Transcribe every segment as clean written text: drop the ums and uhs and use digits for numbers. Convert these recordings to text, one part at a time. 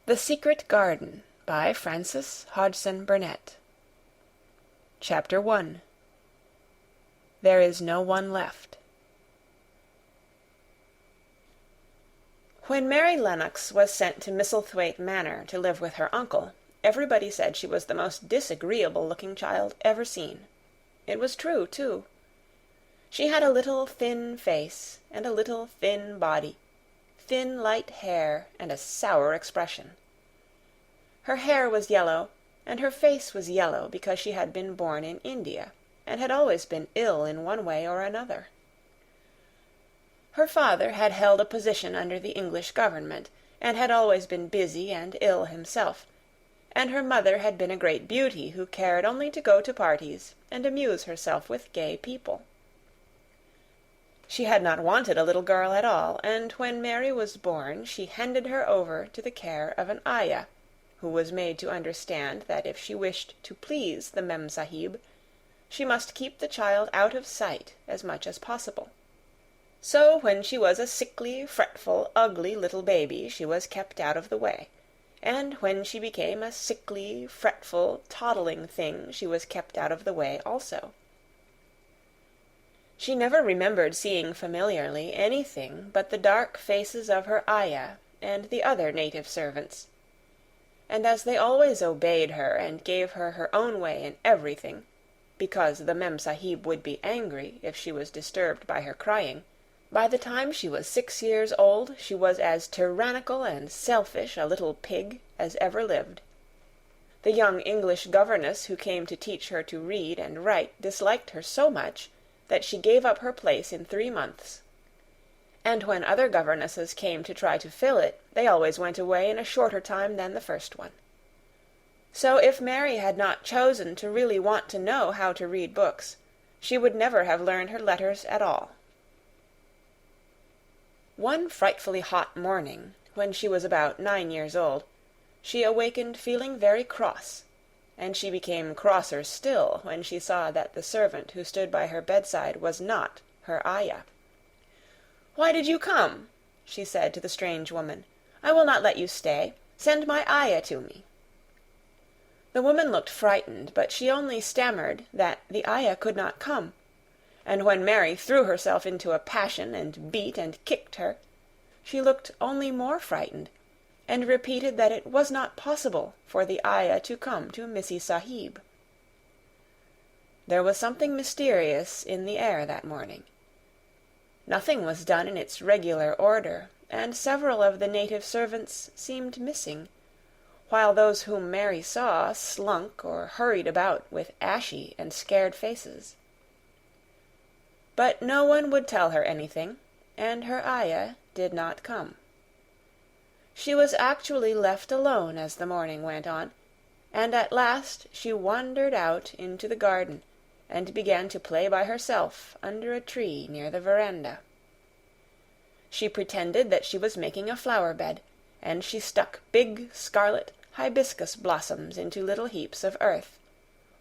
The Secret Garden by Frances Hodgson Burnett. Chapter 1. There is no one left. When Mary Lennox was sent to Misselthwaite Manor to live with her uncle, everybody said she was the most disagreeable-looking child ever seen. It was true, too. She had a little thin face and a little thin body, thin light hair, and a sour expression. Her hair was yellow, and her face was yellow because she had been born in India, and had always been ill in one way or another. Her father had held a position under the English government, and had always been busy and ill himself, and her mother had been a great beauty who cared only to go to parties and amuse herself with gay people. She had not wanted a little girl at all, and when Mary was born she handed her over to the care of an ayah, who was made to understand that if she wished to please the Mem-Sahib, she must keep the child out of sight as much as possible. So when she was a sickly, fretful, ugly little baby, she was kept out of the way, and when she became a sickly, fretful, toddling thing, she was kept out of the way also. She never remembered seeing familiarly anything but the dark faces of her ayah and the other native servants, and as they always obeyed her and gave her her own way in everything, because the Mem-Sahib would be angry if she was disturbed by her crying, by the time she was 6 years old she was as tyrannical and selfish a little pig as ever lived. The young English governess who came to teach her to read and write disliked her so much that she gave up her place in 3 months. And when other governesses came to try to fill it, they always went away in a shorter time than the first one. So if Mary had not chosen to really want to know how to read books, she would never have learned her letters at all. One frightfully hot morning, when she was about 9 years old, she awakened feeling very cross, and she became crosser still when she saw that the servant who stood by her bedside was not her ayah. "Why did you come?" she said to the strange woman. "I will not let you stay. Send my ayah to me." The woman looked frightened, but she only stammered that the ayah could not come, and when Mary threw herself into a passion and beat and kicked her, she looked only more frightened, and repeated that it was not possible for the ayah to come to Missy Sahib. There was something mysterious in the air that morning. Nothing was done in its regular order, and several of the native servants seemed missing, while those whom Mary saw slunk or hurried about with ashy and scared faces. But no one would tell her anything, and her ayah did not come. She was actually left alone as the morning went on, and at last she wandered out into the garden and began to play by herself under a tree near the veranda. She pretended that she was making a flower-bed, and she stuck big scarlet hibiscus blossoms into little heaps of earth,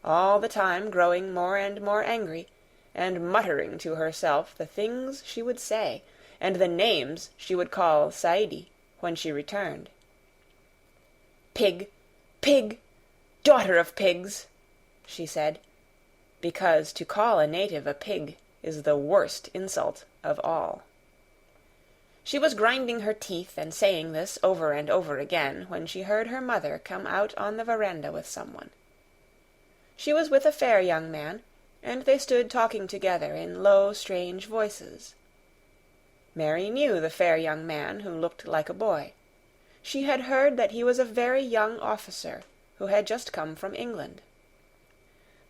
all the time growing more and more angry, and muttering to herself the things she would say, and the names she would call Saidi when she returned. "Pig, pig, daughter of pigs," she said, because to call a native a pig is the worst insult of all. She was grinding her teeth and saying this over and over again when she heard her mother come out on the veranda with someone. She was with a fair young man, and they stood talking together in low, strange voices. Mary knew the fair young man who looked like a boy. She had heard that he was a very young officer who had just come from England.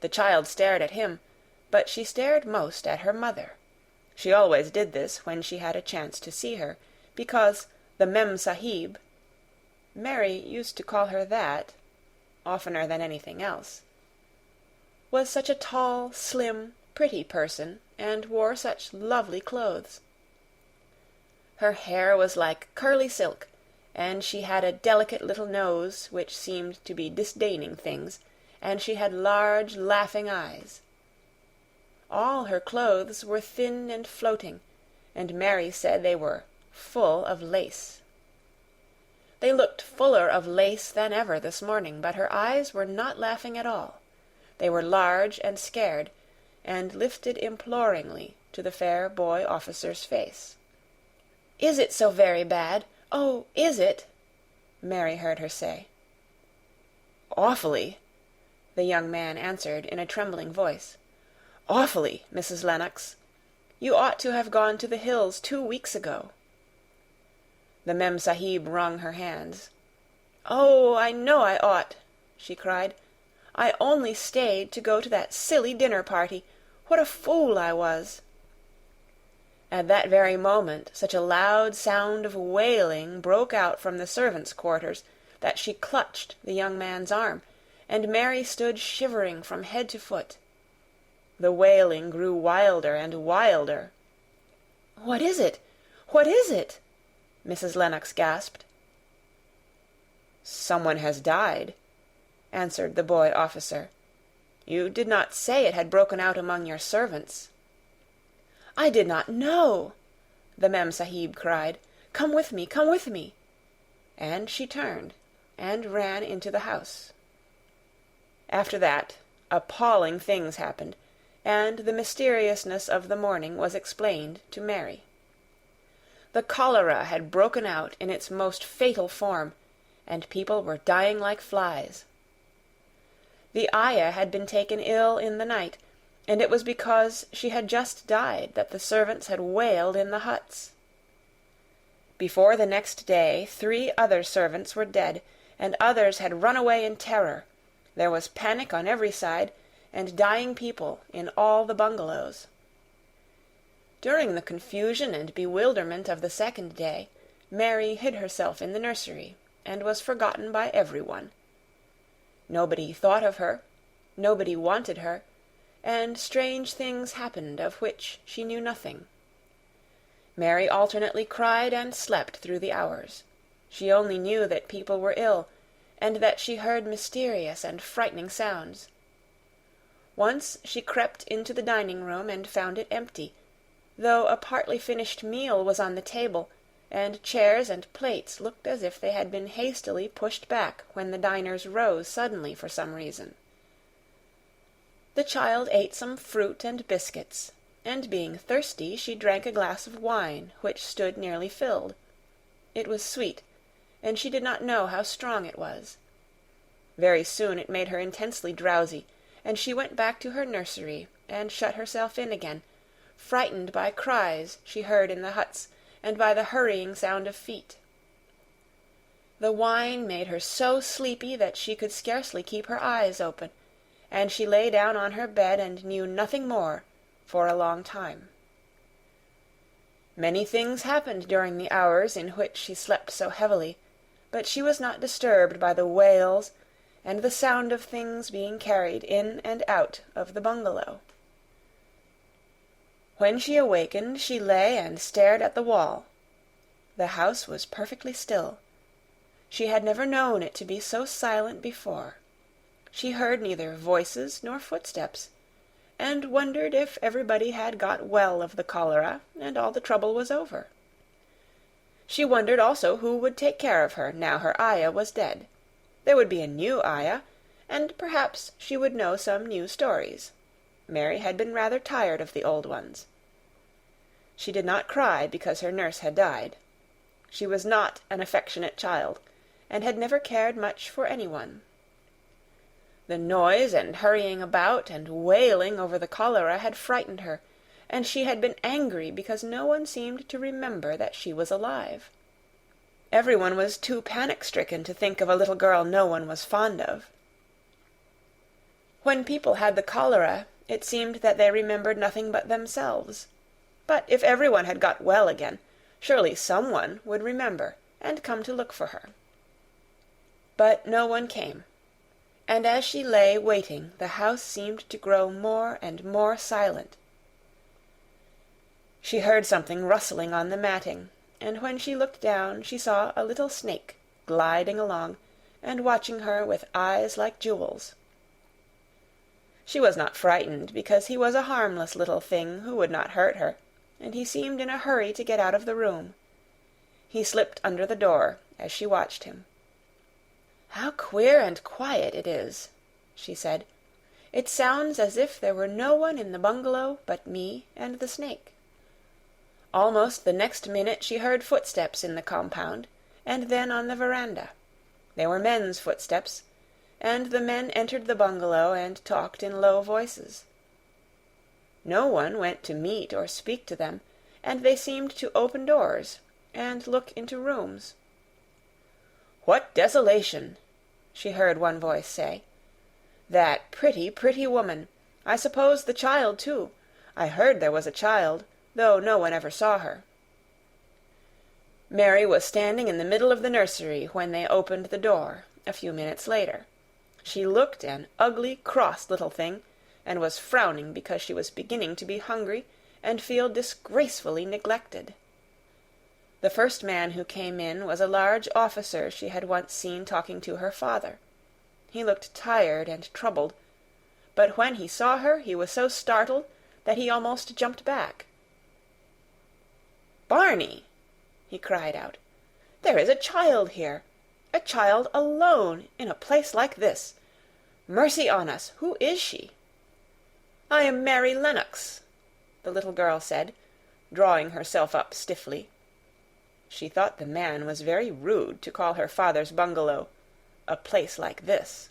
The child stared at him, but she stared most at her mother. She always did this when she had a chance to see her, because the Mem-Sahib, Mary used to call her that, oftener than anything else, was such a tall, slim, pretty person, and wore such lovely clothes. Her hair was like curly silk, and she had a delicate little nose which seemed to be disdaining things, and she had large, laughing eyes. All her clothes were thin and floating, and Mary said they were full of lace. They looked fuller of lace than ever this morning, but her eyes were not laughing at all. They were large and scared, and lifted imploringly to the fair boy officer's face. "Is it so very bad? Oh, is it?" Mary heard her say. "Awfully," the young man answered in a trembling voice. "Awfully, Mrs. Lennox. You ought to have gone to the hills 2 weeks ago." The Mem-Sahib wrung her hands. "Oh, I know I ought," she cried. "I only stayed to go to that silly dinner party. What a fool I was!" At that very moment such a loud sound of wailing broke out from the servants' quarters that she clutched the young man's arm, and Mary stood shivering from head to foot. The wailing grew wilder and wilder. "What is it? What is it?" Mrs. Lennox gasped. "Someone has died," answered the boy officer. "You did not say it had broken out among your servants." "I did not know," the Mem-Sahib cried. "Come with me, come with me." And she turned and ran into the house. After that, appalling things happened, and the mysteriousness of the morning was explained to Mary. The cholera had broken out in its most fatal form, and people were dying like flies. The ayah had been taken ill in the night, and it was because she had just died that the servants had wailed in the huts. Before the next day 3 other servants were dead, and others had run away in terror. There was panic on every side, and dying people in all the bungalows. During the confusion and bewilderment of the second day, Mary hid herself in the nursery, and was forgotten by everyone. Nobody thought of her, nobody wanted her, and strange things happened of which she knew nothing. Mary alternately cried and slept through the hours. She only knew that people were ill, and that she heard mysterious and frightening sounds. Once she crept into the dining-room and found it empty, though a partly finished meal was on the table, and chairs and plates looked as if they had been hastily pushed back when the diners rose suddenly for some reason. The child ate some fruit and biscuits, and being thirsty she drank a glass of wine which stood nearly filled. It was sweet, and she did not know how strong it was. Very soon it made her intensely drowsy, and she went back to her nursery and shut herself in again, frightened by cries she heard in the huts and by the hurrying sound of feet. The wine made her so sleepy that she could scarcely keep her eyes open, and she lay down on her bed and knew nothing more for a long time. Many things happened during the hours in which she slept so heavily, but she was not disturbed by the wails and the sound of things being carried in and out of the bungalow. When she awakened, she lay and stared at the wall. The house was perfectly still. She had never known it to be so silent before. She heard neither voices nor footsteps, and wondered if everybody had got well of the cholera and all the trouble was over. She wondered also who would take care of her now her ayah was dead. There would be a new ayah, and perhaps she would know some new stories. Mary had been rather tired of the old ones. She did not cry because her nurse had died. She was not an affectionate child, and had never cared much for anyone. The noise and hurrying about and wailing over the cholera had frightened her, and she had been angry because no one seemed to remember that she was alive. Everyone was too panic-stricken to think of a little girl no one was fond of. When people had the cholera, it seemed that they remembered nothing but themselves. But if everyone had got well again, surely someone would remember and come to look for her. But no one came, and as she lay waiting, the house seemed to grow more and more silent. She heard something rustling on the matting, and when she looked down she saw a little snake gliding along and watching her with eyes like jewels. She was not frightened, because he was a harmless little thing who would not hurt her, and he seemed in a hurry to get out of the room. He slipped under the door as she watched him. "How queer and quiet it is," she said. "It sounds as if there were no one in the bungalow but me and the snake." Almost the next minute she heard footsteps in the compound, and then on the veranda. They were men's footsteps, and the men entered the bungalow and talked in low voices. No one went to meet or speak to them, and they seemed to open doors and look into rooms. "What desolation!" she heard one voice say. "That pretty, pretty woman! I suppose the child, too. I heard there was a child, though no one ever saw her." Mary was standing in the middle of the nursery when they opened the door, a few minutes later. She looked an ugly, cross little thing, and was frowning because she was beginning to be hungry and feel disgracefully neglected. The first man who came in was a large officer she had once seen talking to her father. He looked tired and troubled, but when he saw her he was so startled that he almost jumped back. "Barney!" he cried out. "There is a child here! A child alone in a place like this! Mercy on us, who is she?" "I am Mary Lennox," the little girl said, drawing herself up stiffly. She thought the man was very rude to call her father's bungalow a place like this.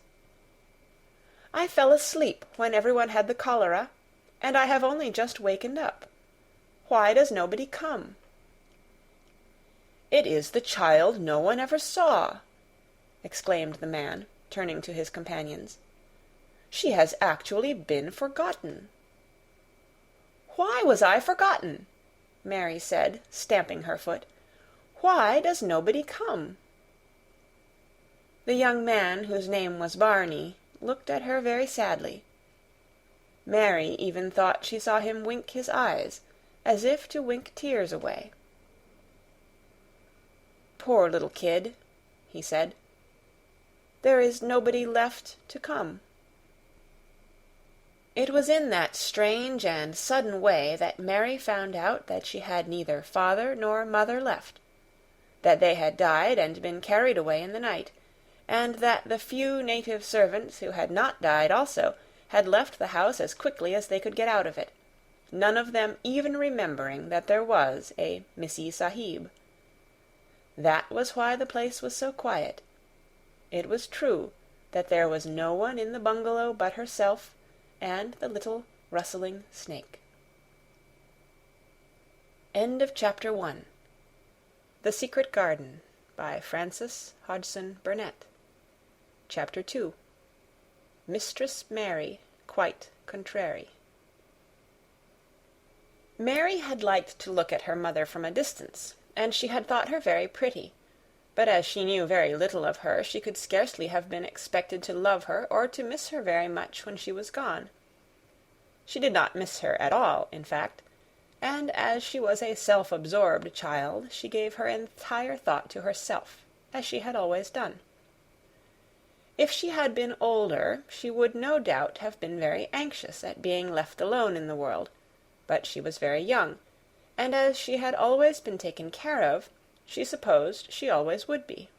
"I fell asleep when everyone had the cholera, and I have only just wakened up. Why does nobody come?" "It is the child no one ever saw," exclaimed the man, turning to his companions. "She has actually been forgotten." "Why was I forgotten?" Mary said, stamping her foot. "Why does nobody come?" The young man, whose name was Barney, looked at her very sadly. Mary even thought she saw him wink his eyes, as if to wink tears away. "Poor little kid," he said. "There is nobody left to come." It was in that strange and sudden way that Mary found out that she had neither father nor mother left, that they had died and been carried away in the night, and that the few native servants who had not died also had left the house as quickly as they could get out of it, none of them even remembering that there was a Missie Sahib. That was why the place was so quiet. It was true that there was no one in the bungalow but herself and the little rustling snake. End of Chapter 1. The Secret Garden, by Frances Hodgson Burnett. Chapter 2. Mistress Mary, quite contrary. Mary had liked to look at her mother from a distance, and she had thought her very pretty, but as she knew very little of her, she could scarcely have been expected to love her or to miss her very much when she was gone. She did not miss her at all, in fact, and as she was a self-absorbed child, she gave her entire thought to herself, as she had always done. If she had been older, she would no doubt have been very anxious at being left alone in the world, but she was very young, and as she had always been taken care of, she supposed she always would be.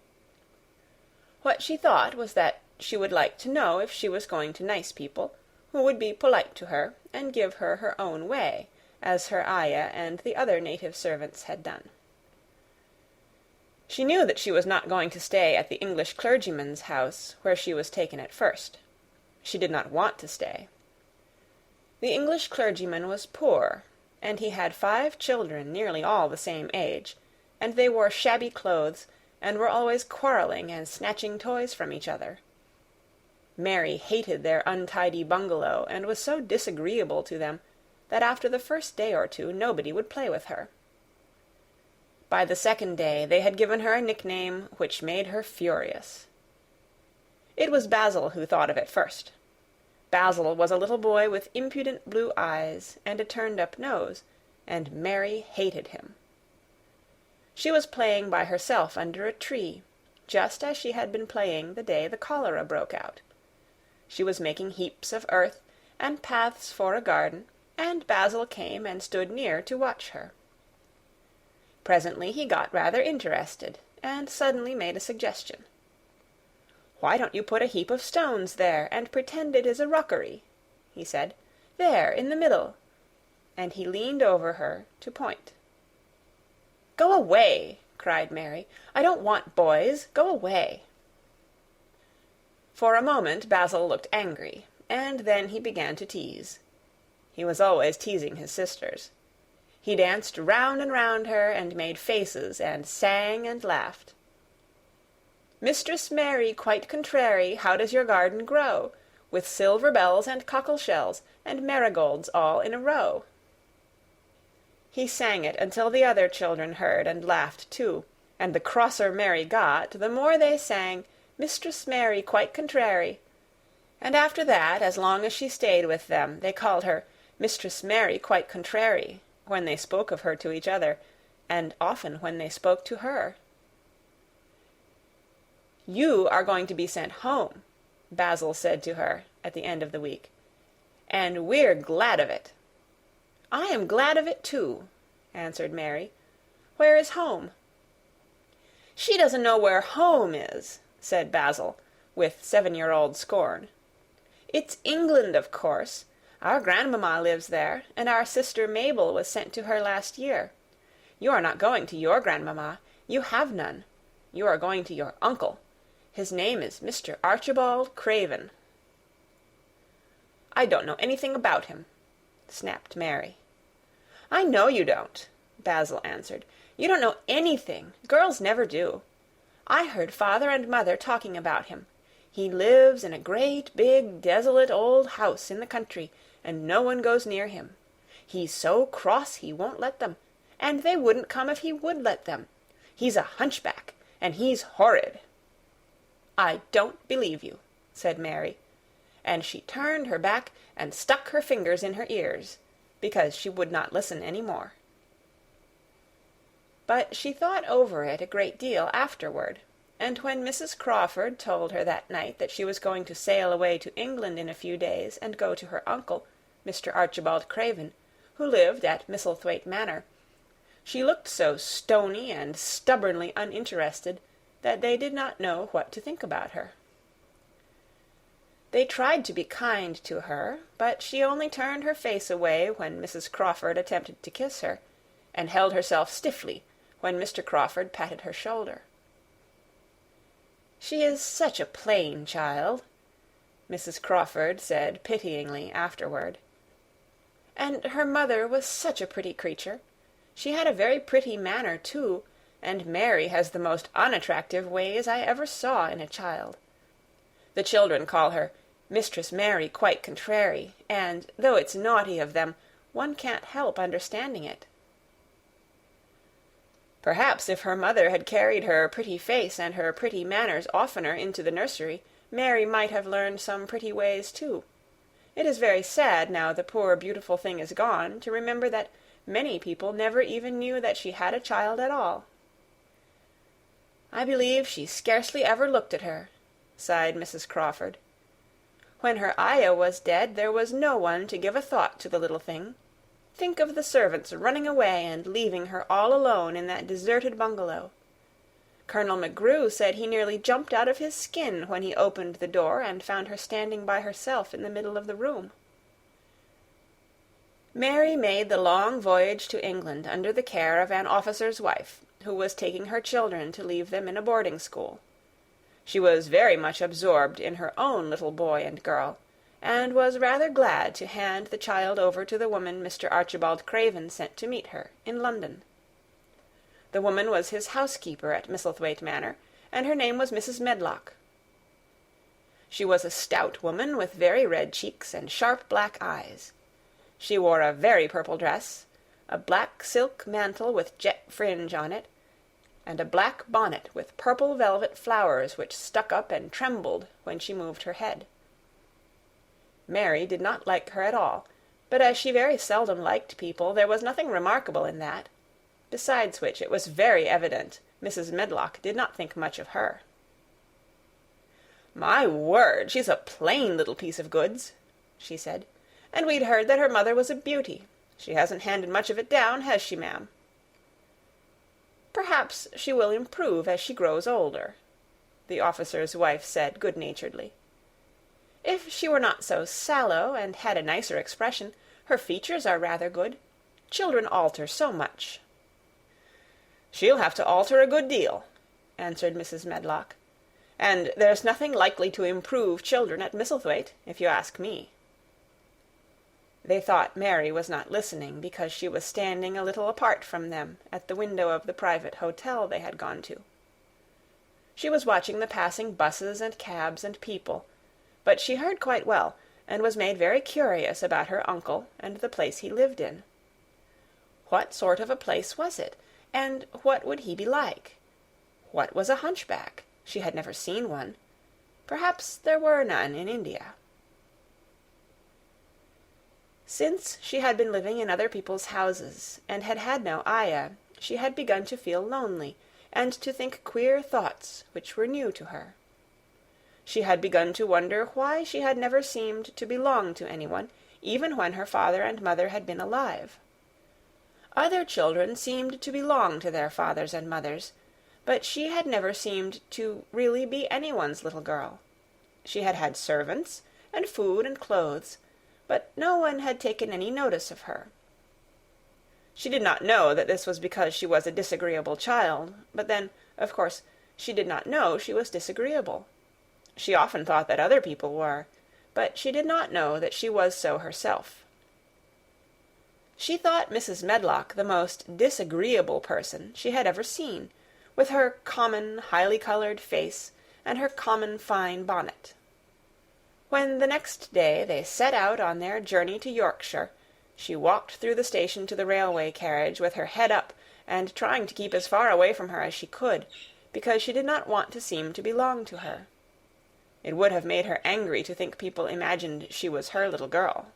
What she thought was that she would like to know if she was going to nice people, who would be polite to her and give her her own way, as her ayah and the other native servants had done. She knew that she was not going to stay at the English clergyman's house, where she was taken at first. She did not want to stay. The English clergyman was poor, and he had 5 children nearly all the same age, and they wore shabby clothes and were always quarreling and snatching toys from each other. Mary hated their untidy bungalow and was so disagreeable to them that after the first day or two nobody would play with her. By the second day they had given her a nickname which made her furious. It was Basil who thought of it first. Basil was a little boy with impudent blue eyes and a turned-up nose, and Mary hated him. She was playing by herself under a tree, just as she had been playing the day the cholera broke out. She was making heaps of earth and paths for a garden, and Basil came and stood near to watch her. Presently he got rather interested, and suddenly made a suggestion. "Why don't you put a heap of stones there, and pretend it is a rockery?" he said. "There, in the middle." And he leaned over her to point. "Go away!" cried Mary. "I don't want boys. Go away!" For a moment Basil looked angry, and then he began to tease. He was always teasing his sisters. He danced round and round her, and made faces, and sang and laughed. "Mistress Mary, quite contrary, how does your garden grow? With silver bells and cockle shells, and marigolds all in a row." He sang it until the other children heard and laughed too, and the crosser Mary got, the more they sang, "Mistress Mary, quite contrary." And after that, as long as she stayed with them, they called her Mistress Mary, quite contrary, when they spoke of her to each other, and often when they spoke to her. "You are going to be sent home," Basil said to her at the end of the week, "and we're glad of it." "I am glad of it too," answered Mary. "Where is home?" "She doesn't know where home is," said Basil, with 7-year-old scorn. "It's England, of course. Our grandmamma lives there, and our sister Mabel was sent to her last year. You are not going to your grandmamma. You have none. You are going to your uncle. His name is Mr. Archibald Craven." "I don't know anything about him," snapped Mary. "I know you don't," Basil answered. "You don't know anything. Girls never do. I heard father and mother talking about him. He lives in a great, big, desolate old house in the country, and no one goes near him. He's so cross he won't let them, and they wouldn't come if he would let them. He's a hunchback, and he's horrid." "I don't believe you," said Mary, and she turned her back and stuck her fingers in her ears, because she would not listen any more. But she thought over it a great deal afterward, and when Mrs. Crawford told her that night that she was going to sail away to England in a few days and go to her uncle, Mr. Archibald Craven, who lived at Misselthwaite Manor, she looked so stony and stubbornly uninterested that they did not know what to think about her. They tried to be kind to her, but she only turned her face away when Mrs. Crawford attempted to kiss her, and held herself stiffly when Mr. Crawford patted her shoulder. "She is such a plain child," Mrs. Crawford said pityingly afterward. "And her mother was such a pretty creature. She had a very pretty manner, too, and Mary has the most unattractive ways I ever saw in a child. The children call her Mistress Mary quite contrary, and, though it's naughty of them, one can't help understanding it." Perhaps if her mother had carried her pretty face and her pretty manners oftener into the nursery, Mary might have learned some pretty ways too. It is very sad, now the poor beautiful thing is gone, to remember that many people never even knew that she had a child at all. "I believe she scarcely ever looked at her," sighed Mrs. Crawford. "When her ayah was dead, there was no one to give a thought to the little thing. Think of the servants running away and leaving her all alone in that deserted bungalow. Colonel McGrew said he nearly jumped out of his skin when he opened the door and found her standing by herself in the middle of the room." Mary made the long voyage to England under the care of an officer's wife, who was taking her children to leave them in a boarding school. She was very much absorbed in her own little boy and girl, and was rather glad to hand the child over to the woman Mr. Archibald Craven sent to meet her in London. The woman was his housekeeper at Misselthwaite Manor, and her name was Mrs. Medlock. She was a stout woman with very red cheeks and sharp black eyes. She wore a very purple dress, a black silk mantle with jet fringe on it, and a black bonnet with purple velvet flowers which stuck up and trembled when she moved her head. Mary did not like her at all, but as she very seldom liked people, there was nothing remarkable in that. Besides which, it was very evident Mrs. Medlock did not think much of her. "My word, she's a plain little piece of goods," she said. "And we'd heard that her mother was a beauty. She hasn't handed much of it down, has she, ma'am?" "Perhaps she will improve as she grows older." the officer's wife said good-naturedly. "If she were not so sallow, and had a nicer expression, her features are rather good. Children alter so much." "She'll have to alter a good deal," answered Mrs. Medlock. "And there's nothing likely to improve children at Misselthwaite, if you ask me." They thought Mary was not listening, because she was standing a little apart from them at the window of the private hotel they had gone to. She was watching the passing buses and cabs and people, but she heard quite well, and was made very curious about her uncle and the place he lived in. What sort of a place was it, and what would he be like? What was a hunchback? She had never seen one. Perhaps there were none in India. Since she had been living in other people's houses, and had had no ayah, she had begun to feel lonely, and to think queer thoughts which were new to her. She had begun to wonder why she had never seemed to belong to anyone, even when her father and mother had been alive. Other children seemed to belong to their fathers and mothers, but she had never seemed to really be anyone's little girl. She had had servants, and food and clothes, but no one had taken any notice of her. She did not know that this was because she was a disagreeable child, but then, of course, she did not know she was disagreeable. She often thought that other people were, but she did not know that she was so herself. She thought Mrs. Medlock the most disagreeable person she had ever seen, with her common, highly-coloured face and her common fine bonnet. When the next day they set out on their journey to Yorkshire, she walked through the station to the railway carriage with her head up and trying to keep as far away from her as she could, because she did not want to seem to belong to her. It would have made her angry to think people imagined she was her little girl.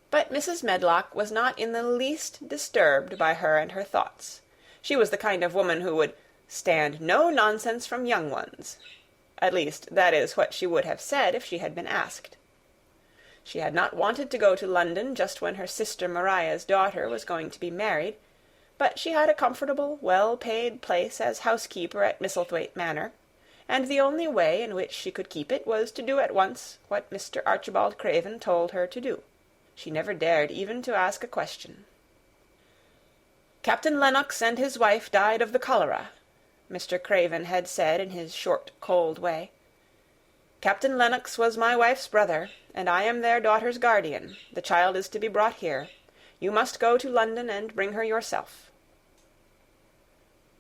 But Mrs. Medlock was not in the least disturbed by her and her thoughts. She was the kind of woman who would stand no nonsense from young ones. At least, that is what she would have said if she had been asked. She had not wanted to go to London just when her sister Maria's daughter was going to be married, but she had a comfortable, well-paid place as housekeeper at Misselthwaite Manor, and the only way in which she could keep it was to do at once what Mr. Archibald Craven told her to do. She never dared even to ask a question. "Captain Lennox and his wife died of the cholera," Mr. Craven had said in his short, cold way. "Captain Lennox was my wife's brother, and I am their daughter's guardian. The child is to be brought here. You must go to London and bring her yourself."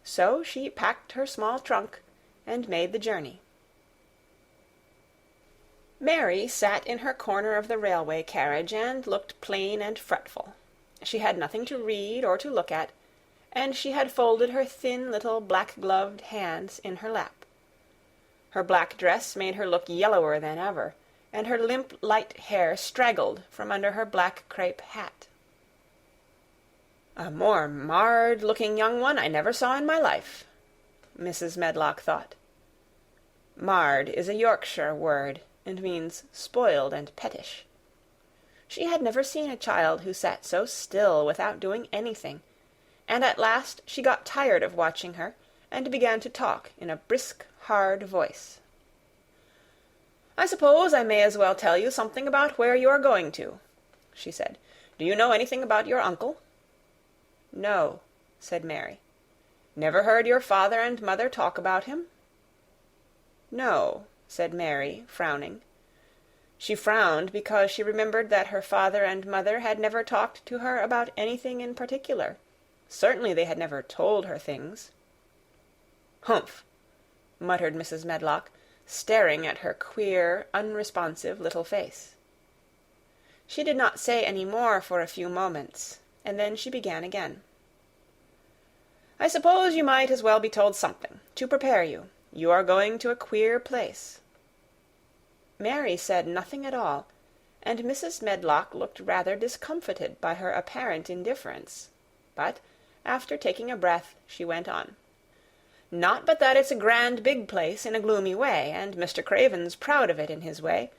So she packed her small trunk and made the journey. Mary sat in her corner of the railway carriage and looked plain and fretful. She had nothing to read or to look at, and she had folded her thin little black-gloved hands in her lap. Her black dress made her look yellower than ever, and her limp light hair straggled from under her black crape hat. "A more marred-looking young one I never saw in my life," Mrs. Medlock thought. Marred is a Yorkshire word, and means spoiled and pettish. She had never seen a child who sat so still without doing anything, and at last she got tired of watching her, and began to talk in a brisk, hard voice. "I suppose I may as well tell you something about where you are going to," she said. "Do you know anything about your uncle?" "No," said Mary. "Never heard your father and mother talk about him?" "No," said Mary, frowning. She frowned because she remembered that her father and mother had never talked to her about anything in particular. Certainly they had never told her things. "Humph!" muttered Mrs. Medlock, staring at her queer, unresponsive little face. She did not say any more for a few moments, and then she began again. "I suppose you might as well be told something, to prepare you. You are going to a queer place." Mary said nothing at all, and Mrs. Medlock looked rather discomfited by her apparent indifference. But, after taking a breath, she went on. "Not but that it's a grand big place in a gloomy way, and Mr. Craven's proud of it in his way,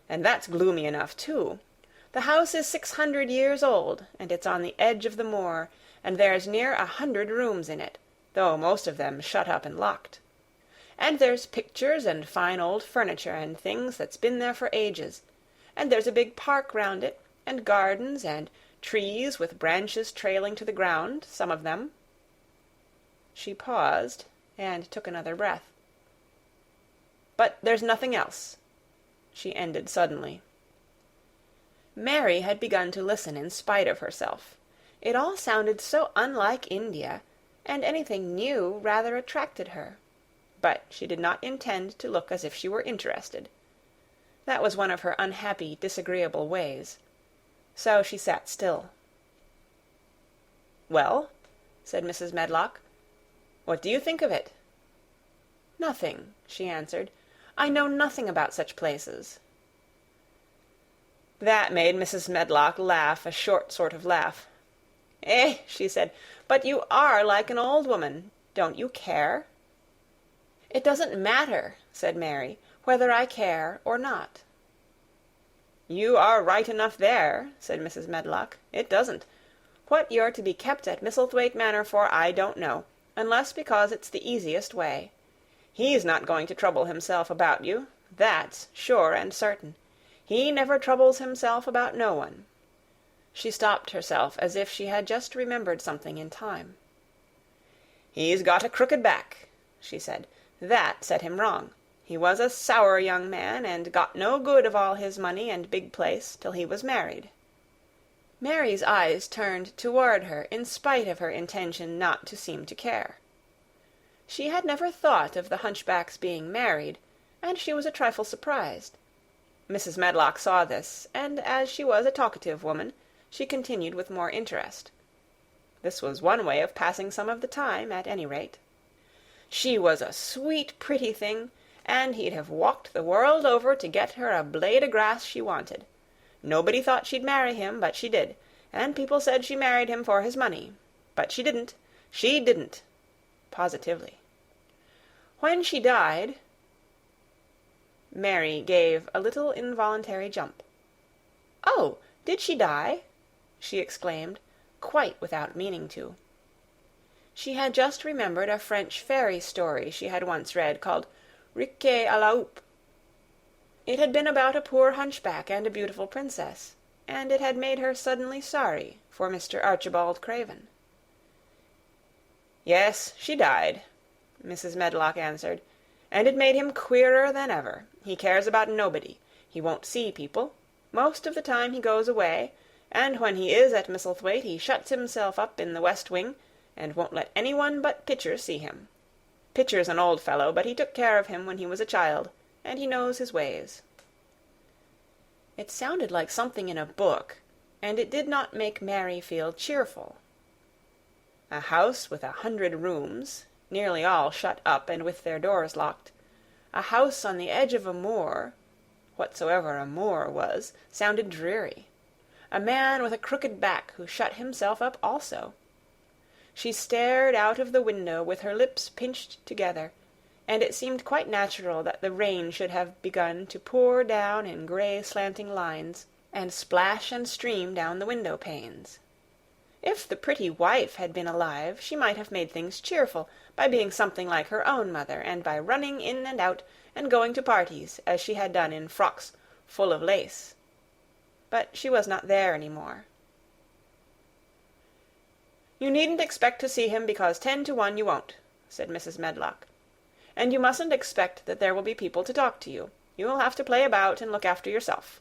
and that's gloomy enough too. The house is 600 years old, and it's on the edge of the moor, and there's near 100 rooms in it, though most of them shut up and locked. And there's pictures and fine old furniture and things that's been there for ages. And there's a big park round it, and gardens, and trees with branches trailing to the ground, some of them." She paused, and took another breath. "But there's nothing else," she ended suddenly. Mary had begun to listen in spite of herself. It all sounded so unlike India, and anything new rather attracted her. But she did not intend to look as if she were interested. That was one of her unhappy, disagreeable ways. So she sat still. "Well," said Mrs. Medlock, "what do you think of it?" "Nothing," she answered. "I know nothing about such places." That made Mrs. Medlock laugh a short sort of laugh. "Eh," she said, "but you are like an old woman. Don't you care?" "It doesn't matter," said Mary, "whether I care or not." "You are right enough there," said Mrs. Medlock. "It doesn't. What you're to be kept at Misselthwaite Manor for I don't know, unless because it's the easiest way. He's not going to trouble himself about you, that's sure and certain. He never troubles himself about no one." She stopped herself as if she had just remembered something in time. "He's got a crooked back," she said. "That set him wrong. He was a sour young man, and got no good of all his money and big place till he was married." Mary's eyes turned toward her in spite of her intention not to seem to care. She had never thought of the hunchback's being married, and she was a trifle surprised. Mrs. Medlock saw this, and as she was a talkative woman, she continued with more interest. This was one way of passing some of the time, at any rate. "She was a sweet, pretty thing, and he'd have walked the world over to get her a blade o' grass she wanted. Nobody thought she'd marry him, but she did, and people said she married him for his money. But she didn't. She didn't. Positively. When she died—" Mary gave a little involuntary jump. "Oh, did she die?" she exclaimed, quite without meaning to. She had just remembered a French fairy story she had once read, called Riquet à la Houppe. It had been about a poor hunchback and a beautiful princess, and it had made her suddenly sorry for Mr. Archibald Craven. "Yes, she died," Mrs. Medlock answered, "and it made him queerer than ever. He cares about nobody. He won't see people. Most of the time he goes away, and when he is at Misselthwaite he shuts himself up in the west wing, and won't let anyone but Pitcher see him. Pitcher's an old fellow, but he took care of him when he was a child, and he knows his ways." It sounded like something in a book, and it did not make Mary feel cheerful. A house with 100 rooms, nearly all shut up and with their doors locked, a house on the edge of a moor, whatsoever a moor was, sounded dreary. A man with a crooked back who shut himself up also. She stared out of the window with her lips pinched together, and it seemed quite natural that the rain should have begun to pour down in grey slanting lines, and splash and stream down the window panes. If the pretty wife had been alive, she might have made things cheerful by being something like her own mother, and by running in and out and going to parties, as she had done in frocks full of lace. But she was not there any more. "You needn't expect to see him, because 10 to 1 you won't," said Mrs. Medlock. "And you mustn't expect that there will be people to talk to you. You'll have to play about and look after yourself.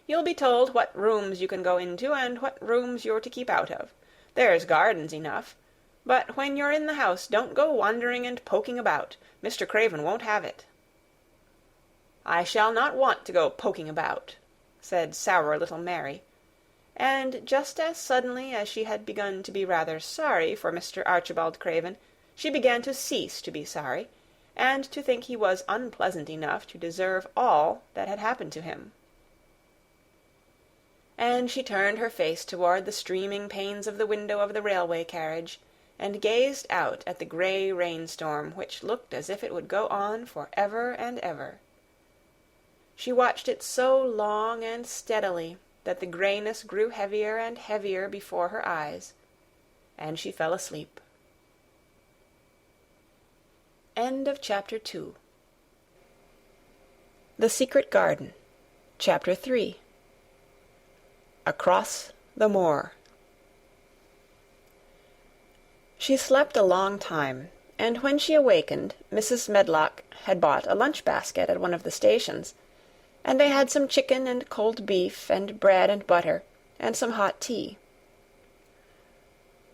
You'll be told what rooms you can go into and what rooms you're to keep out of. There's gardens enough. But when you're in the house, don't go wandering and poking about. Mr. Craven won't have it." "I shall not want to go poking about," said sour little Mary, and just as suddenly as she had begun to be rather sorry for Mr. Archibald Craven, she began to cease to be sorry, and to think he was unpleasant enough to deserve all that had happened to him. And she turned her face toward the streaming panes of the window of the railway carriage, and gazed out at the grey rainstorm, which looked as if it would go on for ever and ever. She watched it so long and steadily that the greyness grew heavier and heavier before her eyes, and she fell asleep. End of Chapter 2. The Secret Garden. Chapter 3. Across the Moor. She slept a long time, and when she awakened, Mrs. Medlock had bought a lunch-basket at one of the stations, and they had some chicken and cold beef and bread and butter, and some hot tea.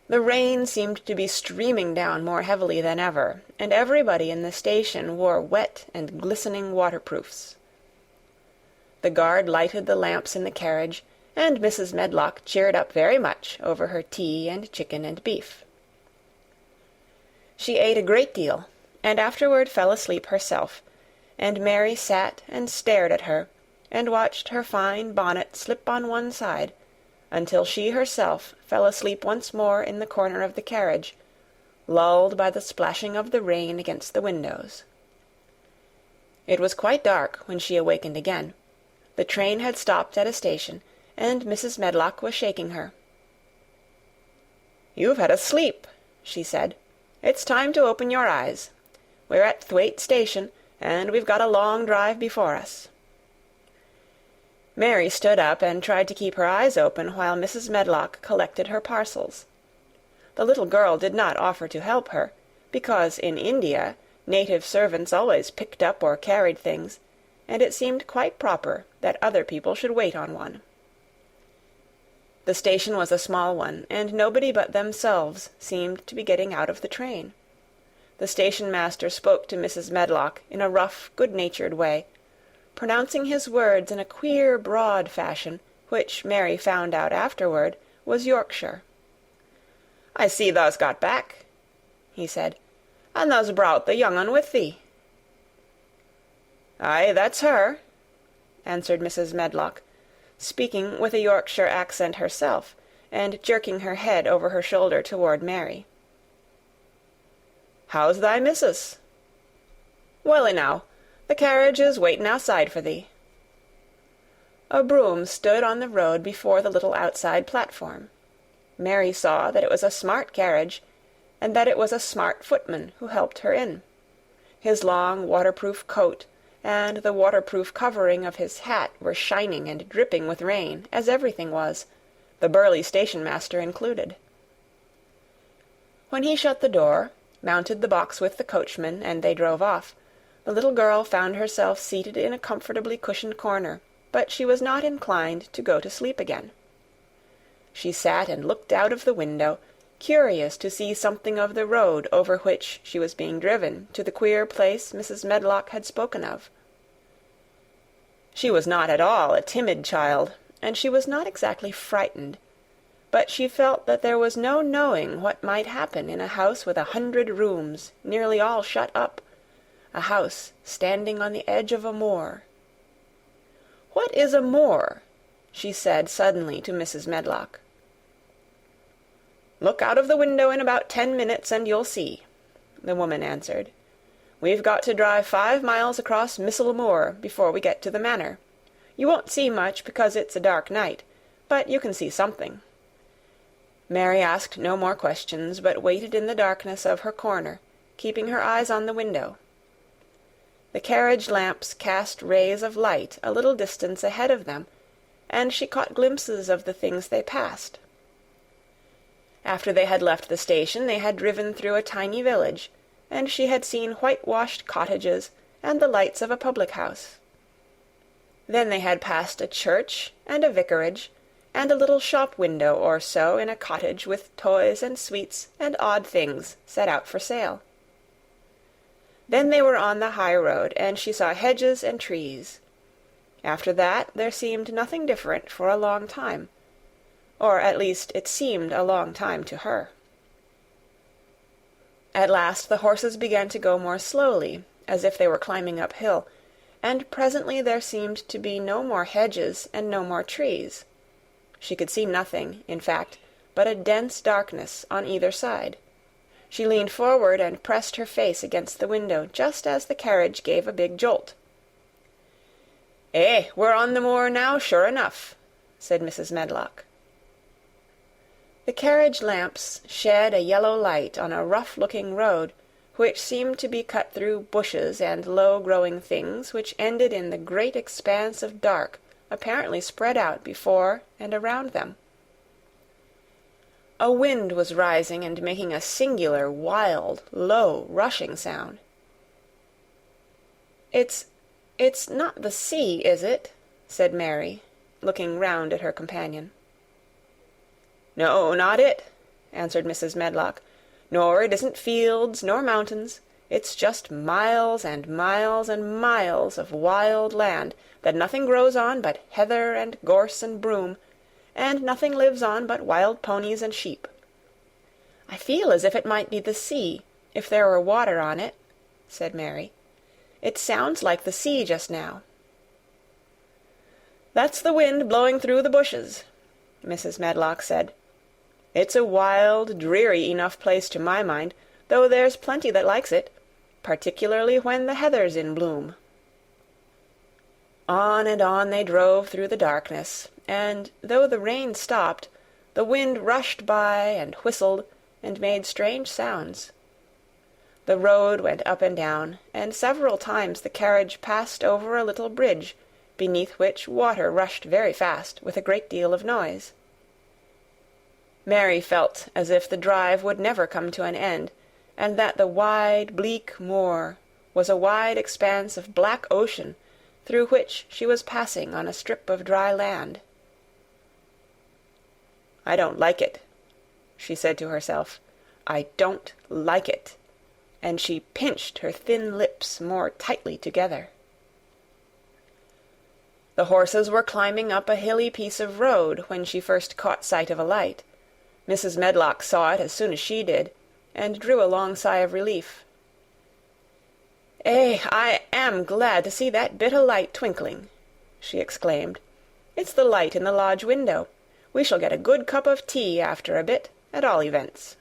The rain seemed to be streaming down more heavily than ever, and everybody in the station wore wet and glistening waterproofs. The guard lighted the lamps in the carriage, and Mrs. Medlock cheered up very much over her tea and chicken and beef. She ate a great deal, and afterward fell asleep herself, and Mary sat and stared at her, and watched her fine bonnet slip on one side, until she herself fell asleep once more in the corner of the carriage, lulled by the splashing of the rain against the windows. It was quite dark when she awakened again. The train had stopped at a station, and Mrs. Medlock was shaking her. "You've had a sleep," she said. "It's time to open your eyes. We're at Thwaite Station, and we've got a long drive before us." Mary stood up and tried to keep her eyes open while Mrs. Medlock collected her parcels. The little girl did not offer to help her, because in India native servants always picked up or carried things, and it seemed quite proper that other people should wait on one. The station was a small one, and nobody but themselves seemed to be getting out of the train. The station-master spoke to Mrs. Medlock in a rough, good-natured way, pronouncing his words in a queer, broad fashion, which Mary found out afterward was Yorkshire. "I see thou's got back," he said, "and thou's brought the young un with thee." "Aye, that's her," answered Mrs. Medlock, speaking with a Yorkshire accent herself, and jerking her head over her shoulder toward Mary. "How's thy missus?" "Well enow. The carriage is waiting outside for thee." A brougham stood on the road before the little outside platform. Mary saw that it was a smart carriage, and that it was a smart footman who helped her in. His long waterproof coat and the waterproof covering of his hat were shining and dripping with rain, as everything was, the burly station-master included. When he shut the door, mounted the box with the coachman, and they drove off, the little girl found herself seated in a comfortably cushioned corner, but she was not inclined to go to sleep again. She sat and looked out of the window, curious to see something of the road over which she was being driven to the queer place Mrs. Medlock had spoken of. She was not at all a timid child, and she was not exactly frightened, but she felt that there was no knowing what might happen in a house with 100 rooms, nearly all shut up, a house standing on the edge of a moor. "What is a moor?" she said suddenly to Mrs. Medlock. "Look out of the window in about 10 minutes and you'll see," the woman answered. "We've got to drive 5 miles across Missel Moor before we get to the manor. You won't see much because it's a dark night, but you can see something." Mary asked no more questions, but waited in the darkness of her corner, keeping her eyes on the window. The carriage lamps cast rays of light a little distance ahead of them, and she caught glimpses of the things they passed. After they had left the station, they had driven through a tiny village, and she had seen whitewashed cottages and the lights of a public house. Then they had passed a church and a vicarage, and a little shop window or so in a cottage with toys and sweets and odd things set out for sale. Then they were on the high road, and she saw hedges and trees. After that there seemed nothing different for a long time, or at least it seemed a long time to her. At last the horses began to go more slowly, as if they were climbing uphill, and presently there seemed to be no more hedges and no more trees. She could see nothing, in fact, but a dense darkness on either side. She leaned forward and pressed her face against the window just as the carriage gave a big jolt. "Eh, we're on the moor now, sure enough," said Mrs. Medlock. The carriage lamps shed a yellow light on a rough-looking road, which seemed to be cut through bushes and low-growing things which ended in the great expanse of dark apparently spread out before and around them. A wind was rising and making a singular, wild, low, rushing sound. It's not the sea, is it?" said Mary, looking round at her companion. "No, not it," answered Mrs. Medlock. "Nor it isn't fields nor mountains. It's just miles and miles and miles of wild land that nothing grows on but heather and gorse and broom, and nothing lives on but wild ponies and sheep. I feel as if it might be the sea, if there were water on it," said Mary. "It sounds like the sea just now." "That's the wind blowing through the bushes," Mrs. Medlock said. "It's a wild, dreary enough place to my mind, though there's plenty that likes it, particularly when the heather's in bloom." On and on they drove through the darkness, and though the rain stopped, the wind rushed by and whistled and made strange sounds. The road went up and down, and several times the carriage passed over a little bridge, beneath which water rushed very fast, with a great deal of noise. Mary felt as if the drive would never come to an end, and that the wide, bleak moor was a wide expanse of black ocean through which she was passing on a strip of dry land. "I don't like it," she said to herself. "I don't like it," and she pinched her thin lips more tightly together. The horses were climbing up a hilly piece of road when she first caught sight of a light. Mrs. Medlock saw it as soon as she did, and drew a long sigh of relief. I am glad to see that bit o' light twinkling," she exclaimed. "It's the light in the lodge window. We shall get a good cup of tea after a bit, at all events."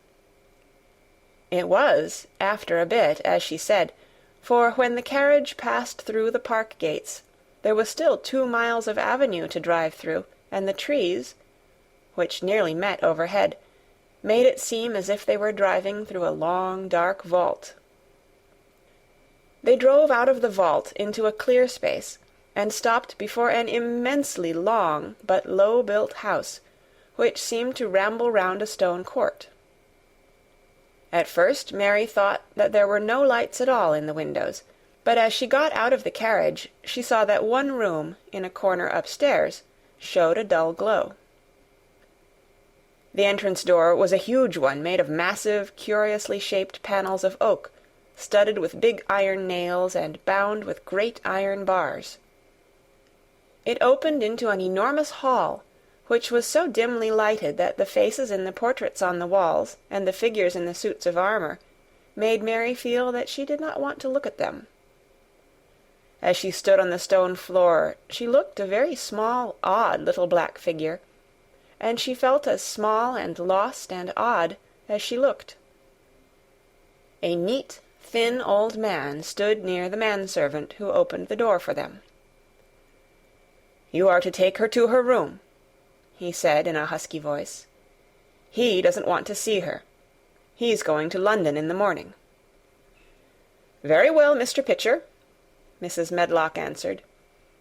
It was after a bit, as she said, for when the carriage passed through the park gates, there was still 2 miles of avenue to drive through, and the trees, which nearly met overhead, made it seem as if they were driving through a long, dark vault. They drove out of the vault into a clear space, and stopped before an immensely long but low-built house, which seemed to ramble round a stone court. At first Mary thought that there were no lights at all in the windows, but as she got out of the carriage she saw that one room in a corner upstairs showed a dull glow. The entrance door was a huge one made of massive, curiously shaped panels of oak, studded with big iron nails and bound with great iron bars. It opened into an enormous hall, which was so dimly lighted that the faces in the portraits on the walls and the figures in the suits of armor made Mary feel that she did not want to look at them. As she stood on the stone floor, she looked a very small, odd little black figure, and she felt as small and lost and odd as she looked. A neat, thin old man stood near the manservant who opened the door for them. "You are to take her to her room," he said in a husky voice. "He doesn't want to see her. He's going to London in the morning." "Very well, Mr. Pitcher," Mrs. Medlock answered.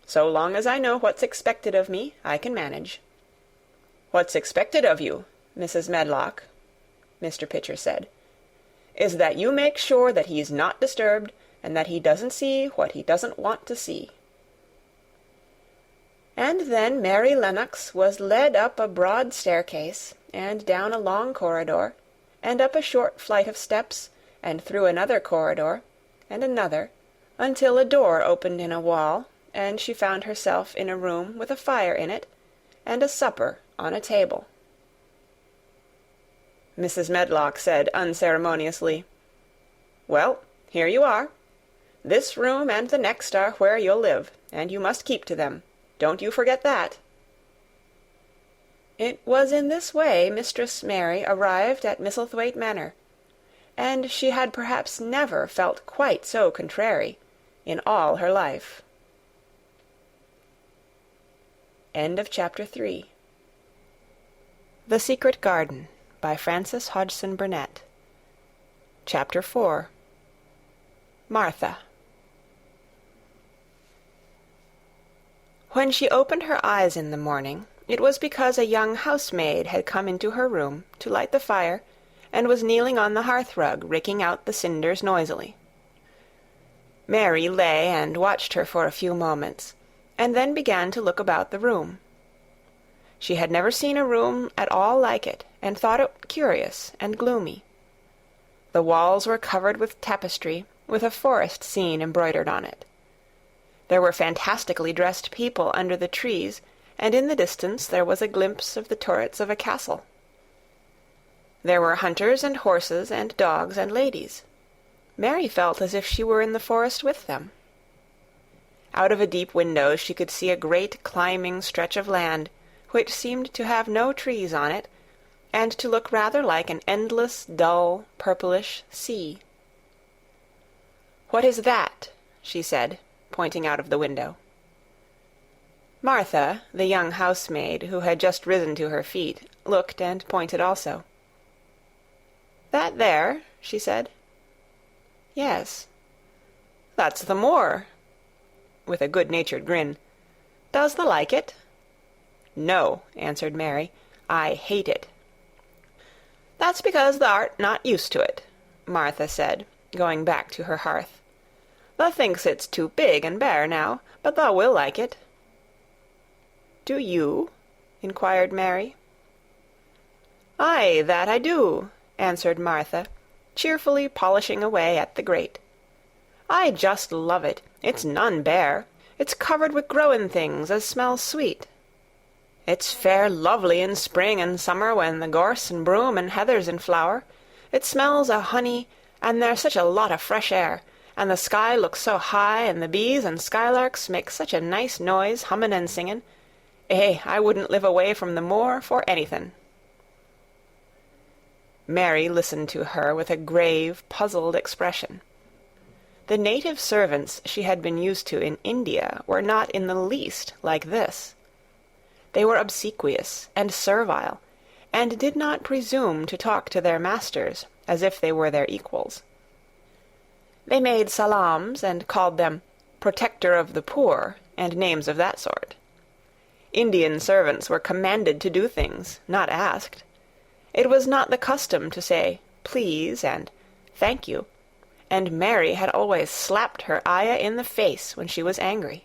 "So long as I know what's expected of me, I can manage." "What's expected of you, Mrs. Medlock," Mr. Pitcher said, "is that you make sure that he's not disturbed, and that he doesn't see what he doesn't want to see." And then Mary Lennox was led up a broad staircase, and down a long corridor, and up a short flight of steps, and through another corridor, and another, until a door opened in a wall, and she found herself in a room with a fire in it, and a supper on a table. Mrs. Medlock said unceremoniously, "Well, here you are. This room and the next are where you'll live, and you must keep to them. Don't you forget that." It was in this way Mistress Mary arrived at Misselthwaite Manor, and she had perhaps never felt quite so contrary in all her life. End of Chapter 3. The Secret Garden by Frances Hodgson Burnett. Chapter 4. Martha. When she opened her eyes in the morning, it was because a young housemaid had come into her room to light the fire, and was kneeling on the hearth-rug, raking out the cinders noisily. Mary lay and watched her for a few moments, and then began to look about the room. She had never seen a room at all like it, and thought it curious and gloomy. The walls were covered with tapestry, with a forest scene embroidered on it. There were fantastically dressed people under the trees, and in the distance there was a glimpse of the turrets of a castle. There were hunters and horses and dogs and ladies. Mary felt as if she were in the forest with them. Out of a deep window she could see a great climbing stretch of land, which seemed to have no trees on it, and to look rather like an endless, dull, purplish sea. "What is that?" she said, pointing out of the window. Martha, the young housemaid, who had just risen to her feet, looked and pointed also. "That there?" she said. "Yes." "That's the moor," with a good-natured grin. "Does thee like it?" "No," answered Mary, "I hate it." "That's because thou art not used to it," Martha said, going back to her hearth. "Thou thinks it's too big and bare now, but thou will like it." "Do you?" inquired Mary. "Aye, that I do," answered Martha, cheerfully polishing away at the grate. "I just love it. It's none bare. It's covered wi' growin' things as smells sweet. It's fair lovely in spring and summer when the gorse and broom and heather's in flower. It smells o' honey, and there's such a lot of fresh air, and the sky looks so high, and the bees and skylarks make such a nice noise hummin' and singin'. I wouldn't live away from the moor for anythin'." Mary listened to her with a grave, puzzled expression. The native servants she had been used to in India were not in the least like this. They were obsequious and servile, and did not presume to talk to their masters as if they were their equals. They made salams and called them "protector of the poor," and names of that sort. Indian servants were commanded to do things, not asked. It was not the custom to say "please" and "thank you," and Mary had always slapped her ayah in the face when she was angry.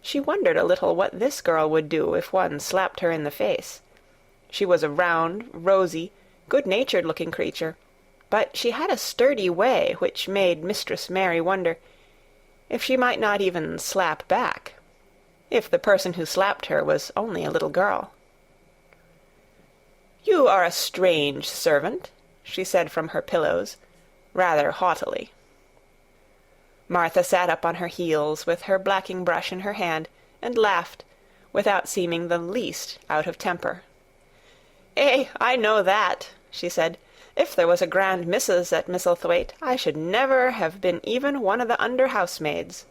She wondered a little what this girl would do if one slapped her in the face. She was a round, rosy, good-natured-looking creature, but she had a sturdy way which made Mistress Mary wonder if she might not even slap back, if the person who slapped her was only a little girl. "You are a strange servant," she said from her pillows, rather haughtily. Martha sat up on her heels with her blacking brush in her hand, and laughed, without seeming the least out of temper. "I know that," she said. "If there was a grand missus at Misselthwaite, I should never have been even one of the under-housemaids.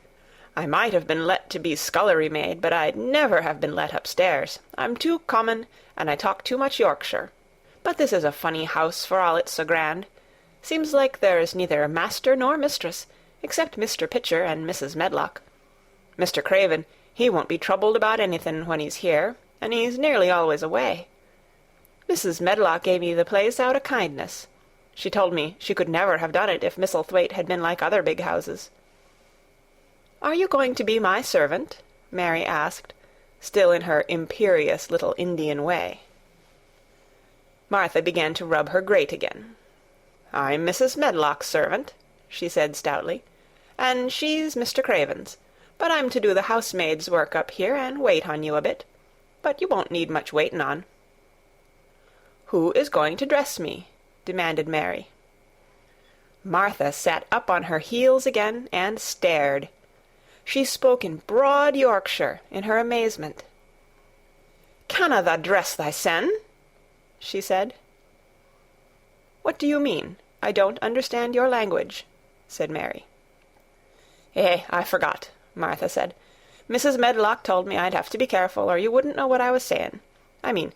I might have been let to be scullery-maid, but I'd never have been let upstairs. I'm too common, and I talk too much Yorkshire. But this is a funny house for all it's so grand. Seems like there's neither master nor mistress, except Mr. Pitcher and Mrs. Medlock. Mr. Craven, he won't be troubled about anything when he's here, and he's nearly always away. Mrs. Medlock gave me the place out of kindness. She told me she could never have done it if Misselthwaite had been like other big houses." "Are you going to be my servant?" Mary asked, still in her imperious little Indian way. Martha began to rub her grate again. "I'm Mrs. Medlock's servant," she said stoutly, "and she's Mr. Craven's. But I'm to do the housemaid's work up here and wait on you a bit. But you won't need much waitin' on." "Who is going to dress me?" demanded Mary. Martha sat up on her heels again and stared. She spoke in broad Yorkshire in her amazement. "Canna tha dress thysen?" she said. "What do you mean? I don't understand your language," said Mary. I forgot," Martha said. "Mrs. Medlock told me I'd have to be careful, or you wouldn't know what I was saying. I mean,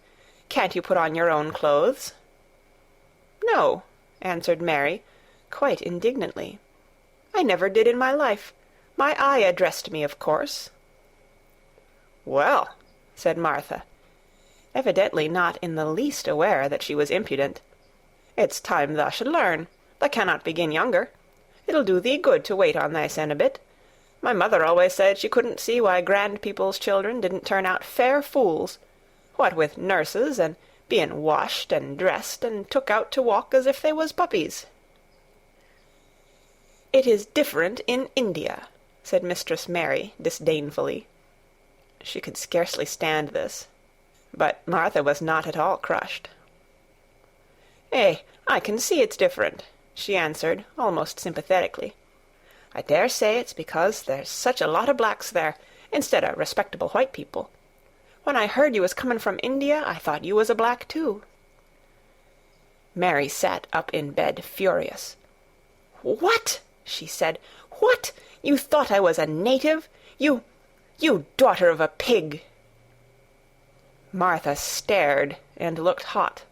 can't you put on your own clothes?" "No," answered Mary, quite indignantly. I never did in my life. My Ayah dressed me, of course." "Well," said Martha, evidently not in the least aware that she was impudent, "it's time thou should learn. Thou cannot begin younger. It'll do thee good to wait on thysen a bit. My mother always said she couldn't see why grand people's children didn't turn out fair fools, what with nurses, and being washed and dressed and took out to walk as if they was puppies." "It is different in India," said Mistress Mary disdainfully. She could scarcely stand this, but Martha was not at all crushed. I can see it's different," she answered, almost sympathetically. "I dare say it's because there's such a lot of blacks there, instead of respectable white people. When I heard you was coming from India, I thought you was a black too." Mary sat up in bed, furious. "What?" she said. "What? You thought I was a native? You daughter of a pig!" Martha stared and looked hot.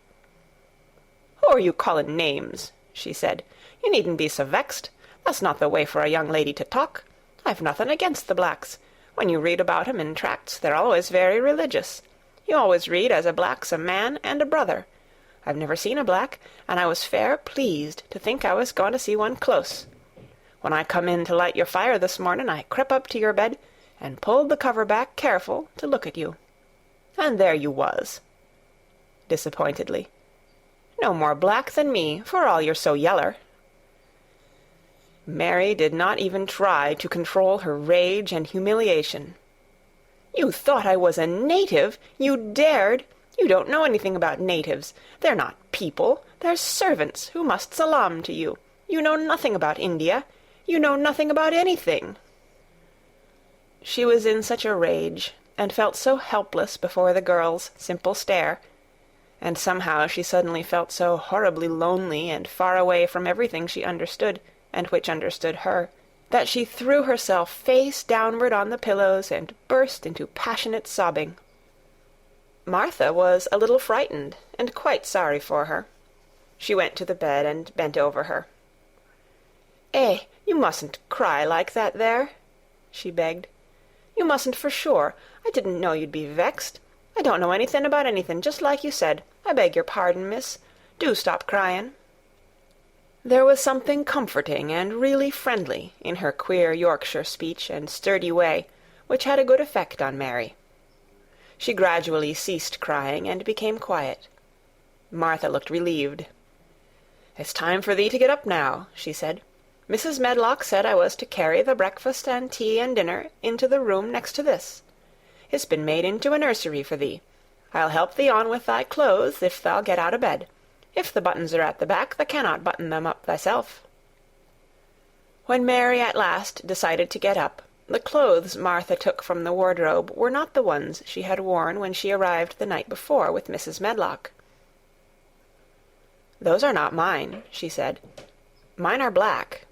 "Who are you calling names?" she said. "You needn't be so vexed. That's not the way for a young lady to talk. I've nothing against the blacks. When you read about 'em in tracts, they're always very religious. You always read as a black's a man and a brother. I've never seen a black, and I was fair pleased to think I was going to see one close. When I come in to light your fire this morning, I crept up to your bed and pulled the cover back careful to look at you. And there you was," disappointedly. "No more black than me, for all you're so yeller." Mary did not even try to control her rage and humiliation. "You thought I was a native! You dared! You don't know anything about natives. They're not people. They're servants who must salaam to you. You know nothing about India. You know nothing about anything." She was in such a rage, and felt so helpless before the girl's simple stare, and somehow she suddenly felt so horribly lonely and far away from everything she understood, and which understood her, that she threw herself face downward on the pillows and burst into passionate sobbing. Martha was a little frightened, and quite sorry for her. She went to the bed and bent over her. You mustn't cry like that there," she begged. "You mustn't for sure. I didn't know you'd be vexed. I don't know anything about anything, just like you said. I beg your pardon, miss. Do stop crying." There was something comforting and really friendly in her queer Yorkshire speech and sturdy way, which had a good effect on Mary. She gradually ceased crying and became quiet. Martha looked relieved. "It's time for thee to get up now," she said. "Mrs. Medlock said I was to carry the breakfast and tea and dinner into the room next to this. It's been made into a nursery for thee. I'll help thee on with thy clothes if thou get out of bed. If the buttons are at the back, thou cannot button them up thyself." When Mary at last decided to get up, the clothes Martha took from the wardrobe were not the ones she had worn when she arrived the night before with Mrs. Medlock. "Those are not mine," she said. "Mine are black."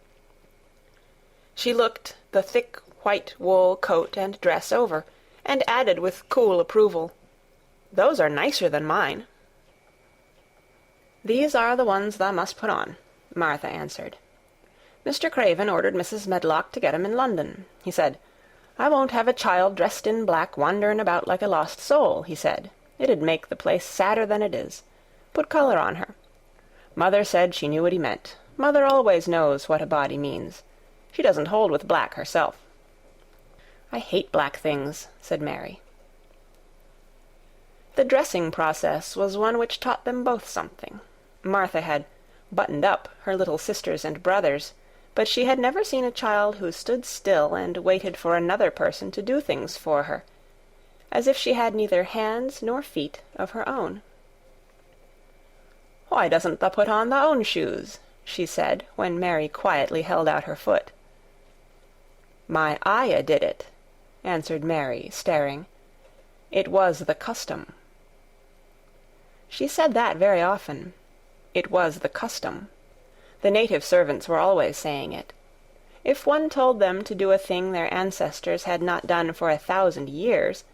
She looked the thick white wool coat and dress over, and added with cool approval, "Those are nicer than mine." "These are the ones thou must put on," Martha answered. "Mr. Craven ordered Mrs. Medlock to get 'em in London. He said, 'I won't have a child dressed in black wandering about like a lost soul,' he said. 'It'd make the place sadder than it is. Put colour on her.' Mother said she knew what he meant. Mother always knows what a body means. She doesn't hold with black herself." "I hate black things," said Mary. The dressing process was one which taught them both something. Martha had buttoned up her little sisters and brothers, but she had never seen a child who stood still and waited for another person to do things for her, as if she had neither hands nor feet of her own. "Why doesn't thou put on thy own shoes?" she said, when Mary quietly held out her foot. "My Ayah did it," answered Mary, staring. "It was the custom." She said that very often. It was the custom. The native servants were always saying it. If one told them to do a thing their ancestors had not done for 1,000 years,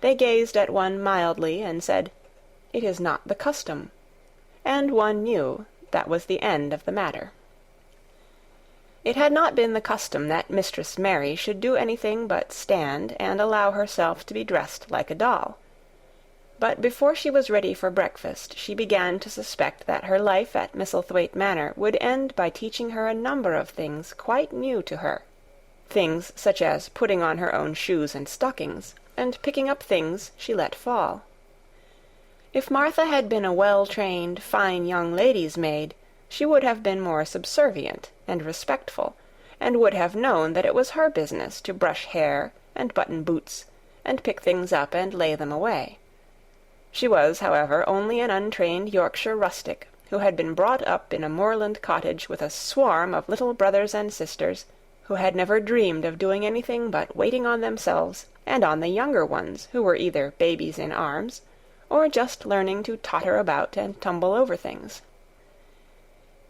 they gazed at one mildly and said, "It is not the custom," and one knew that was the end of the matter. It had not been the custom that Mistress Mary should do anything but stand and allow herself to be dressed like a doll. But before she was ready for breakfast, she began to suspect that her life at Misselthwaite Manor would end by teaching her a number of things quite new to her. Things such as putting on her own shoes and stockings, and picking up things she let fall. If Martha had been a well-trained, fine young lady's maid, she would have been more subservient and respectful, and would have known that it was her business to brush hair and button boots, and pick things up and lay them away. She was, however, only an untrained Yorkshire rustic, who had been brought up in a moorland cottage with a swarm of little brothers and sisters, who had never dreamed of doing anything but waiting on themselves and on the younger ones, who were either babies in arms, or just learning to totter about and tumble over things.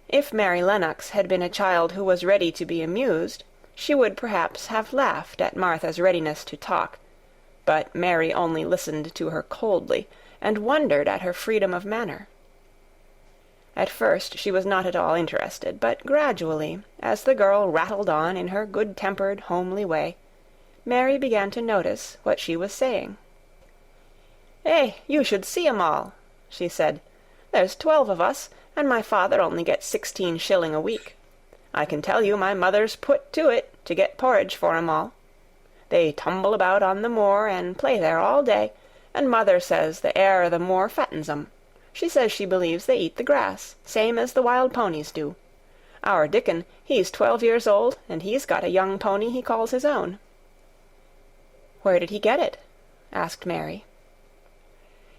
If Mary Lennox had been a child who was ready to be amused, she would perhaps have laughed at Martha's readiness to talk, but Mary only listened to her coldly, and wondered at her freedom of manner. At first she was not at all interested, but gradually, as the girl rattled on in her good-tempered, homely way, Mary began to notice what she was saying. You should see 'em all," she said. "There's 12 of us, and my father only gets 16 shilling a week. I can tell you my mother's put to it to get porridge for 'em all. They tumble about on the moor and play there all day, and mother says the air of the moor fattens 'em. She says she believes they eat the grass, same as the wild ponies do. Our Dickon, he's 12 years old, and he's got a young pony he calls his own." "Where did he get it?" asked Mary.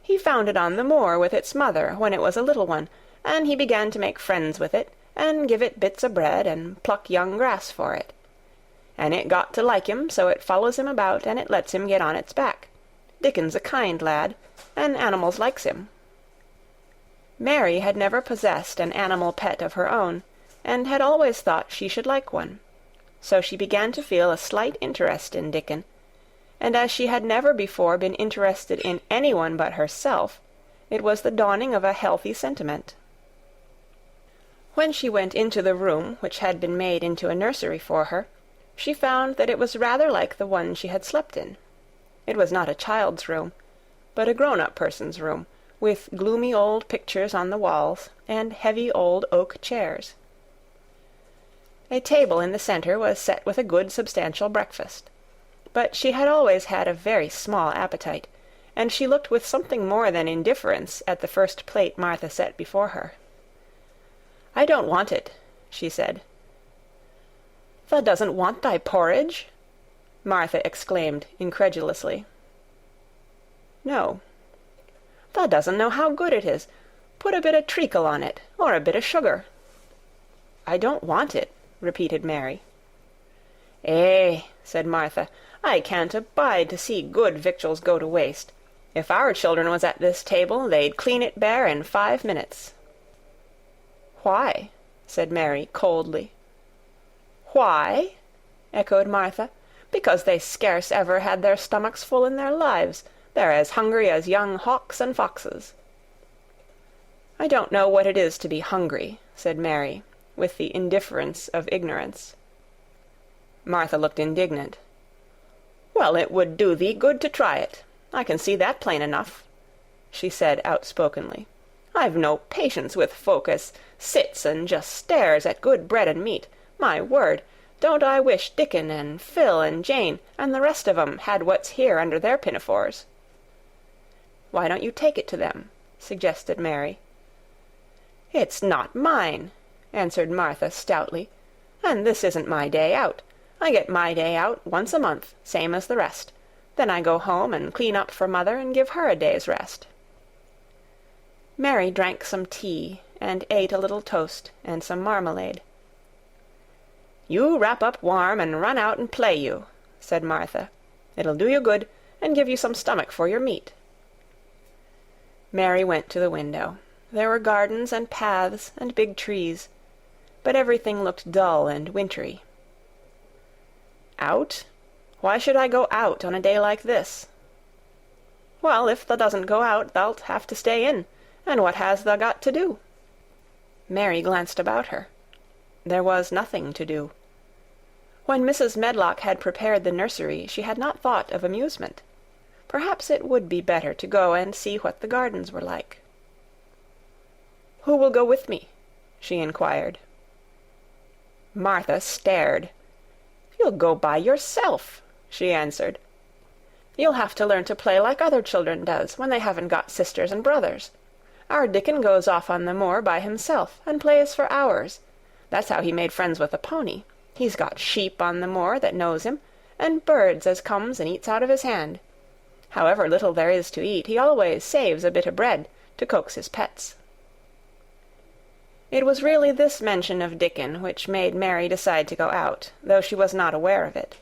"He found it on the moor with its mother when it was a little one, and he began to make friends with it, and give it bits o' bread, and pluck young grass for it. And it got to like him, so it follows him about, and it lets him get on its back. Dickon's a kind lad, and animals likes him." Mary had never possessed an animal pet of her own, and had always thought she should like one. So she began to feel a slight interest in Dickon, and as she had never before been interested in anyone but herself, it was the dawning of a healthy sentiment. When she went into the room which had been made into a nursery for her, she found that it was rather like the one she had slept in. It was not a child's room, but a grown-up person's room, with gloomy old pictures on the walls, and heavy old oak chairs. A table in the centre was set with a good substantial breakfast. But she had always had a very small appetite, and she looked with something more than indifference at the first plate Martha set before her. "I don't want it," she said. "Thou doesn't want thy porridge?" Martha exclaimed incredulously. "No." "Thou doesn't know how good it is. Put a bit of treacle on it, or a bit of sugar." "I don't want it," repeated Mary. Said Martha, "I can't abide to see good victuals go to waste. If our children was at this table, they'd clean it bare in 5 minutes." "Why?" said Mary coldly. "Why?" echoed Martha. "Because they scarce ever had their stomachs full in their lives. They're as hungry as young hawks and foxes." "I don't know what it is to be hungry," said Mary, with the indifference of ignorance. Martha looked indignant. "Well, it would do thee good to try it. I can see that plain enough," she said outspokenly. "I've no patience with folk as sits and just stares at good bread and meat. My word, don't I wish Dickon and Phil and Jane and the rest of 'em had what's here under their pinafores." "Why don't you take it to them?" suggested Mary. "It's not mine," answered Martha stoutly, "and this isn't my day out. I get my day out once a month, same as the rest. Then I go home and clean up for mother and give her a day's rest." Mary drank some tea and ate a little toast and some marmalade. "You wrap up warm and run out and play you," said Martha. "It'll do you good, and give you some stomach for your meat." Mary went to the window. There were gardens and paths and big trees, but everything looked dull and wintry. "Out? Why should I go out on a day like this?" "Well, if thou doesn't go out, thou'lt have to stay in, and what has thou got to do?" Mary glanced about her. There was nothing to do. When Mrs. Medlock had prepared the nursery, she had not thought of amusement. Perhaps it would be better to go and see what the gardens were like. "Who will go with me?" she inquired. Martha stared. "You'll go by yourself," she answered. "You'll have to learn to play like other children does, when they haven't got sisters and brothers. Our Dickon goes off on the moor by himself, and plays for hours. That's how he made friends with the pony. He's got sheep on the moor that knows him, and birds as comes and eats out of his hand. However little there is to eat, he always saves a bit of bread to coax his pets." It was really this mention of Dickon which made Mary decide to go out, though she was not aware of it.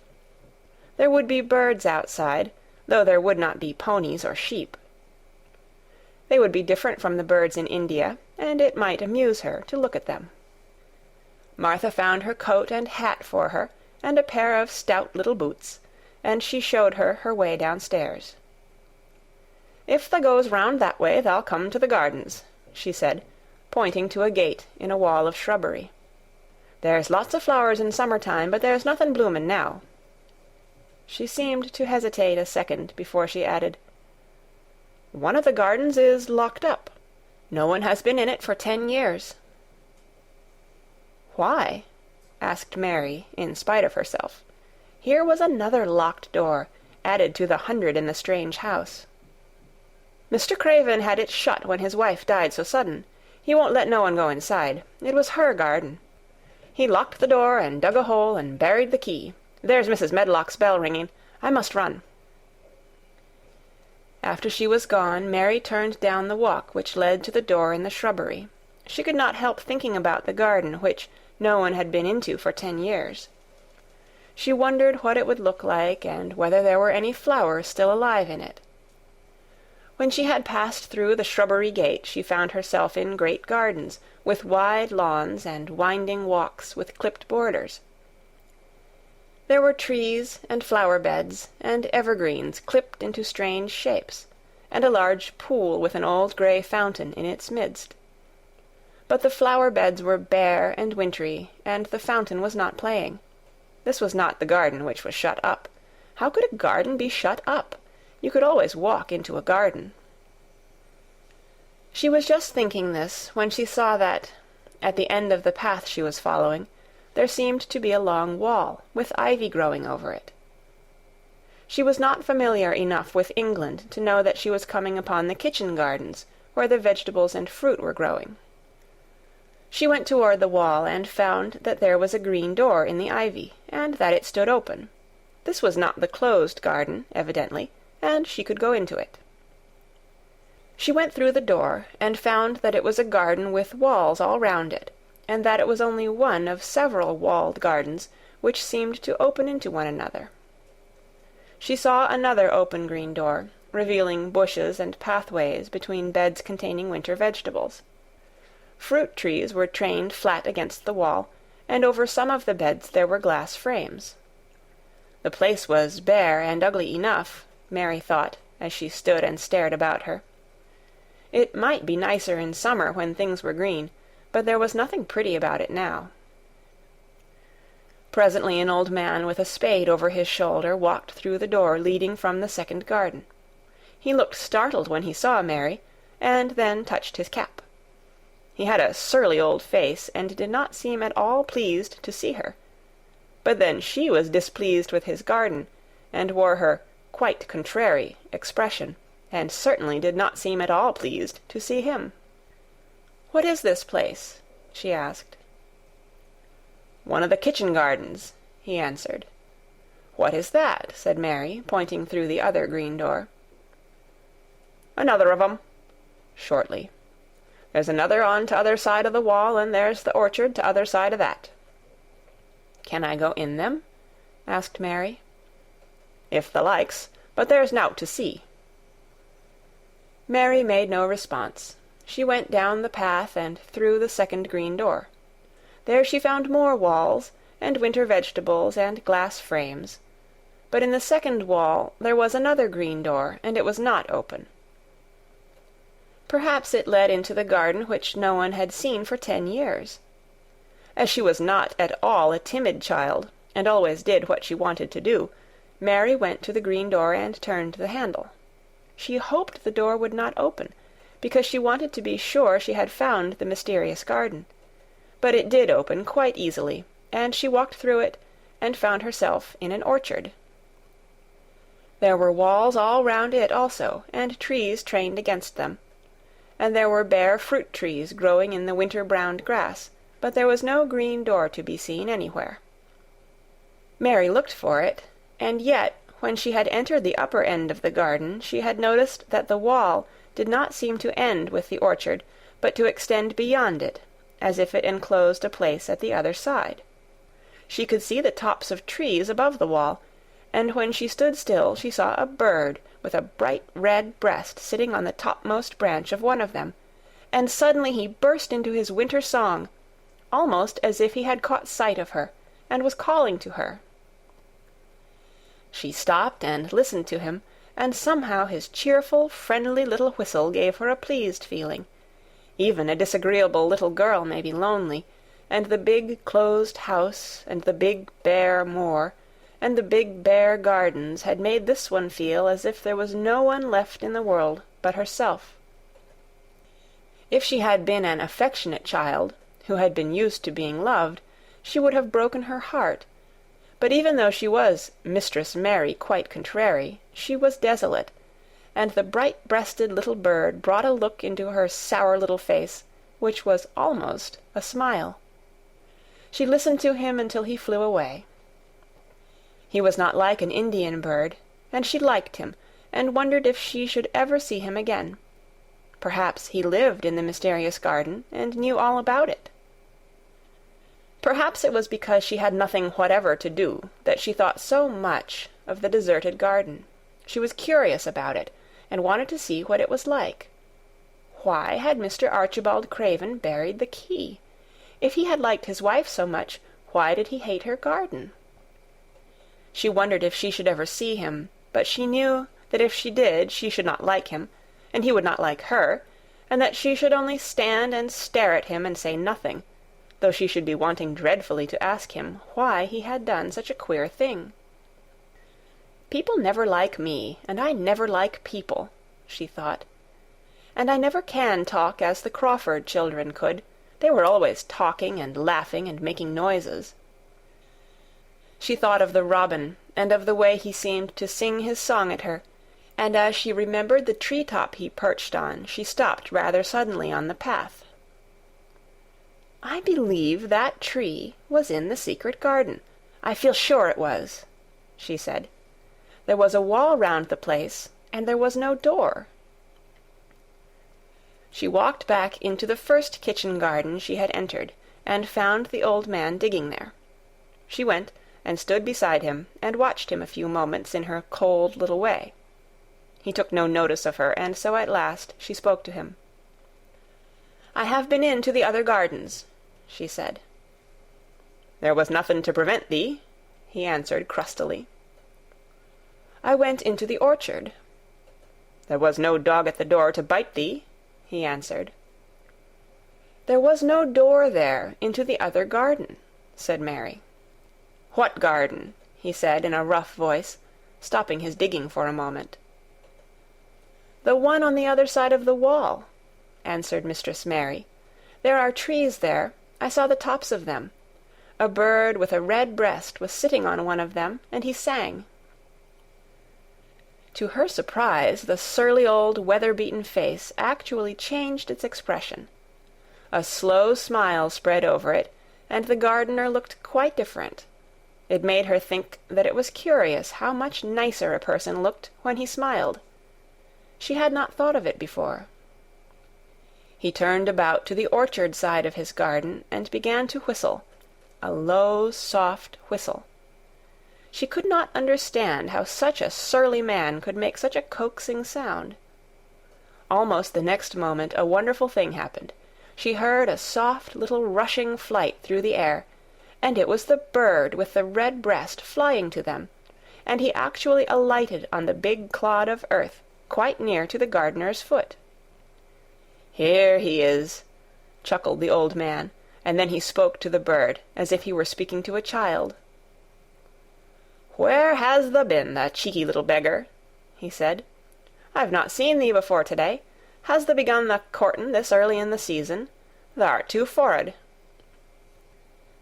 There would be birds outside, though there would not be ponies or sheep. They would be different from the birds in India, and it might amuse her to look at them. Martha found her coat and hat for her, and a pair of stout little boots, and she showed her her way downstairs. "If tha goes round that way, thou'll come to the gardens," she said, pointing to a gate in a wall of shrubbery. "There's lots of flowers in summer-time, but there's nothing bloomin' now." She seemed to hesitate a second before she added, "One of the gardens is locked up. No one has been in it for 10 years." "Why?" asked Mary, in spite of herself. Here was another locked door, added to the 100 in the strange house. "Mr. Craven had it shut when his wife died so sudden. He won't let no one go inside. It was her garden. He locked the door and dug a hole and buried the key. There's Mrs. Medlock's bell ringing. I must run." After she was gone, Mary turned down the walk which led to the door in the shrubbery. She could not help thinking about the garden which no one had been into for 10 years. She wondered what it would look like, and whether there were any flowers still alive in it. When she had passed through the shrubbery gate, she found herself in great gardens, with wide lawns and winding walks with clipped borders. There were trees and flower-beds and evergreens clipped into strange shapes, and a large pool with an old grey fountain in its midst. But the flower-beds were bare and wintry, and the fountain was not playing. This was not the garden which was shut up. How could a garden be shut up? You could always walk into a garden. She was just thinking this when she saw that, at the end of the path she was following, there seemed to be a long wall, with ivy growing over it. She was not familiar enough with England to know that she was coming upon the kitchen gardens, where the vegetables and fruit were growing. She went toward the wall and found that there was a green door in the ivy, and that it stood open. This was not the closed garden, evidently, and she could go into it. She went through the door, and found that it was a garden with walls all round it, and that it was only one of several walled gardens which seemed to open into one another. She saw another open green door, revealing bushes and pathways between beds containing winter vegetables. Fruit trees were trained flat against the wall, and over some of the beds there were glass frames. The place was bare and ugly enough, Mary thought, as she stood and stared about her. It might be nicer in summer when things were green, but there was nothing pretty about it now. Presently an old man with a spade over his shoulder walked through the door leading from the second garden. He looked startled when he saw Mary, and then touched his cap. He had a surly old face, and did not seem at all pleased to see her. But then she was displeased with his garden, and wore her quite contrary expression, and certainly did not seem at all pleased to see him. "What is this place?" she asked. "One of the kitchen gardens," he answered. "What is that?" said Mary, pointing through the other green door. "Another of 'em," shortly. "There's another on t'other side of the wall, and there's the orchard t'other side of that." "Can I go in them?" asked Mary. "If thou likes, but there's nowt to see." Mary made no response. She went down the path and through the second green door. There she found more walls, and winter vegetables, and glass frames. But in the second wall there was another green door, and it was not open. Perhaps it led into the garden which no one had seen for 10 years. As she was not at all a timid child, and always did what she wanted to do, Mary went to the green door and turned the handle. She hoped the door would not open, because she wanted to be sure she had found the mysterious garden. But it did open quite easily, and she walked through it and found herself in an orchard. There were walls all round it also, and trees trained against them, and there were bare fruit trees growing in the winter-browned grass, but there was no green door to be seen anywhere. Mary looked for it, and yet, when she had entered the upper end of the garden, she had noticed that the wall did not seem to end with the orchard, but to extend beyond it, as if it enclosed a place at the other side. She could see the tops of trees above the wall, and when she stood still she saw a bird with a bright red breast sitting on the topmost branch of one of them, and suddenly he burst into his winter song, almost as if he had caught sight of her, and was calling to her. She stopped and listened to him, and somehow his cheerful, friendly little whistle gave her a pleased feeling. Even a disagreeable little girl may be lonely, and the big closed house, and the big bare moor, and the big bare gardens had made this one feel as if there was no one left in the world but herself. If she had been an affectionate child, who had been used to being loved, she would have broken her heart. But even though she was Mistress Mary quite contrary, she was desolate, and the bright-breasted little bird brought a look into her sour little face, which was almost a smile. She listened to him until he flew away. He was not like an Indian bird, and she liked him, and wondered if she should ever see him again. Perhaps he lived in the mysterious garden, and knew all about it. Perhaps it was because she had nothing whatever to do that she thought so much of the deserted garden. She was curious about it, and wanted to see what it was like. Why had Mr. Archibald Craven buried the key? If he had liked his wife so much, why did he hate her garden? She wondered if she should ever see him, but she knew that if she did she should not like him, and he would not like her, and that she should only stand and stare at him and say nothing, though she should be wanting dreadfully to ask him why he had done such a queer thing. People never like me, and I never like people, she thought. And I never can talk as the Crawford children could. They were always talking and laughing and making noises. She thought of the robin, and of the way he seemed to sing his song at her, and as she remembered the tree-top he perched on, she stopped rather suddenly on the path. I believe that tree was in the secret garden. I feel sure it was, she said. There was a wall round the place, and there was no door. She walked back into the first kitchen garden she had entered, and found the old man digging there. She went and stood beside him, and watched him a few moments in her cold little way. He took no notice of her, and so at last she spoke to him. "I have been into the other gardens," she said. "There was nothing to prevent thee," he answered crustily. "I went into the orchard." "There was no dog at the door to bite thee," he answered. "There was no door there into the other garden," said Mary. "What garden?" he said in a rough voice, stopping his digging for a moment. "The one on the other side of the wall," answered Mistress Mary. "There are trees there. I saw the tops of them. A bird with a red breast was sitting on one of them, and he sang." To her surprise, the surly old weather-beaten face actually changed its expression. A slow smile spread over it, and the gardener looked quite different. It made her think that it was curious how much nicer a person looked when he smiled. She had not thought of it before. He turned about to the orchard side of his garden and began to whistle, a low, soft whistle. She could not understand how such a surly man could make such a coaxing sound. Almost the next moment a wonderful thing happened. She heard a soft little rushing flight through the air, and it was the bird with the red breast flying to them, and he actually alighted on the big clod of earth quite near to the gardener's foot. "Here he is," chuckled the old man, and then he spoke to the bird as if he were speaking to a child. "Where has thou been, the cheeky little beggar?" he said. "I've not seen thee before to-day. Has thou begun the courtin' this early in the season? Thou'rt too forrard."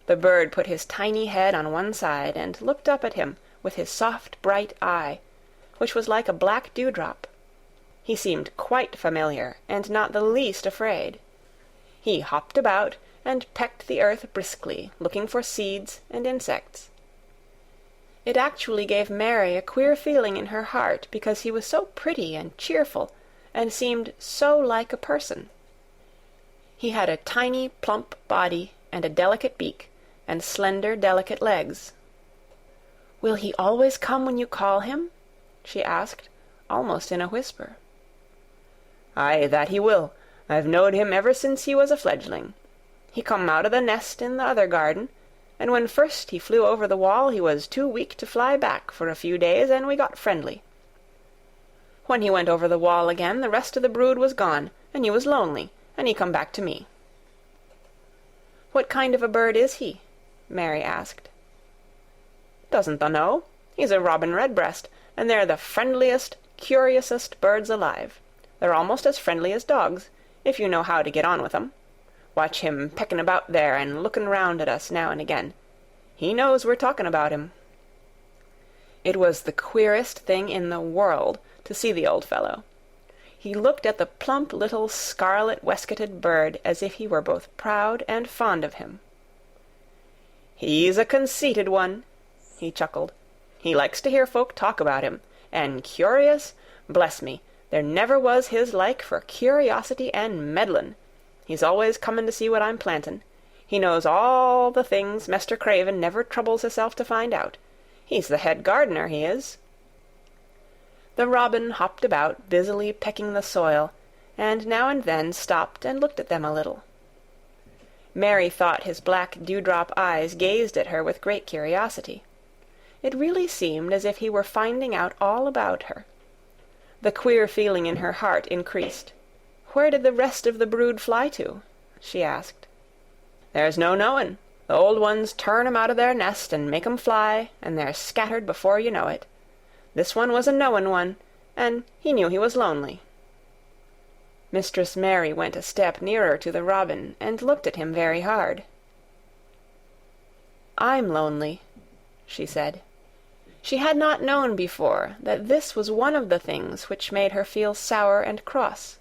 The bird put his tiny head on one side and looked up at him with his soft bright eye, which was like a black dewdrop. He seemed quite familiar and not the least afraid. He hopped about and pecked the earth briskly, looking for seeds and insects. It actually gave Mary a queer feeling in her heart because he was so pretty and cheerful and seemed so like a person. He had a tiny, plump body and a delicate beak and slender, delicate legs. "Will he always come when you call him?" she asked, almost in a whisper. "Aye, that he will. I've knowed him ever since he was a fledgling. He come out of the nest in the other garden, and when first he flew over the wall he was too weak to fly back for a few days, and we got friendly. When he went over the wall again, the rest of the brood was gone, and he was lonely, and he come back to me." "What kind of a bird is he?" Mary asked. "Doesn't thou know? He's a robin redbreast, and they're the friendliest, curiousest birds alive. They're almost as friendly as dogs, if you know how to get on with 'em. Watch him pecking about there and looking round at us now and again. He knows we're talking about him." It was the queerest thing in the world to see the old fellow. He looked at the plump little scarlet waistcoated bird as if he were both proud and fond of him. "He's a conceited one," he chuckled. "He likes to hear folk talk about him, and curious, bless me, there never was his like for curiosity and meddlin'. He's always comin' to see what I'm plantin'. He knows all the things Mester Craven never troubles hisself to find out. He's the head gardener, he is." The robin hopped about, busily pecking the soil, and now and then stopped and looked at them a little. Mary thought his black dewdrop eyes gazed at her with great curiosity. It really seemed as if he were finding out all about her. The queer feeling in her heart increased. "Where did the rest of the brood fly to?" she asked. "There's no knowin'. The old ones turn 'em out of their nest and make 'em fly, and they're scattered before you know it. This one was a knowin' one, and he knew he was lonely." Mistress Mary went a step nearer to the robin and looked at him very hard. "I'm lonely," she said. She had not known before that this was one of the things which made her feel sour and cross.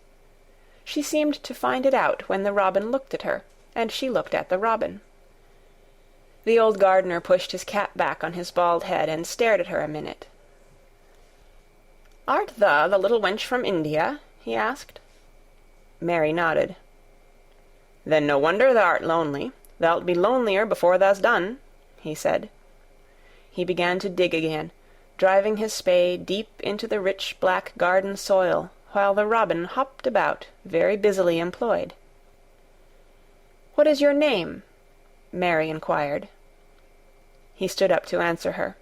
She seemed to find it out when the robin looked at her, and she looked at the robin. The old gardener pushed his cap back on his bald head and stared at her a minute. "Art thou the little wench from India?" he asked. Mary nodded. "Then no wonder thou'rt lonely. Thou'lt be lonelier before thou's done," he said. He began to dig again, driving his spade deep into the rich black garden soil, while the robin hopped about, very busily employed. "What is your name?" Mary inquired. He stood up to answer her.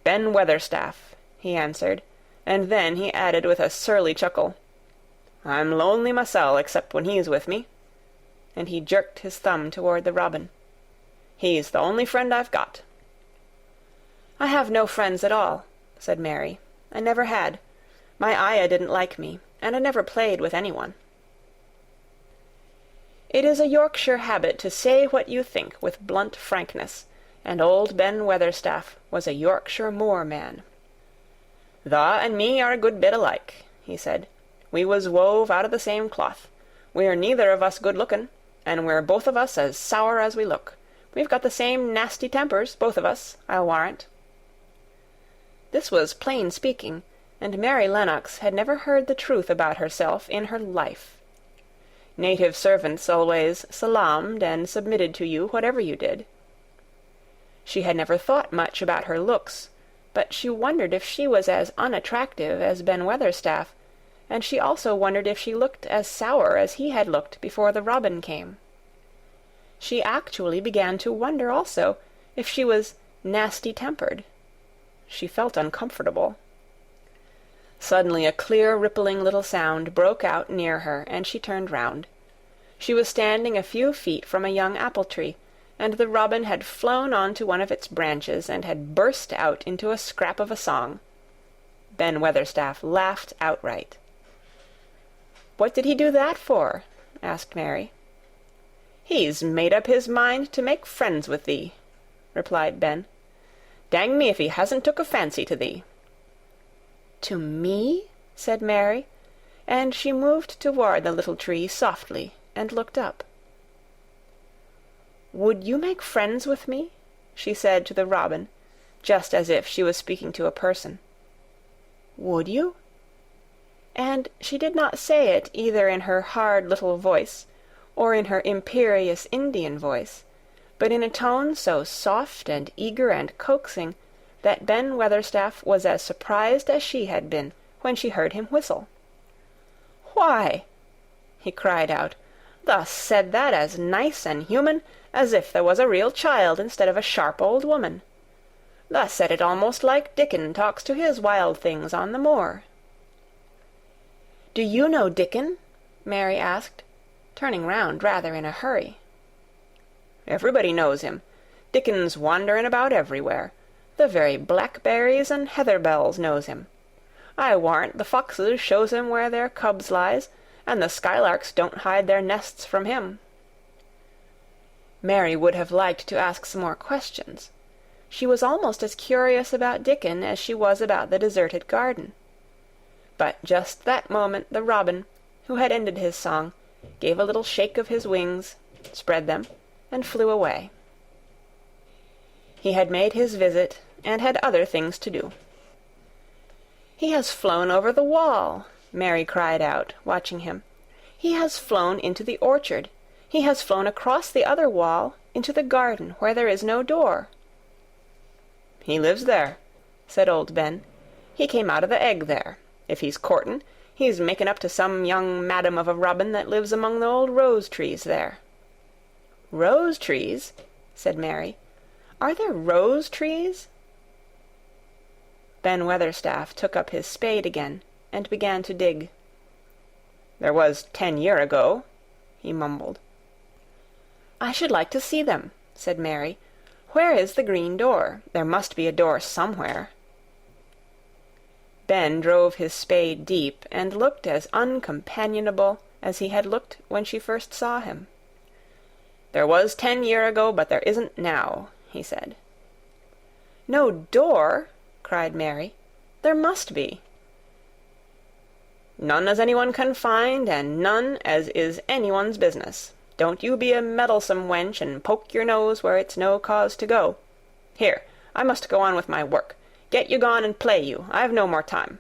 "Ben Weatherstaff," he answered, and then he added with a surly chuckle, "I'm lonely mysel', except when he's with me," and he jerked his thumb toward the robin. "He's the only friend I've got." "I have no friends at all," said Mary. "I never had. My Ayah didn't like me, and I never played with anyone." It is a Yorkshire habit to say what you think with blunt frankness, and old Ben Weatherstaff was a Yorkshire moor-man. "Tha and me are a good bit alike," he said. "We was wove out of the same cloth. We're neither of us good-lookin', and we're both of us as sour as we look. We've got the same nasty tempers, both of us, I'll warrant." This was plain speaking, and Mary Lennox had never heard the truth about herself in her life. Native servants always salaamed and submitted to you whatever you did. She had never thought much about her looks, but she wondered if she was as unattractive as Ben Weatherstaff, and she also wondered if she looked as sour as he had looked before the robin came. She actually began to wonder also if she was nasty-tempered. She felt uncomfortable. Suddenly a clear, rippling little sound broke out near her, and she turned round. She was standing a few feet from a young apple-tree, and the robin had flown on to one of its branches and had burst out into a scrap of a song. Ben Weatherstaff laughed outright. "What did he do that for?" asked Mary. "He's made up his mind to make friends with thee," replied Ben. "Dang me if he hasn't took a fancy to thee." "To me?" said Mary, and she moved toward the little tree softly and looked up. "Would you make friends with me?" she said to the robin, just as if she was speaking to a person. "Would you?" And she did not say it either in her hard little voice or in her imperious Indian voice, but in a tone so soft and eager and coaxing that Ben Weatherstaff was as surprised as she had been when she heard him whistle. "Why," he cried out, "thus said that as nice and human as if there was a real child instead of a sharp old woman. Thus said it almost like Dickon talks to his wild things on the moor." "Do you know Dickon?" Mary asked, turning round rather in a hurry. "Everybody knows him. Dickon's wanderin' about everywhere. The very blackberries and heather-bells knows him. I warrant the foxes shows him where their cubs lies, and the skylarks don't hide their nests from him." Mary would have liked to ask some more questions. She was almost as curious about Dickon as she was about the deserted garden. But just that moment the robin, who had ended his song, gave a little shake of his wings, spread them, and flew away. He had made his visit, and had other things to do. "He has flown over the wall," Mary cried out, watching him. "He has flown into the orchard. He has flown across the other wall into the garden where there is no door." "He lives there," said old Ben. "He came out of the egg there. If he's courtin', he's making up to some young madam of a robin that lives among the old rose-trees there." "Rose-trees?" said Mary. "Are there rose-trees?" Ben Weatherstaff took up his spade again and began to dig. "There was 10 year ago," he mumbled. "I should like to see them," said Mary. "Where is the green door? There must be a door somewhere." Ben drove his spade deep and looked as uncompanionable as he had looked when she first saw him. "There was 10 year ago, but there isn't now," he said. "No door?" cried Mary. "There must be." "None as anyone can find, and none as is anyone's business. Don't you be a meddlesome wench, and poke your nose where it's no cause to go. Here, I must go on with my work. Get you gone and play you. I've no more time."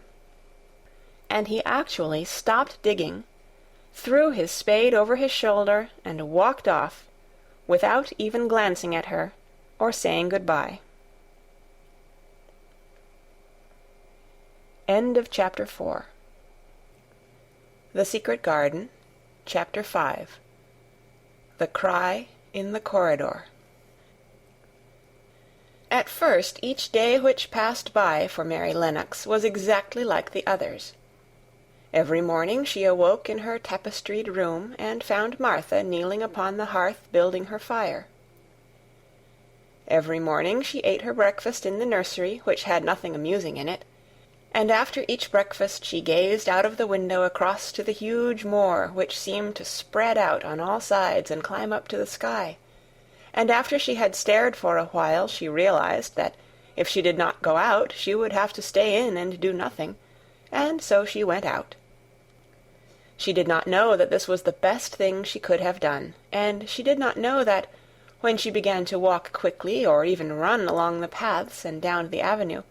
And he actually stopped digging, threw his spade over his shoulder, and walked off, without even glancing at her or saying good-bye. End of Chapter 4. The Secret Garden, Chapter 5. The Cry in the Corridor. At first, each day which passed by for Mary Lennox was exactly like the others. Every morning she awoke in her tapestried room and found Martha kneeling upon the hearth building her fire. Every morning she ate her breakfast in the nursery, which had nothing amusing in it, and after each breakfast she gazed out of the window across to the huge moor which seemed to spread out on all sides and climb up to the sky, and after she had stared for a while she realized that if she did not go out she would have to stay in and do nothing, and so she went out. She did not know that this was the best thing she could have done, and she did not know that, when she began to walk quickly or even run along the paths and down the avenue,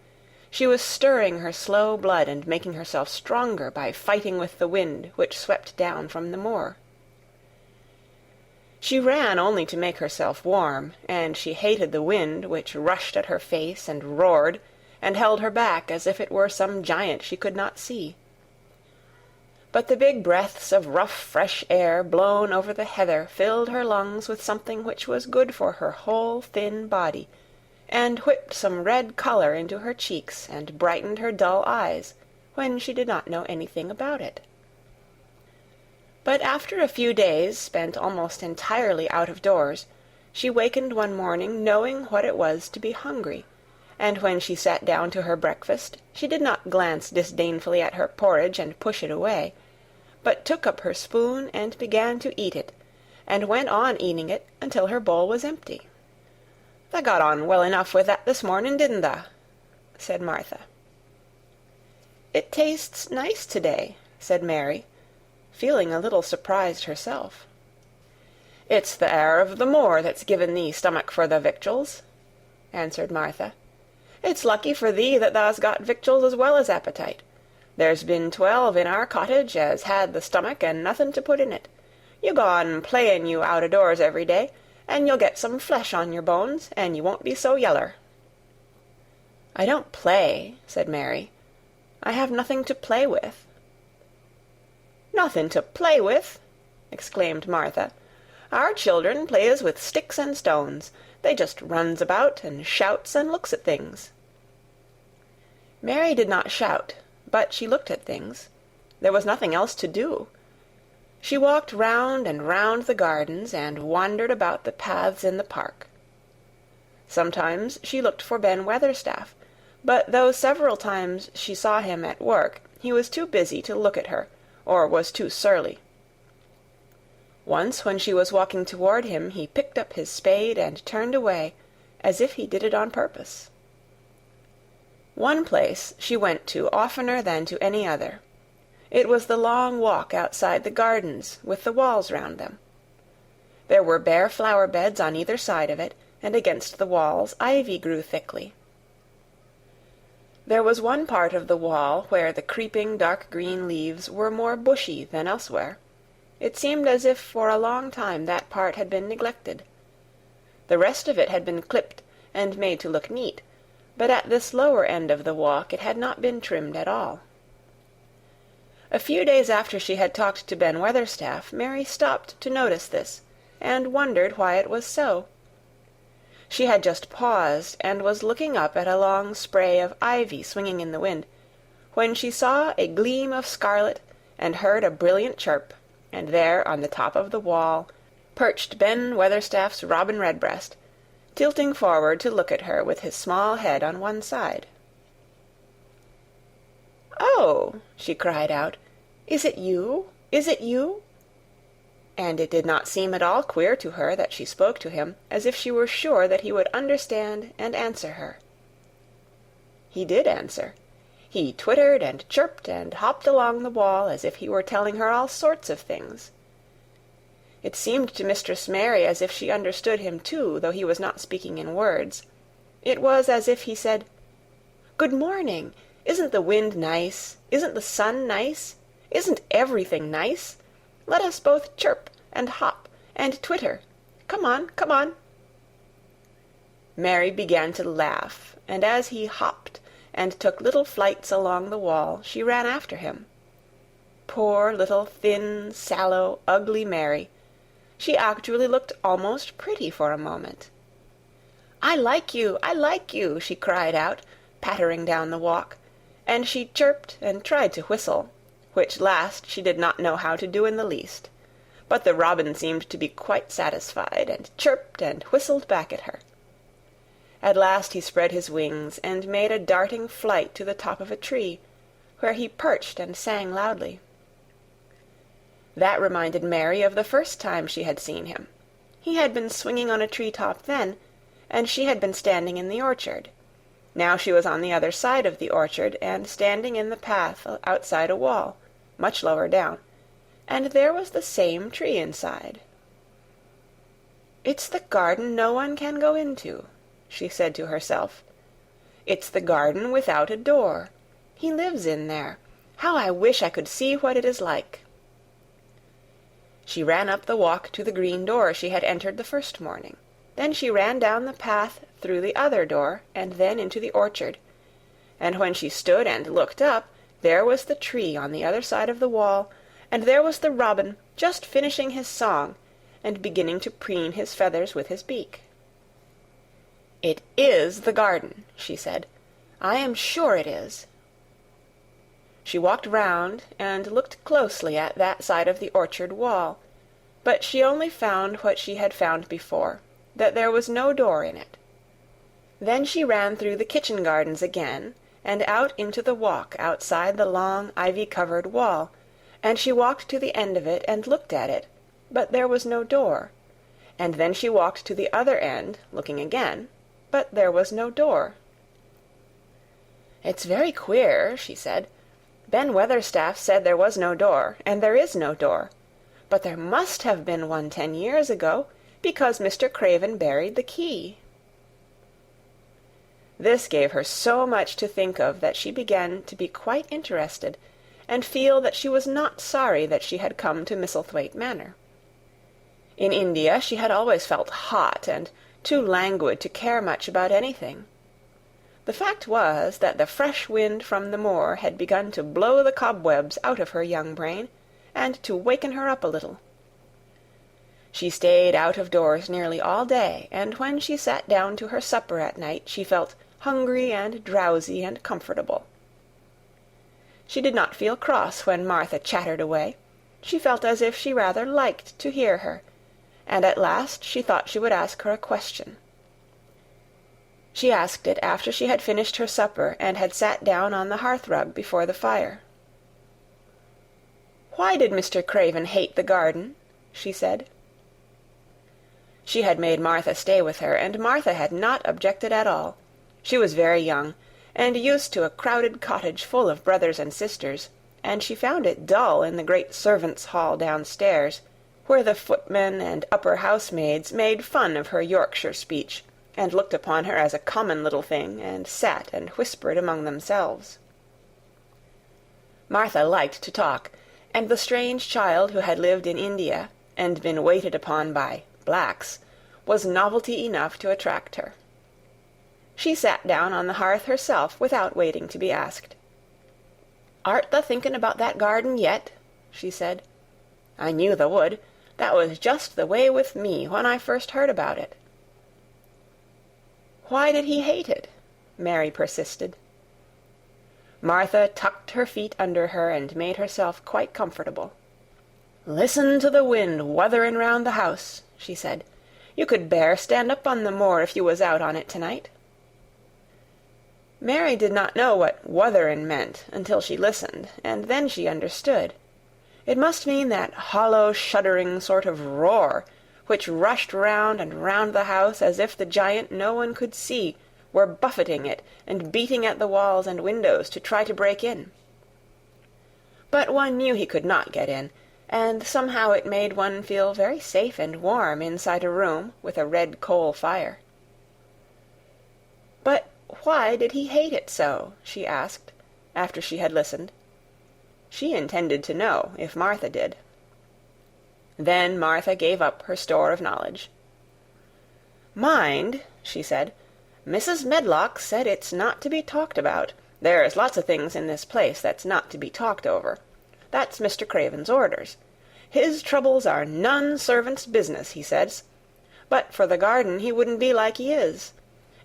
she was stirring her slow blood and making herself stronger by fighting with the wind which swept down from the moor. She ran only to make herself warm, and she hated the wind which rushed at her face and roared and held her back as if it were some giant she could not see. But the big breaths of rough, fresh air blown over the heather filled her lungs with something which was good for her whole thin body, and whipped some red color into her cheeks and brightened her dull eyes when she did not know anything about it. But after a few days spent almost entirely out of doors, She wakened one morning knowing what it was to be hungry, and when she sat down to her breakfast, she did not glance disdainfully at her porridge and push it away, but took up her spoon and began to eat it, and went on eating it until her bowl was empty. "Tha got on well enough with that this morning, didn't tha?" said Martha. "It tastes nice to-day," said Mary, feeling a little surprised herself. "It's the air of the moor that's given thee stomach for the victuals," answered Martha. "It's lucky for thee that thou's got victuals as well as appetite. There's been 12 in our cottage as had the stomach and nothing to put in it. You go on playing you out o' doors every day, and you'll get some flesh on your bones, and you won't be so yeller." "I don't play," said Mary. "I have nothing to play with." "Nothing to play with!" exclaimed Martha. "Our children plays with sticks and stones. They just runs about and shouts and looks at things." Mary did not shout, but she looked at things. There was nothing else to do. She walked round and round the gardens and wandered about the paths in the park. Sometimes she looked for Ben Weatherstaff, but though several times she saw him at work, he was too busy to look at her, or was too surly. Once when she was walking toward him, he picked up his spade and turned away, as if he did it on purpose. One place she went to oftener than to any other. It was the long walk outside the gardens, with the walls round them. There were bare flower beds on either side of it, and against the walls ivy grew thickly. There was one part of the wall where the creeping dark green leaves were more bushy than elsewhere. It seemed as if for a long time that part had been neglected. The rest of it had been clipped and made to look neat, but at this lower end of the walk it had not been trimmed at all. A few days after she had talked to Ben Weatherstaff, Mary stopped to notice this, and wondered why it was so. She had just paused, and was looking up at a long spray of ivy swinging in the wind, when she saw a gleam of scarlet and heard a brilliant chirp, and there, on the top of the wall, perched Ben Weatherstaff's robin redbreast, tilting forward to look at her with his small head on one side. "Oh!" she cried out. "Is it you? Is it you?" And it did not seem at all queer to her that she spoke to him, as if she were sure that he would understand and answer her. He did answer. He twittered and chirped and hopped along the wall as if he were telling her all sorts of things. It seemed to Mistress Mary as if she understood him too, though he was not speaking in words. It was as if he said, "Good morning! Isn't the wind nice? Isn't the sun nice? Isn't everything nice? Let us both chirp and hop and twitter. Come on, come on." Mary began to laugh, and as he hopped and took little flights along the wall, she ran after him. Poor little thin, sallow, ugly Mary! She actually looked almost pretty for a moment. "I like you, I like you," she cried out, pattering down the walk, and she chirped and tried to whistle, which last she did not know how to do in the least. But the robin seemed to be quite satisfied, and chirped and whistled back at her. At last he spread his wings, and made a darting flight to the top of a tree, where he perched and sang loudly. That reminded Mary of the first time she had seen him. He had been swinging on a tree-top then, and she had been standing in the orchard. Now she was on the other side of the orchard, and standing in the path outside a wall, much lower down, and there was the same tree inside. "It's the garden no one can go into," she said to herself. "It's the garden without a door. He lives in there. How I wish I could see what it is like." She ran up the walk to the green door she had entered the first morning. Then she ran down the path through the other door, and then into the orchard. And when she stood and looked up, there was the tree on the other side of the wall, and there was the robin just finishing his song, and beginning to preen his feathers with his beak. "It is the garden," she said. "I am sure it is." She walked round and looked closely at that side of the orchard wall, but she only found what she had found before, that there was no door in it. Then she ran through the kitchen gardens again, and out into the walk outside the long ivy-covered wall, and she walked to the end of it and looked at it, but there was no door. And then she walked to the other end, looking again, but there was no door. "It's very queer," she said. "Ben Weatherstaff said there was no door, and there is no door. But there must have been one 10 years ago, because Mr. Craven buried the key." This gave her so much to think of that she began to be quite interested, and feel that she was not sorry that she had come to Misselthwaite Manor. In India she had always felt hot and too languid to care much about anything. The fact was that the fresh wind from the moor had begun to blow the cobwebs out of her young brain, and to waken her up a little. She stayed out of doors nearly all day, and when she sat down to her supper at night she felt hungry and drowsy and comfortable. She did not feel cross when Martha chattered away. She felt as if she rather liked to hear her, and at last she thought she would ask her a question. She asked it after she had finished her supper and had sat down on the hearth-rug before the fire. "Why did Mr. Craven hate the garden?" she said. She had made Martha stay with her, and Martha had not objected at all. She was very young, and used to a crowded cottage full of brothers and sisters, and she found it dull in the great servants' hall downstairs, where the footmen and upper housemaids made fun of her Yorkshire speech, and looked upon her as a common little thing, and sat and whispered among themselves. Martha liked to talk, and the strange child who had lived in India, and been waited upon by blacks, was novelty enough to attract her. She sat down on the hearth herself without waiting to be asked. "Art tha thinking about that garden yet?" she said. "I knew tha would. That was just the way with me when I first heard about it." "Why did he hate it?" Mary persisted. Martha tucked her feet under her and made herself quite comfortable. "Listen to the wind wuthering round the house," she said. "You could bear stand up on the moor if you was out on it tonight." Mary did not know what wuthering meant until she listened, and then she understood. It must mean that hollow, shuddering sort of roar, which rushed round and round the house as if the giant no one could see were buffeting it and beating at the walls and windows to try to break in. But one knew he could not get in, and somehow it made one feel very safe and warm inside a room with a red coal fire. "But why did he hate it so?" she asked, after she had listened. She intended to know, if Martha did. Then Martha gave up her store of knowledge. "Mind," she said, "Mrs. Medlock said it's not to be talked about. There's lots of things in this place that's not to be talked over. That's Mr. Craven's orders. His troubles are none servant's business, he says. But for the garden he wouldn't be like he is.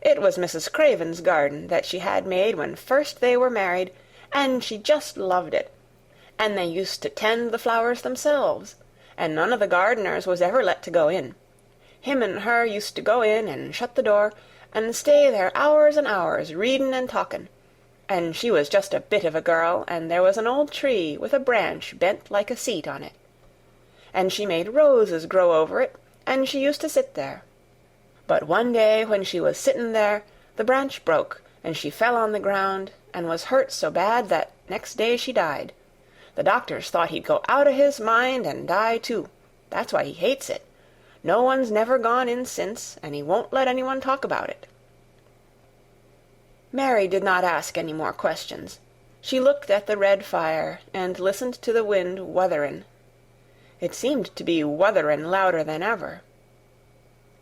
It was Mrs. Craven's garden that she had made when first they were married, and she just loved it. And they used to tend the flowers themselves, and none of the gardeners was ever let to go in. Him and her used to go in and shut the door, and stay there hours and hours, readin' and talkin'. And she was just a bit of a girl, and there was an old tree with a branch bent like a seat on it. And she made roses grow over it, and she used to sit there. But one day when she was sittin' there, the branch broke, and she fell on the ground, and was hurt so bad that next day she died. The doctors thought he'd go out o' his mind and die too. That's why he hates it. No one's never gone in since, and he won't let anyone talk about it." Mary did not ask any more questions. She looked at the red fire and listened to the wind wutherin'. It seemed to be wutherin' louder than ever.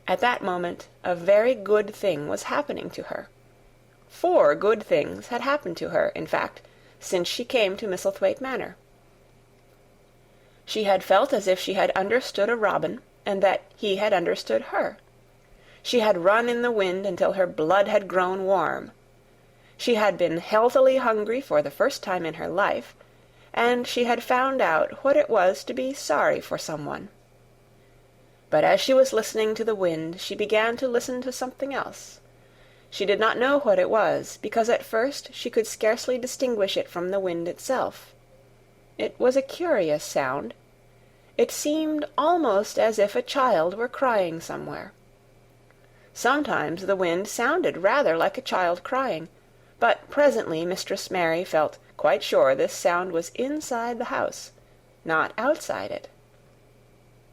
At that moment a very good thing was happening to her. 4 good things had happened to her, in fact, since she came to Misselthwaite Manor. She had felt as if she had understood a robin, and that he had understood her. She had run in the wind until her blood had grown warm. She had been healthily hungry for the first time in her life, and she had found out what it was to be sorry for someone. But as she was listening to the wind, she began to listen to something else. She did not know what it was, because at first she could scarcely distinguish it from the wind itself. It was a curious sound. It seemed almost as if a child were crying somewhere. Sometimes the wind sounded rather like a child crying, but presently Mistress Mary felt quite sure this sound was inside the house, not outside it.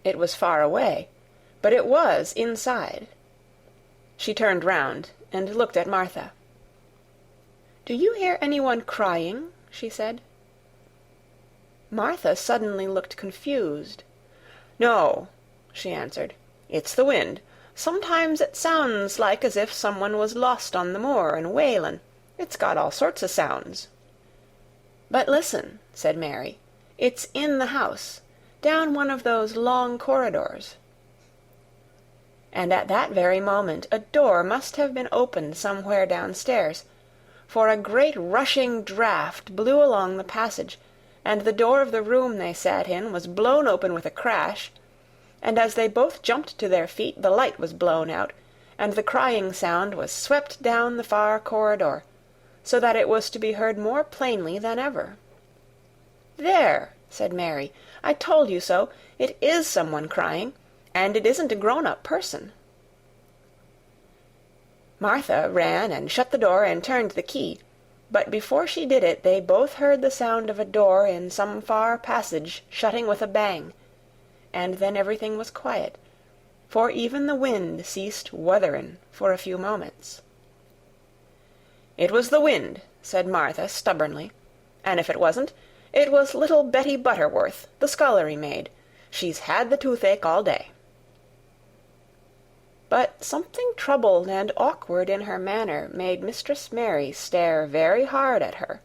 It was far away, but it was inside. She turned round and looked at Martha. "Do you hear anyone crying?" she said. Martha suddenly looked confused. "No," she answered. "It's the wind. Sometimes it sounds like as if someone was lost on the moor and wailin'. It's got all sorts of sounds." "But listen," said Mary. "It's in the house, down one of those long corridors." And at that very moment a door must have been opened somewhere downstairs, for a great rushing draught blew along the passage, and the door of the room they sat in was blown open with a crash, and as they both jumped to their feet the light was blown out, and the crying sound was swept down the far corridor, so that it was to be heard more plainly than ever. "There," said Mary, "I told you so. It is someone crying, and it isn't a grown-up person." Martha ran and shut the door and turned the key, but before she did it they both heard the sound of a door in some far passage shutting with a bang, and then everything was quiet, for even the wind ceased wutherin' for a few moments. "It was the wind," said Martha stubbornly, "and if it wasn't, it was little Betty Butterworth, the scullery maid. She's had the toothache all day." But something troubled and awkward in her manner made Mistress Mary stare very hard at her.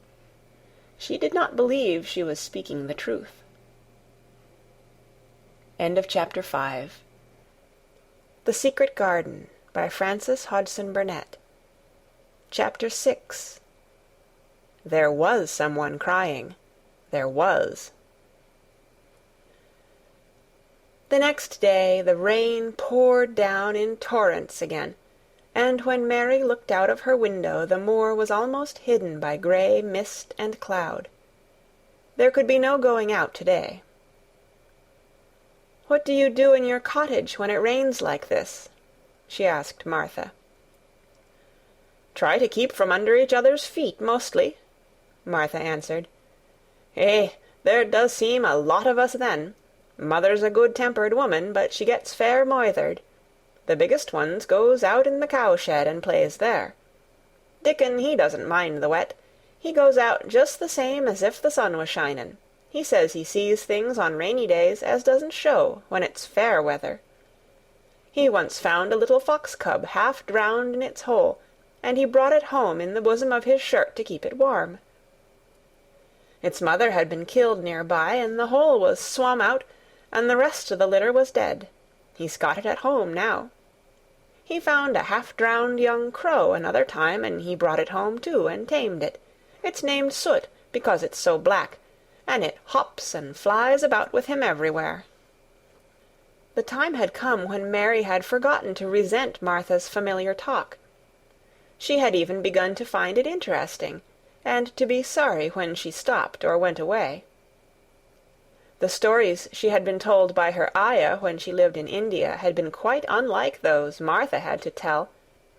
She did not believe she was speaking the truth. End of chapter 5. The Secret Garden by Frances Hodgson Burnett. Chapter 6. There was someone crying. There was. The next day the rain poured down in torrents again, and when Mary looked out of her window the moor was almost hidden by grey mist and cloud. There could be no going out today. "What do you do in your cottage when it rains like this?" she asked Martha. "Try to keep from under each other's feet, mostly," Martha answered. There does seem a lot of us then. Mother's a good-tempered woman, but she gets fair moithered. The biggest ones goes out in the cow-shed and plays there. Dickon, he doesn't mind the wet. He goes out just the same as if the sun was shinin'. He says he sees things on rainy days as doesn't show when it's fair weather. He once found a little fox cub half drowned in its hole, and he brought it home in the bosom of his shirt to keep it warm. Its mother had been killed near by, and the hole was swum out, and the rest of the litter was dead. He's got it at home now. He found a half-drowned young crow another time, and he brought it home too, and tamed it. It's named Soot, because it's so black, and it hops and flies about with him everywhere." The time had come when Mary had forgotten to resent Martha's familiar talk. She had even begun to find it interesting, and to be sorry when she stopped or went away. The stories she had been told by her ayah when she lived in India had been quite unlike those Martha had to tell,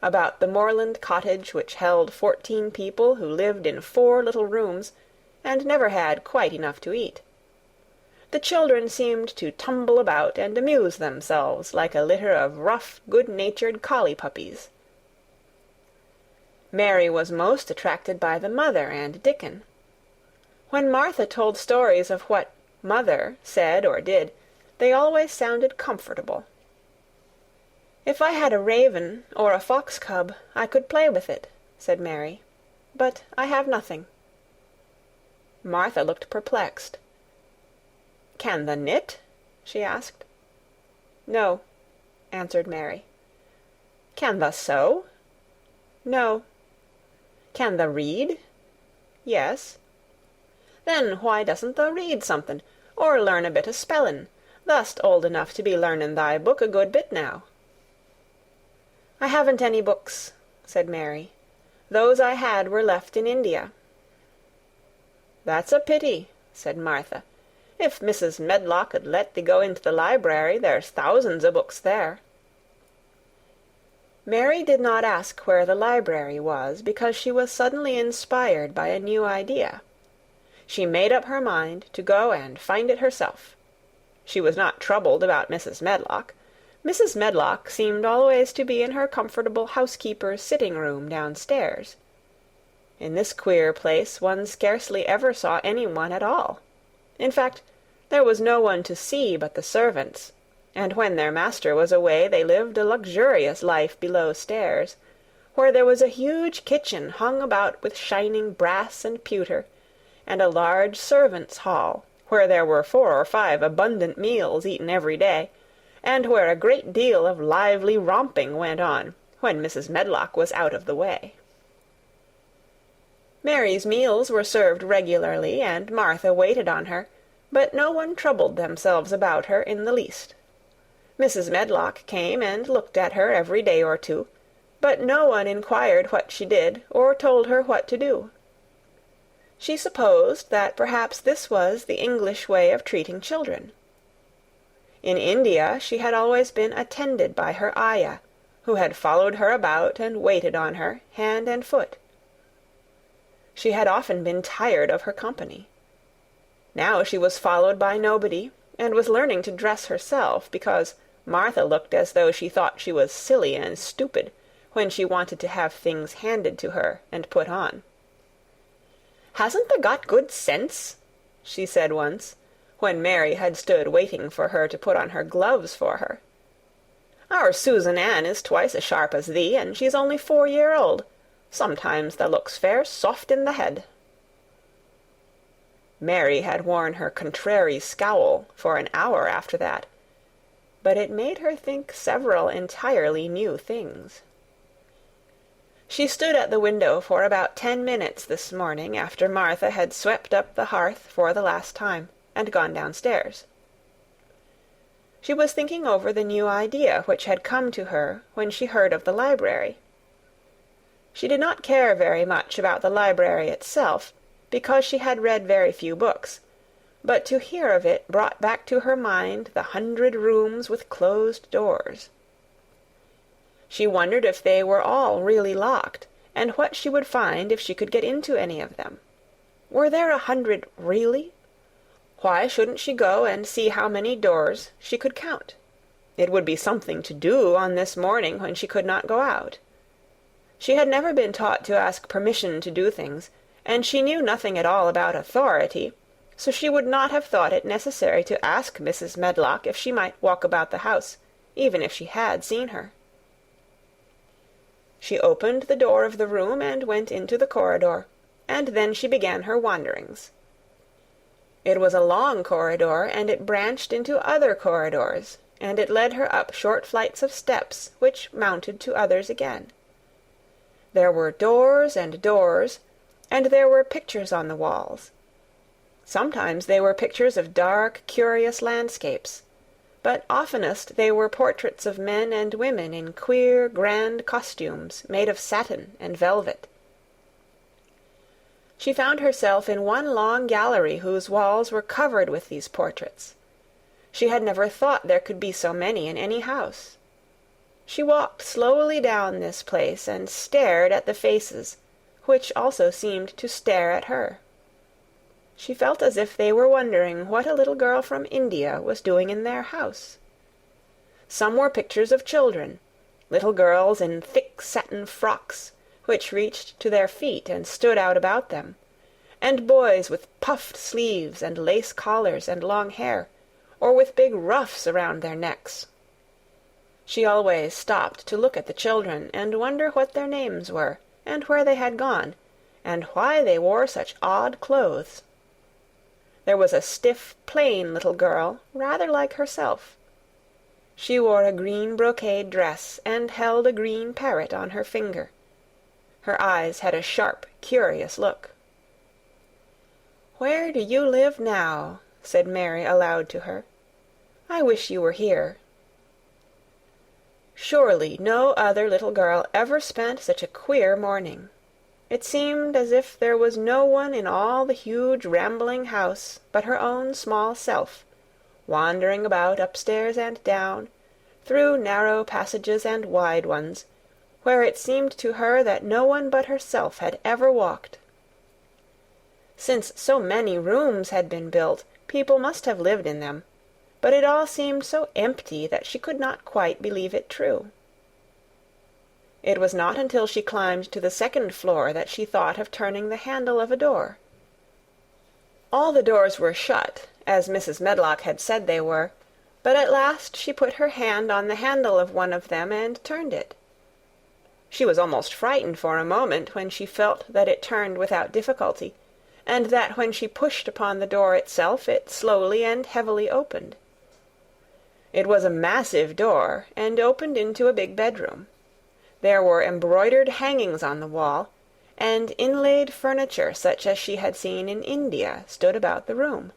about the moorland cottage which held 14 people who lived in 4 little rooms, and never had quite enough to eat. The children seemed to tumble about and amuse themselves like a litter of rough, good-natured collie puppies. Mary was most attracted by the mother and Dickon. When Martha told stories of what Mother said or did, they always sounded comfortable. "If I had a raven or a fox cub, I could play with it," said Mary. "But I have nothing." Martha looked perplexed. "Can the knit?" she asked. "No," answered Mary. "Can the sew?" "No." "Can the read?" "Yes." "Then why doesn't the read somethin', or learn a bit o' spellin'? Thou'st old enough to be learning thy book a good bit now." "I haven't any books," said Mary. "Those I had were left in India." "That's a pity," said Martha. "If Mrs. Medlock 'ud let thee go into the library, there's thousands o' books there." Mary did not ask where the library was, because she was suddenly inspired by a new idea. She made up her mind to go and find it herself. She was not troubled about Mrs. Medlock. Mrs. Medlock seemed always to be in her comfortable housekeeper's sitting-room downstairs. In this queer place one scarcely ever saw anyone at all. In fact, there was no one to see but the servants, and when their master was away they lived a luxurious life below stairs, where there was a huge kitchen hung about with shining brass and pewter, and a large servants' hall, where there were 4 or 5 abundant meals eaten every day, and where a great deal of lively romping went on when Mrs. Medlock was out of the way. Mary's meals were served regularly, and Martha waited on her, but no one troubled themselves about her in the least. Mrs. Medlock came and looked at her every day or two, but no one inquired what she did, or told her what to do. She supposed that perhaps this was the English way of treating children. In India she had always been attended by her ayah, who had followed her about and waited on her, hand and foot. She had often been tired of her company. Now she was followed by nobody, and was learning to dress herself, because Martha looked as though she thought she was silly and stupid when she wanted to have things handed to her and put on. "Hasn't thee got good sense?" she said once, when Mary had stood waiting for her to put on her gloves for her. "Our Susan Ann is twice as sharp as thee, and she's only 4 year old. Sometimes thou looks fair soft in the head." Mary had worn her contrary scowl for an hour after that, but it made her think several entirely new things. She stood at the window for about 10 minutes this morning after Martha had swept up the hearth for the last time, and gone downstairs. She was thinking over the new idea which had come to her when she heard of the library. She did not care very much about the library itself, because she had read very few books, but to hear of it brought back to her mind the 100 rooms with closed doors. She wondered if they were all really locked, and what she would find if she could get into any of them. Were there 100 really? Why shouldn't she go and see how many doors she could count? It would be something to do on this morning when she could not go out. She had never been taught to ask permission to do things, and she knew nothing at all about authority, so she would not have thought it necessary to ask Mrs. Medlock if she might walk about the house, even if she had seen her. She opened the door of the room and went into the corridor, and then she began her wanderings. It was a long corridor, and it branched into other corridors, and it led her up short flights of steps, which mounted to others again. There were doors and doors, and there were pictures on the walls. Sometimes they were pictures of dark, curious landscapes, but oftenest they were portraits of men and women in queer, grand costumes made of satin and velvet. She found herself in one long gallery whose walls were covered with these portraits. She had never thought there could be so many in any house. She walked slowly down this place and stared at the faces, which also seemed to stare at her. She felt as if they were wondering what a little girl from India was doing in their house. Some were pictures of children, little girls in thick satin frocks, which reached to their feet and stood out about them, and boys with puffed sleeves and lace collars and long hair, or with big ruffs around their necks. She always stopped to look at the children and wonder what their names were, and where they had gone, and why they wore such odd clothes. There was a stiff, plain little girl, rather like herself. She wore a green brocade dress and held a green parrot on her finger. Her eyes had a sharp, curious look. "Where do you live now?" said Mary aloud to her. I wish you were here." Surely no other little girl ever spent such a queer morning. It seemed as if there was no one in all the huge rambling house but her own small self, wandering about upstairs and down, through narrow passages and wide ones, where it seemed to her that no one but herself had ever walked. Since so many rooms had been built, people must have lived in them, but it all seemed so empty that she could not quite believe it true. It was not until she climbed to the second floor that she thought of turning the handle of a door. All the doors were shut, as Mrs. Medlock had said they were, but at last she put her hand on the handle of one of them and turned it. She was almost frightened for a moment when she felt that it turned without difficulty, and that when she pushed upon the door itself it slowly and heavily opened. It was a massive door, and opened into a big bedroom. There were embroidered hangings on the wall, and inlaid furniture such as she had seen in India stood about the room.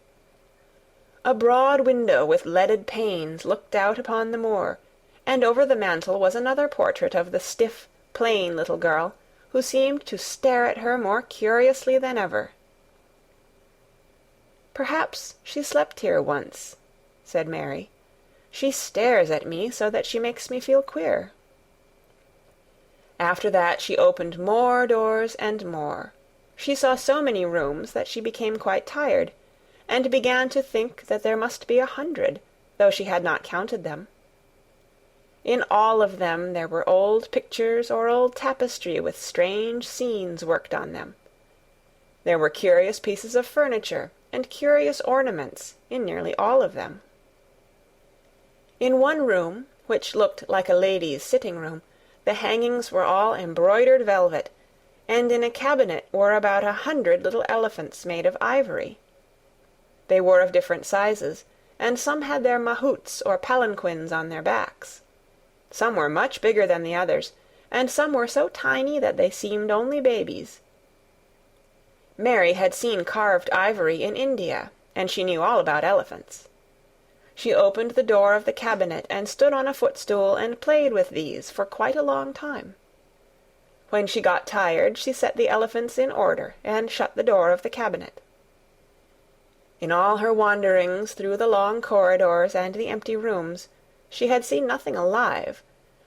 A broad window with leaded panes looked out upon the moor, and over the mantel was another portrait of the stiff, plain little girl, who seemed to stare at her more curiously than ever. "Perhaps she slept here once," said Mary. "She stares at me so that she makes me feel queer." After that she opened more doors and more. She saw so many rooms that she became quite tired, and began to think that there must be 100, though she had not counted them. In all of them there were old pictures or old tapestry with strange scenes worked on them. There were curious pieces of furniture and curious ornaments in nearly all of them. In one room, which looked like a lady's sitting-room, the hangings were all embroidered velvet, and in a cabinet were about 100 little elephants made of ivory. They were of different sizes, and some had their mahouts or palanquins on their backs. Some were much bigger than the others, and some were so tiny that they seemed only babies. Mary had seen carved ivory in India, and she knew all about elephants. She opened the door of the cabinet and stood on a footstool and played with these for quite a long time. When she got tired, she set the elephants in order and shut the door of the cabinet. In all her wanderings through the long corridors and the empty rooms, she had seen nothing alive,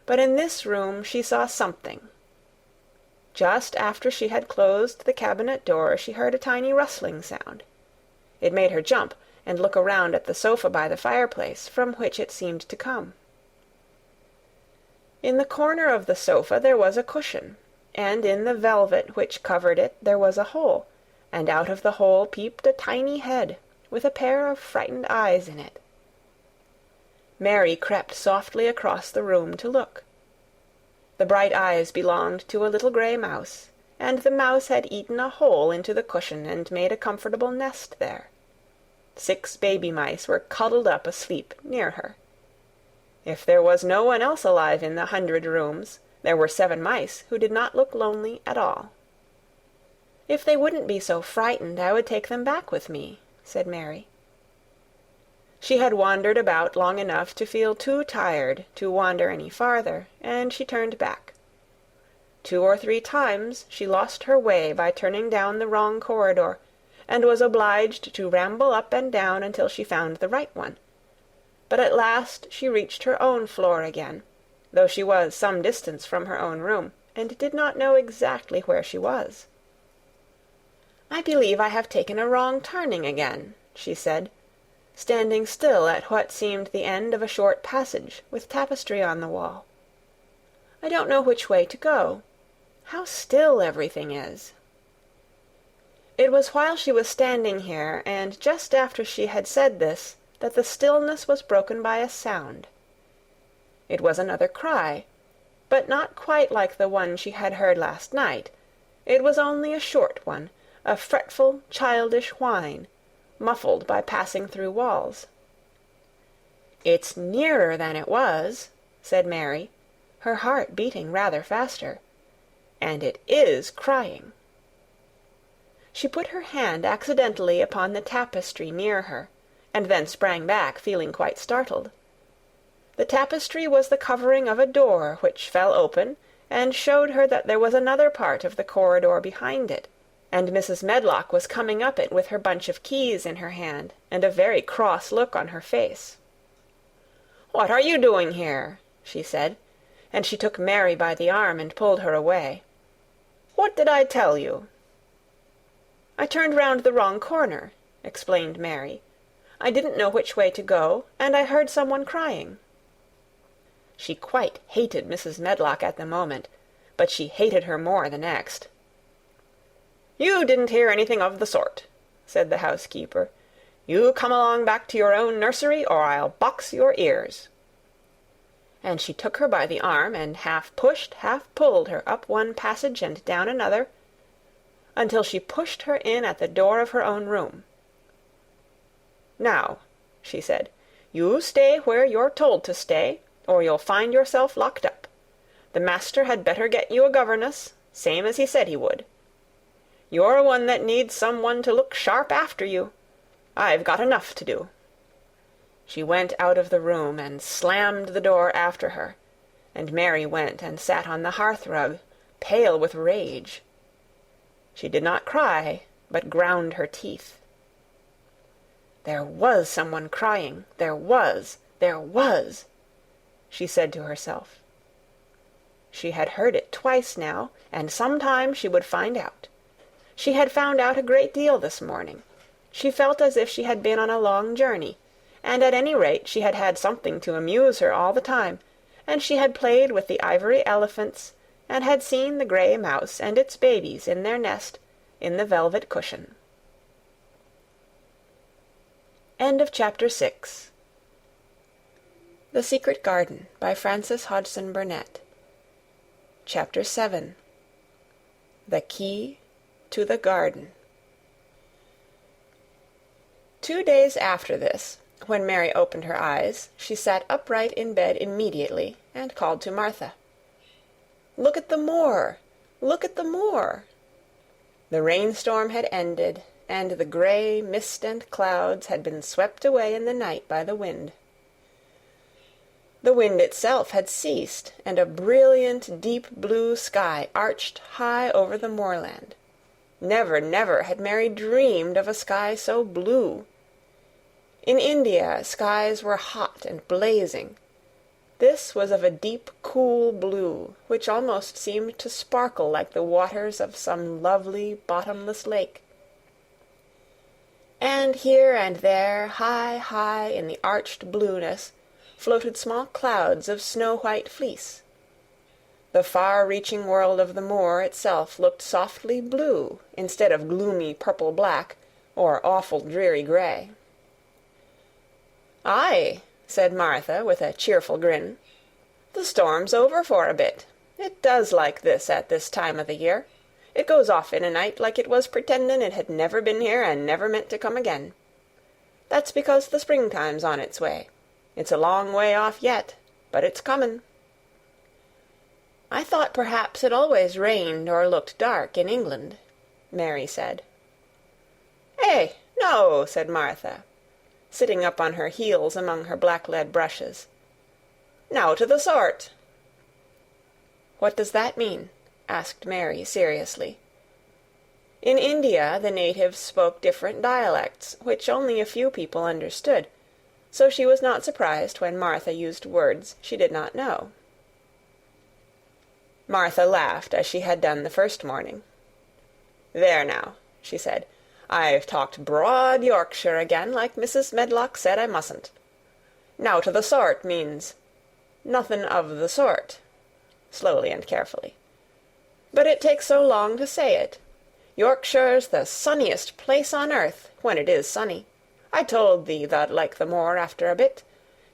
but in this room she saw something. Just after she had closed the cabinet door, she heard a tiny rustling sound. It made her jump and look around at the sofa by the fireplace, from which it seemed to come. In the corner of the sofa there was a cushion, and in the velvet which covered it there was a hole, and out of the hole peeped a tiny head, with a pair of frightened eyes in it. Mary crept softly across the room to look. The bright eyes belonged to a little gray mouse, and the mouse had eaten a hole into the cushion and made a comfortable nest there. 6 baby mice were cuddled up asleep near her. If there was no one else alive in the 100 rooms, there were 7 mice who did not look lonely at all. "If they wouldn't be so frightened, I would take them back with me," said Mary. She had wandered about long enough to feel too tired to wander any farther, and she turned back. 2 or 3 times she lost her way by turning down the wrong corridor, and was obliged to ramble up and down until she found the right one. But at last she reached her own floor again, though she was some distance from her own room, and did not know exactly where she was. "I believe I have taken a wrong turning again," she said, standing still at what seemed the end of a short passage with tapestry on the wall. "I don't know which way to go. How still everything is." It was while she was standing here, and just after she had said this, that the stillness was broken by a sound. It was another cry, but not quite like the one she had heard last night. It was only a short one, a fretful, childish whine, muffled by passing through walls. "It's nearer than it was," said Mary, her heart beating rather faster, "and it is crying." She put her hand accidentally upon the tapestry near her, and then sprang back, feeling quite startled. The tapestry was the covering of a door which fell open, and showed her that there was another part of the corridor behind it, and Mrs. Medlock was coming up it with her bunch of keys in her hand, and a very cross look on her face. "What are you doing here?" she said, and she took Mary by the arm and pulled her away. "What did I tell you?" "I turned round the wrong corner," explained Mary. "I didn't know which way to go, and I heard someone crying." She quite hated Mrs. Medlock at the moment, but she hated her more the next. "You didn't hear anything of the sort," said the housekeeper. "You come along back to your own nursery, or I'll box your ears." And she took her by the arm, and half pushed, half pulled her up one passage and down another, until she pushed her in at the door of her own room. "Now," she said, "you stay where you're told to stay, or you'll find yourself locked up. The master had better get you a governess, same as he said he would. You're one that needs some one to look sharp after you. I've got enough to do." She went out of the room and slammed the door after her, and Mary went and sat on the hearth-rug, pale with rage. She did not cry, but ground her teeth. "There was someone crying, there was, she said to herself. She had heard it twice now, and sometime she would find out. She had found out a great deal this morning. She felt as if she had been on a long journey, and at any rate she had had something to amuse her all the time, and she had played with the ivory elephants, and had seen the grey mouse and its babies in their nest in the velvet cushion. End of Chapter 6. The Secret Garden by Frances Hodgson Burnett. Chapter 7. The Key to the Garden. 2 days after this, when Mary opened her eyes, she sat upright in bed immediately, and called to Martha. "Look at the moor! Look at the moor!" The rainstorm had ended, and the grey mist and clouds had been swept away in the night by the wind. The wind itself had ceased, and a brilliant deep blue sky arched high over the moorland. Never, never had Mary dreamed of a sky so blue. In India, skies were hot and blazing. This was of a deep, cool blue, which almost seemed to sparkle like the waters of some lovely, bottomless lake. And here and there, high, high in the arched blueness, floated small clouds of snow-white fleece. The far-reaching world of the moor itself looked softly blue instead of gloomy purple-black or awful dreary grey. "Aye," said Martha, with a cheerful grin. "The storm's over for a bit. It does like this at this time of the year. It goes off in a night like it was pretendin' it had never been here and never meant to come again. That's because the springtime's on its way. It's a long way off yet, but it's comin'." "I thought perhaps it always rained or looked dark in England," Mary said. "Eh, no," said Martha, sitting up on her heels among her black-lead brushes. "Now to the sort." "What does that mean?" asked Mary seriously. In India the natives spoke different dialects, which only a few people understood, so she was not surprised when Martha used words she did not know. Martha laughed as she had done the first morning. "There now," she said, "I've talked broad Yorkshire again, like Mrs. Medlock said I mustn't. Now to the sort means nothin' of the sort," slowly and carefully. "But it takes so long to say it. Yorkshire's the sunniest place on earth, when it is sunny. I told thee thou'd like the moor after a bit.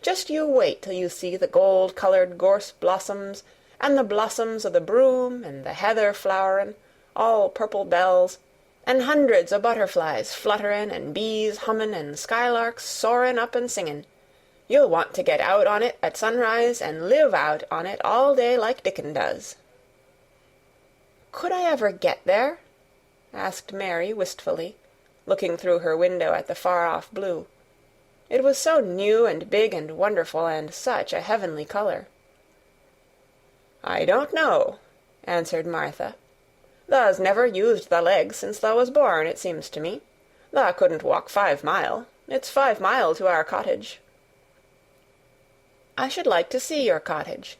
Just you wait till you see the gold-coloured gorse blossoms, and the blossoms o' the broom, and the heather flowerin', all purple bells, and hundreds o' butterflies flutterin', and bees hummin', and skylarks soarin' up and singin'. You'll want to get out on it at sunrise, and live out on it all day like Dickon does." "Could I ever get there?" asked Mary wistfully, looking through her window at the far-off blue. It was so new and big and wonderful, and such a heavenly colour. "I don't know," answered Martha. "Tha's never used thy legs since tha was born, it seems to me. Tha couldn't walk 5 mile. It's 5 mile to our cottage." "I should like to see your cottage."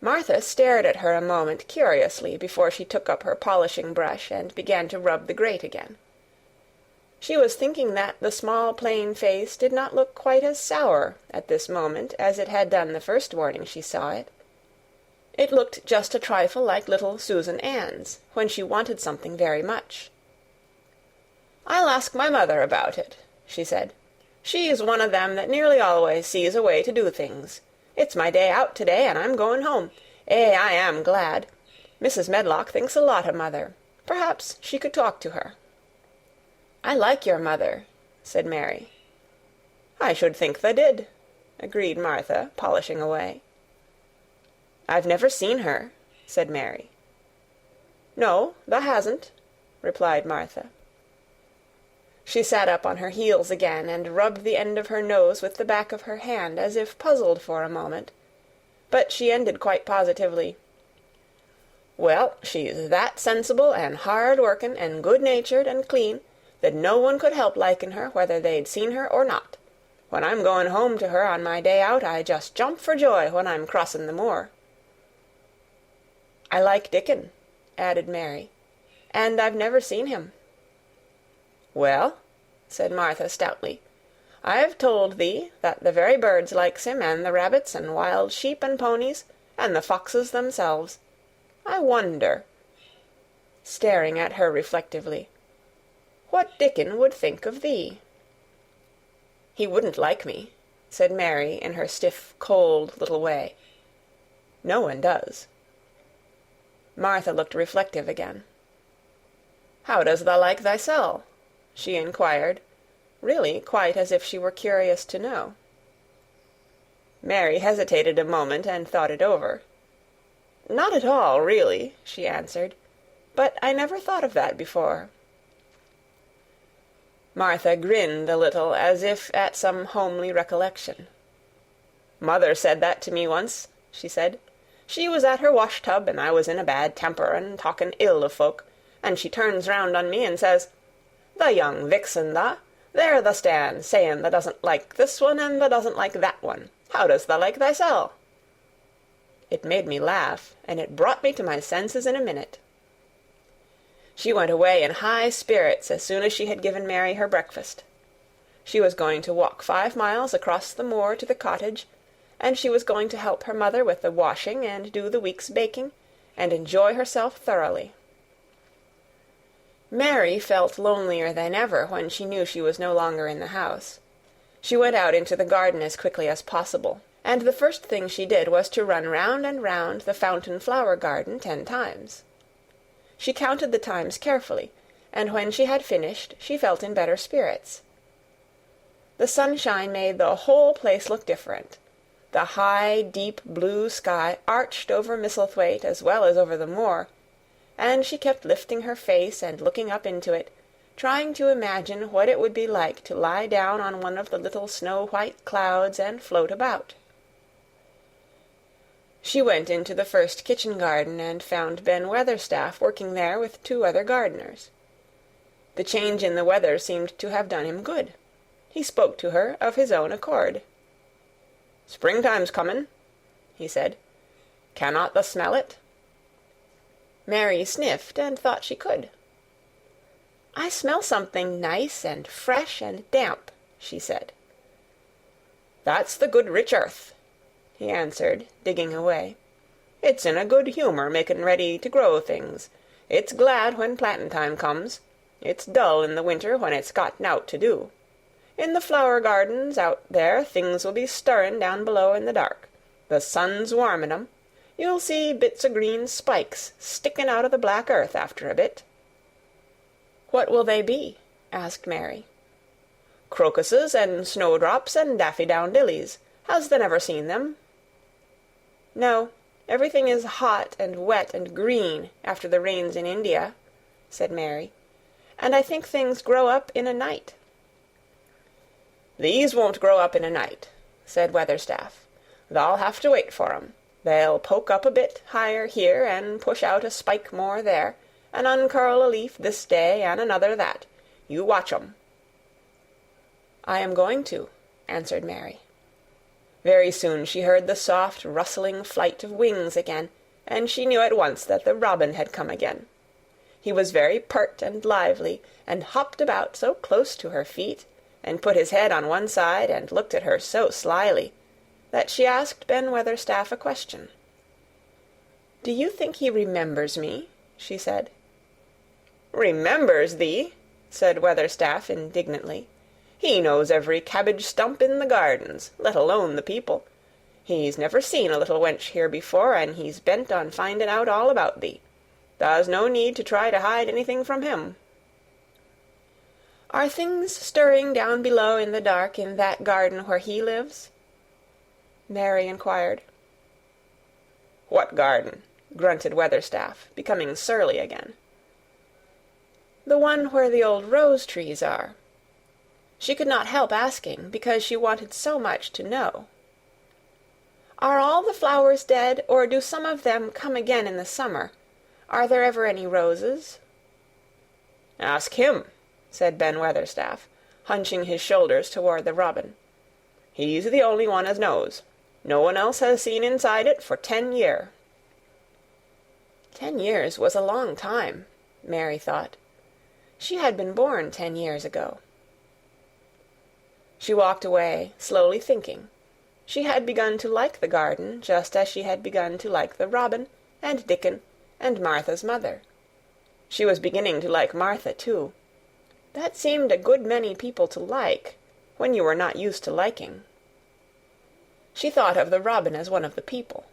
Martha stared at her a moment curiously before she took up her polishing brush and began to rub the grate again. She was thinking that the small plain face did not look quite as sour at this moment as it had done the first morning she saw it. It looked just a trifle like little Susan Ann's, when she wanted something very much. "I'll ask my mother about it," she said. "She's one of them that nearly always sees a way to do things. It's my day out today, and I'm going home. I am glad. Mrs. Medlock thinks a lot of mother. Perhaps she could talk to her." "I like your mother," said Mary. "I should think tha did," agreed Martha, polishing away. "I've never seen her," said Mary. "No, tha hasn't," replied Martha. She sat up on her heels again and rubbed the end of her nose with the back of her hand, as if puzzled for a moment. But she ended quite positively. "Well, she's that sensible and hard-workin' and good-natured and clean that no one could help liking her whether they'd seen her or not. When I'm going home to her on my day out, I just jump for joy when I'm crossing the moor." "I like Dickon," added Mary, "and I've never seen him." "Well," said Martha stoutly, "I've told thee that the very birds likes him, and the rabbits, and wild sheep and ponies, and the foxes themselves. I wonder," staring at her reflectively, "what Dickon would think of thee." "He wouldn't like me," said Mary in her stiff, cold little way. "No one does." Martha looked reflective again. "How does thou like thysel?" she inquired, really quite as if she were curious to know. Mary hesitated a moment and thought it over. "Not at all, really," she answered. "But I never thought of that before." Martha grinned a little, as if at some homely recollection. "Mother said that to me once," she said. "She was at her wash-tub, and I was in a bad temper and talking ill of folk, and she turns round on me and says, 'The young vixen, tha, there tha stand, saying tha doesn't like this one and tha doesn't like that one. How does tha like thysel?' It made me laugh, and it brought me to my senses in a minute." She went away in high spirits as soon as she had given Mary her breakfast. She was going to walk 5 miles across the moor to the cottage, and she was going to help her mother with the washing and do the week's baking, and enjoy herself thoroughly. Mary felt lonelier than ever when she knew she was no longer in the house. She went out into the garden as quickly as possible, and the first thing she did was to run round and round the fountain flower garden 10 times. She counted the times carefully, and when she had finished she felt in better spirits. The sunshine made the whole place look different. The high, deep blue sky arched over Misselthwaite as well as over the moor, and she kept lifting her face and looking up into it, trying to imagine what it would be like to lie down on one of the little snow-white clouds and float about. She went into the first kitchen garden and found Ben Weatherstaff working there with 2 other gardeners. The change in the weather seemed to have done him good. He spoke to her of his own accord. "Springtime's comin'," he said. "Cannot thou smell it?" Mary sniffed and thought she could. "I smell something nice and fresh and damp," she said. "That's the good rich earth," he answered, digging away. "It's in a good humour making ready to grow things. It's glad when plantin' time comes. It's dull in the winter when it's got nowt to do. In the flower gardens out there things will be stirring down below in the dark. The sun's warming 'em. You'll see bits o' green spikes sticking out of the black earth after a bit." "What will they be?" asked Mary. "Crocuses and snowdrops and daffydowndillies. Has thou never seen them?" "No, everything is hot and wet and green after the rains in India," said Mary, "and I think things grow up in a night." "These won't grow up in a night," said Weatherstaff. "Thou'll have to wait for 'em. They'll poke up a bit higher here, and push out a spike more there, and uncurl a leaf this day, and another that. You watch 'em." "I am going to," answered Mary. Very soon she heard the soft rustling flight of wings again, and she knew at once that the robin had come again. He was very pert and lively, and hopped about so close to her feet, and put his head on one side, and looked at her so slyly, that she asked Ben Weatherstaff a question. "Do you think he remembers me?" she said. "Remembers thee?" said Weatherstaff indignantly. "He knows every cabbage stump in the gardens, let alone the people. He's never seen a little wench here before, and he's bent on finding out all about thee. Tha's no need to try to hide anything from him." "Are things stirring down below in the dark in that garden where he lives?" Mary inquired. "What garden?" grunted Weatherstaff, becoming surly again. "The one where the old rose-trees are." She could not help asking, because she wanted so much to know. "Are all the flowers dead, or do some of them come again in the summer? Are there ever any roses?" "Ask him," said Ben Weatherstaff, hunching his shoulders toward the robin. "He's the only one as knows. No one else has seen inside it for 10 year." 10 years was a long time, Mary thought. She had been born 10 years ago. She walked away, slowly thinking. She had begun to like the garden, just as she had begun to like the robin, and Dickon, and Martha's mother. She was beginning to like Martha, too. That seemed a good many people to like, when you were not used to liking. She thought of the robin as one of the people.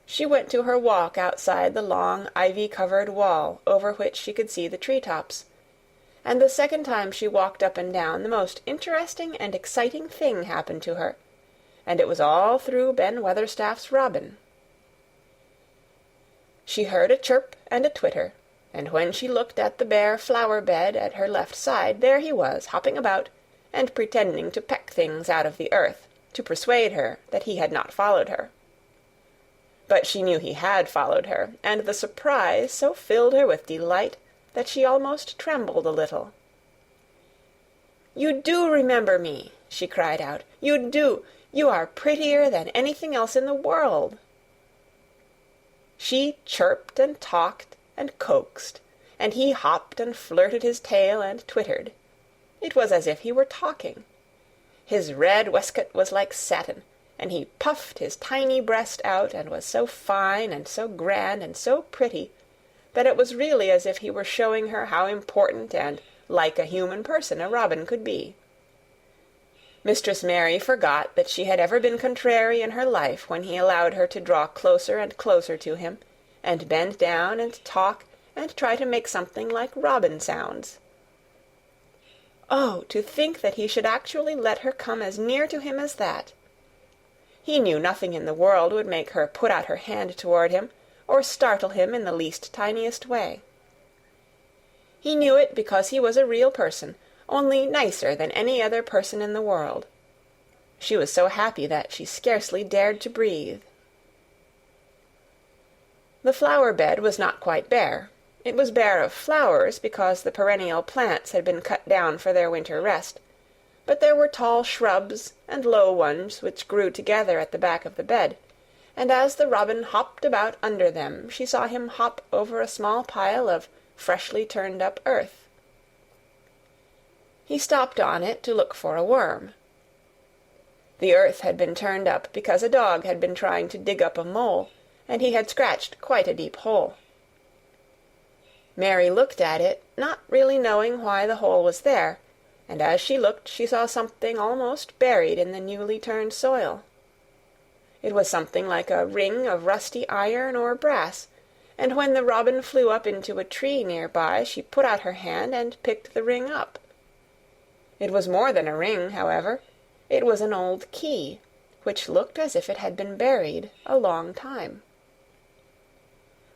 She went to her walk outside the long ivy-covered wall over which she could see the tree-tops, and the second time she walked up and down the most interesting and exciting thing happened to her, and it was all through Ben Weatherstaff's robin. She heard a chirp and a twitter, and when she looked at the bare flower-bed at her left side, there he was, hopping about, and pretending to peck things out of the earth, to persuade her that he had not followed her. But she knew he had followed her, and the surprise so filled her with delight that she almost trembled a little. "You do remember me!" she cried out. "You do! You are prettier than anything else in the world!" She chirped and talked and coaxed, and he hopped and flirted his tail and twittered. It was as if he were talking. His red waistcoat was like satin, and he puffed his tiny breast out and was so fine and so grand and so pretty that it was really as if he were showing her how important and like a human person a robin could be. Mistress Mary forgot that she had ever been contrary in her life when he allowed her to draw closer and closer to him, and bend down and talk and try to make something like robin sounds. Oh, to think that he should actually let her come as near to him as that! He knew nothing in the world would make her put out her hand toward him, or startle him in the least tiniest way. He knew it because he was a real person, only nicer than any other person in the world. She was so happy that she scarcely dared to breathe. The flower-bed was not quite bare. It was bare of flowers because the perennial plants had been cut down for their winter rest, but there were tall shrubs and low ones which grew together at the back of the bed, and as the robin hopped about under them she saw him hop over a small pile of freshly turned-up earth. He stopped on it to look for a worm. The earth had been turned up because a dog had been trying to dig up a mole, and he had scratched quite a deep hole. Mary looked at it, not really knowing why the hole was there, and as she looked she saw something almost buried in the newly turned soil. It was something like a ring of rusty iron or brass, and when the robin flew up into a tree near by, she put out her hand and picked the ring up. It was more than a ring, however. It was an old key, which looked as if it had been buried a long time.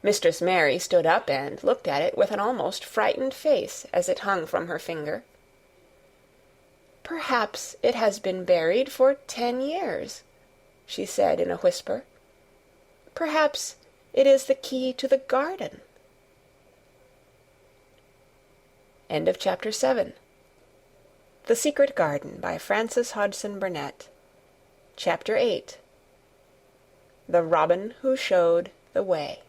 Mistress Mary stood up and looked at it with an almost frightened face as it hung from her finger. "Perhaps it has been buried for 10 years," she said in a whisper. "Perhaps it is the key to the garden." End of Chapter 7. The Secret Garden by Frances Hodgson Burnett. Chapter 8. The Robin Who Showed the Way.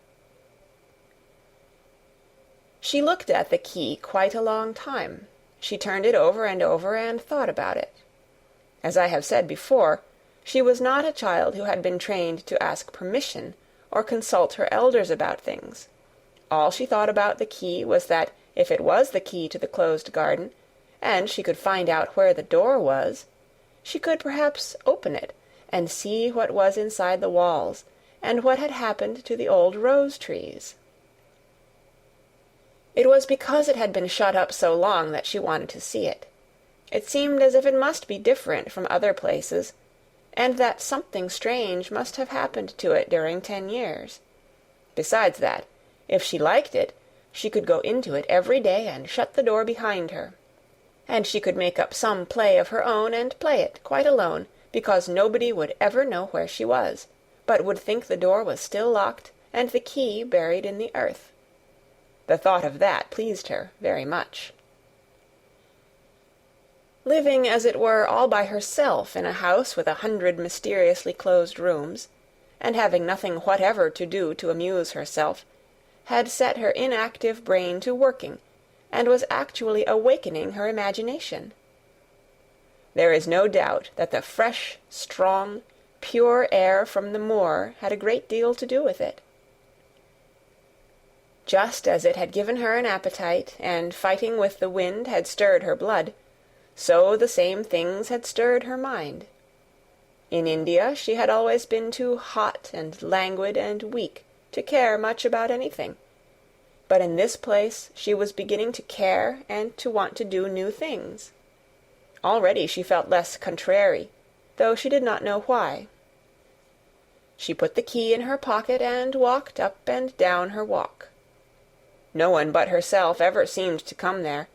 She looked at the key quite a long time. She turned it over and thought about it. As I have said before, she was not a child who had been trained to ask permission or consult her elders about things. All she thought about the key was that if it was the key to the closed garden, and she could find out where the door was, she could perhaps open it and see what was inside the walls, and what had happened to the old rose-trees. It was because it had been shut up so long that she wanted to see it. It seemed as if it must be different from other places, and that something strange must have happened to it during 10 years. Besides that, if she liked it, she could go into it every day and shut the door behind her. And she could make up some play of her own and play it quite alone, because nobody would ever know where she was, but would think the door was still locked and the key buried in the earth. The thought of that pleased her very much. Living, as it were, all by herself in a house with 100 mysteriously closed rooms, and having nothing whatever to do to amuse herself, had set her inactive brain to working, and was actually awakening her imagination. There is no doubt that the fresh, strong, pure air from the moor had a great deal to do with it. Just as it had given her an appetite, and fighting with the wind had stirred her blood, so the same things had stirred her mind. In India she had always been too hot and languid and weak to care much about anything, but in this place she was beginning to care and to want to do new things. Already she felt less contrary, though she did not know why. She put the key in her pocket and walked up and down her walk. No one but herself ever seemed to come there,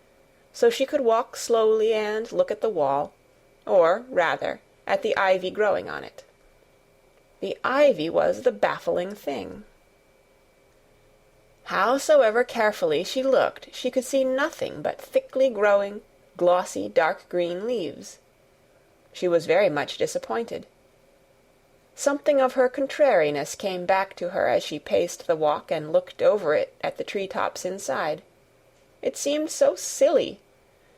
so she could walk slowly and look at the wall, or, rather, at the ivy growing on it. The ivy was the baffling thing. Howsoever carefully she looked, she could see nothing but thickly growing, glossy, dark green leaves. She was very much disappointed. Something of her contrariness came back to her as she paced the walk and looked over it at the tree-tops inside. It seemed so silly,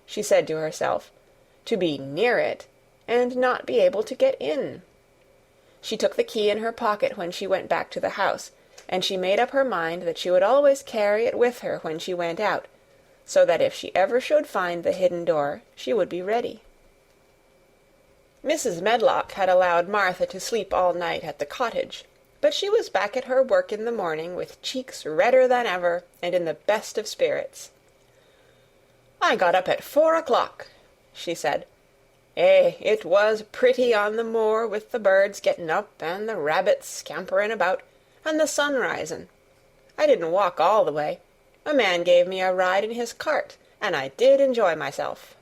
she said to herself, to be near it and not be able to get in. She took the key in her pocket when she went back to the house, and she made up her mind that she would always carry it with her when she went out, so that if she ever should find the hidden door, she would be ready. Mrs. Medlock had allowed Martha to sleep all night at the cottage, but she was back at her work in the morning with cheeks redder than ever and in the best of spirits. "I got up at 4 o'clock," she said. It was pretty on the moor with the birds getting up and the rabbits scampering about and the sun rising. I didn't walk all the way. A man gave me a ride in his cart, and I did enjoy myself."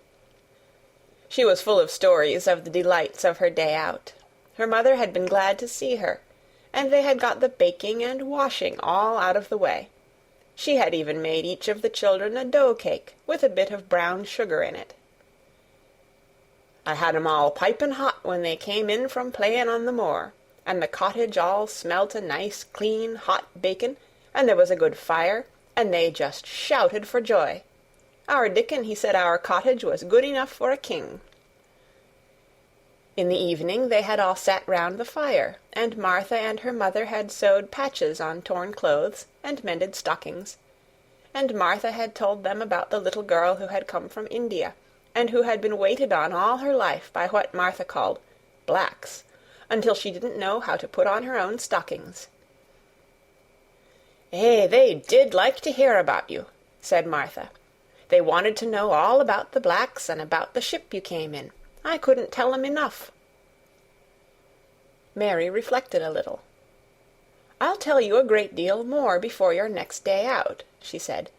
She was full of stories of the delights of her day out. Her mother had been glad to see her, and they had got the baking and washing all out of the way. She had even made each of the children a dough-cake with a bit of brown sugar in it. "I had 'em all piping hot when they came in from playing on the moor, and the cottage all smelt a nice, clean, hot bacon, and there was a good fire, and they just shouted for joy. Our Dickon, he said our cottage was good enough for a king." In the evening they had all sat round the fire, and Martha and her mother had sewed patches on torn clothes and mended stockings, and Martha had told them about the little girl who had come from India, and who had been waited on all her life by what Martha called blacks, until she didn't know how to put on her own stockings. They did like to hear about you," said Martha. "They wanted to know all about the blacks and about the ship you came in. I couldn't tell 'em enough." Mary reflected a little. "I'll tell you a great deal more before your next day out," she said,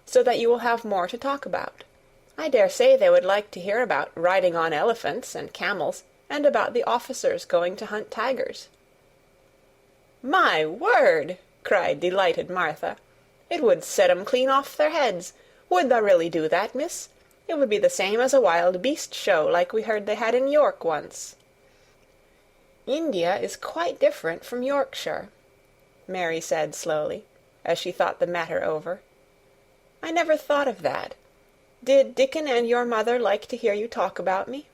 "so that you will have more to talk about. I dare say they would like to hear about riding on elephants and camels, and about the officers going to hunt tigers." "My word!" cried delighted Martha. "It would set 'em clean off their heads. Would tha really do that, miss? It would be the same as a wild beast show like we heard they had in York once." "India is quite different from Yorkshire," Mary said slowly, as she thought the matter over. "I never thought of that. Did Dickon and your mother like to hear you talk about me?"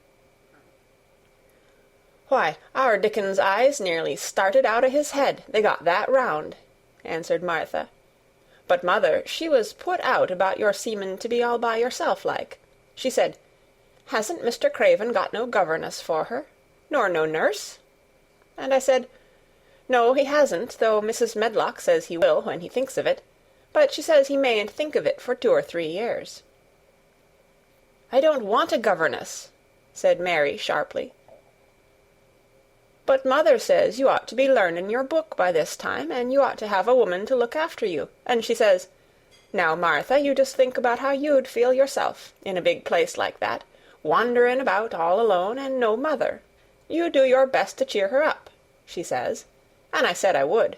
"Why, our Dickon's eyes nearly started out o' his head, they got that round," answered Martha. "But mother, she was put out about your seemin' to be all by yourself like. She said, 'Hasn't Mr. Craven got no governess for her, nor no nurse?' And I said, 'No, he hasn't, though Mrs. Medlock says he will when he thinks of it, but she says he mayn't think of it for 2 or 3 years.'" "I don't want a governess," said Mary sharply. "But mother says you ought to be learnin' your book by this time, and you ought to have a woman to look after you, and she says, 'Now, Martha, you just think about how you'd feel yourself, in a big place like that, wanderin' about all alone, and no mother. You do your best to cheer her up,' she says, and I said I would."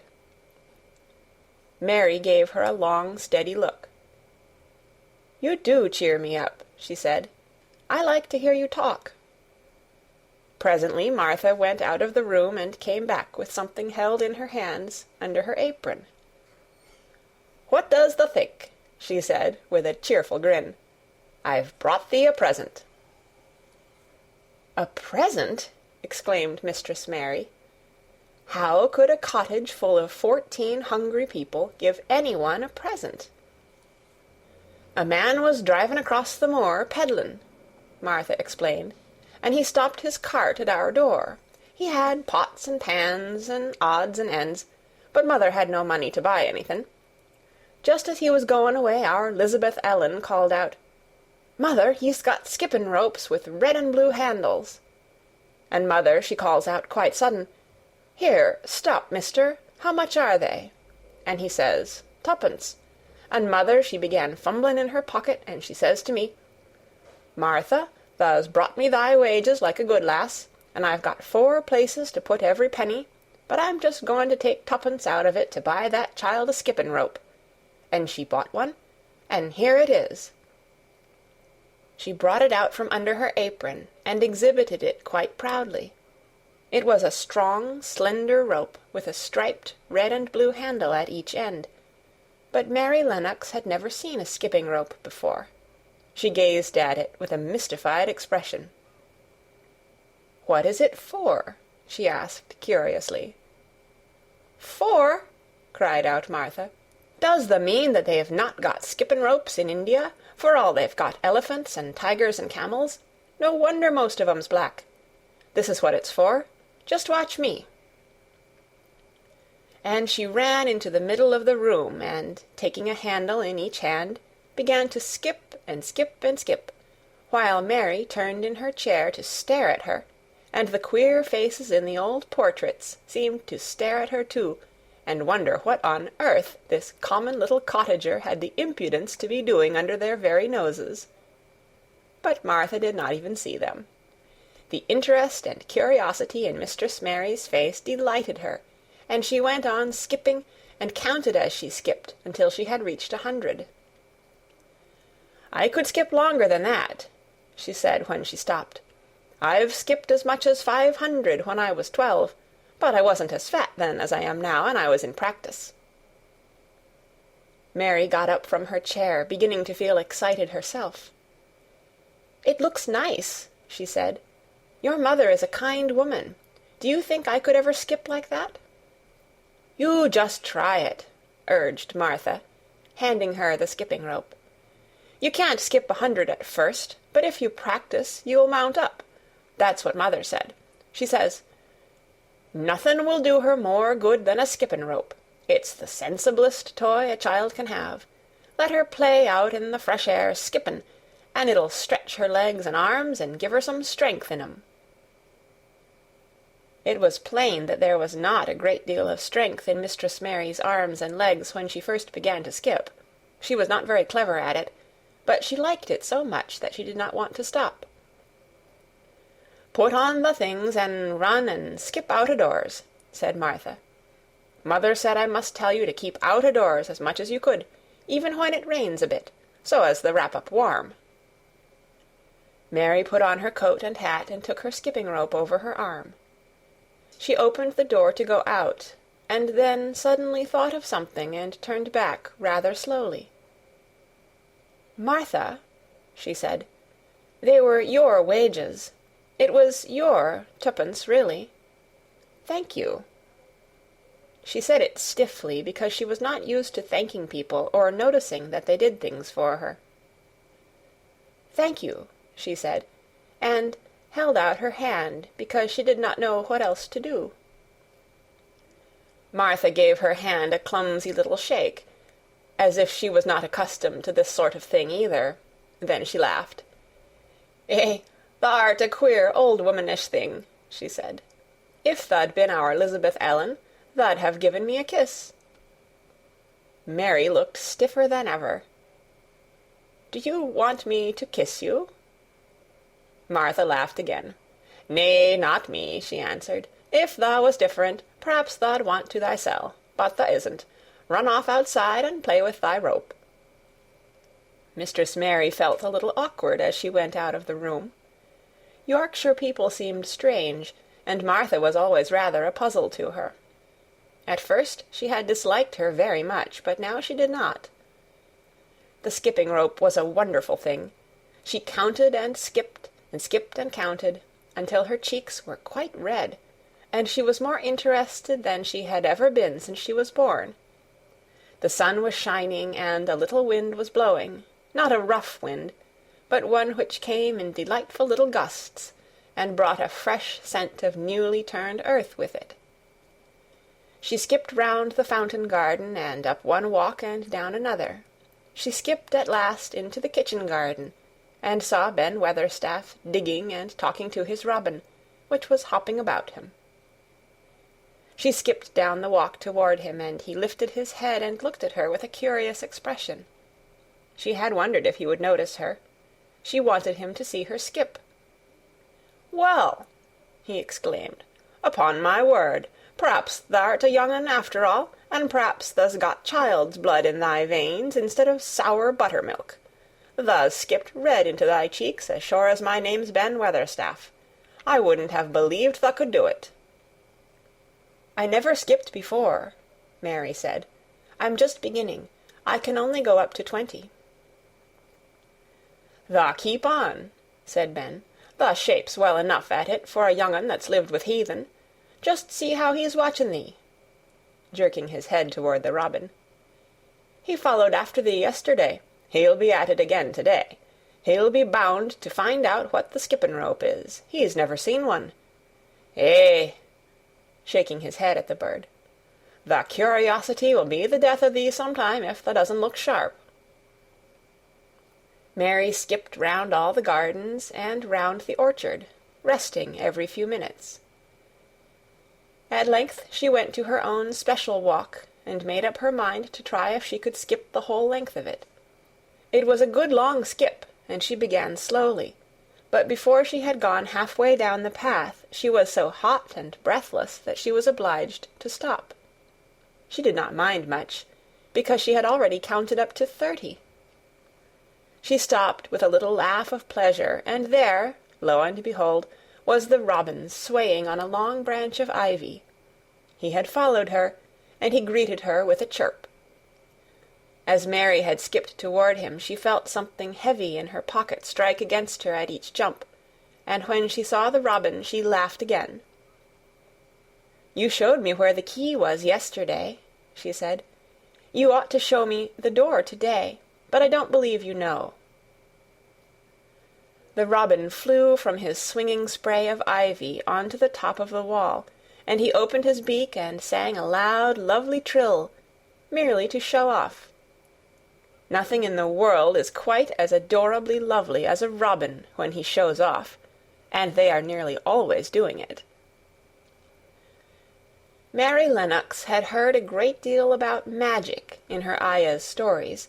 Mary gave her a long, steady look. "You do cheer me up," she said. "I like to hear you talk." Presently Martha went out of the room and came back with something held in her hands under her apron. "What does thee think?" she said, with a cheerful grin. "I've brought thee a present." "A present?" exclaimed Mistress Mary. "How could a cottage full of 14 hungry people give anyone a present?" "A man was drivin' across the moor, peddlin'," Martha explained, "and he stopped his cart at our door. He had pots and pans and odds and ends, but mother had no money to buy anything. Just as he was goin' away, our 'Lizabeth Ellen called out, 'Mother, he's got skippin' ropes with red and blue handles.' And mother, she calls out quite sudden, 'Here, stop, mister, how much are they?' And he says, 'Tuppence.' And mother, she began fumblin' in her pocket, and she says to me, 'Martha, thou's brought me thy wages like a good lass, and I've got 4 places to put every penny, but I'm just goin' to take 2pence out of it to buy that child a skippin' rope.' And she bought one, and here it is." She brought it out from under her apron and exhibited it quite proudly. It was a strong, slender rope with a striped red and blue handle at each end, but Mary Lennox had never seen a skipping rope before. She gazed at it with a mystified expression. "What is it for?" she asked curiously. "For?" cried out Martha. "Does the mean that they've not got skippin' ropes in India, for all they've got elephants and tigers and camels? No wonder most of 'em's black. This is what it's for. Just watch me." And she ran into the middle of the room and, taking a handle in each hand, began to skip and skip and skip, while Mary turned in her chair to stare at her, and the queer faces in the old portraits seemed to stare at her too, and wonder what on earth this common little cottager had the impudence to be doing under their very noses. But Martha did not even see them. The interest and curiosity in Mistress Mary's face delighted her, and she went on skipping and counted as she skipped until she had reached 100. "I could skip longer than that," she said when she stopped. "I've skipped as much as 500 when I was 12, but I wasn't as fat then as I am now, and I was in practice." Mary got up from her chair, beginning to feel excited herself. "It looks nice," she said. "Your mother is a kind woman. Do you think I could ever skip like that?" "You just try it," urged Martha, handing her the skipping rope. "You can't skip 100 at first, but if you practice, you'll mount up. That's what mother said. She says, 'Nothin' will do her more good than a skippin' rope. It's the sensiblest toy a child can have. Let her play out in the fresh air skippin', and it'll stretch her legs and arms and give her some strength in 'em.'" It was plain that there was not a great deal of strength in Mistress Mary's arms and legs when she first began to skip. She was not very clever at it, but she liked it so much that she did not want to stop. "Put on the things and run and skip out-a-doors," said Martha. "Mother said I must tell you to keep out-a-doors as much as you could, even when it rains a bit, so as the wrap-up warm." Mary put on her coat and hat and took her skipping rope over her arm. She opened the door to go out, and then suddenly thought of something and turned back rather slowly. "Martha," she said, "they were your wages. It was your twopence, really. Thank you." She said it stiffly because she was not used to thanking people or noticing that they did things for her. "Thank you," she said, and held out her hand because she did not know what else to do. Martha gave her hand a clumsy little shake, as if she was not accustomed to this sort of thing either. Then she laughed. Thou'rt a queer old womanish thing," she said. "If tha'd been our Elizabeth Ellen, tha'd have given me a kiss." Mary looked stiffer than ever. "Do you want me to kiss you?" Martha laughed again. "Nay, not me," she answered. "If tha was different, perhaps tha'd want to thysel, but tha isn't. Run off outside and play with thy rope." Mistress Mary felt a little awkward as she went out of the room. Yorkshire people seemed strange, and Martha was always rather a puzzle to her. At first she had disliked her very much, but now she did not. The skipping rope was a wonderful thing. She counted and skipped and counted, until her cheeks were quite red, and she was more interested than she had ever been since she was born. The sun was shining, and a little wind was blowing, not a rough wind, but one which came in delightful little gusts, and brought a fresh scent of newly turned earth with it. She skipped round the fountain garden, and up one walk and down another. She skipped at last into the kitchen garden, and saw Ben Weatherstaff digging and talking to his robin, which was hopping about him. She skipped down the walk toward him, and he lifted his head and looked at her with a curious expression. She had wondered if he would notice her. She wanted him to see her skip. "Well," he exclaimed, "upon my word, p'raps tha'rt a young un after all, and p'raps tha's got child's blood in thy veins instead of sour buttermilk. Tha's skipped red into thy cheeks as sure as my name's Ben Weatherstaff. I wouldn't have believed tha could do it." "I never skipped before," Mary said. "I'm just beginning. I can only go up to 20. "Tha keep on," said Ben. "Tha shapes well enough at it for a young un that's lived with heathen. Just see how he's watching thee," jerking his head toward the robin. "He followed after thee yesterday. He'll be at it again to-day. He'll be bound to find out what the skippin' rope is. He's never seen one. Shaking his head at the bird. "The curiosity will be the death of thee sometime if thou doesn't look sharp." Mary skipped round all the gardens and round the orchard, resting every few minutes. At length she went to her own special walk, and made up her mind to try if she could skip the whole length of it. It was a good long skip, and she began slowly, but before she had gone halfway down the path she was so hot and breathless that she was obliged to stop. She did not mind much, because she had already counted up to 30. She stopped with a little laugh of pleasure, and there, lo and behold, was the robin swaying on a long branch of ivy. He had followed her, and he greeted her with a chirp. As Mary had skipped toward him, she felt something heavy in her pocket strike against her at each jump, and when she saw the robin she laughed again. "You showed me where the key was yesterday," she said. "You ought to show me the door to-day, but I don't believe you know." The robin flew from his swinging spray of ivy onto the top of the wall, and he opened his beak and sang a loud, lovely trill, merely to show off. Nothing in the world is quite as adorably lovely as a robin when he shows off, and they are nearly always doing it. Mary Lennox had heard a great deal about magic in her Aya's stories,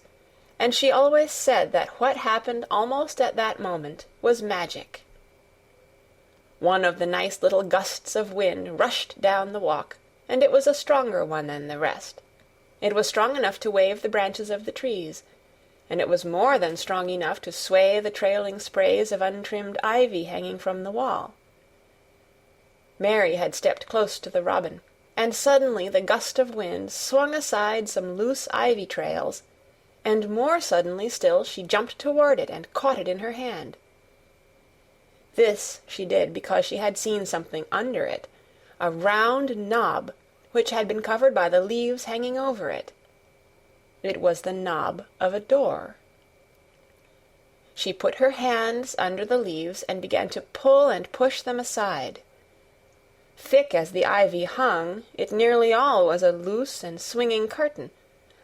and she always said that what happened almost at that moment was magic. One of the nice little gusts of wind rushed down the walk, and it was a stronger one than the rest. It was strong enough to wave the branches of the trees, and it was more than strong enough to sway the trailing sprays of untrimmed ivy hanging from the wall. Mary had stepped close to the robin, and suddenly the gust of wind swung aside some loose ivy trails, and more suddenly still she jumped toward it and caught it in her hand. This she did because she had seen something under it, a round knob which had been covered by the leaves hanging over it. It was the knob of a door. She put her hands under the leaves and began to pull and push them aside. Thick as the ivy hung, it nearly all was a loose and swinging curtain,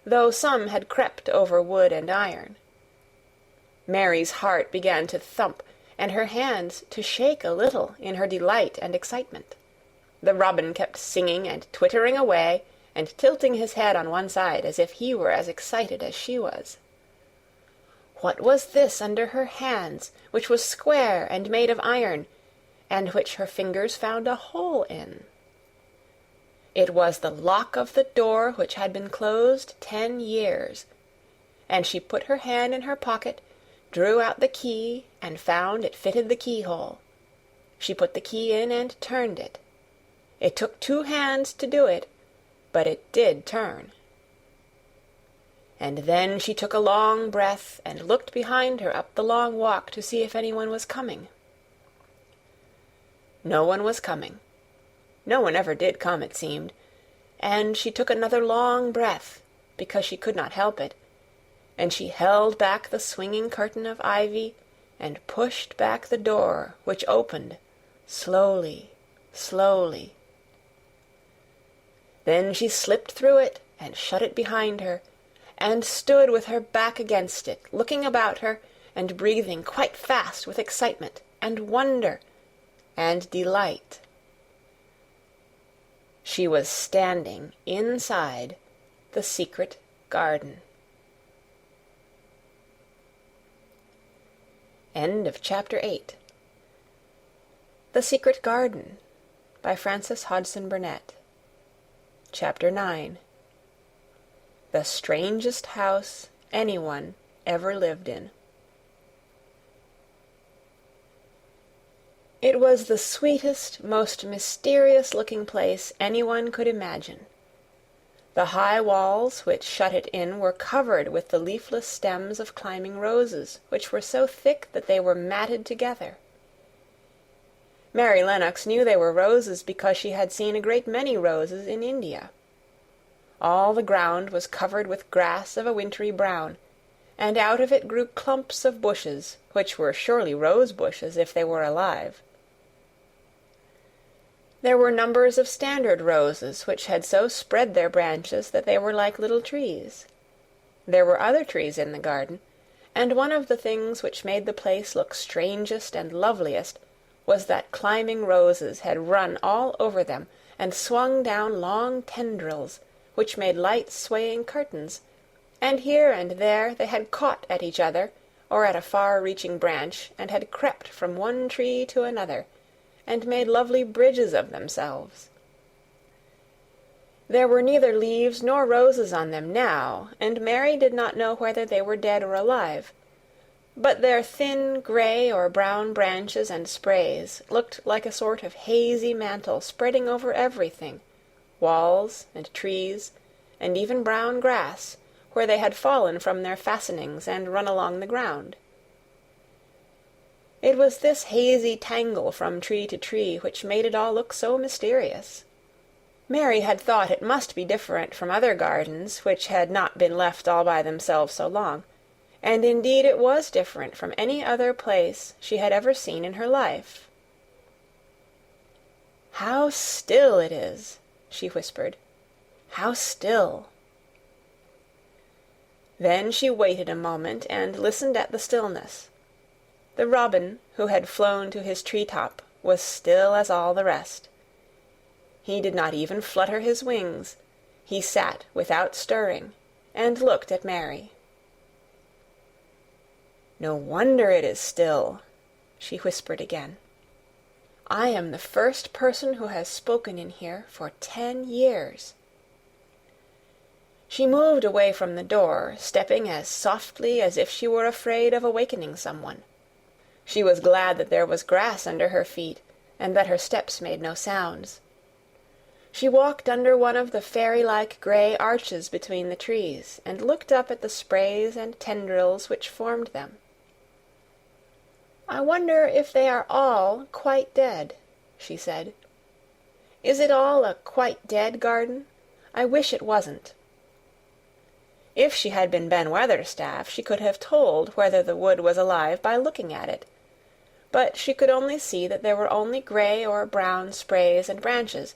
though some had crept over wood and iron. Mary's heart began to thump, and her hands to shake a little in her delight and excitement. The robin kept singing and twittering away, and tilting his head on one side as if he were as excited as she was. What was this under her hands, which was square and made of iron, and which her fingers found a hole in? It was the lock of the door which had been closed 10 years, and she put her hand in her pocket, drew out the key, and found it fitted the keyhole. She put the key in and turned it. It took 2 hands to do it, but it did turn. And then she took a long breath and looked behind her up the long walk to see if anyone was coming. No one was coming. No one ever did come, it seemed, and she took another long breath, because she could not help it, and she held back the swinging curtain of ivy and pushed back the door, which opened slowly, slowly. Then she slipped through it and shut it behind her, and stood with her back against it, looking about her and breathing quite fast with excitement and wonder and delight. She was standing inside the secret garden. End of Chapter 8. The Secret Garden by Frances Hodgson Burnett. Chapter 9. The Strangest House Anyone Ever Lived in. It was the sweetest, most mysterious-looking place anyone could imagine. The high walls which shut it in were covered with the leafless stems of climbing roses, which were so thick that they were matted together. Mary Lennox knew they were roses because she had seen a great many roses in India. All the ground was covered with grass of a wintry brown, and out of it grew clumps of bushes, which were surely rose bushes if they were alive. There were numbers of standard roses which had so spread their branches that they were like little trees. There were other trees in the garden, and one of the things which made the place look strangest and loveliest was that climbing roses had run all over them and swung down long tendrils, which made light swaying curtains, and here and there they had caught at each other or at a far-reaching branch, and had crept from one tree to another, and made lovely bridges of themselves. There were neither leaves nor roses on them now, and Mary did not know whether they were dead or alive, but their thin gray or brown branches and sprays looked like a sort of hazy mantle spreading over everything, walls and trees, and even brown grass, where they had fallen from their fastenings and run along the ground. It was this hazy tangle from tree to tree which made it all look so mysterious. Mary had thought it must be different from other gardens which had not been left all by themselves so long, and indeed it was different from any other place she had ever seen in her life. "How still it is," she whispered. "How still." Then she waited a moment and listened at the stillness. The robin, who had flown to his tree-top, was still as all the rest. He did not even flutter his wings. He sat without stirring, and looked at Mary. No wonder it is still," she whispered again. "I am the first person who has spoken in here for 10 years." She moved away from the door, stepping as softly as if she were afraid of awakening someone. She was glad that there was grass under her feet, and that her steps made no sounds. She walked under one of the fairy-like gray arches between the trees, and looked up at the sprays and tendrils which formed them. "I wonder if they are all quite dead," she said. "Is it all a quite dead garden? I wish it wasn't." If she had been Ben Weatherstaff, she could have told whether the wood was alive by looking at it. But she could only see that there were only gray or brown sprays and branches,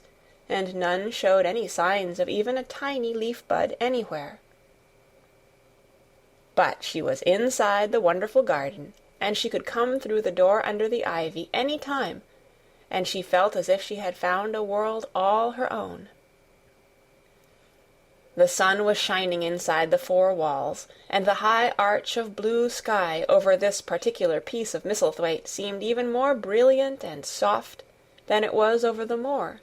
and none showed any signs of even a tiny leaf-bud anywhere. But she was inside the wonderful garden, and she could come through the door under the ivy any time, and she felt as if she had found a world all her own. The sun was shining inside the 4 walls, and the high arch of blue sky over this particular piece of Misselthwaite seemed even more brilliant and soft than it was over the moor.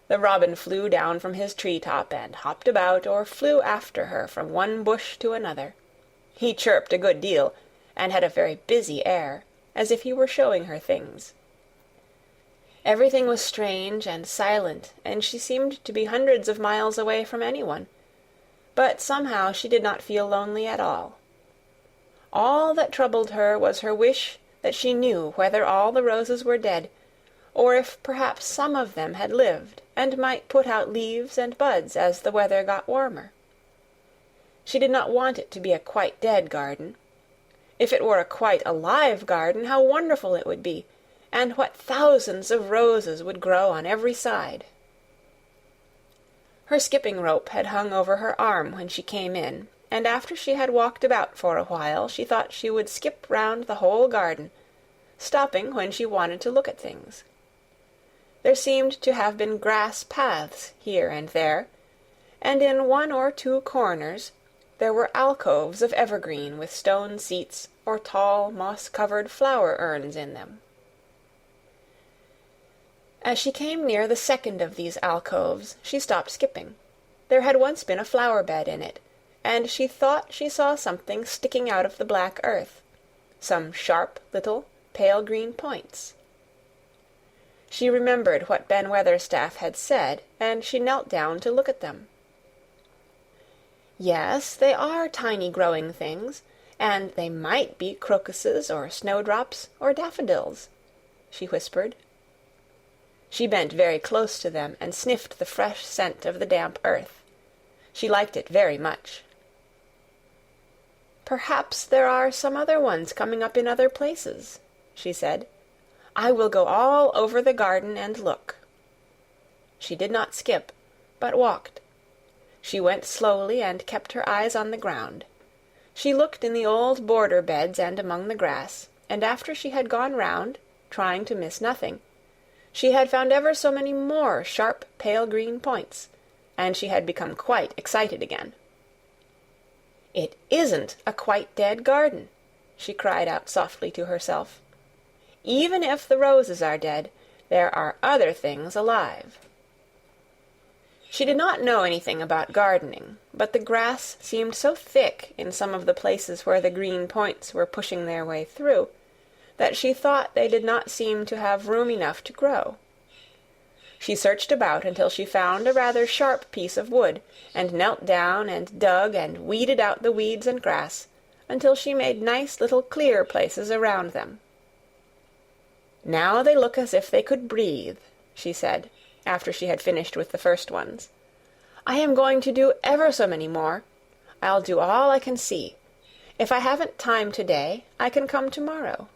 The robin flew down from his tree-top and hopped about or flew after her from one bush to another. He chirped a good deal, and had a very busy air, as if he were showing her things. Everything was strange and silent, and she seemed to be hundreds of miles away from anyone, but somehow she did not feel lonely at all. All that troubled her was her wish that she knew whether all the roses were dead, or if perhaps some of them had lived and might put out leaves and buds as the weather got warmer. She did not want it to be a quite dead garden. If it were a quite alive garden, how wonderful it would be, and what thousands of roses would grow on every side. Her skipping rope had hung over her arm when she came in, and after she had walked about for a while, she thought she would skip round the whole garden, stopping when she wanted to look at things. There seemed to have been grass paths here and there, and in 1 or 2 corners there were alcoves of evergreen with stone seats or tall moss-covered flower urns in them. As she came near the second of these alcoves, she stopped skipping. There had once been a flower-bed in it, and she thought she saw something sticking out of the black earth, some sharp little pale green points. She remembered what Ben Weatherstaff had said, and she knelt down to look at them. "Yes, they are tiny growing things, and they might be crocuses or snowdrops or daffodils," she whispered. She bent very close to them and sniffed the fresh scent of the damp earth. She liked it very much. "Perhaps there are some other ones coming up in other places," she said. "I will go all over the garden and look." She did not skip, but walked. She went slowly and kept her eyes on the ground. She looked in the old border beds and among the grass, and after she had gone round, trying to miss nothing, she had found ever so many more sharp pale green points, and she had become quite excited again. "It isn't a quite dead garden," she cried out softly to herself. "Even if the roses are dead, there are other things alive." She did not know anything about gardening, but the grass seemed so thick in some of the places where the green points were pushing their way through, that she thought they did not seem to have room enough to grow. She searched about until she found a rather sharp piece of wood, and knelt down and dug and weeded out the weeds and grass, until she made nice little clear places around them. "Now they look as if they could breathe," she said, after she had finished with the first ones. "I am going to do ever so many more. I'll do all I can see. If I haven't time today, I can come tomorrow."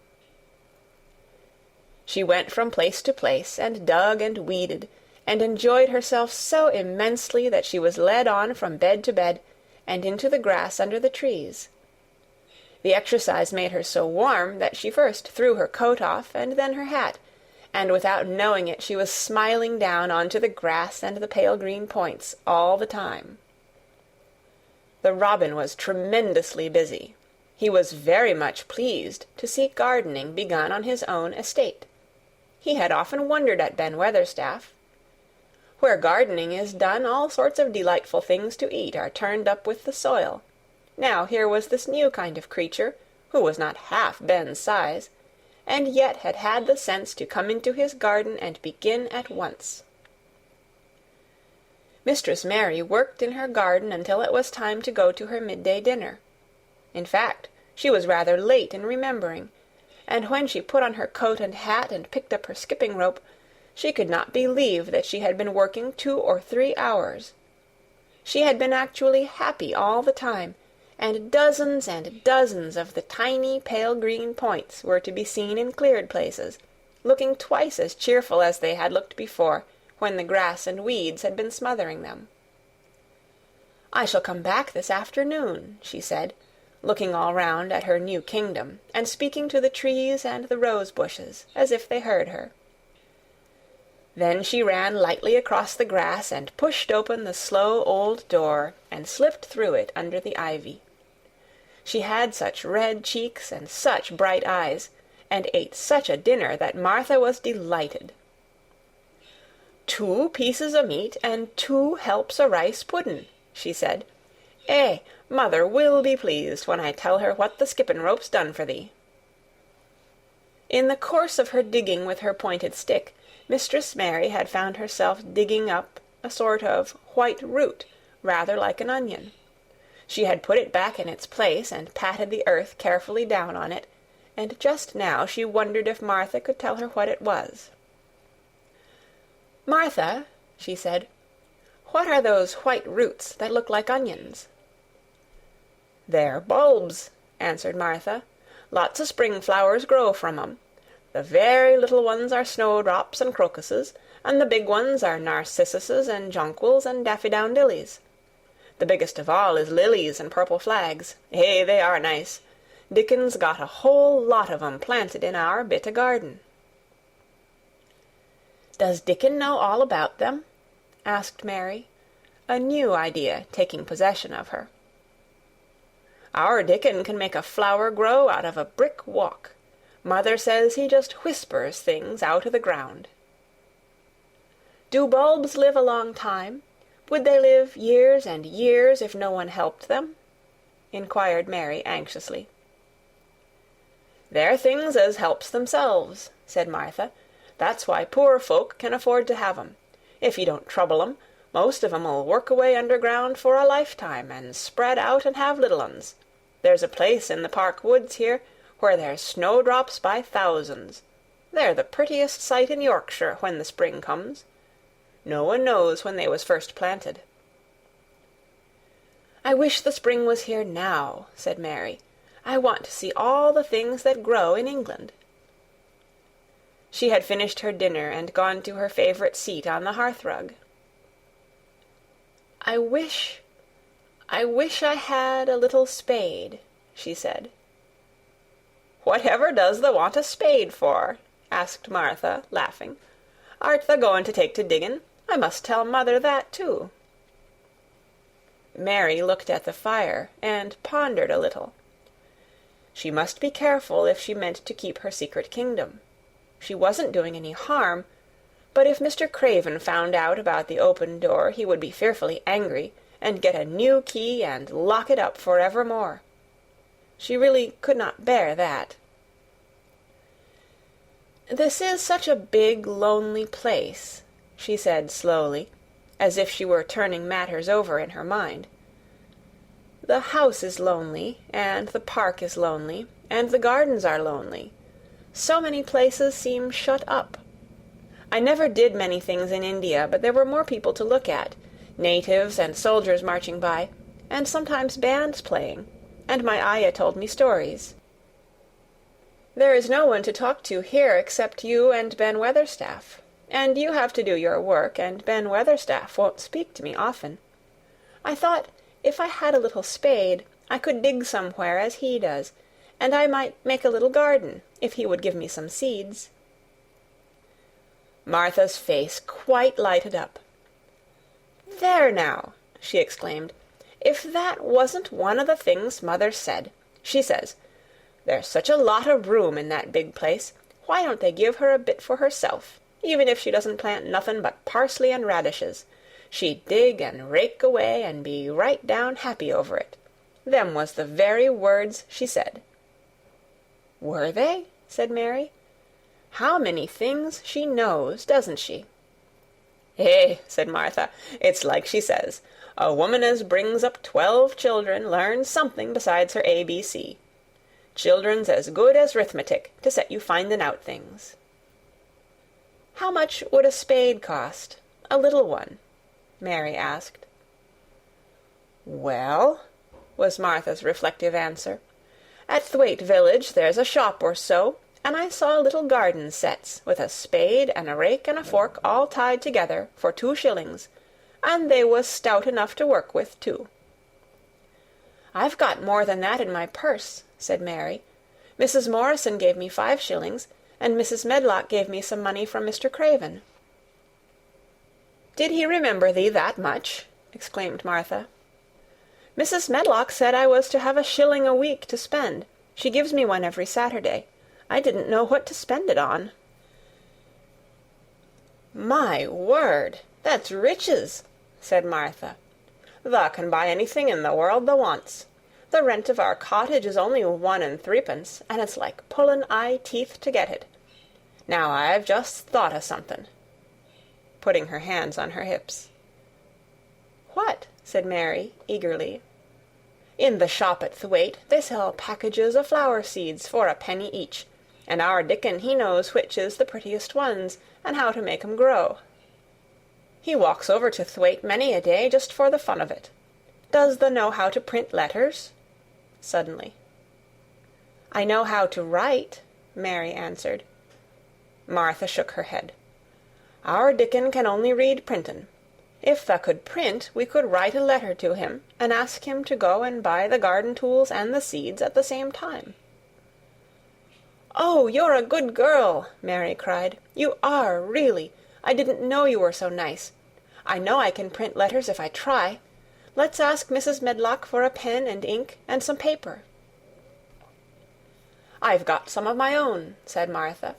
She went from place to place, and dug and weeded, and enjoyed herself so immensely that she was led on from bed to bed, and into the grass under the trees. The exercise made her so warm that she first threw her coat off, and then her hat, and without knowing it she was smiling down onto the grass and the pale green points all the time. The robin was tremendously busy. He was very much pleased to see gardening begun on his own estate. He had often wondered at Ben Weatherstaff. Where gardening is done, all sorts of delightful things to eat are turned up with the soil. Now here was this new kind of creature, who was not half Ben's size, and yet had had the sense to come into his garden and begin at once. Mistress Mary worked in her garden until it was time to go to her midday dinner. In fact, she was rather late in remembering, and when she put on her coat and hat and picked up her skipping rope, she could not believe that she had been working 2 or 3 hours. She had been actually happy all the time, and dozens of the tiny pale green points were to be seen in cleared places, looking twice as cheerful as they had looked before, when the grass and weeds had been smothering them. "I shall come back this afternoon," she said, looking all round at her new kingdom, and speaking to the trees and the rose bushes, as if they heard her. Then she ran lightly across the grass and pushed open the slow old door and slipped through it under the ivy. She had such red cheeks and such bright eyes, and ate such a dinner that Martha was delighted. "2 pieces o' meat and 2 helps o' rice puddin'," she said. Mother will be pleased when I tell her what the skippin' rope's done for thee." In the course of her digging with her pointed stick, Mistress Mary had found herself digging up a sort of white root, rather like an onion. She had put it back in its place and patted the earth carefully down on it, and just now she wondered if Martha could tell her what it was. "Martha," she said, "what are those white roots that look like onions?" "They're bulbs," answered Martha. "Lots o' spring flowers grow from 'em. The very little ones are snowdrops and crocuses, and the big ones are narcissuses and jonquils and daffydowndillys. The biggest of all is lilies and purple flags. They are nice. Dickon's got a whole lot of 'em planted in our bit o' garden." "Does Dickon know all about them?" asked Mary, a new idea taking possession of her. "Our Dickon can make a flower grow out of a brick walk. Mother says he just whispers things out o' the ground." "Do bulbs live a long time? Would they live years and years if no one helped them?" inquired Mary anxiously. "They're things as helps themselves," said Martha. "That's why poor folk can afford to have 'em. If you don't trouble 'em, most of 'em'll work away underground for a lifetime, and spread out and have little uns. There's a place in the park woods here where there's snowdrops by thousands. They're the prettiest sight in Yorkshire when the spring comes. No one knows when they was first planted." "I wish the spring was here now," said Mary. "I want to see all the things that grow in England." She had finished her dinner and gone to her favorite seat on the hearthrug. I wish I had a little spade," she said. "Whatever does thou want a spade for?" asked Martha, laughing. "Art thou going to take to diggin'? I must tell mother that, too." Mary looked at the fire and pondered a little. She must be careful if she meant to keep her secret kingdom. She wasn't doing any harm, but if Mr. Craven found out about the open door he would be fearfully angry, and get a new key and lock it up forevermore. She really could not bear that. "This is such a big, lonely place," she said slowly, as if she were turning matters over in her mind. "The house is lonely, and the park is lonely, and the gardens are lonely. So many places seem shut up. I never did many things in India, but there were more people to look at, natives and soldiers marching by, and sometimes bands playing, and my ayah told me stories. There is no one to talk to here except you and Ben Weatherstaff, and you have to do your work, and Ben Weatherstaff won't speak to me often. I thought if I had a little spade, I could dig somewhere as he does, and I might make a little garden, if he would give me some seeds." Martha's face quite lighted up. "There now," she exclaimed, "if that wasn't one of the things Mother said! She says, 'There's such a lot of room in that big place, why don't they give her a bit for herself, even if she doesn't plant nothin' but parsley and radishes? She'd dig and rake away and be right down happy over it.' Them was the very words she said." "Were they?" said Mary. "How many things she knows, doesn't she?" "Eh," said Martha, "it's like she says, a woman as brings up 12 children learns something besides her ABC. Children's as good as 'rithmetic to set you finding out things." "How much would a spade cost, a little one?" Mary asked. "Well," was Martha's reflective answer, "at Thwaite village there's a shop or so, and I saw little garden sets, with a spade and a rake and a fork all tied together, for 2 shillings, and they was stout enough to work with, too." "I've got more than that in my purse," said Mary. "Mrs. Morrison gave me 5 shillings, and Mrs. Medlock gave me some money from Mr. Craven." "Did he remember thee that much?" exclaimed Martha. "Mrs. Medlock said I was to have a shilling a week to spend. She gives me one every Saturday. I didn't know what to spend it on." "My word, that's riches," said Martha. "Thou can buy anything in the world thou wants. The rent of our cottage is only 1 and 3pence, and it's like pullin' eye-teeth to get it. Now I've just thought o' something," putting her hands on her hips. "What?" said Mary, eagerly. "In the shop at Thwaite they sell packages of flower seeds for a penny each, and our Dickon he knows which is the prettiest ones, and how to make 'em grow. He walks over to Thwaite many a day just for the fun of it. Does thou know how to print letters?" suddenly. "I know how to write," Mary answered. Martha shook her head. "Our Dickon can only read printin'. If thou could print, we could write a letter to him, and ask him to go and buy the garden tools and the seeds at the same time." "Oh, you're a good girl!" Mary cried. "You are, really. I didn't know you were so nice. I know I can print letters if I try. Let's ask Mrs. Medlock for a pen and ink and some paper." "I've got some of my own," said Martha.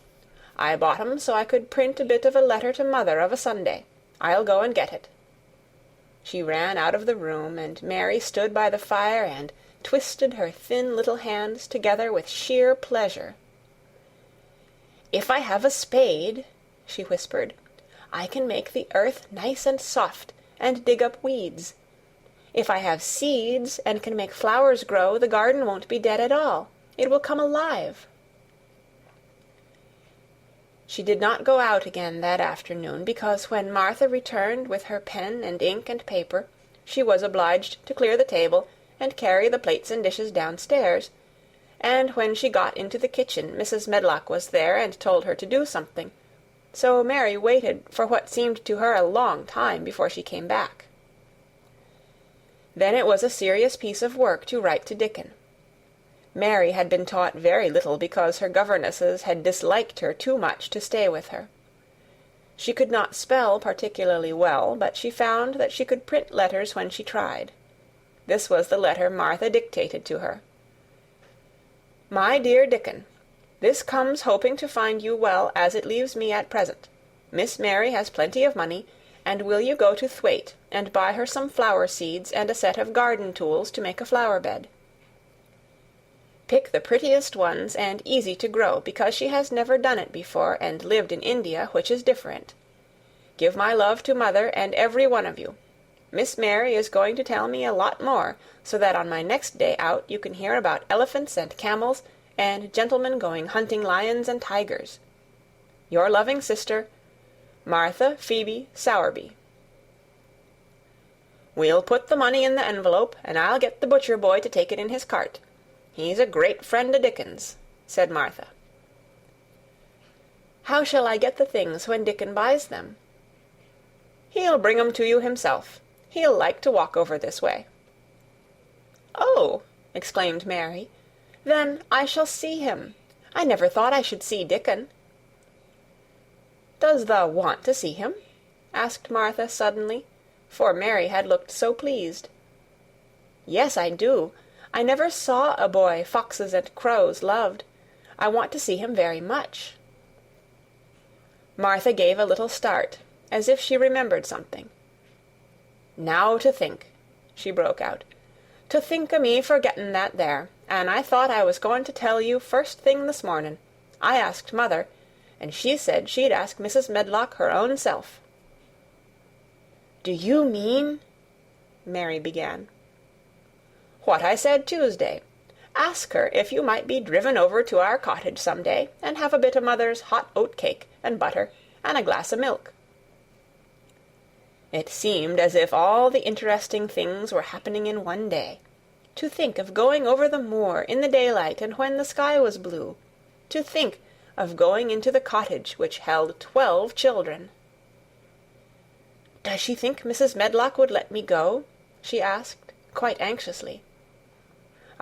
"I bought 'em so I could print a bit of a letter to mother of a Sunday. I'll go and get it." She ran out of the room, and Mary stood by the fire and twisted her thin little hands together with sheer pleasure. "If I have a spade," she whispered, "I can make the earth nice and soft, and dig up weeds. If I have seeds, and can make flowers grow, the garden won't be dead at all. It will come alive." She did not go out again that afternoon, because when Martha returned with her pen and ink and paper, she was obliged to clear the table and carry the plates and dishes downstairs, and when she got into the kitchen Mrs. Medlock was there and told her to do something, so Mary waited for what seemed to her a long time before she came back. Then it was a serious piece of work to write to Dickon. Mary had been taught very little because her governesses had disliked her too much to stay with her. She could not spell particularly well, but she found that she could print letters when she tried. This was the letter Martha dictated to her. "My dear Dickon, this comes hoping to find you well as it leaves me at present. Miss Mary has plenty of money, and will you go to Thwaite and buy her some flower seeds and a set of garden tools to make a flower bed? Pick the prettiest ones and easy to grow, because she has never done it before and lived in India, which is different. Give my love to mother and every one of you. Miss Mary is going to tell me a lot more, so that on my next day out you can hear about elephants and camels and gentlemen going hunting lions and tigers. Your loving sister, Martha Phoebe Sowerby. We'll put the money in the envelope, and I'll get the butcher boy to take it in his cart. He's a great friend of Dickon's," said Martha. "How shall I get the things when Dickon buys them?" "He'll bring 'em to you himself. He'll like to walk over this way." "Oh!" exclaimed Mary. "Then I shall see him. I never thought I should see Dickon." "Does thou want to see him?" asked Martha suddenly, for Mary had looked so pleased. "Yes, I do. I never saw a boy foxes and crows loved. I want to see him very much." Martha gave a little start, as if she remembered something. "Now to think," she broke out. "To think o' me forgetting that there, and I thought I was going to tell you first thing this morning. I asked Mother, and she said she'd ask Mrs. Medlock her own self." "Do you mean—" Mary began. "What I said Tuesday. Ask her if you might be driven over to our cottage some day, and have a bit o' Mother's hot oat cake and butter, and a glass o' milk." It seemed as if all the interesting things were happening in one day. To think of going over the moor in the daylight and when the sky was blue. To think of going into the cottage which held 12 children. "Does she think Mrs. Medlock would let me go?" she asked, quite anxiously.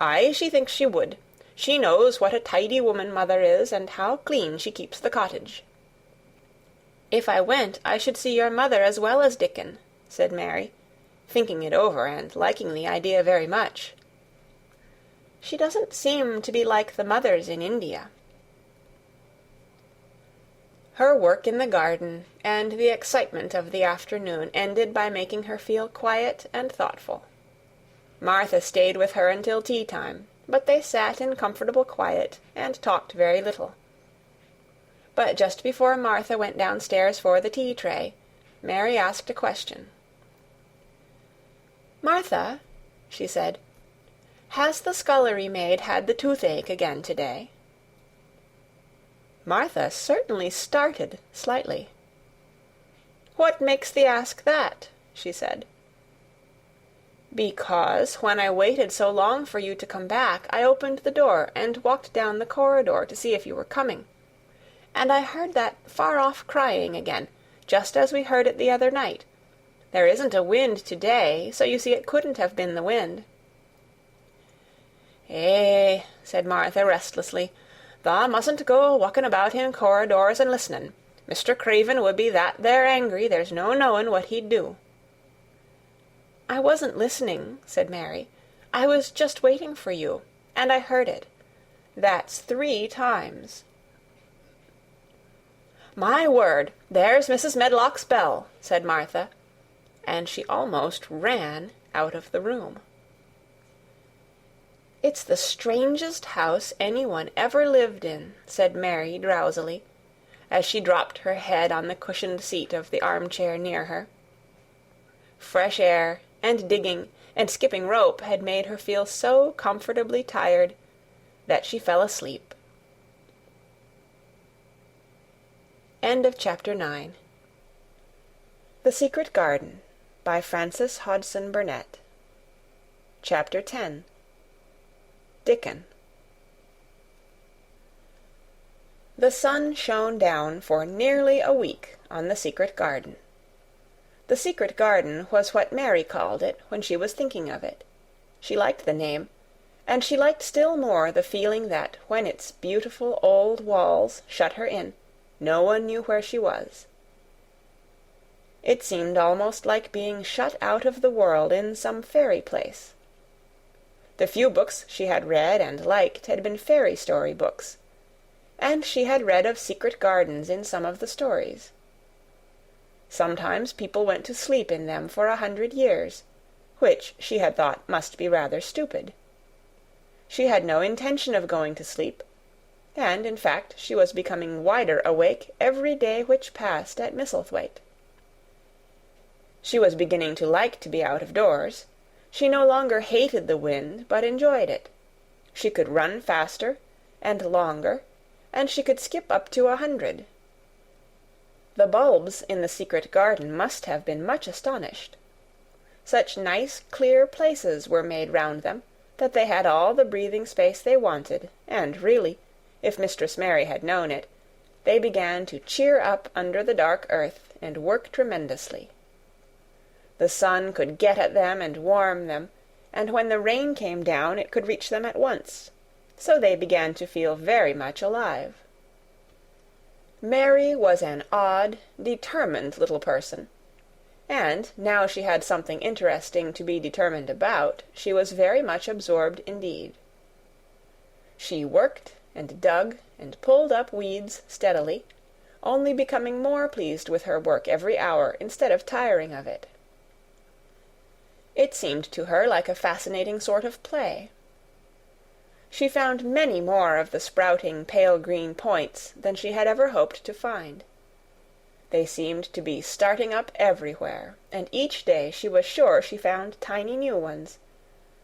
"Aye, she thinks she would. She knows what a tidy woman Mother is, and how clean she keeps the cottage." "If I went, I should see your mother as well as Dickon," said Mary, thinking it over and liking the idea very much. "She doesn't seem to be like the mothers in India." Her work in the garden and the excitement of the afternoon ended by making her feel quiet and thoughtful. Martha stayed with her until tea-time, but they sat in comfortable quiet and talked very little. But just before Martha went downstairs for the tea-tray, Mary asked a question. "Martha," she said, "has the scullery maid had the toothache again to-day?" Martha certainly started slightly. "What makes thee ask that?" she said. "Because when I waited so long for you to come back, I opened the door and walked down the corridor to see if you were coming. And I heard that far-off crying again, just as we heard it the other night. There isn't a wind to-day, so you see it couldn't have been the wind." "Eh," said Martha restlessly, "thou mustn't go walking about in corridors and listening. Mr. Craven would be that there angry, there's no knowing what he'd do." "I wasn't listening," said Mary. "I was just waiting for you, and I heard it. That's 3 times." "My word, there's Mrs. Medlock's bell," said Martha, and she almost ran out of the room. "It's the strangest house anyone ever lived in," said Mary drowsily, as she dropped her head on the cushioned seat of the armchair near her. Fresh air and digging and skipping rope had made her feel so comfortably tired that she fell asleep. End of Chapter 9. The Secret Garden by Frances Hodgson Burnett. Chapter 10. Dickon. The sun shone down for nearly a week on the secret garden. The secret garden was what Mary called it when she was thinking of it. She liked the name, and she liked still more the feeling that when its beautiful old walls shut her in, no one knew where she was. It seemed almost like being shut out of the world in some fairy place. The few books she had read and liked had been fairy story books, and she had read of secret gardens in some of the stories. Sometimes people went to sleep in them for 100 years, which she had thought must be rather stupid. She had no intention of going to sleep, and in fact she was becoming wider awake every day which passed at Misselthwaite. She was beginning to like to be out of doors. She no longer hated the wind, but enjoyed it. She could run faster and longer, and she could skip up to 100. The bulbs in the secret garden must have been much astonished. Such nice, clear places were made round them, that they had all the breathing space they wanted, and really, if Mistress Mary had known it, they began to cheer up under the dark earth and work tremendously. The sun could get at them and warm them, and when the rain came down it could reach them at once, so they began to feel very much alive. Mary was an odd, determined little person, and now she had something interesting to be determined about, she was very much absorbed indeed. She worked and dug and pulled up weeds steadily, only becoming more pleased with her work every hour instead of tiring of it. It seemed to her like a fascinating sort of play. She found many more of the sprouting pale green points than she had ever hoped to find. They seemed to be starting up everywhere, and each day she was sure she found tiny new ones,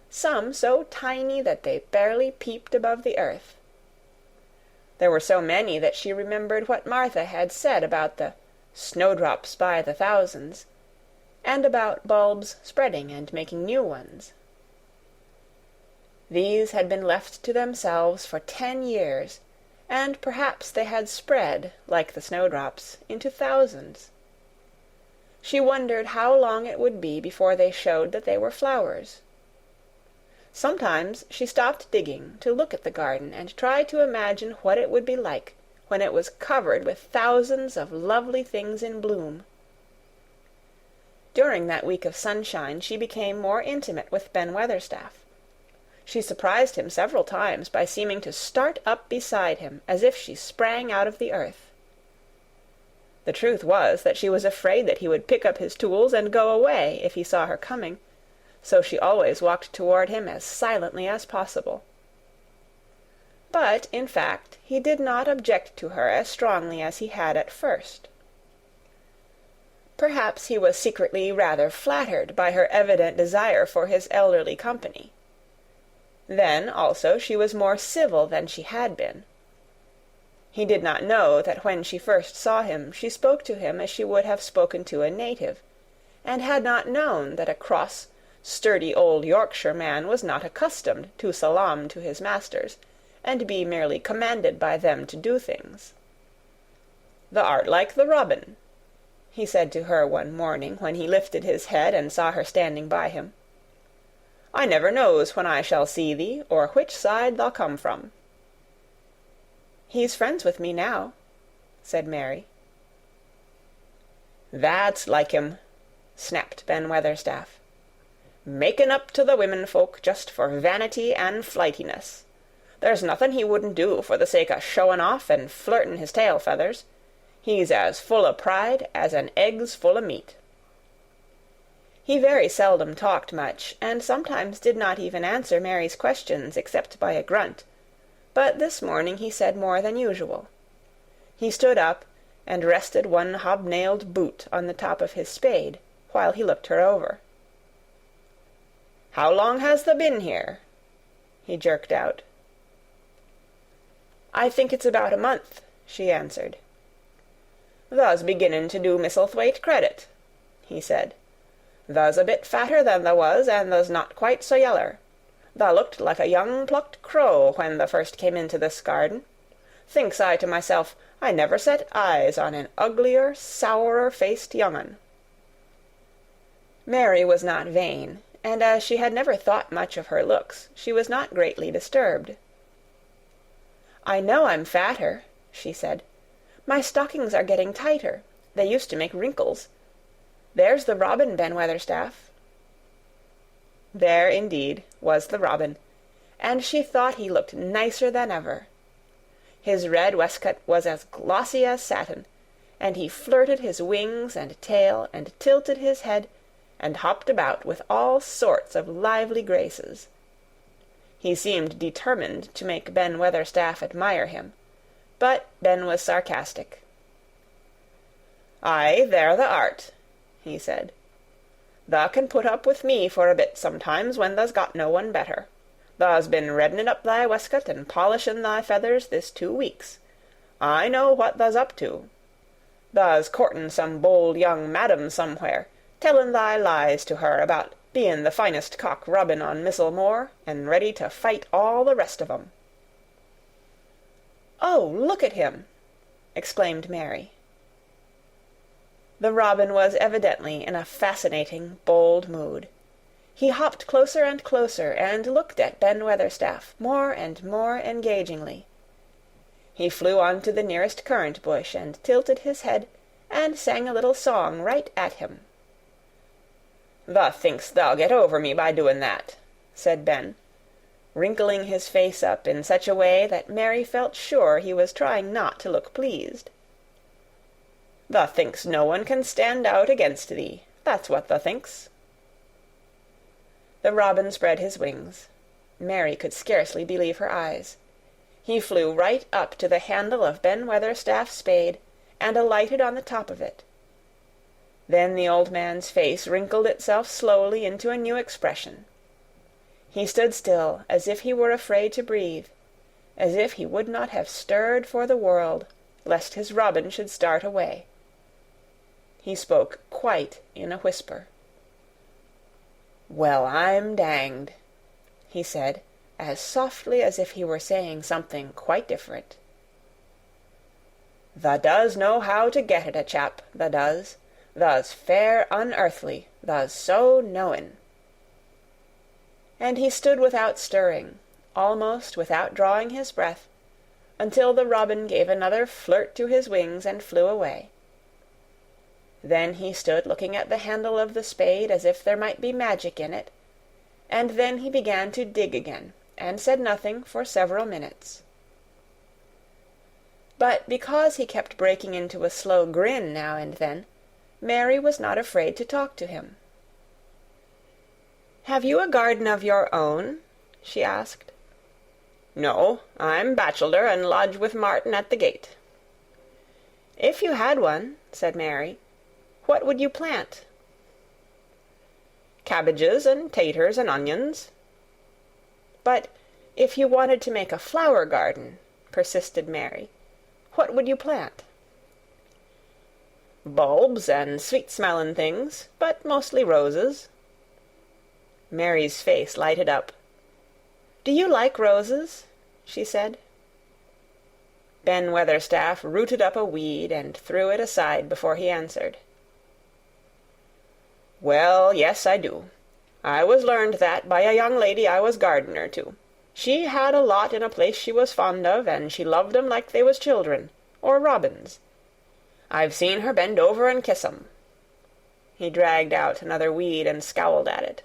some so tiny that they barely peeped above the earth. There were so many that she remembered what Martha had said about the snowdrops by the thousands, and about bulbs spreading and making new ones. These had been left to themselves for 10 years, and perhaps they had spread, like the snowdrops, into thousands. She wondered how long it would be before they showed that they were flowers. Sometimes she stopped digging to look at the garden and try to imagine what it would be like when it was covered with thousands of lovely things in bloom. During that week of sunshine she became more intimate with Ben Weatherstaff. She surprised him several times by seeming to start up beside him as if she sprang out of the earth. The truth was that she was afraid that he would pick up his tools and go away if he saw her coming, so she always walked toward him as silently as possible. But, in fact, he did not object to her as strongly as he had at first. Perhaps he was secretly rather flattered by her evident desire for his elderly company. Then, also, she was more civil than she had been. He did not know that when she first saw him she spoke to him as she would have spoken to a native, and had not known that a cross, sturdy old Yorkshire man was not accustomed to salaam to his masters, and be merely commanded by them to do things. "Thou art like the robin," he said to her one morning when he lifted his head and saw her standing by him. "I never knows when I shall see thee, or which side thou come from." "He's friends with me now," said Mary. "That's like him," snapped Ben Weatherstaff. "Making up to the women folk just for vanity and flightiness. There's nothing he wouldn't do for the sake of showing off and flirting his tail feathers. He's as full of pride as an egg's full of meat." He very seldom talked much, and sometimes did not even answer Mary's questions except by a grunt, but this morning he said more than usual. He stood up and rested one hobnailed boot on the top of his spade, while he looked her over. "How long has thou been here?" he jerked out. "I think it's about a month," she answered. "Thou's beginning to do Misselthwaite credit," he said. "Thou's a bit fatter than thou was, and thou's not quite so yeller. Thou looked like a young plucked crow when thou first came into this garden. Thinks I to myself, I never set eyes on an uglier, sourer-faced young un." Mary was not vain, and as she had never thought much of her looks, she was not greatly disturbed. "I know I'm fatter," she said. "My stockings are getting tighter. They used to make wrinkles. There's the robin, Ben Weatherstaff." There, indeed, was the robin, and she thought he looked nicer than ever. His red waistcoat was as glossy as satin, and he flirted his wings and tail, and tilted his head, and hopped about with all sorts of lively graces. He seemed determined to make Ben Weatherstaff admire him, but Ben was sarcastic. "Aye, there thou art," he said. "Thou can put up with me for a bit sometimes when thou's got no one better. Thou's been reddening up thy waistcoat and polishing thy feathers this 2 weeks. I know what thou's up to. Thou's courting some bold young madam somewhere, telling thy lies to her about being the finest cock robin on Missel Moor, and ready to fight all the rest of 'em." "Oh, look at him!" exclaimed Mary. The robin was evidently in a fascinating, bold mood. He hopped closer and closer, and looked at Ben Weatherstaff more and more engagingly. He flew on to the nearest currant bush, and tilted his head, and sang a little song right at him. "Thou think'st thou'll get over me by doing that," said Ben, wrinkling his face up in such a way that Mary felt sure he was trying not to look pleased. "Thou think'st no one can stand out against thee, that's what thou think'st." The robin spread his wings. Mary could scarcely believe her eyes. He flew right up to the handle of Ben Weatherstaff's spade, and alighted on the top of it. Then the old man's face wrinkled itself slowly into a new expression. He stood still, as if he were afraid to breathe, as if he would not have stirred for the world, lest his robin should start away. He spoke quite in a whisper. "Well, I'm danged," he said, as softly as if he were saying something quite different. "Tha does know how to get at a chap, tha does. Tha's fair unearthly, tha's so knowin'." And he stood without stirring, almost without drawing his breath, until the robin gave another flirt to his wings and flew away. Then he stood looking at the handle of the spade as if there might be magic in it, and then he began to dig again, and said nothing for several minutes. But because he kept breaking into a slow grin now and then, Mary was not afraid to talk to him. "Have you a garden of your own?" she asked. "No, I'm bachelor, and lodge with Martin at the gate." "If you had one," said Mary, "what would you plant?" "Cabbages and taters and onions." "But if you wanted to make a flower garden," persisted Mary, "what would you plant?" "Bulbs and sweet-smellin' things, but mostly roses." Mary's face lighted up. "Do you like roses?" she said. Ben Weatherstaff rooted up a weed and threw it aside before he answered. "Well, yes, I do. I was learned that by a young lady I was gardener to. She had a lot in a place she was fond of, and she loved 'em like they was children, or robins. I've seen her bend over and kiss 'em." He dragged out another weed and scowled at it.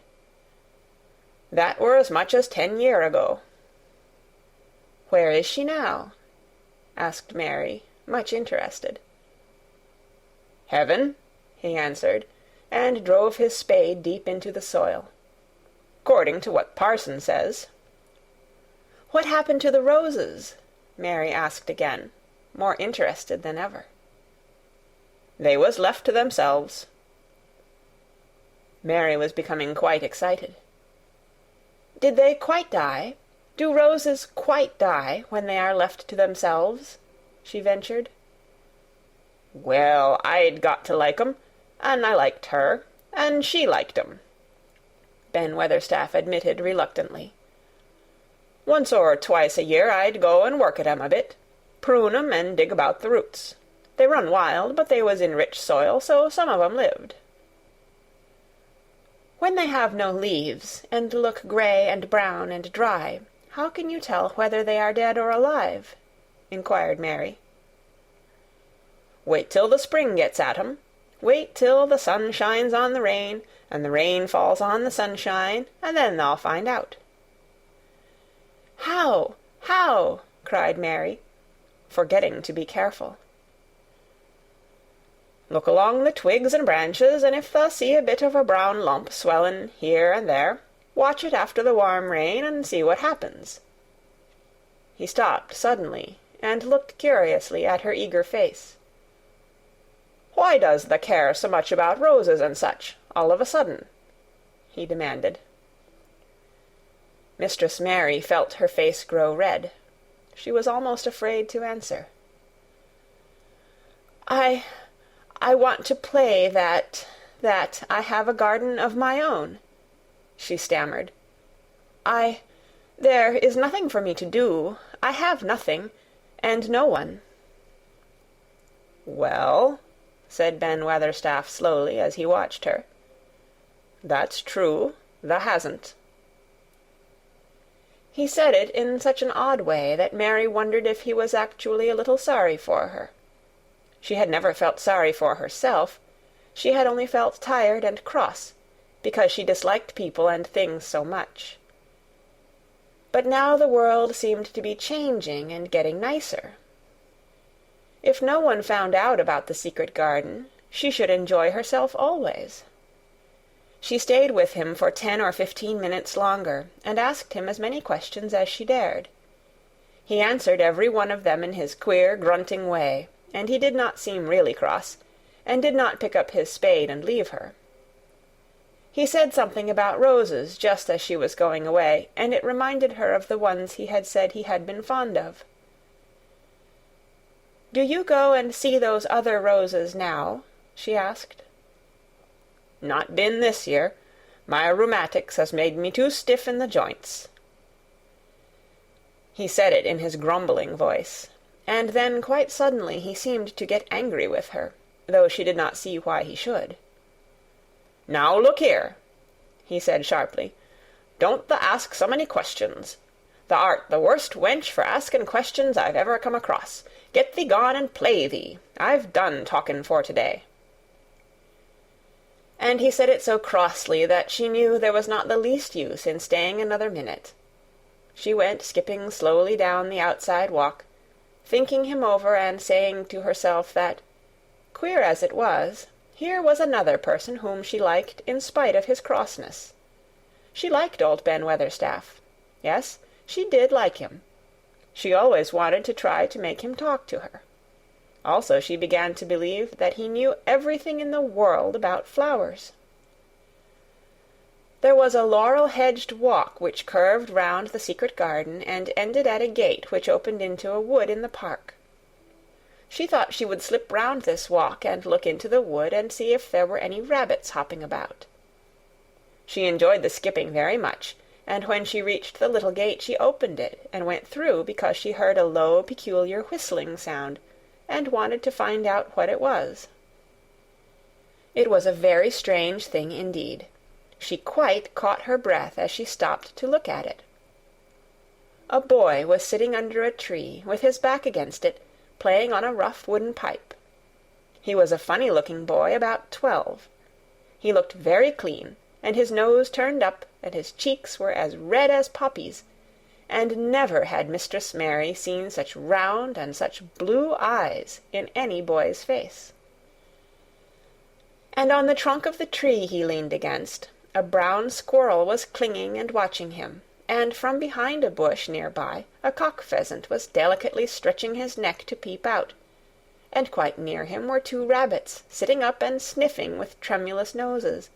"That were as much as 10 year ago." "Where is she now?" asked Mary, much interested. "Heaven," he answered, and drove his spade deep into the soil. "'Cording to what parson says." "What happened to the roses?" Mary asked again, more interested than ever. "They was left to themselves." Mary was becoming quite excited. "Did they quite die? Do roses quite die when they are left to themselves?" she ventured. "Well, I'd got to like 'em, and I liked her, and she liked 'em," Ben Weatherstaff admitted reluctantly. "Once or twice a year I'd go and work at 'em a bit, prune 'em and dig about the roots. They run wild, but they was in rich soil, so some of 'em lived." "When they have no leaves, and look gray and brown and dry, how can you tell whether they are dead or alive?" inquired Mary. "Wait till the spring gets at 'em. Wait till the sun shines on the rain, and the rain falls on the sunshine, and then they'll find out." "How? How?" cried Mary, forgetting to be careful. "Look along the twigs and branches, and if thou see a bit of a brown lump swellin' here and there, watch it after the warm rain, and see what happens." He stopped suddenly, and looked curiously at her eager face. "Why does thou care so much about roses and such, all of a sudden?" he demanded. Mistress Mary felt her face grow red. She was almost afraid to answer. I want to play that I have a garden of my own," she stammered. There is nothing for me to do. I have nothing, and no one." "Well," said Ben Weatherstaff slowly, as he watched her, "that's true, thou hasn't." He said it in such an odd way that Mary wondered if he was actually a little sorry for her. She had never felt sorry for herself. She had only felt tired and cross, because she disliked people and things so much. But now the world seemed to be changing and getting nicer. If no one found out about the secret garden, she should enjoy herself always. She stayed with him for 10 or 15 minutes longer, and asked him as many questions as she dared. He answered every one of them in his queer, grunting way, and he did not seem really cross, and did not pick up his spade and leave her. He said something about roses just as she was going away, and it reminded her of the ones he had said he had been fond of. "Do you go and see those other roses now?" she asked. "Not been this year. My rheumatics has made me too stiff in the joints." He said it in his grumbling voice, and then quite suddenly he seemed to get angry with her, though she did not see why he should. "Now look here," he said sharply, "don't thou ask so many questions. Thou art the worst wench for asking questions I've ever come across. Get thee gone and play thee. I've done talking for to-day." And he said it so crossly that she knew there was not the least use in staying another minute. She went skipping slowly down the outside walk, thinking him over and saying to herself that, queer as it was, here was another person whom she liked in spite of his crossness. She liked old Ben Weatherstaff. Yes, she did like him. She always wanted to try to make him talk to her. Also, she began to believe that he knew everything in the world about flowers. There was a laurel-hedged walk which curved round the secret garden and ended at a gate which opened into a wood in the park. She thought she would slip round this walk and look into the wood and see if there were any rabbits hopping about. She enjoyed the skipping very much, and when she reached the little gate she opened it and went through because she heard a low, peculiar whistling sound, and wanted to find out what it was. It was a very strange thing indeed. She quite caught her breath as she stopped to look at it. A boy was sitting under a tree, with his back against it, playing on a rough wooden pipe. He was a funny-looking boy, about 12. He looked very clean, and his nose turned up, and his cheeks were as red as poppies, and never had Mistress Mary seen such round and such blue eyes in any boy's face. And on the trunk of the tree he leaned against, a brown squirrel was clinging and watching him, and from behind a bush near by a cock-pheasant was delicately stretching his neck to peep out, and quite near him were 2 rabbits, sitting up and sniffing with tremulous noses,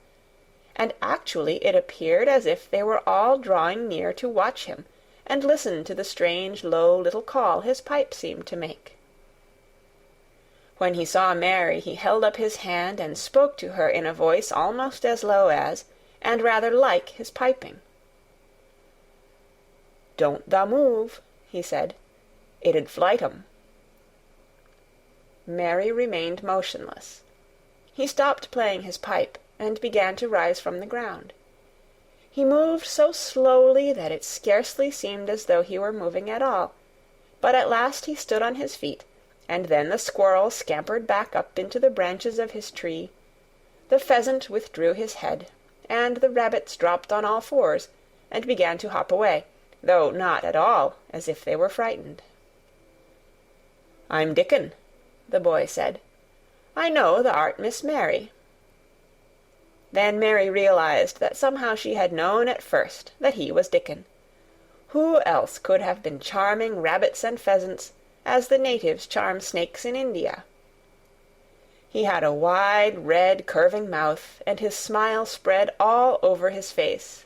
and actually it appeared as if they were all drawing near to watch him, and listen to the strange low little call his pipe seemed to make. When he saw Mary, he held up his hand and spoke to her in a voice almost as low as, and rather like, his piping. "Don't thou move," he said. "It 'ud flight 'em." Mary remained motionless. He stopped playing his pipe, and began to rise from the ground. He moved so slowly that it scarcely seemed as though he were moving at all, but at last he stood on his feet, and then the squirrel scampered back up into the branches of his tree, the pheasant withdrew his head, and the rabbits dropped on all fours, and began to hop away, though not at all as if they were frightened. "I'm Dickon," the boy said. "I know thou art Miss Mary." Then Mary realized that somehow she had known at first that he was Dickon. Who else could have been charming rabbits and pheasants, as the natives charm snakes in India? He had a wide, red, curving mouth, and his smile spread all over his face.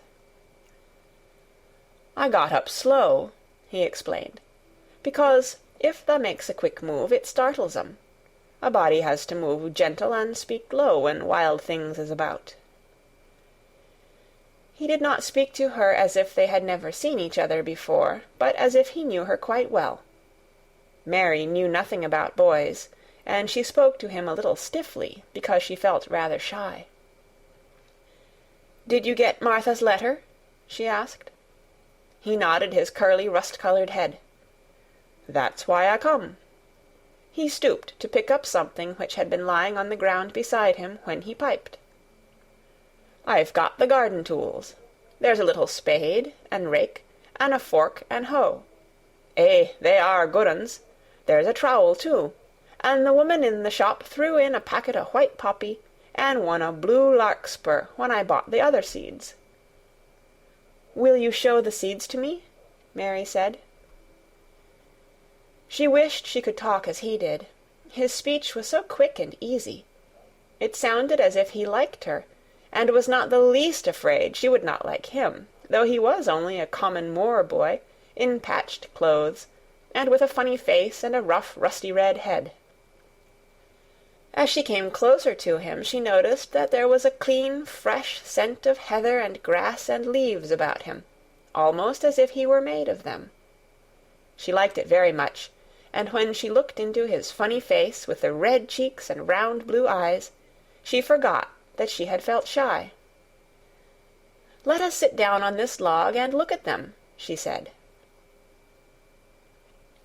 "I got up slow," he explained, "because if thou makes a quick move, it startles 'em. A body has to move gentle and speak low when wild things is about." He did not speak to her as if they had never seen each other before, but as if he knew her quite well. Mary knew nothing about boys, and she spoke to him a little stiffly, because she felt rather shy. "Did you get Martha's letter?" she asked. He nodded his curly, rust-colored head. "That's why I come." He stooped to pick up something which had been lying on the ground beside him when he piped. I've got the garden tools. There's a little spade, and rake, and a fork and hoe. Eh, they are good uns. There's a trowel, too, and the woman in the shop threw in a packet of white poppy, and one a blue larkspur when I bought the other seeds." "Will you show the seeds to me?" Mary said. She wished she could talk as he did. His speech was so quick and easy. It sounded as if he liked her, and was not the least afraid she would not like him, though he was only a common Moor boy, in patched clothes, and with a funny face and a rough, rusty red head. As she came closer to him, she noticed that there was a clean, fresh scent of heather and grass and leaves about him, almost as if he were made of them. She liked it very much, and when she looked into his funny face with the red cheeks and round blue eyes, she forgot that she had felt shy. "Let us sit down on this log and look at them," she said.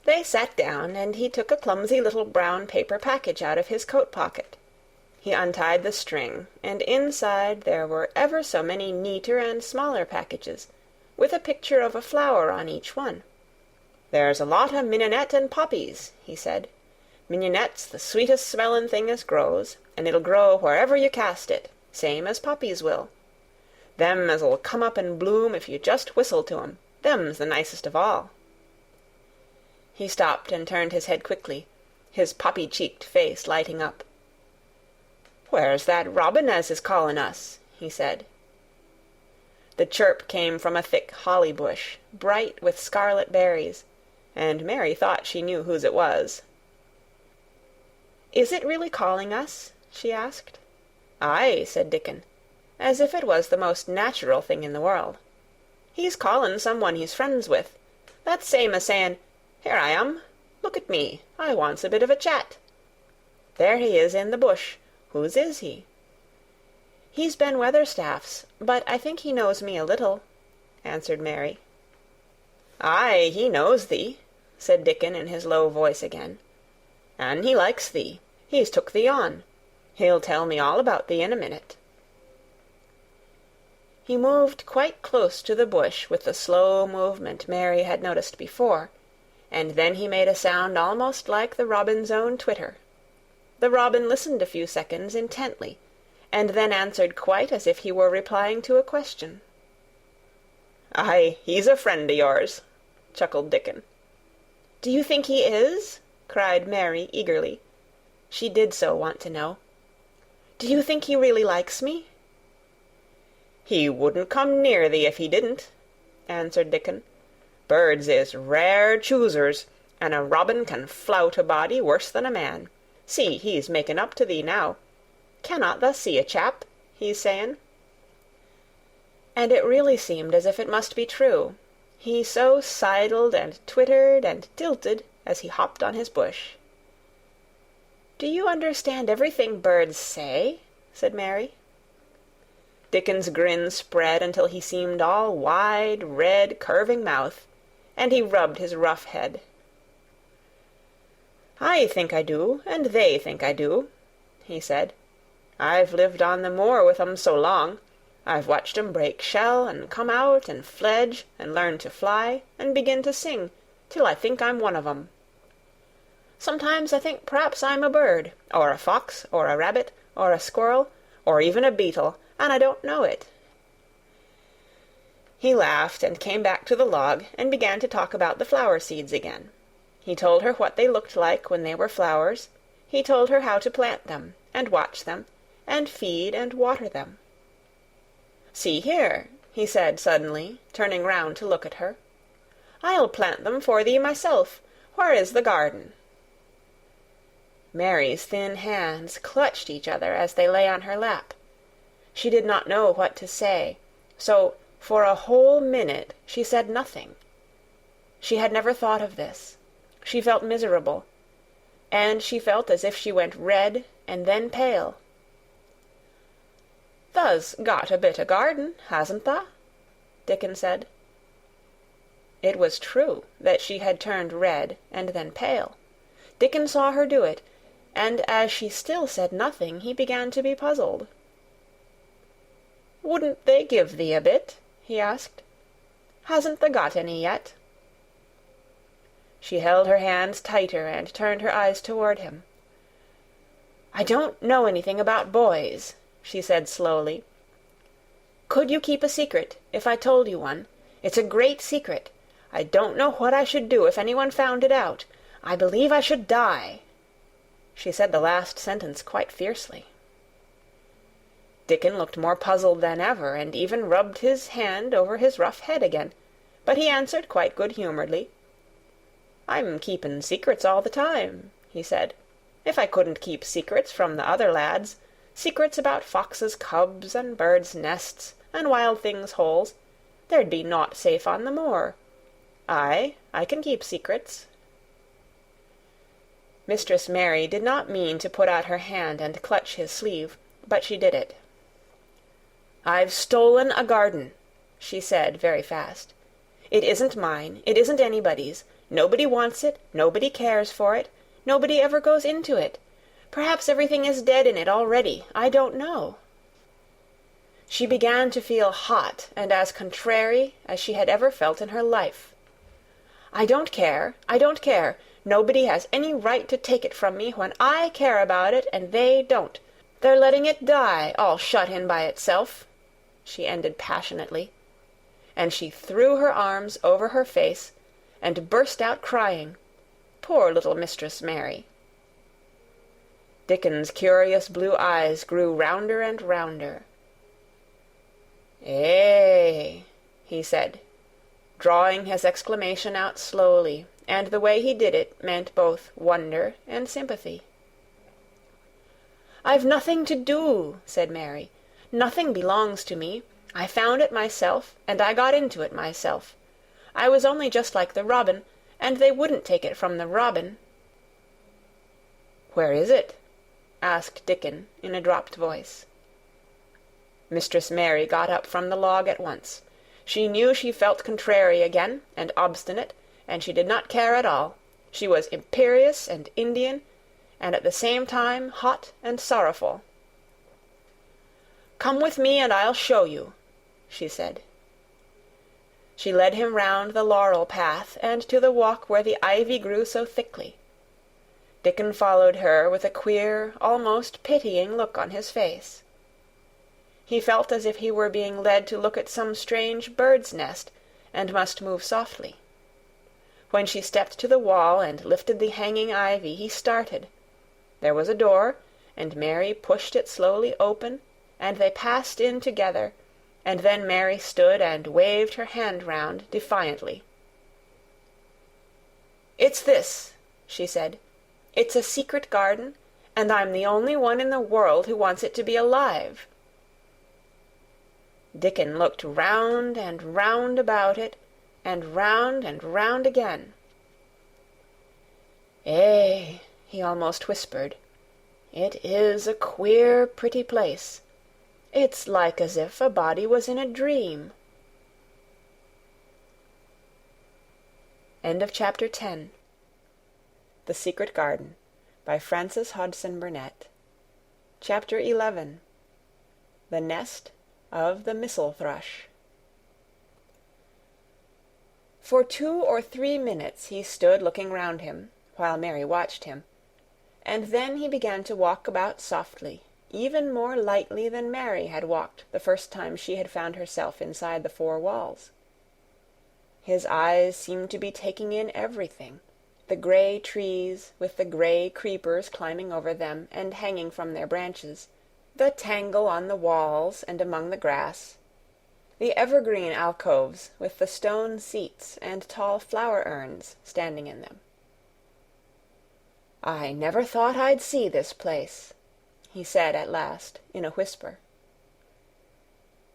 They sat down, and he took a clumsy little brown paper package out of his coat pocket. He untied the string, and inside there were ever so many neater and smaller packages, with a picture of a flower on each one. "There's a lot of mignonette and poppies," he said. "Mignonette's the sweetest smellin' thing as grows, and it'll grow wherever you cast it, same as poppies will. Them as'll come up and bloom if you just whistle to 'em, them's the nicest of all." He stopped and turned his head quickly, his poppy-cheeked face lighting up. "Where's that robin as is callin' us?" he said. The chirp came from a thick holly bush, bright with scarlet berries, and Mary thought she knew whose it was. "Is it really calling us?" she asked. "Aye," said Dickon, as if it was the most natural thing in the world. "He's callin' some one he's friends with. That's same as sayin', 'Here I am. Look at me. I wants a bit of a chat.' There he is in the bush. Whose is he?" "He's Ben Weatherstaff's, but I think he knows me a little," answered Mary. "Aye, he knows thee," said Dickon in his low voice again. "An' he likes thee. He's took thee on. He'll tell me all about thee in a minute." He moved quite close to the bush with the slow movement Mary had noticed before, and then he made a sound almost like the robin's own twitter. The robin listened a few seconds intently, and then answered quite as if he were replying to a question. "Aye, he's a friend o' yours," chuckled Dickon. "Do you think he is?" cried Mary eagerly. She did so want to know. "Do you think he really likes me?" "He wouldn't come near thee if he didn't," answered Dickon. "Birds is rare choosers, and a robin can flout a body worse than a man. See, he's making up to thee now. Cannot thou see a chap? He's sayin'." And it really seemed as if it must be true. He so sidled and twittered and tilted as he hopped on his bush. "Do you understand everything birds say?" said Mary. Dickon's grin spread until he seemed all wide, red, curving mouth, and he rubbed his rough head. "I think I do, and they think I do," he said. "I've lived on the moor with 'em so long. I've watched 'em break shell, and come out, and fledge, and learn to fly, and begin to sing, till I think I'm one of 'em. Sometimes I think p'raps I'm a bird, or a fox, or a rabbit, or a squirrel, or even a beetle, and I don't know it." He laughed and came back to the log and began to talk about the flower seeds again. He told her what they looked like when they were flowers. He told her how to plant them, and watch them, and feed and water them. "See here," he said suddenly, turning round to look at her. "I'll plant them for thee myself. Where is the garden?" Mary's thin hands clutched each other as they lay on her lap. She did not know what to say, so for a whole minute she said nothing. She had never thought of this. She felt miserable, and she felt as if she went red and then pale. "Tha's got a bit o' garden, hasn't tha?" Dickon said. It was true that she had turned red and then pale. Dickon saw her do it, and as she still said nothing, he began to be puzzled. "Wouldn't they give thee a bit?" he asked. "Hasn't thee got any yet?" She held her hands tighter and turned her eyes toward him. "I don't know anything about boys," she said slowly. "Could you keep a secret, if I told you one? It's a great secret. I don't know what I should do if anyone found it out. I believe I should die." She said the last sentence quite fiercely. Dickon looked more puzzled than ever, and even rubbed his hand over his rough head again, but he answered quite good-humouredly. "I'm keepin' secrets all the time," he said. "If I couldn't keep secrets from the other lads, secrets about foxes' cubs, and birds' nests, and wild things' holes, there'd be nought safe on the moor. I can keep secrets." Mistress Mary did not mean to put out her hand and clutch his sleeve, but she did it. "I've stolen a garden," she said very fast. "It isn't mine. It isn't anybody's. Nobody wants it. Nobody cares for it. Nobody ever goes into it. Perhaps everything is dead in it already. I don't know." She began to feel hot and as contrary as she had ever felt in her life. "I don't care. I don't care. Nobody has any right to take it from me when I care about it and they don't. They're letting it die, all shut in by itself," she ended passionately, and she threw her arms over her face and burst out crying. Poor little Mistress Mary! Dickon's curious blue eyes grew rounder and rounder. "Eh," he said, drawing his exclamation out slowly, and the way he did it meant both wonder and sympathy. "I've nothing to do," said Mary. "Nothing belongs to me. I found it myself, and I got into it myself. I was only just like the robin, and they wouldn't take it from the robin." "Where is it?" asked Dickon in a dropped voice. Mistress Mary got up from the log at once. She knew she felt contrary again, and obstinate, and she did not care at all. She was imperious and Indian, and at the same time hot and sorrowful. "Come with me and I'll show you," she said. She led him round the laurel path and to the walk where the ivy grew so thickly. Dickon followed her with a queer, almost pitying look on his face. He felt as if he were being led to look at some strange bird's nest, and must move softly. When she stepped to the wall and lifted the hanging ivy, he started. There was a door, and Mary pushed it slowly open, and they passed in together, and then Mary stood and waved her hand round defiantly. "It's this," she said. "It's a secret garden, and I'm the only one in the world who wants it to be alive." Dickon looked round and round about it, and round again. "Eh," he almost whispered, "it is a queer, pretty place. It's like as if a body was in a dream." End of chapter 10. The Secret Garden, by Frances Hodgson Burnett. Chapter 11. The Nest of the Missel Thrush. For 2 or 3 minutes he stood looking round him, while Mary watched him, and then he began to walk about softly, even more lightly than Mary had walked the first time she had found herself inside the 4 walls. His eyes seemed to be taking in everything, the grey trees with the grey creepers climbing over them and hanging from their branches, the tangle on the walls and among the grass, the evergreen alcoves with the stone seats and tall flower urns standing in them. "I never thought I'd see this place," he said at last, in a whisper.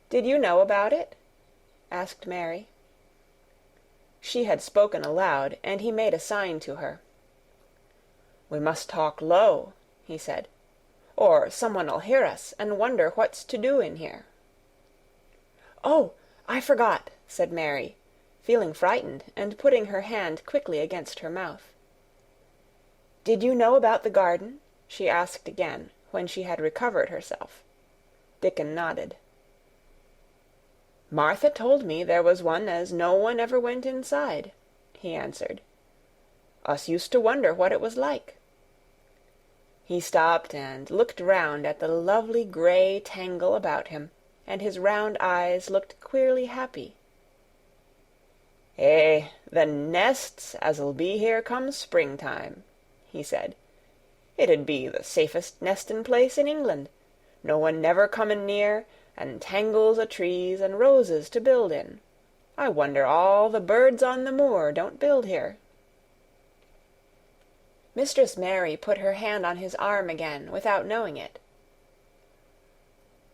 "Did you know about it?" asked Mary. She had spoken aloud, and he made a sign to her. "We must talk low," he said, "or someone'll hear us and wonder what's to do in here." "Oh, I forgot," said Mary, feeling frightened and putting her hand quickly against her mouth. "Did you know about the garden?" she asked again, when she had recovered herself. Dickon nodded. "Martha told me there was one as no one ever went inside," he answered. "Us used to wonder what it was like." He stopped and looked round at the lovely grey tangle about him, and his round eyes looked queerly happy. "Eh, the nests as'll be here come springtime," he said. "It 'ud be the safest nestin' place in England, no one never comin' near, and tangles o' trees and roses to build in. I wonder all the birds on the moor don't build here." Mistress Mary put her hand on his arm again, without knowing it.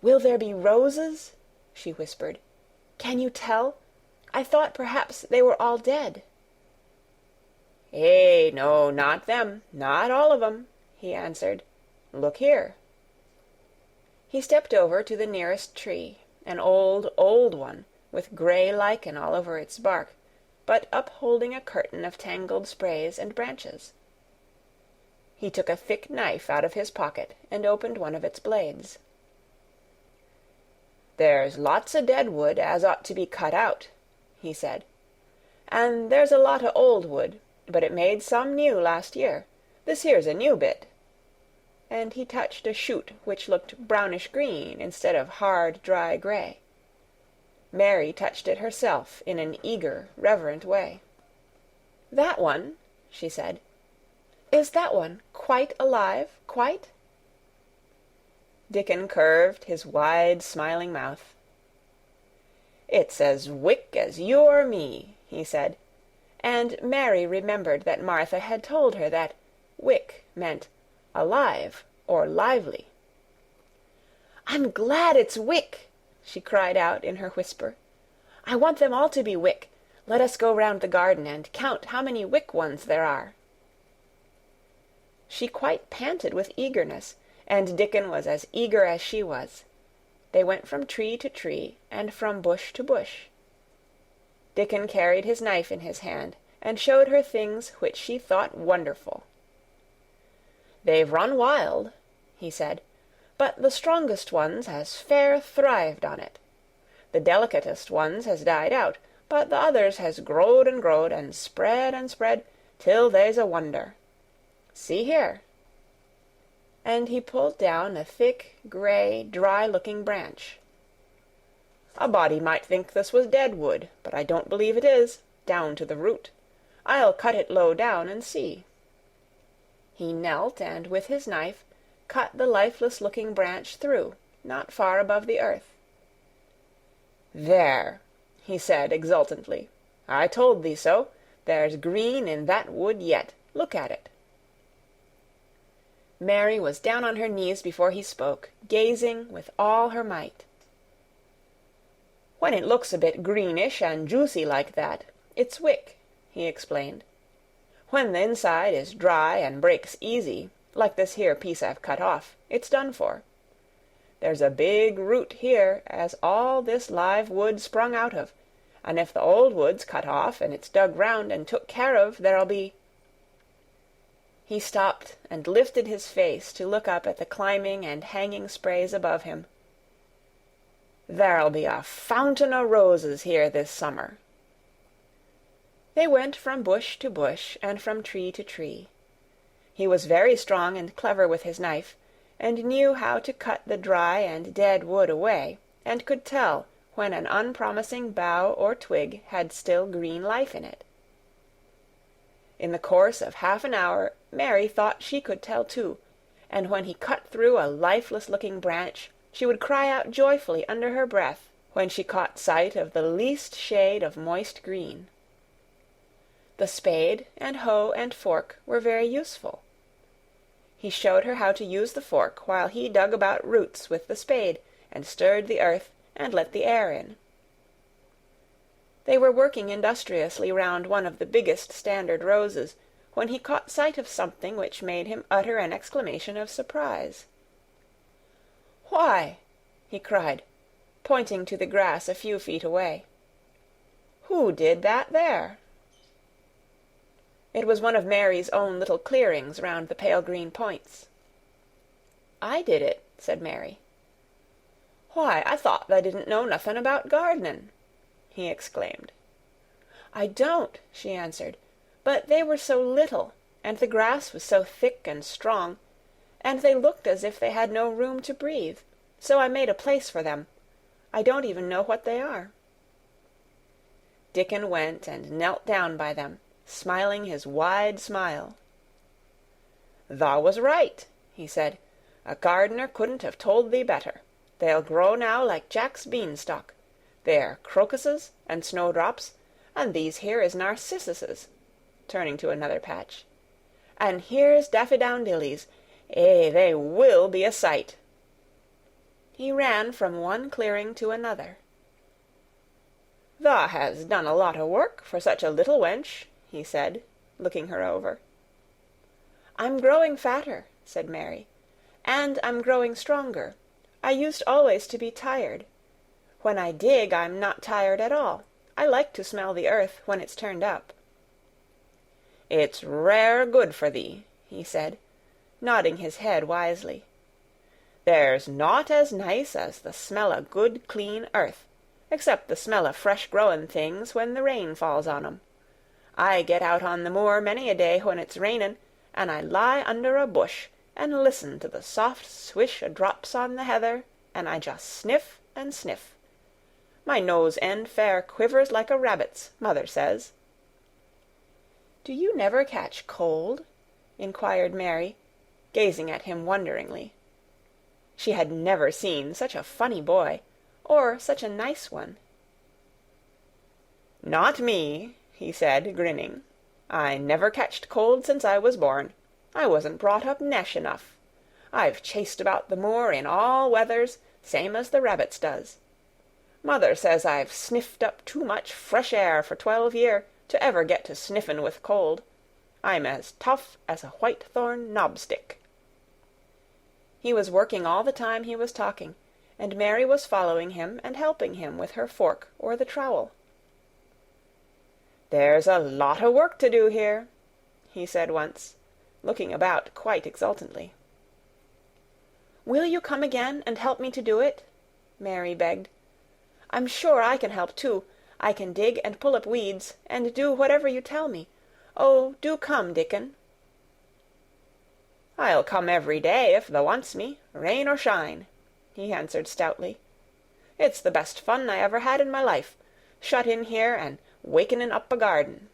"Will there be roses?" she whispered. "Can you tell? I thought perhaps they were all dead." "Eh, no, not them, not all of 'em," he answered. "Look here." He stepped over to the nearest tree, an old, old one, with grey lichen all over its bark, but upholding a curtain of tangled sprays and branches. He took a thick knife out of his pocket and opened one of its blades. "There's lots o' dead wood as ought to be cut out," he said. "An' there's a lot o' old wood, but it made some new last year. This here's a new bit." And he touched a shoot which looked brownish-green instead of hard, dry grey. Mary touched it herself in an eager, reverent way. "That one," she said. "Is that one quite alive, quite?" Dickon curved his wide, smiling mouth. "It's as wick as you or me," he said, and Mary remembered that Martha had told her that wick meant alive or lively. "I'm glad it's wick," she cried out in her whisper. "I want them all to be wick. Let us go round the garden and count how many wick ones there are." She quite panted with eagerness, and Dickon was as eager as she was. They went from tree to tree, and from bush to bush. Dickon carried his knife in his hand, and showed her things which she thought wonderful. "They've run wild," he said, "but the strongest ones has fair thrived on it. The delicatest ones has died out, but the others has growed and spread, till they's a wonder. See here." And he pulled down a thick, grey, dry-looking branch. "A body might think this was dead wood, but I don't believe it is, down to the root. I'll cut it low down and see." He knelt, and with his knife cut the lifeless-looking branch through, not far above the earth. "There," he said exultantly. "I told thee so. There's green in that wood yet. Look at it." Mary was down on her knees before he spoke, gazing with all her might. "When it looks a bit greenish and juicy like that, it's wick," he explained. "When the inside is dry and breaks easy, like this here piece I've cut off, it's done for. There's a big root here as all this live wood sprung out of, and if the old wood's cut off and it's dug round and took care of, there'll be—" He stopped and lifted his face to look up at the climbing and hanging sprays above him. "There'll be a fountain o' roses here this summer." They went from bush to bush and from tree to tree. He was very strong and clever with his knife, and knew how to cut the dry and dead wood away, and could tell when an unpromising bough or twig had still green life in it. In the course of half an hour Mary thought she could tell too, and when he cut through a lifeless-looking branch, she would cry out joyfully under her breath when she caught sight of the least shade of moist green. The spade and hoe and fork were very useful. He showed her how to use the fork while he dug about roots with the spade and stirred the earth and let the air in. They were working industriously round one of the biggest standard roses, when he caught sight of something which made him utter an exclamation of surprise. "Why," he cried, pointing to the grass a few feet away, "who did that there?" It was one of Mary's own little clearings round the pale green points. "I did it," said Mary. "Why, I thought thou didn't know nothing about gardening," he exclaimed. "I don't," she answered, "but they were so little, and the grass was so thick and strong, and they looked as if they had no room to breathe, so I made a place for them. I don't even know what they are." Dickon went and knelt down by them, smiling his wide smile. "Thou was right," he said. "A gardener couldn't have told thee better. They'll grow now like Jack's beanstalk. They're crocuses and snowdrops, and these here is narcissuses," turning to another patch. "And here's daffydowndillys. They will be a sight." He ran from one clearing to another. "Thou has done a lot o' work for such a little wench," he said, looking her over. "I'm growing fatter," said Mary, "and I'm growing stronger. I used always to be tired. When I dig, I'm not tired at all. I like to smell the earth when it's turned up." "It's rare good for thee," he said, nodding his head wisely. "There's nought as nice as the smell o' good, clean earth, except the smell o' fresh-growing things when the rain falls on 'em. I get out on the moor many a day when it's rainin', and I lie under a bush and listen to the soft swish o' drops on the heather, and I just sniff and sniff. My nose end fair quivers like a rabbit's, mother says." "Do you never catch cold?" inquired Mary, gazing at him wonderingly. She had never seen such a funny boy, or such a nice one. "Not me," he said, grinning. "I never catched cold since I was born. I wasn't brought up nesh enough. I've chased about the moor in all weathers, same as the rabbits does. Mother says I've sniffed up too much fresh air for 12 year to ever get to sniffin' with cold. I'm as tough as a whitethorn knobstick." He was working all the time he was talking, and Mary was following him and helping him with her fork or the trowel. "There's a lot o' work to do here," he said once, looking about quite exultantly. "Will you come again and help me to do it?" Mary begged. "I'm sure I can help too. I can dig and pull up weeds, and do whatever you tell me. Oh, do come, Dickon." "I'll come every day if thou wants me, rain or shine," he answered stoutly. "It's the best fun I ever had in my life, shut in here and wakening up a garden."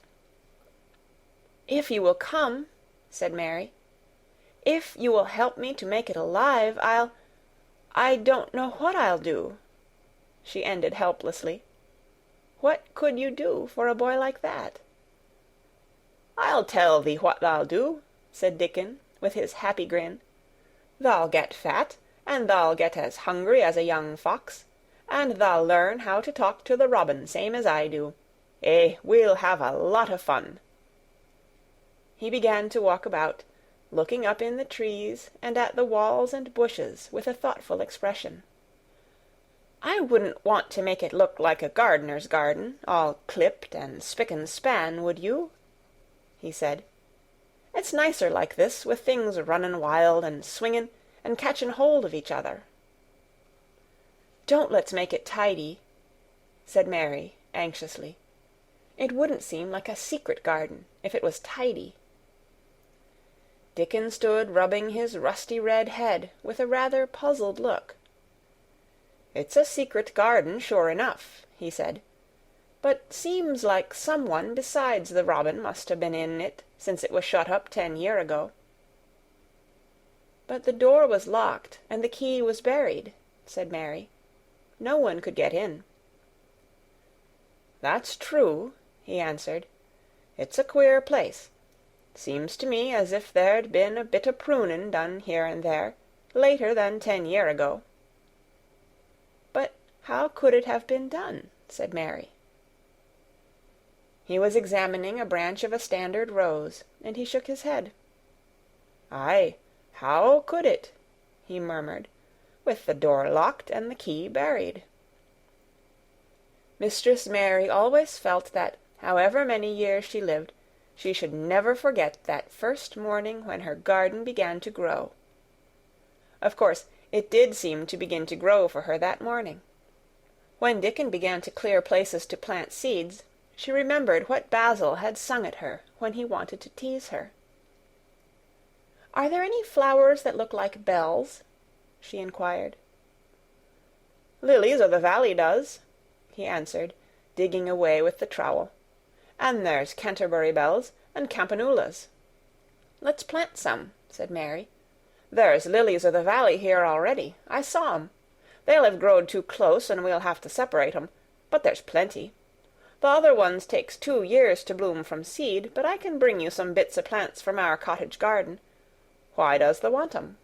"If you will come," said Mary, "if you will help me to make it alive, I don't know what I'll do," she ended helplessly. What could you do for a boy like that? "I'll tell thee what thou'll do," said Dickon, with his happy grin. "Thou'll get fat, and thou'll get as hungry as a young fox, and thou'll learn how to talk to the robin same as I do. We'll have a lot of fun." He began to walk about, looking up in the trees and at the walls and bushes with a thoughtful expression. "I wouldn't want to make it look like a gardener's garden, all clipped and spick and span, would you?" he said. "It's nicer like this, with things running wild and swinging and catching hold of each other." "Don't let's make it tidy," said Mary, anxiously. "It wouldn't seem like a secret garden if it was tidy." Dickon stood rubbing his rusty red head with a rather puzzled look. "It's a secret garden, sure enough," he said, "but seems like some one besides the robin must have been in it since it was shut up 10 year ago." "But the door was locked and the key was buried," said Mary. "No one could get in." "That's true," he answered. "It's a queer place. Seems to me as if there'd been a bit o' prunin' done here and there, later than 10 year ago." "But how could it have been done?" said Mary. He was examining a branch of a standard rose, and he shook his head. "Aye, how could it?" he murmured, "with the door locked and the key buried?" Mistress Mary always felt that, however many years she lived, she should never forget that first morning when her garden began to grow. Of course, It did seem to begin to grow for her that morning. When Dickon began to clear places to plant seeds, she remembered what Basil had sung at her when he wanted to tease her. "Are there any flowers that look like bells?" she inquired. "Lilies o' the valley does," he answered, digging away with the trowel. "And there's Canterbury bells and campanulas." "Let's plant some," said Mary. "There's lilies o' the valley here already. I saw 'em. They'll have growed too close, and we'll have to separate 'em, but there's plenty. The other ones takes 2 years to bloom from seed, but I can bring you some bits o' plants from our cottage garden. Why does thou want 'em?"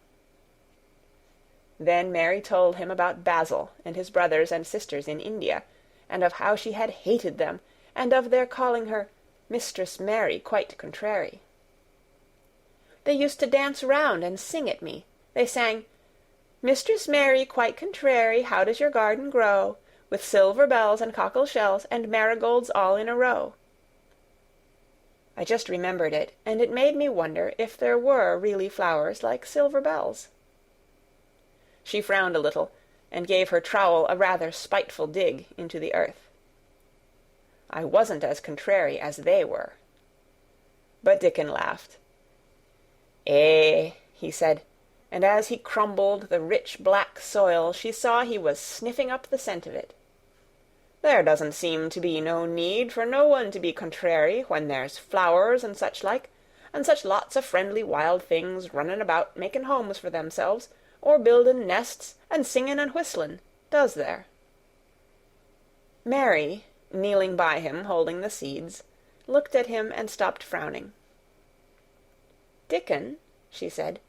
Then Mary told him about Basil and his brothers and sisters in India, and of how she had hated them, and of their calling her Mistress Mary quite contrary. "They used to dance round and sing at me. They sang, 'Mistress Mary quite contrary, how does your garden grow? With silver bells and cockle shells and marigolds all in a row.' I just remembered it, and it made me wonder if there were really flowers like silver bells." She frowned a little, and gave her trowel a rather spiteful dig into the earth. "I wasn't as contrary as they were." But Dickon laughed. "Eh," he said, and as he crumbled the rich black soil she saw he was sniffing up the scent of it. "There doesn't seem to be no need for no one to be contrary when there's flowers and such like, and such lots of friendly wild things running about making homes for themselves, or building nests and singing and whistling, does there?" Mary, kneeling by him holding the seeds, looked at him and stopped frowning. "Dickon," she said,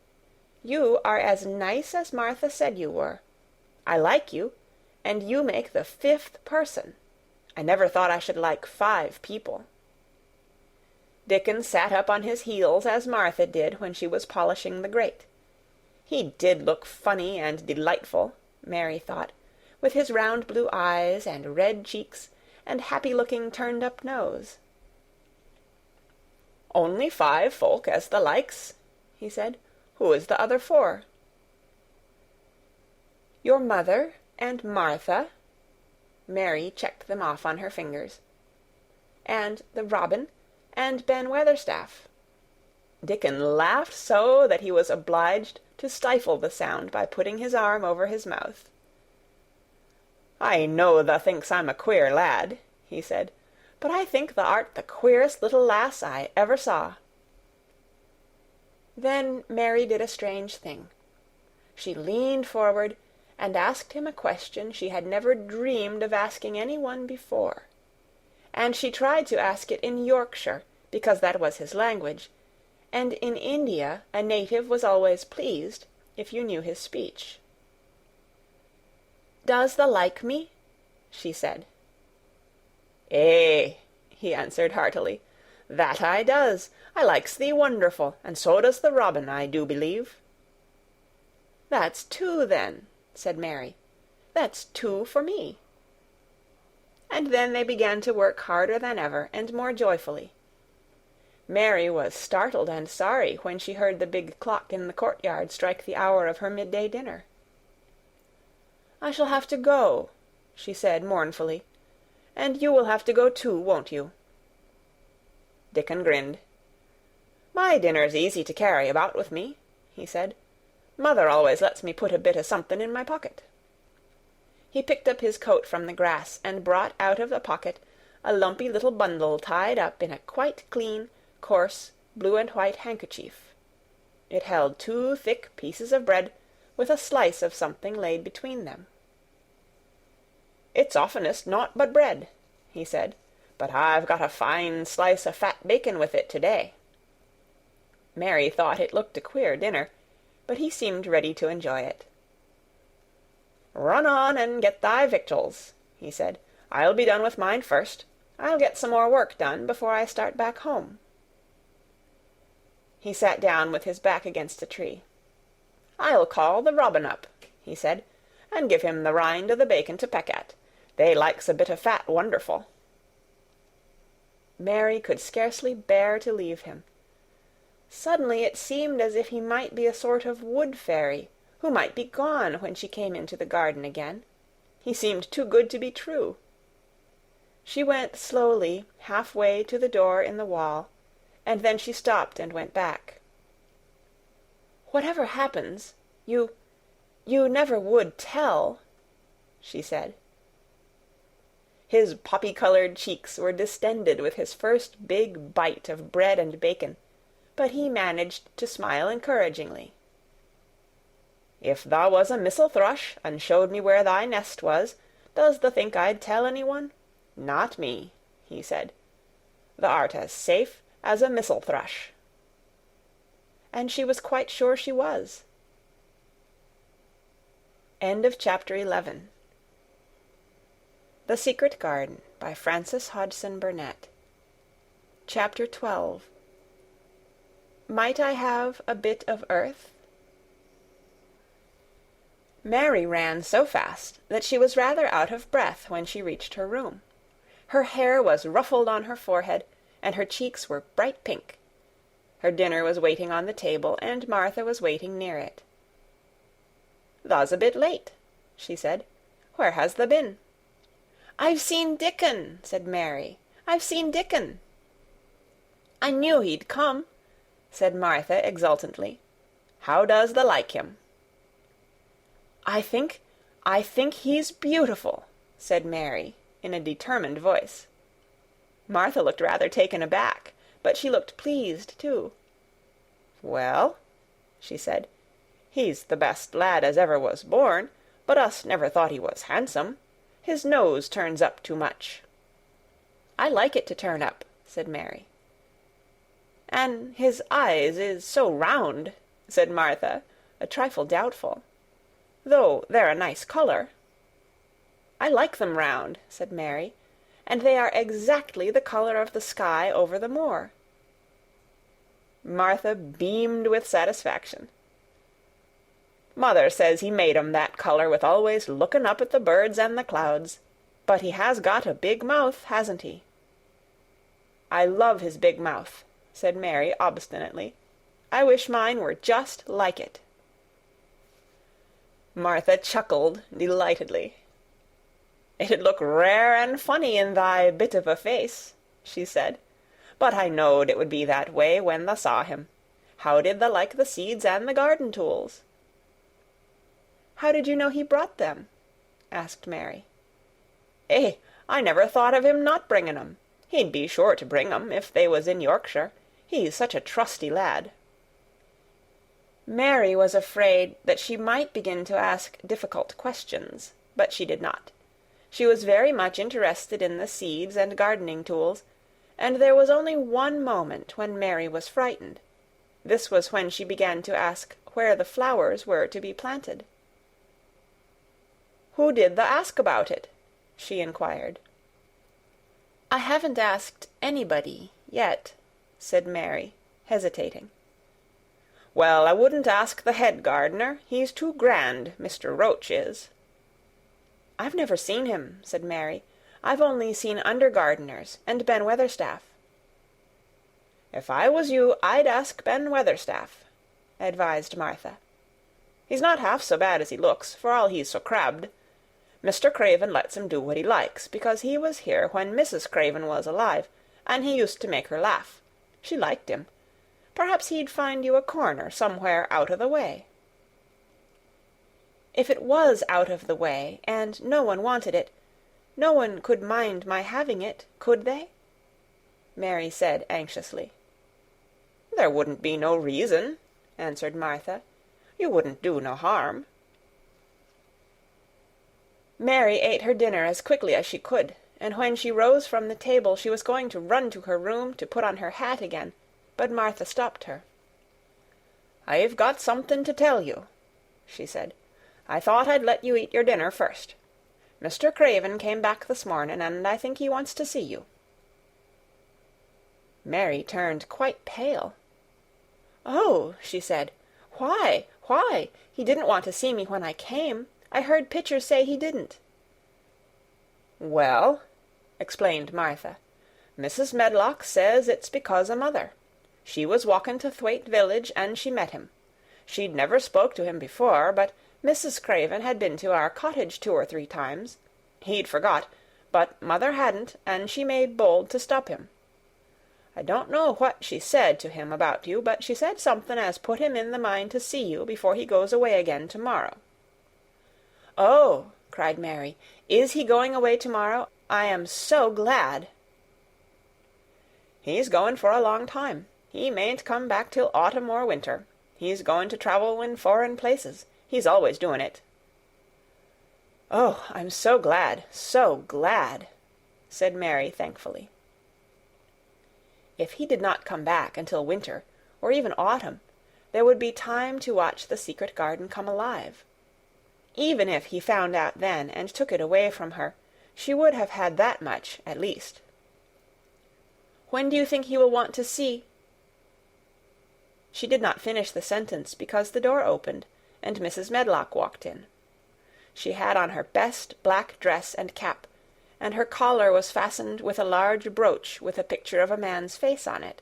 "you are as nice as Martha said you were. I like you, and you make the 5th person. I never thought I should like 5 people." Dickon sat up on his heels as Martha did when she was polishing the grate. He did look funny and delightful, Mary thought, with his round blue eyes and red cheeks and happy-looking turned-up nose. "Only 5 folk as the likes," he said. "Who is the other 4? "Your mother and Martha," Mary checked them off on her fingers, "and the robin, and Ben Weatherstaff." Dickon laughed so that he was obliged to stifle the sound by putting his arm over his mouth. "I know thou thinks I'm a queer lad," he said, "but I think thou art the queerest little lass I ever saw." Then Mary did a strange thing. She leaned forward and asked him a question she had never dreamed of asking any one before. And she tried to ask it in Yorkshire, because that was his language, and in India a native was always pleased if you knew his speech. "Does thou like me?" she said. "Eh," he answered heartily, "that I does. I likes thee wonderful, and so does the robin, I do believe." "That's 2 then," said Mary. "That's 2 for me." And then they began to work harder than ever, and more joyfully. Mary was startled and sorry when she heard the big clock in the courtyard strike the hour of her midday dinner. "I shall have to go," she said mournfully, "and you will have to go too, won't you?" Dickon grinned. "My dinner's easy to carry about with me," he said. "Mother always lets me put a bit of something in my pocket." He picked up his coat from the grass and brought out of the pocket a lumpy little bundle tied up in a quite clean, coarse, blue and white handkerchief. It held 2 thick pieces of bread, with a slice of something laid between them. "It's oftenest naught but bread," he said, "but I've got a fine slice of fat bacon with it to-day." Mary thought it looked a queer dinner, but he seemed ready to enjoy it. "Run on and get thy victuals," he said. "I'll be done with mine first. I'll get some more work done before I start back home." He sat down with his back against a tree. "I'll call the robin up," he said, "and give him the rind o' the bacon to peck at. They likes a bit of fat wonderful." Mary could scarcely bear to leave him. Suddenly it seemed as if he might be a sort of wood fairy, who might be gone when she came into the garden again. He seemed too good to be true. She went slowly half-way to the door in the wall, and then she stopped and went back. "Whatever happens, you never would tell," she said. His poppy-colored cheeks were distended with his first big bite of bread and bacon, but he managed to smile encouragingly. "If thou was a missel-thrush, and showed me where thy nest was, does thou think I'd tell anyone? Not me," he said. "Thou art as safe as a missel-thrush." And she was quite sure she was. End of chapter 11. The Secret Garden by Frances Hodgson Burnett. Chapter 12. Might I have a bit of earth? Mary ran so fast that she was rather out of breath when she reached her room. Her hair was ruffled on her forehead, and her cheeks were bright pink. Her dinner was waiting on the table, and Martha was waiting near it. "Thou's a bit late," she said. "Where has thou been?" "I've seen Dickon," said Mary. "I've seen Dickon." "I knew he'd come," said Martha exultantly. "How does thou like him?" I think he's beautiful," said Mary, in a determined voice. Martha looked rather taken aback, but she looked pleased too. "Well," she said, "he's the best lad as ever was born, but us never thought he was handsome. His nose turns up too much." "I like it to turn up," said Mary. "An' his eyes is so round," said Martha, a trifle doubtful. "Though they're a nice colour." "I like them round," said Mary, "and they are exactly the colour of the sky over the moor." Martha beamed with satisfaction. "Mother says he made 'em that colour with always looking up at the birds and the clouds. But he has got a big mouth, hasn't he?" "I love his big mouth," said Mary obstinately. "I wish mine were just like it." Martha chuckled delightedly. "It'd look rare and funny in thy bit of a face," she said. "But I knowed it would be that way when thou saw him. How did thou like the seeds and the garden tools?" "How did you know he brought them?" asked Mary. I never thought of him not bringing 'em. He'd be sure to bring 'em, if they was in Yorkshire. He's such a trusty lad." Mary was afraid that she might begin to ask difficult questions, but she did not. She was very much interested in the seeds and gardening tools, and there was only one moment when Mary was frightened. This was when she began to ask where the flowers were to be planted. "Who did thou ask about it?" she inquired. "I haven't asked anybody yet," said Mary, hesitating. "Well, I wouldn't ask the head gardener. He's too grand, Mr. Roach is." "I've never seen him," said Mary. "I've only seen under-gardeners and Ben Weatherstaff." "If I was you, I'd ask Ben Weatherstaff," advised Martha. "He's not half so bad as he looks, for all he's so crabbed. Mr. Craven lets him do what he likes, because he was here when Mrs. Craven was alive, and he used to make her laugh. She liked him. Perhaps he'd find you a corner somewhere out of the way." "If it was out of the way, and no one wanted it, no one could mind my having it, could they?" Mary said anxiously. "There wouldn't be no reason," answered Martha. "You wouldn't do no harm." Mary ate her dinner as quickly as she could, and when she rose from the table she was going to run to her room to put on her hat again, but Martha stopped her. "I've got something to tell you," she said. "I thought I'd let you eat your dinner first. Mr. Craven came back this morning, and I think he wants to see you." Mary turned quite pale. "Oh," she said, "why? He didn't want to see me when I came. I heard Pitcher say he didn't." "Well," explained Martha, "Mrs. Medlock says it's because o' mother. She was walking to Thwaite village, and she met him. She'd never spoke to him before, but Mrs. Craven had been to our cottage 2 or 3 times. He'd forgot, but mother hadn't, and she made bold to stop him. I don't know what she said to him about you, but she said something as put him in the mind to see you before he goes away again tomorrow." "Oh," cried Mary, "is he going away tomorrow? I am so glad." "He's going for a long time. He mayn't come back till autumn or winter. He's going to travel in foreign places. He's always doing it." "Oh, I'm so glad, said Mary thankfully. If he did not come back until winter, or even autumn, there would be time to watch the secret garden come alive. Even if he found out then and took it away from her, she would have had that much, at least. "When do you think he will want to see—" She did not finish the sentence because the door opened, and Mrs. Medlock walked in. She had on her best black dress and cap, and her collar was fastened with a large brooch with a picture of a man's face on it.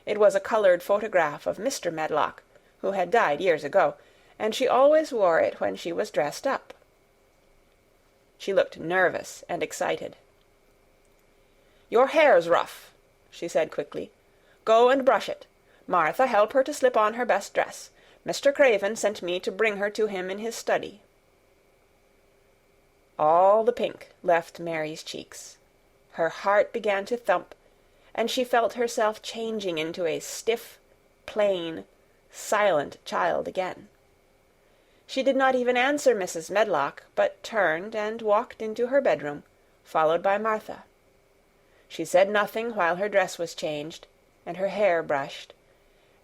It was a colored photograph of Mr. Medlock, who had died years ago, and she always wore it when she was dressed up. She looked nervous and excited. "Your hair's rough," she said quickly. "Go and brush it. Martha, help her to slip on her best dress. Mr. Craven sent me to bring her to him in his study." All the pink left Mary's cheeks. Her heart began to thump, and she felt herself changing into a stiff, plain, silent child again. She did not even answer Mrs. Medlock, but turned and walked into her bedroom, followed by Martha. She said nothing while her dress was changed, and her hair brushed,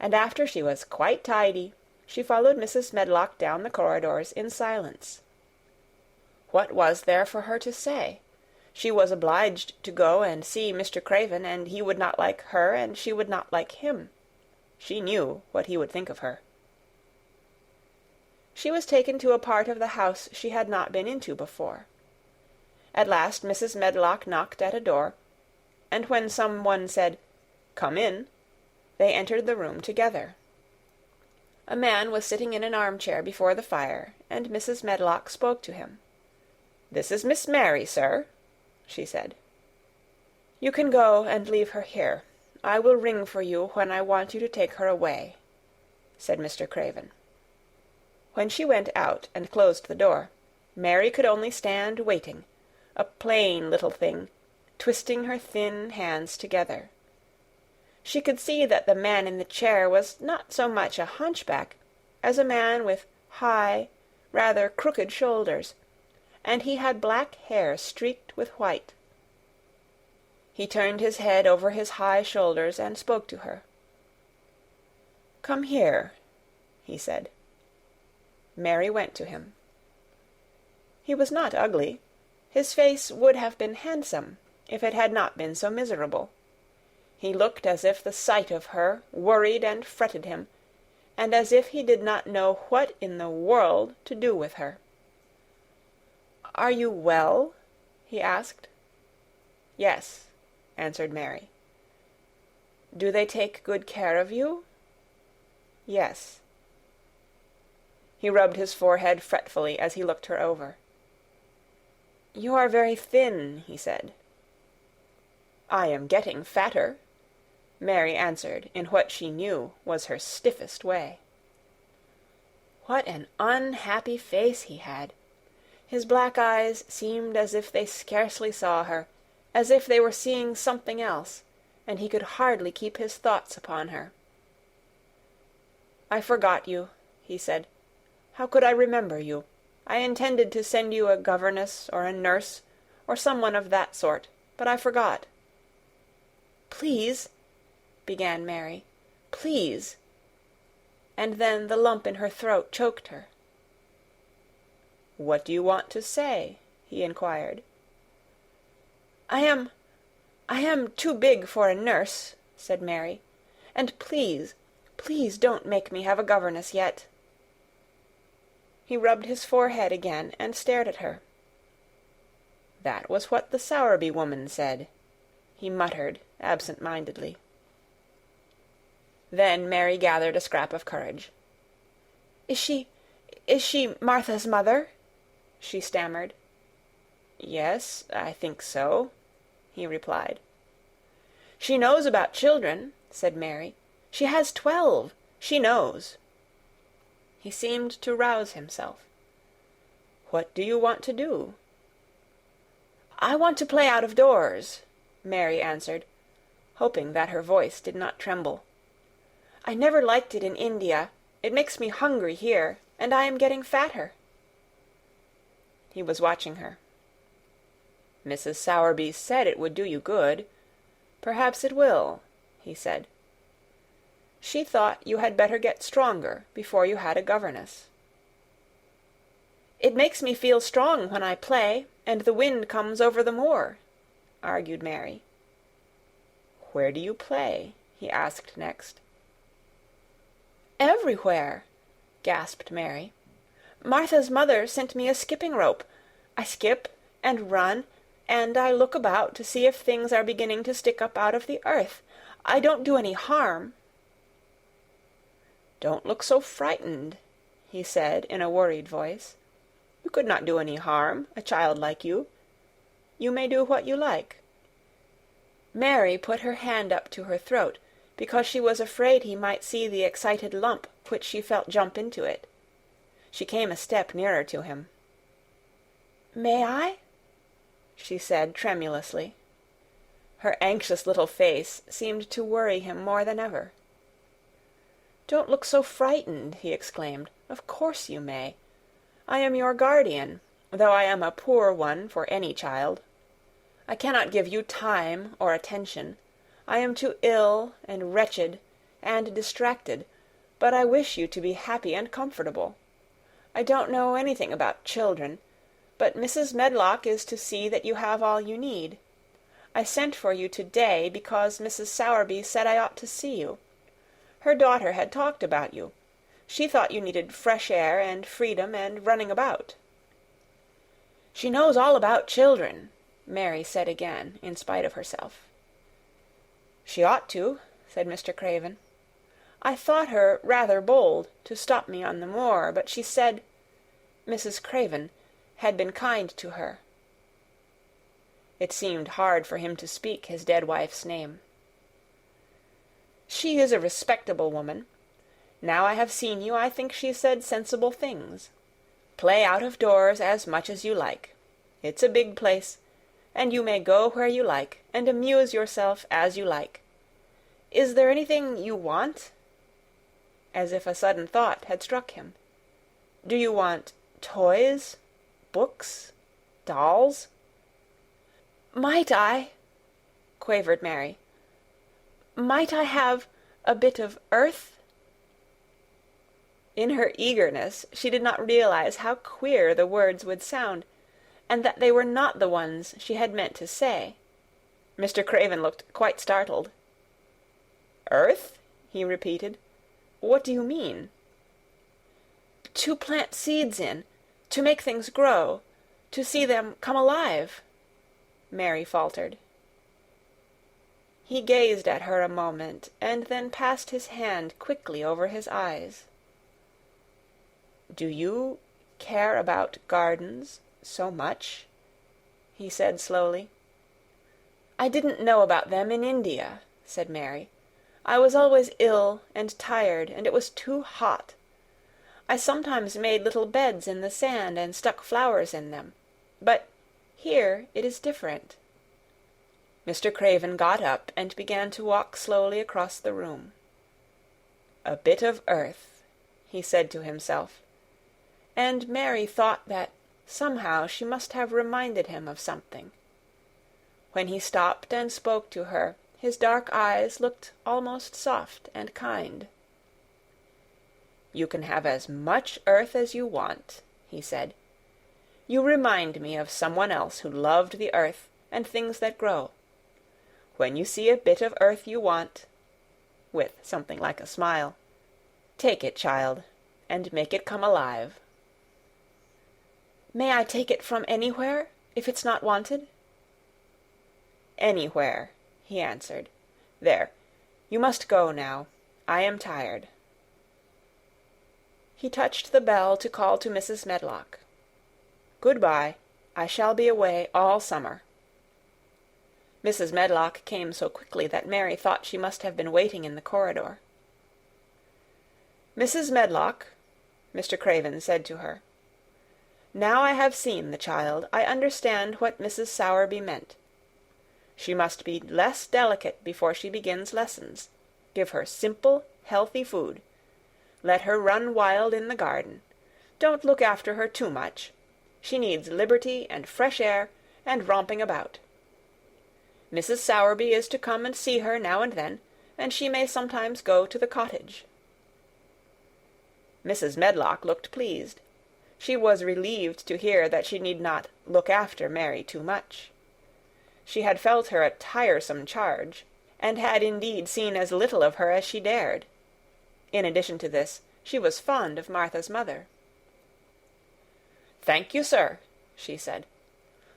and after she was quite tidy, she followed Mrs. Medlock down the corridors in silence. What was there for her to say? She was obliged to go and see Mr. Craven, and he would not like her, and she would not like him. She knew what he would think of her. She was taken to a part of the house she had not been into before. At last Mrs. Medlock knocked at a door, and when some one said, "Come in," they entered the room together. A man was sitting in an armchair before the fire, and Mrs. Medlock spoke to him. "This is Miss Mary, sir," she said. "You can go and leave her here. I will ring for you when I want you to take her away," said Mr. Craven. When she went out and closed the door, Mary could only stand waiting, a plain little thing, twisting her thin hands together. She could see that the man in the chair was not so much a hunchback as a man with high, rather crooked shoulders, and he had black hair streaked with white. He turned his head over his high shoulders and spoke to her. "Come here," he said. Mary went to him. He was not ugly. His face would have been handsome if it had not been so miserable. He looked as if the sight of her worried and fretted him, and as if he did not know what in the world to do with her. "Are you well?" he asked. "Yes," answered Mary. "Do they take good care of you?" "Yes." He rubbed his forehead fretfully as he looked her over. "You are very thin," he said. "I am getting fatter," Mary answered in what she knew was her stiffest way. What an unhappy face he had! His black eyes seemed as if they scarcely saw her, as if they were seeing something else, and he could hardly keep his thoughts upon her. "I forgot you," he said. "How could I remember you? I intended to send you a governess or a nurse or someone of that sort, but I forgot." "Please," began Mary, "please," and then the lump in her throat choked her. "What do you want to say?" he inquired. I am too big for a nurse," said Mary, "and please, please don't make me have a governess yet." He rubbed his forehead again and stared at her. "That was what the Sowerby woman said," he muttered absent-mindedly. Then Mary gathered a scrap of courage. Is she Martha's mother?" she stammered. "Yes, I think so," he replied. "She knows about children," said Mary. "She has 12. She knows." He seemed to rouse himself. "What do you want to do?" "I want to play out of doors," Mary answered, hoping that her voice did not tremble. "I never liked it in India. It makes me hungry here, and I am getting fatter." He was watching her. "Mrs. Sowerby said it would do you good. Perhaps it will," he said. "She thought you had better get stronger before you had a governess." "It makes me feel strong when I play, and the wind comes over the moor," argued Mary. "Where do you play?" he asked next. "Everywhere," gasped Mary. "Martha's mother sent me a skipping rope. I skip and run, and I look about to see if things are beginning to stick up out of the earth. I don't do any harm." "Don't look so frightened," he said in a worried voice. "You could not do any harm, a child like you. You may do what you like." Mary put her hand up to her throat, because she was afraid he might see the excited lump which she felt jump into it. She came a step nearer to him. "May I?" she said tremulously. Her anxious little face seemed to worry him more than ever. "Don't look so frightened," he exclaimed. "Of course you may. I am your guardian, though I am a poor one for any child. I cannot give you time or attention. I am too ill and wretched and distracted, but I wish you to be happy and comfortable. I don't know anything about children, but Mrs. Medlock is to see that you have all you need. I sent for you today because Mrs. Sowerby said I ought to see you. Her daughter had talked about you. She thought you needed fresh air and freedom and running about." "She knows all about children," Mary said again, in spite of herself. "She ought to," said Mr. Craven. "I thought her rather bold to stop me on the moor, but she said Mrs. Craven had been kind to her." It seemed hard for him to speak his dead wife's name. "She is a respectable woman. Now I have seen you, I think she said sensible things. Play out of doors as much as you like. It's a big place, and you may go where you like, and amuse yourself as you like. Is there anything you want?" As if a sudden thought had struck him. "Do you want toys, books, dolls?" "Might I," quavered Mary, "might I have a bit of earth?" In her eagerness she did not realize how queer the words would sound, and that they were not the ones she had meant to say. Mr. Craven looked quite startled. "Earth?" he repeated. "What do you mean?" "To plant seeds in, to make things grow, to see them come alive," Mary faltered. He gazed at her a moment, and then passed his hand quickly over his eyes. "Do you care about gardens so much?" he said slowly. "I didn't know about them in India," said Mary. "I was always ill and tired, and it was too hot. I sometimes made little beds in the sand and stuck flowers in them. But here it is different." Mr. Craven got up and began to walk slowly across the room. "A bit of earth," he said to himself, and Mary thought that somehow she must have reminded him of something. When he stopped and spoke to her, his dark eyes looked almost soft and kind. "You can have as much earth as you want," he said. "You remind me of someone else who loved the earth and things that grow. When you see a bit of earth you want," with something like a smile, "take it, child, and make it come alive." "May I take it from anywhere, if it's not wanted?" "Anywhere," he answered. "There, you must go now. I am tired." He touched the bell to call to Mrs. Medlock. "Good-bye. I shall be away all summer." Mrs. Medlock came so quickly that Mary thought she must have been waiting in the corridor. "Mrs. Medlock," Mr. Craven said to her, "now I have seen the child, I understand what Mrs. Sowerby meant. She must be less delicate before she begins lessons. Give her simple, healthy food. Let her run wild in the garden. Don't look after her too much. She needs liberty and fresh air and romping about. Mrs. Sowerby is to come and see her now and then, and she may sometimes go to the cottage." Mrs. Medlock looked pleased. She was relieved to hear that she need not look after Mary too much. She had felt her a tiresome charge, and had indeed seen as little of her as she dared. In addition to this, she was fond of Martha's mother. "Thank you, sir," she said.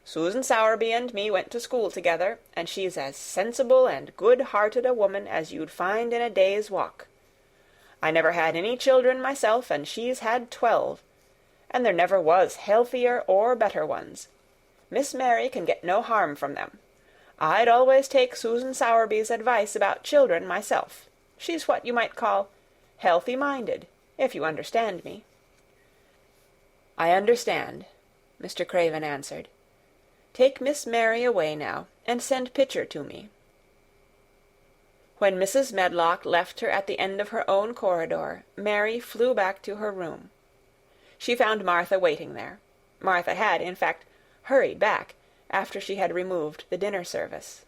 "Susan Sowerby and me went to school together, and she's as sensible and good-hearted a woman as you'd find in a day's walk. I never had any children myself, and she's had 12, and there never was healthier or better ones. Miss Mary can get no harm from them. I'd always take Susan Sowerby's advice about children myself. She's what you might call healthy-minded, if you understand me." "I understand," Mr. Craven answered. "Take Miss Mary away now, and send Pitcher to me." When Mrs. Medlock left her at the end of her own corridor, Mary flew back to her room. She found Martha waiting there. Martha had, in fact, hurried back, after she had removed the dinner service.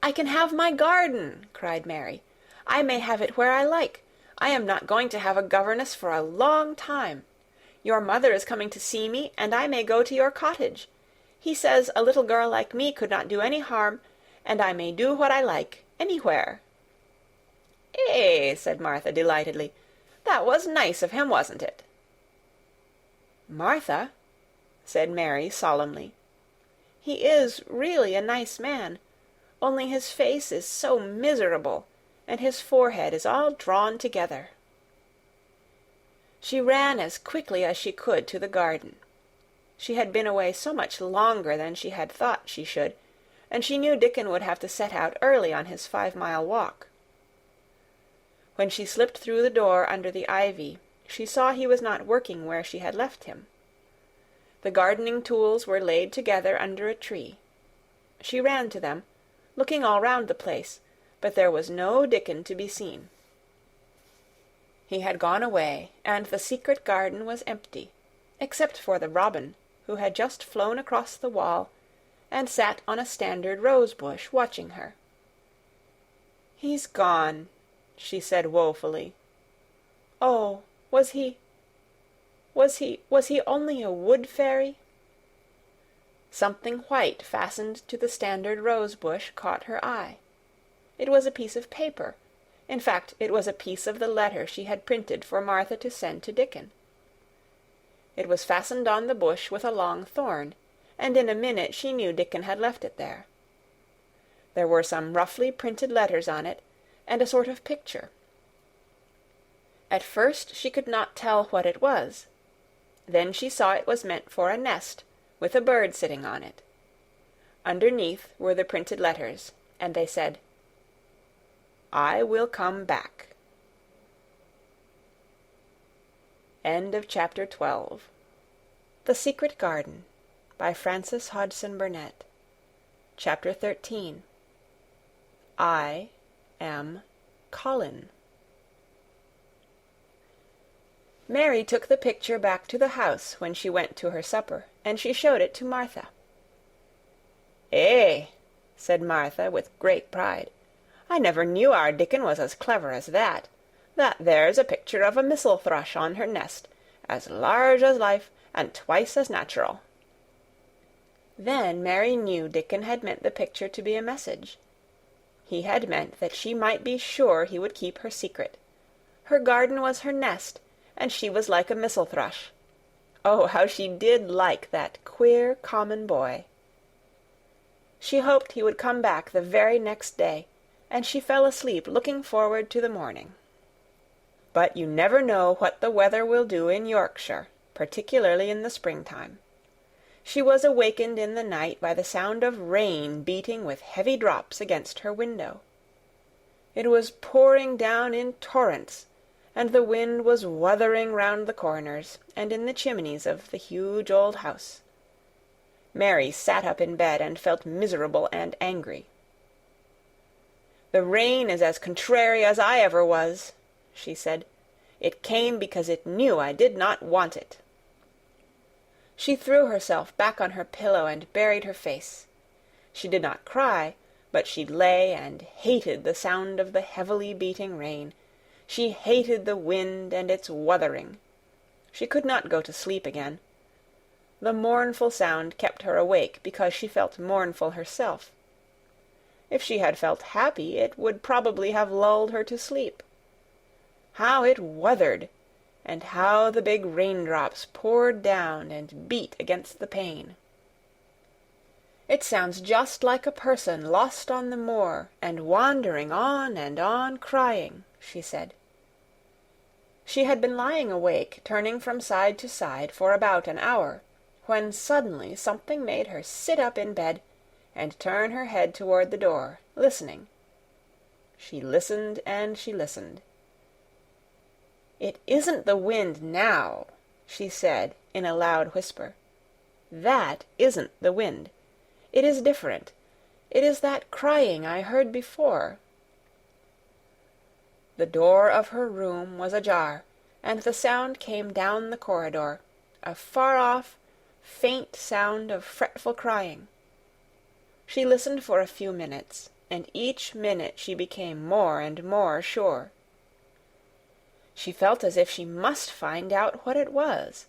"I can have my garden!" cried Mary. "I may have it where I like. I am not going to have a governess for a long time. Your mother is coming to see me, and I may go to your cottage. He says a little girl like me could not do any harm, and I may do what I like, anywhere." "Eh," said Martha delightedly. "That was nice of him, wasn't it?" "Martha," said Mary solemnly, "he is really a nice man, only his face is so miserable, and his forehead is all drawn together." She ran as quickly as she could to the garden. She had been away so much longer than she had thought she should, and she knew Dickon would have to set out early on his 5-mile walk. When she slipped through the door under the ivy, she saw he was not working where she had left him. The gardening tools were laid together under a tree. She ran to them, looking all round the place, but there was no Dickon to be seen. He had gone away, and the secret garden was empty, except for the robin, who had just flown across the wall, and sat on a standard rose-bush watching her. "He's gone," she said woefully. "Oh, was he only a wood-fairy?" Something white fastened to the standard rose-bush caught her eye. It was a piece of paper. In fact, it was a piece of the letter she had printed for Martha to send to Dickon. It was fastened on the bush with a long thorn, and in a minute she knew Dickon had left it there. There were some roughly printed letters on it, and a sort of picture. At first she could not tell what it was. Then she saw it was meant for a nest, with a bird sitting on it. Underneath were the printed letters, and they said, "I will come back." End of Chapter 12. The Secret Garden, by Frances Hodgson Burnett. Chapter 13. I am Colin. Mary took the picture back to the house when she went to her supper, and she showed it to Martha. "Eh," said Martha with great pride, "I never knew our Dickon was as clever as that. That there's a picture of a missel-thrush on her nest, as large as life, and twice as natural." Then Mary knew Dickon had meant the picture to be a message. He had meant that she might be sure he would keep her secret. Her garden was her nest, and she was like a missel-thrush. Oh, how she did like that queer, common boy! She hoped he would come back the very next day, and she fell asleep looking forward to the morning. But you never know what the weather will do in Yorkshire, particularly in the springtime. She was awakened in the night by the sound of rain beating with heavy drops against her window. It was pouring down in torrents, and the wind was wuthering round the corners and in the chimneys of the huge old house. Mary sat up in bed and felt miserable and angry. "The rain is as contrary as I ever was," she said. "It came because it knew I did not want it." She threw herself back on her pillow and buried her face. She did not cry, but she lay and hated the sound of the heavily beating rain. She hated the wind and its wuthering. She could not go to sleep again. The mournful sound kept her awake because she felt mournful herself. If she had felt happy, it would probably have lulled her to sleep. How it wuthered, and how the big raindrops poured down and beat against the pane. "It sounds just like a person lost on the moor and wandering on and on crying," she said. She had been lying awake, turning from side to side for about an hour, when suddenly something made her sit up in bed and turn her head toward the door, listening. She listened and she listened. "It isn't the wind now," she said in a loud whisper. "That isn't the wind. It is different. It is that crying I heard before." The door of her room was ajar, and the sound came down the corridor, a far-off, faint sound of fretful crying. She listened for a few minutes, and each minute she became more and more sure. She felt as if she must find out what it was.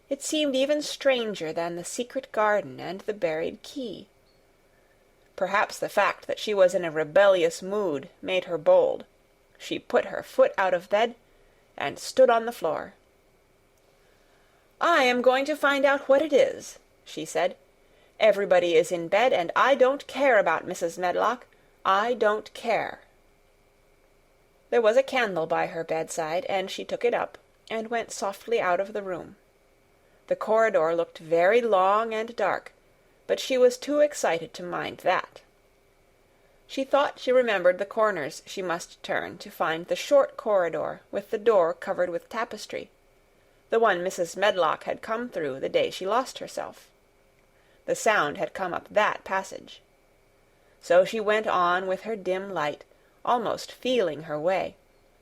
It seemed even stranger than the secret garden and the buried key. Perhaps the fact that she was in a rebellious mood made her bold. She put her foot out of bed and stood on the floor. "I am going to find out what it is," she said. "Everybody is in bed, and I don't care about Mrs. Medlock. I don't care." There was a candle by her bedside, and she took it up and went softly out of the room. The corridor looked very long and dark, but she was too excited to mind that. She thought she remembered the corners she must turn to find the short corridor with the door covered with tapestry, the one Mrs. Medlock had come through the day she lost herself. The sound had come up that passage. So she went on with her dim light, almost feeling her way,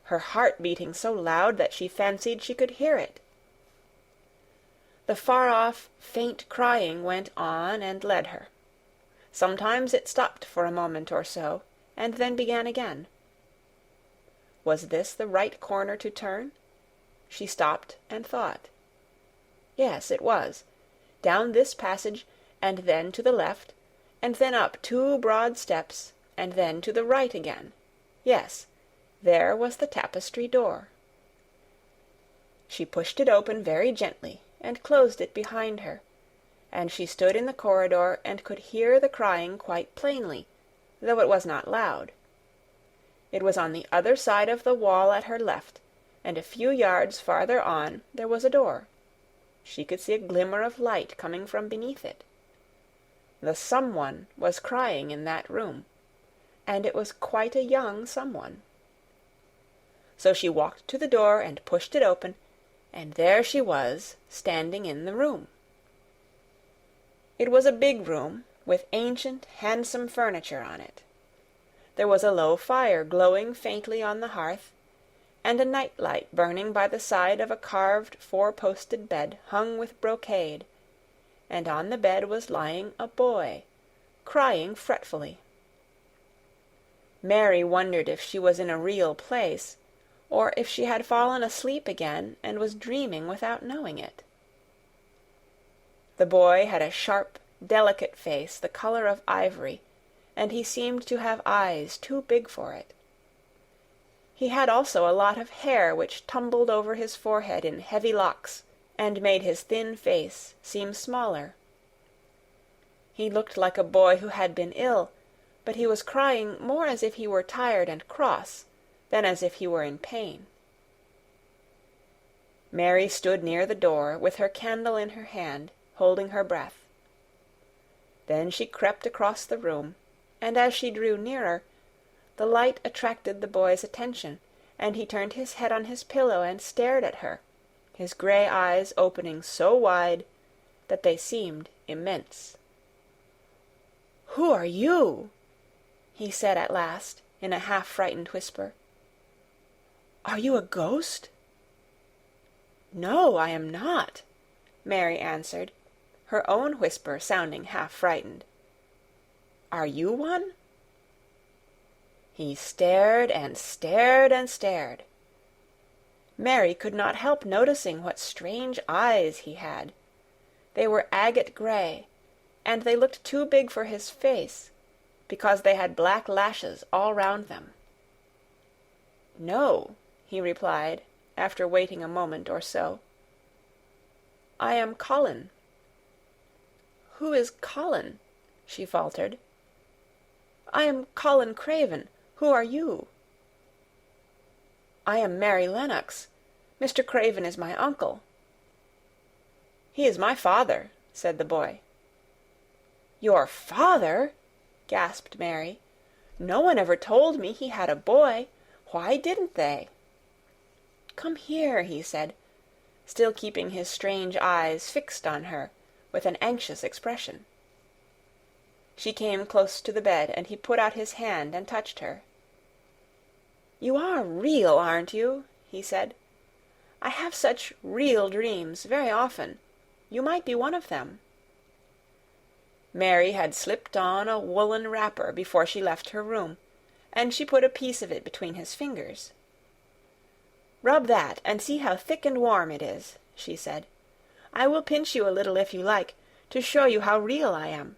her heart beating so loud that she fancied she could hear it. The far-off, faint crying went on and led her. Sometimes it stopped for a moment or so, and then began again. Was this the right corner to turn? She stopped and thought. Yes, it was. Down this passage, and then to the left, and then up 2 broad steps, and then to the right again. Yes, there was the tapestry door. She pushed it open very gently, and closed it behind her, and she stood in the corridor and could hear the crying quite plainly, though it was not loud. It was on the other side of the wall at her left, and a few yards farther on there was a door. She could see a glimmer of light coming from beneath it. The someone was crying in that room, and it was quite a young someone. So she walked to the door and pushed it open, and there she was, standing in the room. It was a big room, with ancient, handsome furniture on it. There was a low fire glowing faintly on the hearth, and a night-light burning by the side of a carved 4-posted bed hung with brocade, and on the bed was lying a boy, crying fretfully. Mary wondered if she was in a real place, or if she had fallen asleep again and was dreaming without knowing it. The boy had a sharp, delicate face the color of ivory, and he seemed to have eyes too big for it. He had also a lot of hair which tumbled over his forehead in heavy locks, and made his thin face seem smaller. He looked like a boy who had been ill, but he was crying more as if he were tired and cross than as if he were in pain. Mary stood near the door, with her candle in her hand, holding her breath. Then she crept across the room, and as she drew nearer, the light attracted the boy's attention, and he turned his head on his pillow and stared at her, his gray eyes opening so wide that they seemed immense. "Who are you?" he said at last, in a half-frightened whisper. "Are you a ghost?" "No, I am not," Mary answered, her own whisper sounding half-frightened. "Are you one?" He stared and stared and stared. Mary could not help noticing what strange eyes he had. They were agate gray, and they looked too big for his face, because they had black lashes all round them. "No," he replied, after waiting a moment or so. "I am Colin." "Who is Colin?" she faltered. "I am Colin Craven. Who are you?" "I am Mary Lennox. Mr. Craven is my uncle." "He is my father," said the boy. "Your father?" gasped Mary. "No one ever told me he had a boy. Why didn't they?" "Come here," he said, still keeping his strange eyes fixed on her with an anxious expression. She came close to the bed, and he put out his hand and touched her. "You are real, aren't you?" he said. "I have such real dreams very often. You might be one of them." Mary had slipped on a woolen wrapper before she left her room, and she put a piece of it between his fingers. "Rub that, and see how thick and warm it is," she said. "I will pinch you a little if you like, to show you how real I am.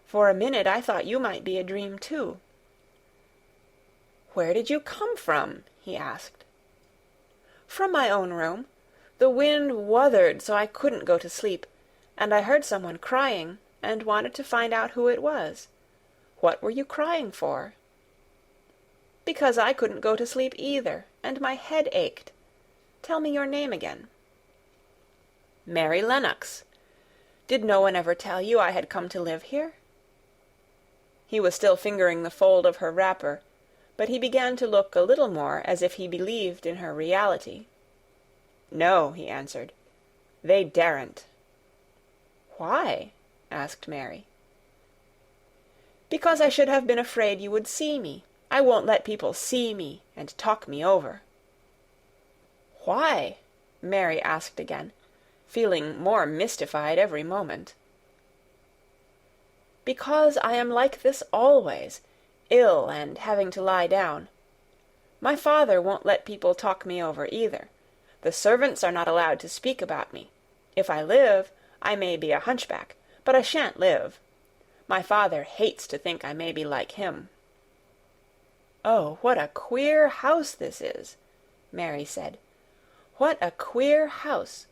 For a minute I thought you might be a dream too." "Where did you come from?" he asked. "From my own room. The wind wuthered so I couldn't go to sleep, and I heard someone crying, and wanted to find out who it was. What were you crying for?" "Because I couldn't go to sleep either, and my head ached. Tell me your name again." "Mary Lennox. Did no one ever tell you I had come to live here?" He was still fingering the fold of her wrapper, but he began to look a little more as if he believed in her reality. "No," he answered. "They daren't." "Why?" asked Mary. "Because I should have been afraid you would see me. I won't let people see me and talk me over." "Why?" Mary asked again, feeling more mystified every moment. "Because I am like this always, ill and having to lie down. My father won't let people talk me over either. The servants are not allowed to speak about me. If I live, I may be a hunchback, but I shan't live. My father hates to think I may be like him." "Oh, what a queer house this is," Mary said. "What a queer house.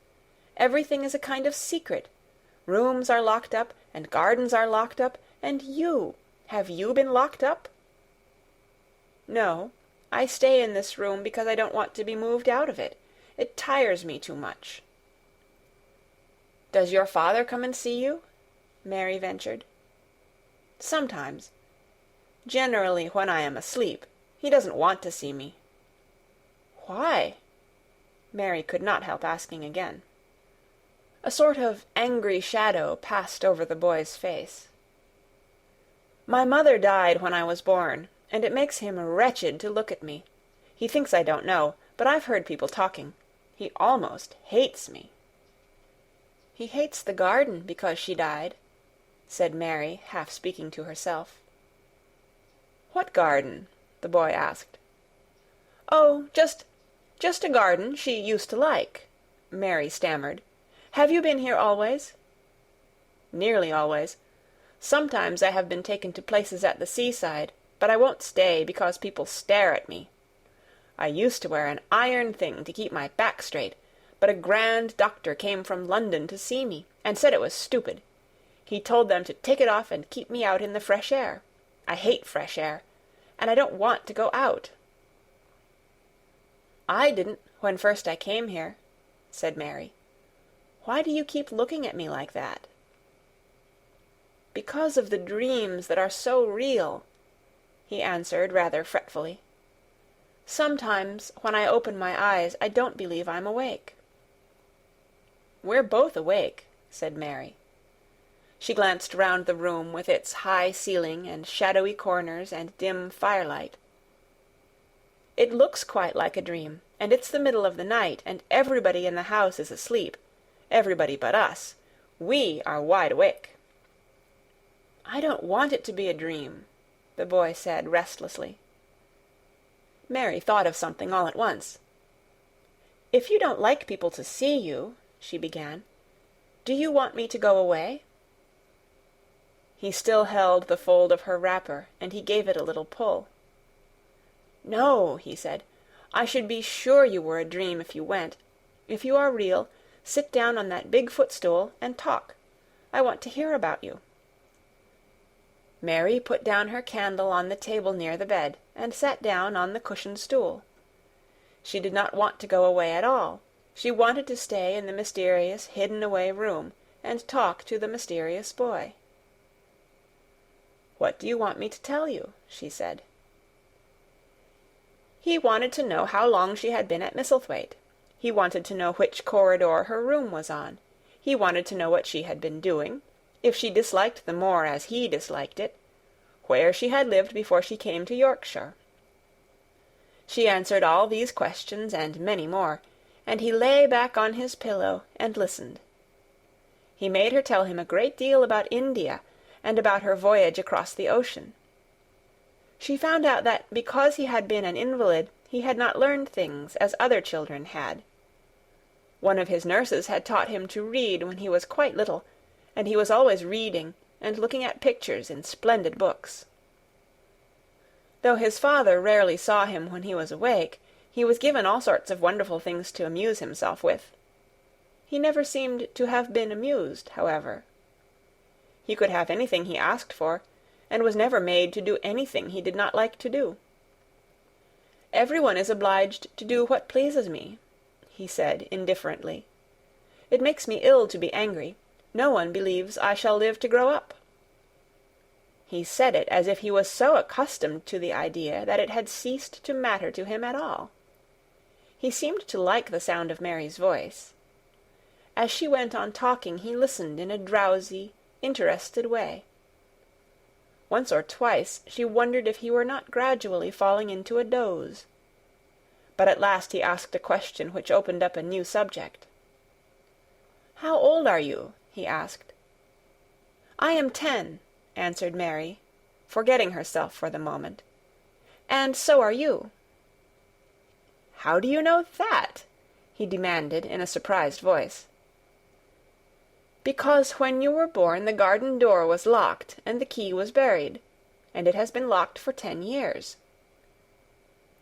Everything is a kind of secret. Rooms are locked up, and gardens are locked up, and have you been locked up?" "No, I stay in this room because I don't want to be moved out of it. It tires me too much." "Does your father come and see you?" Mary ventured. "Sometimes. Generally when I am asleep. He doesn't want to see me." "Why?" Mary could not help asking again. A sort of angry shadow passed over the boy's face. "My mother died when I was born, and it makes him wretched to look at me. He thinks I don't know, but I've heard people talking. He almost hates me." "He hates the garden because she died," said Mary, half speaking to herself. "What garden?" the boy asked. "Oh, just a garden she used to like," Mary stammered. "Have you been here always?" "Nearly always. Sometimes I have been taken to places at the seaside, but I won't stay because people stare at me. I used to wear an iron thing to keep my back straight, but a grand doctor came from London to see me, and said it was stupid. He told them to take it off and keep me out in the fresh air. I hate fresh air, and I don't want to go out." "I didn't when first I came here," said Mary. "Why do you keep looking at me like that?" "Because of the dreams that are so real," he answered rather fretfully. "Sometimes, when I open my eyes, I don't believe I'm awake." "We're both awake," said Mary. She glanced round the room with its high ceiling and shadowy corners and dim firelight. "It looks quite like a dream, and it's the middle of the night, and everybody in the house is asleep. Everybody but us. We are wide awake." "I don't want it to be a dream," the boy said restlessly. Mary thought of something all at once. "If you don't like people to see you," she began, "do you want me to go away?" He still held the fold of her wrapper, and he gave it a little pull. "No," he said. "I should be sure you were a dream if you went. If you are real, sit down on that big footstool and talk. I want to hear about you." Mary put down her candle on the table near the bed, and sat down on the cushioned stool. She did not want to go away at all. She wanted to stay in the mysterious, hidden-away room, and talk to the mysterious boy. "What do you want me to tell you?" she said. He wanted to know how long she had been at Misselthwaite. He wanted to know which corridor her room was on. He wanted to know what she had been doing, if she disliked the moor as he disliked it, where she had lived before she came to Yorkshire. She answered all these questions and many more, and he lay back on his pillow and listened. He made her tell him a great deal about India and about her voyage across the ocean. She found out that because he had been an invalid, he had not learned things as other children had. One of his nurses had taught him to read when he was quite little, and he was always reading and looking at pictures in splendid books. Though his father rarely saw him when he was awake, he was given all sorts of wonderful things to amuse himself with. He never seemed to have been amused, however. He could have anything he asked for, and was never made to do anything he did not like to do. "Everyone is obliged to do what pleases me," he said indifferently. "It makes me ill to be angry. No one believes I shall live to grow up." He said it as if he was so accustomed to the idea that it had ceased to matter to him at all. He seemed to like the sound of Mary's voice. As she went on talking, he listened in a drowsy, interested way. Once or twice she wondered if he were not gradually falling into a doze. But at last he asked a question which opened up a new subject. "How old are you?" he asked. "I am 10, answered Mary, forgetting herself for the moment. "And so are you." "How do you know that?" he demanded in a surprised voice. "Because when you were born the garden door was locked and the key was buried, and it has been locked for 10 years.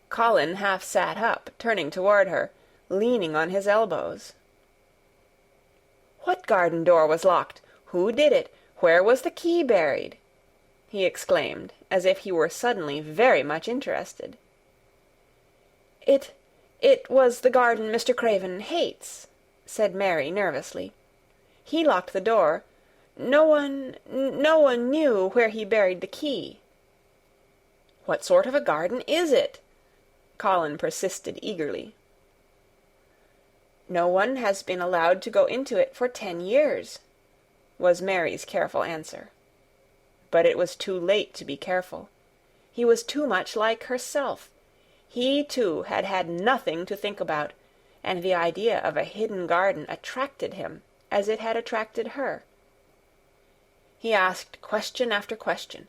Colin half sat up, turning toward her, leaning on his elbows. "What garden door was locked? Who did it? Where was the key buried?" he exclaimed, as if he were suddenly very much interested. It was the garden Mr. Craven hates," said Mary nervously. "He locked the door. No one knew where he buried the key." "What sort of a garden is it?" Colin persisted eagerly. "No one has been allowed to go into it for 10 years," was Mary's careful answer. But it was too late to be careful. He was too much like herself. He, too, had had nothing to think about, and the idea of a hidden garden attracted him as it had attracted her. He asked question after question.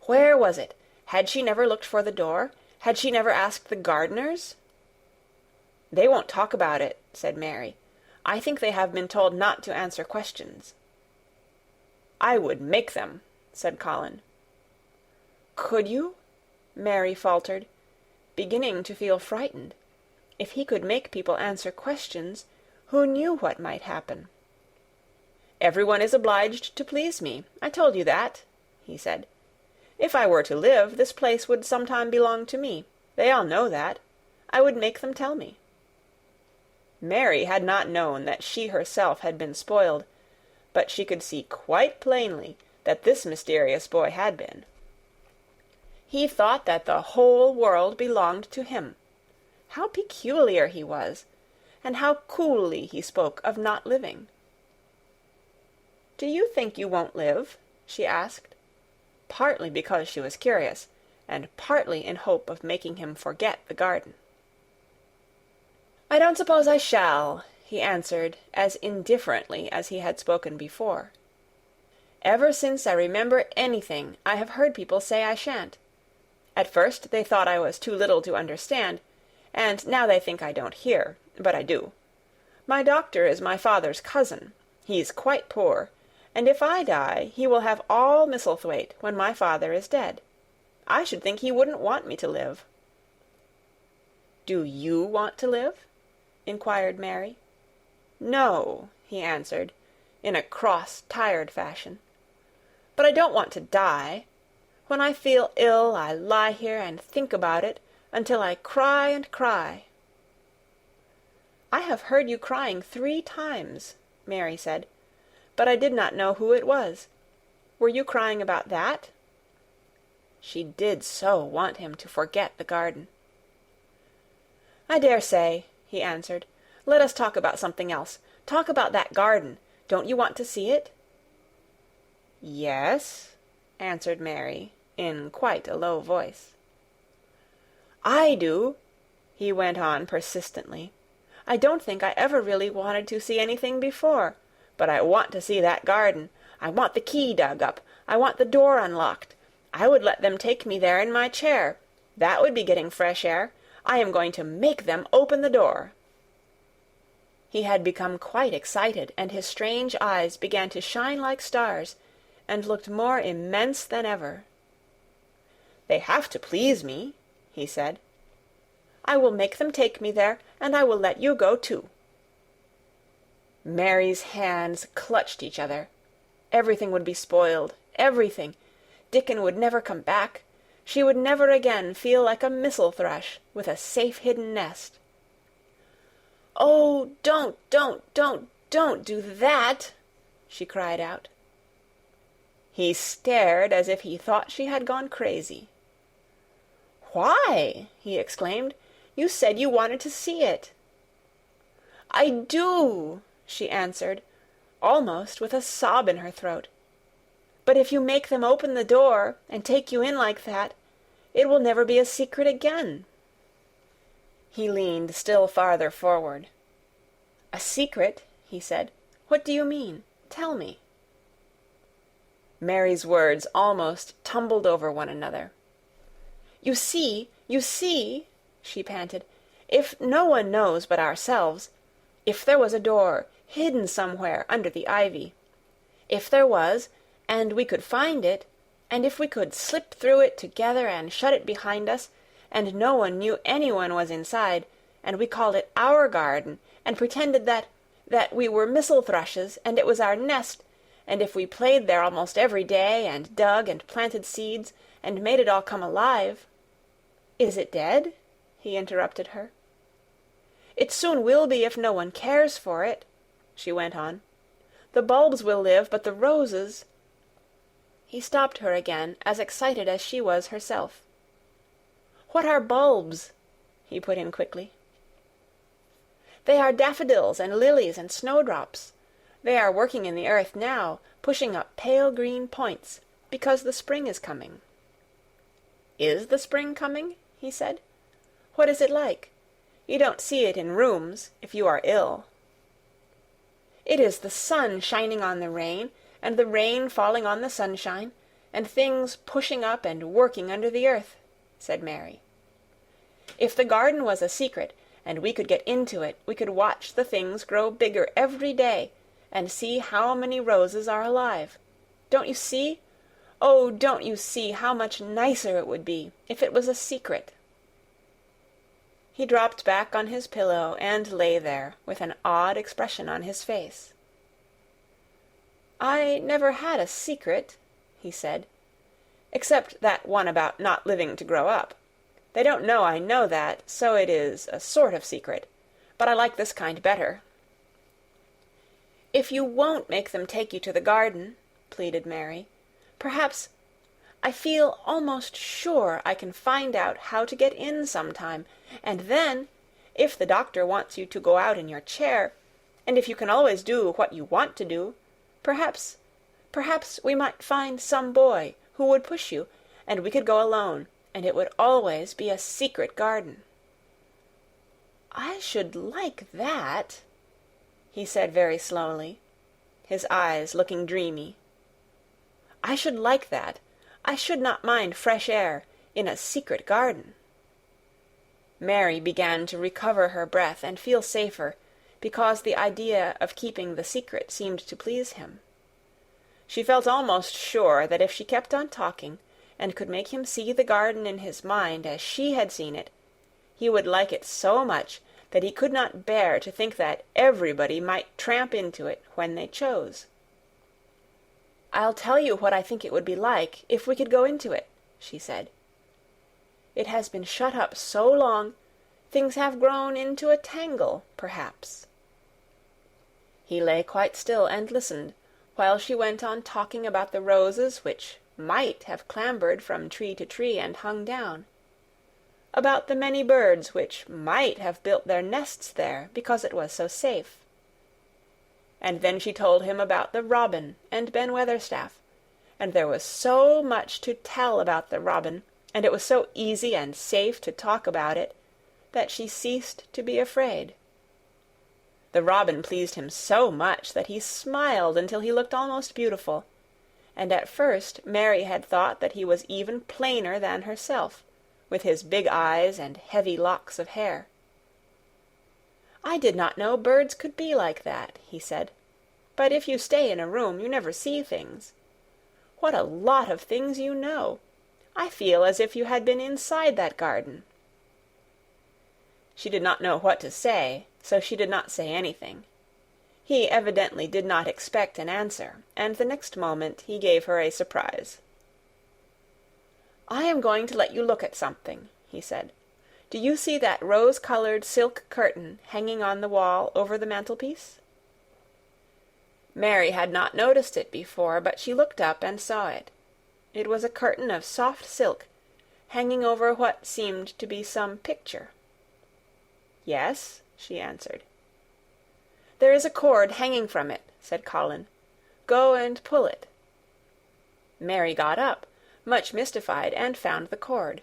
Where was it? Had she never looked for the door? Had she never asked the gardeners? "They won't talk about it," said Mary. "I think they have been told not to answer questions." "I would make them," said Colin. "Could you?" Mary faltered, beginning to feel frightened. If he could make people answer questions, who knew what might happen? "Everyone is obliged to please me. I told you that," he said. "If I were to live, this place would sometime belong to me. They all know that. I would make them tell me." Mary had not known that she herself had been spoiled, but she could see quite plainly that this mysterious boy had been. He thought that the whole world belonged to him. How peculiar he was, and how coolly he spoke of not living. "Do you think you won't live?" she asked, partly because she was curious, and partly in hope of making him forget the garden. "I don't suppose I shall," he answered as indifferently as he had spoken before. "Ever since I remember anything, I have heard people say I shan't. At first they thought I was too little to understand, and now they think I don't hear, but I do. My doctor is my father's cousin. He's quite poor, and if I die he will have all Misselthwaite when my father is dead. I should think he wouldn't want me to live." "Do you want to live?" inquired Mary. "No," he answered, in a cross, tired fashion. "But I don't want to die. When I feel ill, I lie here and think about it until I cry and cry." "I have heard you crying 3 times," Mary said, "but I did not know who it was. Were you crying about that?" She did so want him to forget the garden. "I dare say," he answered. "Let us talk about something else. Talk about that garden. Don't you want to see it?" "Yes," answered Mary, in quite a low voice. "I do," he went on persistently. "I don't think I ever really wanted to see anything before, but I want to see that garden. I want the key dug up. I want the door unlocked. I would let them take me there in my chair. That would be getting fresh air. I am going to make them open the door." He had become quite excited, and his strange eyes began to shine like stars, and looked more immense than ever. "They have to please me," he said. "I will make them take me there, and I will let you go too." Mary's hands clutched each other. Everything would be spoiled, everything. Dickon would never come back. She would never again feel like a missel thrush with a safe-hidden nest. "Oh, don't do that!" she cried out. He stared as if he thought she had gone crazy. "Why?" he exclaimed. "You said you wanted to see it." "I do," she answered, almost with a sob in her throat. "But if you make them open the door and take you in like that, it will never be a secret again." He leaned still farther forward. "A secret?" he said. "What do you mean? Tell me." Mary's words almost tumbled over one another. You see," she panted, "if no one knows but ourselves, if there was a door hidden somewhere under the ivy, if there was, and we could find it, and if we could slip through it together and shut it behind us, and no one knew anyone was inside, and we called it our garden, and pretended that we were missel thrushes, and it was our nest, and if we played there almost every day, and dug and planted seeds, and made it all come alive—" "Is it dead?" he interrupted her. "It soon will be if no one cares for it," she went on. "The bulbs will live, but the roses—" He stopped her again, as excited as she was herself. "What are bulbs?" he put in quickly. "They are daffodils and lilies and snowdrops. They are working in the earth now, pushing up pale green points, because the spring is coming." "Is the spring coming?" he said. "What is it like? You don't see it in rooms, if you are ill." "It is the sun shining on the rain, and the rain falling on the sunshine, and things pushing up and working under the earth," said Mary. "If the garden was a secret, and we could get into it, we could watch the things grow bigger every day, and see how many roses are alive. Don't you see? Oh, don't you see how much nicer it would be if it was a secret?" He dropped back on his pillow and lay there with an odd expression on his face. "I never had a secret," he said, "except that one about not living to grow up. They don't know I know that, so it is a sort of secret. but I like this kind better." "If you won't make them take you to the garden," pleaded Mary, "perhaps, I feel almost sure I can find out how to get in sometime, and then, if the doctor wants you to go out in your chair, and if you can always do what you want to do, perhaps we might find some boy who would push you, and we could go alone, and it would always be a secret garden." "I should like that," he said very slowly, his eyes looking dreamy. "I should like that. I should not mind fresh air in a secret garden." Mary began to recover her breath and feel safer, because the idea of keeping the secret seemed to please him. She felt almost sure that if she kept on talking, and could make him see the garden in his mind as she had seen it, he would like it so much that he could not bear to think that everybody might tramp into it when they chose. "I'll tell you what I think it would be like if we could go into it," she said. "It has been shut up so long, things have grown into a tangle, perhaps." He lay quite still and listened, while she went on talking about the roses which might have clambered from tree to tree and hung down, about the many birds which might have built their nests there because it was so safe. And then she told him about the robin and Ben Weatherstaff, and there was so much to tell about the robin, and it was so easy and safe to talk about it, that she ceased to be afraid. The robin pleased him so much that he smiled until he looked almost beautiful, and at first Mary had thought that he was even plainer than herself, with his big eyes and heavy locks of hair. "I did not know birds could be like that," he said. "But if you stay in a room, you never see things. What a lot of things you know! I feel as if you had been inside that garden." She did not know what to say, so she did not say anything. He evidently did not expect an answer, and the next moment he gave her a surprise. "I am going to let you look at something," he said. "Do you see that rose-colored silk curtain hanging on the wall over the mantelpiece?" Mary had not noticed it before, but she looked up and saw it. It was a curtain of soft silk, hanging over what seemed to be some picture. "Yes," she answered. "There is a cord hanging from it," said Colin. "Go and pull it." Mary got up, much mystified, and found the cord.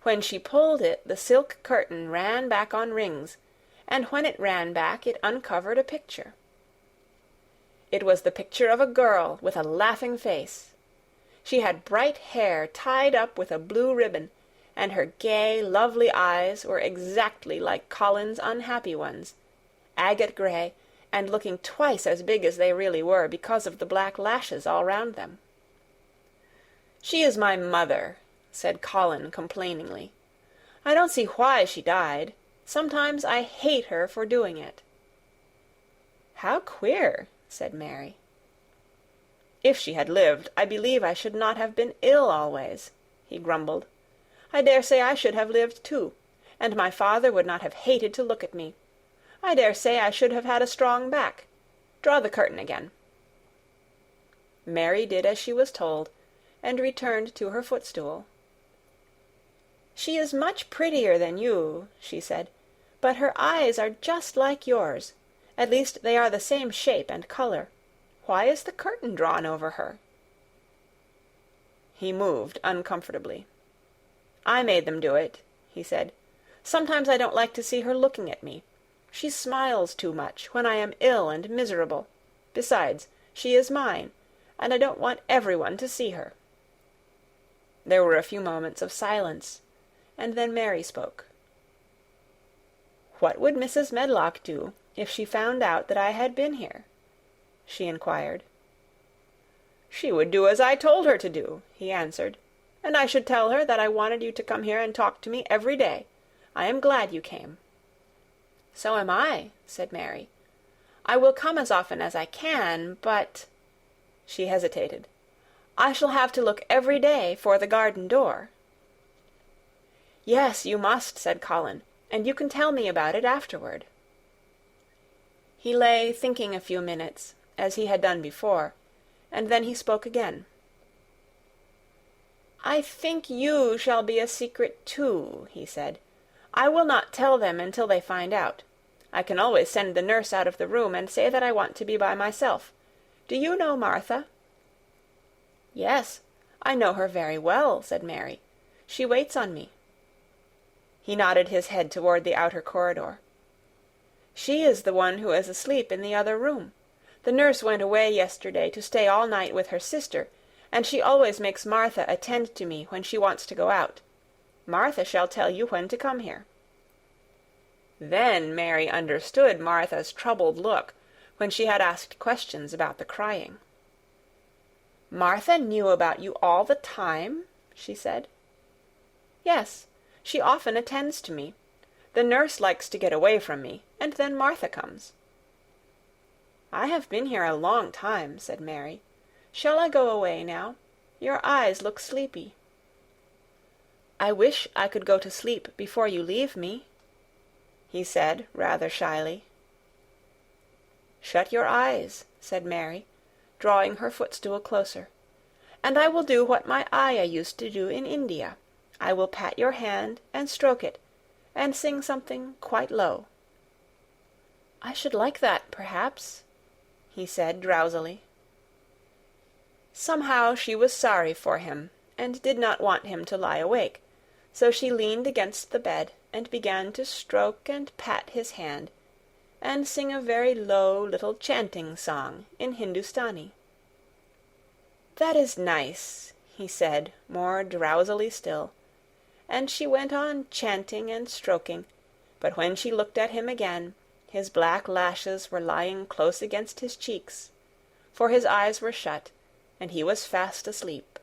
When she pulled it, the silk curtain ran back on rings, and when it ran back it uncovered a picture. It was the picture of a girl with a laughing face. She had bright hair tied up with a blue ribbon, and her gay, lovely eyes were exactly like Colin's unhappy ones, agate gray, and looking twice as big as they really were because of the black lashes all round them. "She is my mother," said Colin complainingly. "I don't see why she died. Sometimes I hate her for doing it." "How queer," said Mary. "If she had lived, I believe I should not have been ill always," he grumbled. "I dare say I should have lived too, and my father would not have hated to look at me. I dare say I should have had a strong back. Draw the curtain again." Mary did as she was told, and returned to her footstool. "She is much prettier than you," she said, "but her eyes are just like yours. At least they are the same shape and color. Why is the curtain drawn over her?" He moved uncomfortably. "I made them do it," he said. "Sometimes I don't like to see her looking at me. She smiles too much when I am ill and miserable. Besides, she is mine, and I don't want everyone to see her." There were a few moments of silence, and then Mary spoke. "What would Mrs. Medlock do if she found out that I had been here?" she inquired. "She would do as I told her to do," he answered, "and I should tell her that I wanted you to come here and talk to me every day. I am glad you came." "So am I," said Mary. "I will come as often as I can, but—" She hesitated. "I shall have to look every day for the garden door." "Yes, you must," said Colin, "and you can tell me about it afterward." He lay thinking a few minutes, as he had done before, and then he spoke again. "I think you shall be a secret too," he said. "I will not tell them until they find out. I can always send the nurse out of the room and say that I want to be by myself. Do you know Martha?" "Yes, I know her very well," said Mary. "She waits on me." He nodded his head toward the outer corridor. "She is the one who is asleep in the other room. The nurse went away yesterday to stay all night with her sister, and she always makes Martha attend to me when she wants to go out. Martha shall tell you when to come here." Then Mary understood Martha's troubled look when she had asked questions about the crying. "Martha knew about you all the time?" she said. "Yes, she often attends to me. The nurse likes to get away from me, and then Martha comes." "I have been here a long time," said Mary. "Shall I go away now? Your eyes look sleepy." "I wish I could go to sleep before you leave me," he said, rather shyly. "Shut your eyes," said Mary, drawing her footstool closer, "and I will do what my ayah used to do in India. I will pat your hand and stroke it, and sing something quite low." "I should like that, perhaps," he said drowsily. Somehow she was sorry for him, and did not want him to lie awake, so she leaned against the bed and began to stroke and pat his hand, and sing a very low little chanting song in Hindustani. "That is nice," he said, more drowsily still, and she went on chanting and stroking, but when she looked at him again, his black lashes were lying close against his cheeks, for his eyes were shut, and he was fast asleep.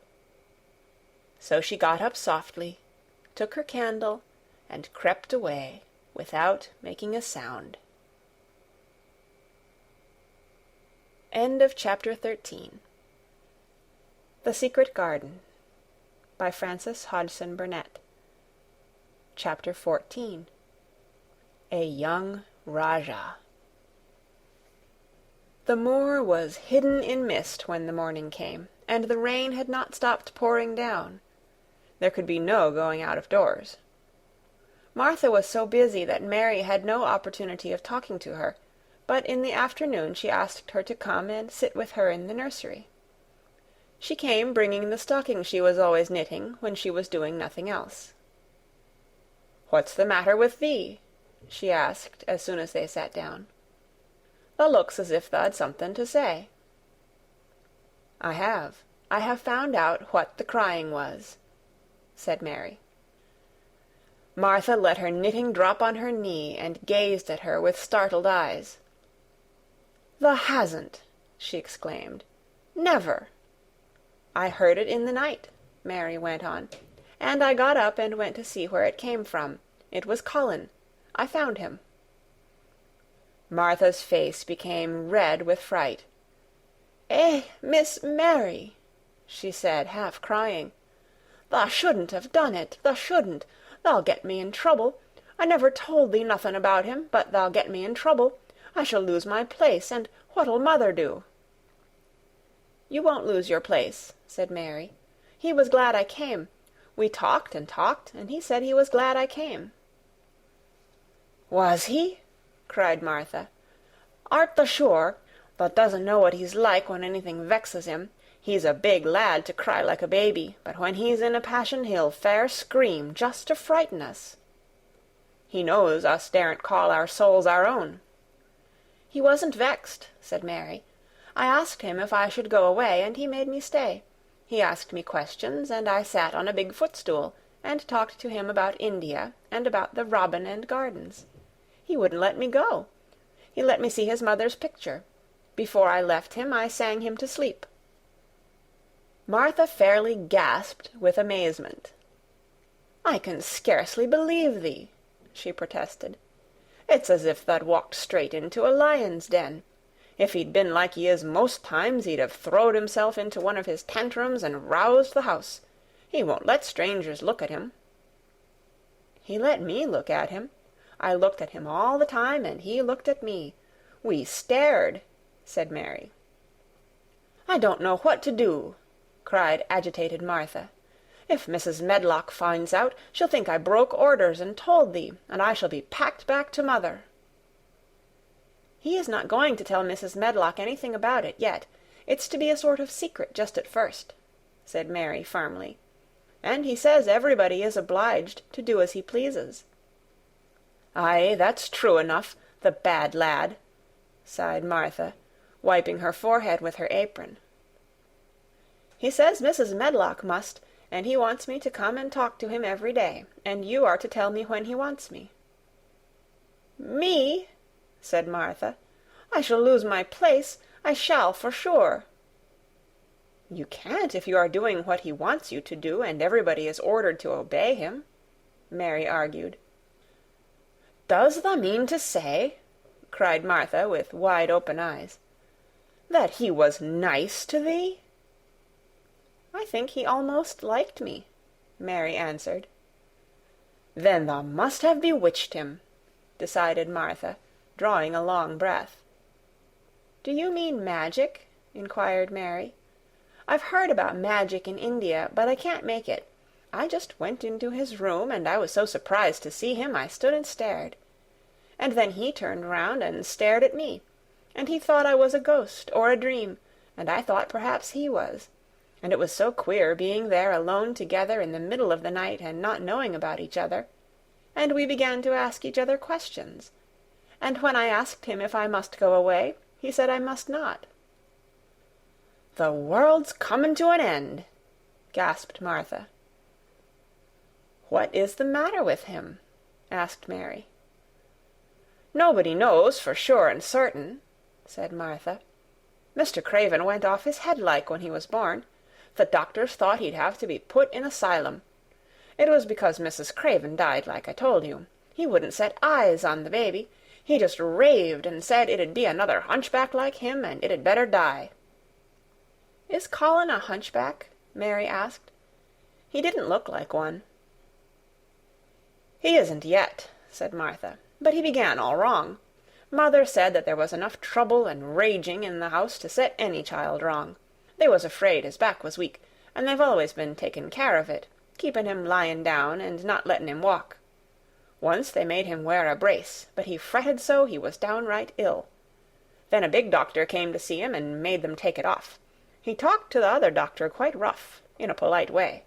So she got up softly, took her candle, and crept away without making a sound. End of Chapter 13. The Secret Garden, by Frances Hodgson Burnett. Chapter 14. A Young Rajah. The moor was hidden in mist when the morning came, and the rain had not stopped pouring down. There could be no going out of doors. Martha was so busy that Mary had no opportunity of talking to her, but in the afternoon she asked her to come and sit with her in the nursery. She came bringing the stocking she was always knitting when she was doing nothing else. "What's the matter with thee?" she asked as soon as they sat down. "Thou looks as if thou'd something to say." I have found out what the crying was," said Mary. Martha let her knitting drop on her knee and gazed at her with startled eyes. "Thou hasn't!" she exclaimed. "Never!" "I heard it in the night," Mary went on, "and I got up and went to see where it came from. It was Colin. I found him." Martha's face became red with fright. "Eh, Miss Mary," she said, half crying. "Thou shouldn't have done it. Thou shouldn't. Thou'll get me in trouble. I never told thee nothing about him, but thou'll get me in trouble. I shall lose my place, and what'll mother do?" "You won't lose your place," said Mary. "He was glad I came. We talked, and he said he was glad I came." "Was he?" cried Martha. "Art thou sure? Thou doesn't know what he's like when anything vexes him. He's a big lad to cry like a baby, but when he's in a passion he'll fair scream just to frighten us. He knows us daren't call our souls our own." "He wasn't vexed," said Mary. "I asked him if I should go away, and he made me stay. He asked me questions, and I sat on a big footstool, and talked to him about India, and about the Robin and Gardens. He wouldn't let me go. He let me see his mother's picture. Before I left him, I sang him to sleep." Martha fairly gasped with amazement. "I can scarcely believe thee," she protested. "It's as if thou'd walked straight into a lion's den. If he'd been like he is most times, he'd have throwed himself into one of his tantrums and roused the house. He won't let strangers look at him." "He let me look at him. I looked at him all the time, and he looked at me. "We stared," said Mary. "I don't know what to do," cried agitated Martha. "If Mrs. Medlock finds out, she'll think I broke orders and told thee, and I shall be packed back to mother." "He is not going to tell Mrs. Medlock anything about it yet. It's to be a sort of secret just at first," said Mary firmly. "And he says everybody is obliged to do as he pleases." "Aye, that's true enough, the bad lad," sighed Martha, wiping her forehead with her apron. "He says Mrs. Medlock must, and he wants me to come and talk to him every day, and you are to tell me when he wants me." "Me?" said Martha. "I shall lose my place. I shall, for sure." "You can't if you are doing what he wants you to do, and everybody is ordered to obey him," Mary argued. "Does thou mean to say," cried Martha with wide-open eyes, "that he was nice to thee?" "I think he almost liked me," Mary answered. "Then thou must have bewitched him," decided Martha, drawing a long breath. "Do you mean magic?" inquired Mary. "I've heard about magic in India, but I can't make it. I just went into his room, and I was so surprised to see him I stood and stared. And then he turned round and stared at me, and he thought I was a ghost or a dream, and I thought perhaps he was. And it was so queer being there alone together in the middle of the night and not knowing about each other. And we began to ask each other questions. And when I asked him if I must go away, he said I must not." "The world's comin' to an end," gasped Martha. "What is the matter with him?" asked Mary. "Nobody knows for sure and certain," said Martha. "Mr. Craven went off his head like when he was born. The doctors thought he'd have to be put in asylum. It was because Mrs. Craven died, like I told you. He wouldn't set eyes on the baby. He just raved and said it'd be another hunchback like him, and it'd better die." "Is Colin a hunchback?" Mary asked. "He didn't look like one." "He isn't yet," said Martha, "but he began all wrong. Mother said that there was enough trouble and raging in the house to set any child wrong. They was afraid his back was weak, and they've always been taking care of it, keeping him lying down and not letting him walk. Once they made him wear a brace, but he fretted so he was downright ill. Then a big doctor came to see him and made them take it off. He talked to the other doctor quite rough, in a polite way.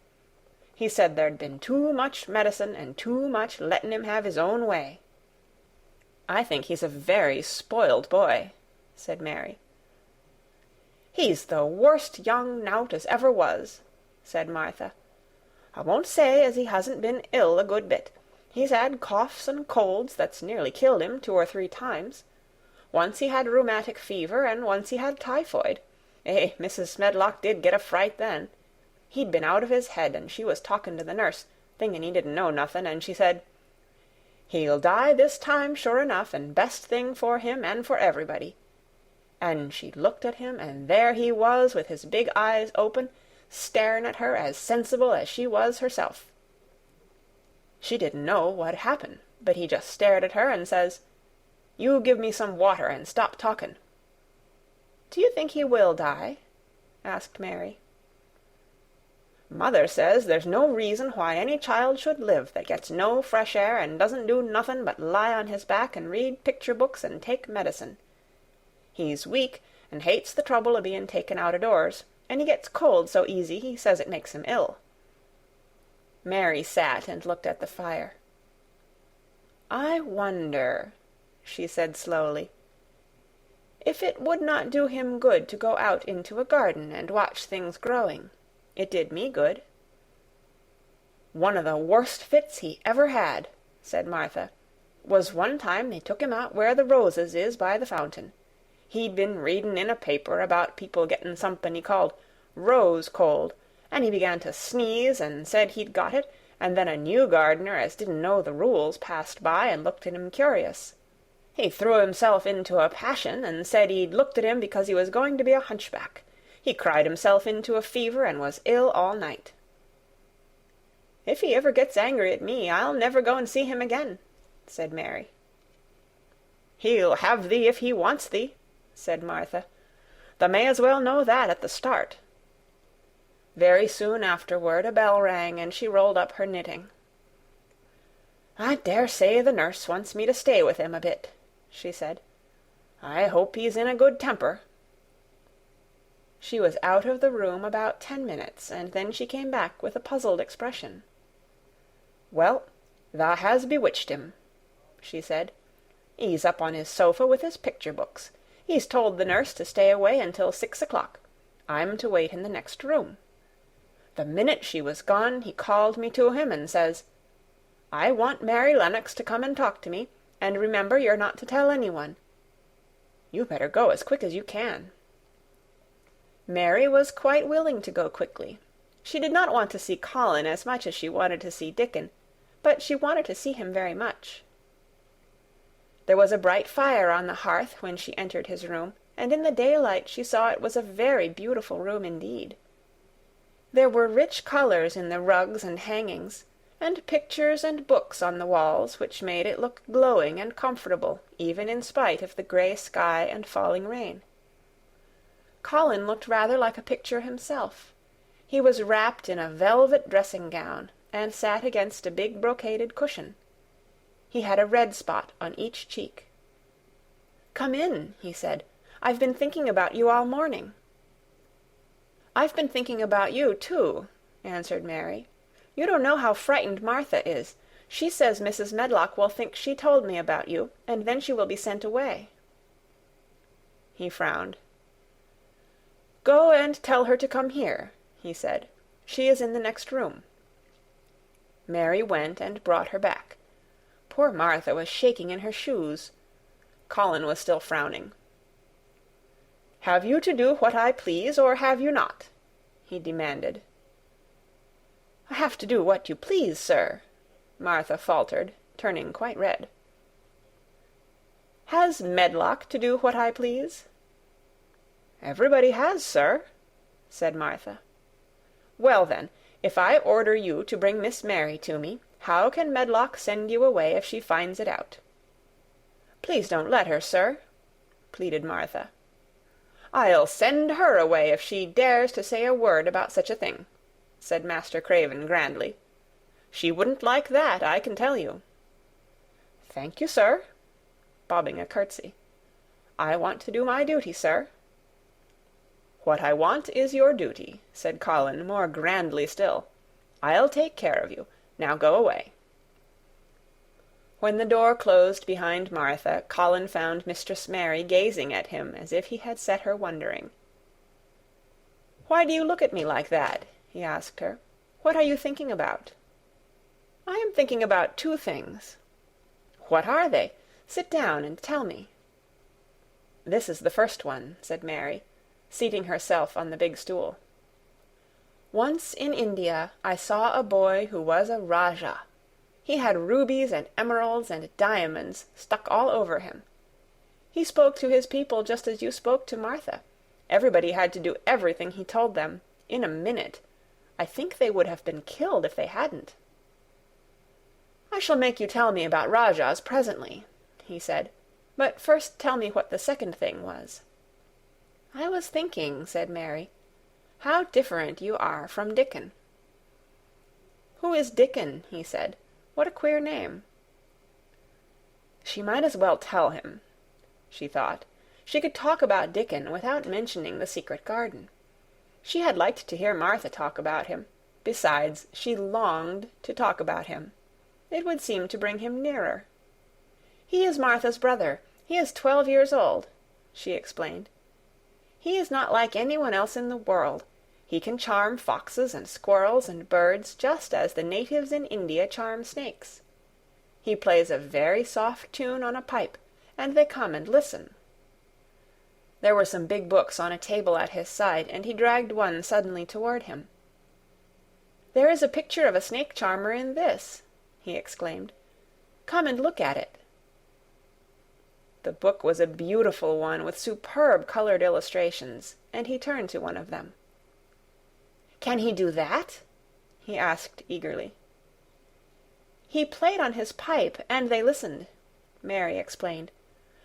He said there'd been too much medicine and too much letting him have his own way." "I think he's a very spoiled boy," said Mary. "He's the worst young nowt as ever was," said Martha. "I won't say as he hasn't been ill a good bit. He's had coughs and colds that's nearly killed him 2 or 3 times. Once he had rheumatic fever, and once he had typhoid. Mrs. Medlock did get a fright then. He'd been out of his head, and she was talking to the nurse, thinking he didn't know nothing, and she said, 'He'll die this time sure enough, and best thing for him and for everybody.' And she looked at him, and there he was with his big eyes open, staring at her as sensible as she was herself. She didn't know what happened, but he just stared at her and says, 'You give me some water and stop talking.'" "Do you think he will die?" asked Mary. "Mother says there's no reason why any child should live that gets no fresh air and doesn't do nothing but lie on his back and read picture books and take medicine. He's weak and hates the trouble of being taken out of doors, and he gets cold so easy he says it makes him ill." Mary sat and looked at the fire. "I wonder," she said slowly, "if it would not do him good to go out into a garden and watch things growing. It did me good." "One of the worst fits he ever had," said Martha, "was one time they took him out where the roses is by the fountain. He'd been reading in a paper about people getting something he called rose cold, and he began to sneeze and said he'd got it, and then a new gardener as didn't know the rules passed by and looked at him curious. He threw himself into a passion and said he'd looked at him because he was going to be a hunchback. He cried himself into a fever and was ill all night." "If he ever gets angry at me, I'll never go and see him again," said Mary. "He'll have thee if he wants thee," said Martha. "Thou may as well know that at the start." Very soon afterward a bell rang, and she rolled up her knitting. "I dare say the nurse wants me to stay with him a bit," she said. "I hope he's in a good temper." She was out of the room about 10 minutes, and then she came back with a puzzled expression. "Well, thou has bewitched him," she said. "He's up on his sofa with his picture books. He's told the nurse to stay away until 6 o'clock. I'm to wait in the next room. The minute she was gone, he called me to him and says, 'I want Mary Lennox to come and talk to me, and remember you're not to tell anyone. You better go as quick as you can.'" Mary was quite willing to go quickly. She did not want to see Colin as much as she wanted to see Dickon, but she wanted to see him very much. There was a bright fire on the hearth when she entered his room, and in the daylight she saw it was a very beautiful room indeed. There were rich colors in the rugs and hangings, and pictures and books on the walls which made it look glowing and comfortable, even in spite of the grey sky and falling rain. Colin looked rather like a picture himself. He was wrapped in a velvet dressing-gown, and sat against a big brocaded cushion. He had a red spot on each cheek. "Come in," he said. "I've been thinking about you all morning." "I've been thinking about you, too," answered Mary. "You don't know how frightened Martha is. She says Mrs. Medlock will think she told me about you, and then she will be sent away." He frowned. "Go and tell her to come here," he said. "She is in the next room." Mary went and brought her back. Poor Martha was shaking in her shoes. Colin was still frowning. "Have you to do what I please, or have you not?" he demanded. "I have to do what you please, sir," Martha faltered, turning quite red. "Has Medlock to do what I please?" "Everybody has, sir," said Martha. "Well, then, if I order you to bring Miss Mary to me, how can Medlock send you away if she finds it out?" "Please don't let her, sir," pleaded Martha. "I'll send her away if she dares to say a word about such a thing," said Master Craven grandly. "She wouldn't like that, I can tell you." "Thank you, sir," bobbing a curtsy. "I want to do my duty, sir." "What I want is your duty," said Colin more grandly still. "I'll take care of you. Now go away." When the door closed behind Martha, Colin found Mistress Mary gazing at him as if he had set her wondering. "Why do you look at me like that?" he asked her. "What are you thinking about?" "I am thinking about 2 things." "What are they? Sit down and tell me." "This is the first one," said Mary, seating herself on the big stool. "Once in India I saw a boy who was a Rajah. He had rubies and emeralds and diamonds stuck all over him. He spoke to his people just as you spoke to Martha. Everybody had to do everything he told them, in a minute. I think they would have been killed if they hadn't." "I shall make you tell me about Rajahs presently," he said. "But first tell me what the second thing was." "I was thinking," said Mary, "how different you are from Dickon." "Who is Dickon?" he said. "What a queer name." She might as well tell him, she thought. She could talk about Dickon without mentioning the secret garden. She had liked to hear Martha talk about him. Besides, she longed to talk about him. It would seem to bring him nearer. "He is Martha's brother. He is 12 years old," she explained. "He is not like anyone else in the world. He can charm foxes and squirrels and birds just as the natives in India charm snakes. He plays a very soft tune on a pipe, and they come and listen." There were some big books on a table at his side, and he dragged one suddenly toward him. "There is a picture of a snake charmer in this," he exclaimed. "Come and look at it." The book was a beautiful one with superb colored illustrations, and he turned to one of them. "Can he do that?" he asked eagerly. "He played on his pipe, and they listened," Mary explained.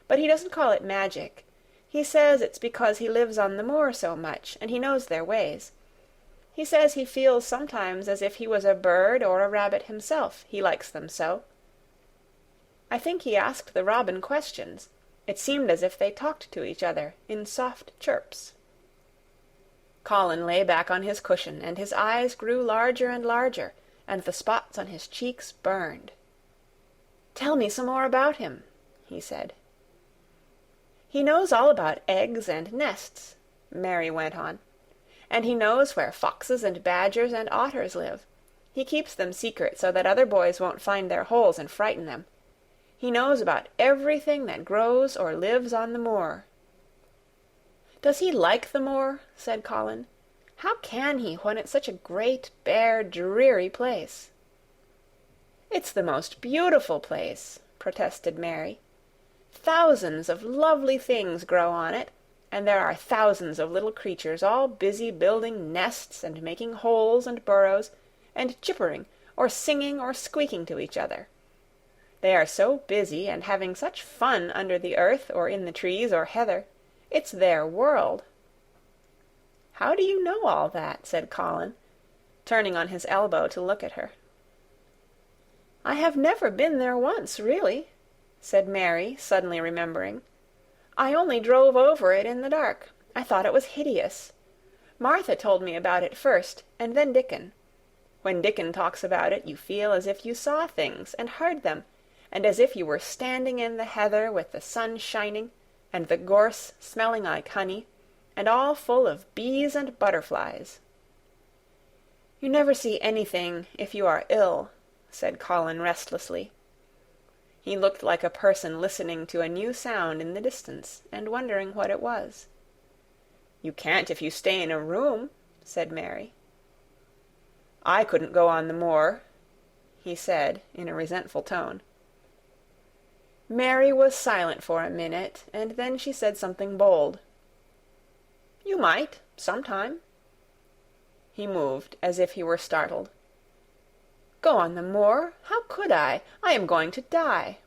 but he doesn't call it magic. He says it's because he lives on the moor so much, and he knows their ways. He says he feels sometimes as if he was a bird or a rabbit himself, he likes them so. I think he asked the robin questions. It seemed as if they talked to each other in soft chirps." Colin lay back on his cushion, and his eyes grew larger and larger, and the spots on his cheeks burned. "Tell me some more about him," he said. "He knows all about eggs and nests," Mary went on, "and he knows where foxes and badgers and otters live. He keeps them secret so that other boys won't find their holes and frighten them. He knows about everything that grows or lives on the moor." "Does he like the moor?" said Colin. "How can he, when it's such a great, bare, dreary place?" "It's the most beautiful place," protested Mary. "Thousands of lovely things grow on it, and there are thousands of little creatures all busy building nests and making holes and burrows, and chippering or singing or squeaking to each other. They are so busy and having such fun under the earth or in the trees or heather. It's their world." "How do you know all that?" said Colin, turning on his elbow to look at her. "I have never been there once, really," said Mary, suddenly remembering. "I only drove over it in the dark. I thought it was hideous. Martha told me about it first, and then Dickon. When Dickon talks about it, you feel as if you saw things and heard them, and as if you were standing in the heather with the sun shining, and the gorse smelling like honey, and all full of bees and butterflies." "You never see anything if you are ill," said Colin restlessly. He looked like a person listening to a new sound in the distance and wondering what it was. "You can't if you stay in a room," said Mary. "I couldn't go on the moor," he said in a resentful tone. Mary was silent for a minute, and then she said something bold. "You might, sometime." He moved as if he were startled. "Go on the moor? How could I? I am going to die."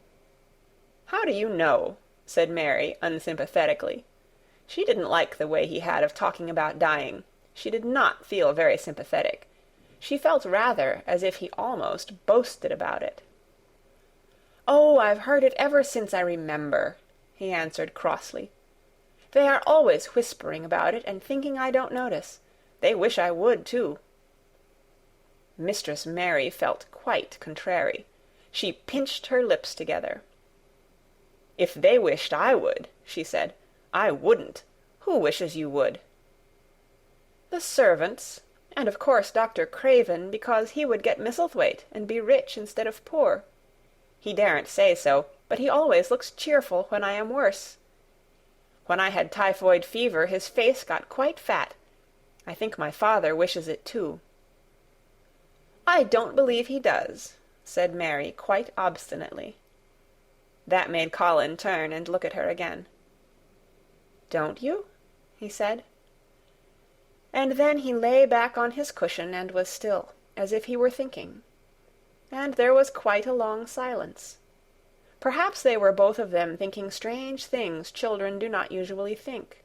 "How do you know?" said Mary unsympathetically. She didn't like the way he had of talking about dying. She did not feel very sympathetic. She felt rather as if he almost boasted about it. "Oh, I've heard it ever since I remember," he answered crossly. "They are always whispering about it and thinking I don't notice. They wish I would, too." Mistress Mary felt quite contrary. She pinched her lips together. "If they wished I would," she said, "I wouldn't. Who wishes you would?" "The servants, and of course Dr. Craven, because he would get Misselthwaite and be rich instead of poor. He daren't say so, but he always looks cheerful when I am worse. When I had typhoid fever, his face got quite fat. I think my father wishes it too." "I don't believe he does," said Mary quite obstinately. That made Colin turn and look at her again. "Don't you?" he said. And then he lay back on his cushion and was still, as if he were thinking. And there was quite a long silence. Perhaps they were both of them thinking strange things children do not usually think.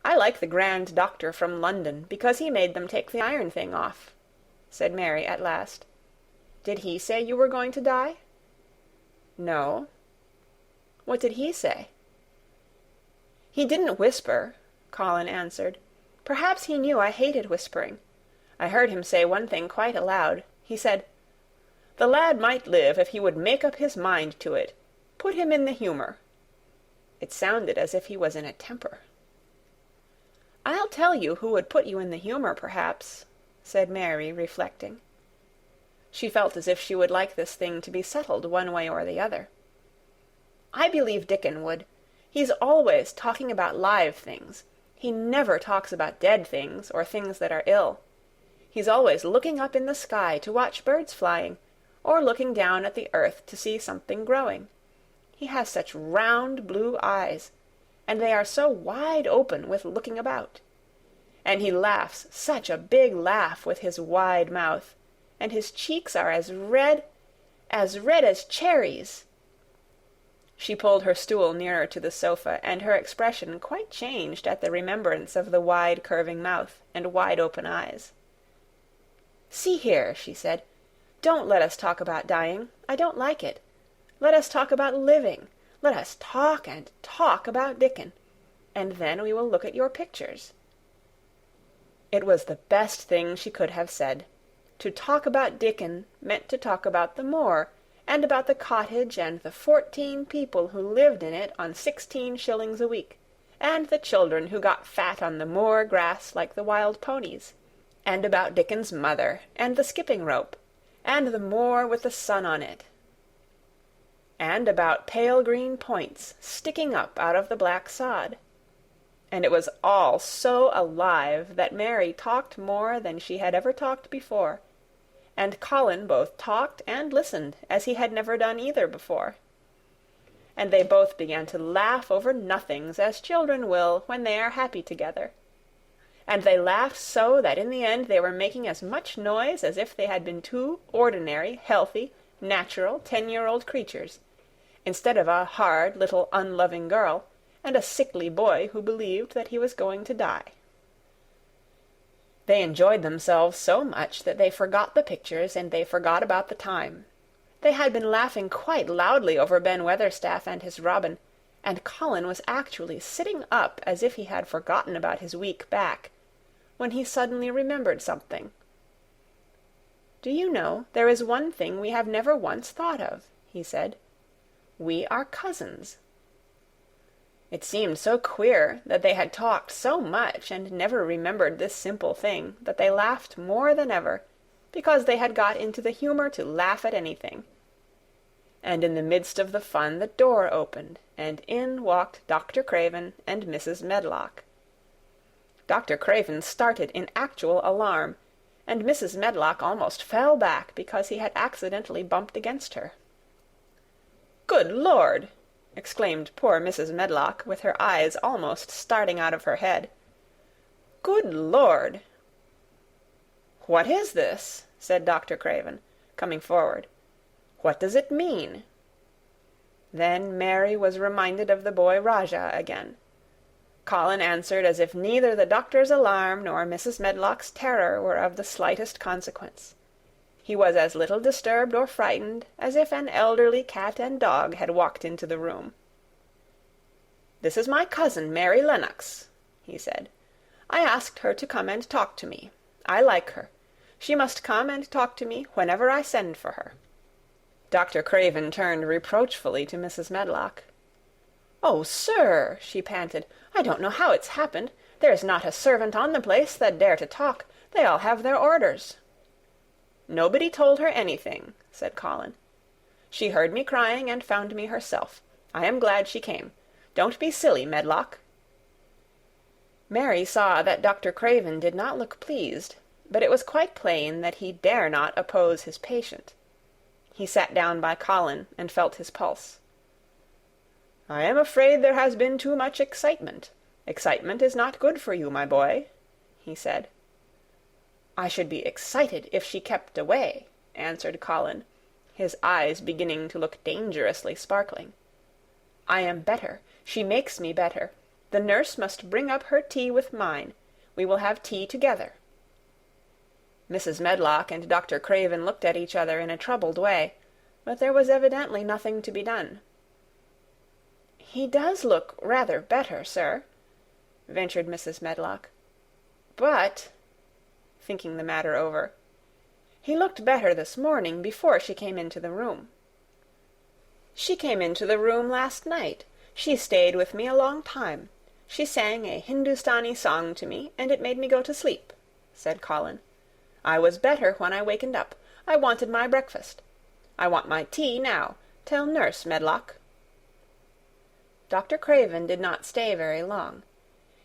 "I like the grand doctor from London, because he made them take the iron thing off," said Mary at last. "Did he say you were going to die?" "No." "What did he say?" "He didn't whisper," Colin answered. "Perhaps he knew I hated whispering. I heard him say one thing quite aloud. He said, 'The lad might live if he would make up his mind to it. Put him in the humour.' It sounded as if he was in a temper." "I'll tell you who would put you in the humour, perhaps," said Mary, reflecting. She felt as if she would like this thing to be settled one way or the other. "I believe Dickon would. He's always talking about live things. He never talks about dead things or things that are ill. He's always looking up in the sky to watch birds flying, or looking down at the earth to see something growing. He has such round blue eyes, and they are so wide open with looking about. And he laughs such a big laugh with his wide mouth, and his cheeks are as red as cherries. She pulled her stool nearer to the sofa, and her expression quite changed at the remembrance of the wide curving mouth and wide open eyes. "See here," she said, "don't let us talk about dying. I don't like it. Let us talk about living. Let us talk and talk about Dickon. And then we will look at your pictures." It was the best thing she could have said. To talk about Dickon meant to talk about the moor, and about the cottage and the 14 people who lived in it on 16 shillings a week, and the children who got fat on the moor grass like the wild ponies, and about Dickon's mother, and the skipping rope, and the moor with the sun on it, and about pale green points sticking up out of the black sod. And it was all so alive that Mary talked more than she had ever talked before, and Colin both talked and listened as he had never done either before. And they both began to laugh over nothings, as children will when they are happy together. And they laughed so that in the end they were making as much noise as if they had been two ordinary, healthy, natural 10-year-old creatures, instead of a hard little unloving girl, and a sickly boy who believed that he was going to die. They enjoyed themselves so much that they forgot the pictures and they forgot about the time. They had been laughing quite loudly over Ben Weatherstaff and his robin, and Colin was actually sitting up as if he had forgotten about his weak back, when he suddenly remembered something. "Do you know, there is one thing we have never once thought of," he said. "We are cousins." It seemed so queer that they had talked so much and never remembered this simple thing that they laughed more than ever, because they had got into the humour to laugh at anything. And in the midst of the fun the door opened, and in walked Dr. Craven and Mrs. Medlock. Dr. Craven started in actual alarm, and Mrs. Medlock almost fell back because he had accidentally bumped against her. "Good Lord!" exclaimed poor Mrs. Medlock, with her eyes almost starting out of her head. "Good Lord!" "What is this?" said Dr. Craven, coming forward. "What does it mean?" Then Mary was reminded of the boy Rajah again. Colin answered as if neither the doctor's alarm nor Mrs. Medlock's terror were of the slightest consequence. He was as little disturbed or frightened as if an elderly cat and dog had walked into the room. "This is my cousin, Mary Lennox," he said. "I asked her to come and talk to me. I like her. She must come and talk to me whenever I send for her." Dr. Craven turned reproachfully to Mrs. Medlock. "Oh, sir," she panted, "I don't know how it's happened. There's not a servant on the place that dare to talk. They all have their orders." "Nobody told her anything," said Colin. "She heard me crying and found me herself. I am glad she came. Don't be silly, Medlock." Mary saw that Dr. Craven did not look pleased, but it was quite plain that he dare not oppose his patient. He sat down by Colin and felt his pulse. "I am afraid there has been too much excitement. Excitement is not good for you, my boy," he said. "I should be excited if she kept away," answered Colin, his eyes beginning to look dangerously sparkling. "I am better. She makes me better. The nurse must bring up her tea with mine. We will have tea together." Mrs. Medlock and Dr. Craven looked at each other in a troubled way, but there was evidently nothing to be done. "He does look rather better, sir," ventured Mrs. Medlock. "But," thinking the matter over, "he looked better this morning before she came into the room." "She came into the room last night. She stayed with me a long time. She sang a Hindustani song to me, and it made me go to sleep," said Colin. "I was better when I wakened up. I wanted my breakfast. I want my tea now. Tell Nurse, Medlock." Dr. Craven did not stay very long.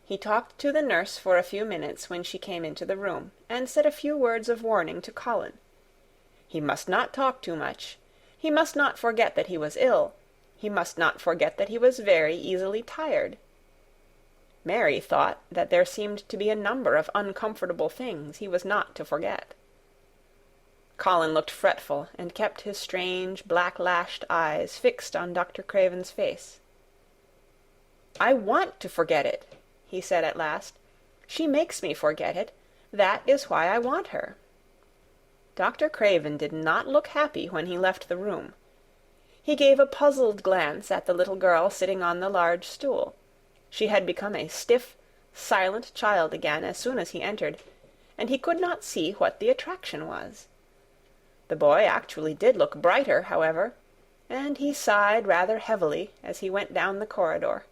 He talked to the nurse for a few minutes when she came into the room, and said a few words of warning to Colin. He must not talk too much. He must not forget that he was ill. He must not forget that he was very easily tired. Mary thought that there seemed to be a number of uncomfortable things he was not to forget. Colin looked fretful, and kept his strange, black-lashed eyes fixed on Dr. Craven's face. "I want to forget it," he said at last. "She makes me forget it. That is why I want her." Dr. Craven did not look happy when he left the room. He gave a puzzled glance at the little girl sitting on the large stool. She had become a stiff, silent child again as soon as he entered, and he could not see what the attraction was. The boy actually did look brighter, however, and he sighed rather heavily as he went down the corridor.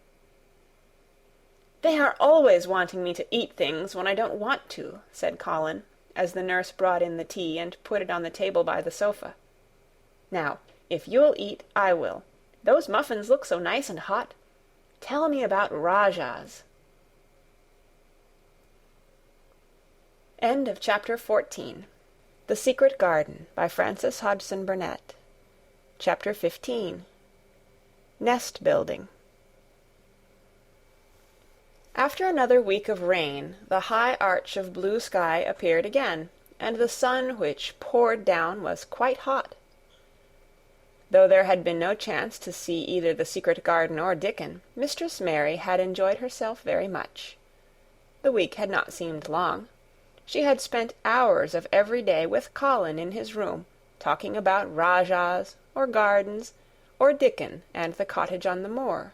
"They are always wanting me to eat things when I don't want to," said Colin, as the nurse brought in the tea and put it on the table by the sofa. "Now, if you'll eat, I will. Those muffins look so nice and hot. Tell me about Rajahs." End of Chapter 14. The Secret Garden by Frances Hodgson Burnett. Chapter 15. Nest Building. After another week of rain, the high arch of blue sky appeared again, and the sun which poured down was quite hot. Though there had been no chance to see either the secret garden or Dickon, Mistress Mary had enjoyed herself very much. The week had not seemed long. She had spent hours of every day with Colin in his room, talking about Rajahs, or gardens, or Dickon and the cottage on the moor.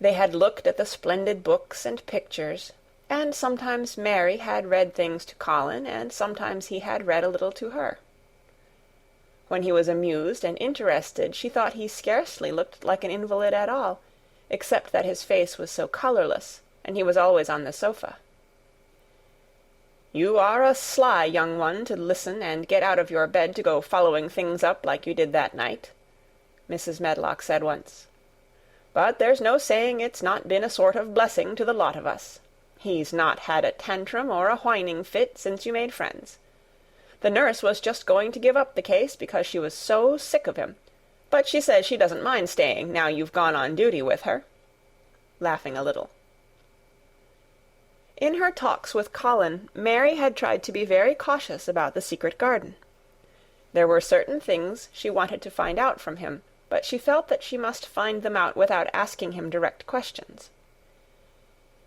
They had looked at the splendid books and pictures, and sometimes Mary had read things to Colin, and sometimes he had read a little to her. When he was amused and interested, she thought he scarcely looked like an invalid at all, except that his face was so colourless, and he was always on the sofa. "You are a sly young one to listen and get out of your bed to go following things up like you did that night," Mrs. Medlock said once. "But there's no saying it's not been a sort of blessing to the lot of us. He's not had a tantrum or a whining fit since you made friends. The nurse was just going to give up the case because she was so sick of him, but she says she doesn't mind staying now you've gone on duty with her," laughing a little. In her talks with Colin, Mary had tried to be very cautious about the secret garden. There were certain things she wanted to find out from him, but she felt that she must find them out without asking him direct questions.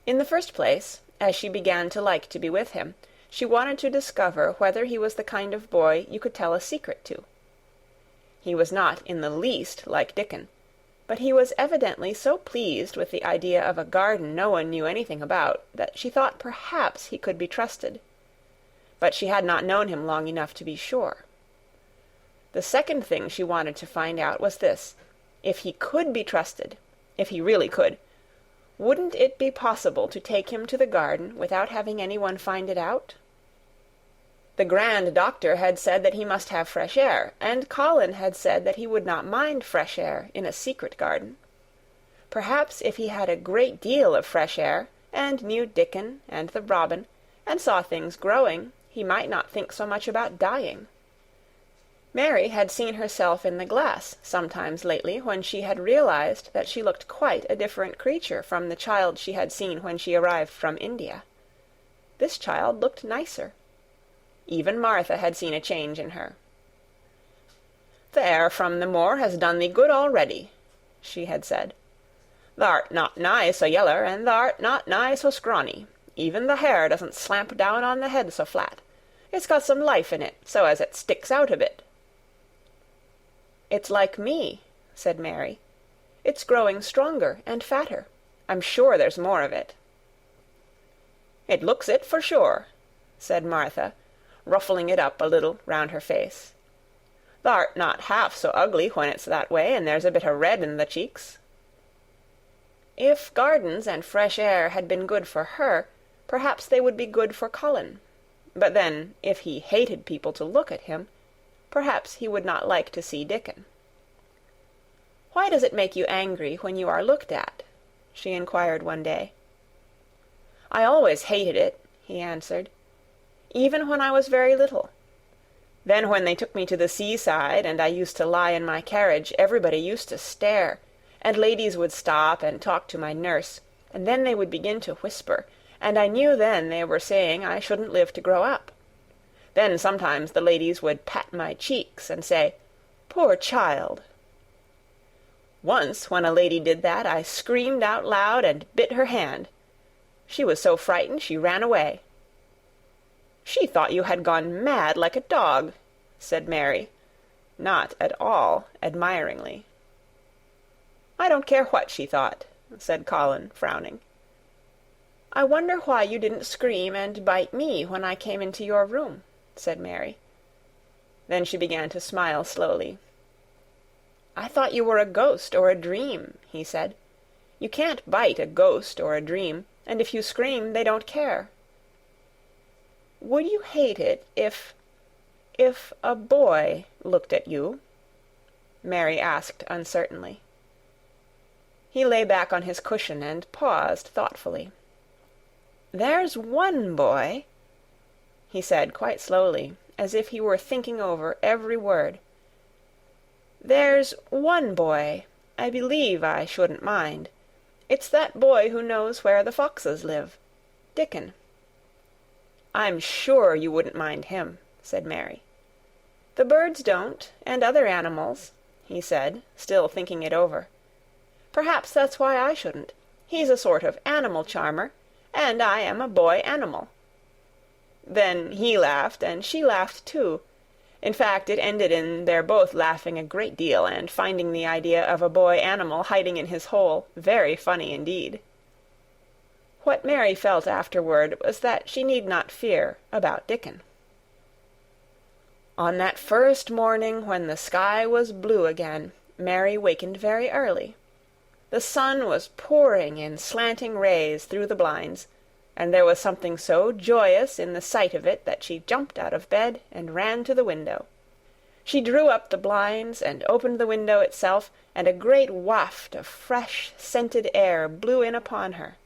In the first place, as she began to like to be with him, she wanted to discover whether he was the kind of boy you could tell a secret to. He was not in the least like Dickon, but he was evidently so pleased with the idea of a garden no one knew anything about that she thought perhaps he could be trusted. But she had not known him long enough to be sure. The second thing she wanted to find out was this: if he could be trusted, if he really could, wouldn't it be possible to take him to the garden without having anyone find it out? The grand doctor had said that he must have fresh air, and Colin had said that he would not mind fresh air in a secret garden. Perhaps if he had a great deal of fresh air, and knew Dickon and the robin, and saw things growing, he might not think so much about dying. Mary had seen herself in the glass sometimes lately when she had realized that she looked quite a different creature from the child she had seen when she arrived from India. This child looked nicer. Even Martha had seen a change in her. "The air from the moor has done thee good already," she had said. "Thou'rt not nigh so yeller, and thou'rt not nigh so scrawny. Even the hair doesn't slamp down on the head so flat. It's got some life in it, so as it sticks out a bit." "It's like me," said Mary. "It's growing stronger and fatter. I'm sure there's more of it." "It looks it for sure," said Martha, ruffling it up a little round her face. "Thou'rt not half so ugly when it's that way, and there's a bit of red in the cheeks." If gardens and fresh air had been good for her, perhaps they would be good for Colin. But then, if he hated people to look at him, perhaps he would not like to see Dickon. "Why does it make you angry when you are looked at?" she inquired one day. "I always hated it," he answered, "even when I was very little. Then when they took me to the seaside, and I used to lie in my carriage, everybody used to stare, and ladies would stop and talk to my nurse, and then they would begin to whisper, and I knew then they were saying I shouldn't live to grow up. Then sometimes the ladies would pat my cheeks and say, "Poor child!" Once when a lady did that, I screamed out loud and bit her hand. She was so frightened she ran away. "She thought you had gone mad like a dog," said Mary, not at all admiringly. "I don't care what she thought," said Colin, frowning. "I wonder why you didn't scream and bite me when I came into your room," said Mary. Then she began to smile slowly. "I thought you were a ghost or a dream," he said. "You can't bite a ghost or a dream, and if you scream they don't care." "Would you hate it if a boy looked at you?" Mary asked uncertainly. He lay back on his cushion and paused thoughtfully. "There's one boy," he said quite slowly, as if he were thinking over every word. "There's one boy I believe I shouldn't mind. It's that boy who knows where the foxes live. Dickon." "I'm sure you wouldn't mind him," said Mary. "The birds don't, and other animals," he said, still thinking it over. "Perhaps that's why I shouldn't. He's a sort of animal charmer, and I am a boy animal." Then he laughed, and she laughed too. In fact, it ended in their both laughing a great deal, and finding the idea of a boy animal hiding in his hole very funny indeed. What Mary felt afterward was that she need not fear about Dickon. On that first morning when the sky was blue again, Mary wakened very early. The sun was pouring in slanting rays through the blinds, and there was something so joyous in the sight of it that she jumped out of bed and ran to the window. She drew up the blinds and opened the window itself, and a great waft of fresh, scented air blew in upon her.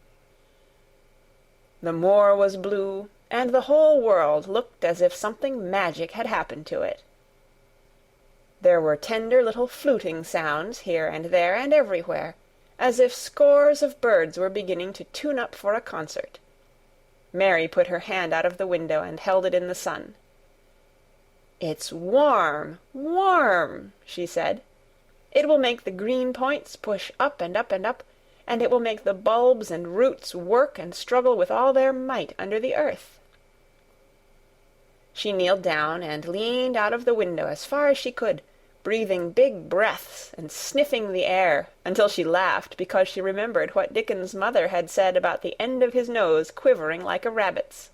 The moor was blue, and the whole world looked as if something magic had happened to it. There were tender little fluting sounds here and there and everywhere, as if scores of birds were beginning to tune up for a concert. Mary put her hand out of the window and held it in the sun. "It's warm, warm," she said. "It will make the green points push up and up and up, and it will make the bulbs and roots work and struggle with all their might under the earth." She kneeled down and leaned out of the window as far as she could, breathing big breaths and sniffing the air, until she laughed because she remembered what Dickon's mother had said about the end of his nose quivering like a rabbit's.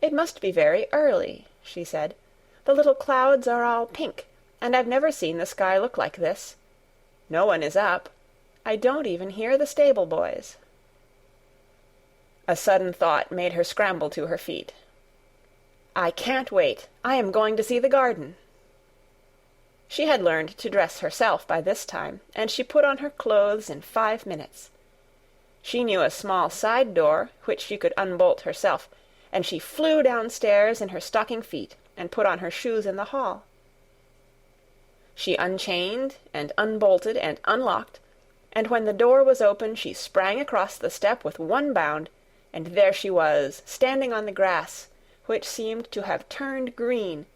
"It must be very early," she said. "The little clouds are all pink, and I've never seen the sky look like this. No one is up. I don't even hear the stable boys." A sudden thought made her scramble to her feet. "I can't wait. I am going to see the garden." She had learned to dress herself by this time, and she put on her clothes in 5 minutes. She knew a small side door, which she could unbolt herself, and she flew downstairs in her stocking feet and put on her shoes in the hall. She unchained and unbolted and unlocked, and when the door was open she sprang across the step with one bound, and there she was, standing on the grass, which seemed to have turned green,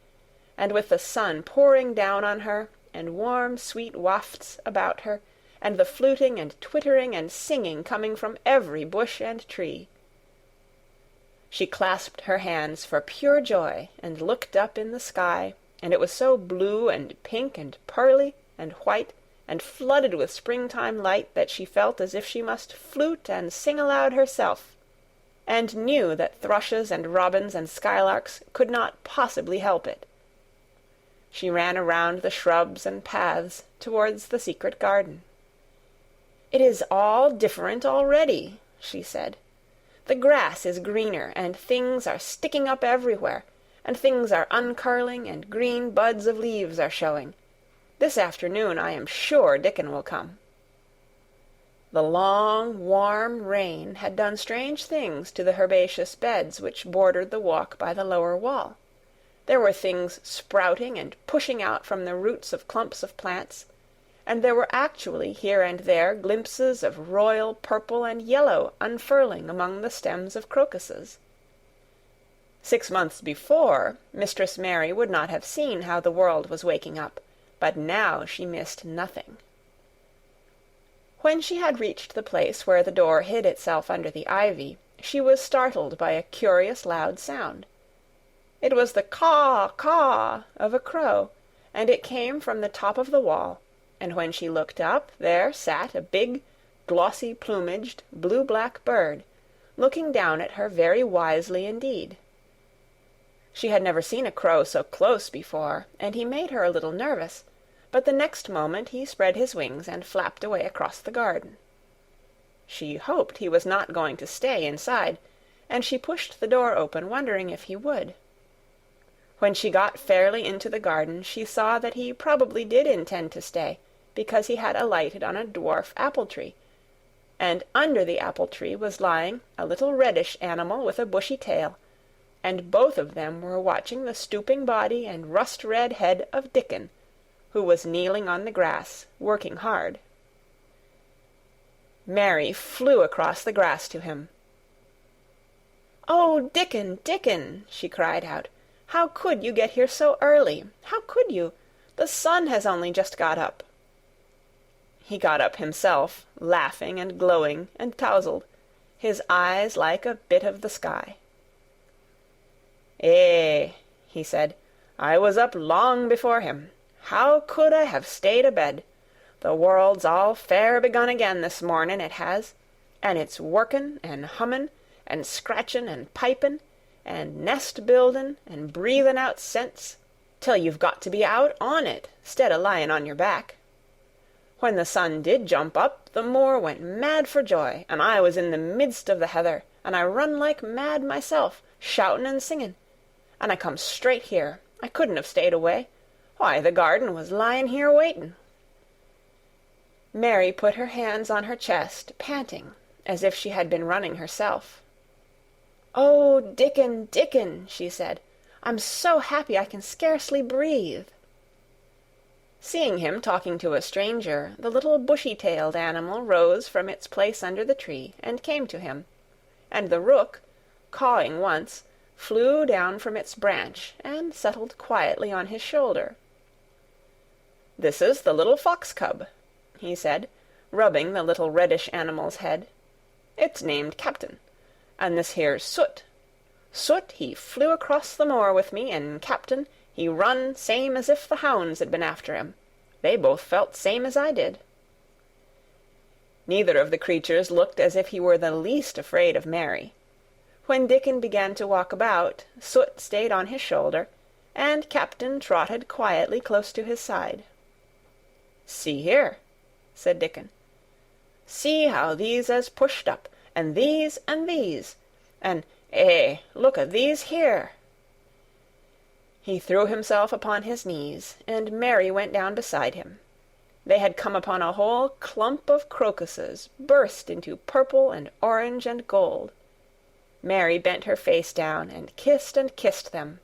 and with the sun pouring down on her, and warm, sweet wafts about her, and the fluting and twittering and singing coming from every bush and tree. She clasped her hands for pure joy, and looked up in the sky, and it was so blue and pink and pearly and white and flooded with springtime light that she felt as if she must flute and sing aloud herself, and knew that thrushes and robins and skylarks could not possibly help it. She ran around the shrubs and paths towards the secret garden. "It is all different already," she said. "The grass is greener, and things are sticking up everywhere, and things are uncurling, and green buds of leaves are showing. This afternoon I am sure Dickon will come." The long, warm rain had done strange things to the herbaceous beds which bordered the walk by the lower wall. There were things sprouting and pushing out from the roots of clumps of plants, and there were actually here and there glimpses of royal purple and yellow unfurling among the stems of crocuses. 6 months before, Mistress Mary would not have seen how the world was waking up, but now she missed nothing. When she had reached the place where the door hid itself under the ivy, she was startled by a curious loud sound. It was the caw-caw of a crow, and it came from the top of the wall, and when she looked up, there sat a big, glossy-plumaged, blue-black bird, looking down at her very wisely indeed. She had never seen a crow so close before, and he made her a little nervous, but the next moment he spread his wings and flapped away across the garden. She hoped he was not going to stay inside, and she pushed the door open, wondering if he would. When she got fairly into the garden, she saw that he probably did intend to stay, because he had alighted on a dwarf apple-tree, and under the apple-tree was lying a little reddish animal with a bushy tail, and both of them were watching the stooping body and rust-red head of Dickon, who was kneeling on the grass, working hard. Mary flew across the grass to him. "Oh, Dickon, Dickon!" she cried out. "How could you get here so early? How could you? The sun has only just got up." He got up himself, laughing and glowing and tousled, his eyes like a bit of the sky. "Eh," he said, "I was up long before him. How could I have stayed abed? The world's all fair begun again this mornin', it has, and it's workin' and hummin' and scratchin' and pipin', and nest-buildin' and breathin' out scents, till you've got to be out on it, 'stead o' lyin' on your back. When the sun did jump up, the moor went mad for joy, and I was in the midst of the heather, and I run like mad myself, shoutin' and singin', and I come straight here. I couldn't have stayed away. Why, the garden was lyin' here waitin'." Mary put her hands on her chest, panting, as if she had been running herself. "Oh, Dickon, Dickon," she said, "I'm so happy I can scarcely breathe." Seeing him talking to a stranger, the little bushy-tailed animal rose from its place under the tree and came to him, and the rook, cawing once, flew down from its branch and settled quietly on his shoulder. "This is the little fox-cub," he said, rubbing the little reddish animal's head. "It's named Captain. And this here's Soot. Soot, he flew across the moor with me, and Captain, he run same as if the hounds had been after him. They both felt same as I did." Neither of the creatures looked as if he were the least afraid of Mary. When Dickon began to walk about, Soot stayed on his shoulder, and Captain trotted quietly close to his side. "See here," said Dickon. "See how these has pushed up, and these, and look at these here." He threw himself upon his knees, and Mary went down beside him. They had come upon a whole clump of crocuses, burst into purple and orange and gold. Mary bent her face down and kissed them.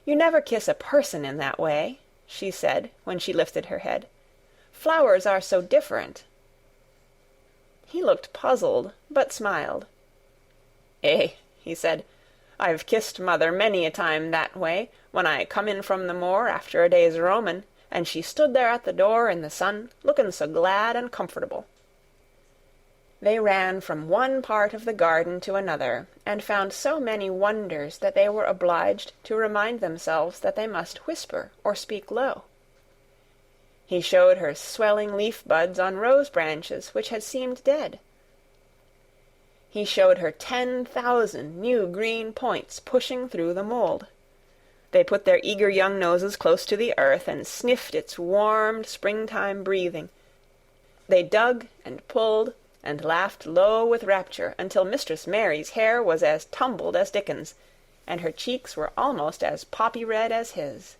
"You never kiss a person in that way," she said, when she lifted her head. "Flowers are so different." He looked puzzled, but smiled. He said, "I've kissed mother many a time that way, when I come in from the moor after a day's roamin', and she stood there at the door in the sun, looking so glad and comfortable." They ran from one part of the garden to another, and found so many wonders that they were obliged to remind themselves that they must whisper or speak low. He showed her swelling leaf-buds on rose branches which had seemed dead. He showed her 10,000 new green points pushing through the mold. They put their eager young noses close to the earth and sniffed its warm springtime breathing. They dug and pulled and laughed low with rapture until Mistress Mary's hair was as tumbled as Dickon's, and her cheeks were almost as poppy-red as his.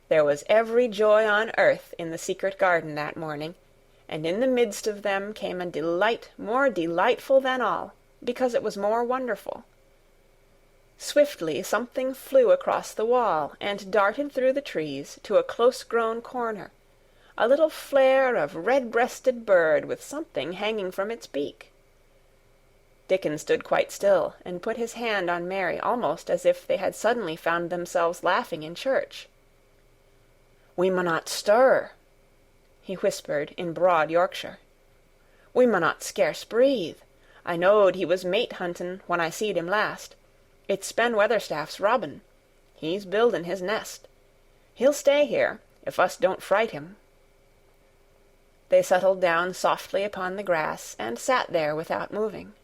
There was every joy on earth in the secret garden that morning, and in the midst of them came a delight more delightful than all, because it was more wonderful. Swiftly something flew across the wall and darted through the trees to a close-grown corner, a little flare of red-breasted bird with something hanging from its beak. Dickon stood quite still, and put his hand on Mary almost as if they had suddenly found themselves laughing in church. "We munnot stir," he whispered in broad Yorkshire. "We munnot scarce breathe. I knowed he was mate huntin' when I seed him last. It's Ben Weatherstaff's robin. He's buildin' his nest. He'll stay here, if us don't fright him." They settled down softly upon the grass, and sat there without moving.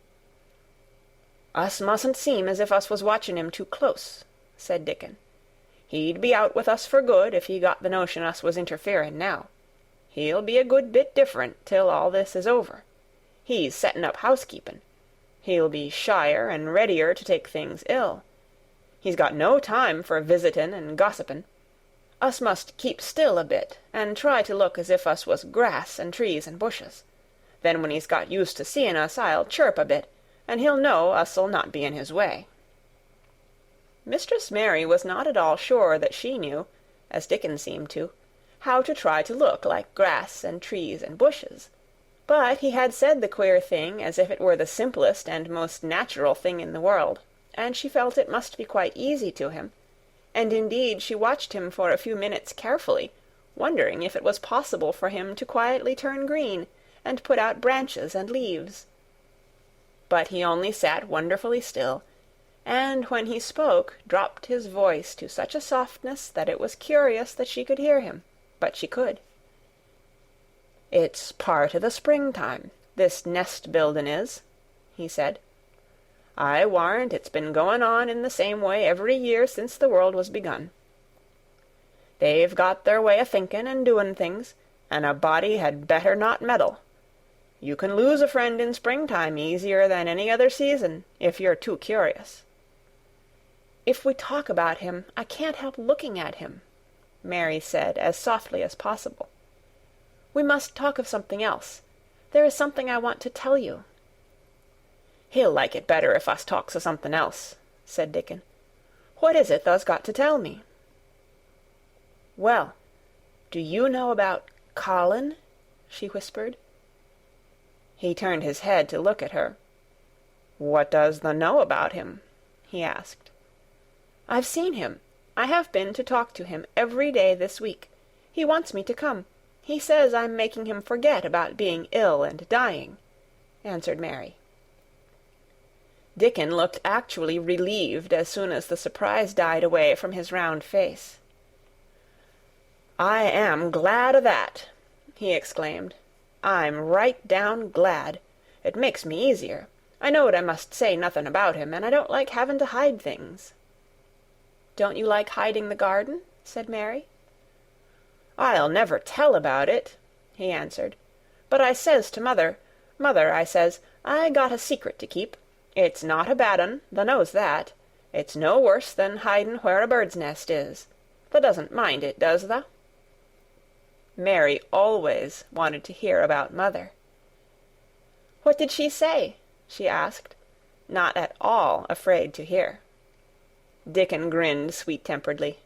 "Us mustn't seem as if us was watchin' him too close," said Dickon. "He'd be out with us for good if he got the notion us was interferin' now. He'll be a good bit different till all this is over. He's settin' up housekeepin'. He'll be shyer and readier to take things ill. He's got no time for visitin' and gossipin'. Us must keep still a bit, and try to look as if us was grass and trees and bushes. Then when he's got used to seein' us, I'll chirp a bit, and he'll know us'll not be in his way." Mistress Mary was not at all sure that she knew, as Dickon seemed to, how to try to look like grass and trees and bushes. But he had said the queer thing as if it were the simplest and most natural thing in the world, and she felt it must be quite easy to him, and indeed she watched him for a few minutes carefully, wondering if it was possible for him to quietly turn green and put out branches and leaves. But he only sat wonderfully still, and when he spoke dropped his voice to such a softness that it was curious that she could hear him, but she could. "It's part o' the springtime, this nest-buildin' is," he said. "I warrant it's been goin' on in the same way every year since the world was begun. They've got their way o' thinkin' and doin' things, and a body had better not meddle. You can lose a friend in springtime easier than any other season, if you're too curious." "If we talk about him, I can't help looking at him," Mary said as softly as possible. "We must talk of something else. There is something I want to tell you." "He'll like it better if us talks o' something else," said Dickon. "What is it thou's got to tell me?" "Well, do you know about Colin?" she whispered. He turned his head to look at her. "What does thou know about him?" he asked. "I've seen him. I have been to talk to him every day this week. He wants me to come. He says I'm making him forget about being ill and dying," answered Mary. Dickon looked actually relieved as soon as the surprise died away from his round face. "I am glad o' that," he exclaimed. "I'm right down glad. It makes me easier. I knowed I must say nothing about him, and I don't like having to hide things." "Don't you like hiding the garden?" said Mary. "I'll never tell about it," he answered. "But I says to mother, 'Mother,' I says, 'I got a secret to keep. It's not a bad un, thou knows that. It's no worse than hiding where a bird's nest is. Thou doesn't mind it, does thou?'" Mary always wanted to hear about mother. "What did she say?" she asked, not at all afraid to hear. Dickon grinned sweet-temperedly.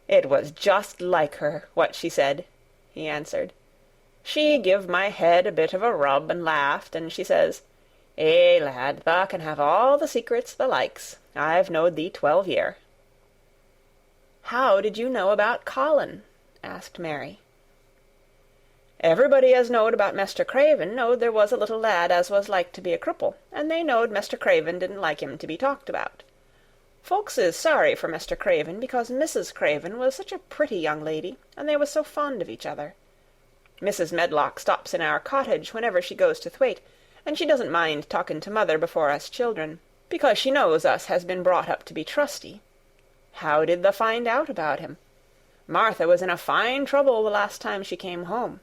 "It was just like her, what she said," he answered. "She give my head a bit of a rub and laughed, and she says, 'Eh, lad, thou can have all the secrets thou likes. I've knowed thee 12 year.'" "How did you know about Colin?" asked Mary. "Everybody as knowed about Mester Craven knowed there was a little lad as was like to be a cripple, and they knowed Mester Craven didn't like him to be talked about. Folks is sorry for Mester Craven, because Mrs. Craven was such a pretty young lady, and they was so fond of each other. Mrs. Medlock stops in our cottage whenever she goes to Thwaite, and she doesn't mind talking to mother before us children, because she knows us has been brought up to be trusty. How did thou find out about him? Martha was in a fine trouble the last time she came home.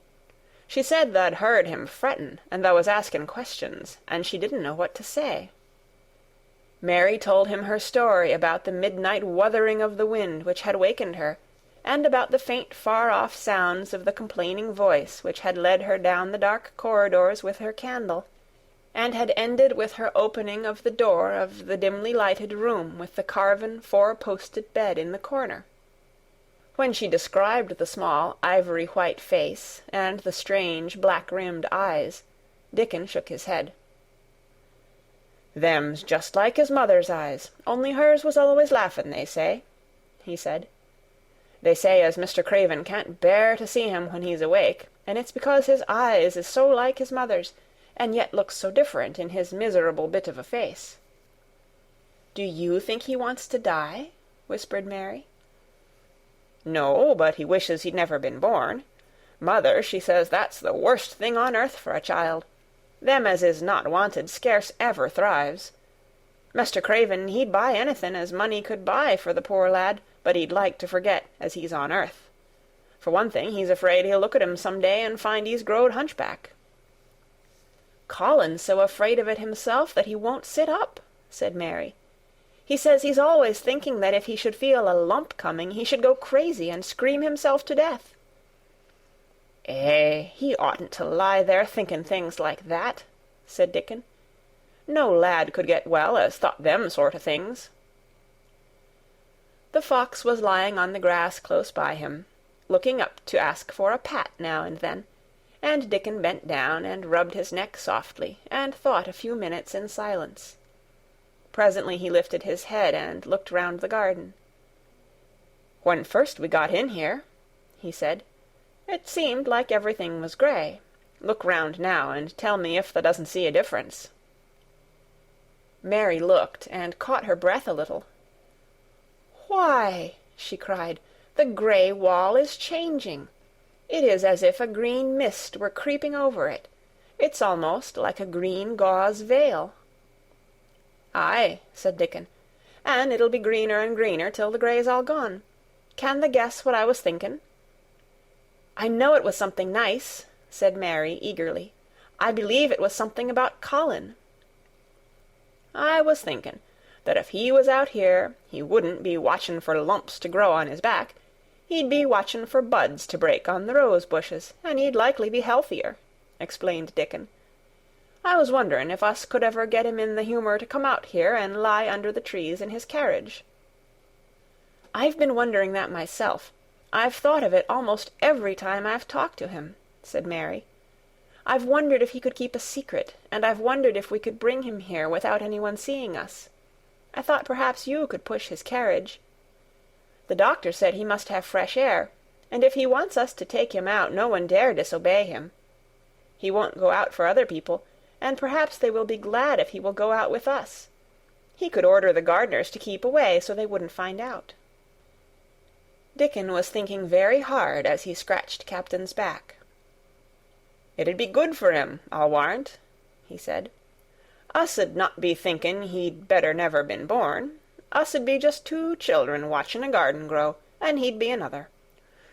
She said tha'd heard him frettin', and thou was asking questions, and she didn't know what to say." Mary told him her story about the midnight wuthering of the wind which had wakened her, and about the faint far-off sounds of the complaining voice which had led her down the dark corridors with her candle, and had ended with her opening of the door of the dimly lighted room with the carven four-posted bed in the corner. When she described the small ivory-white face and the strange black-rimmed eyes, Dickon shook his head. "Them's just like his mother's eyes, only hers was always laughin', they say," he said. "They say as Mr. Craven can't bear to see him when he's awake, and it's because his eyes is so like his mother's, and yet looks so different in his miserable bit of a face." "Do you think he wants to die?" whispered Mary. "No, but he wishes he'd never been born. Mother, she says that's the worst thing on earth for a child. Them as is not wanted scarce ever thrives. Mr. Craven, he'd buy anything as money could buy for the poor lad, but he'd like to forget as he's on earth. For one thing, he's afraid he'll look at him some day and find he's growed hunchback." "Colin's so afraid of it himself that he won't sit up," said Mary. "He says he's always thinking that if he should feel a lump coming, he should go crazy and scream himself to death." He oughtn't to lie there thinking things like that," said Dickon. "No lad could get well as thought them sort of things." The fox was lying on the grass close by him, looking up to ask for a pat now and then, and Dickon bent down and rubbed his neck softly, and thought a few minutes in silence. Presently he lifted his head and looked round the garden. "When first we got in here," he said, "it seemed like everything was grey. Look round now, and tell me if thou doesn't see a difference." Mary looked, and caught her breath a little. "Why," she cried, "the grey wall is changing. It is as if a green mist were creeping over it. It's almost like a green gauze veil." "Aye," said Dickon, "and it'll be greener and greener till the grey's all gone. Can thou guess what I was thinking?" "I know it was something nice," said Mary eagerly. "I believe it was something about Colin." "I was thinking that if he was out here, he wouldn't be watching for lumps to grow on his back. He'd be watching for buds to break on the rose bushes, and he'd likely be healthier," explained Dickon. "I was wondering if us could ever get him in the humour to come out here and lie under the trees in his carriage." "I've been wondering that myself. I've thought of it almost every time I've talked to him," said Mary. "I've wondered if he could keep a secret, and I've wondered if we could bring him here without anyone seeing us. I thought perhaps you could push his carriage. The doctor said he must have fresh air, and if he wants us to take him out, no one dare disobey him. He won't go out for other people, and perhaps they will be glad if he will go out with us. He could order the gardeners to keep away, so they wouldn't find out." Dickon was thinking very hard as he scratched Captain's back. "It'd be good for him, I'll warrant," he said. "Us'd not be thinking he'd better never been born. Us'd be just two children watching a garden grow, and he'd be another.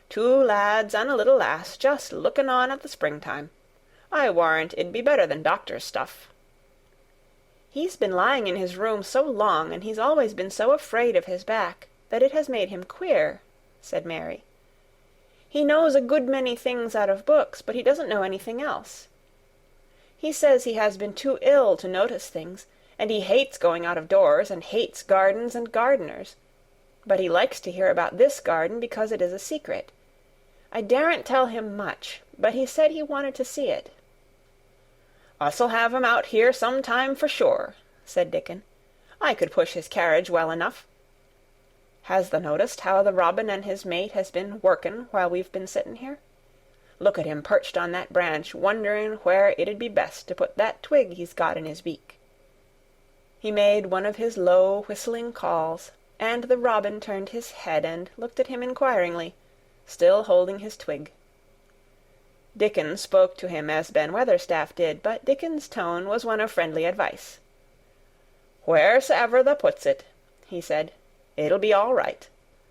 Two lads and a little lass just looking on at the springtime. I warrant it'd be better than doctor's stuff." "He's been lying in his room so long, and he's always been so afraid of his back, that it has made him queer," said Mary. "He knows a good many things out of books, but he doesn't know anything else. He says he has been too ill to notice things, and he hates going out of doors, and hates gardens and gardeners. But he likes to hear about this garden because it is a secret. I daren't tell him much, but he said he wanted to see it." "Us'll have him out here some time for sure," said Dickon. "I could push his carriage well enough. Has thou noticed how the robin and his mate has been workin' while we've been sittin' here? Look at him perched on that branch, wonderin' where it'd be best to put that twig he's got in his beak." He made one of his low whistling calls, and the robin turned his head and looked at him inquiringly, still holding his twig. Dickon spoke to him as Ben Weatherstaff did, but Dickon's tone was one of friendly advice. "Wheresoever thou puts it," he said, "it'll be all right.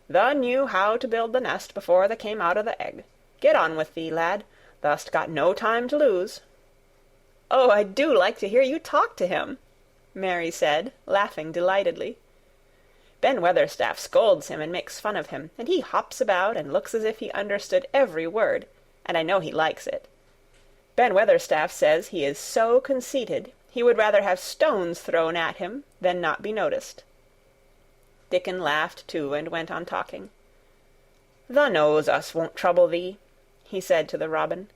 Thou knew how to build the nest before thou came out of the egg. Get on with thee, lad. Thou'st got no time to lose." "Oh, I do like to hear you talk to him," Mary said, laughing delightedly. "Ben Weatherstaff scolds him and makes fun of him, and he hops about and looks as if he understood every word, and I know he likes it. Ben Weatherstaff says he is so conceited he would rather have stones thrown at him than not be noticed." Dickon laughed too, and went on talking. "Thou knows us won't trouble thee," he said to the robin.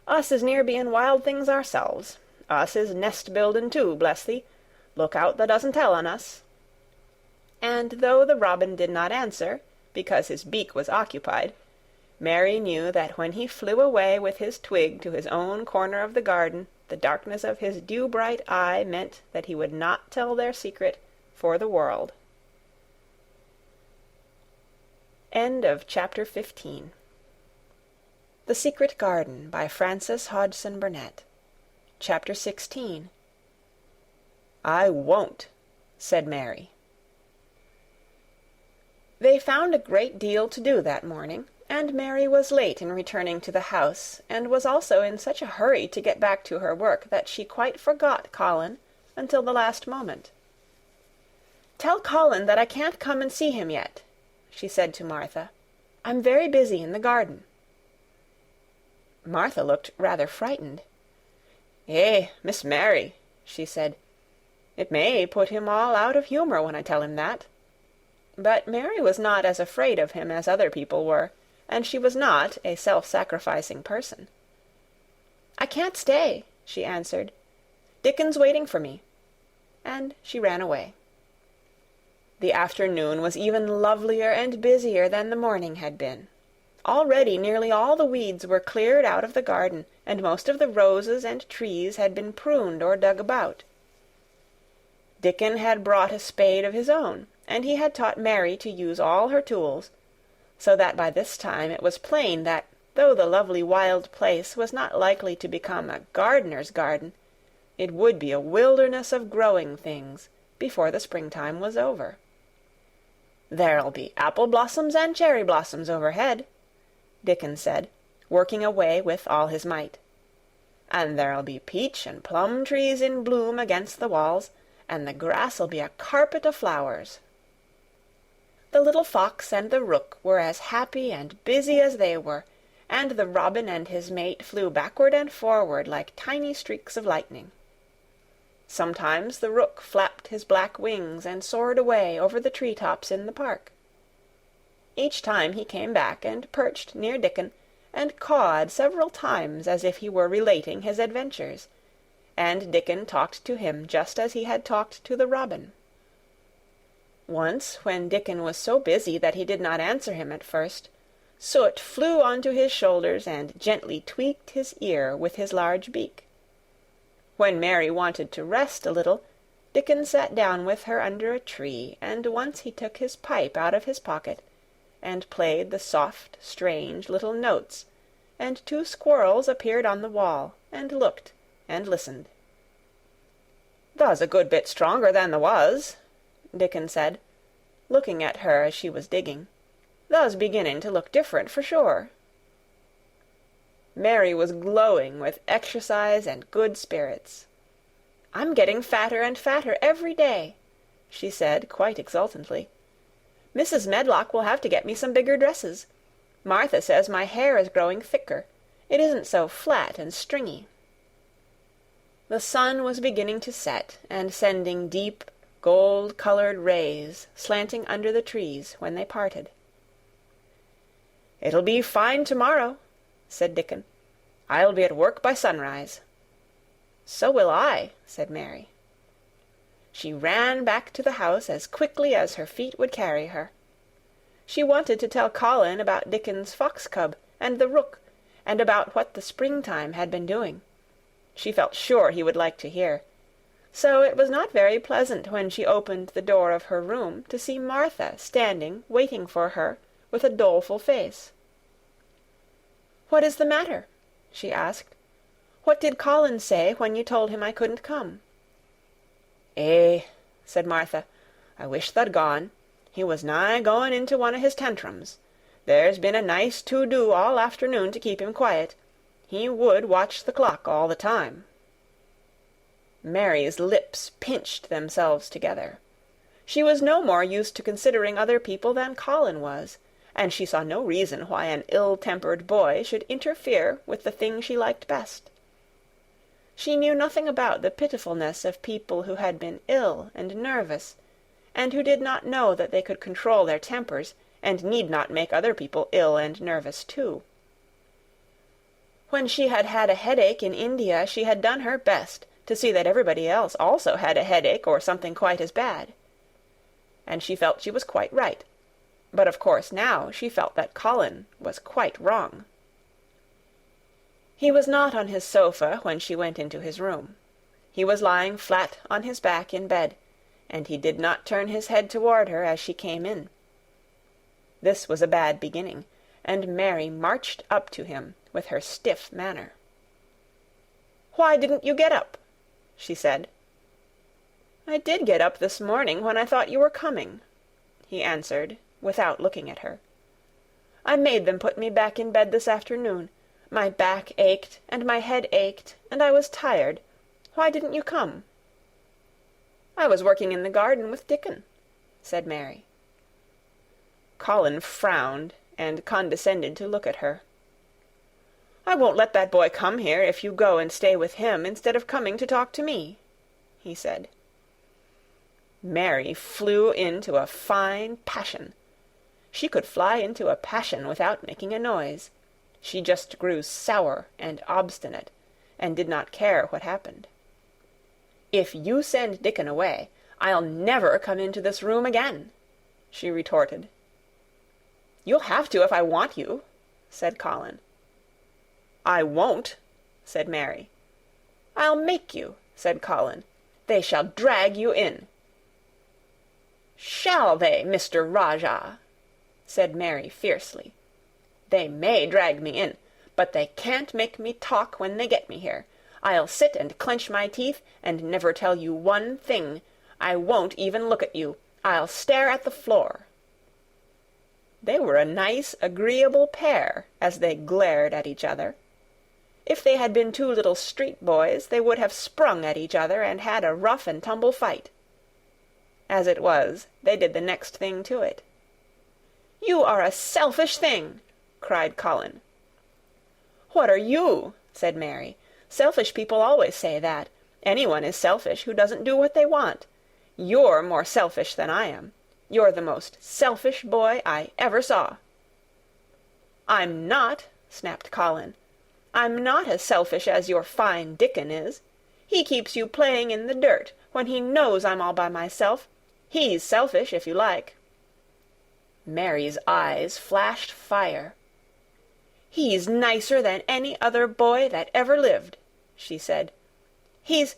"Us is near being wild things ourselves. Us is nest-building too, bless thee. Look out thou doesn't tell on us." And though the robin did not answer, because his beak was occupied, Mary knew that when he flew away with his twig to his own corner of the garden, the darkness of his dew-bright eye meant that he would not tell their secret for the world. End of chapter 15. The Secret Garden by Frances Hodgson Burnett. Chapter 16. "I won't," said Mary. They found a great deal to do that morning, and Mary was late in returning to the house, and was also in such a hurry to get back to her work that she quite forgot Colin until the last moment. "Tell Colin that I can't come and see him yet," she said to Martha. "I'm very busy in the garden." Martha looked rather frightened. "Eh, Miss Mary," she said, "it may put him all out of humour when I tell him that." But Mary was not as afraid of him as other people were, and she was not a self-sacrificing person. "I can't stay," she answered. "Dickon's waiting for me." And she ran away. The afternoon was even lovelier and busier than the morning had been. Already nearly all the weeds were cleared out of the garden, and most of the roses and trees had been pruned or dug about. Dickon had brought a spade of his own, and he had taught Mary to use all her tools, so that by this time it was plain that, though the lovely wild place was not likely to become a gardener's garden, it would be a wilderness of growing things before the springtime was over. "There'll be apple blossoms and cherry blossoms overhead," Dickon said, working away with all his might. "And there'll be peach and plum trees in bloom against the walls, and the grass'll be a carpet of flowers." The little fox and the rook were as happy and busy as they were, and the robin and his mate flew backward and forward like tiny streaks of lightning. Sometimes the rook flapped his black wings and soared away over the tree-tops in the park. Each time he came back and perched near Dickon, and cawed several times as if he were relating his adventures, and Dickon talked to him just as he had talked to the robin. Once, when Dickon was so busy that he did not answer him at first, Soot flew onto his shoulders and gently tweaked his ear with his large beak. When Mary wanted to rest a little, Dickon sat down with her under a tree, and once he took his pipe out of his pocket, and played the soft, strange little notes, and two squirrels appeared on the wall, and looked and listened. "Thou's a good bit stronger than thou was," Dickon said, looking at her as she was digging. "Thou's beginning to look different for sure." Mary was glowing with exercise and good spirits. "I'm getting fatter and fatter every day," she said quite exultantly. "Mrs. Medlock will have to get me some bigger dresses. Martha says my hair is growing thicker. It isn't so flat and stringy." The sun was beginning to set, and sending deep, gold-colored rays slanting under the trees when they parted. "It'll be fine tomorrow," said Dickon. "I'll be at work by sunrise." "So will I," said Mary. She ran back to the house as quickly as her feet would carry her. She wanted to tell Colin about Dickon's fox cub and the rook, and about what the springtime had been doing. She felt sure he would like to hear. So it was not very pleasant when she opened the door of her room to see Martha standing waiting for her with a doleful face. "What is the matter?" she asked. "What did Colin say when you told him I couldn't come?" "Eh," said Martha, "I wish tha'd gone. He was nigh going into one o' his tantrums. There's been a nice to-do all afternoon to keep him quiet. He would watch the clock all the time." Mary's lips pinched themselves together. She was no more used to considering other people than Colin was, and she saw no reason why an ill-tempered boy should interfere with the thing she liked best. She knew nothing about the pitifulness of people who had been ill and nervous, and who did not know that they could control their tempers, and need not make other people ill and nervous too. When she had had a headache in India, she had done her best to see that everybody else also had a headache or something quite as bad. And she felt she was quite right. But of course now she felt that Colin was quite wrong. He was not on his sofa when she went into his room. He was lying flat on his back in bed, and he did not turn his head toward her as she came in. This was a bad beginning, and Mary marched up to him with her stiff manner. "Why didn't you get up?" she said. "I did get up this morning when I thought you were coming," he answered, without looking at her. "I made them put me back in bed this afternoon. My back ached, and my head ached, and I was tired. Why didn't you come?" "I was working in the garden with Dickon," said Mary. Colin frowned, and condescended to look at her. "I won't let that boy come here if you go and stay with him instead of coming to talk to me," he said. Mary flew into a fine passion. She could fly into a passion without making a noise. She just grew sour and obstinate, and did not care what happened. "If you send Dickon away, I'll never come into this room again," she retorted. "You'll have to if I want you," said Colin. "I won't," said Mary. "I'll make you," said Colin. "They shall drag you in." "Shall they, Mr. Rajah?" said Mary fiercely. "They may drag me in, but they can't make me talk when they get me here. I'll sit and clench my teeth and never tell you one thing. I won't even look at you. I'll stare at the floor." They were a nice, agreeable pair as they glared at each other. If they had been two little street boys, they would have sprung at each other and had a rough-and-tumble fight. As it was, they did the next thing to it. "You are a selfish thing!" cried Colin. "What are you?" said Mary. "Selfish people always say that. Anyone is selfish who doesn't do what they want. You're more selfish than I am. You're the most selfish boy I ever saw." "I'm not," snapped Colin. "I'm not as selfish as your fine Dickon is. He keeps you playing in the dirt when he knows I'm all by myself. He's selfish, if you like." Mary's eyes flashed fire. "He's nicer than any other boy that ever lived," she said. He's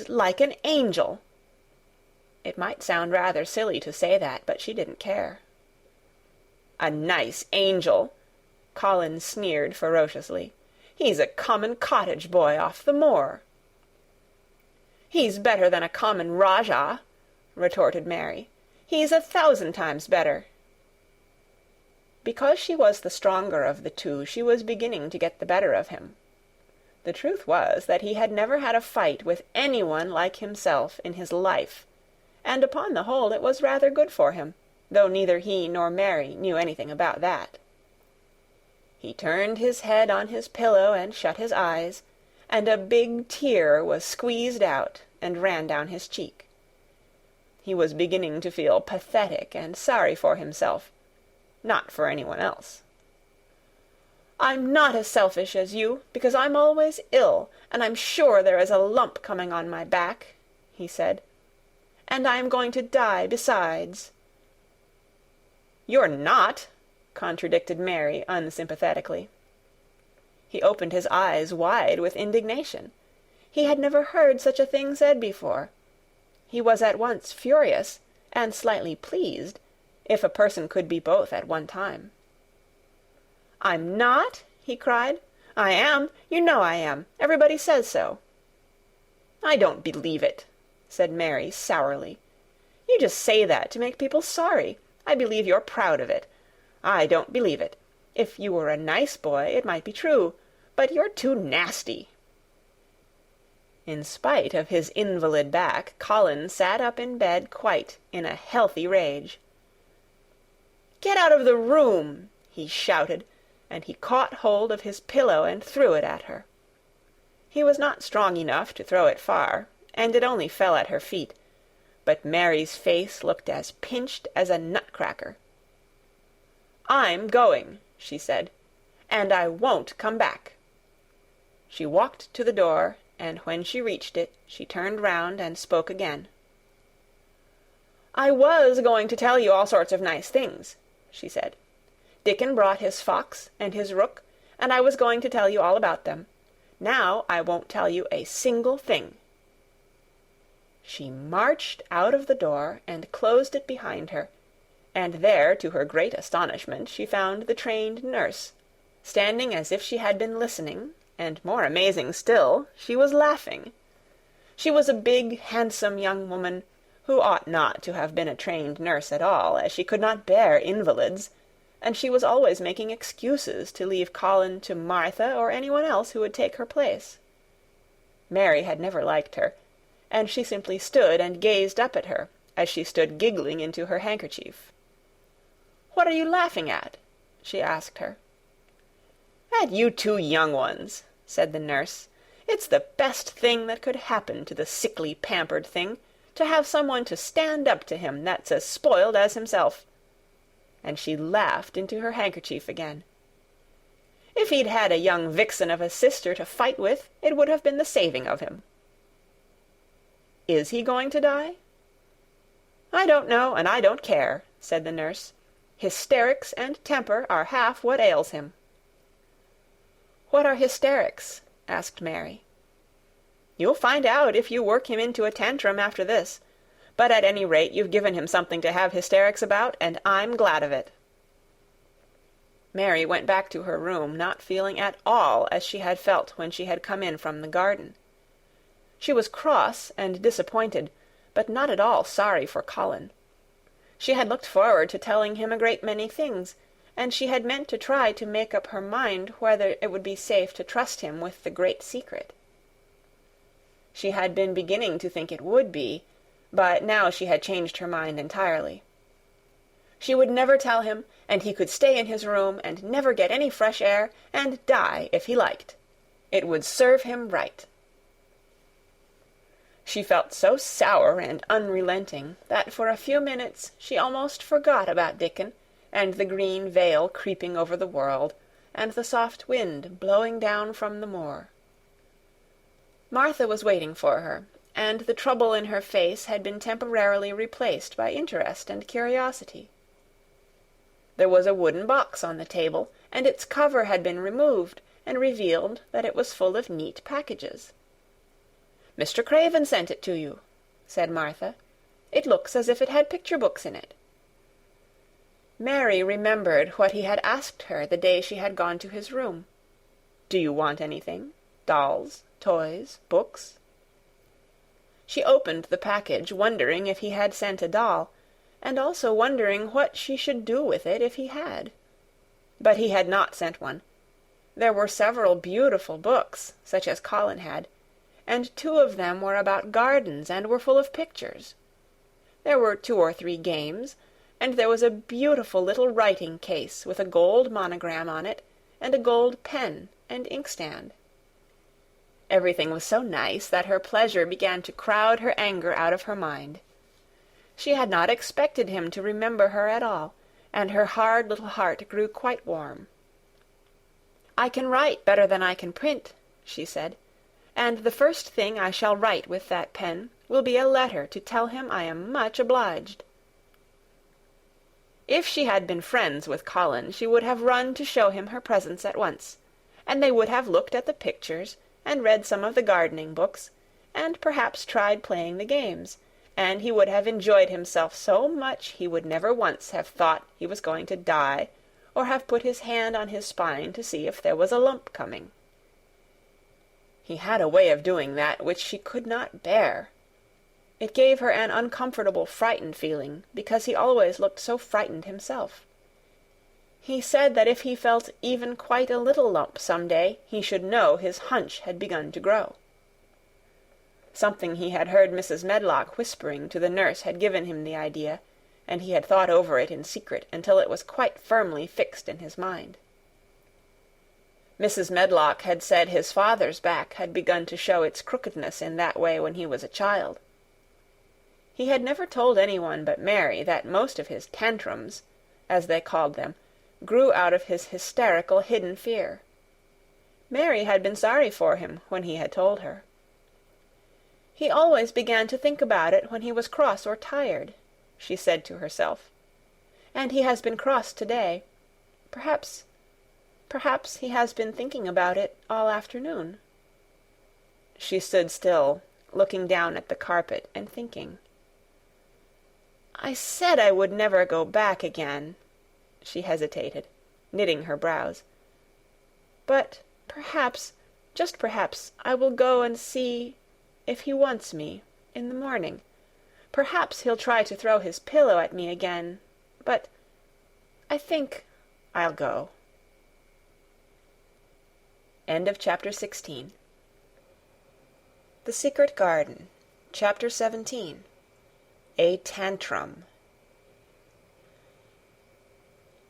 like an angel." It might sound rather silly to say that, but she didn't care. "A nice angel!" Colin sneered ferociously. "He's a common cottage boy off the moor." "He's better than a common Rajah," retorted Mary. "He's 1,000 times better." Because she was the stronger of the two, she was beginning to get the better of him. The truth was that he had never had a fight with anyone like himself in his life, and upon the whole it was rather good for him, though neither he nor Mary knew anything about that. He turned his head on his pillow and shut his eyes, and a big tear was squeezed out and ran down his cheek. He was beginning to feel pathetic and sorry for himself, not for anyone else. "I'm not as selfish as you, because I'm always ill, and I'm sure there is a lump coming on my back," he said. "And I am going to die besides." "You're not," contradicted Mary unsympathetically. He opened his eyes wide with indignation. He had never heard such a thing said before. He was at once furious and slightly pleased, if a person could be both at one time. "I'm not?" he cried. "I am. You know I am. Everybody says so." "I don't believe it," said Mary sourly. "You just say that to make people sorry. I believe you're proud of it. I don't believe it. If you were a nice boy, it might be true, but you're too nasty." In spite of his invalid back, Colin sat up in bed quite in a healthy rage. "Get out of the room!" he shouted, and he caught hold of his pillow and threw it at her. He was not strong enough to throw it far, and it only fell at her feet, but Mary's face looked as pinched as a nutcracker. "I'm going," she said, "and I won't come back." She walked to the door and when she reached it, she turned round and spoke again. "I was going to tell you all sorts of nice things," she said. "Dickon brought his fox and his rook, and I was going to tell you all about them. Now I won't tell you a single thing." She marched out of the door and closed it behind her, and there, to her great astonishment, she found the trained nurse, standing as if she had been listening, and, more amazing still, she was laughing. She was a big, handsome young woman, who ought not to have been a trained nurse at all, as she could not bear invalids, and she was always making excuses to leave Colin to Martha or anyone else who would take her place. Mary had never liked her, and she simply stood and gazed up at her, as she stood giggling into her handkerchief. "What are you laughing at?" she asked her. "At you two young ones," said the nurse. "It's the best thing that could happen to the sickly, pampered thing, to have someone to stand up to him that's as spoiled as himself." And she laughed into her handkerchief again. "If he'd had a young vixen of a sister to fight with, it would have been the saving of him." "Is he going to die?" "I don't know, and I don't care," said the nurse. "Hysterics and temper are half what ails him." "What are hysterics?" asked Mary. "You'll find out if you work him into a tantrum after this. But at any rate you've given him something to have hysterics about, and I'm glad of it." Mary went back to her room, not feeling at all as she had felt when she had come in from the garden. She was cross and disappointed, but not at all sorry for Colin. She had looked forward to telling him a great many things, and she had meant to try to make up her mind whether it would be safe to trust him with the great secret. She had been beginning to think it would be, but now she had changed her mind entirely. She would never tell him, and he could stay in his room and never get any fresh air, and die if he liked. It would serve him right. She felt so sour and unrelenting that for a few minutes she almost forgot about Dickon, and the green veil creeping over the world, and the soft wind blowing down from the moor. Martha was waiting for her, and the trouble in her face had been temporarily replaced by interest and curiosity. There was a wooden box on the table, and its cover had been removed, and revealed that it was full of neat packages. "Mr. Craven sent it to you," said Martha. "It looks as if it had picture books in it." Mary remembered what he had asked her the day she had gone to his room. "Do you want anything? Dolls, toys, books?" She opened the package, wondering if he had sent a doll, and also wondering what she should do with it if he had. But he had not sent one. There were several beautiful books, such as Colin had, and 2 of them were about gardens and were full of pictures. There were 2 or 3 games, and there was a beautiful little writing case with a gold monogram on it, and a gold pen and inkstand. Everything was so nice that her pleasure began to crowd her anger out of her mind. She had not expected him to remember her at all, and her hard little heart grew quite warm. "I can write better than I can print," she said, "and the first thing I shall write with that pen will be a letter to tell him I am much obliged." If she had been friends with Colin, she would have run to show him her presents at once, and they would have looked at the pictures, and read some of the gardening books, and perhaps tried playing the games, and he would have enjoyed himself so much he would never once have thought he was going to die, or have put his hand on his spine to see if there was a lump coming. He had a way of doing that which she could not bear. It gave her an uncomfortable, frightened feeling, because he always looked so frightened himself. He said that if he felt even quite a little lump some day, he should know his hunch had begun to grow. Something he had heard Mrs. Medlock whispering to the nurse had given him the idea, and he had thought over it in secret until it was quite firmly fixed in his mind. Mrs. Medlock had said his father's back had begun to show its crookedness in that way when he was a child. He had never told anyone but Mary that most of his tantrums, as they called them, grew out of his hysterical hidden fear. Mary had been sorry for him when he had told her. He always began to think about it when he was cross or tired, she said to herself. And he has been cross today. Perhaps he has been thinking about it all afternoon. She stood still, looking down at the carpet and thinking. I said I would never go back again. She hesitated, knitting her brows. But perhaps, just perhaps, I will go and see if he wants me in the morning. Perhaps he'll try to throw his pillow at me again, but I think I'll go. End of chapter 16. The Secret Garden, chapter 17. A Tantrum.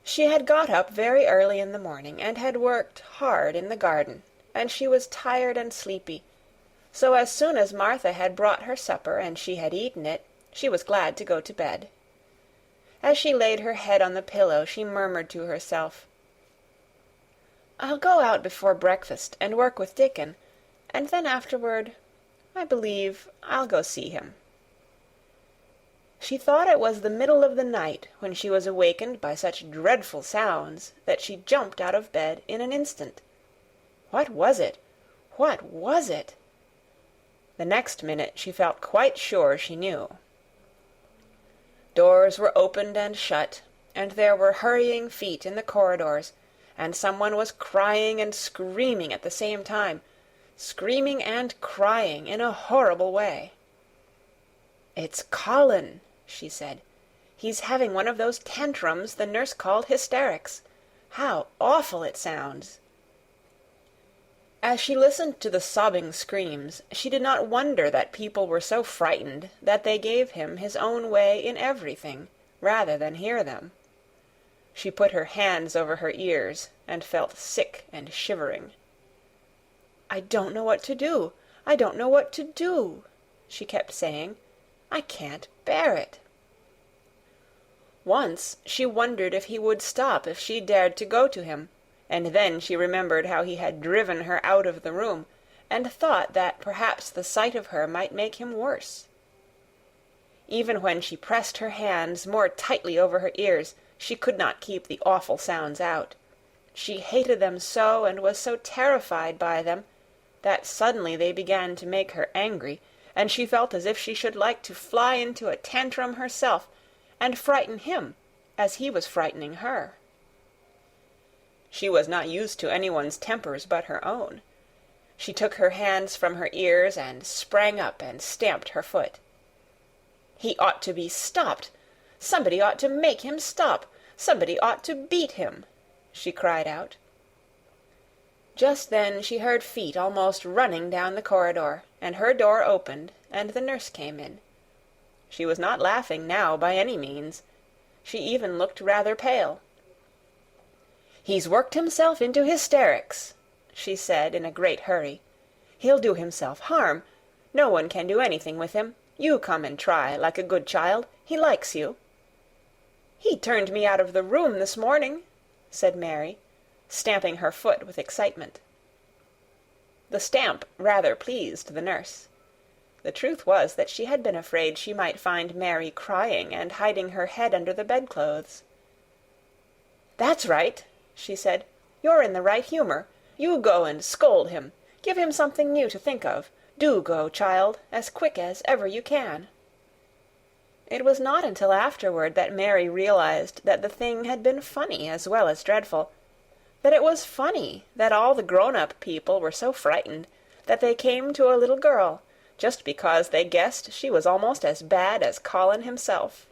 She had got up very early in the morning, and had worked hard in the garden, and she was tired and sleepy, so as soon as Martha had brought her supper and she had eaten it, she was glad to go to bed. As she laid her head on the pillow, she murmured to herself, I'll go out before breakfast and work with Dickon, and then afterward, I believe I'll go see him. She thought it was the middle of the night when she was awakened by such dreadful sounds that she jumped out of bed in an instant. What was it? What was it? The next minute she felt quite sure she knew. Doors were opened and shut, and there were hurrying feet in the corridors, and someone was crying and screaming at the same time, screaming and crying in a horrible way. It's Colin, she said. He's having one of those tantrums the nurse called hysterics. How awful it sounds. As she listened to the sobbing screams, she did not wonder that people were so frightened that they gave him his own way in everything, rather than hear them. She put her hands over her ears, and felt sick and shivering. I don't know what to do. I don't know what to do, she kept saying. I can't bear it. Once she wondered if he would stop if she dared to go to him, and then she remembered how he had driven her out of the room, and thought that perhaps the sight of her might make him worse. Even when she pressed her hands more tightly over her ears, she could not keep the awful sounds out. She hated them so, and was so terrified by them, that suddenly they began to make her angry, and she felt as if she should like to fly into a tantrum herself, and frighten him, as he was frightening her. She was not used to anyone's tempers but her own. She took her hands from her ears and sprang up and stamped her foot. He ought to be stopped. Somebody ought to make him stop. Somebody ought to beat him, she cried out. Just then she heard feet almost running down the corridor, and her door opened, and the nurse came in. She was not laughing now by any means. She even looked rather pale. He's worked himself into hysterics, she said in a great hurry. He'll do himself harm. No one can do anything with him. You come and try, like a good child. He likes you. He turned me out of the room this morning, said Mary, stamping her foot with excitement. The stamp rather pleased the nurse. The truth was that she had been afraid she might find Mary crying and hiding her head under the bedclothes. That's right, she said. You're in the right humour. You go and scold him. Give him something new to think of. Do go, child, as quick as ever you can. It was not until afterward that Mary realized that the thing had been funny as well as dreadful, that it was funny that all the grown-up people were so frightened that they came to a little girl, just because they guessed she was almost as bad as Colin himself.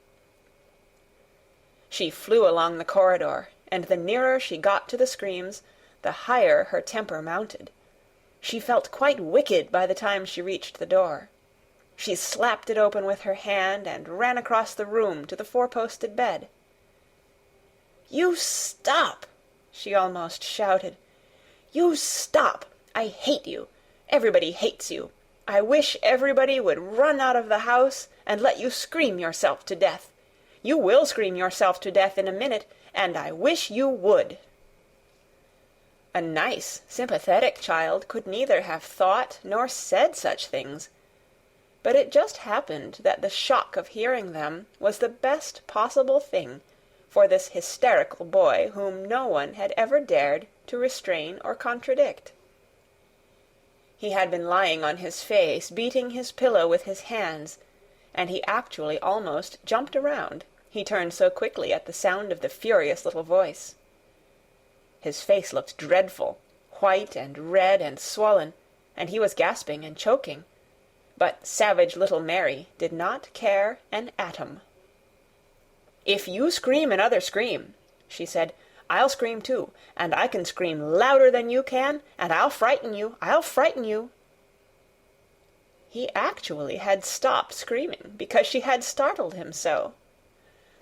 She flew along the corridor, and the nearer she got to the screams, the higher her temper mounted. She felt quite wicked by the time she reached the door. She slapped it open with her hand and ran across the room to the four-posted bed. "You stop!" she almost shouted. "You stop! I hate you! Everybody hates you! I wish everybody would run out of the house and let you scream yourself to death. You will scream yourself to death in a minute, and I wish you would." A nice, sympathetic child could neither have thought nor said such things. but it just happened that the shock of hearing them was the best possible thing for this hysterical boy whom no one had ever dared to restrain or contradict. He had been lying on his face, beating his pillow with his hands, and he actually almost jumped around, he turned so quickly at the sound of the furious little voice. His face looked dreadful, white and red and swollen, and he was gasping and choking. But savage little Mary did not care an atom. "If you scream another scream," she said, "I'll scream too, and I can scream louder than you can, and I'll frighten you, I'll frighten you." He actually had stopped screaming because she had startled him so.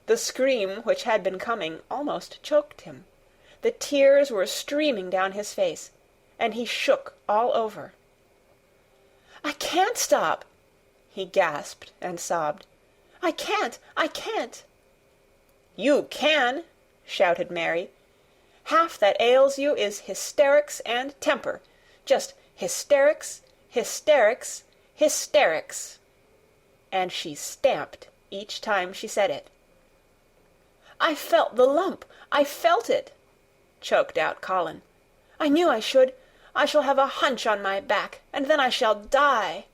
The scream which had been coming almost choked him. The tears were streaming down his face, and he shook all over. "I can't stop," he gasped and sobbed. "I can't! I can't!" "You can!" shouted Mary. "Half that ails you is hysterics and temper. Just hysterics, hysterics, hysterics." And she stamped each time she said it. "I felt the lump! I felt it!" choked out Colin. "I knew I should. I shall have a hunch on my back, and then I shall die."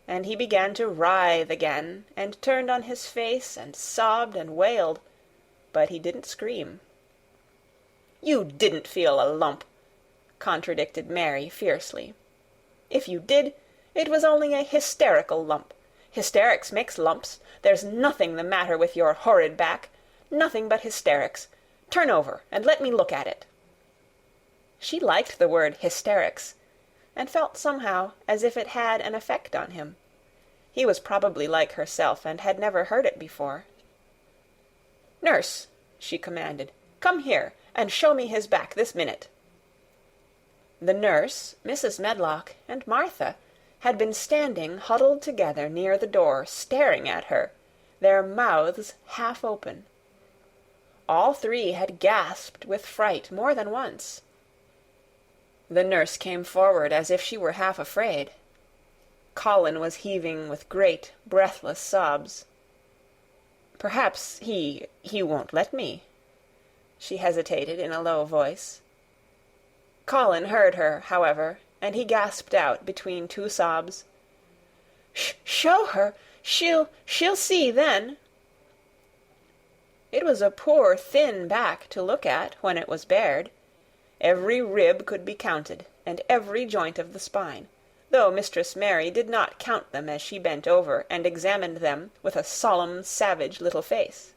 And he began to writhe again, and turned on his face, and sobbed and wailed, but he didn't scream. "You didn't feel a lump," contradicted Mary fiercely. "If you did, it was only a hysterical lump. Hysterics makes lumps. There's nothing the matter with your horrid back. Nothing but hysterics. Turn over, and let me look at it." She liked the word hysterics, and felt somehow as if it had an effect on him. He was probably like herself, and had never heard it before. "Nurse," she commanded, "come here, and show me his back this minute." The nurse, Mrs. Medlock, and Martha had been standing huddled together near the door, staring at her, their mouths half open. All three had gasped with fright more than once. The nurse came forward as if she were half afraid. Colin was heaving with great, breathless sobs. "Perhaps he won't let me," she hesitated in a low voice. Colin heard her, however, and he gasped out between two sobs, "Show her! She'll see then." It was a poor thin back to look at when it was bared. Every rib could be counted, and every joint of the spine, though Mistress Mary did not count them as she bent over and examined them with a solemn, savage little face.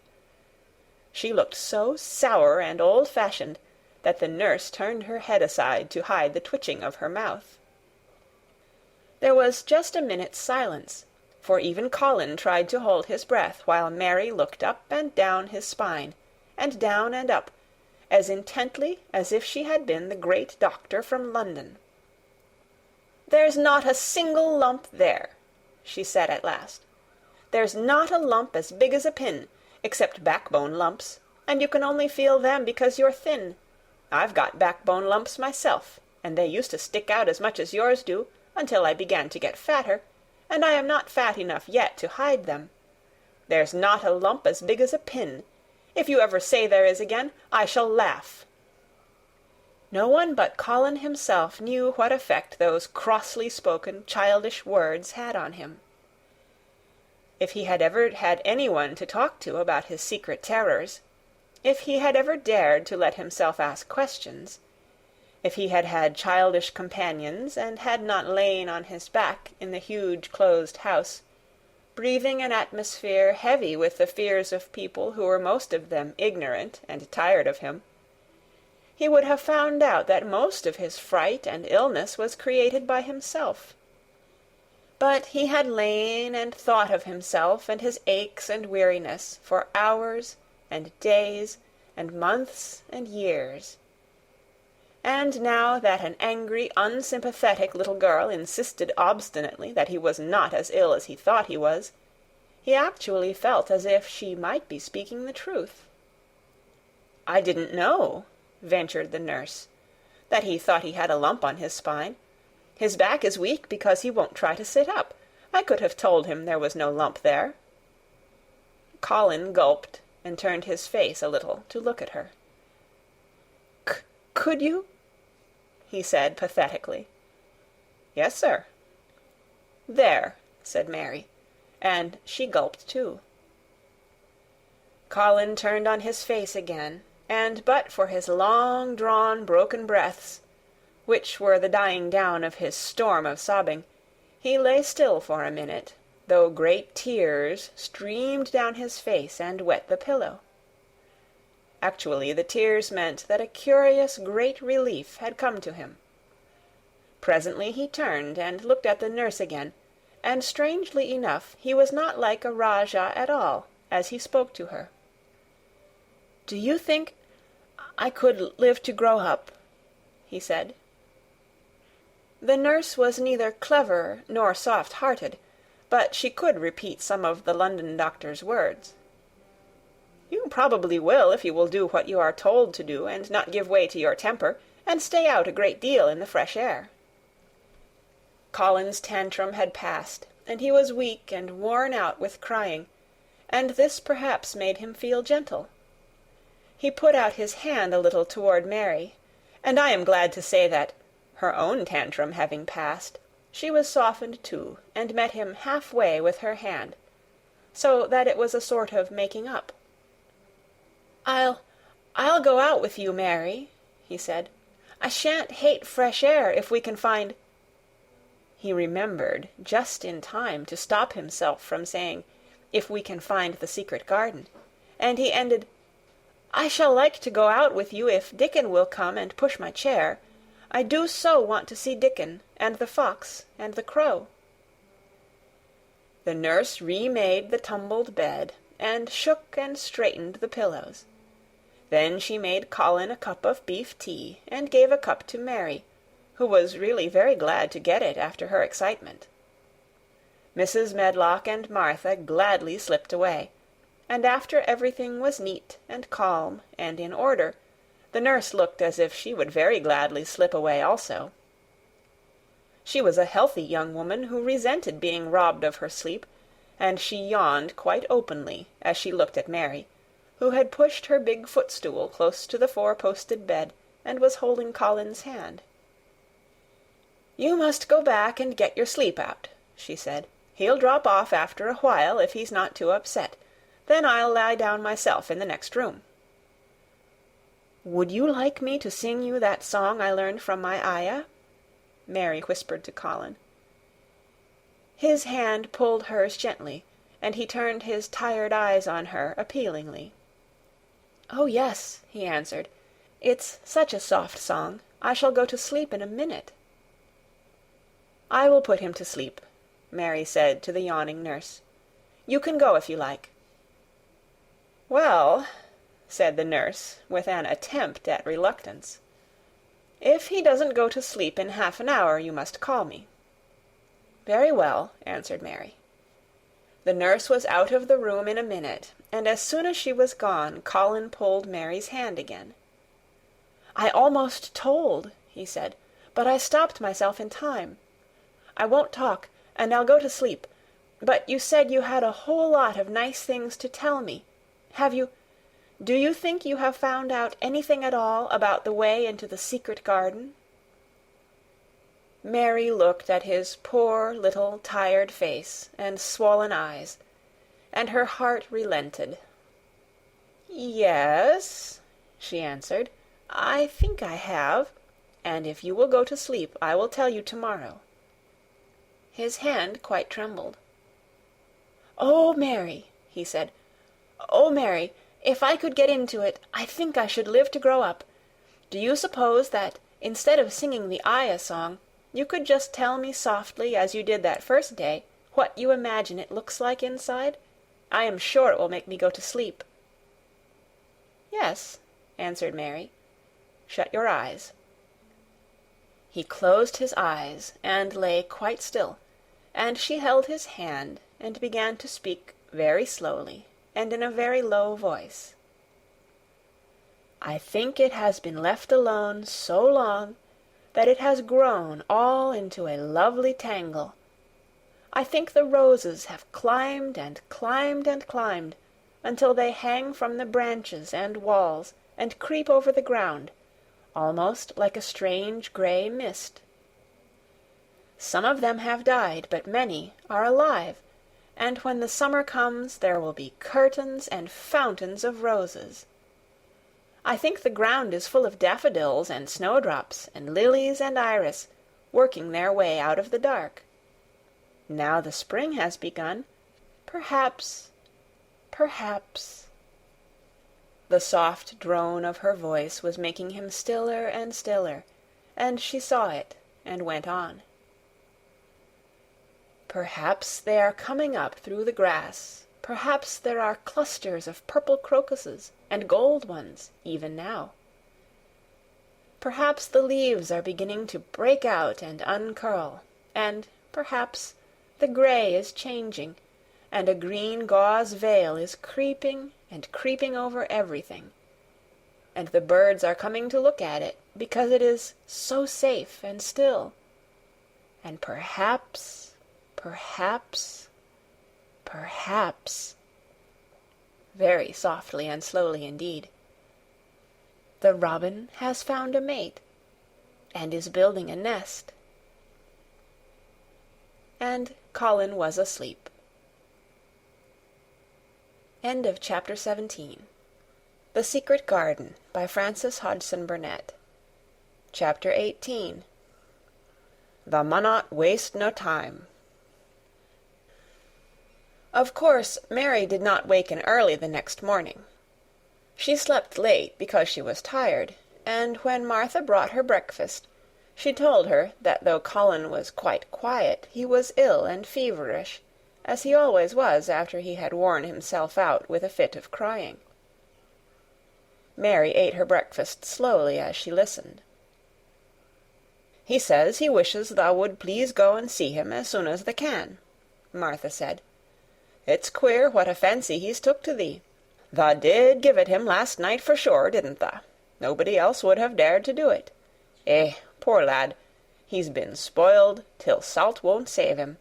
She looked so sour and old-fashioned that the nurse turned her head aside to hide the twitching of her mouth. There was just a minute's silence, for even Colin tried to hold his breath while Mary looked up and down his spine, and down and up, as intently as if she had been the great doctor from London. "There's not a single lump there," she said at last. "There's not a lump as big as a pin, except backbone lumps, and you can only feel them because you're thin. I've got backbone lumps myself, and they used to stick out as much as yours do, until I began to get fatter, and I am not fat enough yet to hide them. There's not a lump as big as a pin. If you ever say there is again, I shall laugh." No one but Colin himself knew what effect those crossly spoken, childish words had on him. If he had ever had anyone to talk to about his secret terrors, if he had ever dared to let himself ask questions, if he had had childish companions and had not lain on his back in the huge closed house, breathing an atmosphere heavy with the fears of people who were most of them ignorant and tired of him, he would have found out that most of his fright and illness was created by himself. But he had lain and thought of himself and his aches and weariness for hours and days and months and years. And now that an angry, unsympathetic little girl insisted obstinately that he was not as ill as he thought he was, he actually felt as if she might be speaking the truth. "I didn't know," ventured the nurse, "that he thought he had a lump on his spine. His back is weak because he won't try to sit up. I could have told him there was no lump there." Colin gulped and turned his face a little to look at her. "Could you?" he said pathetically. "Yes, sir." "There," said Mary, and she gulped too. Colin turned on his face again, and but for his long-drawn broken breaths, which were the dying down of his storm of sobbing, he lay still for a minute, though great tears streamed down his face and wet the pillow. Actually, the tears meant that a curious great relief had come to him. Presently he turned and looked at the nurse again, and strangely enough he was not like a Rajah at all as he spoke to her. "Do you think I could live to grow up?" he said. The nurse was neither clever nor soft-hearted, but she could repeat some of the London doctor's words. "You probably will if you will do what you are told to do, and not give way to your temper, and stay out a great deal in the fresh air." Colin's tantrum had passed, and he was weak and worn out with crying, and this perhaps made him feel gentle. He put out his hand a little toward Mary, and I am glad to say that, her own tantrum having passed, she was softened too, and met him half-way with her hand, so that it was a sort of making up. I'll go out with you, Mary," he said. "I shan't hate fresh air if we can find—" He remembered just in time to stop himself from saying, "if we can find the secret garden," and he ended, "I shall like to go out with you if Dickon will come and push my chair. I do so want to see Dickon, and the fox, and the crow." The nurse remade the tumbled bed, and shook and straightened the pillows. Then she made Colin a cup of beef tea, and gave a cup to Mary, who was really very glad to get it after her excitement. Mrs. Medlock and Martha gladly slipped away, and after everything was neat and calm and in order, the nurse looked as if she would very gladly slip away also. She was a healthy young woman who resented being robbed of her sleep, and she yawned quite openly as she looked at Mary, who had pushed her big footstool close to the four-posted bed and was holding Colin's hand. "You must go back and get your sleep out," she said. "He'll drop off after a while if he's not too upset. Then I'll lie down myself in the next room." "Would you like me to sing you that song I learned from my ayah?" Mary whispered to Colin. His hand pulled hers gently, and he turned his tired eyes on her appealingly. "Oh, yes," he answered. "It's such a soft song. I shall go to sleep in a minute." "I will put him to sleep," Mary said to the yawning nurse. "You can go if you like." "Well," said the nurse, with an attempt at reluctance, "if he doesn't go to sleep in half an hour, you must call me." "Very well," answered Mary. The nurse was out of the room in a minute, and as soon as she was gone, Colin pulled Mary's hand again. "I almost told," he said, "but I stopped myself in time. I won't talk, and I'll go to sleep. But you said you had a whole lot of nice things to tell me. Do you think you have found out anything at all about the way into the secret garden?" Mary looked at his poor little tired face and swollen eyes, and her heart relented. "Yes," she answered, "I think I have, and if you will go to sleep, I will tell you tomorrow." His hand quite trembled. "Oh, Mary," he said, "oh, Mary, if I could get into it, I think I should live to grow up. Do you suppose that, instead of singing the ayah song, you could just tell me softly, as you did that first day, what you imagine it looks like inside? I am sure it will make me go to sleep." "Yes," answered Mary. "Shut your eyes." He closed his eyes and lay quite still, and she held his hand and began to speak very slowly and in a very low voice. "I think it has been left alone so long that it has grown all into a lovely tangle. I think the roses have climbed and climbed and climbed, until they hang from the branches and walls and creep over the ground, almost like a strange grey mist. Some of them have died, but many are alive, and when the summer comes there will be curtains and fountains of roses. I think the ground is full of daffodils and snowdrops and lilies and iris, working their way out of the dark. Now the spring has begun, perhaps... The soft drone of her voice was making him stiller and stiller, and she saw it and went on. Perhaps they are coming up through the grass. Perhaps there are clusters of purple crocuses and gold ones even now. Perhaps the leaves are beginning to break out and uncurl, and perhaps the grey is changing, and a green gauze veil is creeping and creeping over everything, and the birds are coming to look at it because it is so safe and still, and perhaps, very softly and slowly indeed, the robin has found a mate, and is building a nest. And Colin was asleep. End of chapter 17. The Secret Garden by Frances Hodgson Burnett. Chapter 18. The Munnot Waste No Time. Of course, Mary did not waken early the next morning. She slept late because she was tired, and when Martha brought her breakfast, she told her that though Colin was quite quiet, he was ill and feverish, as he always was after he had worn himself out with a fit of crying. Mary ate her breakfast slowly as she listened. "He says he wishes thou would please go and see him as soon as thou can," Martha said. "It's queer what a fancy he's took to thee. Thou did give it him last night for sure, didn't thou? Nobody else would have dared to do it. Eh, poor lad, he's been spoiled till salt won't save him.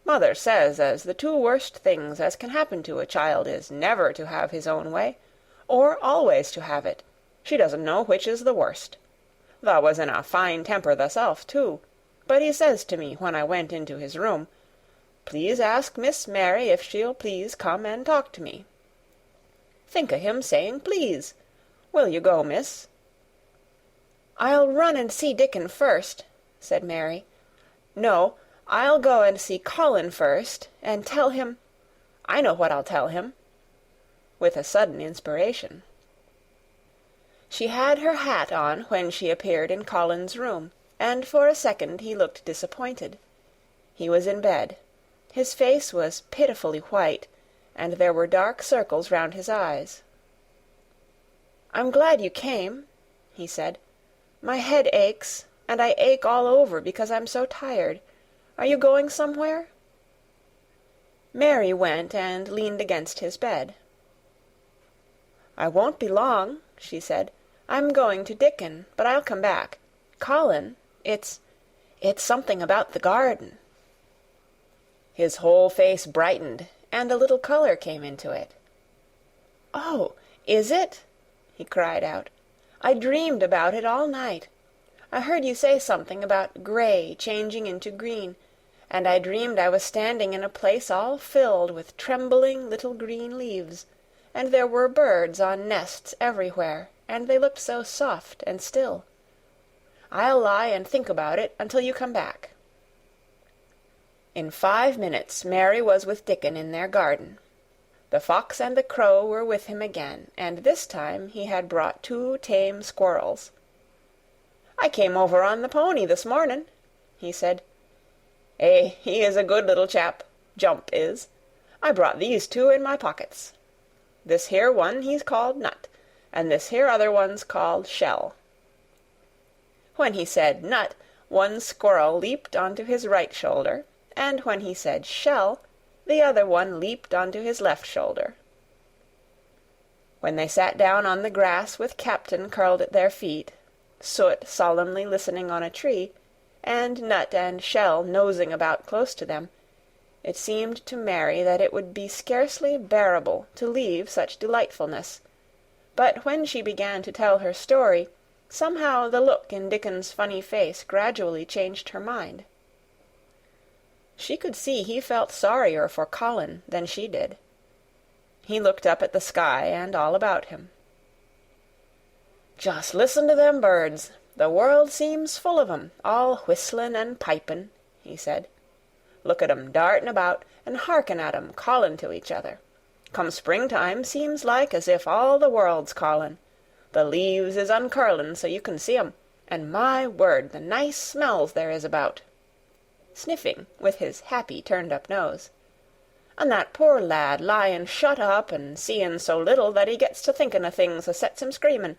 Mother says as the two worst things as can happen to a child is never to have his own way, or always to have it. She doesn't know which is the worst. Thou was in a fine temper thyself, too, but he says to me when I went into his room, 'Please ask Miss Mary if she'll please come and talk to me.' Think o' him saying please. Will you go, miss?" "I'll run and see Dickon first," said Mary. "No, I'll go and see Colin first, and tell him... I know what I'll tell him," with a sudden inspiration. She had her hat on when she appeared in Colin's room, and for a second he looked disappointed. He was in bed. His face was pitifully white, and there were dark circles round his eyes. "I'm glad you came," he said. "My head aches, and I ache all over because I'm so tired. Are you going somewhere?" Mary went and leaned against his bed. "I won't be long," she said. "I'm going to Dickon, but I'll come back. Colin, it's something about the garden." His whole face brightened, and a little color came into it. "Oh, is it?" he cried out. "I dreamed about it all night. I heard you say something about gray changing into green, and I dreamed I was standing in a place all filled with trembling little green leaves, and there were birds on nests everywhere, and they looked so soft and still. I'll lie and think about it until you come back." In 5 minutes Mary was with Dickon in their garden. The fox and the crow were with him again, and this time he had brought 2 tame squirrels. "I came over on the pony this morning," he said. "Eh, he is a good little chap, Jump is. I brought these 2 in my pockets. This here one he's called Nut, and this here other one's called Shell." When he said Nut, one squirrel leaped onto his right shoulder, and when he said Shell, the other one leaped onto his left shoulder. When they sat down on the grass with Captain curled at their feet, Soot solemnly listening on a tree, and Nut and Shell nosing about close to them, it seemed to Mary that it would be scarcely bearable to leave such delightfulness, but when she began to tell her story, somehow the look in Dickon's funny face gradually changed her mind. She could see he felt sorrier for Colin than she did. He looked up at the sky and all about him. "Just listen to them birds. The world seems full of 'em, all whistlin' and pipin'," he said. "Look at 'em dartin' about, and hearken at 'em callin' to each other. Come springtime, seems like as if all the world's callin'. The leaves is uncurlin' so you can see 'em, and my word, the nice smells there is about," sniffing with his happy turned-up nose. "And that poor lad lyin' shut up and seein' so little that he gets to thinkin' o' things as sets him screamin'.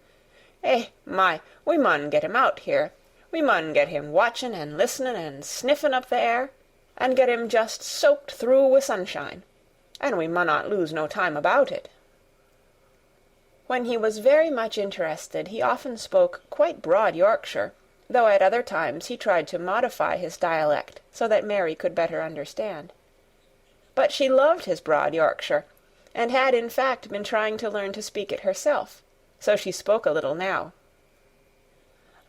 My, we mun get him out here. We mun get him watchin' and listenin' and sniffin' up the air, and get him just soaked through wi' sunshine. And we munnot lose no time about it." When he was very much interested, he often spoke quite broad Yorkshire, though at other times he tried to modify his dialect so that Mary could better understand. But she loved his broad Yorkshire, and had in fact been trying to learn to speak it herself, so she spoke a little now.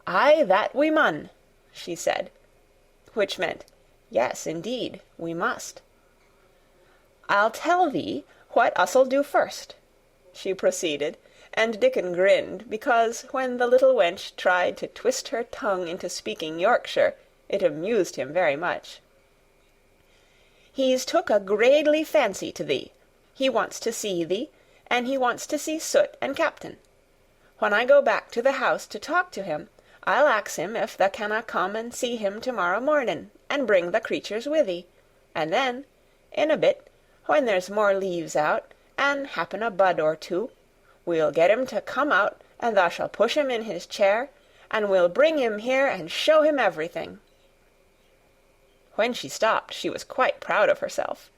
"Aye, that we mun," she said, which meant, "Yes, indeed, we must." "I'll tell thee what us'll do first," she proceeded, and Dickon grinned, because when the little wench tried to twist her tongue into speaking Yorkshire, it amused him very much. "He's took a gradely fancy to thee. He wants to see thee, and he wants to see Soot and Captain. When I go back to the house to talk to him, I'll ax him if tha canna come and see him to-morrow mornin', and bring the creatures wi' thee, and then, in a bit, when there's more leaves out, and happen a bud or two, we'll get him to come out, and thou shall push him in his chair, and we'll bring him here and show him everything." When she stopped, she was quite proud of herself.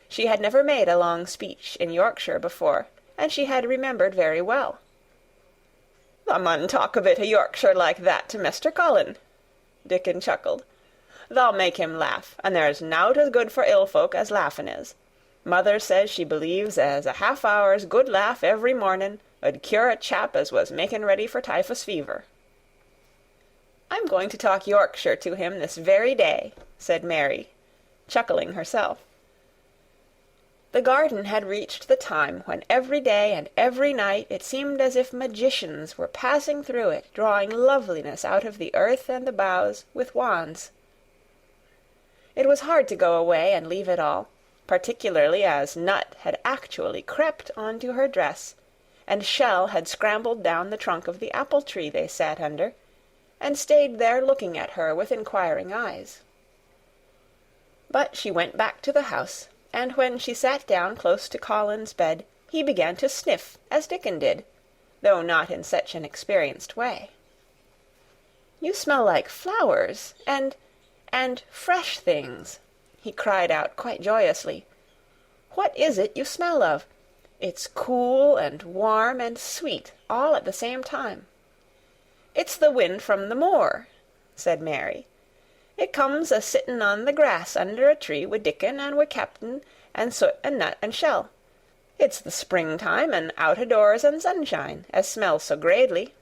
She had never made a long speech in Yorkshire before, and she had remembered very well. "Thou mun talk a bit o' Yorkshire like that to Mester Colin," Dickon chuckled. "Thou'll make him laugh, and there's nowt as good for ill folk as laughin' is. Mother says she believes as a half-hour's good laugh every mornin' 'ud cure a chap as was making ready for typhus fever." "I'm going to talk Yorkshire to him this very day," said Mary, chuckling herself. The garden had reached the time when every day and every night it seemed as if magicians were passing through it, drawing loveliness out of the earth and the boughs with wands. It was hard to go away and leave it all, particularly as Nut had actually crept onto her dress, and Shell had scrambled down the trunk of the apple-tree they sat under, and stayed there looking at her with inquiring eyes. But she went back to the house, and when she sat down close to Colin's bed, he began to sniff, as Dickon did, though not in such an experienced way. "You smell like flowers, and fresh things," he cried out quite joyously. "What is it you smell of? It's cool and warm and sweet all at the same time." "It's the wind from the moor," said Mary. "It comes a-sittin' on the grass under a tree wi' Dickon and wi' Captain and Soot and Nut and Shell. It's the springtime and out-a-doors and sunshine, as smells so gradely."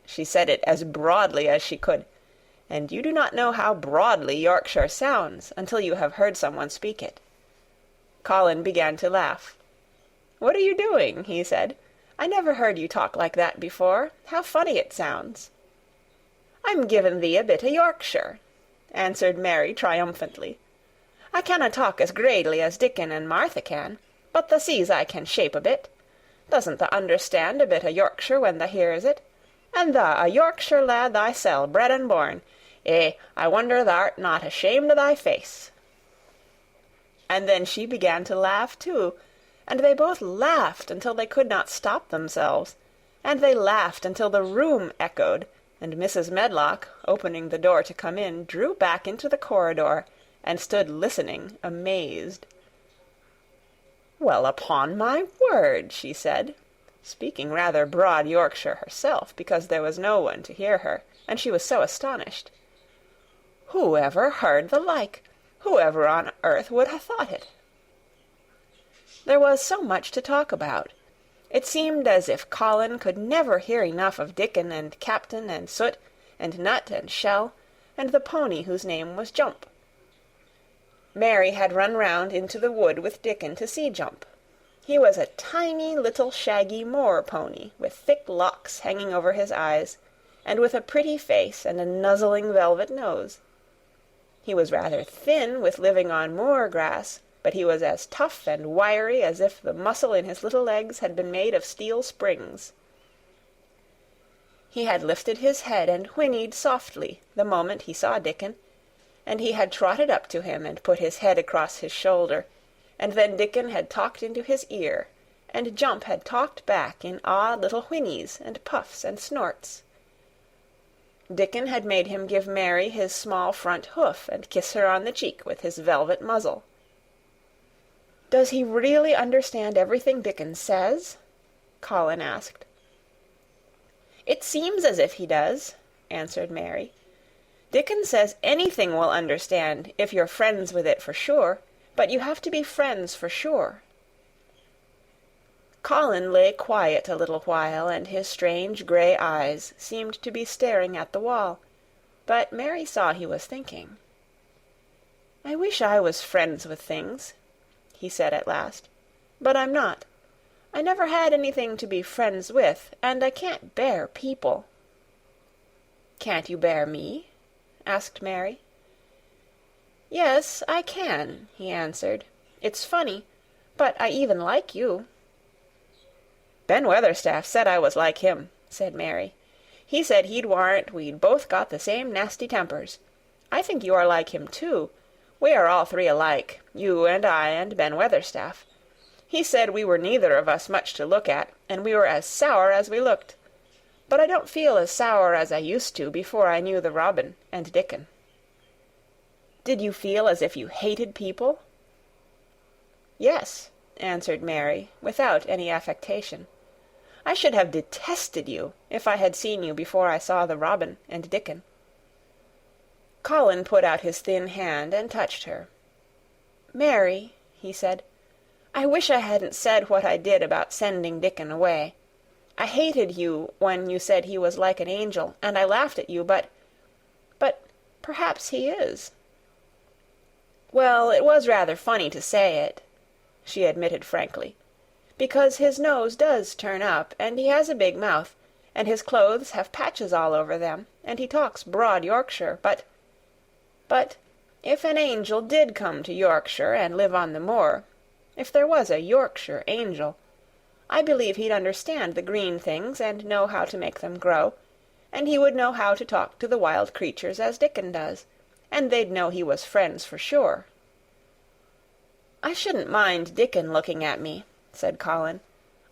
She said it as broadly as she could, and you do not know how broadly Yorkshire sounds until you have heard someone speak it. Colin began to laugh. "What are you doing?" he said. "I never heard you talk like that before. How funny it sounds." "I'm givin' thee a bit o' Yorkshire," answered Mary triumphantly. "I canna talk as gradely as Dickon and Martha can, but tha sees I can shape a bit. Doesn't tha understand a bit o' Yorkshire when tha hears it? And tha a Yorkshire lad thysel, bred and born. I wonder tha'rt not ashamed o' thy face." And then she began to laugh too, and they both laughed until they could not stop themselves, and they laughed until the room echoed, and Mrs. Medlock, opening the door to come in, drew back into the corridor, and stood listening, amazed. "Well, upon my word," she said, speaking rather broad Yorkshire herself, because there was no one to hear her, and she was so astonished. "Who ever heard the like? Whoever on earth would ha' thought it?" There was so much to talk about. It seemed as if Colin could never hear enough of Dickon and Captain and Soot and Nut and Shell and the pony whose name was Jump. Mary had run round into the wood with Dickon to see Jump. He was a tiny little shaggy moor pony, with thick locks hanging over his eyes, and with a pretty face and a nuzzling velvet nose. He was rather thin with living on moor grass, but he was as tough and wiry as if the muscle in his little legs had been made of steel springs. He had lifted his head and whinnied softly the moment he saw Dickon, and he had trotted up to him and put his head across his shoulder, and then Dickon had talked into his ear, and Jump had talked back in odd little whinnies and puffs and snorts. Dickon had made him give Mary his small front hoof and kiss her on the cheek with his velvet muzzle. "Does he really understand everything Dickon says?" Colin asked. "It seems as if he does," answered Mary. "Dickon says anything will understand if you're friends with it for sure, but you have to be friends for sure." Colin lay quiet a little while, and his strange grey eyes seemed to be staring at the wall, but Mary saw he was thinking. "I wish I was friends with things," he said at last, "but I'm not. I never had anything to be friends with, and I can't bear people." "Can't you bear me?" asked Mary. "Yes, I can," he answered. "It's funny, but I even like you." "Ben Weatherstaff said I was like him," said Mary. "He said he'd warrant we'd both got the same nasty tempers. I think you are like him, too. We are all three alike, you and I and Ben Weatherstaff. He said we were neither of us much to look at, and we were as sour as we looked. But I don't feel as sour as I used to before I knew the Robin and Dickon." "Did you feel as if you hated people?" "Yes," answered Mary, without any affectation. "I should have detested you if I had seen you before I saw the Robin and Dickon." Colin put out his thin hand and touched her. "Mary," he said, "I wish I hadn't said what I did about sending Dickon away. I hated you when you said he was like an angel, and I laughed at you, but perhaps he is." "Well, it was rather funny to say it," she admitted frankly, "because his nose does turn up, and he has a big mouth, and his clothes have patches all over them, and he talks broad Yorkshire, but if an angel did come to Yorkshire and live on the moor, if there was a Yorkshire angel, I believe he'd understand the green things and know how to make them grow, and he would know how to talk to the wild creatures as Dickon does, and they'd know he was friends for sure." "I shouldn't mind Dickon looking at me," said Colin.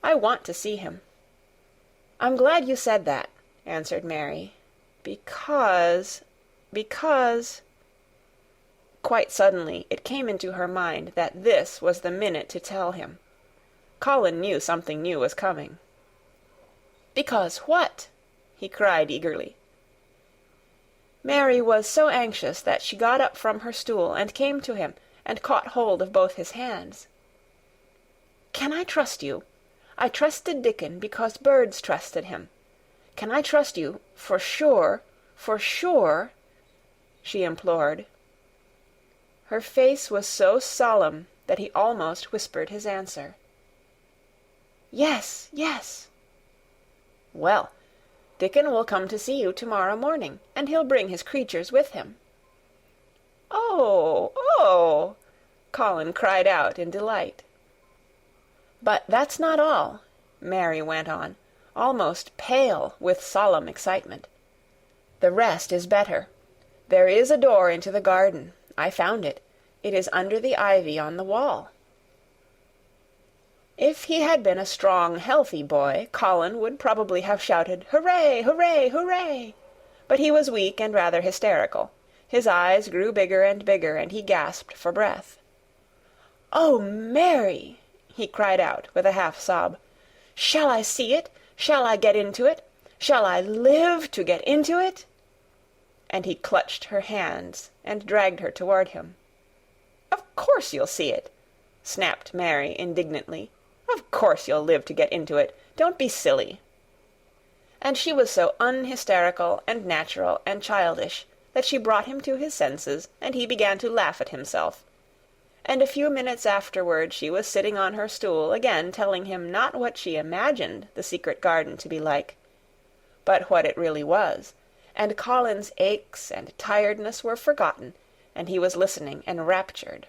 "I want to see him." "I'm glad you said that," answered Mary, because... Quite suddenly it came into her mind that this was the minute to tell him. Colin knew something new was coming. "Because what?" he cried eagerly. Mary was so anxious that she got up from her stool and came to him and caught hold of both his hands. "Can I trust you? I trusted Dickon because birds trusted him. Can I trust you for sure, she implored. Her face was so solemn that he almost whispered his answer. "Yes, yes." "Well, Dickon will come to see you tomorrow morning, and he'll bring his creatures with him." "Oh, oh!" Colin cried out in delight. "But that's not all," Mary went on, almost pale with solemn excitement. "The rest is better. There is a door into the garden. I found it. It is under the ivy on the wall." If he had been a strong, healthy boy, Colin would probably have shouted, "Hooray, hooray, hooray!" But he was weak and rather hysterical. His eyes grew bigger and bigger, and he gasped for breath. "Oh, Mary!" he cried out with a half-sob. "Shall I see it? Shall I get into it? Shall I live to get into it?" And he clutched her hands and dragged her toward him. "Of course you'll see it," snapped Mary indignantly. "Of course you'll live to get into it. Don't be silly." And she was so unhysterical and natural and childish that she brought him to his senses, and he began to laugh at himself. And a few minutes afterward she was sitting on her stool again, telling him not what she imagined the secret garden to be like, but what it really was, and Colin's aches and tiredness were forgotten, and he was listening enraptured.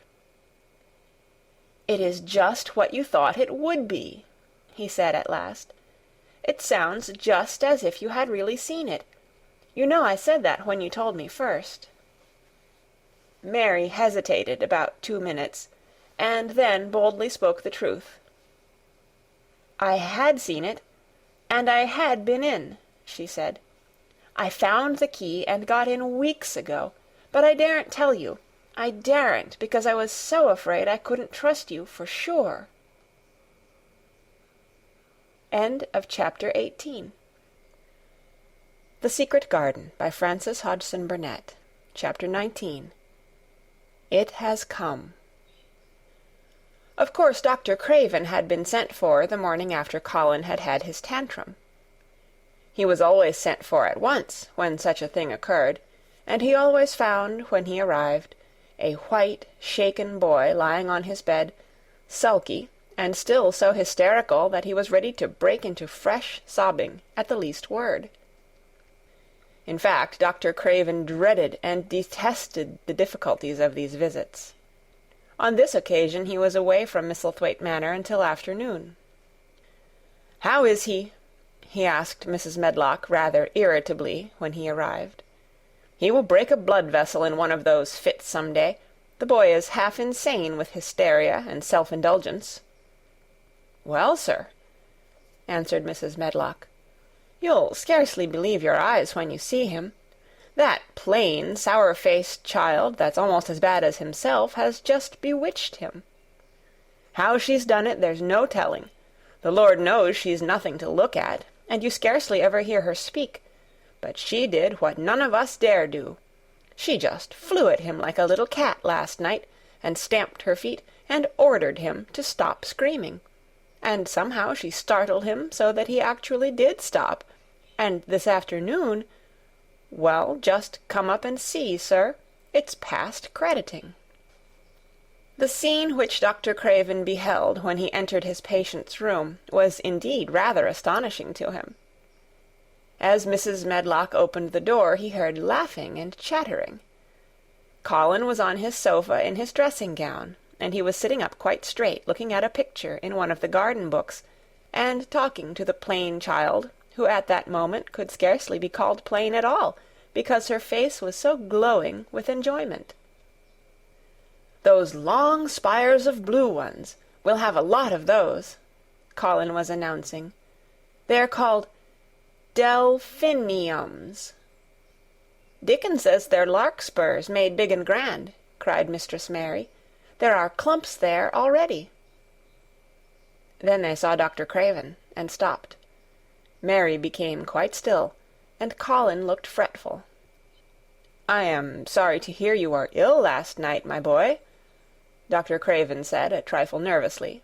"It is just what you thought it would be," he said at last. "It sounds just as if you had really seen it. You know I said that when you told me first." Mary hesitated about 2 minutes, and then boldly spoke the truth. "I had seen it, and I had been in," she said. "I found the key and got in weeks ago, but I daren't tell you. I daren't, because I was so afraid I couldn't trust you for sure." End of chapter 18. The Secret Garden by Frances Hodgson Burnett. Chapter 19. It Has Come. Of course Dr. Craven had been sent for the morning after Colin had had his tantrum. He was always sent for at once when such a thing occurred, and he always found, when he arrived, a white, shaken boy lying on his bed, sulky, and still so hysterical that he was ready to break into fresh sobbing at the least word. In fact, Dr. Craven dreaded and detested the difficulties of these visits. On this occasion he was away from Misselthwaite Manor until afternoon. "How is he?" he asked Mrs. Medlock rather irritably when he arrived. "He will break a blood vessel in one of those fits some day. The boy is half insane with hysteria and self-indulgence." "Well, sir," answered Mrs. Medlock, "you'll scarcely believe your eyes when you see him. That plain, sour-faced child, that's almost as bad as himself, has just bewitched him. How she's done it, there's no telling. The Lord knows she's nothing to look at, and you scarcely ever hear her speak, but she did what none of us dare do. She just flew at him like a little cat last night, and stamped her feet, and ordered him to stop screaming. And somehow she startled him so that he actually did stop, and this afternoon— well, just come up and see, sir. It's past crediting." The scene which Dr. Craven beheld when he entered his patient's room was indeed rather astonishing to him. As Mrs. Medlock opened the door he heard laughing and chattering. Colin was on his sofa in his dressing-gown, and he was sitting up quite straight, looking at a picture in one of the garden books, and talking to the plain child, who at that moment could scarcely be called plain at all, because her face was so glowing with enjoyment. "Those long spires of blue ones. We'll have a lot of those," Colin was announcing. "They're called delphiniums." "Dickon says they're larkspurs made big and grand," cried Mistress Mary. "There are clumps there already." Then they saw Dr. Craven, and stopped. Mary became quite still, and Colin looked fretful. "I am sorry to hear you are ill last night, my boy," Dr. Craven said, a trifle nervously.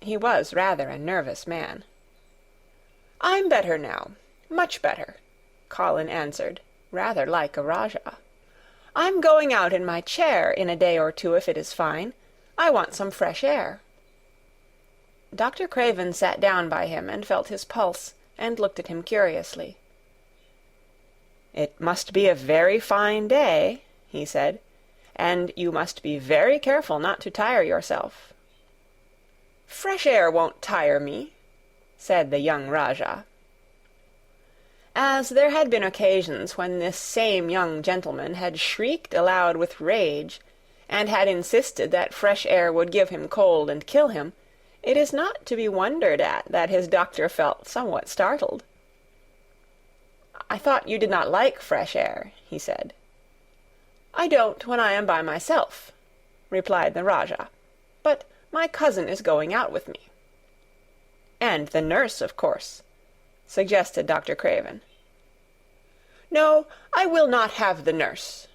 He was rather a nervous man. "I'm better now, much better," Colin answered, rather like a Rajah. "I'm going out in my chair in a day or two if it is fine. I want some fresh air." Dr. Craven sat down by him and felt his pulse, and looked at him curiously. "It must be a very fine day," he said, "and you must be very careful not to tire yourself." "Fresh air won't tire me," said the young Rajah. As there had been occasions when this same young gentleman had shrieked aloud with rage, and had insisted that fresh air would give him cold and kill him, it is not to be wondered at that his doctor felt somewhat startled. "I thought you did not like fresh air," he said. "I don't when I am by myself," replied the Rajah, "but my cousin is going out with me." "And the nurse, of course," suggested Dr. Craven. "No, I will not have the nurse,"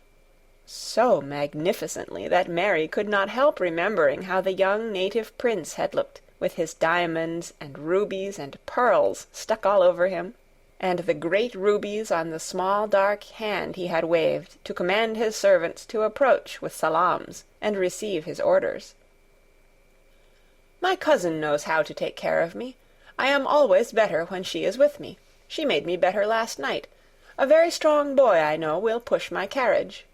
so magnificently that Mary could not help remembering how the young native prince had looked, with his diamonds and rubies and pearls stuck all over him, and the great rubies on the small dark hand he had waved to command his servants to approach with salams and receive his orders. "My cousin knows how to take care of me. I am always better when she is with me. She made me better last night. A very strong boy, I know, will push my carriage."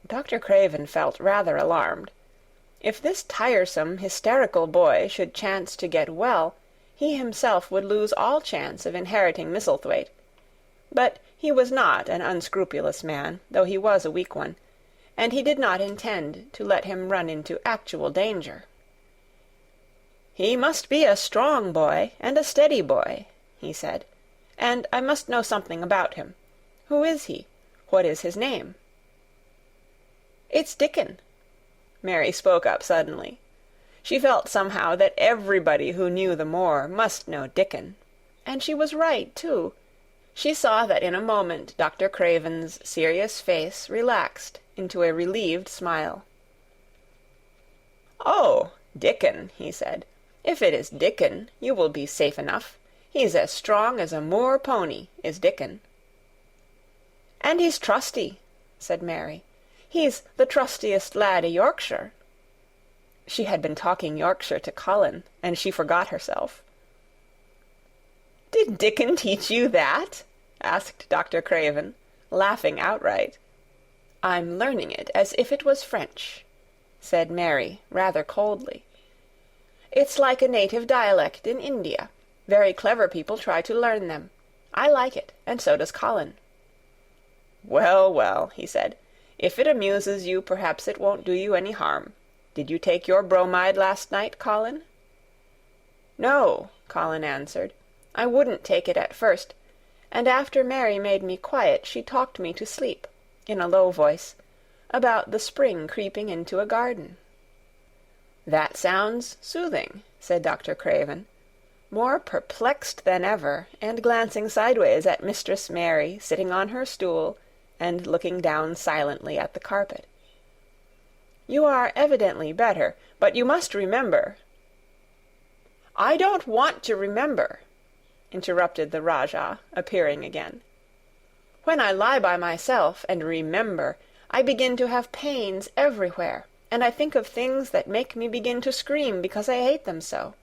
Dr. Craven felt rather alarmed. If this tiresome, hysterical boy should chance to get well, he himself would lose all chance of inheriting Misselthwaite. But he was not an unscrupulous man, though he was a weak one, and he did not intend to let him run into actual danger. "He must be a strong boy, and a steady boy," he said, "and I must know something about him. Who is he? What is his name?" "It's Dickon." Mary spoke up suddenly. She felt somehow that everybody who knew the moor must know Dickon. And she was right, too. She saw that in a moment Dr. Craven's serious face relaxed into a relieved smile. "Oh, Dickon," he said. "If it is Dickon, you will be safe enough. He's as strong as a moor pony, is Dickon." "And he's trusty," said Mary. "He's the trustiest lad i' Yorkshire." She had been talking Yorkshire to Colin, and she forgot herself. "Did Dickon teach you that?" asked Dr. Craven, laughing outright. "I'm learning it as if it was French," said Mary, rather coldly. "It's like a native dialect in India. Very clever people try to learn them. I like it, and so does Colin." "Well, well," he said. "If it amuses you, perhaps it won't do you any harm. Did you take your bromide last night, Colin?" "No," Colin answered. "I wouldn't take it at first, and after Mary made me quiet she talked me to sleep, in a low voice, about the spring creeping into a garden." "That sounds soothing," said Dr. Craven, more perplexed than ever, and glancing sideways at Mistress Mary sitting on her stool and looking down silently at the carpet. "You are evidently better, but you must remember—" "I don't want to remember," interrupted the Rajah, appearing again. "When I lie by myself and remember, I begin to have pains everywhere, and I think of things that make me begin to scream because I hate them so.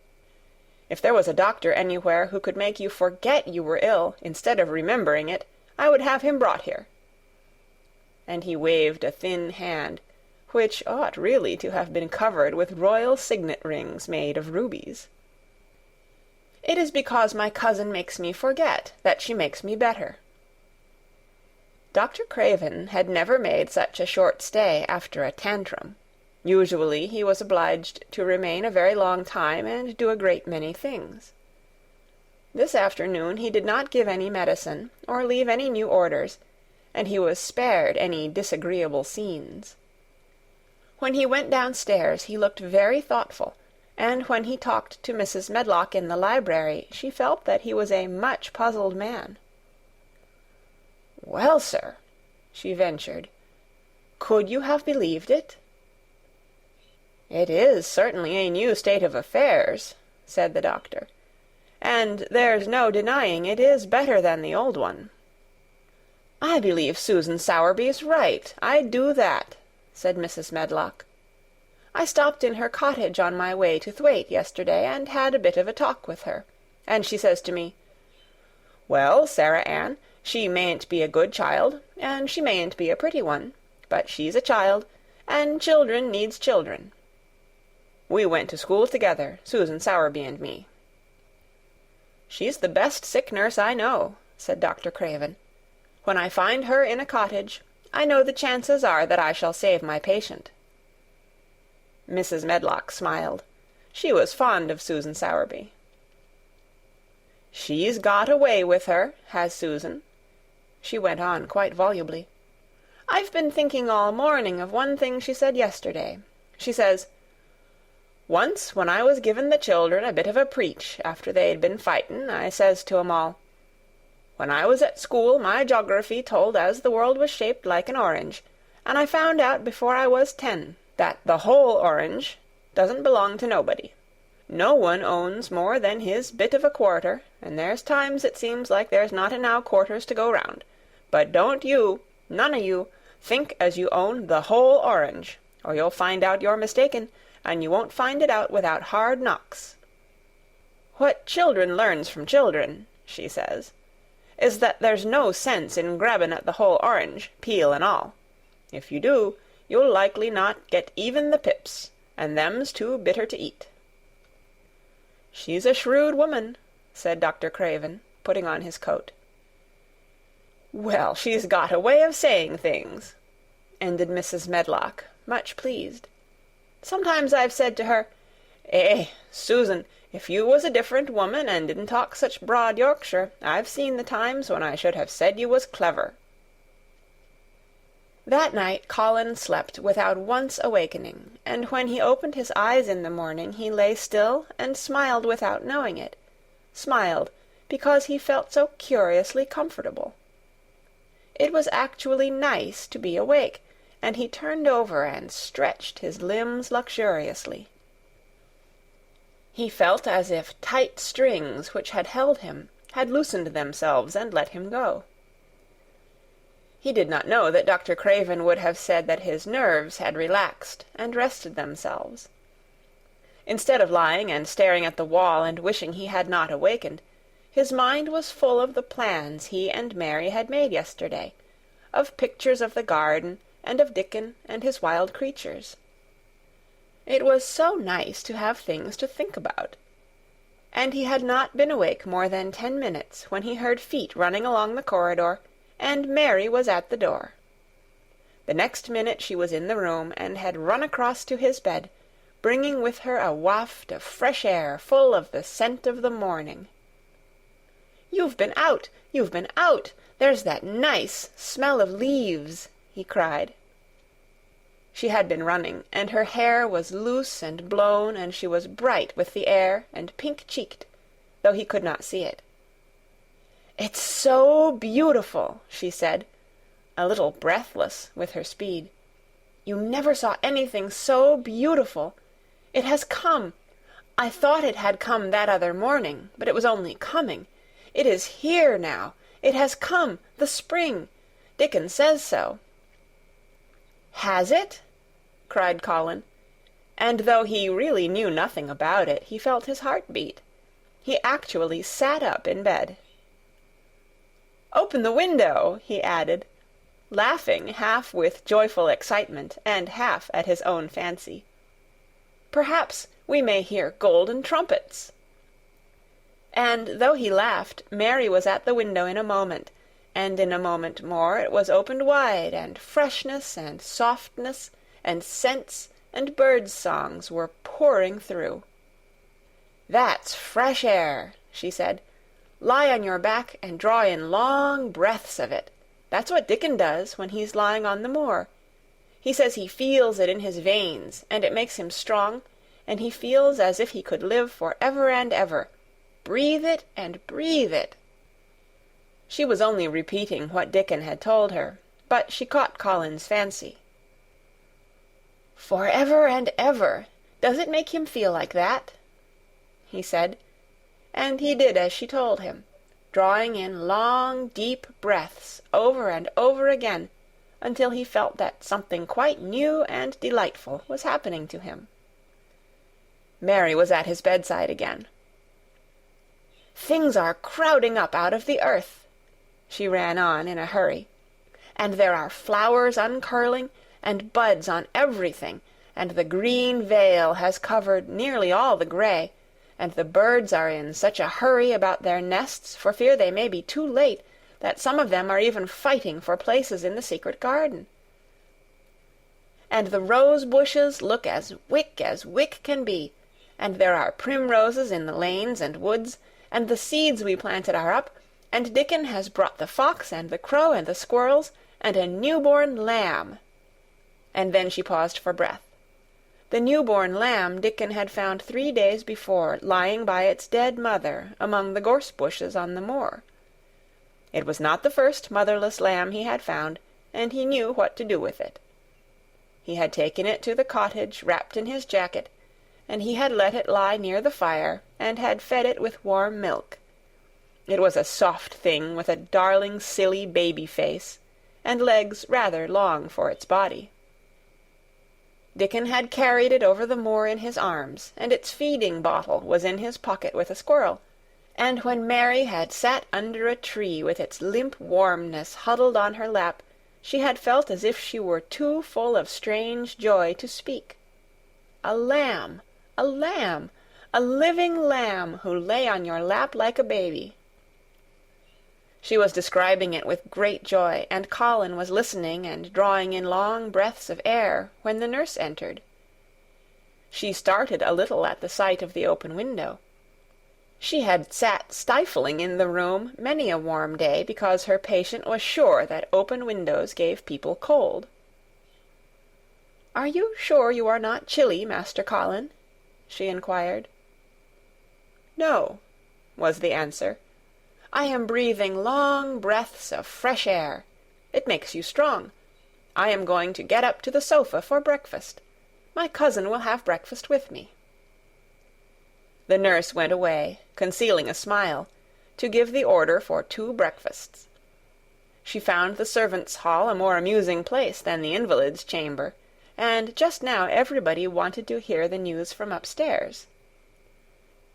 If there was a doctor anywhere who could make you forget you were ill instead of remembering it, I would have him brought here." And he waved a thin hand, which ought really to have been covered with royal signet rings made of rubies. "It is because my cousin makes me forget that she makes me better." Dr. Craven had never made such a short stay after a tantrum. Usually he was obliged to remain a very long time and do a great many things. This afternoon he did not give any medicine or leave any new orders, and he was spared any disagreeable scenes. When he went downstairs he looked very thoughtful, and when he talked to Mrs. Medlock in the library she felt that he was a much puzzled man. "Well, sir," she ventured, "could you have believed it?" "It is certainly a new state of affairs," said the doctor, "and there's no denying it is better than the old one." "I believe Susan Sowerby's right, I do that," said Mrs. Medlock. "I stopped in her cottage on my way to Thwaite yesterday and had a bit of a talk with her, and she says to me, 'Well, Sarah Ann, she mayn't be a good child, and she mayn't be a pretty one, but she's a child, and children needs children.' We went to school together, Susan Sowerby and me." "She's the best sick nurse I know," said Dr. Craven. "When I find her in a cottage, I know the chances are that I shall save my patient." Mrs. Medlock smiled. She was fond of Susan Sowerby. "She's got a way with her, has Susan," she went on quite volubly. "I've been thinking all morning of one thing she said yesterday. She says, 'Once when I was givin' the children a bit of a preach after they'd been fightin', I says to 'em all, "When I was at school my joggraphy told as the world was shaped like an orange. and I found out before I was 10 that the whole orange doesn't belong to nobody. No one owns more than his bit of a quarter, and there's times it seems like there's not enow quarters to go round. But don't you, none o' you, think as you own the whole orange, or you'll find out you're mistaken, and you won't find it out without hard knocks. What children learns from children, she says, is that there's no sense in grabbin' at the whole orange, peel and all. If you do, you'll likely not get even the pips, and them's too bitter to eat." "She's a shrewd woman," said Dr. Craven, putting on his coat. "Well, she's got a way of saying things," ended Mrs. Medlock, much pleased. "Sometimes I've said to her, 'Susan, if you was a different woman and didn't talk such broad Yorkshire, I've seen the times when I should have said you was clever.'" That night Colin slept without once awakening, and when he opened his eyes in the morning he lay still and smiled without knowing it, smiled because he felt so curiously comfortable. It was actually nice to be awake, and he turned over and stretched his limbs luxuriously. He felt as if tight strings which had held him had loosened themselves and let him go. He did not know that Dr. Craven would have said that his nerves had relaxed and rested themselves. Instead of lying and staring at the wall and wishing he had not awakened, his mind was full of the plans he and Mary had made yesterday, of pictures of the garden and of Dickon and his wild creatures. It was so nice to have things to think about. And he had not been awake more than 10 minutes when he heard feet running along the corridor, and Mary was at the door. The next minute she was in the room and had run across to his bed, bringing with her a waft of fresh air full of the scent of the morning. "You've been out! You've been out! There's that nice smell of leaves!" he cried. She had been running, and her hair was loose and blown, and she was bright with the air and pink-cheeked, though he could not see it. "It's so beautiful," she said, a little breathless with her speed. "You never saw anything so beautiful. It has come. I thought it had come that other morning, but it was only coming. It is here now. It has come, the spring. Dickon says so." "Has it?" cried Colin, and though he really knew nothing about it, he felt his heart beat. He actually sat up in bed. "Open the window," he added, laughing half with joyful excitement and half at his own fancy. "Perhaps we may hear golden trumpets." And though he laughed, Mary was at the window in a moment, and in a moment more it was opened wide, and freshness and softness and scents and birds' songs were pouring through. "That's fresh air," she said. "Lie on your back and draw in long breaths of it. That's what Dickon does when he's lying on the moor. He says he feels it in his veins, and it makes him strong, and he feels as if he could live for ever and ever. Breathe it and breathe it." She was only repeating what Dickon had told her, but she caught Colin's fancy. "For ever and ever, does it make him feel like that?" he said, and he did as she told him, drawing in long, deep breaths over and over again, until he felt that something quite new and delightful was happening to him. Mary was at his bedside again. "Things are crowding up out of the earth," she ran on in a hurry, "and there are flowers uncurling, and buds on everything, and the green veil has covered nearly all the gray, and the birds are in such a hurry about their nests for fear they may be too late, that some of them are even fighting for places in the secret garden. And the rose bushes look as wick can be, and there are primroses in the lanes and woods, and the seeds we planted are up, and Dickon has brought the fox and the crow and the squirrels, and a newborn lamb." And then she paused for breath. The newborn lamb Dickon had found 3 days before, lying by its dead mother among the gorse bushes on the moor. It was not the first motherless lamb he had found, and he knew what to do with it. He had taken it to the cottage wrapped in his jacket, and he had let it lie near the fire, and had fed it with warm milk. It was a soft thing with a darling silly baby face, and legs rather long for its body. Dickon had carried it over the moor in his arms, and its feeding bottle was in his pocket with a squirrel, and when Mary had sat under a tree with its limp warmness huddled on her lap, she had felt as if she were too full of strange joy to speak. A lamb! A lamb! A living lamb who lay on your lap like a baby. She was describing it with great joy, and Colin was listening and drawing in long breaths of air when the nurse entered. She started a little at the sight of the open window. She had sat stifling in the room many a warm day because her patient was sure that open windows gave people cold. "Are you sure you are not chilly, Master Colin?" she inquired. "No," was the answer. "I am breathing long breaths of fresh air. It makes you strong. I am going to get up to the sofa for breakfast. My cousin will have breakfast with me." The nurse went away, concealing a smile, to give the order for 2 breakfasts. She found the servants' hall a more amusing place than the invalid's chamber, and just now everybody wanted to hear the news from upstairs.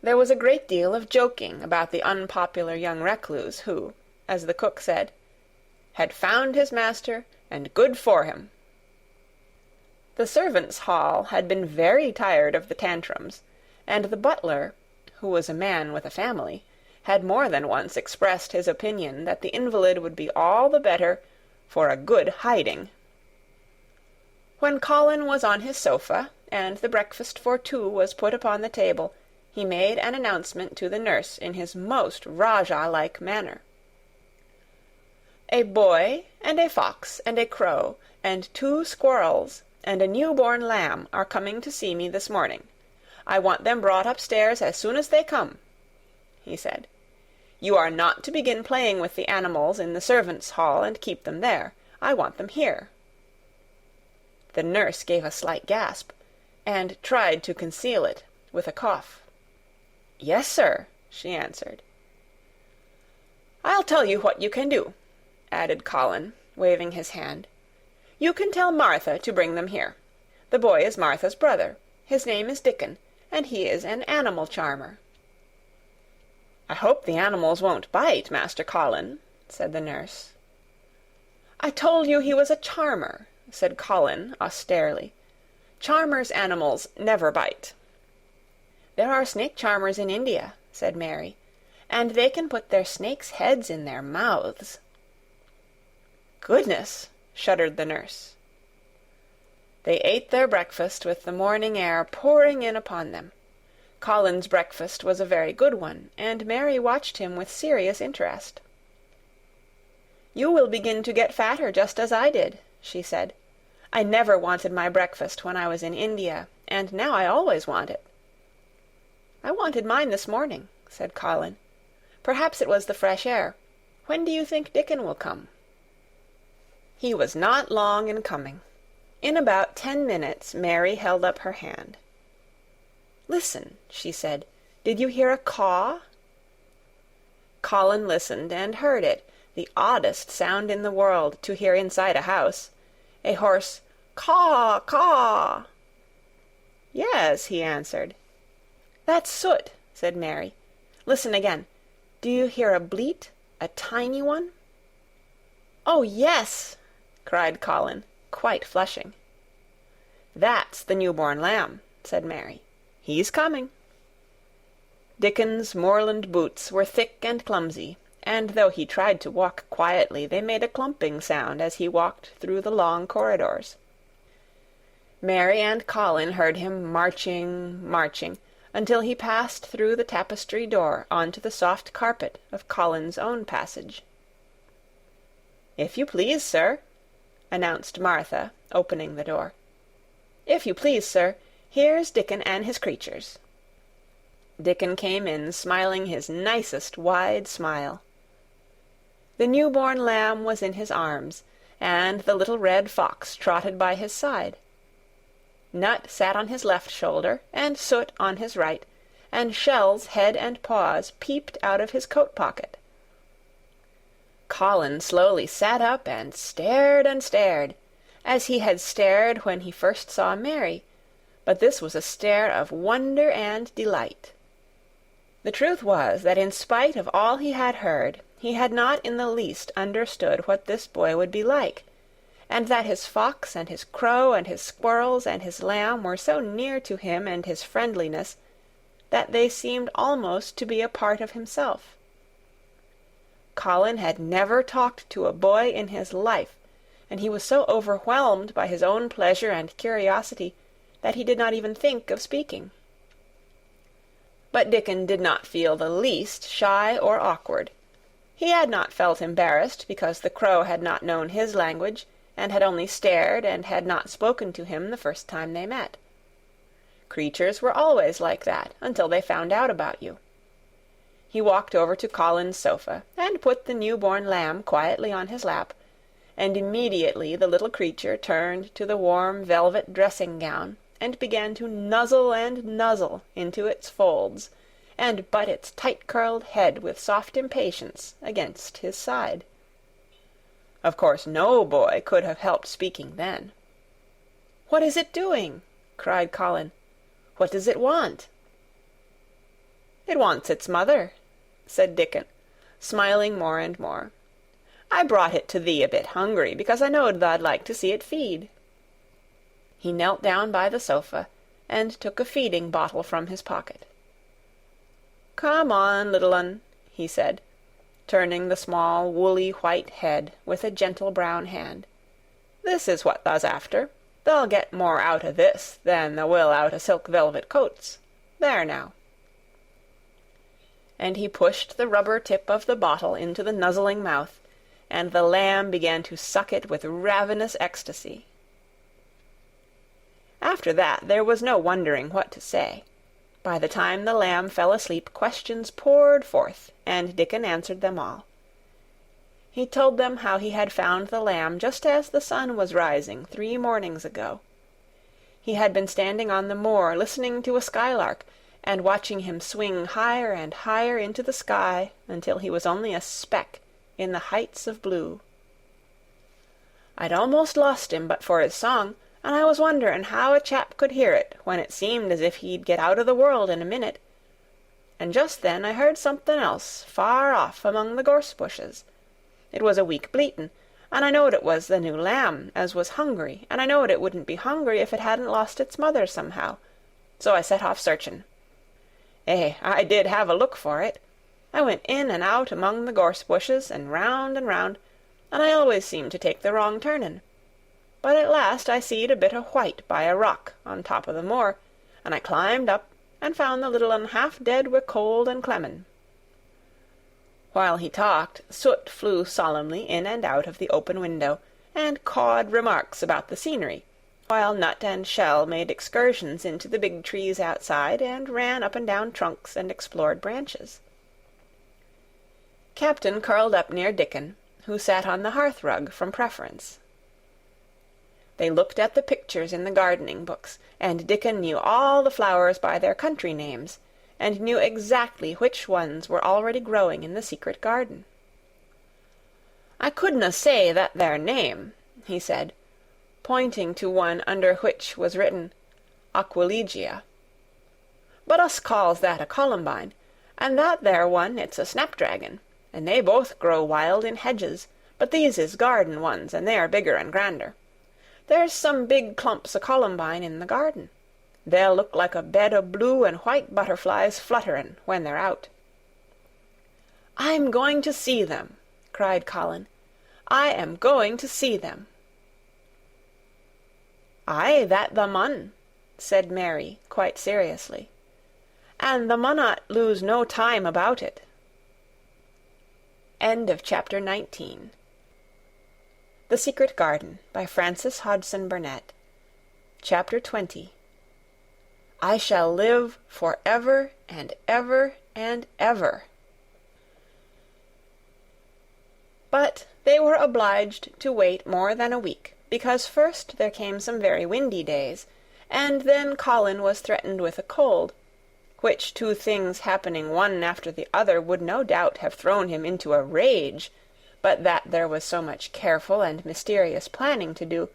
There was a great deal of joking about the unpopular young recluse who, as the cook said, had found his master, and good for him. The servants' hall had been very tired of the tantrums, and the butler, who was a man with a family, had more than once expressed his opinion that the invalid would be all the better for a good hiding. When Colin was on his sofa, and the breakfast for 2 was put upon the table, he made an announcement to the nurse in his most Rajah-like manner. "A boy, and a fox, and a crow, and 2 squirrels, and a new-born lamb are coming to see me this morning. I want them brought upstairs as soon as they come," he said. "You are not to begin playing with the animals in the servants' hall and keep them there. I want them here." The nurse gave a slight gasp, and tried to conceal it with a cough. "Yes, sir," she answered. "I'll tell you what you can do," added Colin, waving his hand. "You can tell Martha to bring them here. The boy is Martha's brother. His name is Dickon, and he is an animal charmer." "I hope the animals won't bite, Master Colin," said the nurse. "I told you he was a charmer," said Colin austerely. "Charmers' animals never bite." "There are snake charmers in India," said Mary, "and they can put their snakes' heads in their mouths." "Goodness!" shuddered the nurse. They ate their breakfast with the morning air pouring in upon them. Colin's breakfast was a very good one, and Mary watched him with serious interest. "You will begin to get fatter just as I did," she said. "I never wanted my breakfast when I was in India, and now I always want it." "I wanted mine this morning," said Colin. "Perhaps it was the fresh air. When do you think Dickon will come?" He was not long in coming. In about 10 minutes Mary held up her hand. "Listen," she said. "Did you hear a caw?" Colin listened and heard it, the oddest sound in the world to hear inside a house, a hoarse caw, caw. "Yes," he answered. "That's Soot," said Mary. "Listen again. Do you hear a bleat, a tiny one?" "Oh, yes!" cried Colin, quite flushing. "That's the new-born lamb," said Mary. "He's coming." Dickon's moorland boots were thick and clumsy, and though he tried to walk quietly, they made a clumping sound as he walked through the long corridors. Mary and Colin heard him marching, marching, until he passed through the tapestry door onto the soft carpet of Colin's own passage. "If you please, sir," announced Martha, opening the door. "If you please, sir, here's Dickon and his creatures." Dickon came in, smiling his nicest wide smile. The new-born lamb was in his arms, and the little red fox trotted by his side. Nut sat on his left shoulder, and Soot on his right, and Shell's head and paws peeped out of his coat pocket. Colin slowly sat up and stared, as he had stared when he first saw Mary, but this was a stare of wonder and delight. The truth was that in spite of all he had heard, he had not in the least understood what this boy would be like, and that his fox and his crow and his squirrels and his lamb were so near to him and his friendliness that they seemed almost to be a part of himself. Colin had never talked to a boy in his life, and he was so overwhelmed by his own pleasure and curiosity that he did not even think of speaking. But Dickon did not feel the least shy or awkward. He had not felt embarrassed because the crow had not known his language, and had only stared and had not spoken to him the first time they met. Creatures were always like that until they found out about you. He walked over to Colin's sofa and put the new-born lamb quietly on his lap, and immediately the little creature turned to the warm velvet dressing-gown and began to nuzzle and nuzzle into its folds, and butt its tight-curled head with soft impatience against his side. Of course no boy could have helped speaking then. "What is it doing?" cried Colin. "What does it want?" "It wants its mother," said Dickon, smiling more and more. "I brought it to thee a bit hungry, because I knowed tha'd like to see it feed." He knelt down by the sofa, and took a feeding bottle from his pocket. "Come on, little un," he said, turning the small woolly white head with a gentle brown hand. "This is what thou's after. Thou'll get more out o' this than thou will out o' silk velvet coats. There now." And he pushed the rubber tip of the bottle into the nuzzling mouth, and the lamb began to suck it with ravenous ecstasy. After that there was no wondering what to say. By the time the lamb fell asleep, questions poured forth, and Dickon answered them all. He told them how he had found the lamb just as the sun was rising 3 mornings ago. He had been standing on the moor listening to a skylark, and watching him swing higher and higher into the sky until he was only a speck in the heights of blue. "I'd almost lost him but for his song, and I was wondering how a chap could hear it when it seemed as if he'd get out of the world in a minute. And just then I heard something else far off among the gorse bushes. It was a weak bleatin', and I knowed it was the new lamb as was hungry, and I knowed it wouldn't be hungry if it hadn't lost its mother somehow. So I set off searchin'. I did have a look for it. I went in and out among the gorse bushes, and round, and I always seemed to take the wrong turnin'. But at last I seed a bit o' white by a rock on top o' the moor, and I climbed up, and found the little un half dead wi' cold and clemmin'." While he talked, Soot flew solemnly in and out of the open window, and cawed remarks about the scenery, while Nut and Shell made excursions into the big trees outside, and ran up and down trunks and explored branches. Captain curled up near Dickon, who sat on the hearth-rug from preference. They looked at the pictures in the gardening books, and Dickon knew all the flowers by their country names, and knew exactly which ones were already growing in the secret garden. "I couldna say that there name," he said, pointing to one under which was written Aquilegia. "But us calls that a columbine, and that there one it's a snapdragon, and they both grow wild in hedges, but these is garden ones, and they are bigger and grander. There's some big clumps o' columbine in the garden. They'll look like a bed o' blue and white butterflies flutterin' when they're out." "I'm going to see them," cried Colin. "I am going to see them." "Aye, that thou mun," said Mary, quite seriously. "And thou munnot lose no time about it." End of Chapter 19. The Secret Garden, by Frances Hodgson Burnett. Chapter 20. I shall live for ever and ever and ever. But they were obliged to wait more than a week, because first there came some very windy days, and then Colin was threatened with a cold, which two things happening one after the other would no doubt have thrown him into a rage, but that there was so much careful and mysterious planning to do,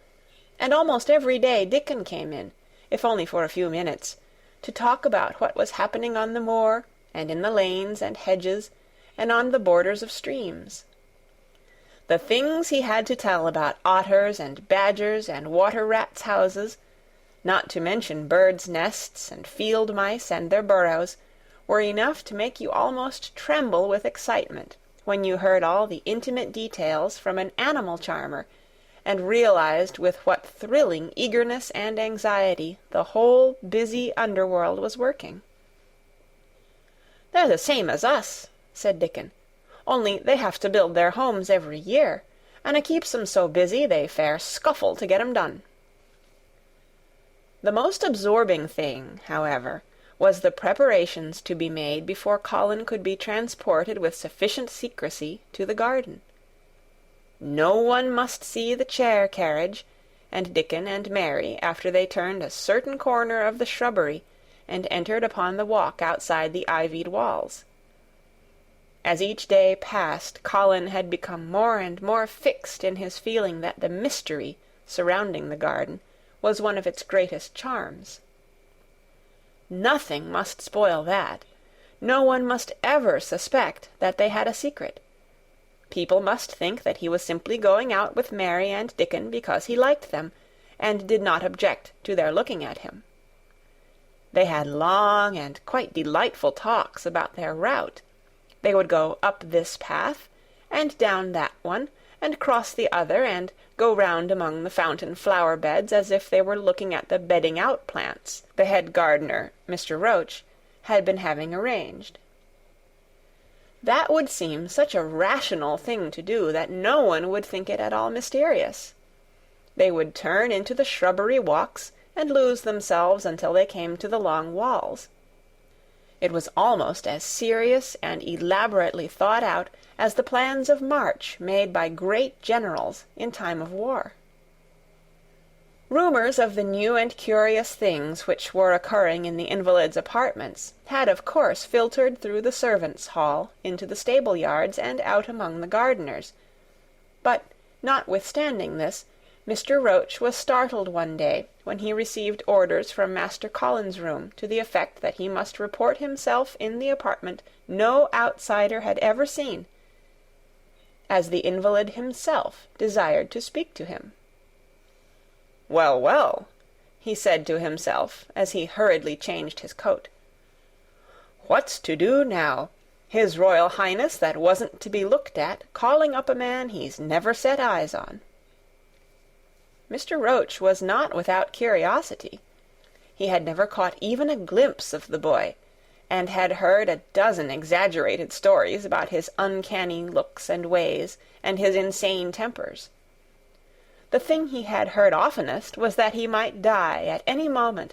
and almost every day Dickon came in, if only for a few minutes, to talk about what was happening on the moor, and in the lanes and hedges, and on the borders of streams. The things he had to tell about otters and badgers and water-rats' houses, not to mention birds' nests and field mice and their burrows, were enough to make you almost tremble with excitement when you heard all the intimate details from an animal charmer, and realized with what thrilling eagerness and anxiety the whole busy underworld was working. "They're the same as us," said Dickon, "only they have to build their homes every year, and it keeps 'em so busy they fair scuffle to get 'em done." The most absorbing thing, however, was the preparations to be made before Colin could be transported with sufficient secrecy to the garden. No one must see the chair carriage, and Dickon and Mary, after they turned a certain corner of the shrubbery and entered upon the walk outside the ivied walls. As each day passed, Colin had become more and more fixed in his feeling that the mystery surrounding the garden was one of its greatest charms. Nothing must spoil that. No one must ever suspect that they had a secret. People must think that he was simply going out with Mary and Dickon because he liked them, and did not object to their looking at him. They had long and quite delightful talks about their route. They would go up this path, and down that one, and cross the other, and go round among the fountain flower beds as if they were looking at the bedding-out plants the head gardener, Mr. Roach, had been having arranged. That would seem such a rational thing to do that no one would think it at all mysterious. They would turn into the shrubbery walks and lose themselves until they came to the long walls. It was almost as serious and elaborately thought out as the plans of march made by great generals in time of war. Rumors of the new and curious things which were occurring in the invalid's apartments had of course filtered through the servants' hall into the stable-yards and out among the gardeners, but, notwithstanding this, Mr. Roach was startled one day when he received orders from Master Colin's room to the effect that he must report himself in the apartment no outsider had ever seen, as the invalid himself desired to speak to him. "Well, well," he said to himself as he hurriedly changed his coat. "What's to do now? His Royal Highness that wasn't to be looked at, calling up a man he's never set eyes on." Mr. Roach was not without curiosity. He had never caught even a glimpse of the boy, and had heard a dozen exaggerated stories about his uncanny looks and ways, and his insane tempers. The thing he had heard oftenest was that he might die at any moment,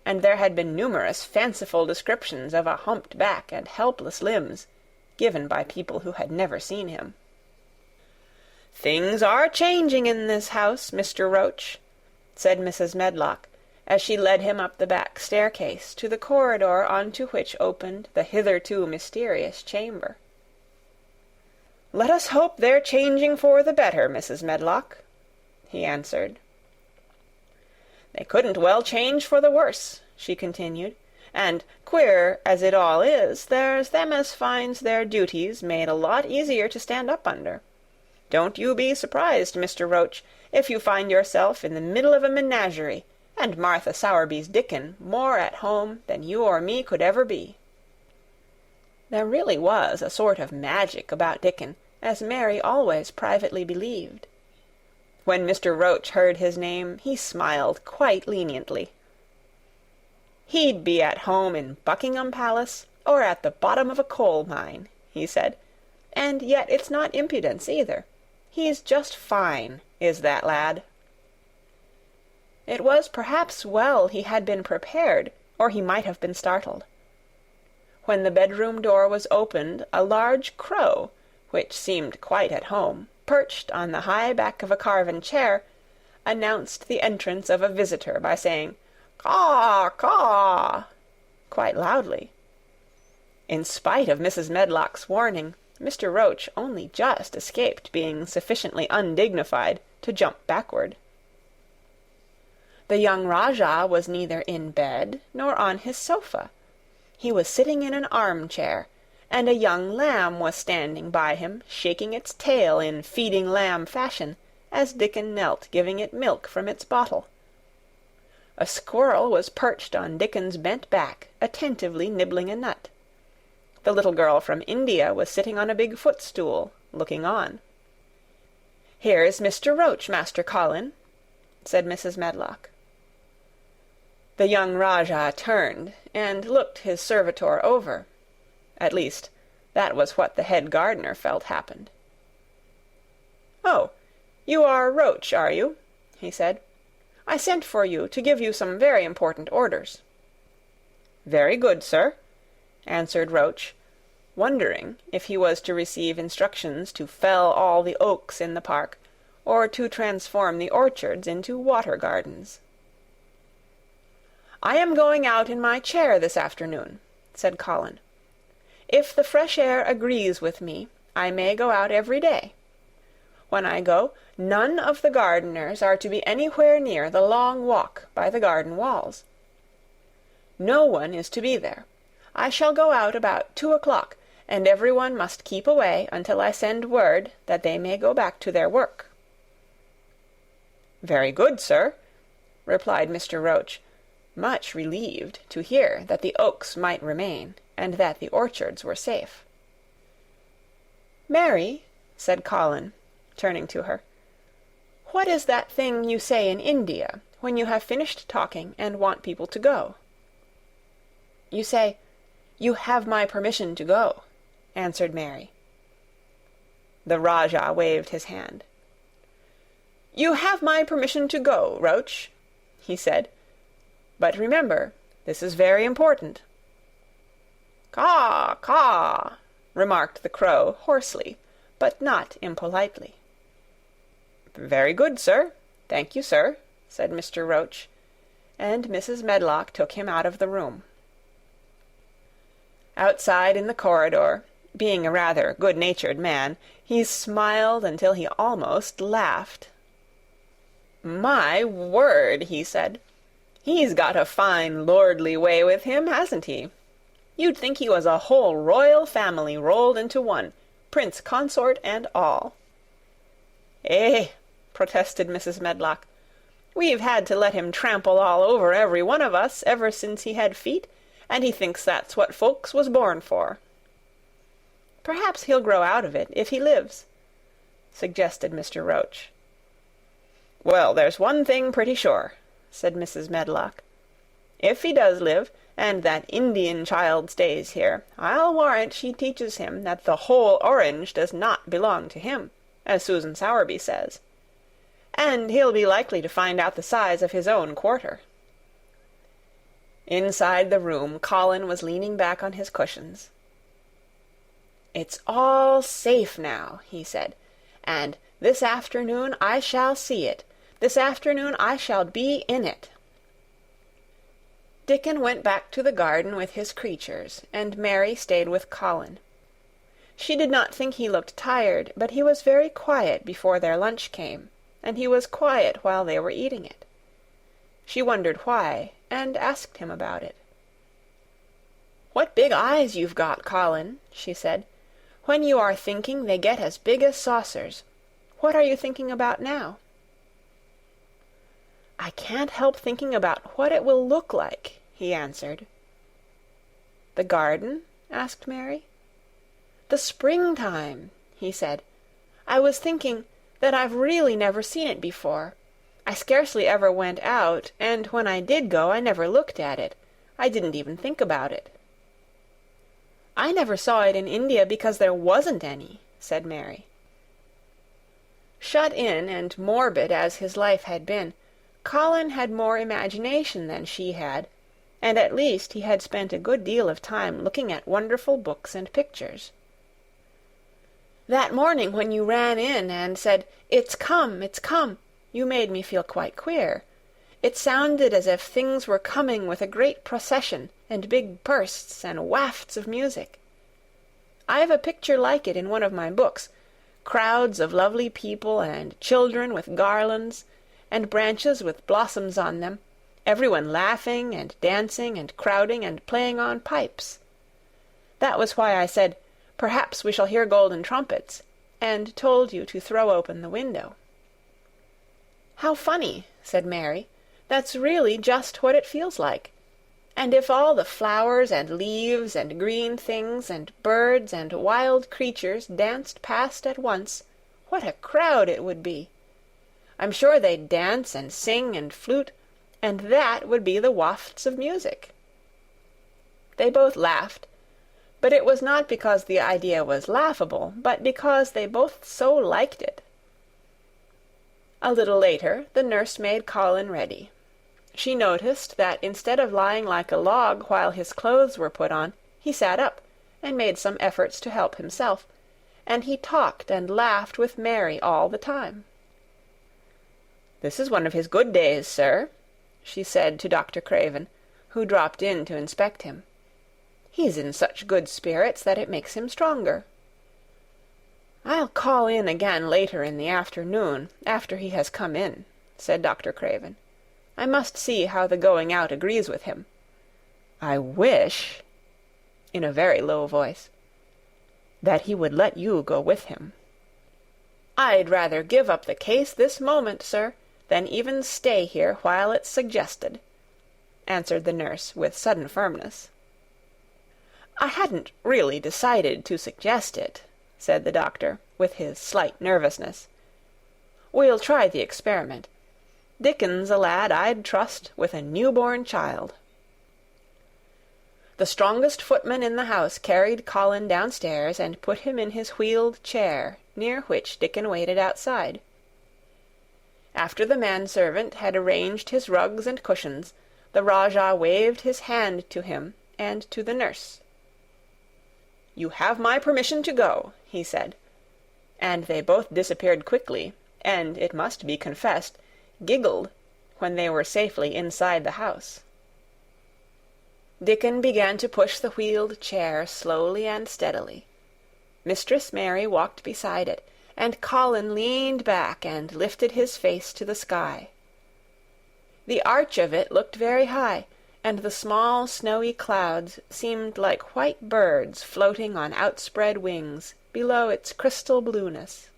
and there had been numerous fanciful descriptions of a humped back and helpless limbs, given by people who had never seen him. "Things are changing in this house, Mr. Roach," said Mrs. Medlock, as she led him up the back staircase to the corridor on to which opened the hitherto mysterious chamber. "Let us hope they're changing for the better, Mrs. Medlock," he answered. "They couldn't well change for the worse," she continued, "and, queer as it all is, there's them as finds their duties made a lot easier to stand up under. Don't you be surprised, Mr. Roach, if you find yourself in the middle of a menagerie, and Martha Sowerby's Dickon more at home than you or me could ever be." There really was a sort of magic about Dickon, as Mary always privately believed. When Mr. Roach heard his name, he smiled quite leniently. "He'd be at home in Buckingham Palace, or at the bottom of a coal mine," he said, "and yet it's not impudence either. He's just fine, is that lad." It was perhaps well he had been prepared, or he might have been startled. When the bedroom door was opened, a large crow, which seemed quite at home, perched on the high back of a carven chair, announced the entrance of a visitor by saying, caw, caw, quite loudly. In spite of Mrs. Medlock's warning, Mr. Roach only just escaped being sufficiently undignified to jump backward. The young Rajah was neither in bed nor on his sofa. He was sitting in an armchair, and a young lamb was standing by him, shaking its tail in feeding lamb fashion, as Dickon knelt giving it milk from its bottle. A squirrel was perched on Dickon's bent back, attentively nibbling a nut. The little girl from India was sitting on a big footstool, looking on. "Here's Mr. Roach, Master Colin," said Mrs. Medlock. The young Rajah turned and looked his servitor over. At least, that was what the head gardener felt happened. "Oh, you are Roach, are you?" he said. "I sent for you to give you some very important orders." "Very good, sir," answered Roach, wondering if he was to receive instructions to fell all the oaks in the park, or to transform the orchards into water gardens. "I am going out in my chair this afternoon," said Colin. "If the fresh air agrees with me, I may go out every day. When I go, none of the gardeners are to be anywhere near the long walk by the garden walls. No one is to be there. I shall go out about 2 o'clock, and every one must keep away until I send word that they may go back to their work." "Very good, sir," replied Mr. Roach, much relieved to hear that the oaks might remain, and that the orchards were safe. "Mary," said Colin, turning to her, "what is that thing you say in India, when you have finished talking and want people to go?" "You say, 'You have my permission to go,'" answered Mary. The Rajah waved his hand. "You have my permission to go, Roach," he said. "But remember, this is very important." "Caw, caw," remarked the crow hoarsely, but not impolitely. "Very good, sir. Thank you, sir," said Mr. Roach, and Mrs. Medlock took him out of the room. Outside in the corridor, being a rather good-natured man, he smiled until he almost laughed. "My word," he said, "he's got a fine lordly way with him, hasn't he? You'd think he was a whole royal family rolled into one, prince consort and all." "Eh," protested Mrs. Medlock, "we've had to let him trample all over every one of us ever since he had feet, and he thinks that's what folks was born for." "Perhaps he'll grow out of it, if he lives," suggested Mr. Roach. "Well, there's one thing pretty sure," said Mrs. Medlock. "If he does live, and that Indian child stays here, I'll warrant she teaches him that the whole orange does not belong to him, as Susan Sowerby says. And he'll be likely to find out the size of his own quarter." Inside the room, Colin was leaning back on his cushions. "It's all safe now," he said, "and this afternoon I shall see it. This afternoon I shall be in it." Dickon went back to the garden with his creatures, and Mary stayed with Colin. She did not think he looked tired, but he was very quiet before their lunch came, and he was quiet while they were eating it. She wondered why, and asked him about it. "What big eyes you've got, Colin," she said. "When you are thinking, they get as big as saucers. What are you thinking about now?" "I can't help thinking about what it will look like," he answered. "The garden?" asked Mary. "The springtime," he said. "I was thinking that I've really never seen it before. I scarcely ever went out, and when I did go I never looked at it. I didn't even think about it." "I never saw it in India because there wasn't any," said Mary. Shut in and morbid as his life had been, Colin had more imagination than she had, and at least he had spent a good deal of time looking at wonderful books and pictures. "That morning when you ran in and said, 'It's come, it's come,' you made me feel quite queer. It sounded as if things were coming with a great procession, and big bursts and wafts of music. I've a picture like it in one of my books, crowds of lovely people and children with garlands, and branches with blossoms on them, everyone laughing and dancing and crowding and playing on pipes. That was why I said, 'Perhaps we shall hear golden trumpets,' and told you to throw open the window." "How funny," said Mary. "That's really just what it feels like. And if all the flowers and leaves and green things and birds and wild creatures danced past at once, what a crowd it would be! I'm sure they'd dance and sing and flute, and that would be the wafts of music." They both laughed, but it was not because the idea was laughable, but because they both so liked it. A little later, the nurse made Colin ready. She noticed that instead of lying like a log while his clothes were put on, he sat up, and made some efforts to help himself, and he talked and laughed with Mary all the time. "This is one of his good days, sir," she said to Dr. Craven, who dropped in to inspect him. "He's in such good spirits that it makes him stronger." "I'll call in again later in the afternoon, after he has come in," said Dr. Craven. "I must see how the going out agrees with him. I wish," in a very low voice, "that he would let you go with him." "I'd rather give up the case this moment, sir, than even stay here while it's suggested," answered the nurse with sudden firmness. "I hadn't really decided to suggest it," said the doctor, with his slight nervousness. "We'll try the experiment. Dickon's a lad I'd trust with a new-born child." The strongest footman in the house carried Colin downstairs and put him in his wheeled chair, near which Dickon waited outside. After the manservant had arranged his rugs and cushions, the Rajah waved his hand to him and to the nurse. "You have my permission to go," he said, and they both disappeared quickly, and, it must be confessed, giggled when they were safely inside the house. Dickon began to push the wheeled chair slowly and steadily. Mistress Mary walked beside it, and Colin leaned back and lifted his face to the sky. The arch of it looked very high, and the small snowy clouds seemed like white birds floating on outspread wings below its crystal blueness.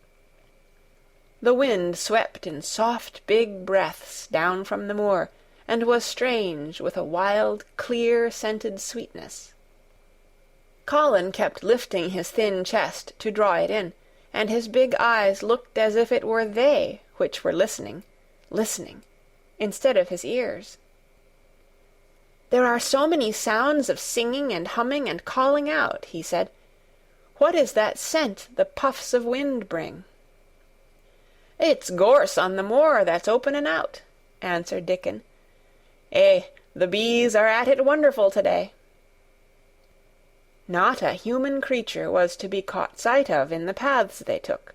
The wind swept in soft big breaths down from the moor, and was strange with a wild, clear-scented sweetness. Colin kept lifting his thin chest to draw it in, and his big eyes looked as if it were they which were listening, instead of his ears. "There are so many sounds of singing and humming and calling out," he said. "What is that scent the puffs of wind bring?" "It's gorse on the moor that's opening out," answered Dickon. The bees are at it wonderful to-day." Not a human creature was to be caught sight of in the paths they took.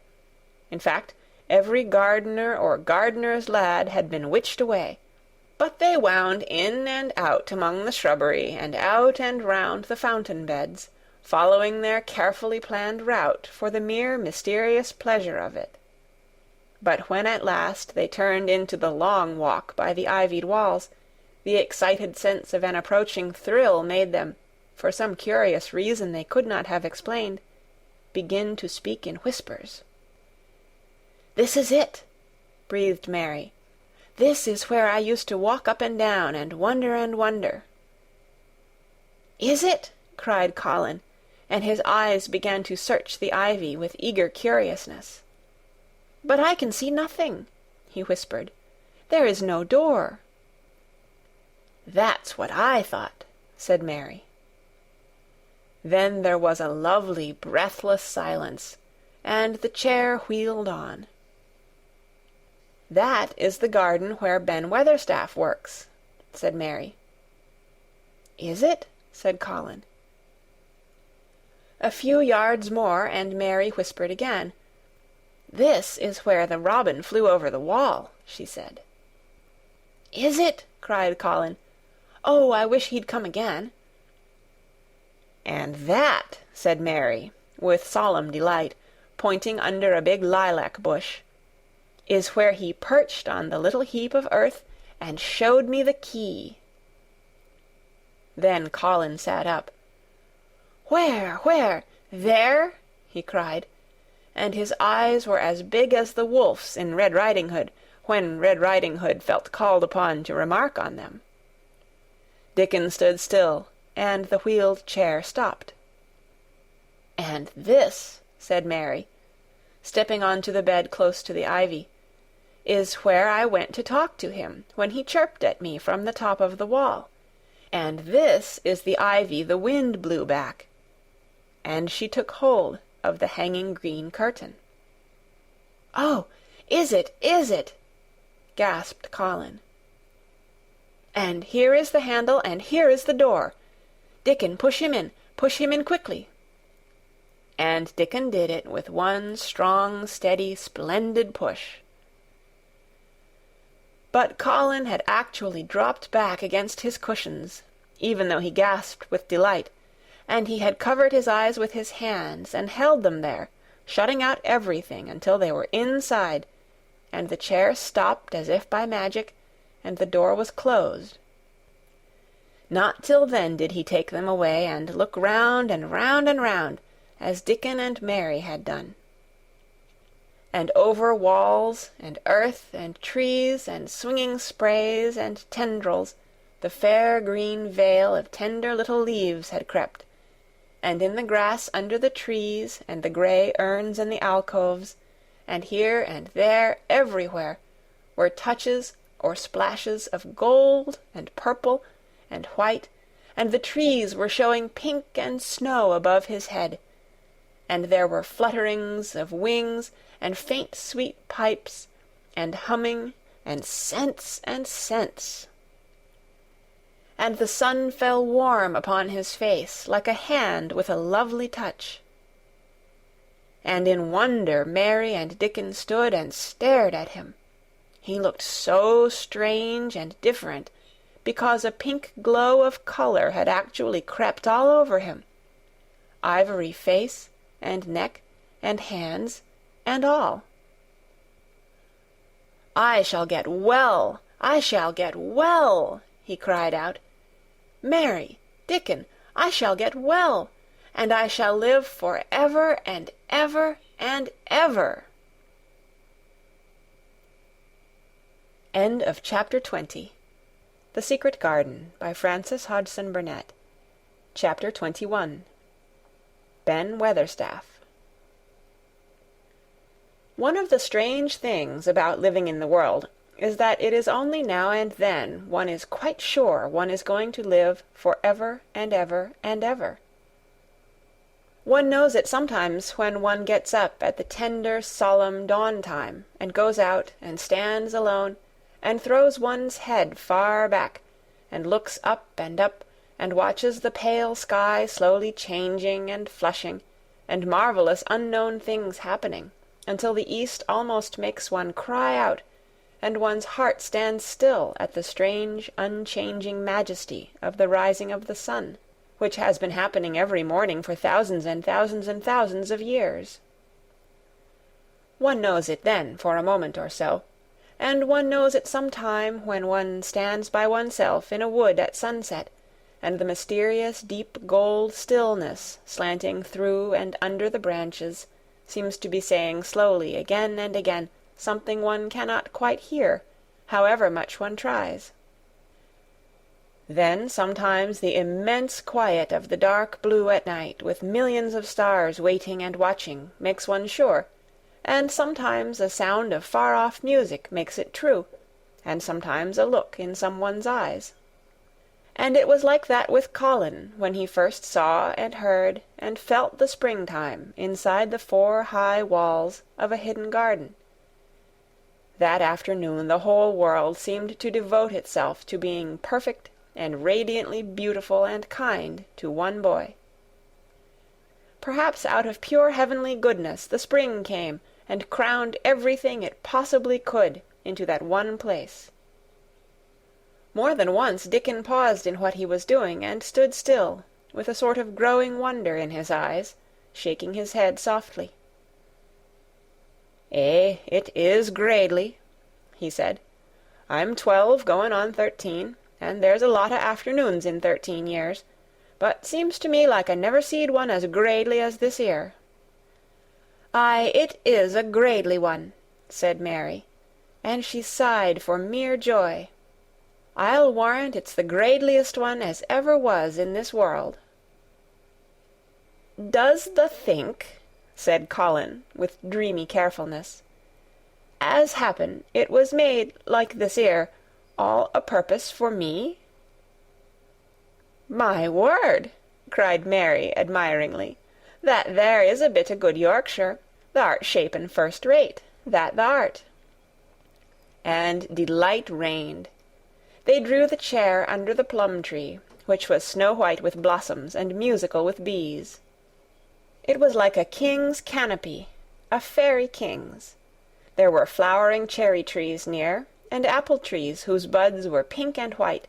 In fact, every gardener or gardener's lad had been witched away, but they wound in and out among the shrubbery and out and round the fountain beds, following their carefully planned route for the mere mysterious pleasure of it. But when at last they turned into the long walk by the ivied walls, the excited sense of an approaching thrill made them, for some curious reason they could not have explained, begin to speak in whispers. "This is it," breathed Mary. "This is where I used to walk up and down and wonder. "Is it?" cried Colin, and his eyes began to search the ivy with eager curiousness. "But I can see nothing," he whispered. "There is no door." "That's what I thought," said Mary. Then there was a lovely, breathless silence, and the chair wheeled on. "That is the garden where Ben Weatherstaff works," said Mary. "Is it?" said Colin. A few yards more, and Mary whispered again. "This is where the robin flew over the wall," she said. "Is it?" cried Colin. "Oh, I wish he'd come again." "And that," said Mary, with solemn delight, pointing under a big lilac bush, "is where he perched on the little heap of earth and showed me the key." Then Colin sat up. "Where? Where? There?" he cried, and his eyes were as big as the wolf's in Red Riding Hood, when Red Riding Hood felt called upon to remark on them. Dickon stood still, and the wheeled chair stopped. "And this," said Mary, stepping on to the bed close to the ivy, "is where I went to talk to him when he chirped at me from the top of the wall. And this is the ivy the wind blew back." And she took hold of the hanging green curtain. "Oh, is it? Is it?" gasped Colin. "And here is the handle, and here is the door. Dickon, push him in quickly." And Dickon did it with one strong, steady, splendid push. But Colin had actually dropped back against his cushions, even though he gasped with delight, and he had covered his eyes with his hands and held them there, shutting out everything until they were inside, and the chair stopped as if by magic, and the door was closed. Not till then did he take them away and look round and round and round, as Dickon and Mary had done. And over walls and earth and trees and swinging sprays and tendrils the fair green veil of tender little leaves had crept, and in the grass under the trees and the grey urns in the alcoves, and here and there everywhere, were touches or splashes of gold and purple and white, and the trees were showing pink and snow above his head, and there were flutterings of wings and faint sweet pipes and humming and scents and scents. And the sun fell warm upon his face like a hand with a lovely touch. And in wonder Mary and Dickon stood and stared at him. He looked so strange and different, because a pink glow of color had actually crept all over him, ivory face and neck and hands and all. "I shall get well! I shall get well!" he cried out. "Mary, Dickon, I shall get well, and I shall live for ever and ever and ever." End of Chapter 20. The Secret Garden, by Frances Hodgson Burnett. Chapter 21. Ben Weatherstaff. One of the strange things about living in the world is that it is only now and then one is quite sure one is going to live for ever and ever and ever. One knows it sometimes when one gets up at the tender, solemn dawn time and goes out and stands alone and throws one's head far back and looks up and watches the pale sky slowly changing and flushing and marvelous unknown things happening, until the east almost makes one cry out, and one's heart stands still at the strange, unchanging majesty of the rising of the sun, which has been happening every morning for thousands and thousands and thousands of years. One knows it then for a moment or so, and one knows it some time when one stands by oneself in a wood at sunset, and the mysterious deep gold stillness slanting through and under the branches seems to be saying slowly again and again something one cannot quite hear, however much one tries. Then sometimes the immense quiet of the dark blue at night, with millions of stars waiting and watching, makes one sure, and sometimes a sound of far-off music makes it true, and sometimes a look in someone's eyes. And it was like that with Colin when he first saw and heard and felt the springtime inside the 4 high walls of a hidden garden. That afternoon the whole world seemed to devote itself to being perfect and radiantly beautiful and kind to one boy. Perhaps out of pure heavenly goodness the spring came and crowned everything it possibly could into that one place. More than once Dickon paused in what he was doing, and stood still, with a sort of growing wonder in his eyes, shaking his head softly. "Eh, it is gradely," he said. "I'm 12, going on 13, and there's a lot o' afternoons in 13 years, but seems to me like I never seed one as gradely as this 'ere." "Aye, it is a gradely one," said Mary, and she sighed for mere joy. "I'll warrant it's the gradeliest one as ever was in this world." "Does thee think," said Colin, with dreamy carefulness, "as happen it was made like this 'ere, all a purpose for me?" "My word!" cried Mary admiringly. "That there is a bit o' good Yorkshire. Th'art shapen first rate, that th'art." And delight reigned. They drew the chair under the plum-tree, which was snow-white with blossoms and musical with bees. It was like a king's canopy, a fairy king's. There were flowering cherry-trees near, and apple-trees whose buds were pink and white,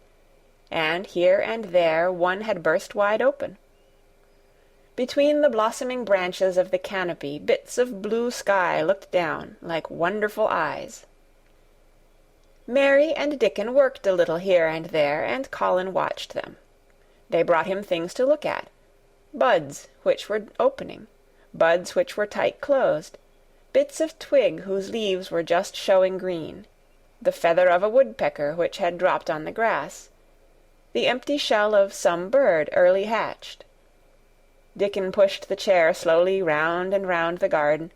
and here and there one had burst wide open. Between the blossoming branches of the canopy bits of blue sky looked down, like wonderful eyes. Mary and Dickon worked a little here and there, and Colin watched them. They brought him things to look at, buds which were opening, buds which were tight closed, bits of twig whose leaves were just showing green, the feather of a woodpecker which had dropped on the grass, the empty shell of some bird early hatched. Dickon pushed the chair slowly round and round the garden,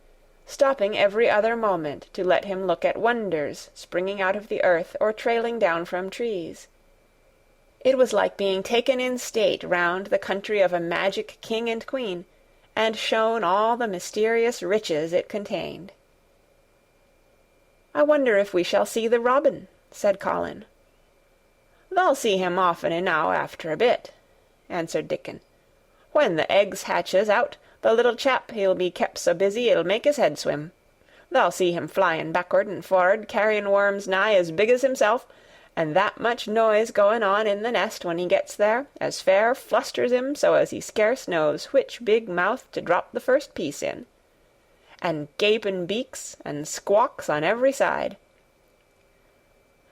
stopping every other moment to let him look at wonders springing out of the earth or trailing down from trees. It was like being taken in state round the country of a magic king and queen, and shown all the mysterious riches it contained. "I wonder if we shall see the robin," said Colin. "Thou'll see him often enow after a bit," answered Dickon. "When the eggs hatches out, the little chap he'll be kep so busy it'll make his head swim. Thou'll see him flyin' backward and for'ard, carryin' worms nigh as big as himself, and that much noise goin' on in the nest when he gets there, as fair flusters him so as he scarce knows which big mouth to drop the first piece in. And gapin' beaks and squawks on every side.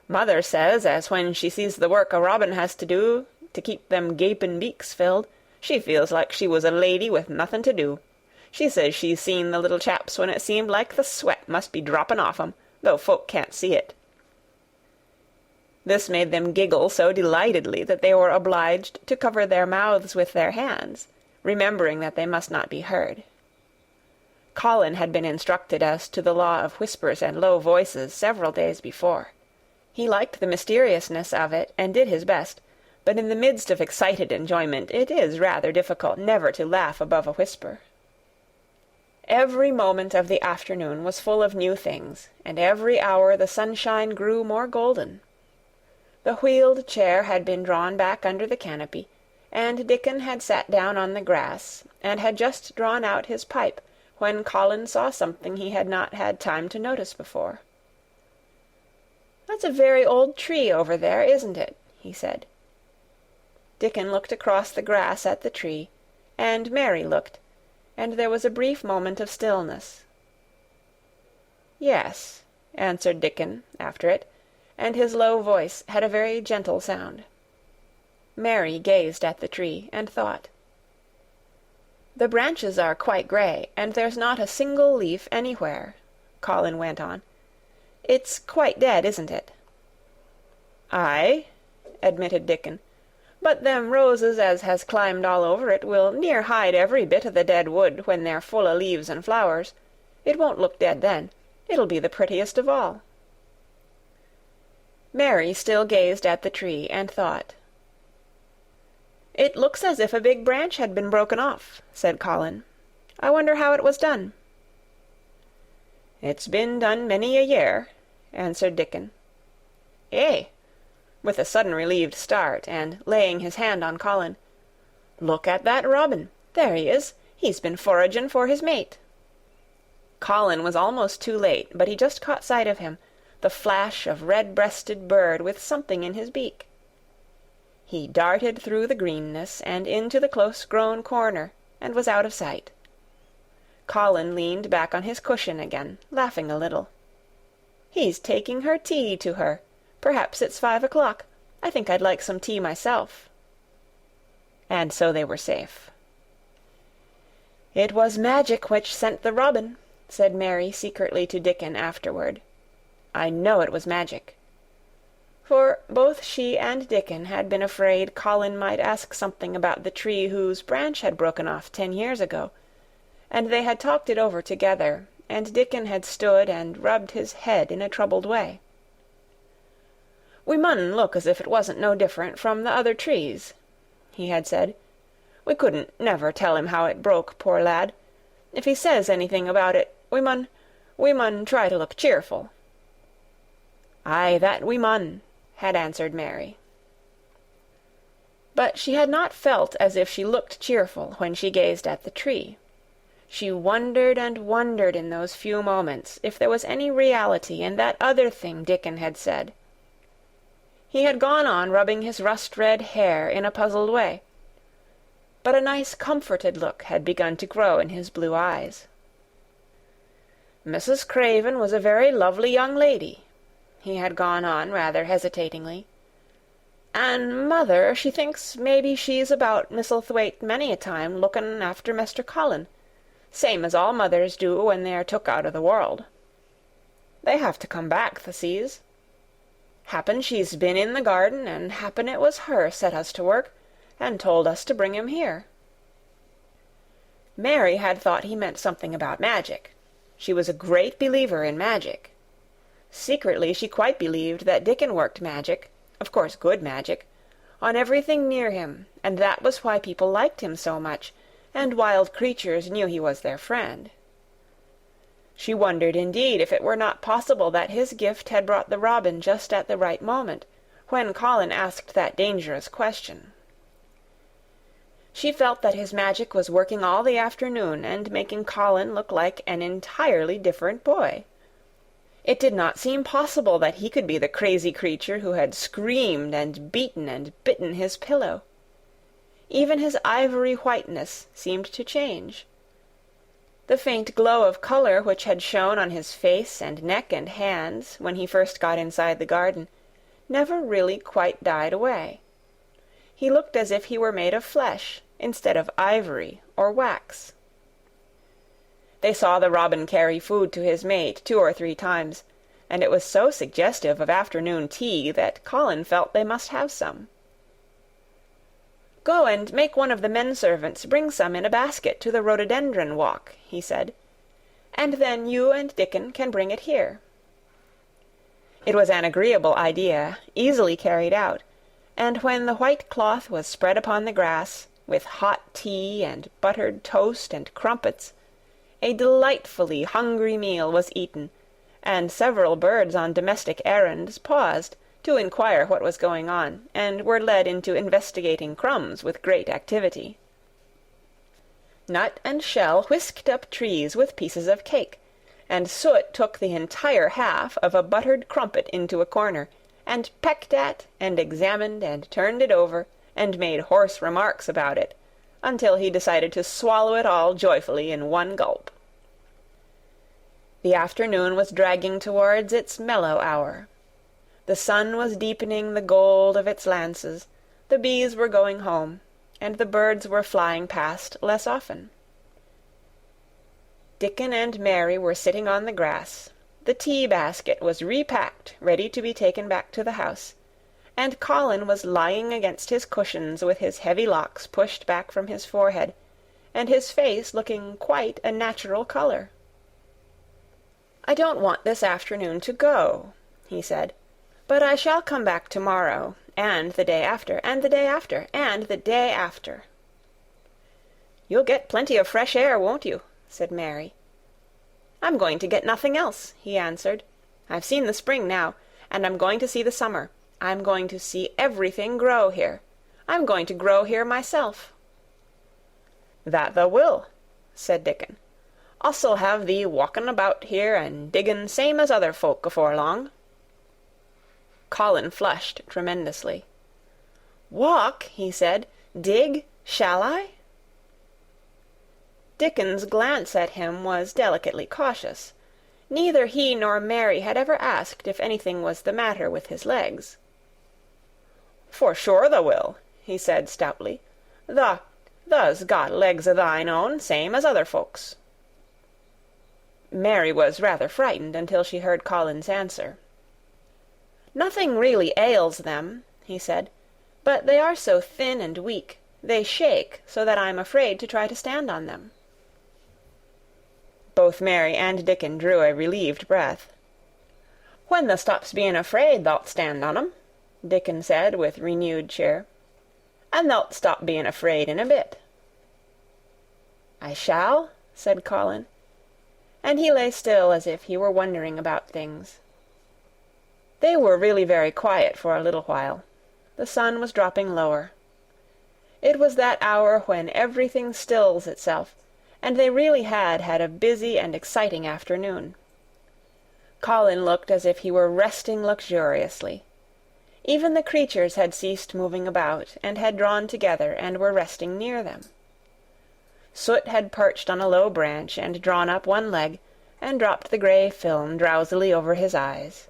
Mother says as when she sees the work a robin has to do to keep them gapin' beaks filled, she feels like she was a lady with nothing to do. She says she's seen the little chaps when it seemed like the sweat must be droppin' off 'em, though folk can't see it." This made them giggle so delightedly that they were obliged to cover their mouths with their hands, remembering that they must not be heard. Colin had been instructed as to the law of whispers and low voices several days before. He liked the mysteriousness of it, and did his best, but in the midst of excited enjoyment it is rather difficult never to laugh above a whisper. Every moment of the afternoon was full of new things, and every hour the sunshine grew more golden. The wheeled chair had been drawn back under the canopy, and Dickon had sat down on the grass, and had just drawn out his pipe, when Colin saw something he had not had time to notice before. "That's a very old tree over there, isn't it?" he said. Dickon looked across the grass at the tree, and Mary looked, and there was a brief moment of stillness. "Yes," answered Dickon, after it, and his low voice had a very gentle sound. Mary gazed at the tree, and thought. "The branches are quite grey, and there's not a single leaf anywhere," Colin went on. "It's quite dead, isn't it?" "Aye," admitted Dickon, "but them roses as has climbed all over it will near hide every bit o' the dead wood when they're full o' leaves and flowers. It won't look dead then. It'll be the prettiest of all." Mary still gazed at the tree, and thought. "It looks as if a big branch had been broken off," said Colin. "I wonder how it was done." "It's been done many a year," answered Dickon. "Eh!" with a sudden relieved start, and laying his hand on Colin. "Look at that robin. There he is. He's been foragin' for his mate." Colin was almost too late, but he just caught sight of him, the flash of red-breasted bird with something in his beak. He darted through the greenness and into the close-grown corner, and was out of sight. Colin leaned back on his cushion again, laughing a little. "He's taking her tea to her. Perhaps it's 5 o'clock. I think I'd like some tea myself." And so they were safe. "It was magic which sent the robin," said Mary secretly to Dickon afterward. "I know it was magic." For both she and Dickon had been afraid Colin might ask something about the tree whose branch had broken off 10 years ago, and they had talked it over together, and Dickon had stood and rubbed his head in a troubled way. "We mun look as if it wasn't no different from the other trees," he had said. "We couldn't never tell him how it broke, poor lad. If he says anything about it, we mun try to look cheerful." "Aye, that we mun," had answered Mary. But she had not felt as if she looked cheerful when she gazed at the tree. She wondered and wondered in those few moments if there was any reality in that other thing Dickon had said. He had gone on rubbing his rust-red hair in a puzzled way, but a nice comforted look had begun to grow in his blue eyes. "Mrs. Craven was a very lovely young lady," he had gone on rather hesitatingly. "An' mother, she thinks maybe she's about Misselthwaite many a time looking after Mr. Colin, same as all mothers do when they're took out o' the world. They have to come back, th'a sees. Happen she's been in the garden, and happen it was her set us to work, and told us to bring him here." Mary had thought he meant something about magic. She was a great believer in magic. Secretly she quite believed that Dickon worked magic, of course good magic, on everything near him, and that was why people liked him so much, and wild creatures knew he was their friend. She wondered indeed if it were not possible that his gift had brought the robin just at the right moment, when Colin asked that dangerous question. She felt that his magic was working all the afternoon and making Colin look like an entirely different boy. It did not seem possible that he could be the crazy creature who had screamed and beaten and bitten his pillow. Even his ivory whiteness seemed to change. The faint glow of color which had shone on his face and neck and hands when he first got inside the garden never really quite died away. He looked as if he were made of flesh instead of ivory or wax. They saw the robin carry food to his mate 2 or 3 times, and it was so suggestive of afternoon tea that Colin felt they must have some. "Go and make one of the men-servants bring some in a basket to the rhododendron walk," he said, "and then you and Dickon can bring it here." It was an agreeable idea, easily carried out, and when the white cloth was spread upon the grass, with hot tea and buttered toast and crumpets, a delightfully hungry meal was eaten, and several birds on domestic errands paused to inquire what was going on, and were led into investigating crumbs with great activity. Nut and Shell whisked up trees with pieces of cake, and Soot took the entire half of a buttered crumpet into a corner, and pecked at, and examined, and turned it over, and made hoarse remarks about it, until he decided to swallow it all joyfully in one gulp. The afternoon was dragging towards its mellow hour. The sun was deepening the gold of its lances, the bees were going home, and the birds were flying past less often. Dickon and Mary were sitting on the grass, the tea-basket was repacked, ready to be taken back to the house, and Colin was lying against his cushions with his heavy locks pushed back from his forehead, and his face looking quite a natural color. "I don't want this afternoon to go," he said, "but I shall come back tomorrow, and the day after, and the day after, and the day after." "You'll get plenty of fresh air, won't you?" said Mary. "I'm going to get nothing else," he answered. "I've seen the spring now, and I'm going to see the summer. I'm going to see everything grow here. I'm going to grow here myself." "That thou will," said Dickon. "Us'll have thee walking about here and digging same as other folk afore long." Colin flushed tremendously. "Walk?" he said. "Dig? Shall I?" Dickon's glance at him was delicately cautious. Neither he nor Mary had ever asked if anything was the matter with his legs. "For sure tha will," he said stoutly. "Tha's got legs o' thine own, same as other folks." Mary was rather frightened until she heard Colin's answer. "Nothing really ails them," he said, "but they are so thin and weak, they shake so that I'm afraid to try to stand on them." Both Mary and Dickon drew a relieved breath. "When tha stops being afraid, thou'lt stand on 'em," Dickon said with renewed cheer. "And thou'lt stop being afraid in a bit." "I shall?" said Colin, and he lay still as if he were wondering about things. They were really very quiet for a little while. The sun was dropping lower. It was that hour when everything stills itself, and they really had had a busy and exciting afternoon. Colin looked as if he were resting luxuriously. Even the creatures had ceased moving about, and had drawn together and were resting near them. Soot had perched on a low branch and drawn up one leg, and dropped the grey film drowsily over his eyes.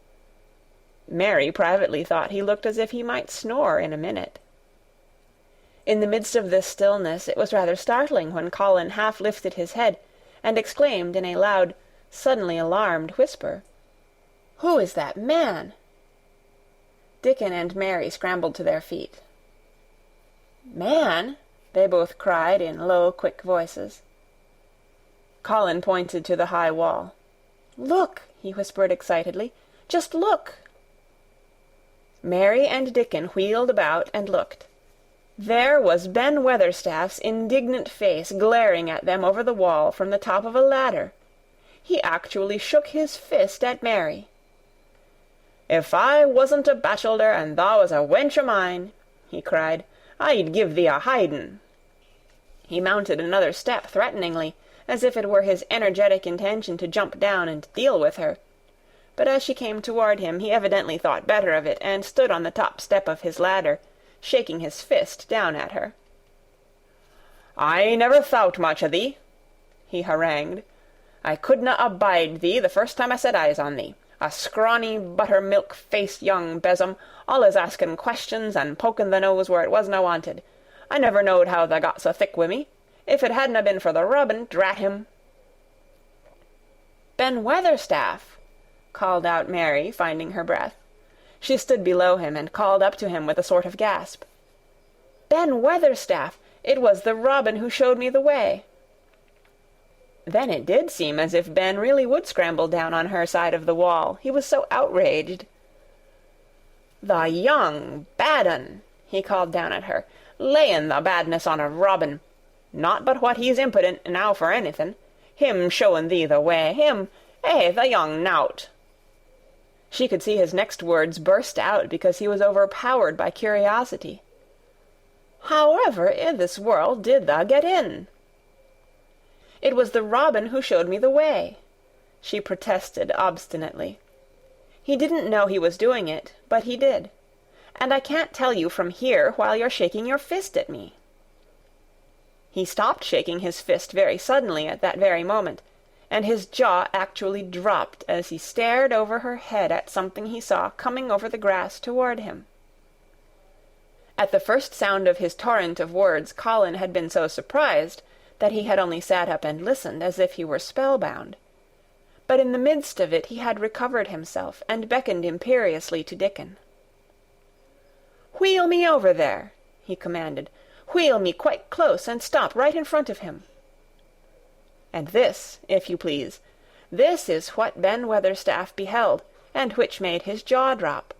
Mary privately thought he looked as if he might snore in a minute. In the midst of this stillness it was rather startling when Colin half lifted his head and exclaimed in a loud, suddenly alarmed whisper, "Who is that man?" Dickon and Mary scrambled to their feet. "Man?" they both cried in low, quick voices. Colin pointed to the high wall. "Look!" he whispered excitedly. "Just look!" Mary and Dickon wheeled about and looked. There was Ben Weatherstaff's indignant face glaring at them over the wall from the top of a ladder. He actually shook his fist at Mary. "If I wasn't a bachelder and thou was a wench o' mine," he cried, "I'd give thee a hidin'." He mounted another step threateningly, as if it were his energetic intention to jump down and deal with her. But as she came toward him, he evidently thought better of it, and stood on the top step of his ladder, shaking his fist down at her. "I never thowt much o' thee," he harangued. "I couldna abide thee the first time I set eyes on thee. A scrawny, buttermilk-faced young besom, allus asking questions and poking the nose where it wasna wanted. I never knowed how tha got so thick wi' me. If it hadna been for the rubbin', drat him." "Ben Weatherstaff!" called out Mary, finding her breath. She stood below him and called up to him with a sort of gasp. "Ben Weatherstaff! It was the robin who showed me the way." Then it did seem as if Ben really would scramble down on her side of the wall, he was so outraged. "The young bad un!" he called down at her, "layin' the badness on a robin. Not but what he's impudent now for anything. Him showing thee the way, him, the young nowt." She could see his next words burst out because he was overpowered by curiosity. "However i' this world did thou get in?" "It was the robin who showed me the way," she protested obstinately. "He didn't know he was doing it, but he did. And I can't tell you from here while you're shaking your fist at me." He stopped shaking his fist very suddenly at that very moment, and his jaw actually dropped as he stared over her head at something he saw coming over the grass toward him. At the first sound of his torrent of words, Colin had been so surprised that he had only sat up and listened as if he were spellbound. But in the midst of it he had recovered himself and beckoned imperiously to Dickon. "Wheel me over there," he commanded. "Wheel me quite close and stop right in front of him." And this, if you please, this is what Ben Weatherstaff beheld, and which made his jaw drop.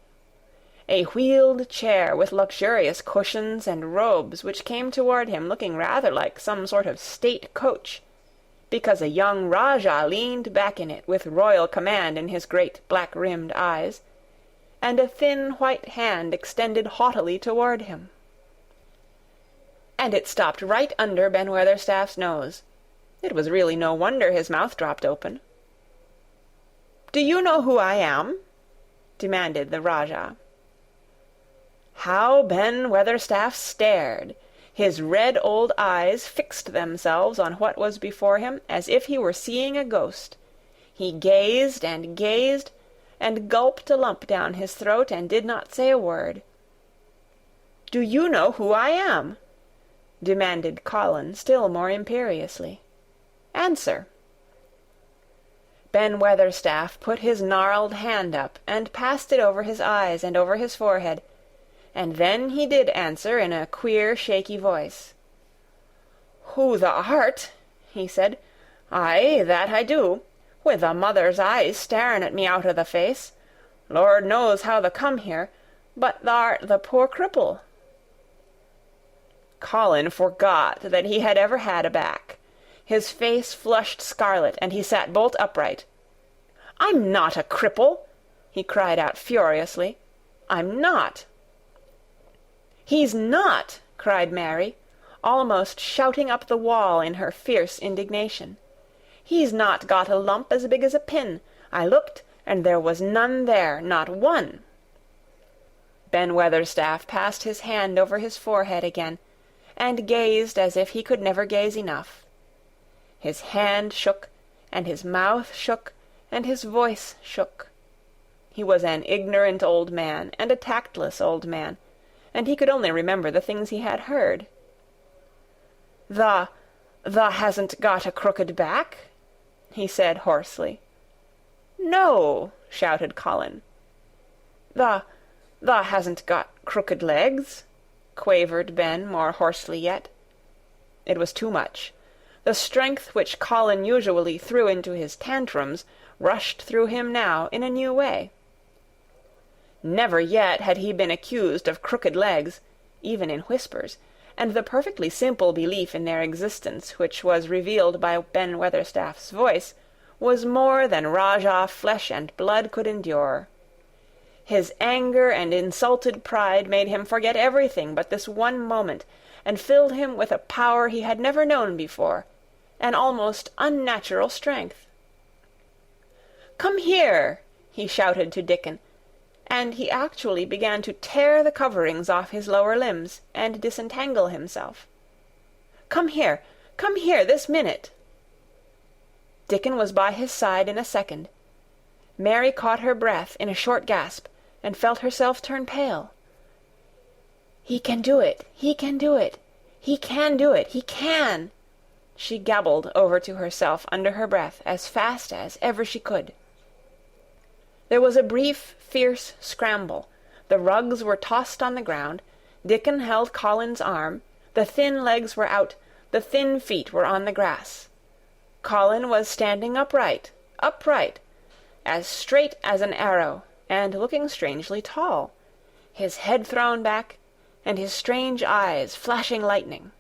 A wheeled chair with luxurious cushions and robes which came toward him looking rather like some sort of state coach, because a young Rajah leaned back in it with royal command in his great black-rimmed eyes, and a thin white hand extended haughtily toward him. And it stopped right under Ben Weatherstaff's nose. It was really no wonder his mouth dropped open. "Do you know who I am?" demanded the Rajah. How Ben Weatherstaff stared! His red old eyes fixed themselves on what was before him as if he were seeing a ghost. He gazed and gazed, and gulped a lump down his throat, and did not say a word. "Do you know who I am?" demanded Colin still more imperiously. "Answer." Ben Weatherstaff put his gnarled hand up, and passed it over his eyes and over his forehead, and then he did answer in a queer, shaky voice. "Who thou art," he said. "Aye, that I do, with a mother's eyes staring at me out o' the face. Lord knows how thou come here, but thou'rt the poor cripple." Colin forgot that he had ever had a back. His face flushed scarlet, and he sat bolt upright. "I'm not a cripple!" he cried out furiously. "I'm not!" "He's not!" cried Mary, almost shouting up the wall in her fierce indignation. "He's not got a lump as big as a pin. I looked, and there was none there, not one." Ben Weatherstaff passed his hand over his forehead again, and gazed as if he could never gaze enough. His hand shook, and his mouth shook, and his voice shook. He was an ignorant old man, and a tactless old man, and he could only remember the things he had heard. Thou hasn't got a crooked back?" he said hoarsely. "No," shouted Colin. Thou hasn't got crooked legs?" quavered Ben more hoarsely yet. It was too much. The strength which Colin usually threw into his tantrums rushed through him now in a new way. Never yet had he been accused of crooked legs, even in whispers, and the perfectly simple belief in their existence which was revealed by Ben Weatherstaff's voice was more than Rajah flesh and blood could endure. His anger and insulted pride made him forget everything but this one moment, and filled him with a power he had never known before, an almost unnatural strength. "Come here!" he shouted to Dickon, and he actually began to tear the coverings off his lower limbs, and disentangle himself. Come here, this minute!" Dickon was by his side in a second. Mary caught her breath in a short gasp, and felt herself turn pale. "He can do it, he can do it, he can do it, he can!" she gabbled over to herself under her breath as fast as ever she could. There was a brief, fierce scramble. The rugs were tossed on the ground. Dickon held Colin's arm. The thin legs were out. The thin feet were on the grass. Colin was standing upright, as straight as an arrow, and looking strangely tall, his head thrown back, and his strange eyes flashing lightning.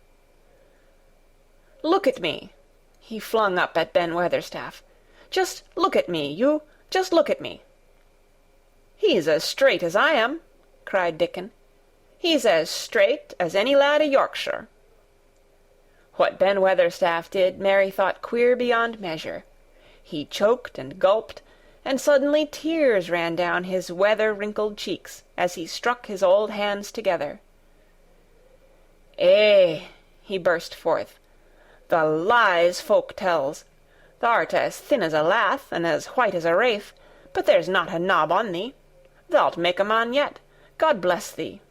"Look at me!" he flung up at Ben Weatherstaff. "Just look at me, you! Just look at me!" "He's as straight as I am," cried Dickon. "He's as straight as any lad o' Yorkshire." What Ben Weatherstaff did Mary thought queer beyond measure. He choked and gulped, and suddenly tears ran down his weather-wrinkled cheeks as he struck his old hands together. "Eh," he burst forth, "the lies folk tells! Thou'rt as thin as a lath, and as white as a wraith, but there's not a knob on thee. Thou'lt make a man yet. God bless thee."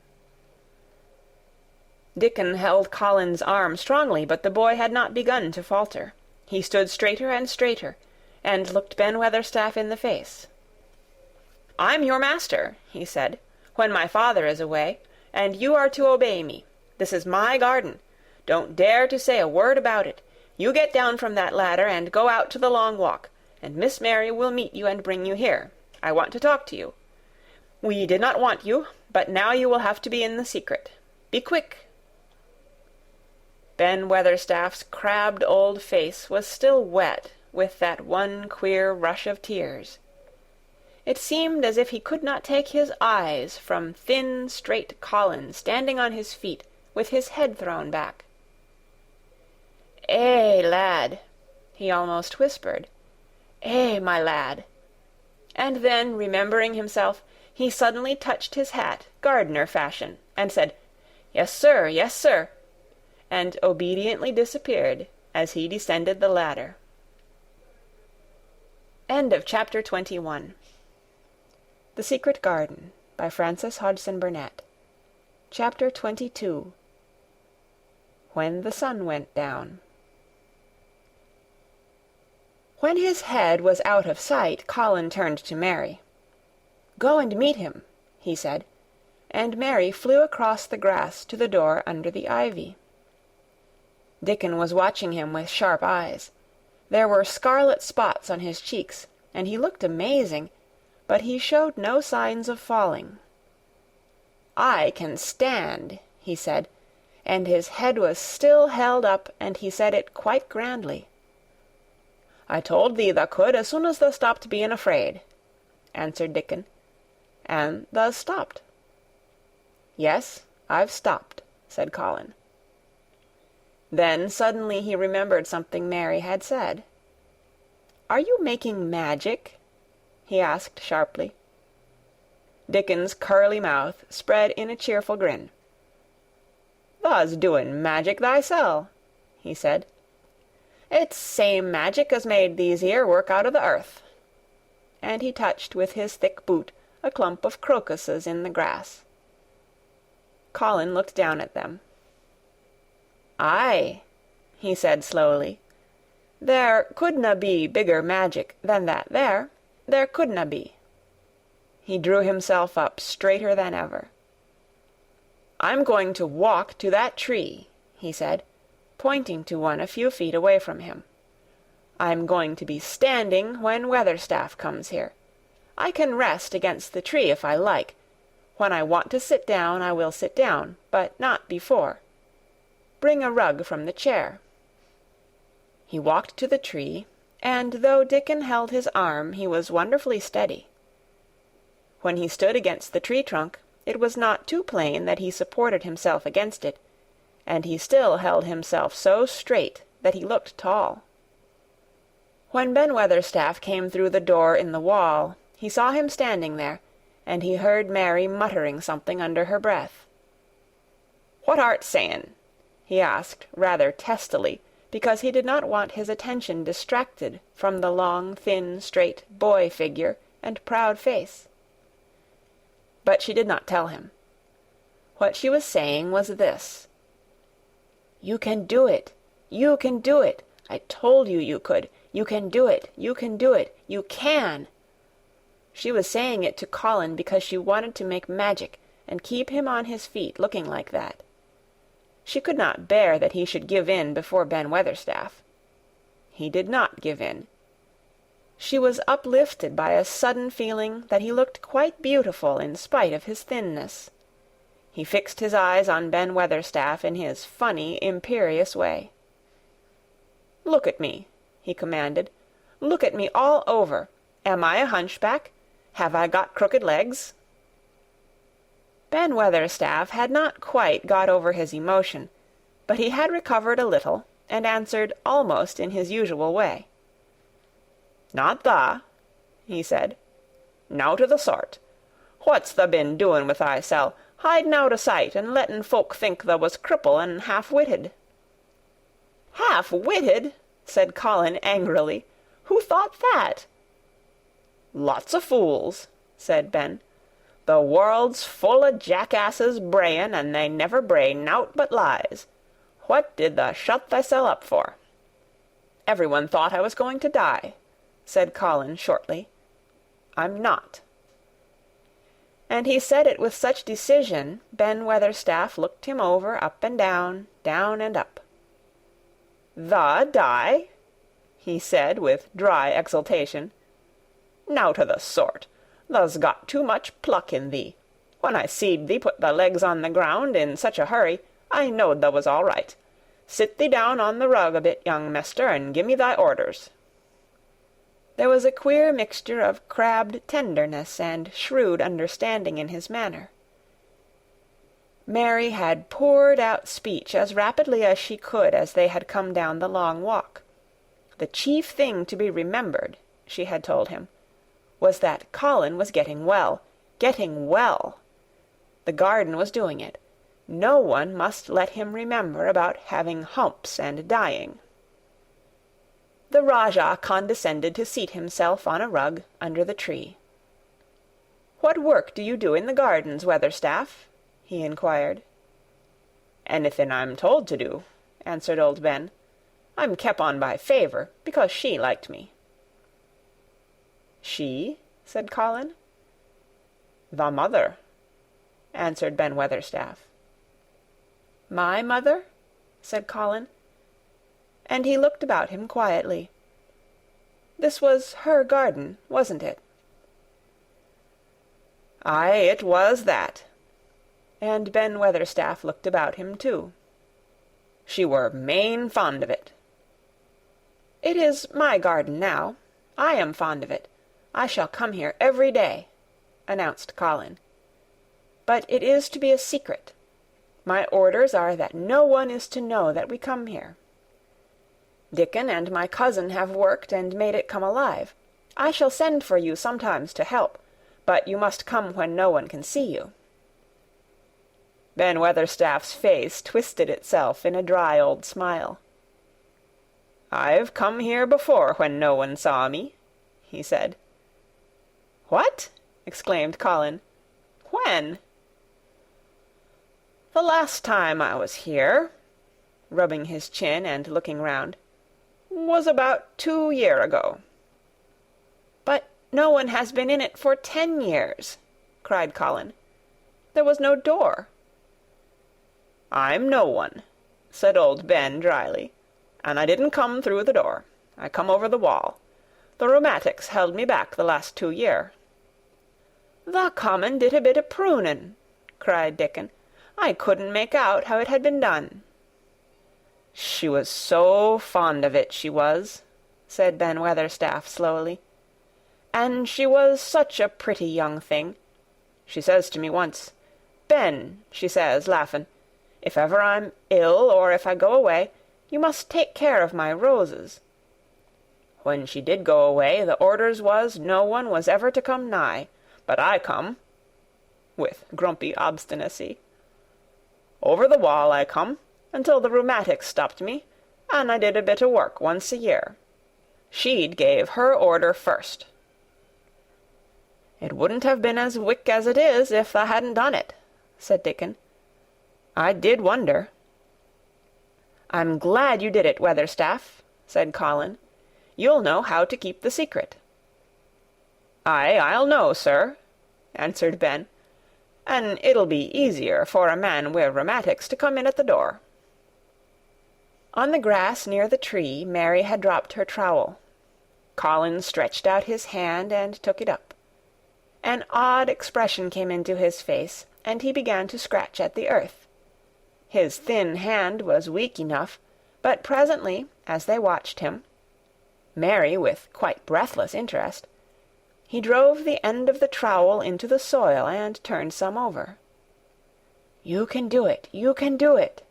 Dickon held Colin's arm strongly, but the boy had not begun to falter. He stood straighter and straighter, and looked Ben Weatherstaff in the face. "I'm your master," he said, "when my father is away, and you are to obey me. This is my garden. Don't dare to say a word about it. You get down from that ladder and go out to the long walk, and Miss Mary will meet you and bring you here. I want to talk to you. We did not want you, but now you will have to be in the secret. Be quick." Ben Weatherstaff's crabbed old face was still wet with that one queer rush of tears. It seemed as if he could not take his eyes from thin, straight Colin standing on his feet with his head thrown back. "Eh, lad," he almost whispered. "Eh, my lad." And then, remembering himself, he suddenly touched his hat, gardener fashion, and said, "Yes, sir, yes, sir," and obediently disappeared as he descended the ladder. End of Chapter 21. The Secret Garden, by Frances Hodgson Burnett. Chapter 22. When the Sun Went Down. When his head was out of sight, Colin turned to Mary. "Go and meet him," he said, and Mary flew across the grass to the door under the ivy. Dickon was watching him with sharp eyes. There were scarlet spots on his cheeks, and he looked amazing, but he showed no signs of falling. "I can stand," he said, and his head was still held up, and he said it quite grandly. "I told thee thou could as soon as thou stopped being afraid," answered Dickon, "and thou's stopped." "Yes, I've stopped," said Colin. Then suddenly he remembered something Mary had said. "Are you making magic?" he asked sharply. Dickon's curly mouth spread in a cheerful grin. "Thou's doing magic thysel'," he said. "It's same magic as made these here work out o' the earth." And he touched with his thick boot a clump of crocuses in the grass. Colin looked down at them. "Aye," he said slowly. "There couldna be bigger magic than that there. There couldna be." He drew himself up straighter than ever. "I'm going to walk to that tree," he said, pointing to one a few feet away from him. "I'm going to be standing when Weatherstaff comes here. I can rest against the tree if I like. When I want to sit down, I will sit down, but not before. Bring a rug from the chair." He walked to the tree, and though Dickon held his arm, he was wonderfully steady. When he stood against the tree trunk, it was not too plain that he supported himself against it, and he still held himself so straight that he looked tall. When Ben Weatherstaff came through the door in the wall, he saw him standing there, and he heard Mary muttering something under her breath. "What art saying?" he asked rather testily, because he did not want his attention distracted from the long, thin, straight boy figure and proud face. But she did not tell him. What she was saying was this: "You can do it. You can do it. I told you you could. You can do it. You can do it. You can." She was saying it to Colin because she wanted to make magic and keep him on his feet looking like that. She could not bear that he should give in before Ben Weatherstaff. He did not give in. She was uplifted by a sudden feeling that he looked quite beautiful in spite of his thinness. He fixed his eyes on Ben Weatherstaff in his funny, imperious way. "Look at me," he commanded. "Look at me all over. Am I a hunchback? Have I got crooked legs?" Ben Weatherstaff had not quite got over his emotion, but he had recovered a little, and answered almost in his usual way. "Not tha," he said. "Nowt o' the sort. What's tha been doing with thysel', hiding out o' sight and letting folk think tha was cripple and half-witted?" "Half-witted!" said Colin angrily. "Who thought that?" "Lots o' fools," said Ben. "The world's full o' jackasses brayin', and they never bray nowt but lies. What did tha shut thysel' up for?" "Everyone thought I was going to die," said Colin shortly. "I'm not." And he said it with such decision, Ben Weatherstaff looked him over, up and down and up. "Tha die?" he said with dry exultation. "Nowt o' the sort. Tha's got too much pluck in thee. When I seed thee put thy legs on the ground in such a hurry, I knowed tha was all right. Sit thee down on the rug a bit, young mester, and gi' me thy orders." There was a queer mixture of crabbed tenderness and shrewd understanding in his manner. Mary had poured out speech as rapidly as she could as they had come down the long walk. The chief thing to be remembered, she had told him, was that Colin was getting well, Getting well. The garden was doing it. No one must let him remember about having humps and dying. The Rajah condescended to seat himself on a rug under the tree. "What work do you do in the gardens, Weatherstaff?" he inquired. "Anything I'm told to do," answered old Ben. "I'm kep' on by favour, because she liked me." "She?" said Colin. "The mother," answered Ben Weatherstaff. "My mother?" said Colin, and he looked about him quietly. This was her garden, wasn't it? "Aye, it was that." And Ben Weatherstaff looked about him too. "She were main fond of it." "It is my garden now. I am fond of it. I shall come here every day," announced Colin. "But it is to be a secret. My orders are that no one is to know that we come here. Dickon and my cousin have worked and made it come alive. I shall send for you sometimes to help, but you must come when no one can see you." Ben Weatherstaff's face twisted itself in a dry old smile. "I've come here before when no one saw me," he said. "What?" exclaimed Colin. "When?" "The last time I was here," rubbing his chin and looking round, "was about 2 year ago." "But no one has been in it for 10 years," cried Colin. "There was no door." "I'm no one," said old Ben dryly, "and I didn't come through the door. I come over the wall. The rheumatics held me back the last 2 year." "The common did a bit of prunin'," cried Dickon. "I couldn't make out how it had been done." "She was so fond of it, she was," said Ben Weatherstaff slowly. "And she was such a pretty young thing. She says to me once, 'Ben,' she says, laughin', 'if ever I'm ill or if I go away, you must take care of my roses.' When she did go away, the orders was no one was ever to come nigh, but I come," with grumpy obstinacy. "Over the wall I come, until the rheumatics stopped me, and I did a bit o' work once a year. She'd gave her order first." "It wouldn't have been as wick as it is if I hadn't done it," said Dickon. "I did wonder." "I'm glad you did it, Weatherstaff," said Colin. "You'll know how to keep the secret." "Aye, I'll know, sir," answered Ben, "and it'll be easier for a man wi' rheumatics to come in at the door." On the grass near the tree Mary had dropped her trowel. Colin stretched out his hand and took it up. An odd expression came into his face, and he began to scratch at the earth. His thin hand was weak enough, but presently, as they watched him, Mary with quite breathless interest, he drove the end of the trowel into the soil and turned some over. "You can do it, you can do it,"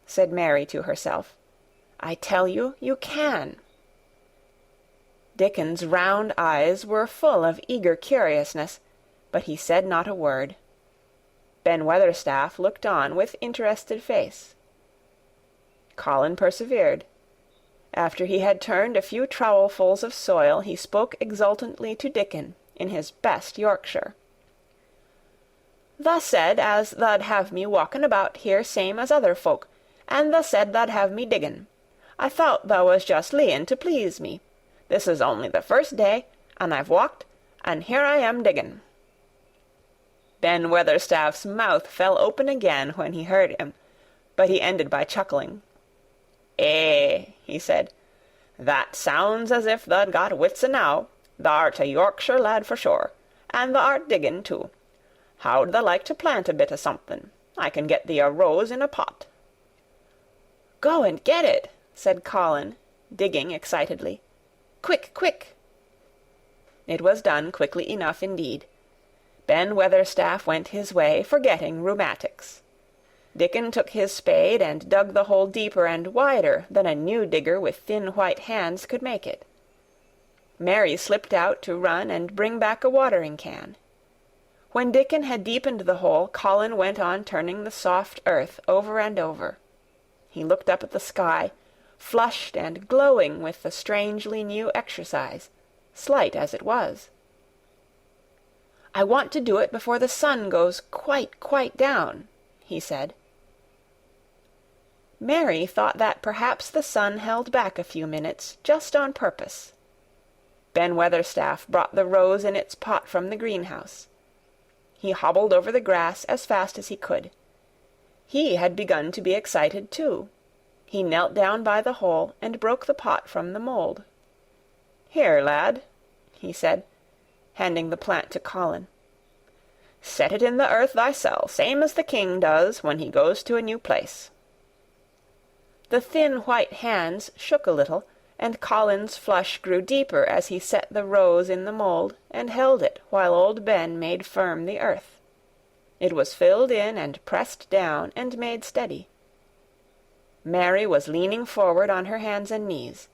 said Mary to herself. "I tell you, you can." Dickon's round eyes were full of eager curiousness, but he said not a word. Ben Weatherstaff looked on with interested face. Colin persevered. After he had turned a few trowelfuls of soil, he spoke exultantly to Dickon in his best Yorkshire. "Tha said as tha'd have me walking about here same as other folk, and tha said tha'd have me diggin'. I thought tha was just leein' to please me. This is only the first day, and I've walked, and here I am diggin'." Ben Weatherstaff's mouth fell open again when he heard him, but he ended by chuckling. "Eh," he said, "that sounds as if tha'd got wits enow. Tha'rt a Yorkshire lad for sure, and tha'rt diggin' too. How'd tha like to plant a bit o' something? I can get thee a rose in a pot." "Go and get it," said Colin, digging excitedly. "Quick, quick!" It was done quickly enough indeed. Ben Weatherstaff went his way, forgetting rheumatics. Dickon took his spade and dug the hole deeper and wider than a new digger with thin white hands could make it. Mary slipped out to run and bring back a watering can. When Dickon had deepened the hole, Colin went on turning the soft earth over and over. He looked up at the sky, flushed and glowing with the strangely new exercise, slight as it was. "I want to do it before the sun goes quite down," he said. Mary thought that perhaps the sun held back a few minutes, just on purpose. Ben Weatherstaff brought the rose in its pot from the greenhouse. He hobbled over the grass as fast as he could. He had begun to be excited too. He knelt down by the hole and broke the pot from the mould. "Here, lad," he said, handing the plant to Colin. "Set it in the earth thysel, same as the king does when he goes to a new place." The thin white hands shook a little, and Colin's flush grew deeper as he set the rose in the mould and held it while old Ben made firm the earth. It was filled in and pressed down and made steady. Mary was leaning forward on her hands and knees.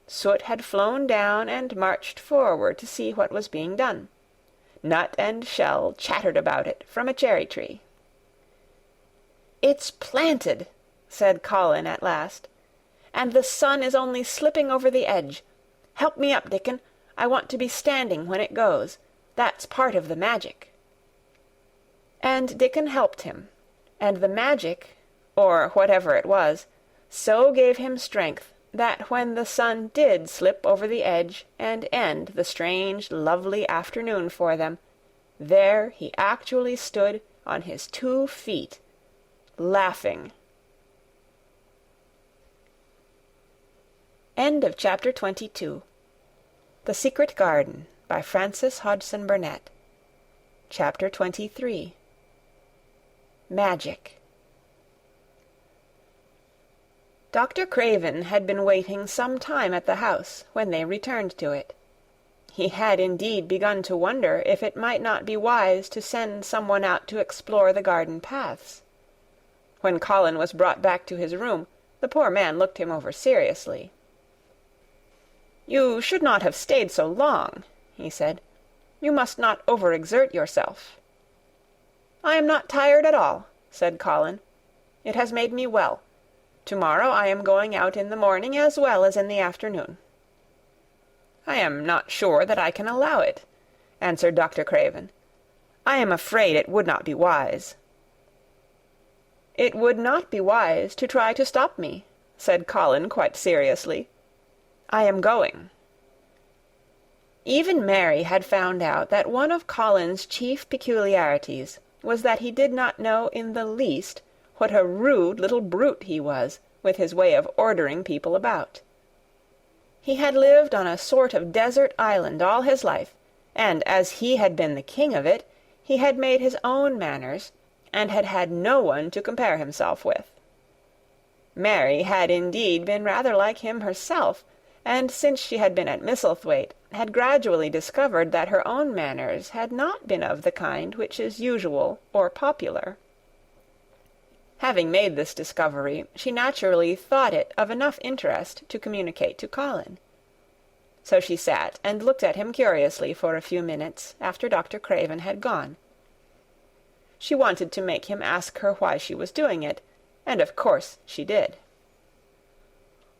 Soot had flown down and marched forward to see what was being done. Nut and Shell chattered about it from a cherry-tree. "It's planted," said Colin at last, "and the sun is only slipping over the edge. Help me up, Dickon. I want to be standing when it goes. That's part of the magic." And Dickon helped him, and the magic, or whatever it was, so gave him strength that when the sun did slip over the edge and end the strange, lovely afternoon for them, there he actually stood on his 2 feet, laughing. End of chapter 22. The Secret Garden, by Frances Hodgson Burnett. Chapter 23. Magic. Dr. Craven had been waiting some time at the house when they returned to it. He had indeed begun to wonder if it might not be wise to send someone out to explore the garden paths. When Colin was brought back to his room, the poor man looked him over seriously. "You should not have stayed so long," he said. "You must not overexert yourself." "I am not tired at all," said Colin. "It has made me well. Tomorrow I am going out in the morning as well as in the afternoon." "I am not sure that I can allow it," answered Dr. Craven. "I am afraid it would not be wise." "It would not be wise to try to stop me," said Colin quite seriously. "I am going." Even Mary had found out that one of Colin's chief peculiarities was that he did not know in the least what a rude little brute he was, with his way of ordering people about. He had lived on a sort of desert island all his life, and as he had been the king of it, he had made his own manners, and had had no one to compare himself with. Mary had indeed been rather like him herself, and since she had been at Misselthwaite, had gradually discovered that her own manners had not been of the kind which is usual or popular. Having made this discovery, she naturally thought it of enough interest to communicate to Colin. So she sat and looked at him curiously for a few minutes after Dr. Craven had gone. She wanted to make him ask her why she was doing it, and of course she did.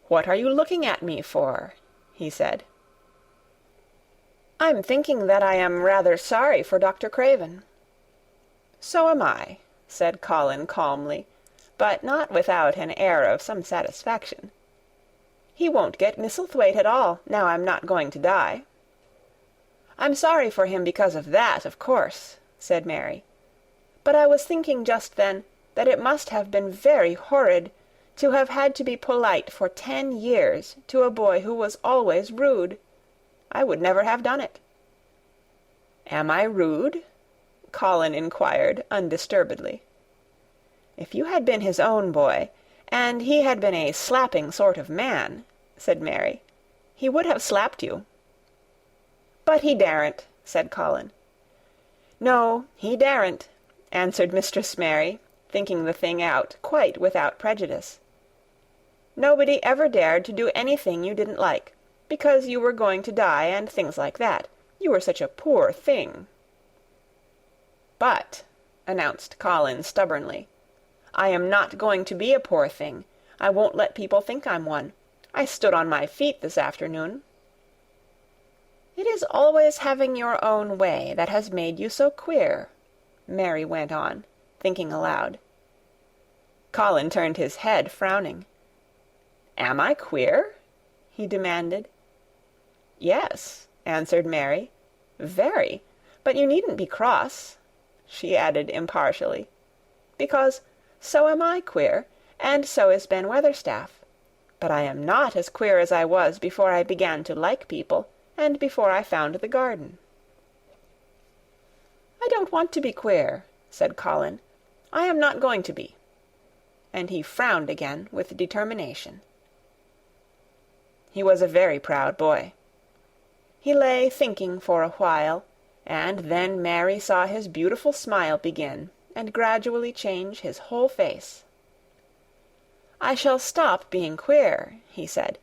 "What are you looking at me for?" he said. "I'm thinking that I am rather sorry for Dr. Craven." "So am I," said Colin calmly, but not without an air of some satisfaction. "He won't get Misselthwaite at all, now I'm not going to die." "I'm sorry for him because of that, of course," said Mary. "But I was thinking just then that it must have been very horrid to have had to be polite for 10 years to a boy who was always rude. I would never have done it." "Am I rude?" Colin inquired undisturbedly. "If you had been his own boy, and he had been a slapping sort of man," said Mary, "he would have slapped you." "But he daren't," said Colin. "No, he daren't," answered Mistress Mary, thinking the thing out quite without prejudice. "Nobody ever dared to do anything you didn't like, because you were going to die and things like that. You were such a poor thing." "But," announced Colin stubbornly, "I am not going to be a poor thing. I won't let people think I'm one. I stood on my feet this afternoon." "It is always having your own way that has made you so queer," Mary went on, thinking aloud. Colin turned his head, frowning. "Am I queer?" he demanded. "Yes," answered Mary, "very. But you needn't be cross," she added impartially, "because so am I queer, and so is Ben Weatherstaff. But I am not as queer as I was before I began to like people, and before I found the garden." "I don't want to be queer," said Colin. "I am not going to be." And he frowned again with determination. He was a very proud boy. He lay thinking for a while, and then Mary saw his beautiful smile begin, and gradually change his whole face. "I shall stop being queer," he said,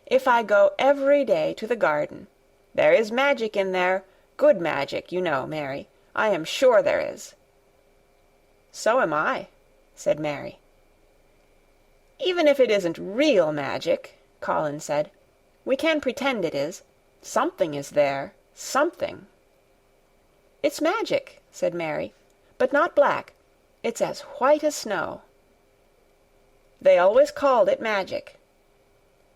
"if I go every day to the garden. There is magic in there, good magic, you know, Mary. I am sure there is." "So am I," said Mary. "Even if it isn't real magic," Colin said, "we can pretend it is. Something is there, something." "It's magic," said Mary, "but not black. It's as white as snow." They always called it magic.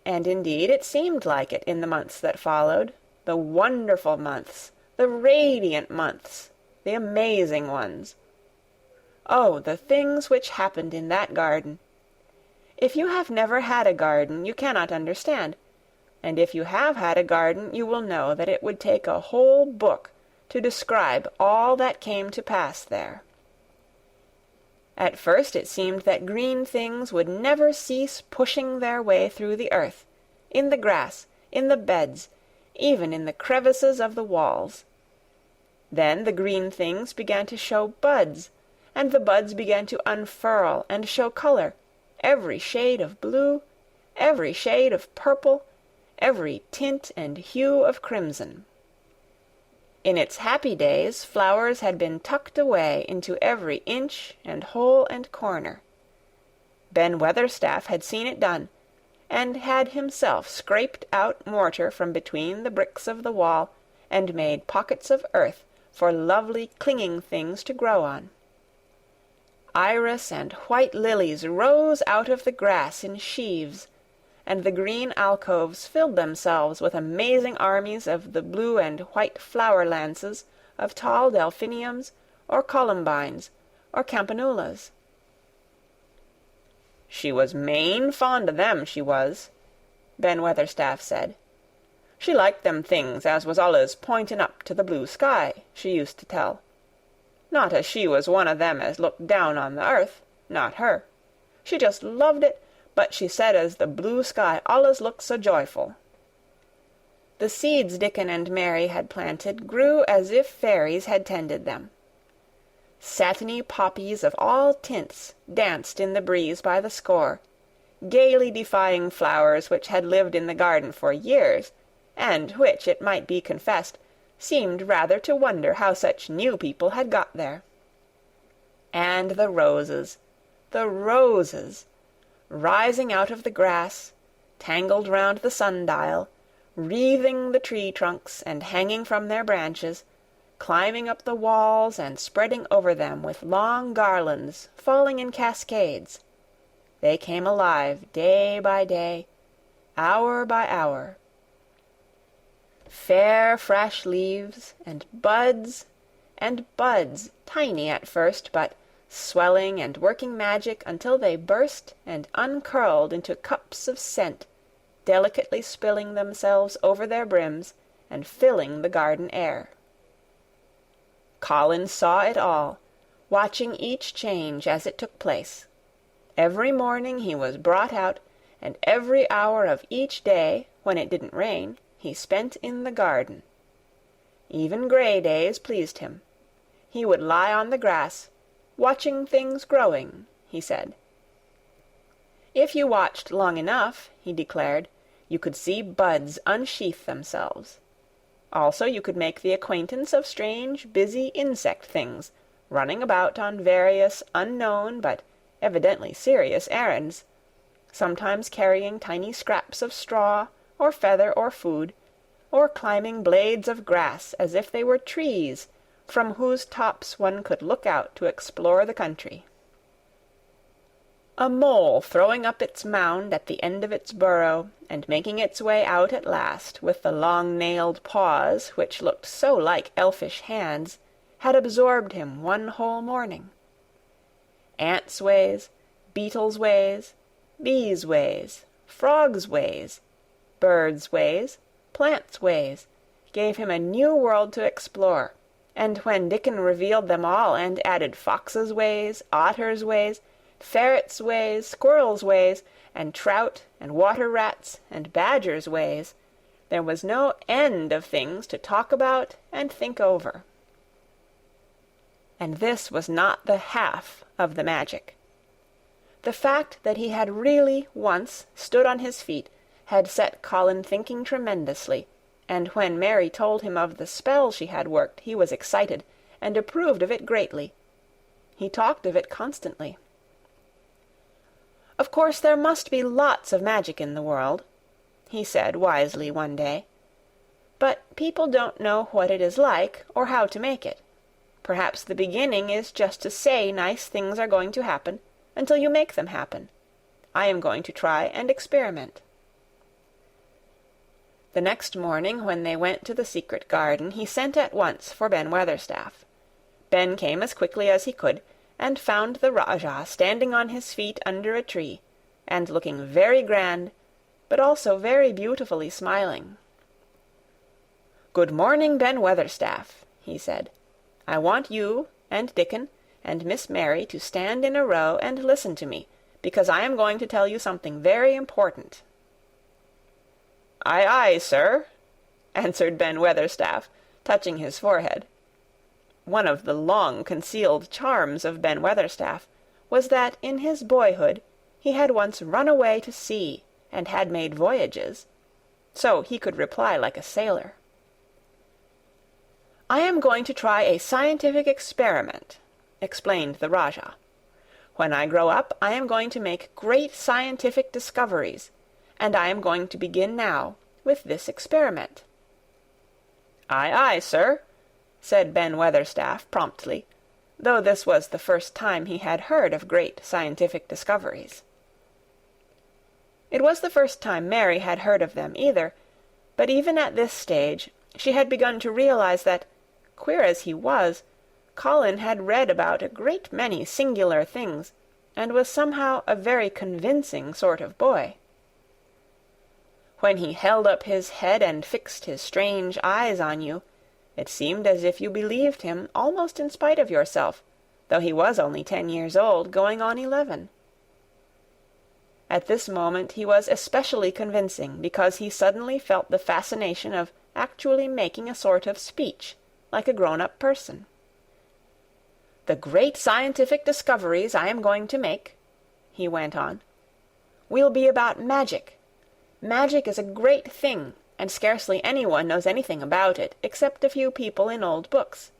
And indeed it seemed like it in the months that followed, the wonderful months, the radiant months, the amazing ones. Oh, the things which happened in that garden! If you have never had a garden, you cannot understand, and if you have had a garden, you will know that it would take a whole book to describe all that came to pass there. At first it seemed that green things would never cease pushing their way through the earth, in the grass, in the beds, even in the crevices of the walls. Then the green things began to show buds, and the buds began to unfurl and show color, every shade of blue, every shade of purple, every tint and hue of crimson. In its happy days, flowers had been tucked away into every inch and hole and corner. Ben Weatherstaff had seen it done, and had himself scraped out mortar from between the bricks of the wall, and made pockets of earth for lovely clinging things to grow on. Iris and white lilies rose out of the grass in sheaves, and the green alcoves filled themselves with amazing armies of the blue and white flower-lances of tall delphiniums, or columbines, or campanulas. "She was main fond o' them, she was," Ben Weatherstaff said. "She liked them things as was allus pointing up to the blue sky, she used to tell. Not as she was one o' them as looked down on the earth, not her. She just loved it, but she said as the blue sky allus looked so joyful." The seeds Dickon and Mary had planted grew as if fairies had tended them. Satiny poppies of all tints danced in the breeze by the score, gaily defying flowers which had lived in the garden for years, and which, it might be confessed, seemed rather to wonder how such new people had got there. And the roses, rising out of the grass, tangled round the sundial, wreathing the tree trunks and hanging from their branches, climbing up the walls and spreading over them with long garlands falling in cascades. They came alive day by day, hour by hour. Fair fresh leaves, and buds, tiny at first, but swelling and working magic until they burst and uncurled into cups of scent, delicately spilling themselves over their brims and filling the garden air. Colin saw it all, watching each change as it took place. Every morning he was brought out, and every hour of each day, when it didn't rain, he spent in the garden. Even gray days pleased him. He would lie on the grass, watching things growing, he said. If you watched long enough, he declared, you could see buds unsheath themselves. Also you could make the acquaintance of strange, busy insect things, running about on various unknown but evidently serious errands, sometimes carrying tiny scraps of straw, or feather, or food, or climbing blades of grass as if they were trees, from whose tops one could look out to explore the country. A mole throwing up its mound at the end of its burrow, and making its way out at last with the long-nailed paws which looked so like elfish hands, had absorbed him one whole morning. Ants' ways, beetles' ways, bees' ways, frogs' ways, birds' ways, plants' ways, gave him a new world to explore, and when Dickon revealed them all and added foxes' ways, otters' ways, ferrets' ways, squirrels' ways, and trout and water-rats and badgers' ways, there was no end of things to talk about and think over. And this was not the half of the magic. The fact that he had really once stood on his feet had set Colin thinking tremendously, and when Mary told him of the spell she had worked, he was excited, and approved of it greatly. He talked of it constantly. "Of course there must be lots of magic in the world," he said wisely one day, "but people don't know what it is like, or how to make it. Perhaps the beginning is just to say nice things are going to happen, until you make them happen. I am going to try and experiment." The next morning, when they went to the secret garden, he sent at once for Ben Weatherstaff. Ben came as quickly as he could, and found the Rajah standing on his feet under a tree, and looking very grand, but also very beautifully smiling. "Good morning, Ben Weatherstaff," he said. "I want you, and Dickon, and Miss Mary to stand in a row and listen to me, because I am going to tell you something very important." "Aye, aye, sir," answered Ben Weatherstaff, touching his forehead. One of the long-concealed charms of Ben Weatherstaff was that in his boyhood he had once run away to sea, and had made voyages. So he could reply like a sailor. "I am going to try a scientific experiment," explained the Rajah. "When I grow up, I am going to make great scientific discoveries, and I am going to begin now with this experiment." "Aye, aye, sir," said Ben Weatherstaff promptly, though this was the first time he had heard of great scientific discoveries. It was the first time Mary had heard of them either, but even at this stage she had begun to realize that, queer as he was, Colin had read about a great many singular things, and was somehow a very convincing sort of boy. When he held up his head and fixed his strange eyes on you, it seemed as if you believed him almost in spite of yourself, though he was only 10 years old, going on 11. At this moment he was especially convincing, because he suddenly felt the fascination of actually making a sort of speech, like a grown-up person. "The great scientific discoveries I am going to make," he went on, "will be about magic. Magic is a great thing, and scarcely anyone knows anything about it, except a few people in old books,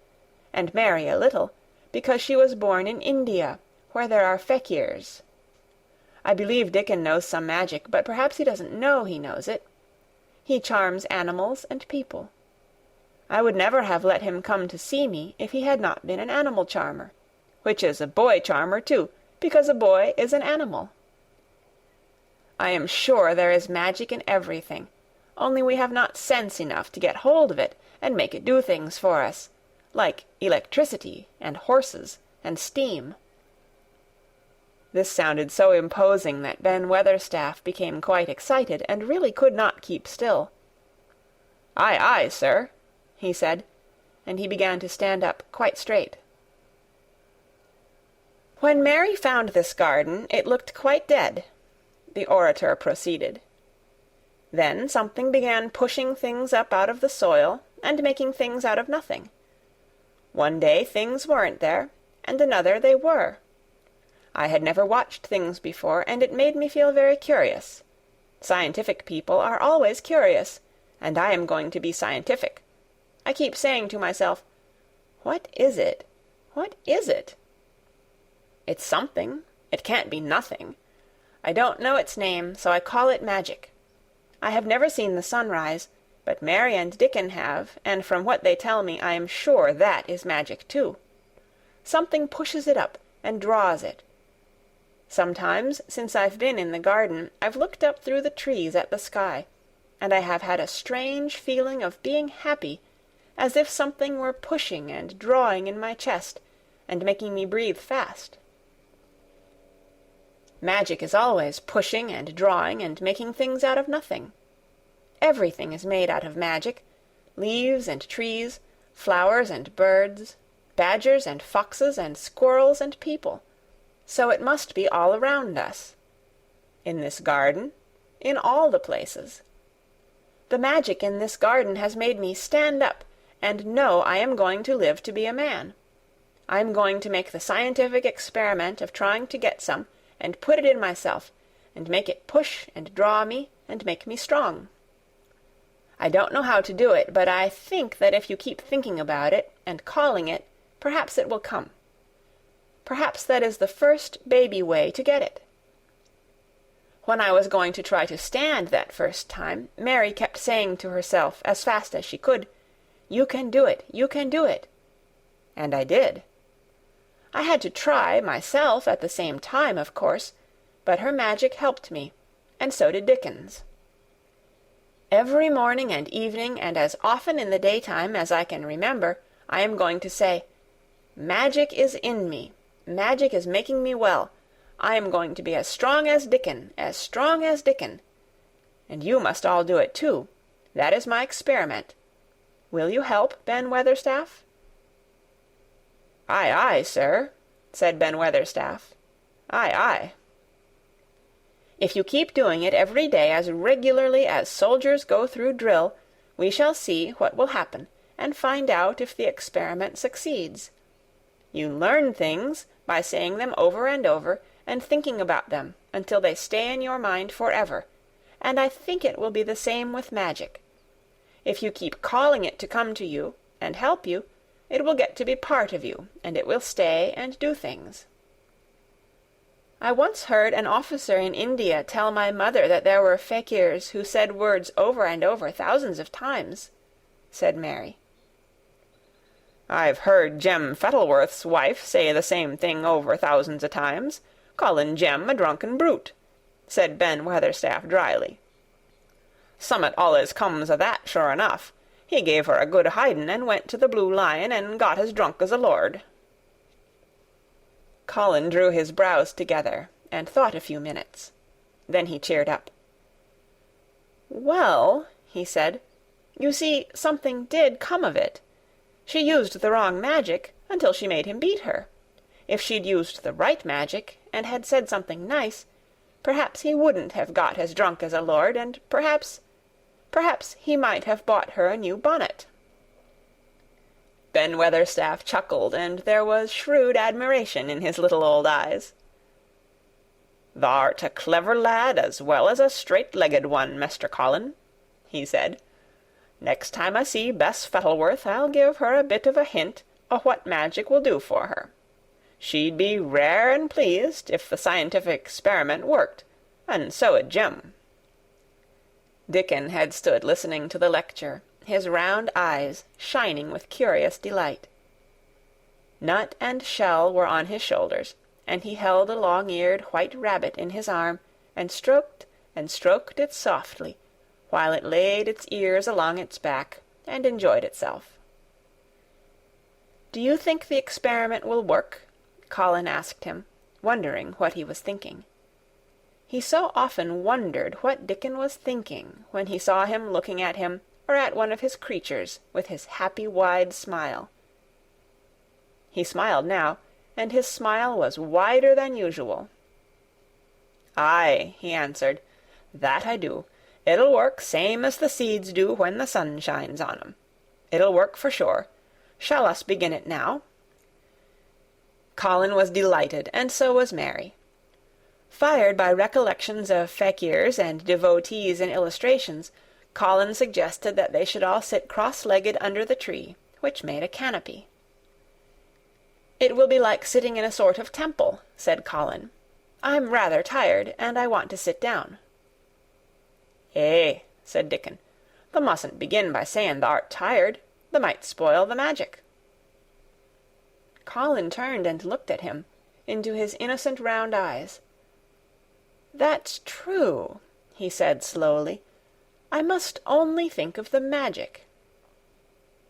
and Mary a little, because she was born in India, where there are fakirs. I believe Dickon knows some magic, but perhaps he doesn't know he knows it. He charms animals and people. I would never have let him come to see me if he had not been an animal charmer, which is a boy charmer too, because a boy is an animal. I am sure there is magic in everything, only we have not sense enough to get hold of it and make it do things for us, like electricity and horses and steam." This sounded so imposing that Ben Weatherstaff became quite excited, and really could not keep still. "Aye, aye, sir," he said, and he began to stand up quite straight. "When Mary found this garden, it looked quite dead," the orator proceeded. "Then something began pushing things up out of the soil, and making things out of nothing. One day things weren't there, and another they were. I had never watched things before, and it made me feel very curious. Scientific people are always curious, and I am going to be scientific. I keep saying to myself, 'What is it? What is it? It's something. It can't be nothing. I don't know its name, so I call it magic. I have never seen the sun rise, but Mary and Dickon have, and from what they tell me I am sure that is magic too. Something pushes it up and draws it. Sometimes, since I've been in the garden, I've looked up through the trees at the sky, and I have had a strange feeling of being happy, as if something were pushing and drawing in my chest, and making me breathe fast. Magic is always pushing and drawing and making things out of nothing. Everything is made out of magic, leaves and trees, flowers and birds, badgers and foxes and squirrels and people. So it must be all around us. In this garden, in all the places. The magic in this garden has made me stand up and know I am going to live to be a man. I am going to make the scientific experiment of trying to get some, and put it in myself, and make it push and draw me, and make me strong. I don't know how to do it, but I think that if you keep thinking about it, and calling it, perhaps it will come. Perhaps that is the first baby way to get it. When I was going to try to stand that first time, Mary kept saying to herself as fast as she could, "You can do it, you can do it." And I did. I had to try myself at the same time, of course, but her magic helped me, and so did Dickon's. Every morning and evening, and as often in the daytime as I can remember, I am going to say, "Magic is in me. Magic is making me well. I am going to be as strong as Dickon, as strong as Dickon. And you must all do it too. That is my experiment. Will you help, Ben Weatherstaff?" "Aye, aye, sir," said Ben Weatherstaff. "Aye, aye." If you keep doing it every day as regularly as soldiers go through drill, we shall see what will happen, and find out if the experiment succeeds. You learn things by saying them over and over, and thinking about them until they stay in your mind forever, and I think it will be the same with magic. If you keep calling it to come to you, and help you, it will get to be part of you, and it will stay and do things. I once heard an officer in India tell my mother that there were fakirs who said words over and over thousands of times, said Mary. "I've heard Jem Fettleworth's wife say the same thing over thousands of times, callin' Jem a drunken brute," said Ben Weatherstaff dryly. "Summat allus comes o' that, sure enough. He gave her a good hidin' and went to the Blue Lion and got as drunk as a lord." Colin drew his brows together and thought a few minutes. Then he cheered up. "Well," he said, "you see, something did come of it. She used the wrong magic until she made him beat her. If she'd used the right magic, and had said something nice, perhaps he wouldn't have got as drunk as a lord, and perhaps he might have bought her a new bonnet." Ben Weatherstaff chuckled, and there was shrewd admiration in his little old eyes. "Thou'rt a clever lad as well as a straight-legged one, Mester Colin," he said. "Next time I see Bess Fettleworth, I'll give her a bit of a hint o' what magic will do for her. She'd be rare and pleased if the scientific experiment worked, and so 'ud Jem." Dickon had stood listening to the lecture, his round eyes shining with curious delight. Nut and Shell were on his shoulders, and he held a long-eared white rabbit in his arm, and stroked it softly, while it laid its ears along its back, and enjoyed itself. "Do you think the experiment will work?" Colin asked him, wondering what he was thinking. He so often wondered what Dickon was thinking when he saw him looking at him or at one of his creatures with his happy wide smile. He smiled now, and his smile was wider than usual. "Aye," he answered, "that I do. It'll work same as the seeds do when the sun shines on 'em. It'll work for sure. Shall us begin it now?" Colin was delighted, and so was Mary. Fired by recollections of fakirs and devotees in illustrations, Colin suggested that they should all sit cross-legged under the tree, which made a canopy. "It will be like sitting in a sort of temple," said Colin. "I'm rather tired, and I want to sit down." "Eh," said Dickon, "thou mustn't begin by saying thou'rt tired. Thou might spoil the magic." Colin turned and looked at him, into his innocent round eyes. "That's true," he said slowly. "I must only think of the magic."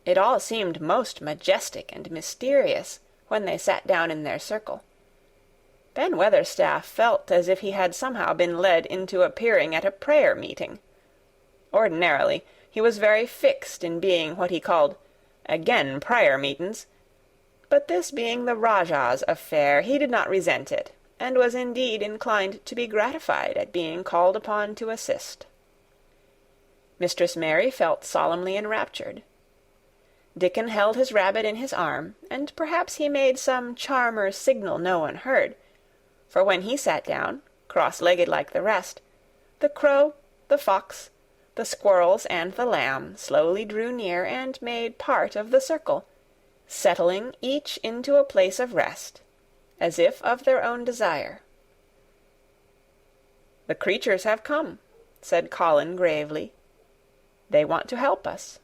It all seemed most majestic and mysterious when they sat down in their circle. Ben Weatherstaff felt as if he had somehow been led into appearing at a prayer meeting. Ordinarily, he was very fixed in being what he called "agen prayer meetin's," but this being the Rajah's affair, he did not resent it, and was indeed inclined to be gratified at being called upon to assist. Mistress Mary felt solemnly enraptured. Dickon held his rabbit in his arm, and perhaps he made some charmer's signal no one heard, for when he sat down, cross-legged like the rest, the crow, the fox, the squirrels, and the lamb slowly drew near and made part of the circle, settling each into a place of rest, as if of their own desire. "The creatures have come," said Colin gravely. "They want to help us."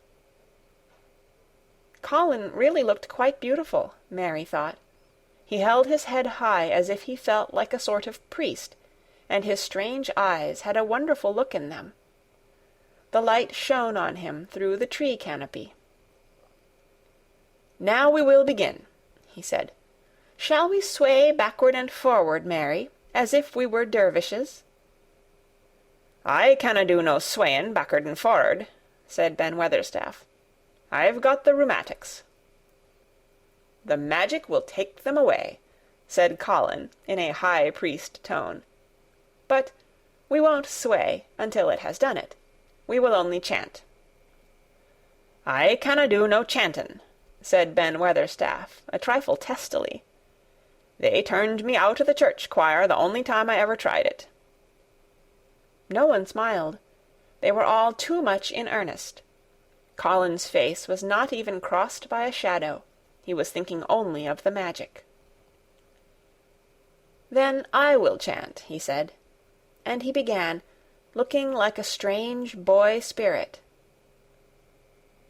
Colin really looked quite beautiful, Mary thought. He held his head high as if he felt like a sort of priest, and his strange eyes had a wonderful look in them. The light shone on him through the tree canopy. "Now we will begin," he said. "Shall we sway backward and forward, Mary, as if we were dervishes?" "I canna do no swayin' back'ard and for'ard," said Ben Weatherstaff. "I've got the rheumatics." "The magic will take them away," said Colin in a high priest tone. "But we won't sway until it has done it. We will only chant." "I canna do no chantin'," said Ben Weatherstaff, a trifle testily. "They turned me out o' the church choir the only time I ever tried it." No one smiled. They were all too much in earnest. Colin's face was not even crossed by a shadow. He was thinking only of the magic. "Then I will chant," he said, and he began, looking like a strange boy spirit.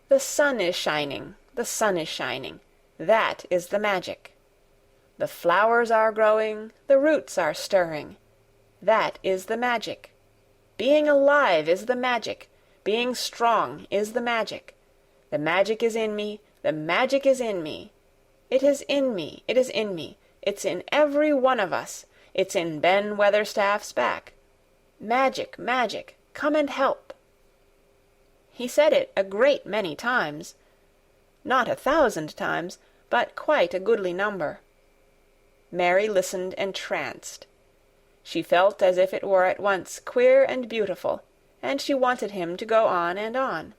"The sun is shining, the sun is shining. That is the magic. The flowers are growing, the roots are stirring. That is the magic. Being alive is the magic. Being strong is the magic. The magic is in me, the magic is in me. It is in me, it is in me. It's in every one of us. It's in Ben Weatherstaff's back. Magic, magic, come and help." He said it a great many times. Not 1,000 times, but quite a goodly number. Mary listened entranced. She felt as if it were at once queer and beautiful, and she wanted him to go on and on.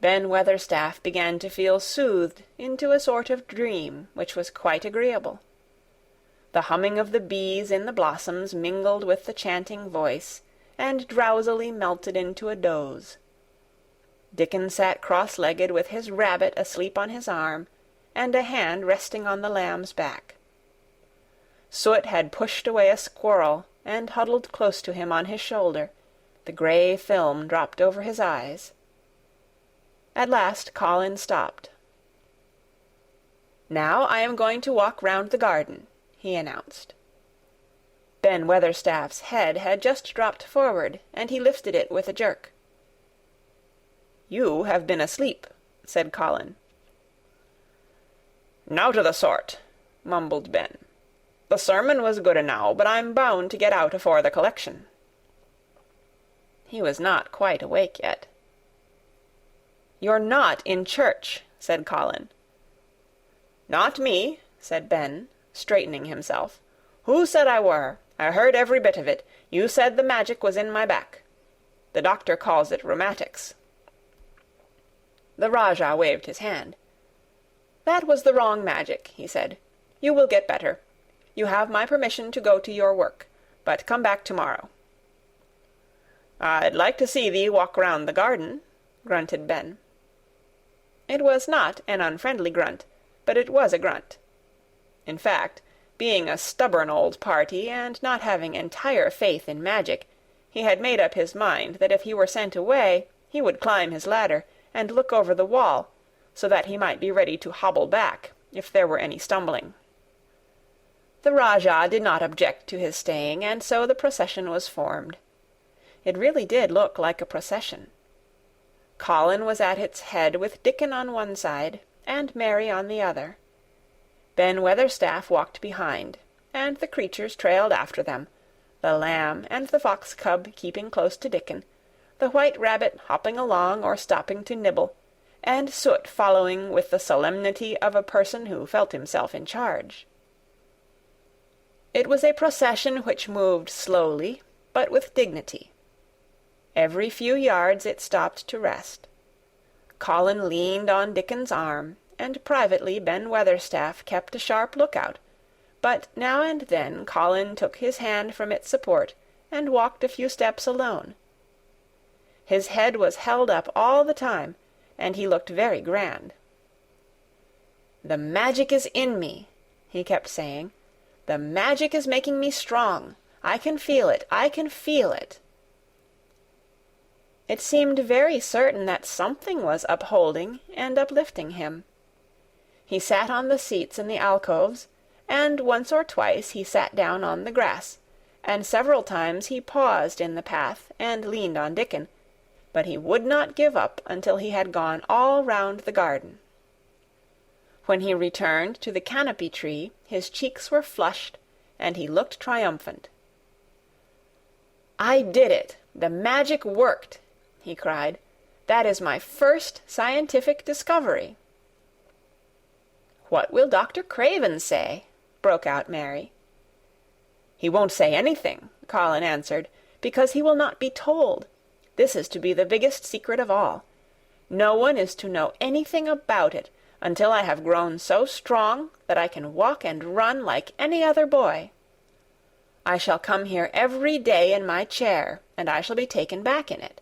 Ben Weatherstaff began to feel soothed into a sort of dream which was quite agreeable. The humming of the bees in the blossoms mingled with the chanting voice, and drowsily melted into a doze. Dickon sat cross-legged with his rabbit asleep on his arm, and a hand resting on the lamb's back. Soot had pushed away a squirrel, and huddled close to him on his shoulder. The grey film dropped over his eyes. At last Colin stopped. "Now I am going to walk round the garden," he announced. Ben Weatherstaff's head had just dropped forward, and he lifted it with a jerk. "You have been asleep," said Colin. "Nowt o' the sort," mumbled Ben. "The sermon was good enow, but I'm bound to get out afore the collection." He was not quite awake yet. "You're not in church," said Colin. "Not me," said Ben, straightening himself. "Who said I were? I heard every bit of it. You said the magic was in my back. The doctor calls it rheumatics." The Rajah waved his hand. "That was the wrong magic," he said. "You will get better. You have my permission to go to your work, but come back tomorrow." "I'd like to see thee walk round the garden," grunted Ben. It was not an unfriendly grunt, but it was a grunt. In fact, being a stubborn old party, and not having entire faith in magic, he had made up his mind that if he were sent away, he would climb his ladder, and look over the wall, so that he might be ready to hobble back, if there were any stumbling. The Rajah did not object to his staying, and so the procession was formed. It really did look like a procession. Colin was at its head with Dickon on one side, and Mary on the other. Ben Weatherstaff walked behind, and the creatures trailed after them, the lamb and the fox-cub keeping close to Dickon, the white rabbit hopping along or stopping to nibble, and Soot following with the solemnity of a person who felt himself in charge. It was a procession which moved slowly, but with dignity. Every few yards it stopped to rest. Colin leaned on Dickon's arm, and privately Ben Weatherstaff kept a sharp lookout, but now and then Colin took his hand from its support and walked a few steps alone. His head was held up all the time, and he looked very grand. "The magic is in me," he kept saying. "The magic is making me strong. I can feel it. I can feel it." It seemed very certain that something was upholding and uplifting him. He sat on the seats in the alcoves, and once or twice he sat down on the grass, and several times he paused in the path and leaned on Dickon, but he would not give up until he had gone all round the garden. When he returned to the canopy tree, his cheeks were flushed, and he looked triumphant. "I did it! The magic worked!" he cried. "That is my first scientific discovery." "What will Dr. Craven say?" broke out Mary. "He won't say anything," Colin answered, "because he will not be told. This is to be the biggest secret of all. No one is to know anything about it until I have grown so strong that I can walk and run like any other boy. I shall come here every day in my chair, and I shall be taken back in it.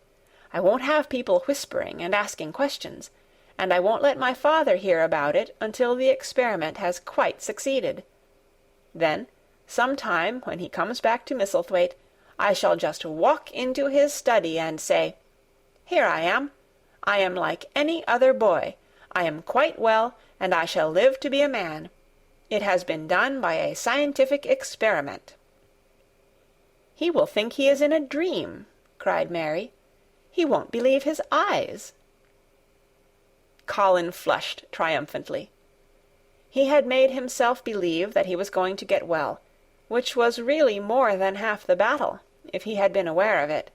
I won't have people whispering and asking questions, and I won't let my father hear about it until the experiment has quite succeeded. Then, some time when he comes back to Misselthwaite, I shall just walk into his study and say, 'Here I am. I am like any other boy. I am quite well, and I shall live to be a man. It has been done by a scientific experiment.'" "He will think he is in a dream," cried Mary. "He won't believe his eyes." Colin flushed triumphantly. He had made himself believe that he was going to get well, which was really more than half the battle, if he had been aware of it.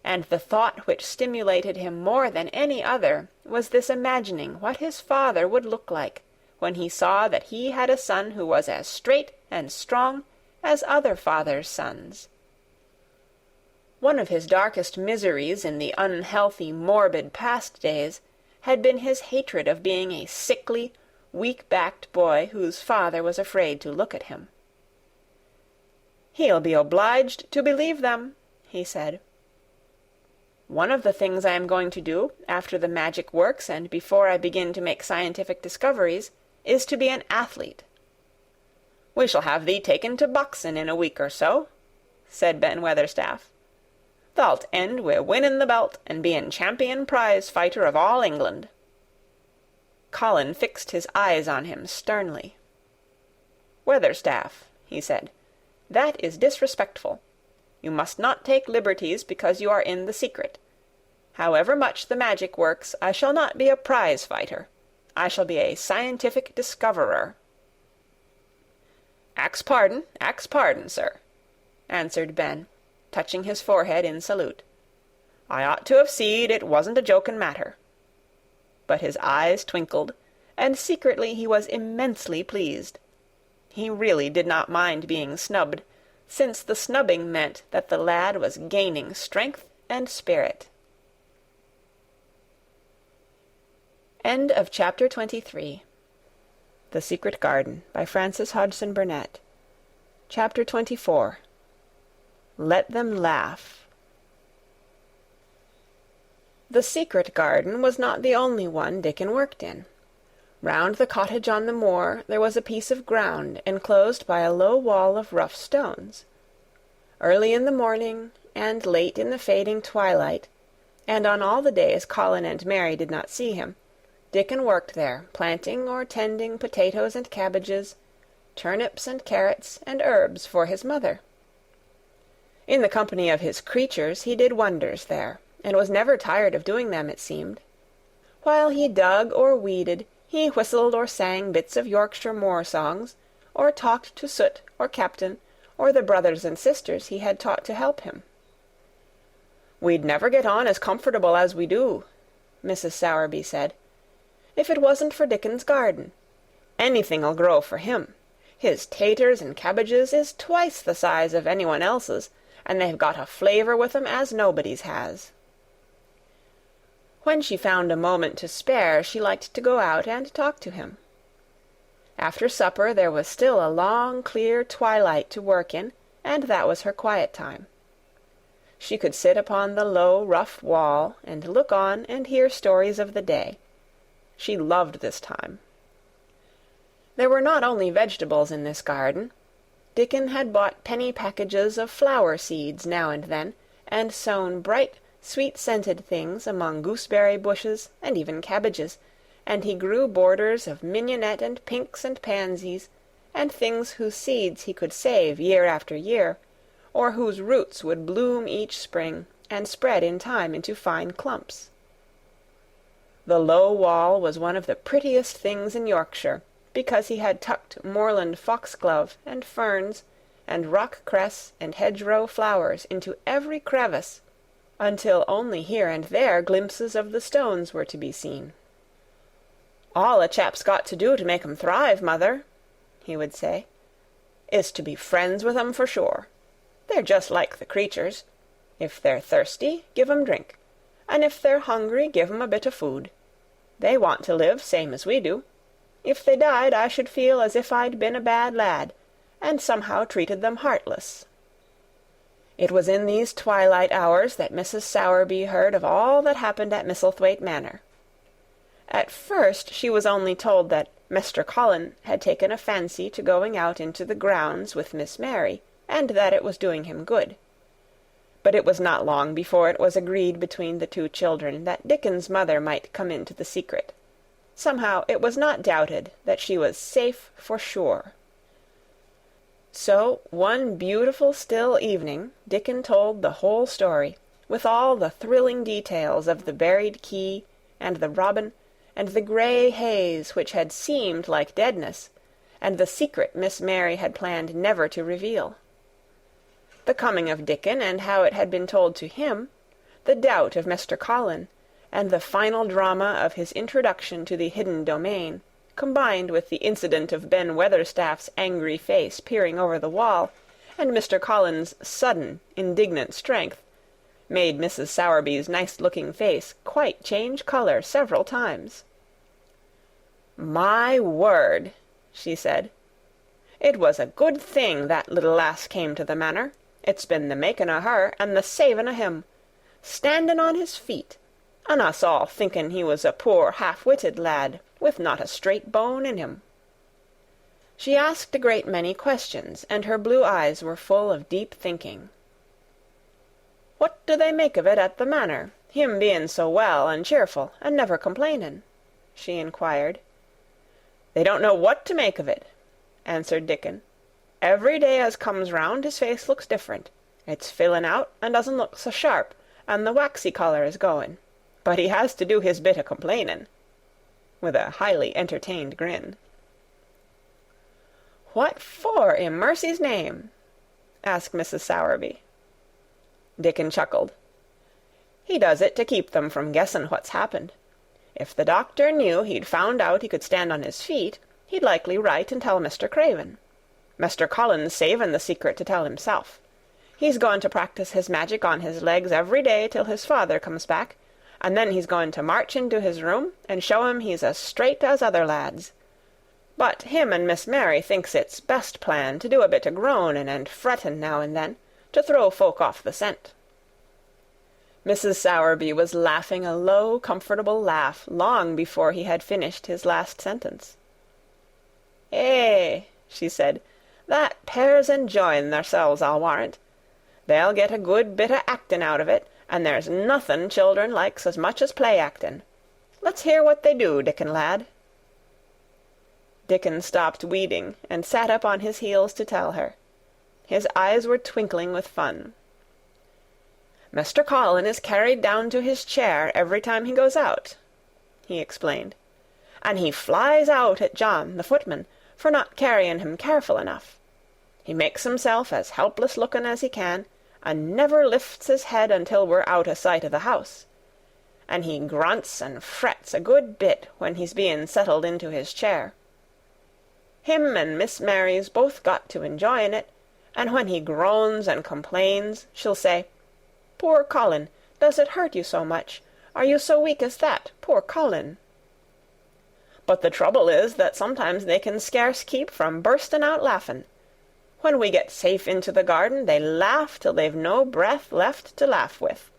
And the thought which stimulated him more than any other was this imagining what his father would look like when he saw that he had a son who was as straight and strong as other fathers' sons. One of his darkest miseries in the unhealthy, morbid past days had been his hatred of being a sickly, weak-backed boy whose father was afraid to look at him. "He'll be obliged to believe them," he said. "One of the things I am going to do, after the magic works and before I begin to make scientific discoveries, is to be an athlete." "We shall have thee taken to boxing in a week or so," said Ben Weatherstaff. "Thou'lt end wi' winning the belt and being champion prize-fighter of all England." Colin fixed his eyes on him sternly. "Weatherstaff," he said, "that is disrespectful. You must not take liberties because you are in the secret. However much the magic works, I shall not be a prize-fighter. I shall be a scientific discoverer." Ax pardon, sir," answered Ben, touching his forehead in salute. "I ought to have seed it wasn't a joking matter." But his eyes twinkled, and secretly he was immensely pleased. He really did not mind being snubbed, since the snubbing meant that the lad was gaining strength and spirit. End of Chapter 23. The Secret Garden, by Frances Hodgson Burnett. Chapter 24. Let Them Laugh. The secret garden was not the only one Dickon worked in. Round the cottage on the moor there was a piece of ground enclosed by a low wall of rough stones. Early in the morning, and late in the fading twilight, and on all the days Colin and Mary did not see him, Dickon worked there, planting or tending potatoes and cabbages, turnips and carrots and herbs for his mother. In the company of his creatures he did wonders there, and was never tired of doing them, it seemed. While he dug or weeded, he whistled or sang bits of Yorkshire moor songs, or talked to Soot or Captain, or the brothers and sisters he had taught to help him. "We'd never get on as comfortable as we do," Mrs. Sowerby said, "if it wasn't for Dickon's garden. Anything'll grow for him. His taters and cabbages is twice the size of anyone else's, and they've got a flavour with 'em as nobody's has." When she found a moment to spare, she liked to go out and talk to him. After supper there was still a long, clear twilight to work in, and that was her quiet time. She could sit upon the low, rough wall, and look on and hear stories of the day. She loved this time. There were not only vegetables in this garden. Dickon had bought penny packages of flower seeds now and then, and sown bright, sweet-scented things among gooseberry bushes and even cabbages, and he grew borders of mignonette and pinks and pansies, and things whose seeds he could save year after year, or whose roots would bloom each spring and spread in time into fine clumps. The low wall was one of the prettiest things in Yorkshire, because he had tucked moorland foxglove and ferns and rock cress and hedgerow flowers into every crevice, until only here and there glimpses of the stones were to be seen. "All a chap's got to do to make 'em thrive, mother," he would say, "is to be friends with 'em for sure. They're just like the creatures. If they're thirsty, give 'em drink, and if they're hungry, give 'em a bit of food. They want to live same as we do. If they died, I should feel as if I'd been a bad lad, and somehow treated them heartless." It was in these twilight hours that Mrs. Sowerby heard of all that happened at Misselthwaite Manor. At first she was only told that Mr. Colin had taken a fancy to going out into the grounds with Miss Mary, and that it was doing him good. But it was not long before it was agreed between the two children that Dickon's mother might come into the secret. Somehow it was not doubted that she was safe for sure. So one beautiful still evening Dickon told the whole story, with all the thrilling details of the buried key, and the robin, and the grey haze which had seemed like deadness, and the secret Miss Mary had planned never to reveal. The coming of Dickon, and how it had been told to him, the doubt of Mr. Colin, and the final drama of his introduction to the hidden domain, combined with the incident of Ben Weatherstaff's angry face peering over the wall, and Mr. Colin's sudden, indignant strength, made Mrs. Sowerby's nice-looking face quite change colour several times. "My word," she said, "it was a good thing that little lass came to the manor. It's been the making o' her and the saving o' him. Standing on his feet, and us all thinking he was a poor half-witted lad, with not a straight bone in him." She asked a great many questions, and her blue eyes were full of deep thinking. "What do they make of it at the manor, him being so well and cheerful, and never complaining?" she inquired. "They don't know what to make of it," answered Dickon. "Every day as comes round his face looks different. It's filling out and doesn't look so sharp, and the waxy colour is going. But he has to do his bit o' complaining," with a highly entertained grin. "What for, in mercy's name?" asked Mrs. Sowerby. Dickon chuckled. "He does it to keep them from guessing what's happened. If the doctor knew he'd found out he could stand on his feet, he'd likely write and tell Mr. Craven. Mr. Colin's saving the secret to tell himself. He's going to practice his magic on his legs every day till his father comes back, and then he's going to march into his room and show him he's as straight as other lads. But him and Miss Mary thinks it's best plan to do a bit o' groaning and fretting now and then, to throw folk off the scent." Mrs. Sowerby was laughing a low, comfortable laugh long before he had finished his last sentence. "Eh," she said, "that pair's enjoying theirselves, I'll warrant. They'll get a good bit o' actin' out of it, and there's nothing children likes as much as play-actin'. Let's hear what they do, Dickon lad." Dickon stopped weeding and sat up on his heels to tell her. His eyes were twinkling with fun. "Mr. Colin is carried down to his chair every time he goes out," he explained, "and he flies out at John, the footman, for not carrying him careful enough. He makes himself as helpless looking as he can, and never lifts his head until we're out o' sight of the house. And he grunts and frets a good bit when he's being settled into his chair. Him and Miss Mary's both got to enjoying it, and when he groans and complains, she'll say, 'Poor Colin, does it hurt you so much? Are you so weak as that, poor Colin?' But the trouble is that sometimes they can scarce keep from bursting out laughing. When we get safe into the garden, they laugh till they've no breath left to laugh with,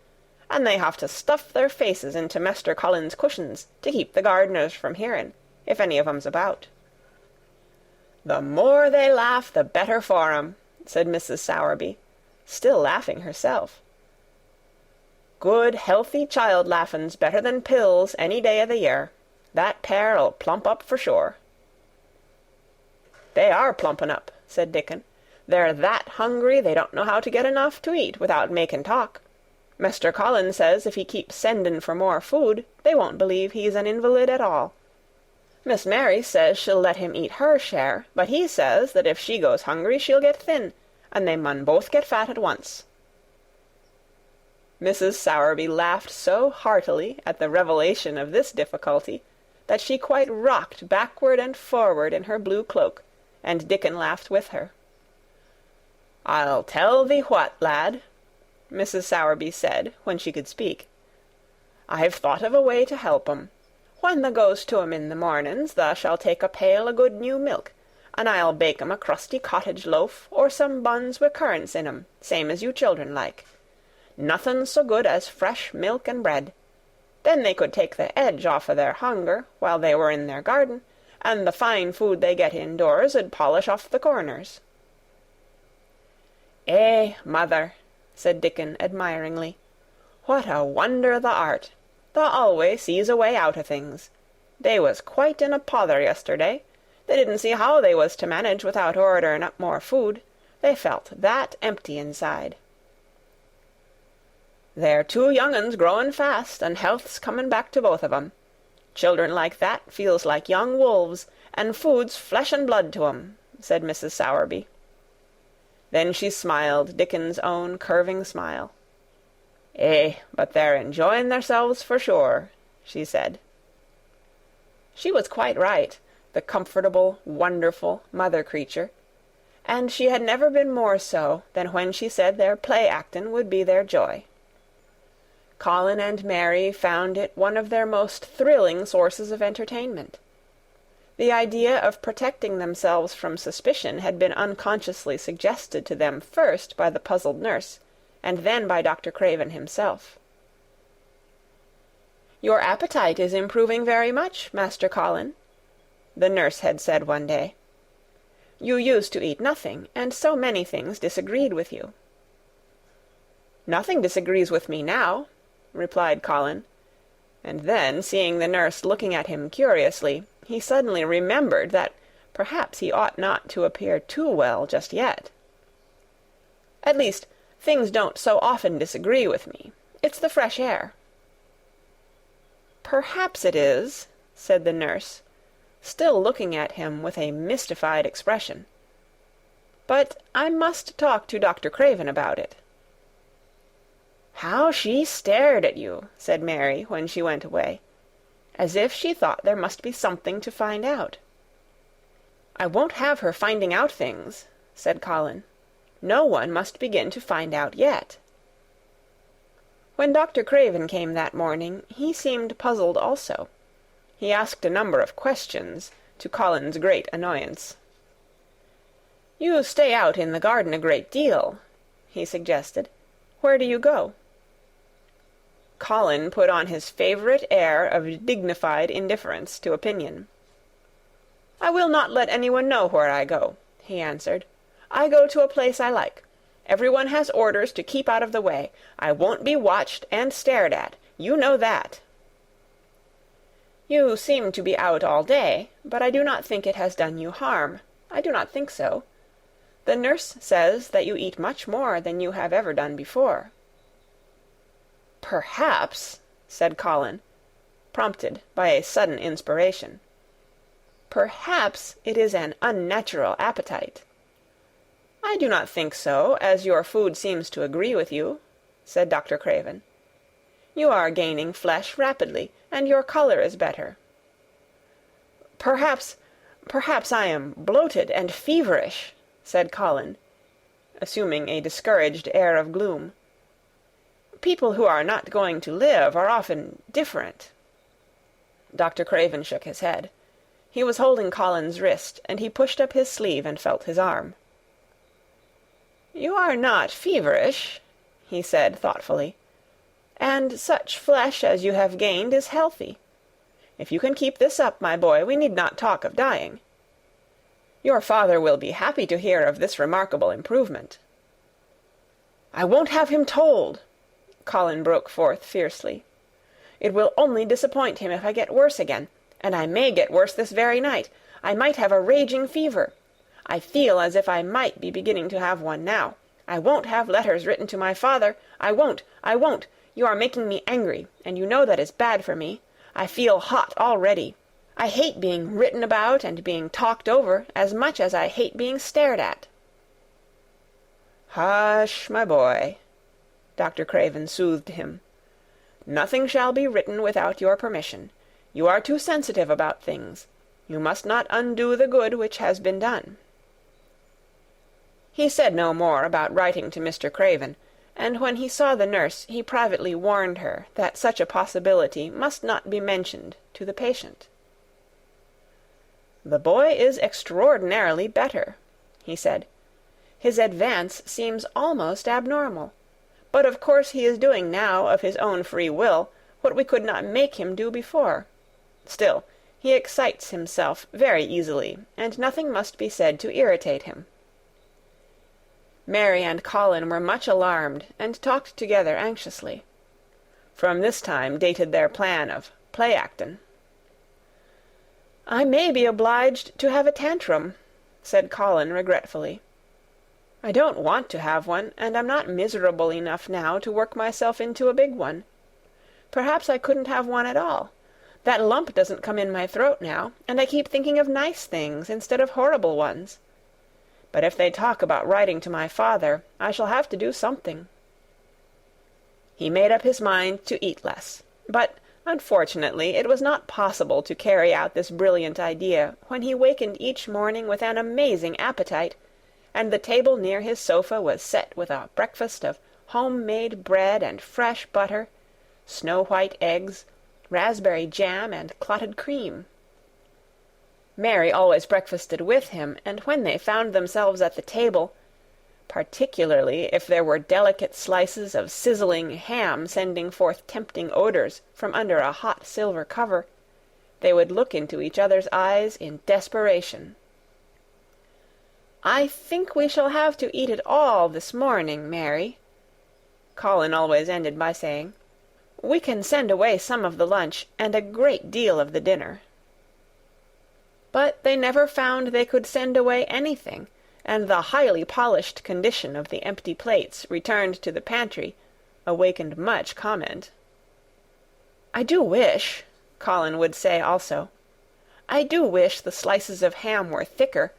and they have to stuff their faces into Mester Colin's cushions to keep the gardeners from hearing, if any of 'em's about." "The more they laugh, the better for 'em," said Mrs. Sowerby, still laughing herself. "Good, healthy child laughin's better than pills any day o' the year. That pair'll plump up for sure." "They are plumping up," said Dickon. "They're that hungry they don't know how to get enough to eat without making talk. Mester Colin says if he keeps sending for more food, they won't believe he's an invalid at all. Miss Mary says she'll let him eat her share, but he says that if she goes hungry she'll get thin, and they mun both get fat at once." Mrs. Sowerby laughed so heartily at the revelation of this difficulty that she quite rocked backward and forward in her blue cloak, and Dickon laughed with her. "I'll tell thee what, lad," Mrs. Sowerby said, when she could speak. "I've thought of a way to help 'em. When thou goes to 'em in the mornings, thou shalt take a pail o' good new milk, and I'll bake 'em a crusty cottage loaf, or some buns wi' currants in 'em, same as you children like. Nothing so good as fresh milk and bread. Then they could take the edge off o' their hunger while they were in their garden, and the fine food they get indoors 'ud polish off the corners." "Eh, mother," said Dickon admiringly, "what a wonder thou art! Thou always sees a way out o' things. They was quite in a pother yesterday. They didn't see how they was to manage without ordering up more food. They felt that empty inside." "They're two young uns growing fast, and health's coming back to both of 'em. Children like that feels like young wolves, and food's flesh and blood to 'em," said Mrs. Sowerby. Then she smiled Dickon's own curving smile. "Eh, but they're enjoying theirselves for sure," she said. She was quite right, the comfortable, wonderful mother creature, and she had never been more so than when she said their play-actin' would be their joy. Colin and Mary found it one of their most thrilling sources of entertainment. The idea of protecting themselves from suspicion had been unconsciously suggested to them first by the puzzled nurse, and then by Dr. Craven himself. "Your appetite is improving very much, Master Colin," the nurse had said one day. "You used to eat nothing, and so many things disagreed with you." "Nothing disagrees with me now," replied Colin, and then, seeing the nurse looking at him curiously, he suddenly remembered that perhaps he ought not to appear too well just yet. "At least, things don't so often disagree with me. It's the fresh air." "Perhaps it is," said the nurse, still looking at him with a mystified expression. "But I must talk to Dr. Craven about it." "How she stared at you," said Mary, when she went away, "as if she thought there must be something to find out." "I won't have her finding out things," said Colin. "No one must begin to find out yet." When Dr. Craven came that morning, he seemed puzzled also. He asked a number of questions, to Colin's great annoyance. "You stay out in the garden a great deal," he suggested. "Where do you go?" Colin put on his favourite air of dignified indifference to opinion. "I will not let anyone know where I go," he answered. "I go to a place I like. Everyone has orders to keep out of the way. I won't be watched and stared at. You know that." "You seem to be out all day, but I do not think it has done you harm. I do not think so. The nurse says that you eat much more than you have ever done before." "Perhaps," said Colin, prompted by a sudden inspiration, "perhaps it is an unnatural appetite." "I do not think so, as your food seems to agree with you," said Dr. Craven. "You are gaining flesh rapidly, and your colour is better." Perhaps I am bloated and feverish," said Colin, assuming a discouraged air of gloom. "People who are not going to live are often different." Dr. Craven shook his head. He was holding Colin's wrist, and he pushed up his sleeve and felt his arm. "You are not feverish," he said thoughtfully, "and such flesh as you have gained is healthy. If you can keep this up, my boy, we need not talk of dying. Your father will be happy to hear of this remarkable improvement." "I won't have him told," Colin broke forth fiercely. "It will only disappoint him if I get worse again, and I may get worse this very night. I might have a raging fever. I feel as if I might be beginning to have one now. I won't have letters written to my father. I won't. You are making me angry, and you know that is bad for me. I feel hot already. I hate being written about and being talked over as much as I hate being stared at." "Hush, my boy," Dr. Craven soothed him. "Nothing shall be written without your permission. You are too sensitive about things. You must not undo the good which has been done." He said no more about writing to Mr. Craven, and when he saw the nurse he privately warned her that such a possibility must not be mentioned to the patient. "The boy is extraordinarily better," he said. "His advance seems almost abnormal. But of course he is doing now of his own free will what we could not make him do before. Still, he excites himself very easily, and nothing must be said to irritate him." Mary and Colin were much alarmed, and talked together anxiously. From this time dated their plan of play-actin'. "I may be obliged to have a tantrum," said Colin regretfully. "I don't want to have one, and I'm not miserable enough now to work myself into a big one. Perhaps I couldn't have one at all. That lump doesn't come in my throat now, and I keep thinking of nice things instead of horrible ones. But if they talk about writing to my father, I shall have to do something." He made up his mind to eat less, but unfortunately it was not possible to carry out this brilliant idea when he wakened each morning with an amazing appetite, and the table near his sofa was set with a breakfast of home-made bread and fresh butter, snow-white eggs, raspberry jam, and clotted cream. Mary always breakfasted with him, and when they found themselves at the table, particularly if there were delicate slices of sizzling ham sending forth tempting odors from under a hot silver cover, they would look into each other's eyes in desperation. "I think we shall have to eat it all this morning, Mary," Colin always ended by saying. "We can send away some of the lunch, and a great deal of the dinner." But they never found they could send away anything, and the highly polished condition of the empty plates returned to the pantry awakened much comment. "I do wish," Colin would say also, "I do wish the slices of ham were thicker,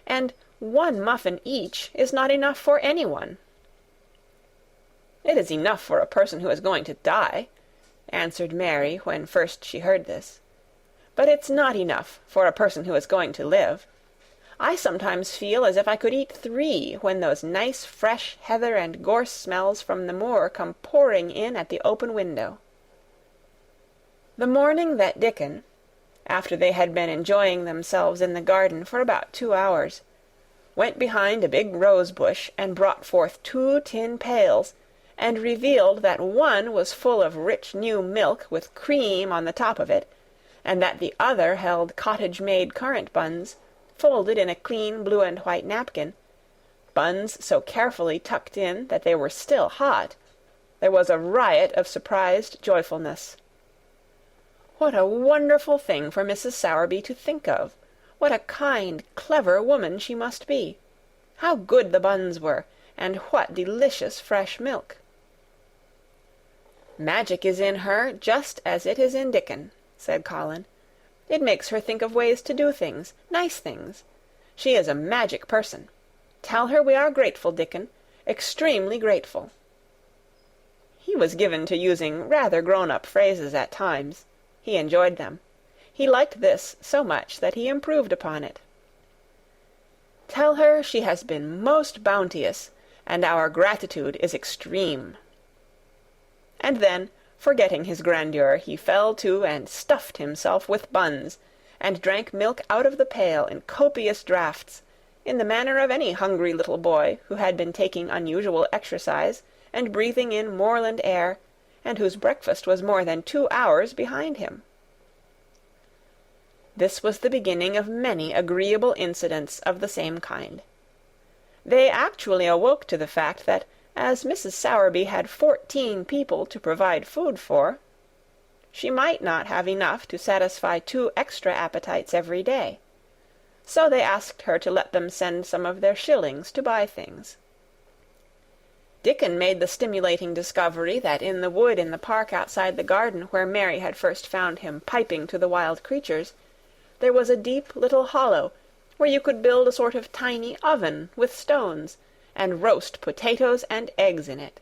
and one muffin each is not enough for anyone." "It is enough for a person who is going to die," answered Mary when first she heard this. "But it's not enough for a person who is going to live. I sometimes feel as if I could eat 3 when those nice fresh heather and gorse smells from the moor come pouring in at the open window." The morning that Dickon, after they had been enjoying themselves in the garden for about 2 hours, went behind a big rose bush and brought forth 2 tin pails, and revealed that one was full of rich new milk with cream on the top of it, and that the other held cottage-made currant buns, folded in a clean blue and white napkin, buns so carefully tucked in that they were still hot, there was a riot of surprised joyfulness. What a wonderful thing for Mrs. Sowerby to think of! What a kind, clever woman she must be! How good the buns were, and what delicious fresh milk! "Magic is in her, just as it is in Dickon," said Colin. "It makes her think of ways to do things, nice things. She is a magic person. Tell her we are grateful, Dickon, extremely grateful." He was given to using rather grown-up phrases at times. He enjoyed them. He liked this so much that he improved upon it. "Tell her she has been most bounteous, and our gratitude is extreme." And then, forgetting his grandeur, he fell to and stuffed himself with buns, and drank milk out of the pail in copious draughts, in the manner of any hungry little boy who had been taking unusual exercise and breathing in moorland air, and whose breakfast was more than 2 hours behind him. This was the beginning of many agreeable incidents of the same kind. They actually awoke to the fact that, as Mrs. Sowerby had 14 people to provide food for, she might not have enough to satisfy 2 extra appetites every day. So they asked her to let them send some of their shillings to buy things. Dickon made the stimulating discovery that in the wood in the park outside the garden where Mary had first found him piping to the wild creatures, there was a deep little hollow where you could build a sort of tiny oven with stones, and roast potatoes and eggs in it.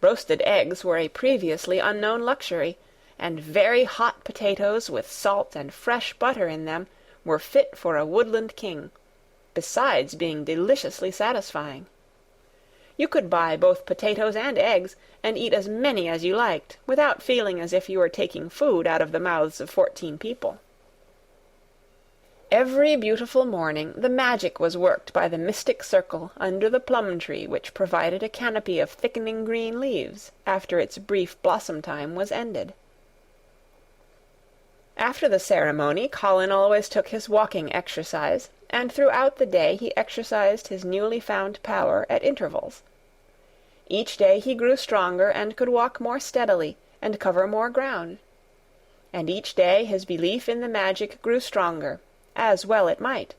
Roasted eggs were a previously unknown luxury, and very hot potatoes with salt and fresh butter in them were fit for a woodland king, besides being deliciously satisfying. You could buy both potatoes and eggs, and eat as many as you liked, without feeling as if you were taking food out of the mouths of 14 people. Every beautiful morning the magic was worked by the mystic circle under the plum-tree which provided a canopy of thickening green leaves after its brief blossom-time was ended. After the ceremony, Colin always took his walking exercise, and throughout the day he exercised his newly found power at intervals. Each day he grew stronger and could walk more steadily and cover more ground. And each day his belief in the magic grew stronger, as well it might.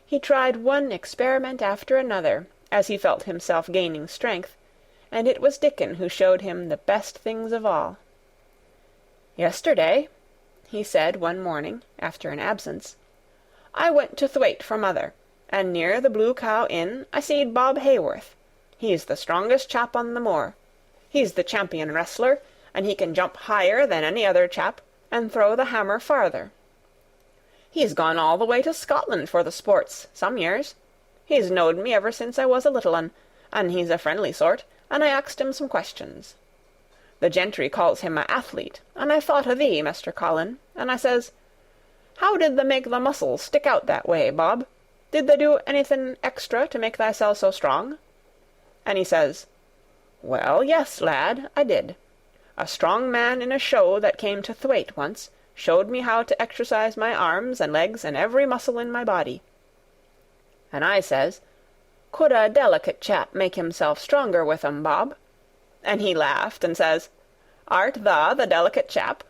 He tried one experiment after another, as he felt himself gaining strength, and it was Dickon who showed him the best things of all. "Yesterday," he said one morning, after an absence, "I went to Thwaite for mother, and near the Blue Cow Inn I seed Bob Hayworth. He's the strongest chap on the moor. He's the champion wrestler, and he can jump higher than any other chap, and throw the hammer farther. He's gone all the way to Scotland for the sports, some years. He's knowed me ever since I was a little un, and he's a friendly sort, and I asked him some questions. The gentry calls him a athlete, and I thought o' thee, Mester Colin, and I says, 'How did they make the muscles stick out that way, Bob? Did they do anything extra to make thyself so strong?' And he says, 'Well, yes, lad, I did. A strong man in a show that came to Thwaite once showed me how to exercise my arms and legs and every muscle in my body.' And I says, 'Could a delicate chap make himself stronger with 'em, Bob?' And he laughed and says, 'Art thou the delicate chap?'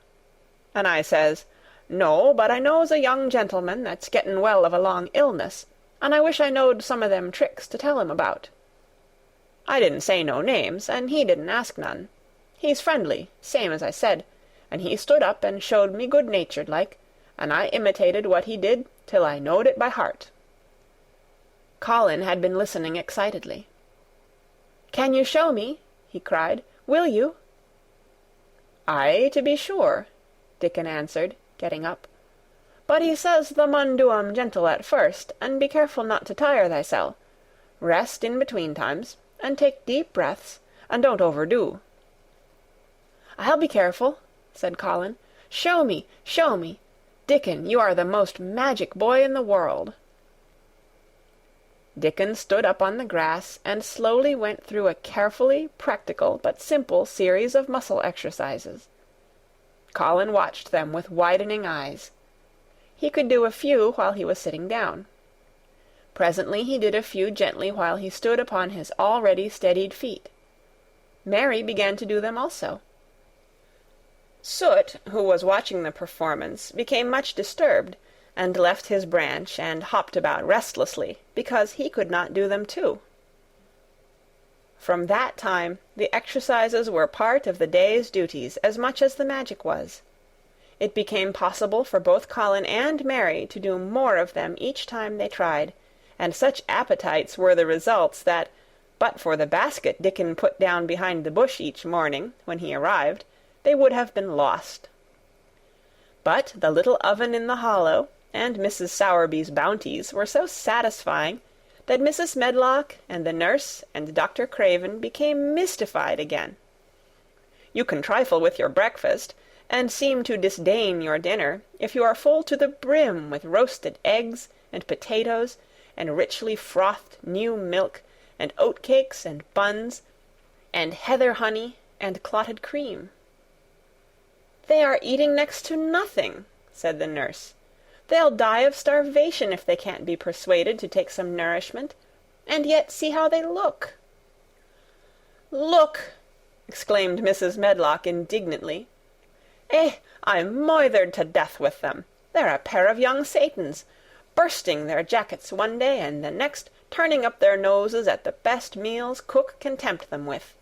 And I says, 'No, but I knows a young gentleman that's getting well of a long illness, and I wish I knowed some of them tricks to tell him about.' I didn't say no names, and he didn't ask none. He's friendly, same as I said, and he stood up and showed me good-natured like, and I imitated what he did till I knowed it by heart." Colin had been listening excitedly. "Can you show me?" he cried. "Will you?" "Aye, to be sure," Dickon answered, getting up. "But he says thou mun do 'em gentle at first, and be careful not to tire thysel. Rest in between times, and take deep breaths, and don't overdo." "I'll be careful," said Colin. "Show me, show me. Dickon, you are the most magic boy in the world." Dickon stood up on the grass and slowly went through a carefully practical but simple series of muscle exercises. Colin watched them with widening eyes. He could do a few while he was sitting down. Presently he did a few gently while he stood upon his already steadied feet. Mary began to do them also. Soot, who was watching the performance, became much disturbed, and left his branch and hopped about restlessly, because he could not do them too. From that time the exercises were part of the day's duties as much as the magic was. It became possible for both Colin and Mary to do more of them each time they tried, and such appetites were the results that, but for the basket Dickon put down behind the bush each morning, when he arrived, they would have been lost. But the little oven in the hollow, and Mrs. Sowerby's bounties were so satisfying that Mrs. Medlock and the nurse and Dr. Craven became mystified again. You can trifle with your breakfast, and seem to disdain your dinner, if you are full to the brim with roasted eggs and potatoes, and richly frothed new milk, and oatcakes and buns, and heather honey and clotted cream. "They are eating next to nothing," said the nurse. "They'll die of starvation if they can't be persuaded to take some nourishment. And yet see how they look." "Look!" exclaimed Mrs. Medlock indignantly. I'm moithered to death with them. They're a pair of young Satans, bursting their jackets one day, and the next turning up their noses at the best meals cook can tempt them with.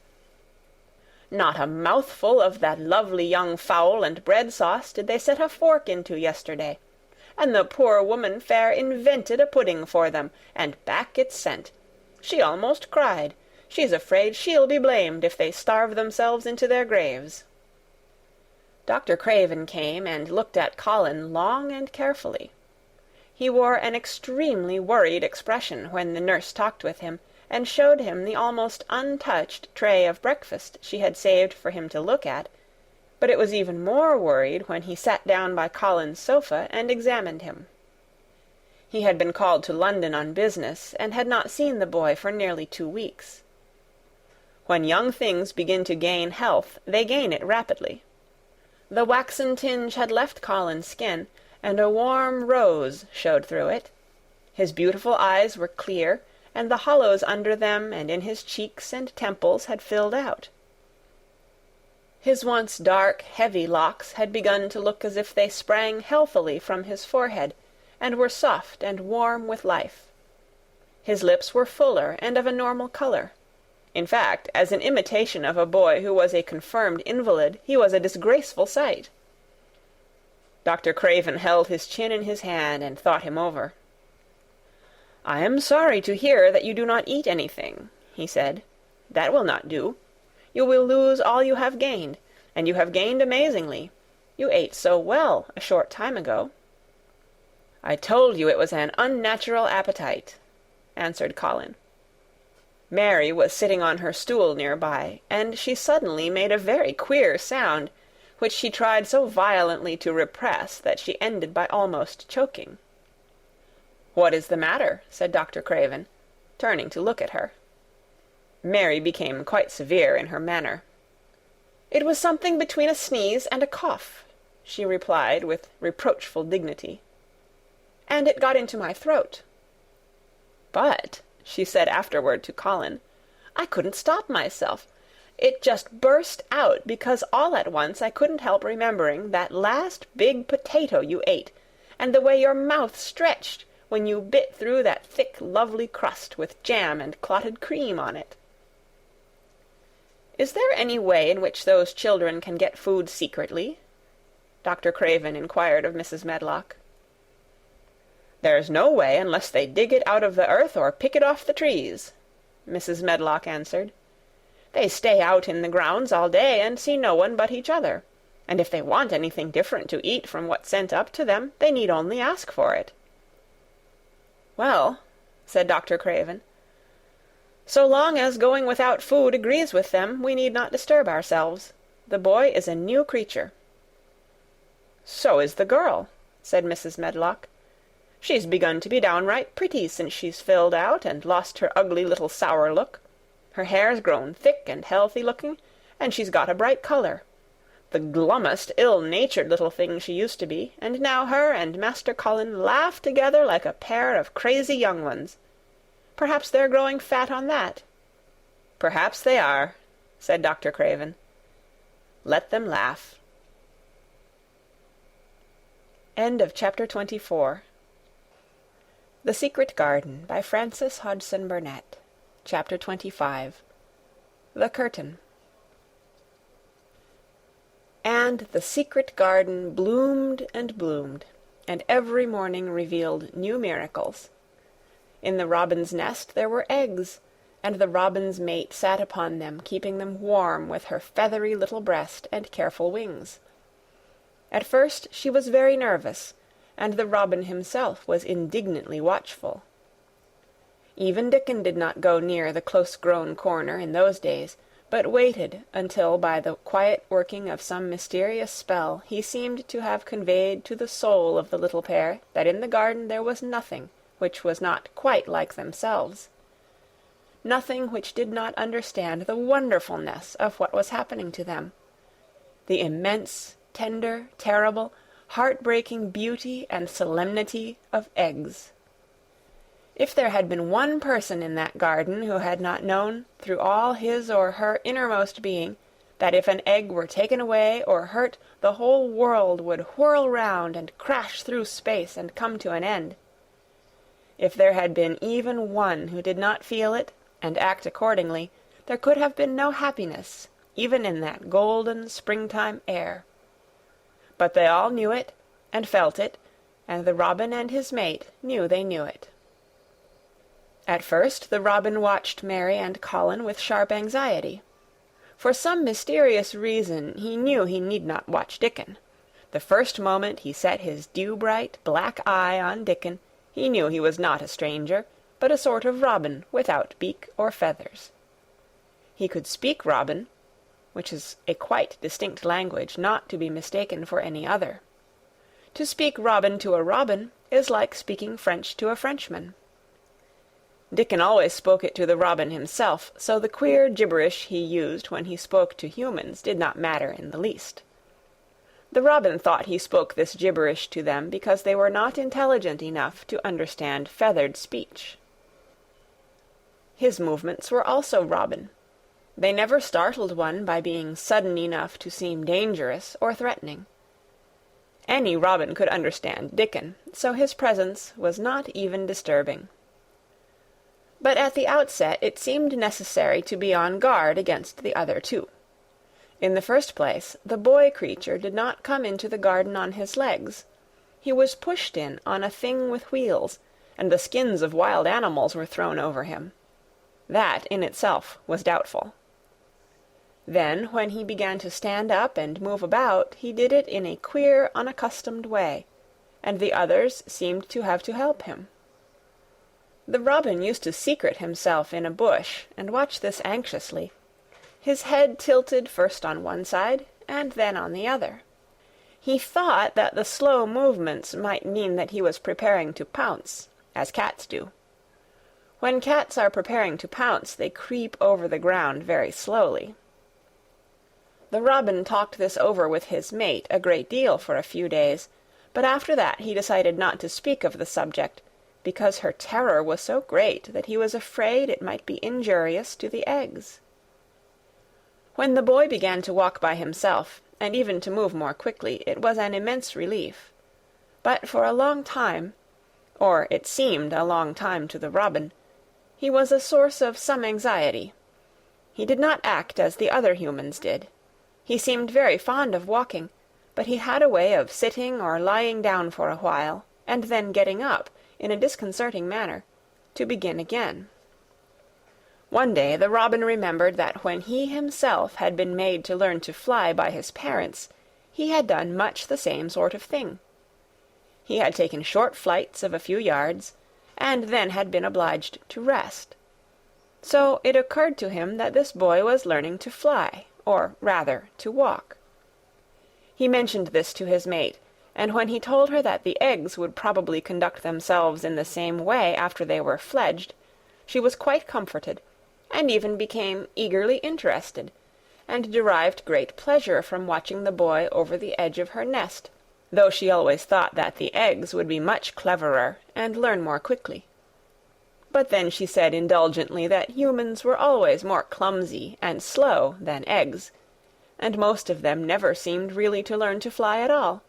Not a mouthful of that lovely young fowl and bread sauce did they set a fork into yesterday, and the poor woman fair invented a pudding for them, and back it's sent. She almost cried. She's afraid she'll be blamed if they starve themselves into their graves." Dr. Craven came and looked at Colin long and carefully. He wore an extremely worried expression when the nurse talked with him, and showed him the almost untouched tray of breakfast she had saved for him to look at, but it was even more worried when he sat down by Colin's sofa and examined him. He had been called to London on business, and had not seen the boy for nearly 2 weeks. When young things begin to gain health, they gain it rapidly. The waxen tinge had left Colin's skin, and a warm rose showed through it. His beautiful eyes were clear, and the hollows under them and in his cheeks and temples had filled out. His once dark, heavy locks had begun to look as if they sprang healthily from his forehead, and were soft and warm with life. His lips were fuller and of a normal color. In fact, as an imitation of a boy who was a confirmed invalid, he was a disgraceful sight. Dr. Craven held his chin in his hand and thought him over. "I am sorry to hear that you do not eat anything," he said. "That will not do. You will lose all you have gained, and you have gained amazingly. You ate so well a short time ago." "I told you it was an unnatural appetite," answered Colin. Mary was sitting on her stool near by, and she suddenly made a very queer sound, which she tried so violently to repress that she ended by almost choking. "What is the matter?" said Dr. Craven, turning to look at her. Mary became quite severe in her manner. "It was something between a sneeze and a cough," she replied with reproachful dignity. "And it got into my throat. But," she said afterward to Colin, "I couldn't stop myself. It just burst out, because all at once I couldn't help remembering that last big potato you ate, and the way your mouth stretched when you bit through that thick, lovely crust with jam and clotted cream on it." "Is there any way in which those children can get food secretly?" Dr. Craven inquired of Mrs. Medlock. "There's no way unless they dig it out of the earth or pick it off the trees," Mrs. Medlock answered. "They stay out in the grounds all day and see no one but each other, and if they want anything different to eat from what's sent up to them, they need only ask for it." "Well," said Dr. Craven, "so long as going without food agrees with them, we need not disturb ourselves. The boy is a new creature." "So is the girl," said Mrs. Medlock. She's begun to be downright pretty since she's filled out and lost her ugly little sour look. Her hair's grown thick and healthy-looking, and she's got a bright colour. The glummest, ill-natured little thing she used to be, and now her and Master Colin laugh together like a pair of crazy young ones. Perhaps they're growing fat on that." "Perhaps they are," said Dr. Craven. "Let them laugh." End of Chapter 24. The Secret Garden by Frances Hodgson Burnett. Chapter 25. The Curtain. And the secret garden bloomed and bloomed, and every morning revealed new miracles. In the robin's nest there were eggs, and the robin's mate sat upon them, keeping them warm with her feathery little breast and careful wings. At first she was very nervous, and the robin himself was indignantly watchful. Even Dickon did not go near the close-grown corner in those days, but waited until by the quiet working of some mysterious spell he seemed to have conveyed to the soul of the little pair that in the garden there was nothing which was not quite like themselves, nothing which did not understand the wonderfulness of what was happening to them, the immense, tender, terrible, heart-breaking beauty and solemnity of eggs. If there had been one person in that garden who had not known, through all his or her innermost being, that if an egg were taken away or hurt, the whole world would whirl round and crash through space and come to an end, if there had been even one who did not feel it and act accordingly, there could have been no happiness, even in that golden springtime air. But they all knew it and felt it, and the robin and his mate knew they knew it. At first the robin watched Mary and Colin with sharp anxiety. For some mysterious reason he knew he need not watch Dickon. The first moment he set his dew-bright black eye on Dickon, he knew he was not a stranger, but a sort of robin without beak or feathers. He could speak robin, which is a quite distinct language, not to be mistaken for any other. To speak robin to a robin is like speaking French to a Frenchman. Dickon always spoke it to the robin himself, so the queer gibberish he used when he spoke to humans did not matter in the least. The robin thought he spoke this gibberish to them because they were not intelligent enough to understand feathered speech. His movements were also robin. They never startled one by being sudden enough to seem dangerous or threatening. Any robin could understand Dickon, so his presence was not even disturbing. But at the outset it seemed necessary to be on guard against the other two. In the first place, the boy creature did not come into the garden on his legs. He was pushed in on a thing with wheels, and the skins of wild animals were thrown over him. That in itself was doubtful. Then, when he began to stand up and move about, he did it in a queer, unaccustomed way, and the others seemed to have to help him. The robin used to secret himself in a bush and watch this anxiously, his head tilted first on one side and then on the other. He thought that the slow movements might mean that he was preparing to pounce, as cats do. When cats are preparing to pounce, they creep over the ground very slowly. The robin talked this over with his mate a great deal for a few days, but after that he decided not to speak of the subject, because her terror was so great that he was afraid it might be injurious to the eggs. When the boy began to walk by himself, and even to move more quickly, it was an immense relief. But for a long time, or it seemed a long time to the robin, he was a source of some anxiety. He did not act as the other humans did. He seemed very fond of walking, but he had a way of sitting or lying down for a while, and then getting up, in a disconcerting manner, to begin again. One day the robin remembered that when he himself had been made to learn to fly by his parents, he had done much the same sort of thing. He had taken short flights of a few yards, and then had been obliged to rest. So it occurred to him that this boy was learning to fly, or rather to walk. He mentioned this to his mate, and when he told her that the eggs would probably conduct themselves in the same way after they were fledged, she was quite comforted, and even became eagerly interested, and derived great pleasure from watching the boy over the edge of her nest, though she always thought that the eggs would be much cleverer and learn more quickly. But then she said indulgently that humans were always more clumsy and slow than eggs, and most of them never seemed really to learn to fly at all.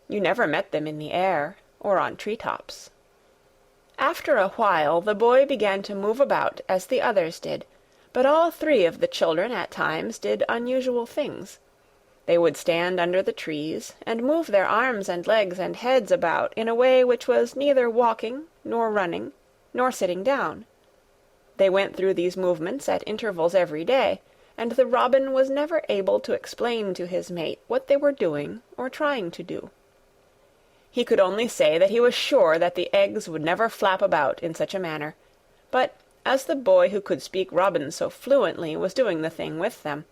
You never met them in the air, or on tree-tops. After a while the boy began to move about as the others did, but all three of the children at times did unusual things. They would stand under the trees, and move their arms and legs and heads about in a way which was neither walking, nor running, nor sitting down. They went through these movements at intervals every day, and the robin was never able to explain to his mate what they were doing or trying to do. He could only say that he was sure that the eggs would never flap about in such a manner, but as the boy who could speak robin so fluently was doing the thing with them,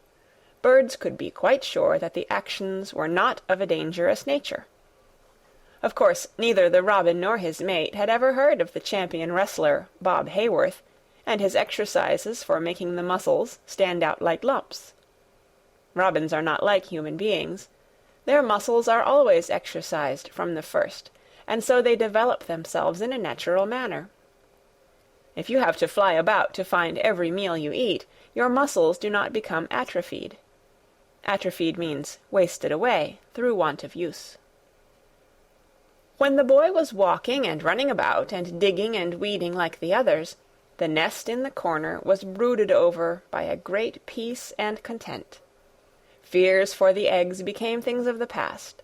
birds could be quite sure that the actions were not of a dangerous nature. Of course, neither the robin nor his mate had ever heard of the champion wrestler, Bob Hayworth, and his exercises for making the muscles stand out like lumps. Robins are not like human beings. Their muscles are always exercised from the first, and so they develop themselves in a natural manner. If you have to fly about to find every meal you eat, your muscles do not become atrophied. Atrophied means wasted away through want of use. When the boy was walking and running about and digging and weeding like the others, the nest in the corner was brooded over by a great peace and content. Fears for the eggs became things of the past.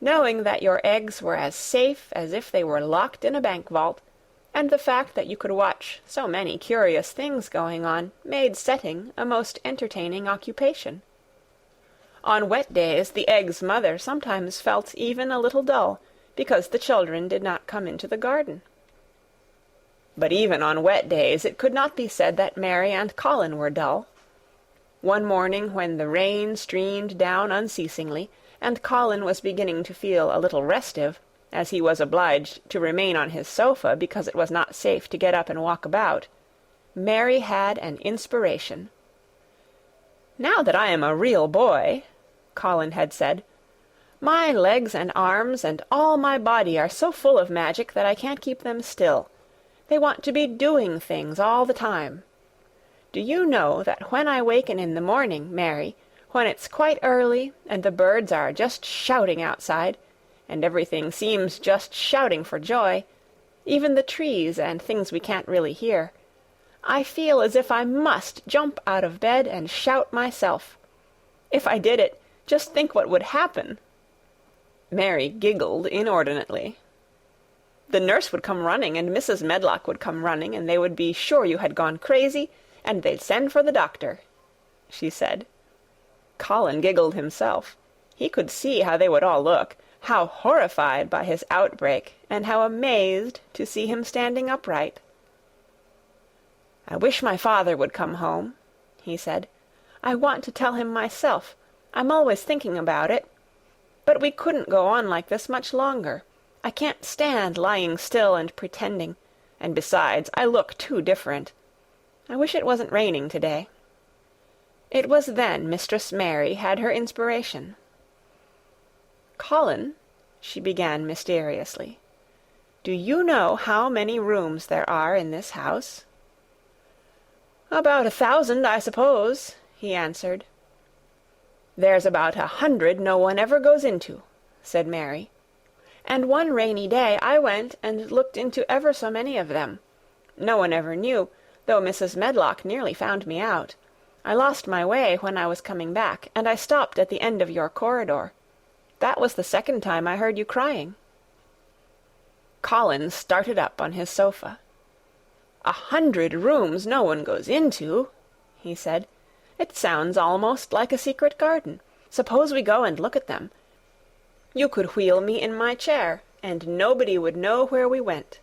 Knowing that your eggs were as safe as if they were locked in a bank vault, and the fact that you could watch so many curious things going on, made setting a most entertaining occupation. On wet days the egg's mother sometimes felt even a little dull, because the children did not come into the garden. But even on wet days it could not be said that Mary and Colin were dull. One morning when the rain streamed down unceasingly, and Colin was beginning to feel a little restive, as he was obliged to remain on his sofa because it was not safe to get up and walk about, Mary had an inspiration. "Now that I am a real boy," Colin had said, "my legs and arms and all my body are so full of magic that I can't keep them still. They want to be doing things all the time. Do you know that when I waken in the morning, Mary, when it's quite early and the birds are just shouting outside, and everything seems just shouting for joy, even the trees and things we can't really hear, I feel as if I must jump out of bed and shout myself. If I did it, just think what would happen." Mary giggled inordinately. "The nurse would come running, and Mrs. Medlock would come running, and they would be sure you had gone crazy, and they'd send for the doctor," she said. Colin giggled himself. He could see how they would all look, how horrified by his outbreak, and how amazed to see him standing upright. "I wish my father would come home," he said. "I want to tell him myself. I'm always thinking about it. But we couldn't go on like this much longer. I can't stand lying still and pretending, and besides, I look too different. I wish it wasn't raining today." It was then Mistress Mary had her inspiration. "Colin," she began mysteriously, "do you know how many rooms there are in this house?" "About 1,000, I suppose," he answered. "There's about 100 no one ever goes into," said Mary. "And one rainy day I went and looked into ever so many of them. No one ever knew, though Mrs. Medlock nearly found me out. I lost my way when I was coming back, and I stopped at the end of your corridor. That was the second time I heard you crying." Colin started up on his sofa. 100 rooms no one goes into," he said. "It sounds almost like a secret garden. Suppose we go and look at them. You could wheel me in my chair, and nobody would know where we went."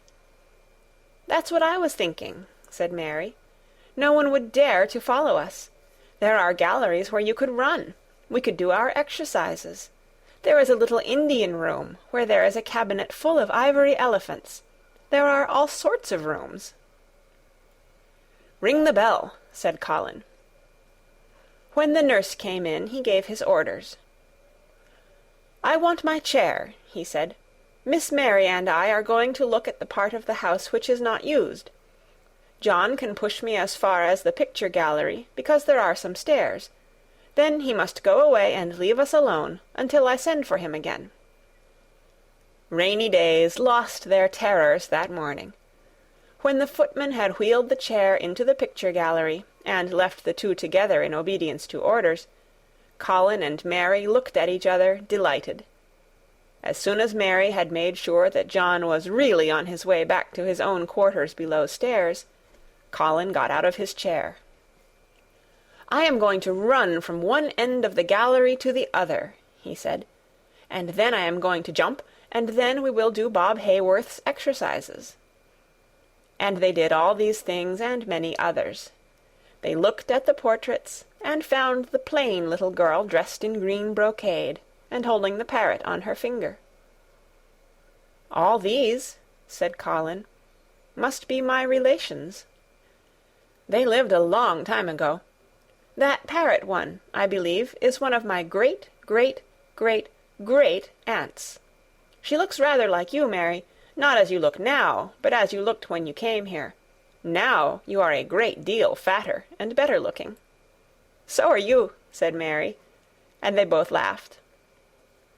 "That's what I was thinking," said Mary. "No one would dare to follow us. There are galleries where you could run. We could do our exercises. There is a little Indian room, where there is a cabinet full of ivory elephants. There are all sorts of rooms." "Ring the bell," said Colin. When the nurse came in, he gave his orders. "I want my chair," he said. "Miss Mary and I are going to look at the part of the house which is not used. John can push me as far as the picture gallery, because there are some stairs. Then he must go away and leave us alone until I send for him again." Rainy days lost their terrors that morning. When the footman had wheeled the chair into the picture gallery, and left the two together in obedience to orders, Colin and Mary looked at each other, delighted. As soon as Mary had made sure that John was really on his way back to his own quarters below stairs, Colin got out of his chair. "I am going to run from one end of the gallery to the other," he said, "and then I am going to jump, and then we will do Bob Hayworth's exercises." And they did all these things and many others. They looked at the portraits, and found the plain little girl dressed in green brocade, and holding the parrot on her finger. "All these," said Colin, "must be my relations. They lived a long time ago. That parrot one, I believe, is one of my great-great-great-great-aunts. She looks rather like you, Mary, not as you look now, but as you looked when you came here. Now you are a great deal fatter and better looking." "So are you," said Mary, and they both laughed.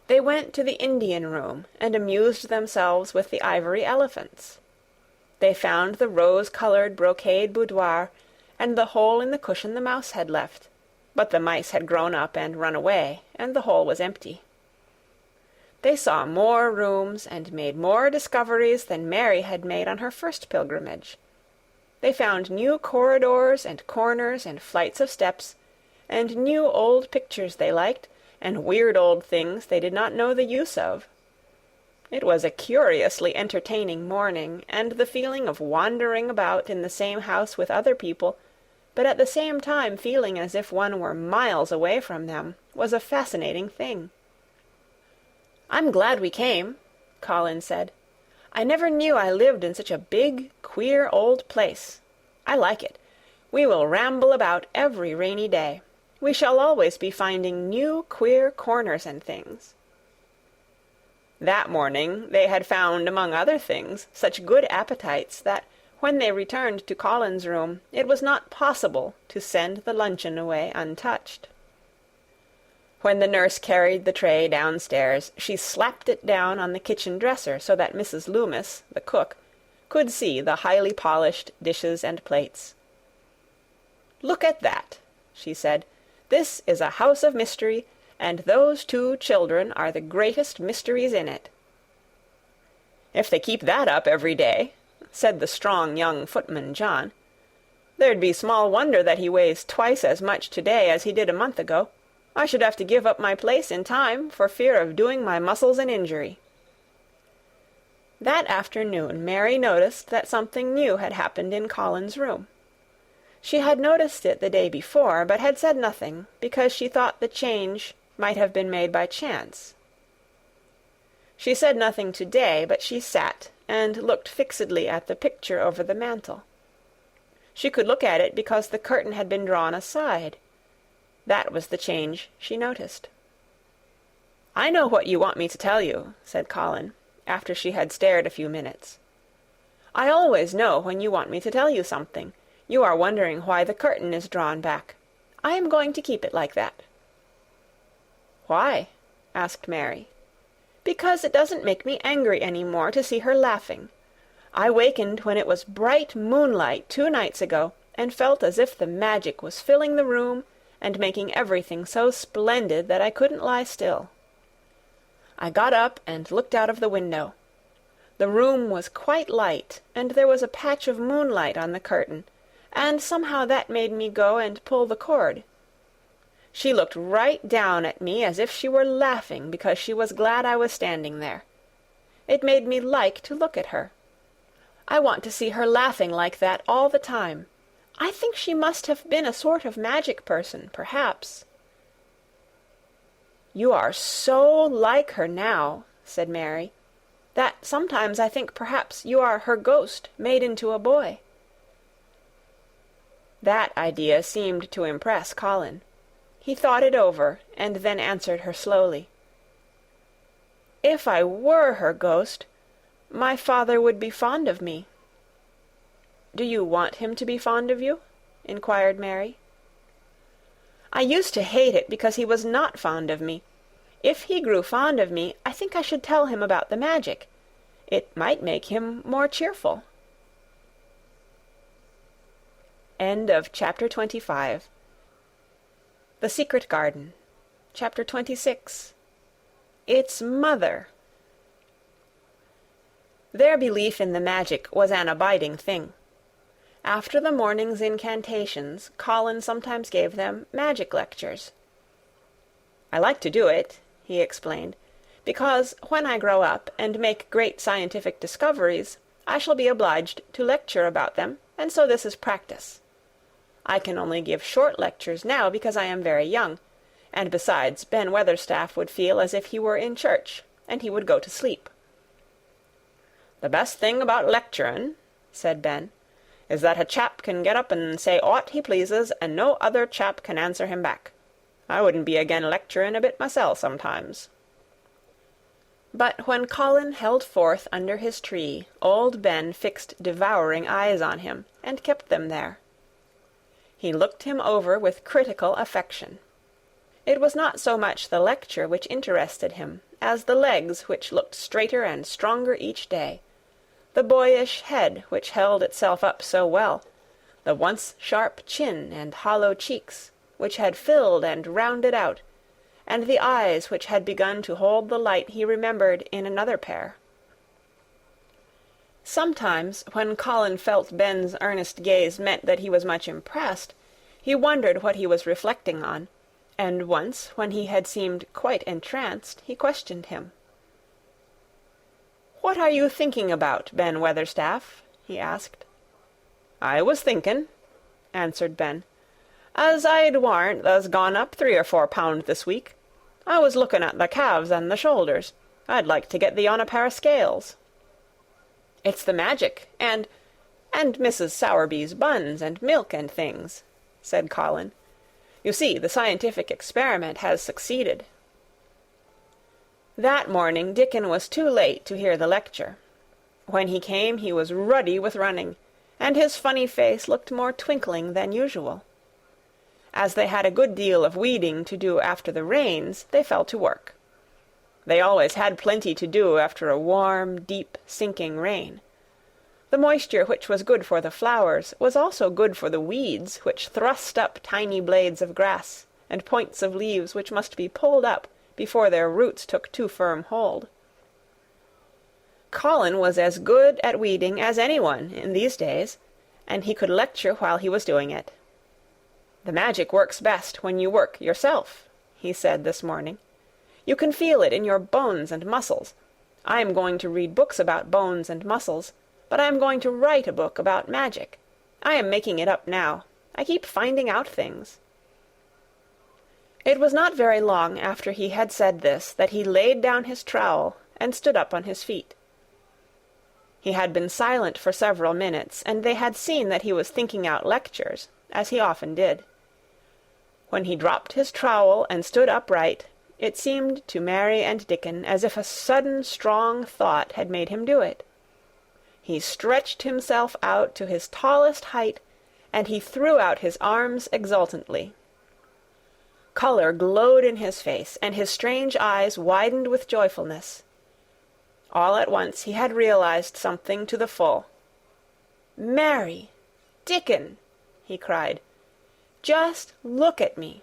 They went to the Indian room and amused themselves with the ivory elephants. They found the rose-colored brocade boudoir and the hole in the cushion the mouse had left, but the mice had grown up and run away, and the hole was empty. They saw more rooms and made more discoveries than Mary had made on her first pilgrimage. They found new corridors and corners and flights of steps, and new old pictures they liked, and weird old things they did not know the use of. It was a curiously entertaining morning, and the feeling of wandering about in the same house with other people, but at the same time feeling as if one were miles away from them, was a fascinating thing. "I'm glad we came," Colin said. "I never knew I lived in such a big, queer old place. I like it. We will ramble about every rainy day. We shall always be finding new, queer corners and things." That morning they had found, among other things, such good appetites that, when they returned to Colin's room, it was not possible to send the luncheon away untouched. When the nurse carried the tray downstairs, she slapped it down on the kitchen dresser so that Mrs. Loomis, the cook, could see the highly polished dishes and plates. "Look at that," she said. "This is a house of mystery, and those two children are the greatest mysteries in it." "If they keep that up every day," said the strong young footman John, "there'd be small wonder that he weighs twice as much today as he did a month ago. I should have to give up my place in time for fear of doing my muscles an injury." That afternoon Mary noticed that something new had happened in Colin's room. She had noticed it the day before, but had said nothing, because she thought the change might have been made by chance. She said nothing today, but she sat and looked fixedly at the picture over the mantel. She could look at it because the curtain had been drawn aside. That was the change she noticed. "I know what you want me to tell you," said Colin, after she had stared a few minutes. "I always know when you want me to tell you something. You are wondering why the curtain is drawn back. I am going to keep it like that." "Why?" asked Mary. "Because it doesn't make me angry any more to see her laughing. I wakened when it was bright moonlight 2 nights ago, and felt as if the magic was filling the room and making everything so splendid that I couldn't lie still. I got up and looked out of the window. The room was quite light, and there was a patch of moonlight on the curtain, and somehow that made me go and pull the cord. She looked right down at me as if she were laughing because she was glad I was standing there. It made me like to look at her. I want to see her laughing like that all the time. I think she must have been a sort of magic person, perhaps." "You are so like her now," said Mary, "that sometimes I think perhaps you are her ghost made into a boy." That idea seemed to impress Colin. He thought it over, and then answered her slowly. "If I were her ghost, my father would be fond of me." "Do you want him to be fond of you?" inquired Mary. "I used to hate it because he was not fond of me. If he grew fond of me, I think I should tell him about the magic. It might make him more cheerful." End of chapter 25. The Secret Garden. Chapter 26. Its Mother. Their belief in the magic was an abiding thing. After the morning's incantations, Colin sometimes gave them magic lectures. "I like to do it," he explained, "because when I grow up and make great scientific discoveries, I shall be obliged to lecture about them, and so this is practice. I can only give short lectures now because I am very young, and besides, Ben Weatherstaff would feel as if he were in church, and he would go to sleep." "The best thing about lecturing," said Ben, "is that a chap can get up and say aught he pleases, and no other chap can answer him back. I wouldn't be again lecturing a bit myself sometimes." But when Colin held forth under his tree, old Ben fixed devouring eyes on him, and kept them there. He looked him over with critical affection. It was not so much the lecture which interested him as the legs which looked straighter and stronger each day, the boyish head which held itself up so well, the once sharp chin and hollow cheeks, which had filled and rounded out, and the eyes which had begun to hold the light he remembered in another pair. Sometimes, when Colin felt Ben's earnest gaze meant that he was much impressed, he wondered what he was reflecting on, and once, when he had seemed quite entranced, he questioned him. "What are you thinking about, Ben Weatherstaff?" he asked. "I was thinking," answered Ben, "as I'd warrant tha's gone up 3 or 4 pound this week. I was looking at the calves and the shoulders. I'd like to get thee on a pair of scales." "It's the magic, and Mrs. Sowerby's buns and milk and things," said Colin. "You see, the scientific experiment has succeeded." That morning Dickon was too late to hear the lecture. When he came he was ruddy with running, and his funny face looked more twinkling than usual. As they had a good deal of weeding to do after the rains, they fell to work. They always had plenty to do after a warm, deep, sinking rain. The moisture which was good for the flowers was also good for the weeds which thrust up tiny blades of grass and points of leaves which must be pulled up before their roots took too firm hold. Colin was as good at weeding as anyone in these days, and he could lecture while he was doing it. "The magic works best when you work yourself," he said this morning. "You can feel it in your bones and muscles. I am going to read books about bones and muscles, but I am going to write a book about magic. I am making it up now. I keep finding out things." It was not very long after he had said this that he laid down his trowel and stood up on his feet. He had been silent for several minutes, and they had seen that he was thinking out lectures, as he often did. When he dropped his trowel and stood upright, it seemed to Mary and Dickon as if a sudden strong thought had made him do it. He stretched himself out to his tallest height, and he threw out his arms exultantly. Color glowed in his face, and his strange eyes widened with joyfulness. All at once he had realized something to the full. "Mary! Dickon!" he cried. "Just look at me!"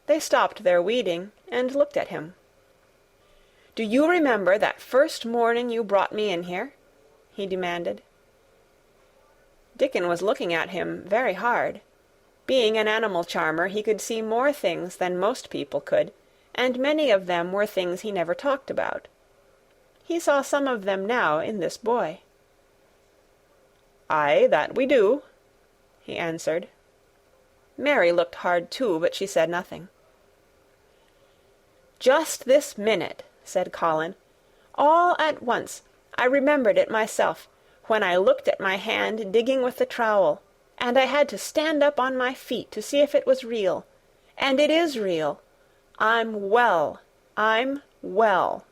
They stopped their weeding and looked at him. "Do you remember that first morning you brought me in here?" he demanded. Dickon was looking at him very hard. Being an animal charmer, he could see more things than most people could, and many of them were things he never talked about. He saw some of them now in this boy. "Aye, that we do," he answered. Mary looked hard too, but she said nothing. "Just this minute," said Colin. "All at once I remembered it myself, when I looked at my hand digging with the trowel, and I had to stand up on my feet to see if it was real. And it is real. I'm well. I'm well."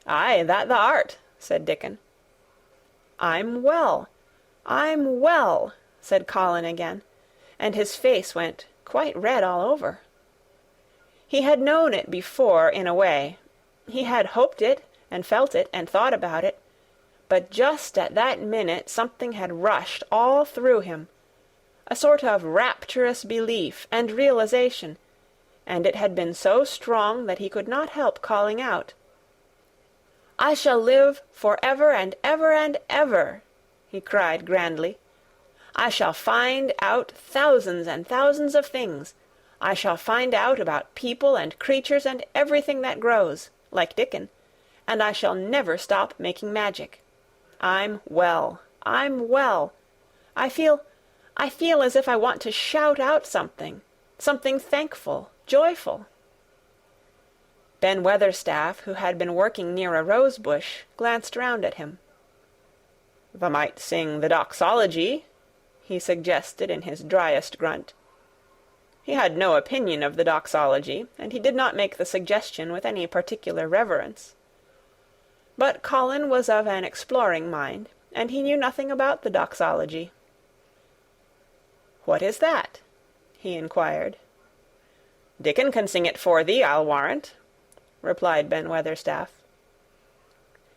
"Aye, that thou art," said Dickon. "I'm well. I'm well," said Colin again, and his face went quite red all over. He had known it before in a way. He had hoped it, and felt it, and thought about it. But just at that minute something had rushed all through him, a sort of rapturous belief and realization, and it had been so strong that he could not help calling out, "I shall live for ever and ever and ever," he cried grandly. "I shall find out thousands and thousands of things. I shall find out about people and creatures and everything that grows, like Dickon, and I shall never stop making magic. I'm well. I'm well. I feel as if I want to shout out something thankful, joyful." Ben Weatherstaff, who had been working near a rose-bush, glanced round at him. "Thou might sing the doxology," he suggested in his driest grunt. He had no opinion of the doxology, and he did not make the suggestion with any particular reverence. But Colin was of an exploring mind, and he knew nothing about the doxology. "What is that?" he inquired. "Dickon can sing it for thee, I'll warrant," replied Ben Weatherstaff.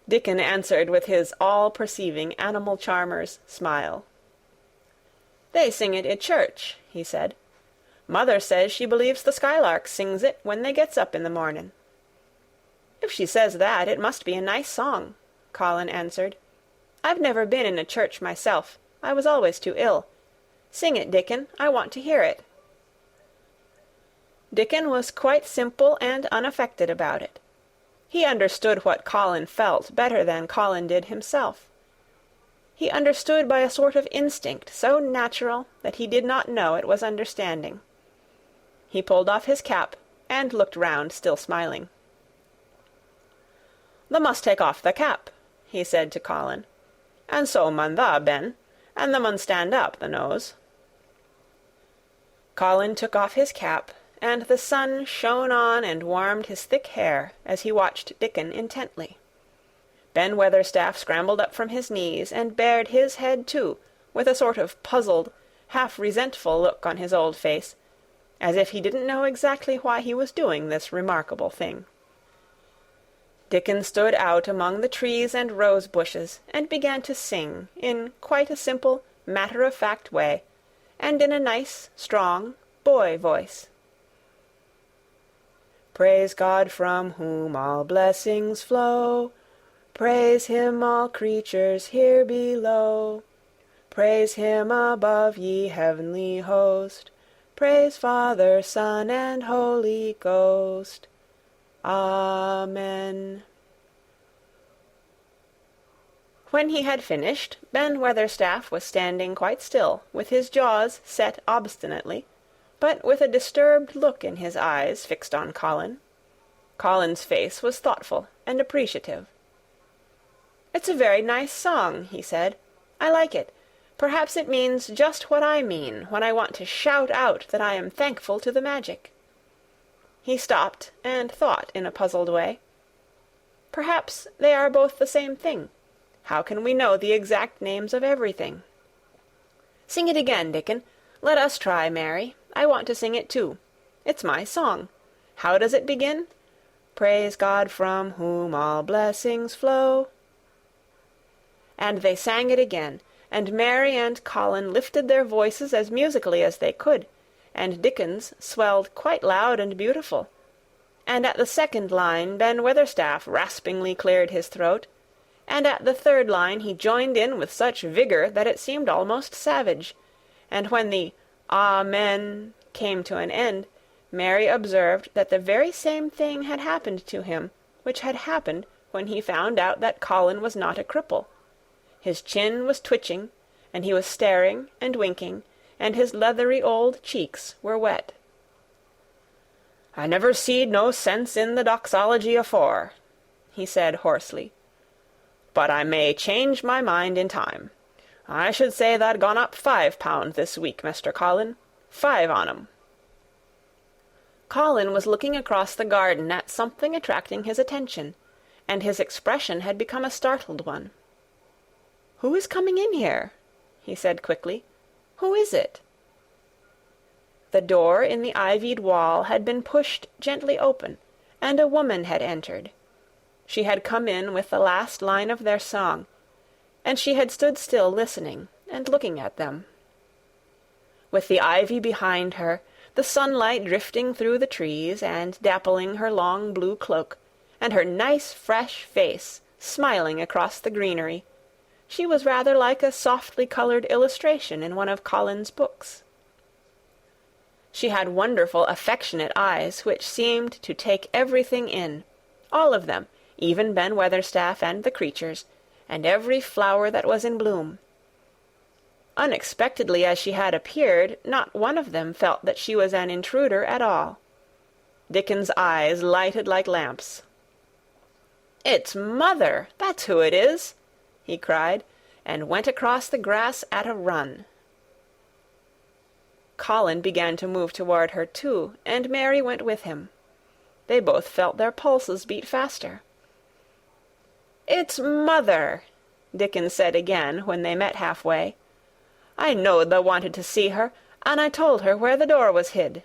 Dickon answered with his all-perceiving animal charmer's smile. "They sing it i' church," he said. "Mother says she believes the skylark sings it when they gets up in the morning." "If she says that, it must be a nice song," Colin answered. "I've never been in a church myself. I was always too ill. Sing it, Dickon. I want to hear it." Dickon was quite simple and unaffected about it. He understood what Colin felt better than Colin did himself. He understood by a sort of instinct so natural that he did not know it was understanding. He pulled off his cap and looked round, still smiling. "Thou must take off the cap," he said to Colin. "And so mun thou, Ben, and thou mun stand up, thou knows." Colin took off his cap, and the sun shone on and warmed his thick hair as he watched Dickon intently. Ben Weatherstaff scrambled up from his knees and bared his head too, with a sort of puzzled, half-resentful look on his old face, as if he didn't know exactly why he was doing this remarkable thing. Dickon stood out among the trees and rose-bushes and began to sing in quite a simple, matter-of-fact way, and in a nice, strong boy voice. "Praise God from whom all blessings flow. Praise him, all creatures here below. Praise him above, ye heavenly host. Praise Father, Son, and Holy Ghost. Amen." When he had finished, Ben Weatherstaff was standing quite still, with his jaws set obstinately, but with a disturbed look in his eyes fixed on Colin. Colin's face was thoughtful and appreciative. "It's a very nice song," he said. "I like it. Perhaps it means just what I mean when I want to shout out that I am thankful to the magic." He stopped and thought in a puzzled way. "Perhaps they are both the same thing. How can we know the exact names of everything?" "Sing it again, Dickon. Let us try, Mary. I want to sing it too. It's my song. How does it begin? Praise God from whom all blessings flow." And they sang it again, and Mary and Colin lifted their voices as musically as they could, and Dickon's swelled quite loud and beautiful. And at the second line Ben Weatherstaff raspingly cleared his throat, and at the third line he joined in with such vigour that it seemed almost savage, and when the "Amen" came to an end, Mary observed that the very same thing had happened to him which had happened when he found out that Colin was not a cripple. His chin was twitching, and he was staring and winking, and his leathery old cheeks were wet. "I never seed no sense in the doxology afore," he said hoarsely. "But I may change my mind in time. I should say tha'd gone up £5 this week, Mr. Colin. 5 on 'em." Colin was looking across the garden at something attracting his attention, and his expression had become a startled one. "Who is coming in here?" he said quickly. "Who is it?" The door in the ivied wall had been pushed gently open, and a woman had entered. She had come in with the last line of their song, and she had stood still listening and looking at them. With the ivy behind her, the sunlight drifting through the trees and dappling her long blue cloak, and her nice fresh face smiling across the greenery, she was rather like a softly colored illustration in one of Colin's books. She had wonderful affectionate eyes which seemed to take everything in, all of them, even Ben Weatherstaff and the creatures, and every flower that was in bloom. Unexpectedly as she had appeared, not one of them felt that she was an intruder at all. Dickon's eyes lighted like lamps. "It's Mother! That's who it is!" he cried, and went across the grass at a run. Colin began to move toward her too, and Mary went with him. They both felt their pulses beat faster. "It's Mother," Dickon said again when they met halfway. "I knowed thou wanted to see her, and I told her where the door was hid."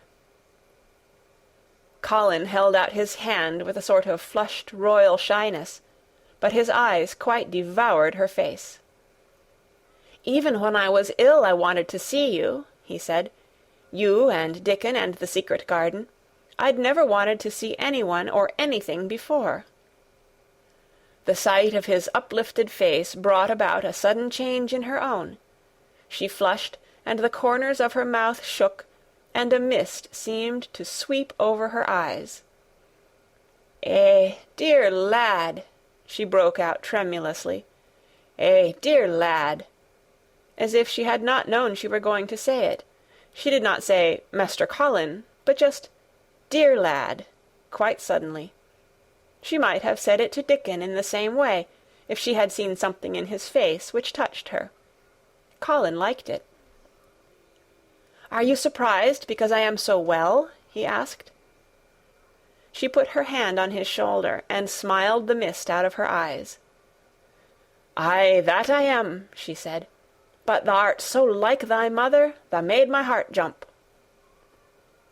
Colin held out his hand with a sort of flushed royal shyness, but his eyes quite devoured her face. "Even when I was ill I wanted to see you," he said. "You and Dickon and the secret garden. I'd never wanted to see anyone or anything before." The sight of his uplifted face brought about a sudden change in her own. She flushed, and the corners of her mouth shook, and a mist seemed to sweep over her eyes. Dear lad," she broke out tremulously. Dear lad," as if she had not known she were going to say it. She did not say "Master Colin," but just "Dear lad," quite suddenly. She might have said it to Dickon in the same way, if she had seen something in his face which touched her. Colin liked it. "Are you surprised because I am so well?" he asked. She put her hand on his shoulder, and smiled the mist out of her eyes. "Aye, that I am," she said. "But thou'rt so like thy mother, thou made my heart jump."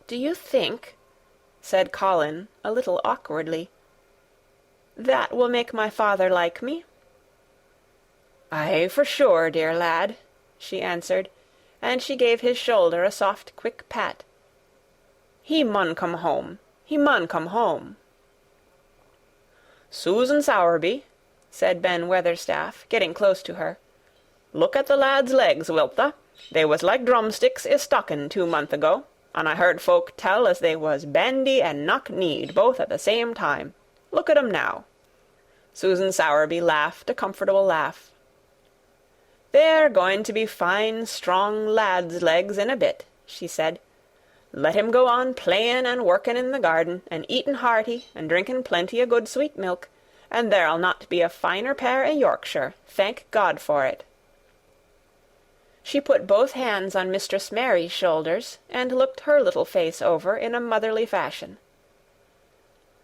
"Do you think," said Colin, a little awkwardly, "that will make my father like me?" "Aye, for sure, dear lad," she answered, and she gave his shoulder a soft, quick pat. "He mun come home. He mun come home." "Susan Sowerby," said Ben Weatherstaff, getting close to her, "look at the lad's legs, wilt tha? They was like drumsticks i' stockin' 2 month ago, and I heard folk tell as they was bandy and knock-kneed both at the same time. Look at 'em now." Susan Sowerby laughed a comfortable laugh. "They're going to be fine, strong lads' legs in a bit," she said. "Let him go on playin' and workin' in the garden, and eatin' hearty, and drinkin' plenty o' good sweet milk, and there'll not be a finer pair i' Yorkshire, thank God for it." She put both hands on Mistress Mary's shoulders, and looked her little face over in a motherly fashion.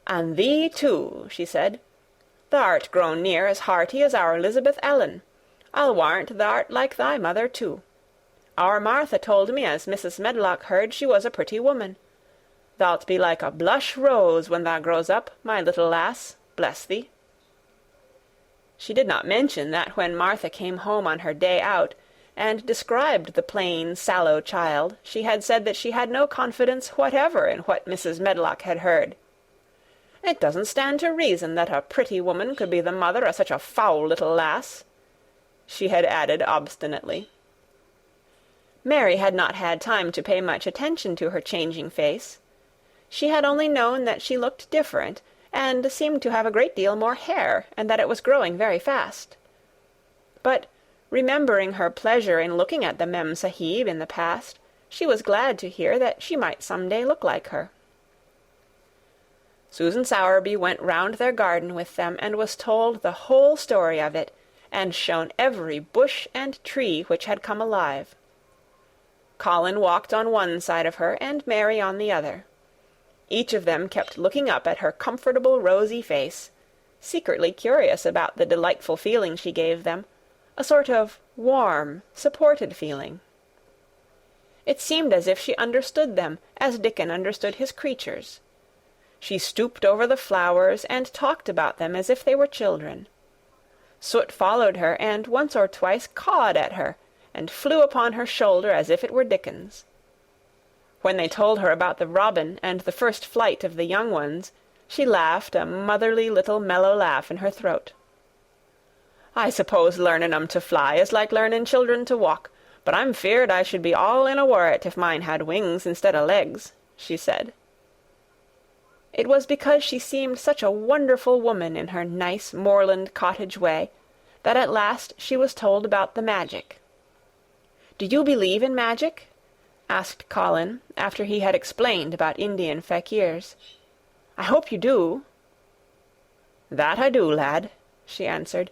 "And thee too," she said. "Thou'rt grown near as hearty as our Elizabeth Ellen. I'll warrant thou'rt like thy mother too. Our Martha told me as Mrs. Medlock heard she was a pretty woman. Thou'lt be like a blush rose when thou grows up, my little lass, bless thee." She did not mention that when Martha came home on her day out, and described the plain, sallow child, she had said that she had no confidence whatever in what Mrs. Medlock had heard. "It doesn't stand to reason that a pretty woman could be the mother o' such a foul little lass," she had added obstinately. Mary had not had time to pay much attention to her changing face. She had only known that she looked different, and seemed to have a great deal more hair, and that it was growing very fast. But, remembering her pleasure in looking at the Mem Sahib in the past, she was glad to hear that she might some day look like her. Susan Sowerby went round their garden with them, and was told the whole story of it, and shown every bush and tree which had come alive. Colin walked on one side of her, and Mary on the other. Each of them kept looking up at her comfortable rosy face, secretly curious about the delightful feeling she gave them, a sort of warm, supported feeling. It seemed as if she understood them as Dickon understood his creatures. She stooped over the flowers and talked about them as if they were children. Soot followed her, and once or twice cawed at her, and flew upon her shoulder as if it were Dickon's. When they told her about the robin and the first flight of the young ones, she laughed a motherly little mellow laugh in her throat. "I suppose learnin' 'em to fly is like learnin' children to walk, but I'm feared I should be all in a worrit if mine had wings instead o' legs," she said. It was because she seemed such a wonderful woman in her nice moorland cottage way that at last she was told about the magic. "Do you believe in magic?" asked Colin, after he had explained about Indian fakirs. "I hope you do." "That I do, lad," she answered.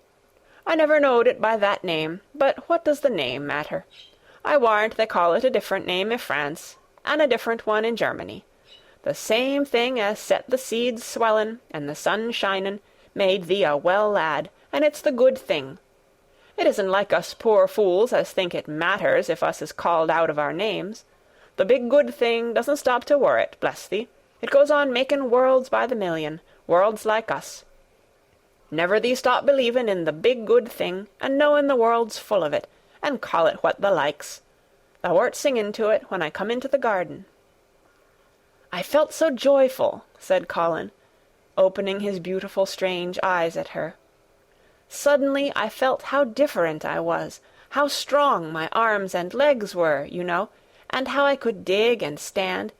"I never knowed it by that name, but what does the name matter? I warrant they call it a different name i' France, and a different one in Germany. The same thing as set the seeds swellin', and the sun shinin', made thee a well lad, and it's the good thing. It isn't like us poor fools as think it matters if us is called out of our names. The big good thing doesn't stop to worrit, bless thee. It goes on making worlds by the million, worlds like us. Never thee stop believin' in the big good thing, and knowin' the world's full of it, and call it what thou likes. Thou wert singing to it when I come into the garden." "I felt so joyful," said Colin, opening his beautiful strange eyes at her. "Suddenly I felt how different I was, how strong my arms and legs were, you know, and how I could dig and stand,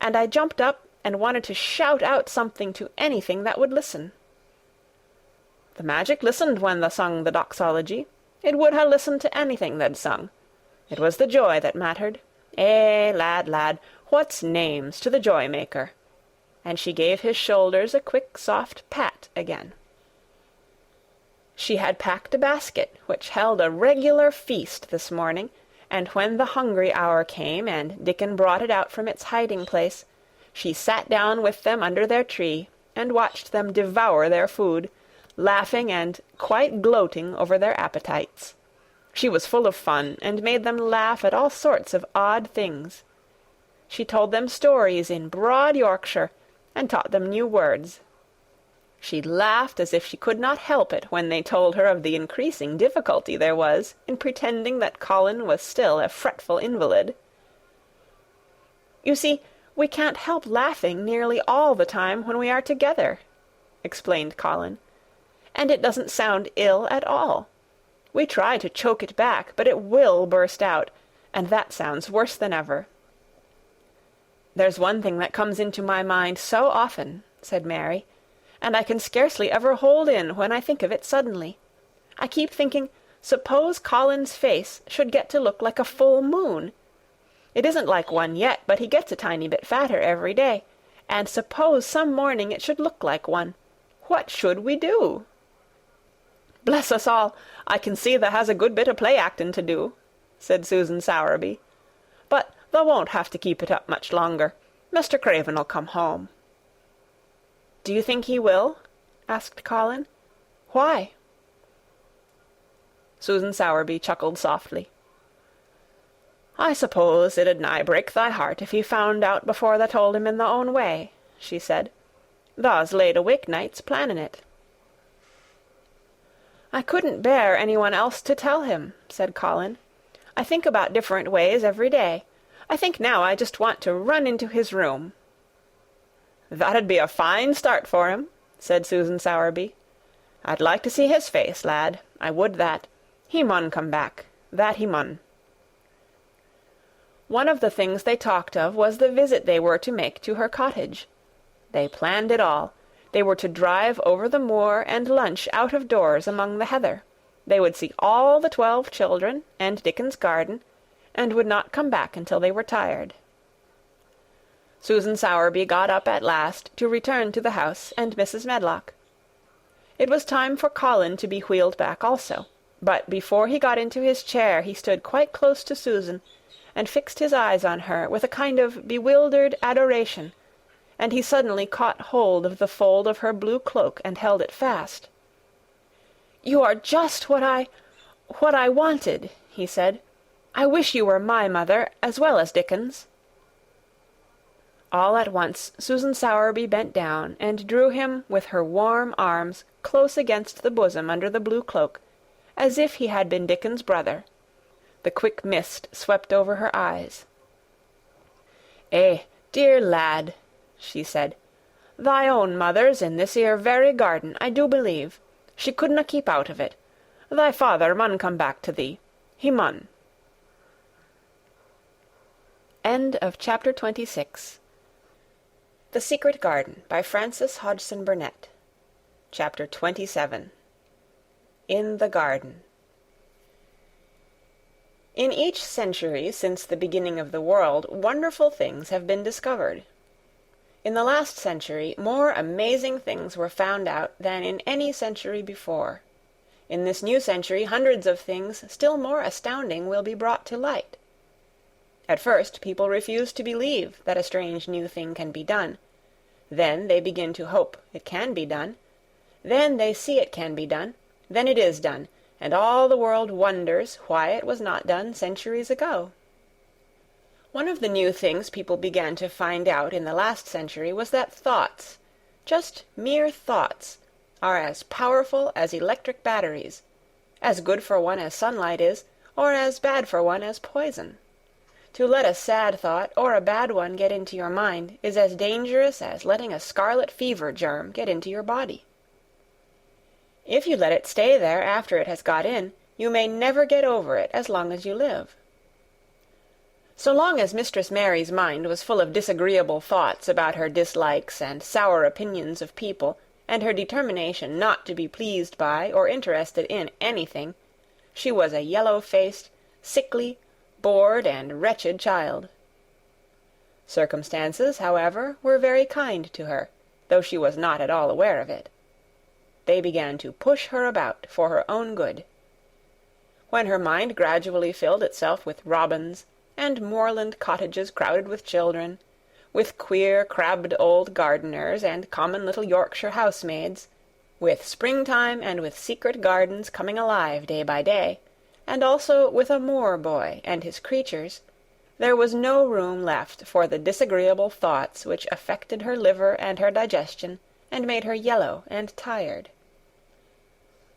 and I jumped up and wanted to shout out something to anything that would listen." "The magic listened when thou sung the doxology. It would ha' listened to anything tha'd sung. It was the joy that mattered. Eh, lad, lad, what's names to the joy-maker?" And she gave his shoulders a quick, soft pat again. She had packed a basket which held a regular feast this morning, and when the hungry hour came and Dickon brought it out from its hiding-place, she sat down with them under their tree and watched them devour their food, laughing and quite gloating over their appetites. She was full of fun, and made them laugh at all sorts of odd things. She told them stories in broad Yorkshire, and taught them new words. She laughed as if she could not help it when they told her of the increasing difficulty there was in pretending that Colin was still a fretful invalid. "You see, we can't help laughing nearly all the time when we are together," explained Colin, "and it doesn't sound ill at all. We try to choke it back, but it will burst out, and that sounds worse than ever." "There's one thing that comes into my mind so often," said Mary, "and I can scarcely ever hold in when I think of it suddenly. I keep thinking, suppose Colin's face should get to look like a full moon. It isn't like one yet, but he gets a tiny bit fatter every day, and suppose some morning it should look like one. What should we do?" "Bless us all, I can see thou has a good bit of play-actin' to do," said Susan Sowerby. "But thou won't have to keep it up much longer. Mr. Craven'll come home." "Do you think he will?" asked Colin. "Why?" Susan Sowerby chuckled softly. "I suppose it 'ud nigh break thy heart if he found out before thou told him in thy own way," she said. "Thou's laid awake nights planning it." "I couldn't bear anyone else to tell him," said Colin. "I think about different ways every day. I think now I just want to run into his room." "That'd be a fine start for him," said Susan Sowerby. "I'd like to see his face, lad. I would that. He mun come back. That he mun." One of the things they talked of was the visit they were to make to her cottage. They planned it all. They were to drive over the moor and lunch out of doors among the heather. They would see all the 12 children and Dickon's garden, and would not come back until they were tired. Susan Sowerby got up at last to return to the house and Mrs. Medlock. It was time for Colin to be wheeled back also, but before he got into his chair he stood quite close to Susan, and fixed his eyes on her with a kind of bewildered adoration, and he suddenly caught hold of the fold of her blue cloak and held it fast. "You are just what I wanted," he said. "I wish you were my mother as well as Dickens." All at once Susan Sowerby bent down and drew him with her warm arms close against the bosom under the blue cloak, as if he had been Dickens's brother. The quick mist swept over her eyes. "Eh, dear lad," she said, "thy own mother's in this 'ere very garden, I do believe. She couldna keep out of it. Thy father mun come back to thee. He mun." End of chapter 26. The Secret Garden by Frances Hodgson Burnett. Chapter 27. In the Garden. In each century since the beginning of the world, wonderful things have been discovered. In the last century, more amazing things were found out than in any century before. In this new century, hundreds of things still more astounding will be brought to light. At first, people refuse to believe that a strange new thing can be done. Then they begin to hope it can be done. Then they see it can be done. Then it is done, and all the world wonders why it was not done centuries ago. One of the new things people began to find out in the last century was that thoughts, just mere thoughts, are as powerful as electric batteries, as good for one as sunlight is, or as bad for one as poison. To let a sad thought or a bad one get into your mind is as dangerous as letting a scarlet fever germ get into your body. If you let it stay there after it has got in, you may never get over it as long as you live. So long as Mistress Mary's mind was full of disagreeable thoughts about her dislikes and sour opinions of people, and her determination not to be pleased by or interested in anything, she was a yellow-faced, sickly, bored and wretched child. Circumstances, however, were very kind to her, though she was not at all aware of it. They began to push her about for her own good. When her mind gradually filled itself with robins, and moorland cottages crowded with children, with queer crabbed old gardeners and common little Yorkshire housemaids, with springtime and with secret gardens coming alive day by day, and also with a moor boy and his creatures, there was no room left for the disagreeable thoughts which affected her liver and her digestion, and made her yellow and tired.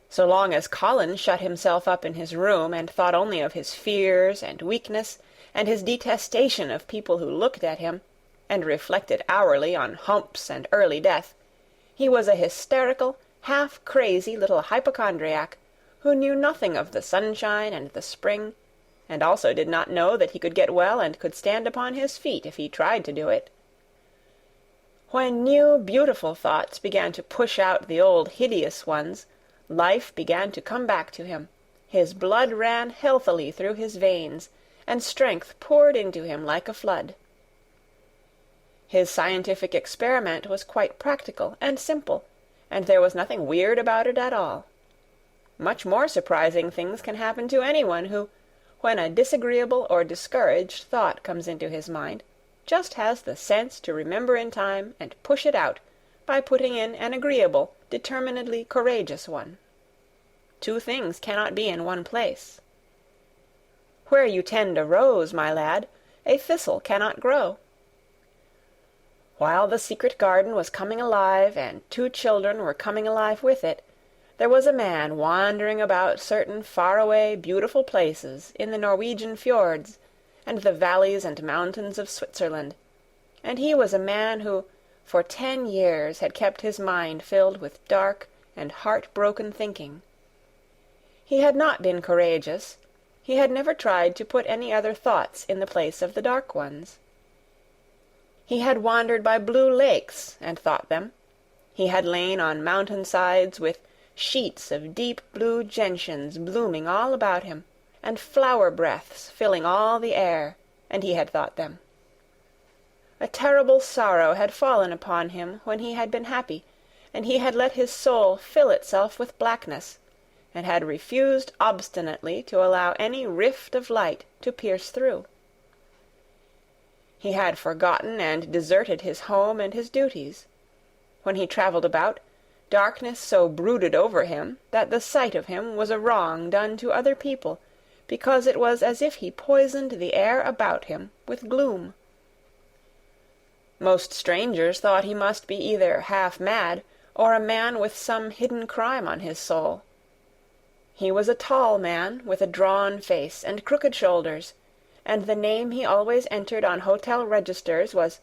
So long as Colin shut himself up in his room and thought only of his fears and weakness, and his detestation of people who looked at him, and reflected hourly on humps and early death, he was a hysterical, half-crazy little hypochondriac, who knew nothing of the sunshine and the spring, and also did not know that he could get well and could stand upon his feet if he tried to do it. When new, beautiful thoughts began to push out the old hideous ones, life began to come back to him, his blood ran healthily through his veins, and strength poured into him like a flood. His scientific experiment was quite practical and simple, and there was nothing weird about it at all. Much more surprising things can happen to anyone who, when a disagreeable or discouraged thought comes into his mind, just has the sense to remember in time and push it out by putting in an agreeable, determinedly courageous one. Two things cannot be in one place. Where you tend a rose, my lad, a thistle cannot grow. While the secret garden was coming alive, and two children were coming alive with it, there was a man wandering about certain far-away, beautiful places in the Norwegian fjords and the valleys and mountains of Switzerland, and he was a man who, for 10 years, had kept his mind filled with dark and heart-broken thinking. He had not been courageous. He had never tried to put any other thoughts in the place of the dark ones. He had wandered by blue lakes and thought them. He had lain on mountain-sides with sheets of deep blue gentians blooming all about him, and flower breaths filling all the air, and he had thought them. A terrible sorrow had fallen upon him when he had been happy, and he had let his soul fill itself with blackness, and had refused obstinately to allow any rift of light to pierce through. He had forgotten and deserted his home and his duties. When he travelled about, darkness so brooded over him that the sight of him was a wrong done to other people, because it was as if he poisoned the air about him with gloom. Most strangers thought he must be either half mad or a man with some hidden crime on his soul. He was a tall man with a drawn face and crooked shoulders, and the name he always entered on hotel registers was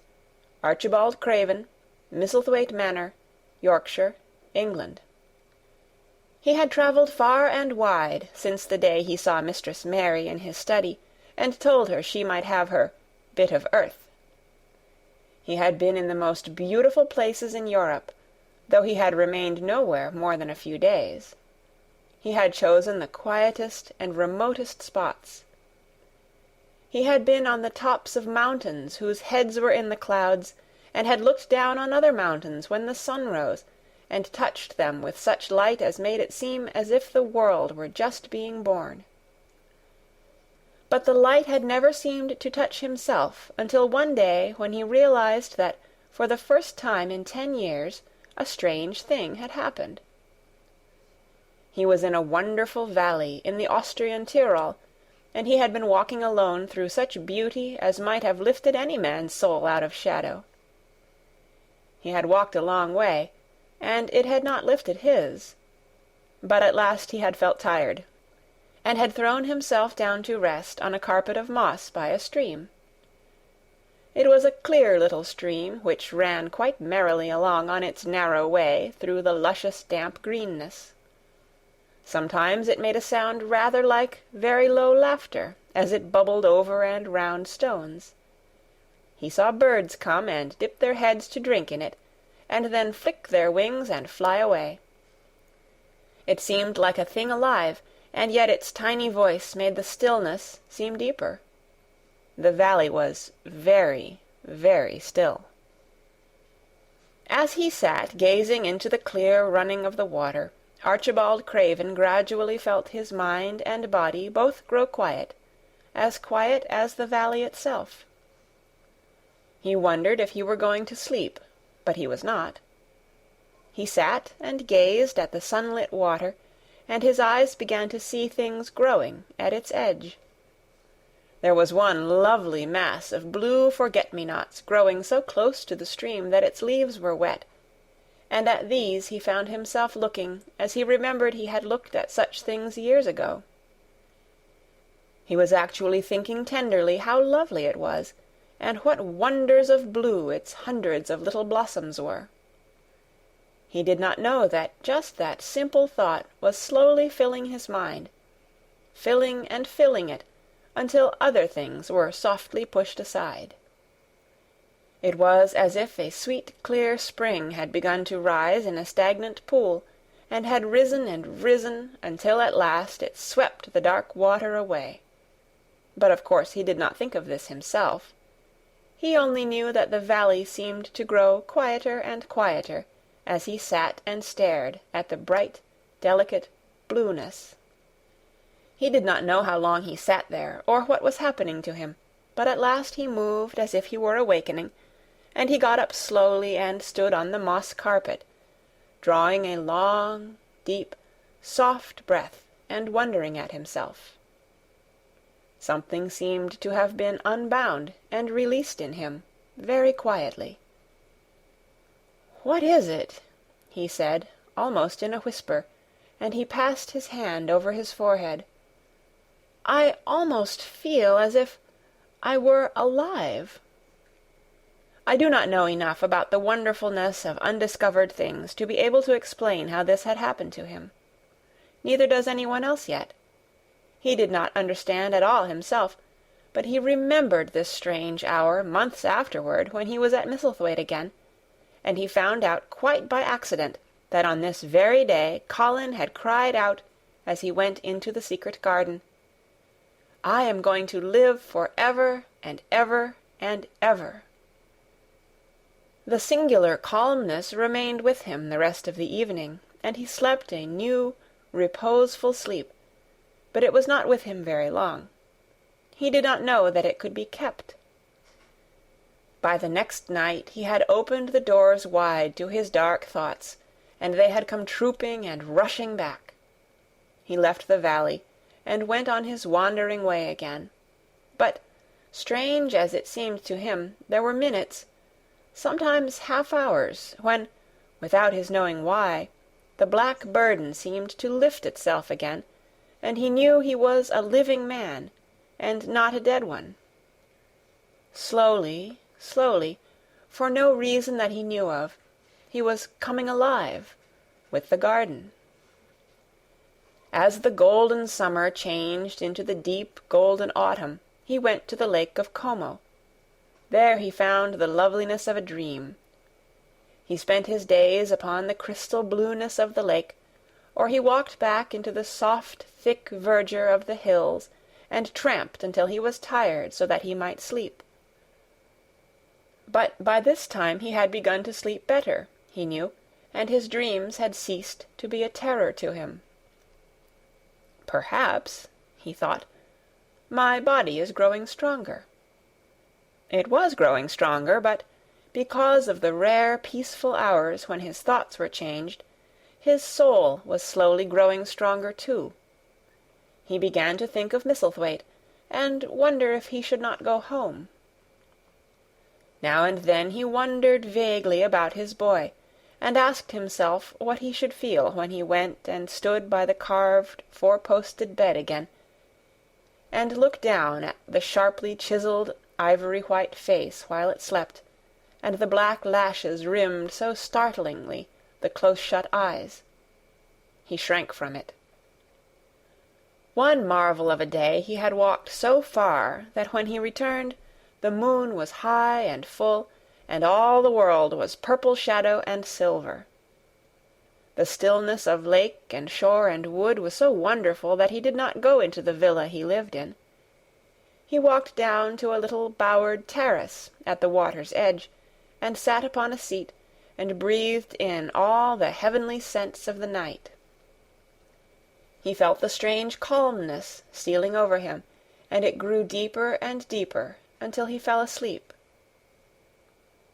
Archibald Craven, Misselthwaite Manor, Yorkshire, England. He had travelled far and wide since the day he saw Mistress Mary in his study, and told her she might have her bit of earth. He had been in the most beautiful places in Europe, though he had remained nowhere more than a few days. He had chosen the quietest and remotest spots. He had been on the tops of mountains whose heads were in the clouds, and had looked down on other mountains when the sun rose, and touched them with such light as made it seem as if the world were just being born. But the light had never seemed to touch himself until one day when he realized that for the first time in 10 years a strange thing had happened. He was in a wonderful valley in the Austrian Tyrol, and he had been walking alone through such beauty as might have lifted any man's soul out of shadow. He had walked a long way, and it had not lifted his. But at last he had felt tired, and had thrown himself down to rest on a carpet of moss by a stream. It was a clear little stream which ran quite merrily along on its narrow way through the luscious damp greenness. Sometimes it made a sound rather like very low laughter, as it bubbled over and round stones. He saw birds come and dip their heads to drink in it, and then flick their wings and fly away. It seemed like a thing alive, and yet its tiny voice made the stillness seem deeper. The valley was very, very still. As he sat gazing into the clear running of the water, Archibald Craven gradually felt his mind and body both grow quiet as the valley itself. He wondered if he were going to sleep, but he was not. He sat and gazed at the sunlit water, and his eyes began to see things growing at its edge. There was one lovely mass of blue forget-me-nots growing so close to the stream that its leaves were wet, and at these he found himself looking as he remembered he had looked at such things years ago. He was actually thinking tenderly how lovely it was, and what wonders of blue its hundreds of little blossoms were. He did not know that just that simple thought was slowly filling his mind, filling and filling it, until other things were softly pushed aside. It was as if a sweet, clear spring had begun to rise in a stagnant pool, and had risen and risen until at last it swept the dark water away. But of course he did not think of this himself. He only knew that the valley seemed to grow quieter and quieter as he sat and stared at the bright, delicate blueness. He did not know how long he sat there, or what was happening to him, but at last he moved as if he were awakening, and he got up slowly and stood on the moss carpet, drawing a long, deep, soft breath and wondering at himself. Something seemed to have been unbound and released in him, very quietly. "What is it?" he said, almost in a whisper, and he passed his hand over his forehead. "I almost feel as if I were alive." I do not know enough about the wonderfulness of undiscovered things to be able to explain how this had happened to him. Neither does anyone else yet. He did not understand at all himself, but he remembered this strange hour months afterward when he was at Misselthwaite again, and he found out quite by accident that on this very day Colin had cried out as he went into the secret garden, "I am going to live for ever and ever and ever." The singular calmness remained with him the rest of the evening, and he slept a new, reposeful sleep, but it was not with him very long. He did not know that it could be kept. By the next night he had opened the doors wide to his dark thoughts, and they had come trooping and rushing back. He left the valley, and went on his wandering way again. But, strange as it seemed to him, there were minutes, sometimes half-hours, when, without his knowing why, the black burden seemed to lift itself again, and he knew he was a living man, and not a dead one. Slowly, slowly, for no reason that he knew of, he was coming alive with the garden. As the golden summer changed into the deep golden autumn, he went to the lake of Como. There he found the loveliness of a dream. He spent his days upon the crystal blueness of the lake, or he walked back into the soft, thick verdure of the hills and tramped until he was tired so that he might sleep. But by this time he had begun to sleep better, he knew, and his dreams had ceased to be a terror to him. Perhaps, he thought, my body is growing stronger. It was growing stronger, but because of the rare peaceful hours when his thoughts were changed, his soul was slowly growing stronger too. He began to think of Misselthwaite, and wonder if he should not go home. Now and then he wondered vaguely about his boy, and asked himself what he should feel when he went and stood by the carved four-posted bed again, and looked down at the sharply chiselled ivory-white face while it slept, and the black lashes rimmed so startlingly the close-shut eyes. He shrank from it. One marvel of a day he had walked so far that when he returned, the moon was high and full, and all the world was purple shadow and silver. The stillness of lake and shore and wood was so wonderful that he did not go into the villa he lived in. He walked down to a little bowered terrace at the water's edge, and sat upon a seat, and breathed in all the heavenly scents of the night. He felt the strange calmness stealing over him, and it grew deeper and deeper until he fell asleep.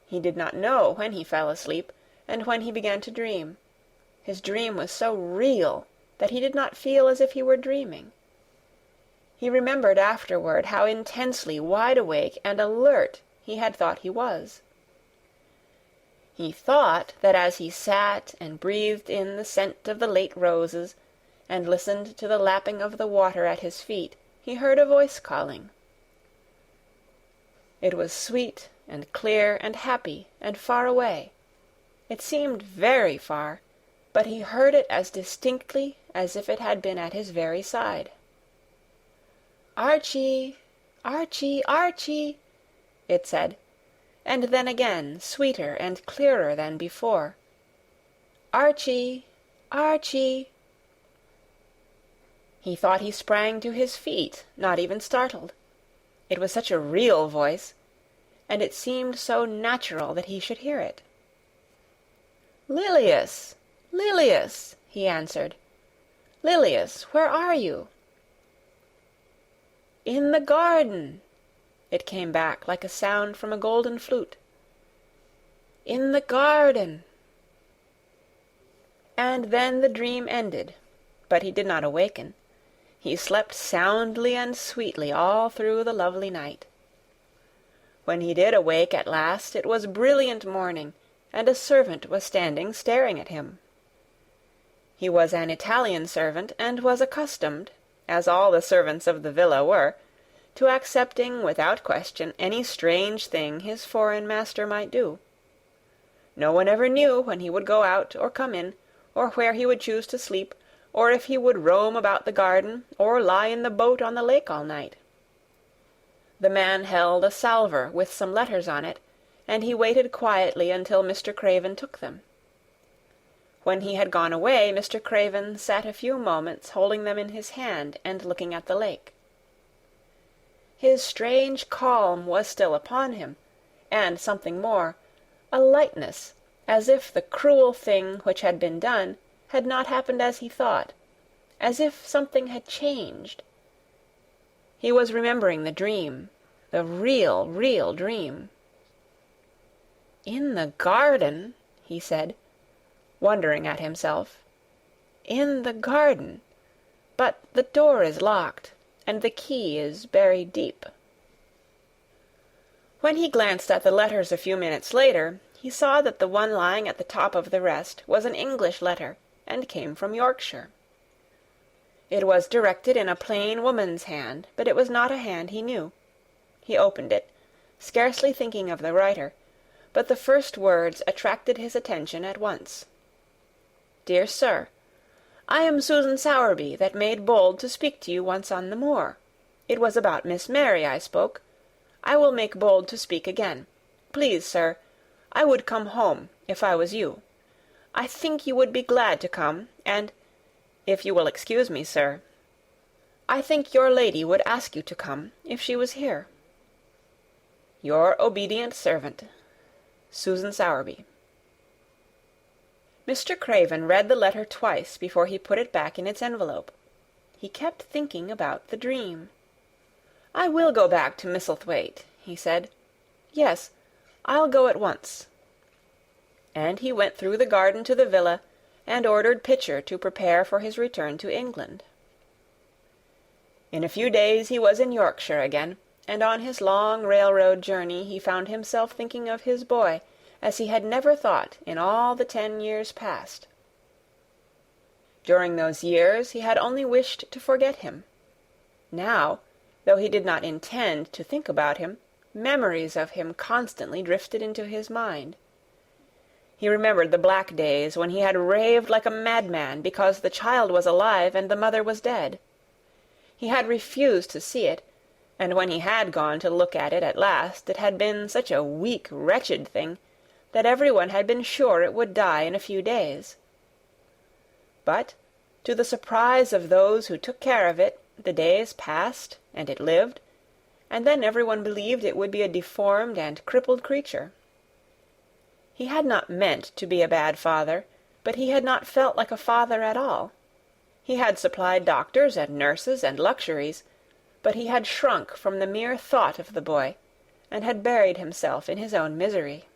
He did not know when he fell asleep, and when he began to dream. His dream was so real that he did not feel as if he were dreaming. He remembered afterward how intensely wide awake and alert he had thought he was. He thought that as he sat and breathed in the scent of the late roses, and listened to the lapping of the water at his feet, he heard a voice calling. It was sweet and clear and happy and far away. It seemed very far, but he heard it as distinctly as if it had been at his very side. "Archie! Archie! Archie!" it said, and then again, sweeter and clearer than before. "Archie! Archie!" He thought he sprang to his feet, not even startled. It was such a real voice, and it seemed so natural that he should hear it. "Lilias! Lilias!" he answered. "Lilias, where are you?" "In the garden," it came back like a sound from a golden flute. "In the garden." And then the dream ended, but he did not awaken. He slept soundly and sweetly all through the lovely night. When he did awake at last, it was brilliant morning, and a servant was standing staring at him. He was an Italian servant, and was accustomed, as all the servants of the villa were, to accepting without question any strange thing his foreign master might do. No one ever knew when he would go out or come in, or where he would choose to sleep, or if he would roam about the garden, or lie in the boat on the lake all night. The man held a salver with some letters on it, and he waited quietly until Mr. Craven took them. When he had gone away, Mr. Craven sat a few moments holding them in his hand and looking at the lake. His strange calm was still upon him, and something more, a lightness, as if the cruel thing which had been done had not happened as he thought, as if something had changed. He was remembering the dream, the real dream. "In the garden," he said, wondering at himself. "In the garden. But the door is locked, and the key is buried deep." When he glanced at the letters a few minutes later, he saw that the one lying at the top of the rest was an English letter, and came from Yorkshire. It was directed in a plain woman's hand, but it was not a hand he knew. He opened it, scarcely thinking of the writer, but the first words attracted his attention at once. "Dear Sir, I am Susan Sowerby, that made bold to speak to you once on the moor. It was about Miss Mary I spoke. I will make bold to speak again. Please, sir, I would come home, if I was you. I think you would be glad to come, and, if you will excuse me, sir, I think your lady would ask you to come, if she was here. Your obedient servant, Susan Sowerby." Mr. Craven read the letter twice before he put it back in its envelope. He kept thinking about the dream. "I will go back to Misselthwaite," he said. "Yes, I'll go at once." And he went through the garden to the villa, and ordered Pitcher to prepare for his return to England. In a few days he was in Yorkshire again, and on his long railroad journey he found himself thinking of his boy as he had never thought in all the 10 years past. During those years he had only wished to forget him. Now, though he did not intend to think about him, memories of him constantly drifted into his mind. He remembered the black days when he had raved like a madman because the child was alive and the mother was dead. He had refused to see it, and when he had gone to look at it at last, it had been such a weak, wretched thing that everyone had been sure it would die in a few days. But, to the surprise of those who took care of it, the days passed, and it lived, and then everyone believed it would be a deformed and crippled creature. He had not meant to be a bad father, but he had not felt like a father at all. He had supplied doctors and nurses and luxuries, but he had shrunk from the mere thought of the boy, and had buried himself in his own misery.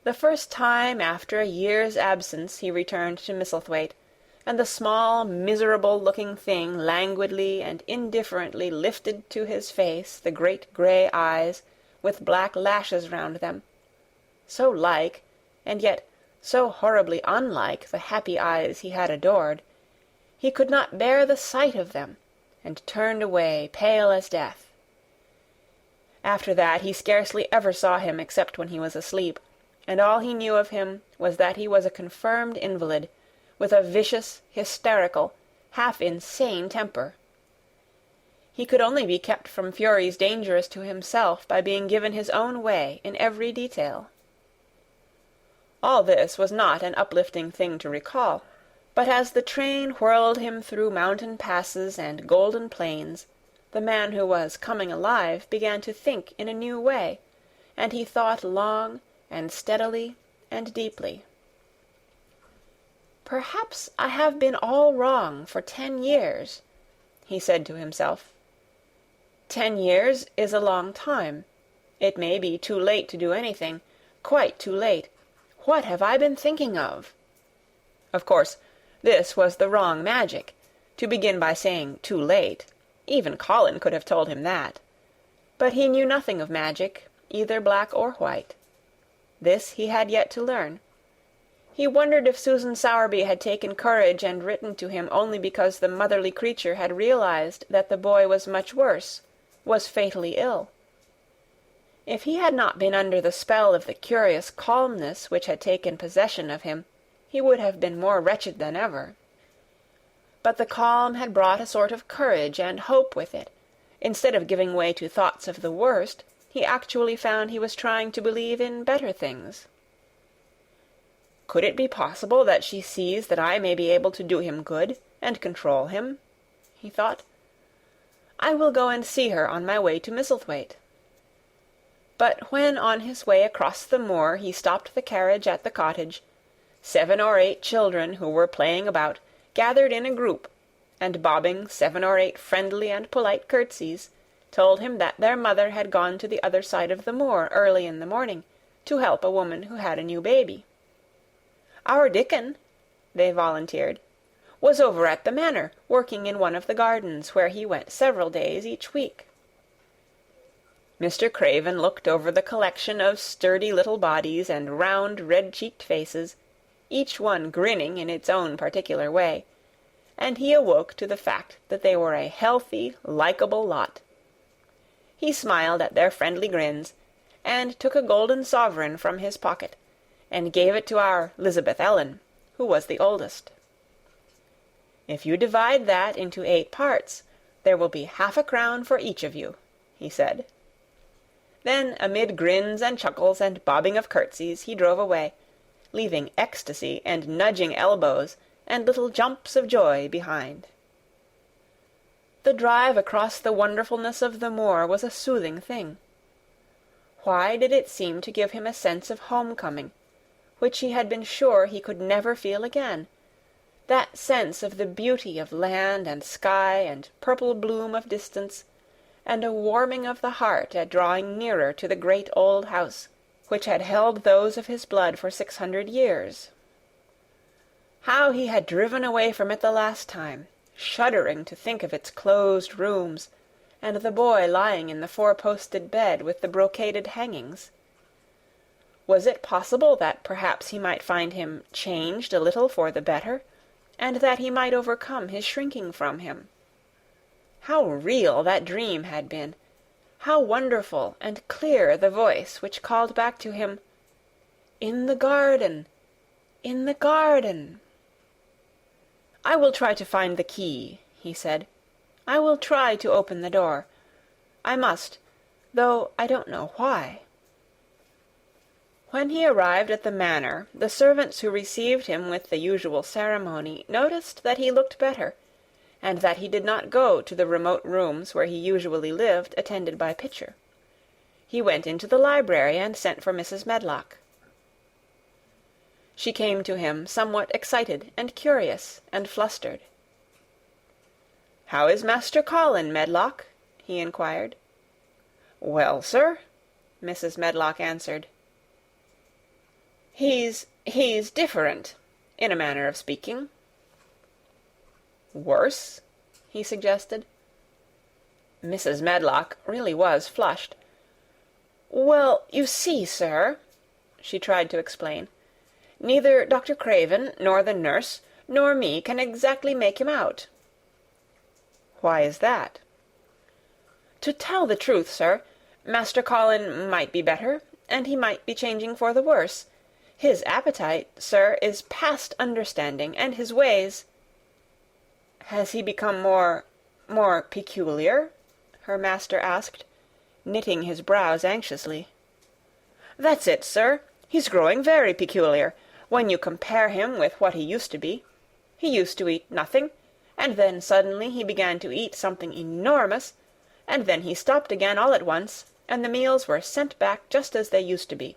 The first time after a year's absence he returned to Misselthwaite, and the small, miserable-looking thing languidly and indifferently lifted to his face the great grey eyes with black lashes round them, so like, and yet so horribly unlike the happy eyes he had adored, he could not bear the sight of them, and turned away, pale as death. After that he scarcely ever saw him except when he was asleep, and all he knew of him was that he was a confirmed invalid, with a vicious, hysterical, half-insane temper. He could only be kept from furies dangerous to himself by being given his own way in every detail. All this was not an uplifting thing to recall, but as the train whirled him through mountain passes and golden plains, the man who was coming alive began to think in a new way, and he thought long and steadily and deeply. "Perhaps I have been all wrong for 10 years," he said to himself. 10 years is a long time. It may be too late to do anything, quite too late. What have I been thinking of? Of course, this was the wrong magic, to begin by saying too late. Even Colin could have told him that. But he knew nothing of magic, either black or white. This he had yet to learn. He wondered if Susan Sowerby had taken courage and written to him only because the motherly creature had realized that the boy was much worse, was fatally ill. If he had not been under the spell of the curious calmness which had taken possession of him, he would have been more wretched than ever. But the calm had brought a sort of courage and hope with it. Instead of giving way to thoughts of the worst, he actually found he was trying to believe in better things. Could it be possible that she sees that I may be able to do him good, and control him? He thought. I will go and see her on my way to Misselthwaite. But when on his way across the moor he stopped the carriage at the cottage, 7 or 8 children who were playing about gathered in a group, and bobbing 7 or 8 friendly and polite curtsies, told him that their mother had gone to the other side of the moor early in the morning to help a woman who had a new baby. "Our Dickon," they volunteered, "was over at the manor, working in one of the gardens, where he went several days each week." Mr. Craven looked over the collection of sturdy little bodies and round, red-cheeked faces, each one grinning in its own particular way, and he awoke to the fact that they were a healthy, likeable lot. He smiled at their friendly grins, and took a golden sovereign from his pocket, and gave it to our Lisbeth Ellen, who was the oldest. "If you divide that into 8 parts, there will be half a crown for each of you," he said. Then, amid grins and chuckles and bobbing of curtsies, he drove away, leaving ecstasy and nudging elbows and little jumps of joy behind. The drive across the wonderfulness of the moor was a soothing thing. Why did it seem to give him a sense of home-coming, which he had been sure he could never feel again, that sense of the beauty of land and sky and purple bloom of distance, and a warming of the heart at drawing nearer to the great old house, which had held those of his blood for 600 years. How he had driven away from it the last time, shuddering to think of its closed rooms, and the boy lying in the 4-posted bed with the brocaded hangings. Was it possible that perhaps he might find him changed a little for the better, and that he might overcome his shrinking from him? How real that dream had been! How wonderful and clear the voice which called back to him, "In the garden! In the garden!" "I will try to find the key," he said. "I will try to open the door. I must, though I don't know why." When he arrived at the manor, the servants who received him with the usual ceremony noticed that he looked better, and that he did not go to the remote rooms where he usually lived, attended by Pitcher. He went into the library and sent for Mrs. Medlock. She came to him somewhat excited and curious and flustered. "How is Master Colin, Medlock?" he inquired. "Well, sir," Mrs. Medlock answered. He's different, in a manner of speaking." "Worse?" he suggested. Mrs. Medlock really was flushed. "Well, you see, sir," she tried to explain, "neither Dr. Craven, nor the nurse, nor me can exactly make him out." "Why is that?" "To tell the truth, sir, Master Colin might be better, and he might be changing for the worse. His appetite, sir, is past understanding, and his ways—" "Has he become more peculiar?" her master asked, knitting his brows anxiously. "That's it, sir. He's growing very peculiar, when you compare him with what he used to be. He used to eat nothing, and then suddenly he began to eat something enormous, and then he stopped again all at once, and the meals were sent back just as they used to be.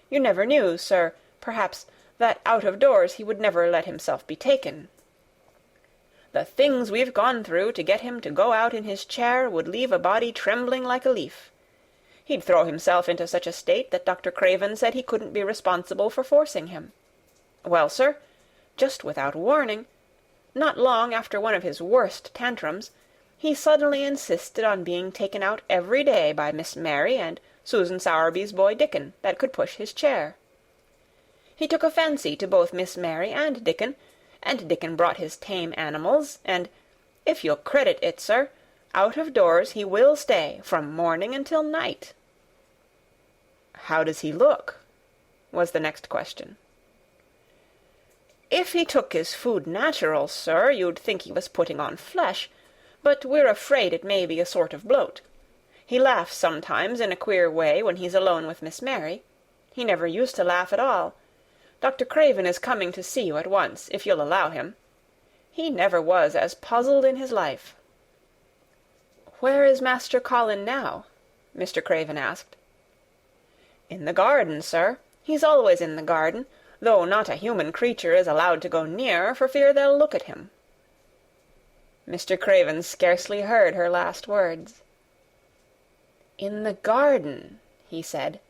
You never knew, sir, perhaps, that out of doors he would never let himself be taken. The things we've gone through to get him to go out in his chair would leave a body trembling like a leaf. He'd throw himself into such a state that Dr. Craven said he couldn't be responsible for forcing him. Well, sir, just without warning, not long after one of his worst tantrums, he suddenly insisted on being taken out every day by Miss Mary and Susan Sowerby's boy Dickon, that could push his chair. He took a fancy to both Miss Mary and Dickon brought his tame animals, and, if you'll credit it, sir, out of doors he will stay from morning until night." "How does he look?" was the next question. "If he took his food natural, sir, you'd think he was putting on flesh, but we're afraid it may be a sort of bloat. He laughs sometimes in a queer way when he's alone with Miss Mary. He never used to laugh at all. Dr. Craven is coming to see you at once, if you'll allow him. He never was as puzzled in his life." "Where is Master Colin now?" Mr. Craven asked. "In the garden, sir. He's always in the garden, though not a human creature is allowed to go near, for fear they'll look at him." Mr. Craven scarcely heard her last words. "In the garden," he said,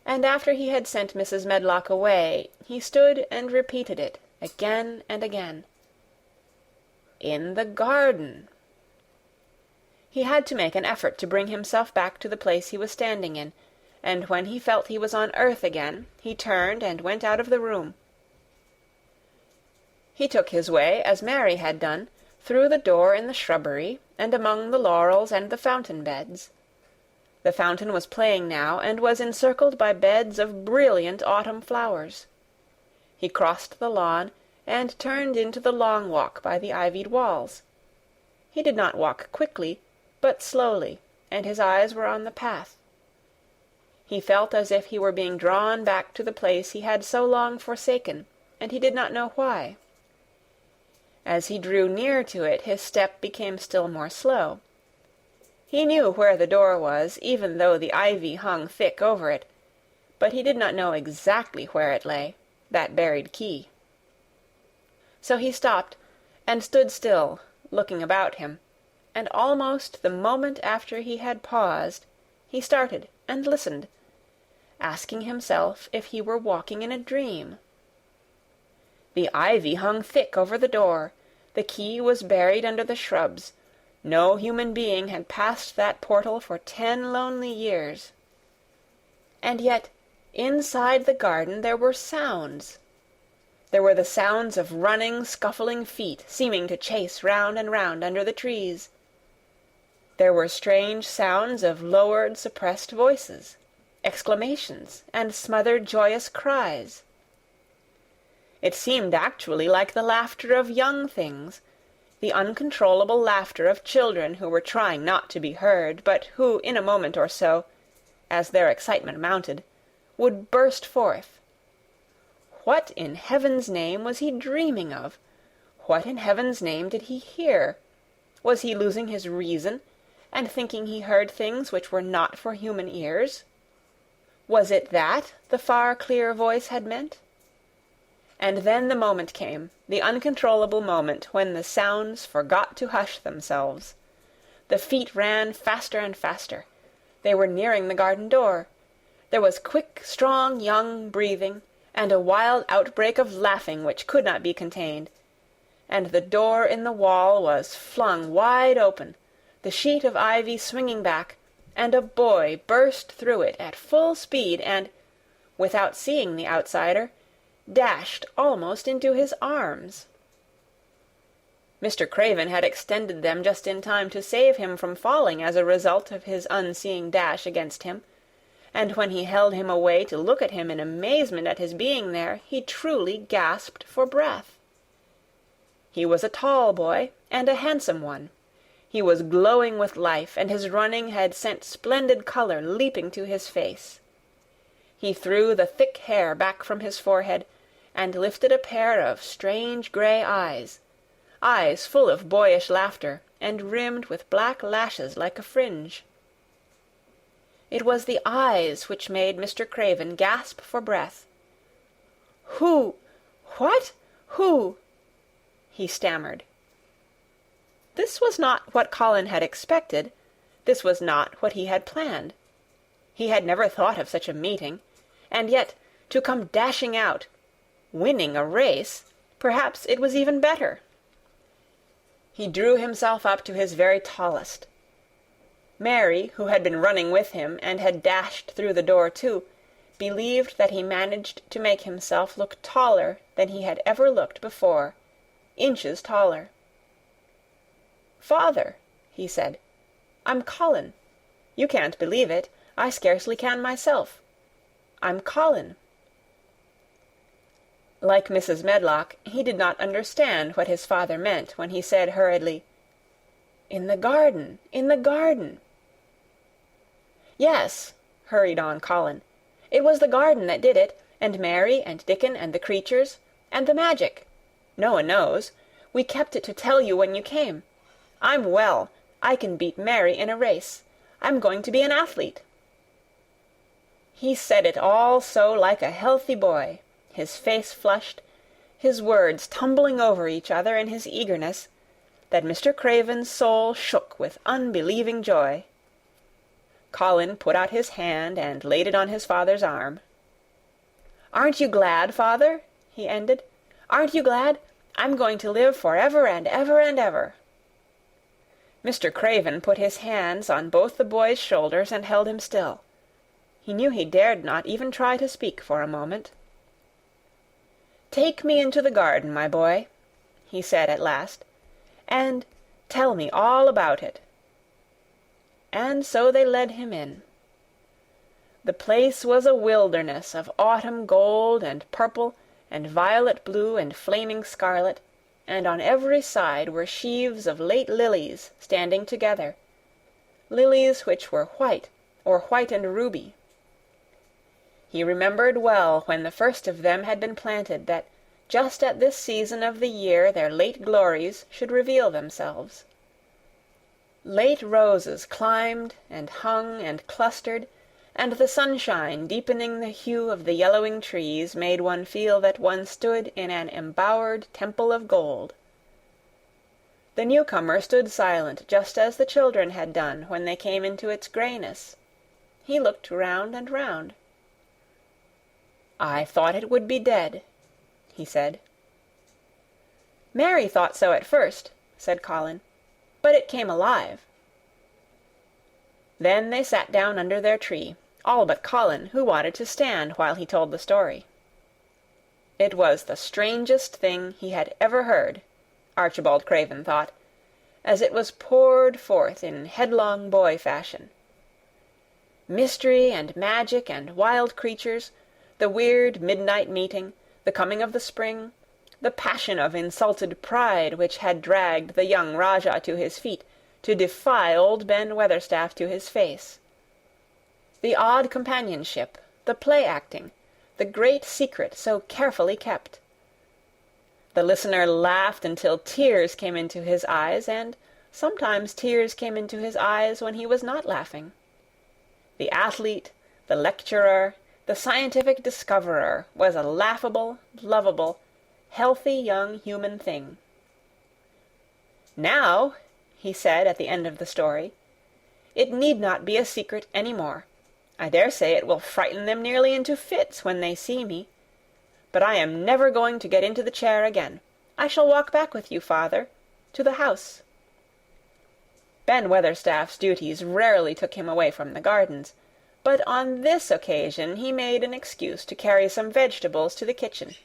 and after he had sent Mrs. Medlock away, he stood and repeated it again and again. "In the garden." He had to make an effort to bring himself back to the place he was standing in, and when he felt he was on earth again, he turned and went out of the room. He took his way, as Mary had done, through the door in the shrubbery, and among the laurels and the fountain beds. The fountain was playing now, and was encircled by beds of brilliant autumn flowers. He crossed the lawn, and turned into the long walk by the ivied walls. He did not walk quickly, but slowly, and his eyes were on the path. He felt as if he were being drawn back to the place he had so long forsaken, and he did not know why. As he drew near to it, his step became still more slow. He knew where the door was, even though the ivy hung thick over it, but he did not know exactly where it lay, that buried key. So he stopped, and stood still, looking about him, and almost the moment after he had paused, he started and listened, asking himself if he were walking in a dream. The ivy hung thick over the door. The key was buried under the shrubs. No human being had passed that portal for 10 lonely years. And yet, inside the garden there were sounds. There were the sounds of running, scuffling feet, seeming to chase round and round under the trees. There were strange sounds of lowered, suppressed voices, exclamations, and smothered, joyous cries. It seemed actually like the laughter of young things, the uncontrollable laughter of children who were trying not to be heard, but who, in a moment or so, as their excitement mounted, would burst forth. What in heaven's name was he dreaming of? What in heaven's name did he hear? Was he losing his reason, and thinking he heard things which were not for human ears? Was it that the far, clear voice had meant? And then the moment came, the uncontrollable moment, when the sounds forgot to hush themselves. The feet ran faster and faster. They were nearing the garden door. There was quick, strong, young breathing, and a wild outbreak of laughing which could not be contained. And the door in the wall was flung wide open, the sheet of ivy swinging back, and a boy burst through it at full speed and, without seeing the outsider, dashed almost into his arms. Mr. Craven had extended them just in time to save him from falling as a result of his unseeing dash against him, and when he held him away to look at him in amazement at his being there, he truly gasped for breath. He was a tall boy, and a handsome one. He was glowing with life, and his running had sent splendid color leaping to his face. He threw the thick hair back from his forehead, and lifted a pair of strange grey eyes full of boyish laughter, and rimmed with black lashes like a fringe. It was the eyes which made Mr. Craven gasp for breath. "Who? What? Who?" he stammered. This was not what Colin had expected. This was not what he had planned. He had never thought of such a meeting, and yet to come dashing out, winning a race, perhaps it was even better. He drew himself up to his very tallest. Mary, who had been running with him and had dashed through the door too, believed that he managed to make himself look taller than he had ever looked before, inches taller. "Father," he said, "I'm Colin. You can't believe it. I scarcely can myself. I'm Colin." Like Mrs. Medlock, he did not understand what his father meant when he said hurriedly, "In the garden, in the garden." "Yes," hurried on Colin, "it was the garden that did it, and Mary and Dickon and the creatures, and the magic. No one knows. We kept it to tell you when you came. I'm well. I can beat Mary in a race. I'm going to be an athlete." He said it all so like a healthy boy, his face flushed, his words tumbling over each other in his eagerness, that Mr. Craven's soul shook with unbelieving joy. Colin put out his hand and laid it on his father's arm. "Aren't you glad, father?" he ended. "Aren't you glad? I'm going to live for ever and ever and ever." Mr. Craven put his hands on both the boy's shoulders and held him still. He knew he dared not even try to speak for a moment. "Take me into the garden, my boy," he said at last, "and tell me all about it." And so they led him in. The place was a wilderness of autumn gold and purple and violet blue and flaming scarlet, and on every side were sheaves of late lilies standing together, lilies which were white or white and ruby. He remembered well when the first of them had been planted that just at this season of the year their late glories should reveal themselves. Late roses climbed and hung and clustered, and the sunshine deepening the hue of the yellowing trees made one feel that one stood in an embowered temple of gold. The newcomer stood silent just as the children had done when they came into its grayness. He looked round and round. "I thought it would be dead," he said. "Mary thought so at first," said Colin, "but it came alive." Then they sat down under their tree, all but Colin, who wanted to stand while he told the story. It was the strangest thing he had ever heard, Archibald Craven thought, as it was poured forth in headlong boy fashion. Mystery and magic and wild creatures, the weird midnight meeting, the coming of the spring, the passion of insulted pride which had dragged the young Rajah to his feet to defy old Ben Weatherstaff to his face. The odd companionship, the play-acting, the great secret so carefully kept. The listener laughed until tears came into his eyes, and sometimes tears came into his eyes when he was not laughing. The athlete, the lecturer, the scientific discoverer was a laughable, lovable, healthy young human thing. "Now," he said at the end of the story, "it need not be a secret any more. I dare say it will frighten them nearly into fits when they see me. But I am never going to get into the chair again. I shall walk back with you, father, to the house." Ben Weatherstaff's duties rarely took him away from the gardens, but on this occasion he made an excuse to carry some vegetables to the kitchen,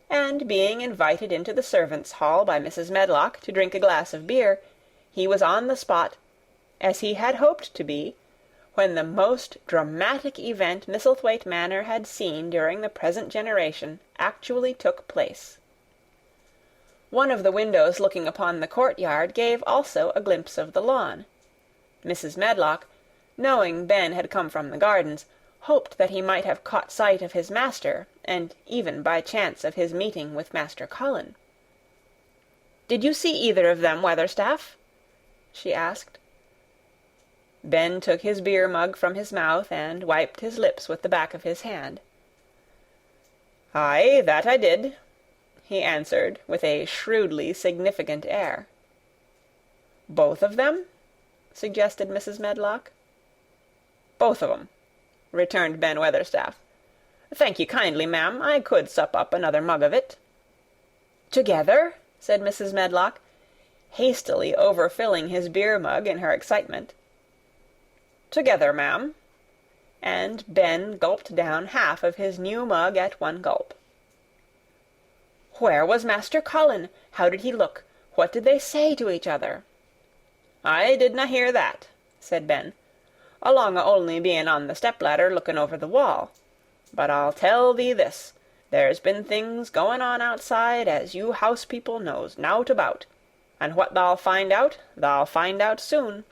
and being invited into the servants' hall by Mrs. Medlock to drink a glass of beer, he was on the spot, as he had hoped to be, when the most dramatic event Misselthwaite Manor had seen during the present generation actually took place. One of the windows looking upon the courtyard gave also a glimpse of the lawn. Mrs. Medlock, knowing Ben had come from the gardens, hoped that he might have caught sight of his master, and even by chance of his meeting with Master Colin. "Did you see either of them, Weatherstaff?" she asked. Ben took his beer-mug from his mouth and wiped his lips with the back of his hand. "Aye, that I did," he answered with a shrewdly significant air. "Both of them?" suggested Mrs. Medlock. "Both of 'em," returned Ben Weatherstaff. "Thank you kindly, ma'am. I could sup up another mug of it." "Together?" said Mrs. Medlock, hastily overfilling his beer-mug in her excitement. "Together, ma'am." And Ben gulped down half of his new mug at one gulp. "Where was Master Colin? How did he look? What did they say to each other?" "I didna hear that," said Ben, "along o' only being on the step-ladder looking over the wall. But I'll tell thee this, there's been things going on outside as you house-people knows nowt about, and what thou'll find out soon."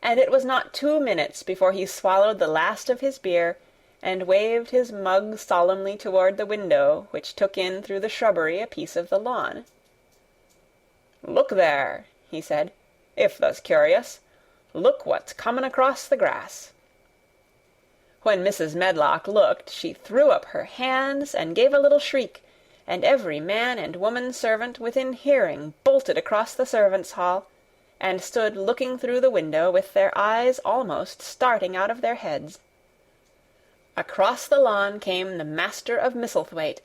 And it was not 2 minutes before he swallowed the last of his beer, and waved his mug solemnly toward the window which took in through the shrubbery a piece of the lawn. "Look there," he said, "if tha's curious. Look what's comin' across the grass." When Mrs. Medlock looked, she threw up her hands and gave a little shriek, and every man and woman servant within hearing bolted across the servants' hall, and stood looking through the window with their eyes almost starting out of their heads. Across the lawn came the Master of Misselthwaite,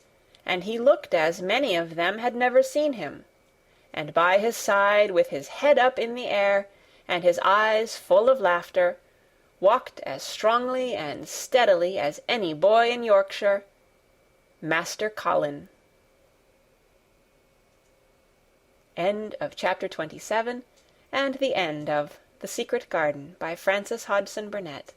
and he looked as many of them had never seen him, and by his side, with his head up in the air, and his eyes full of laughter, walked as strongly and steadily as any boy in Yorkshire, Master Colin. End of chapter 27, and the end of The Secret Garden by Frances Hodgson Burnett.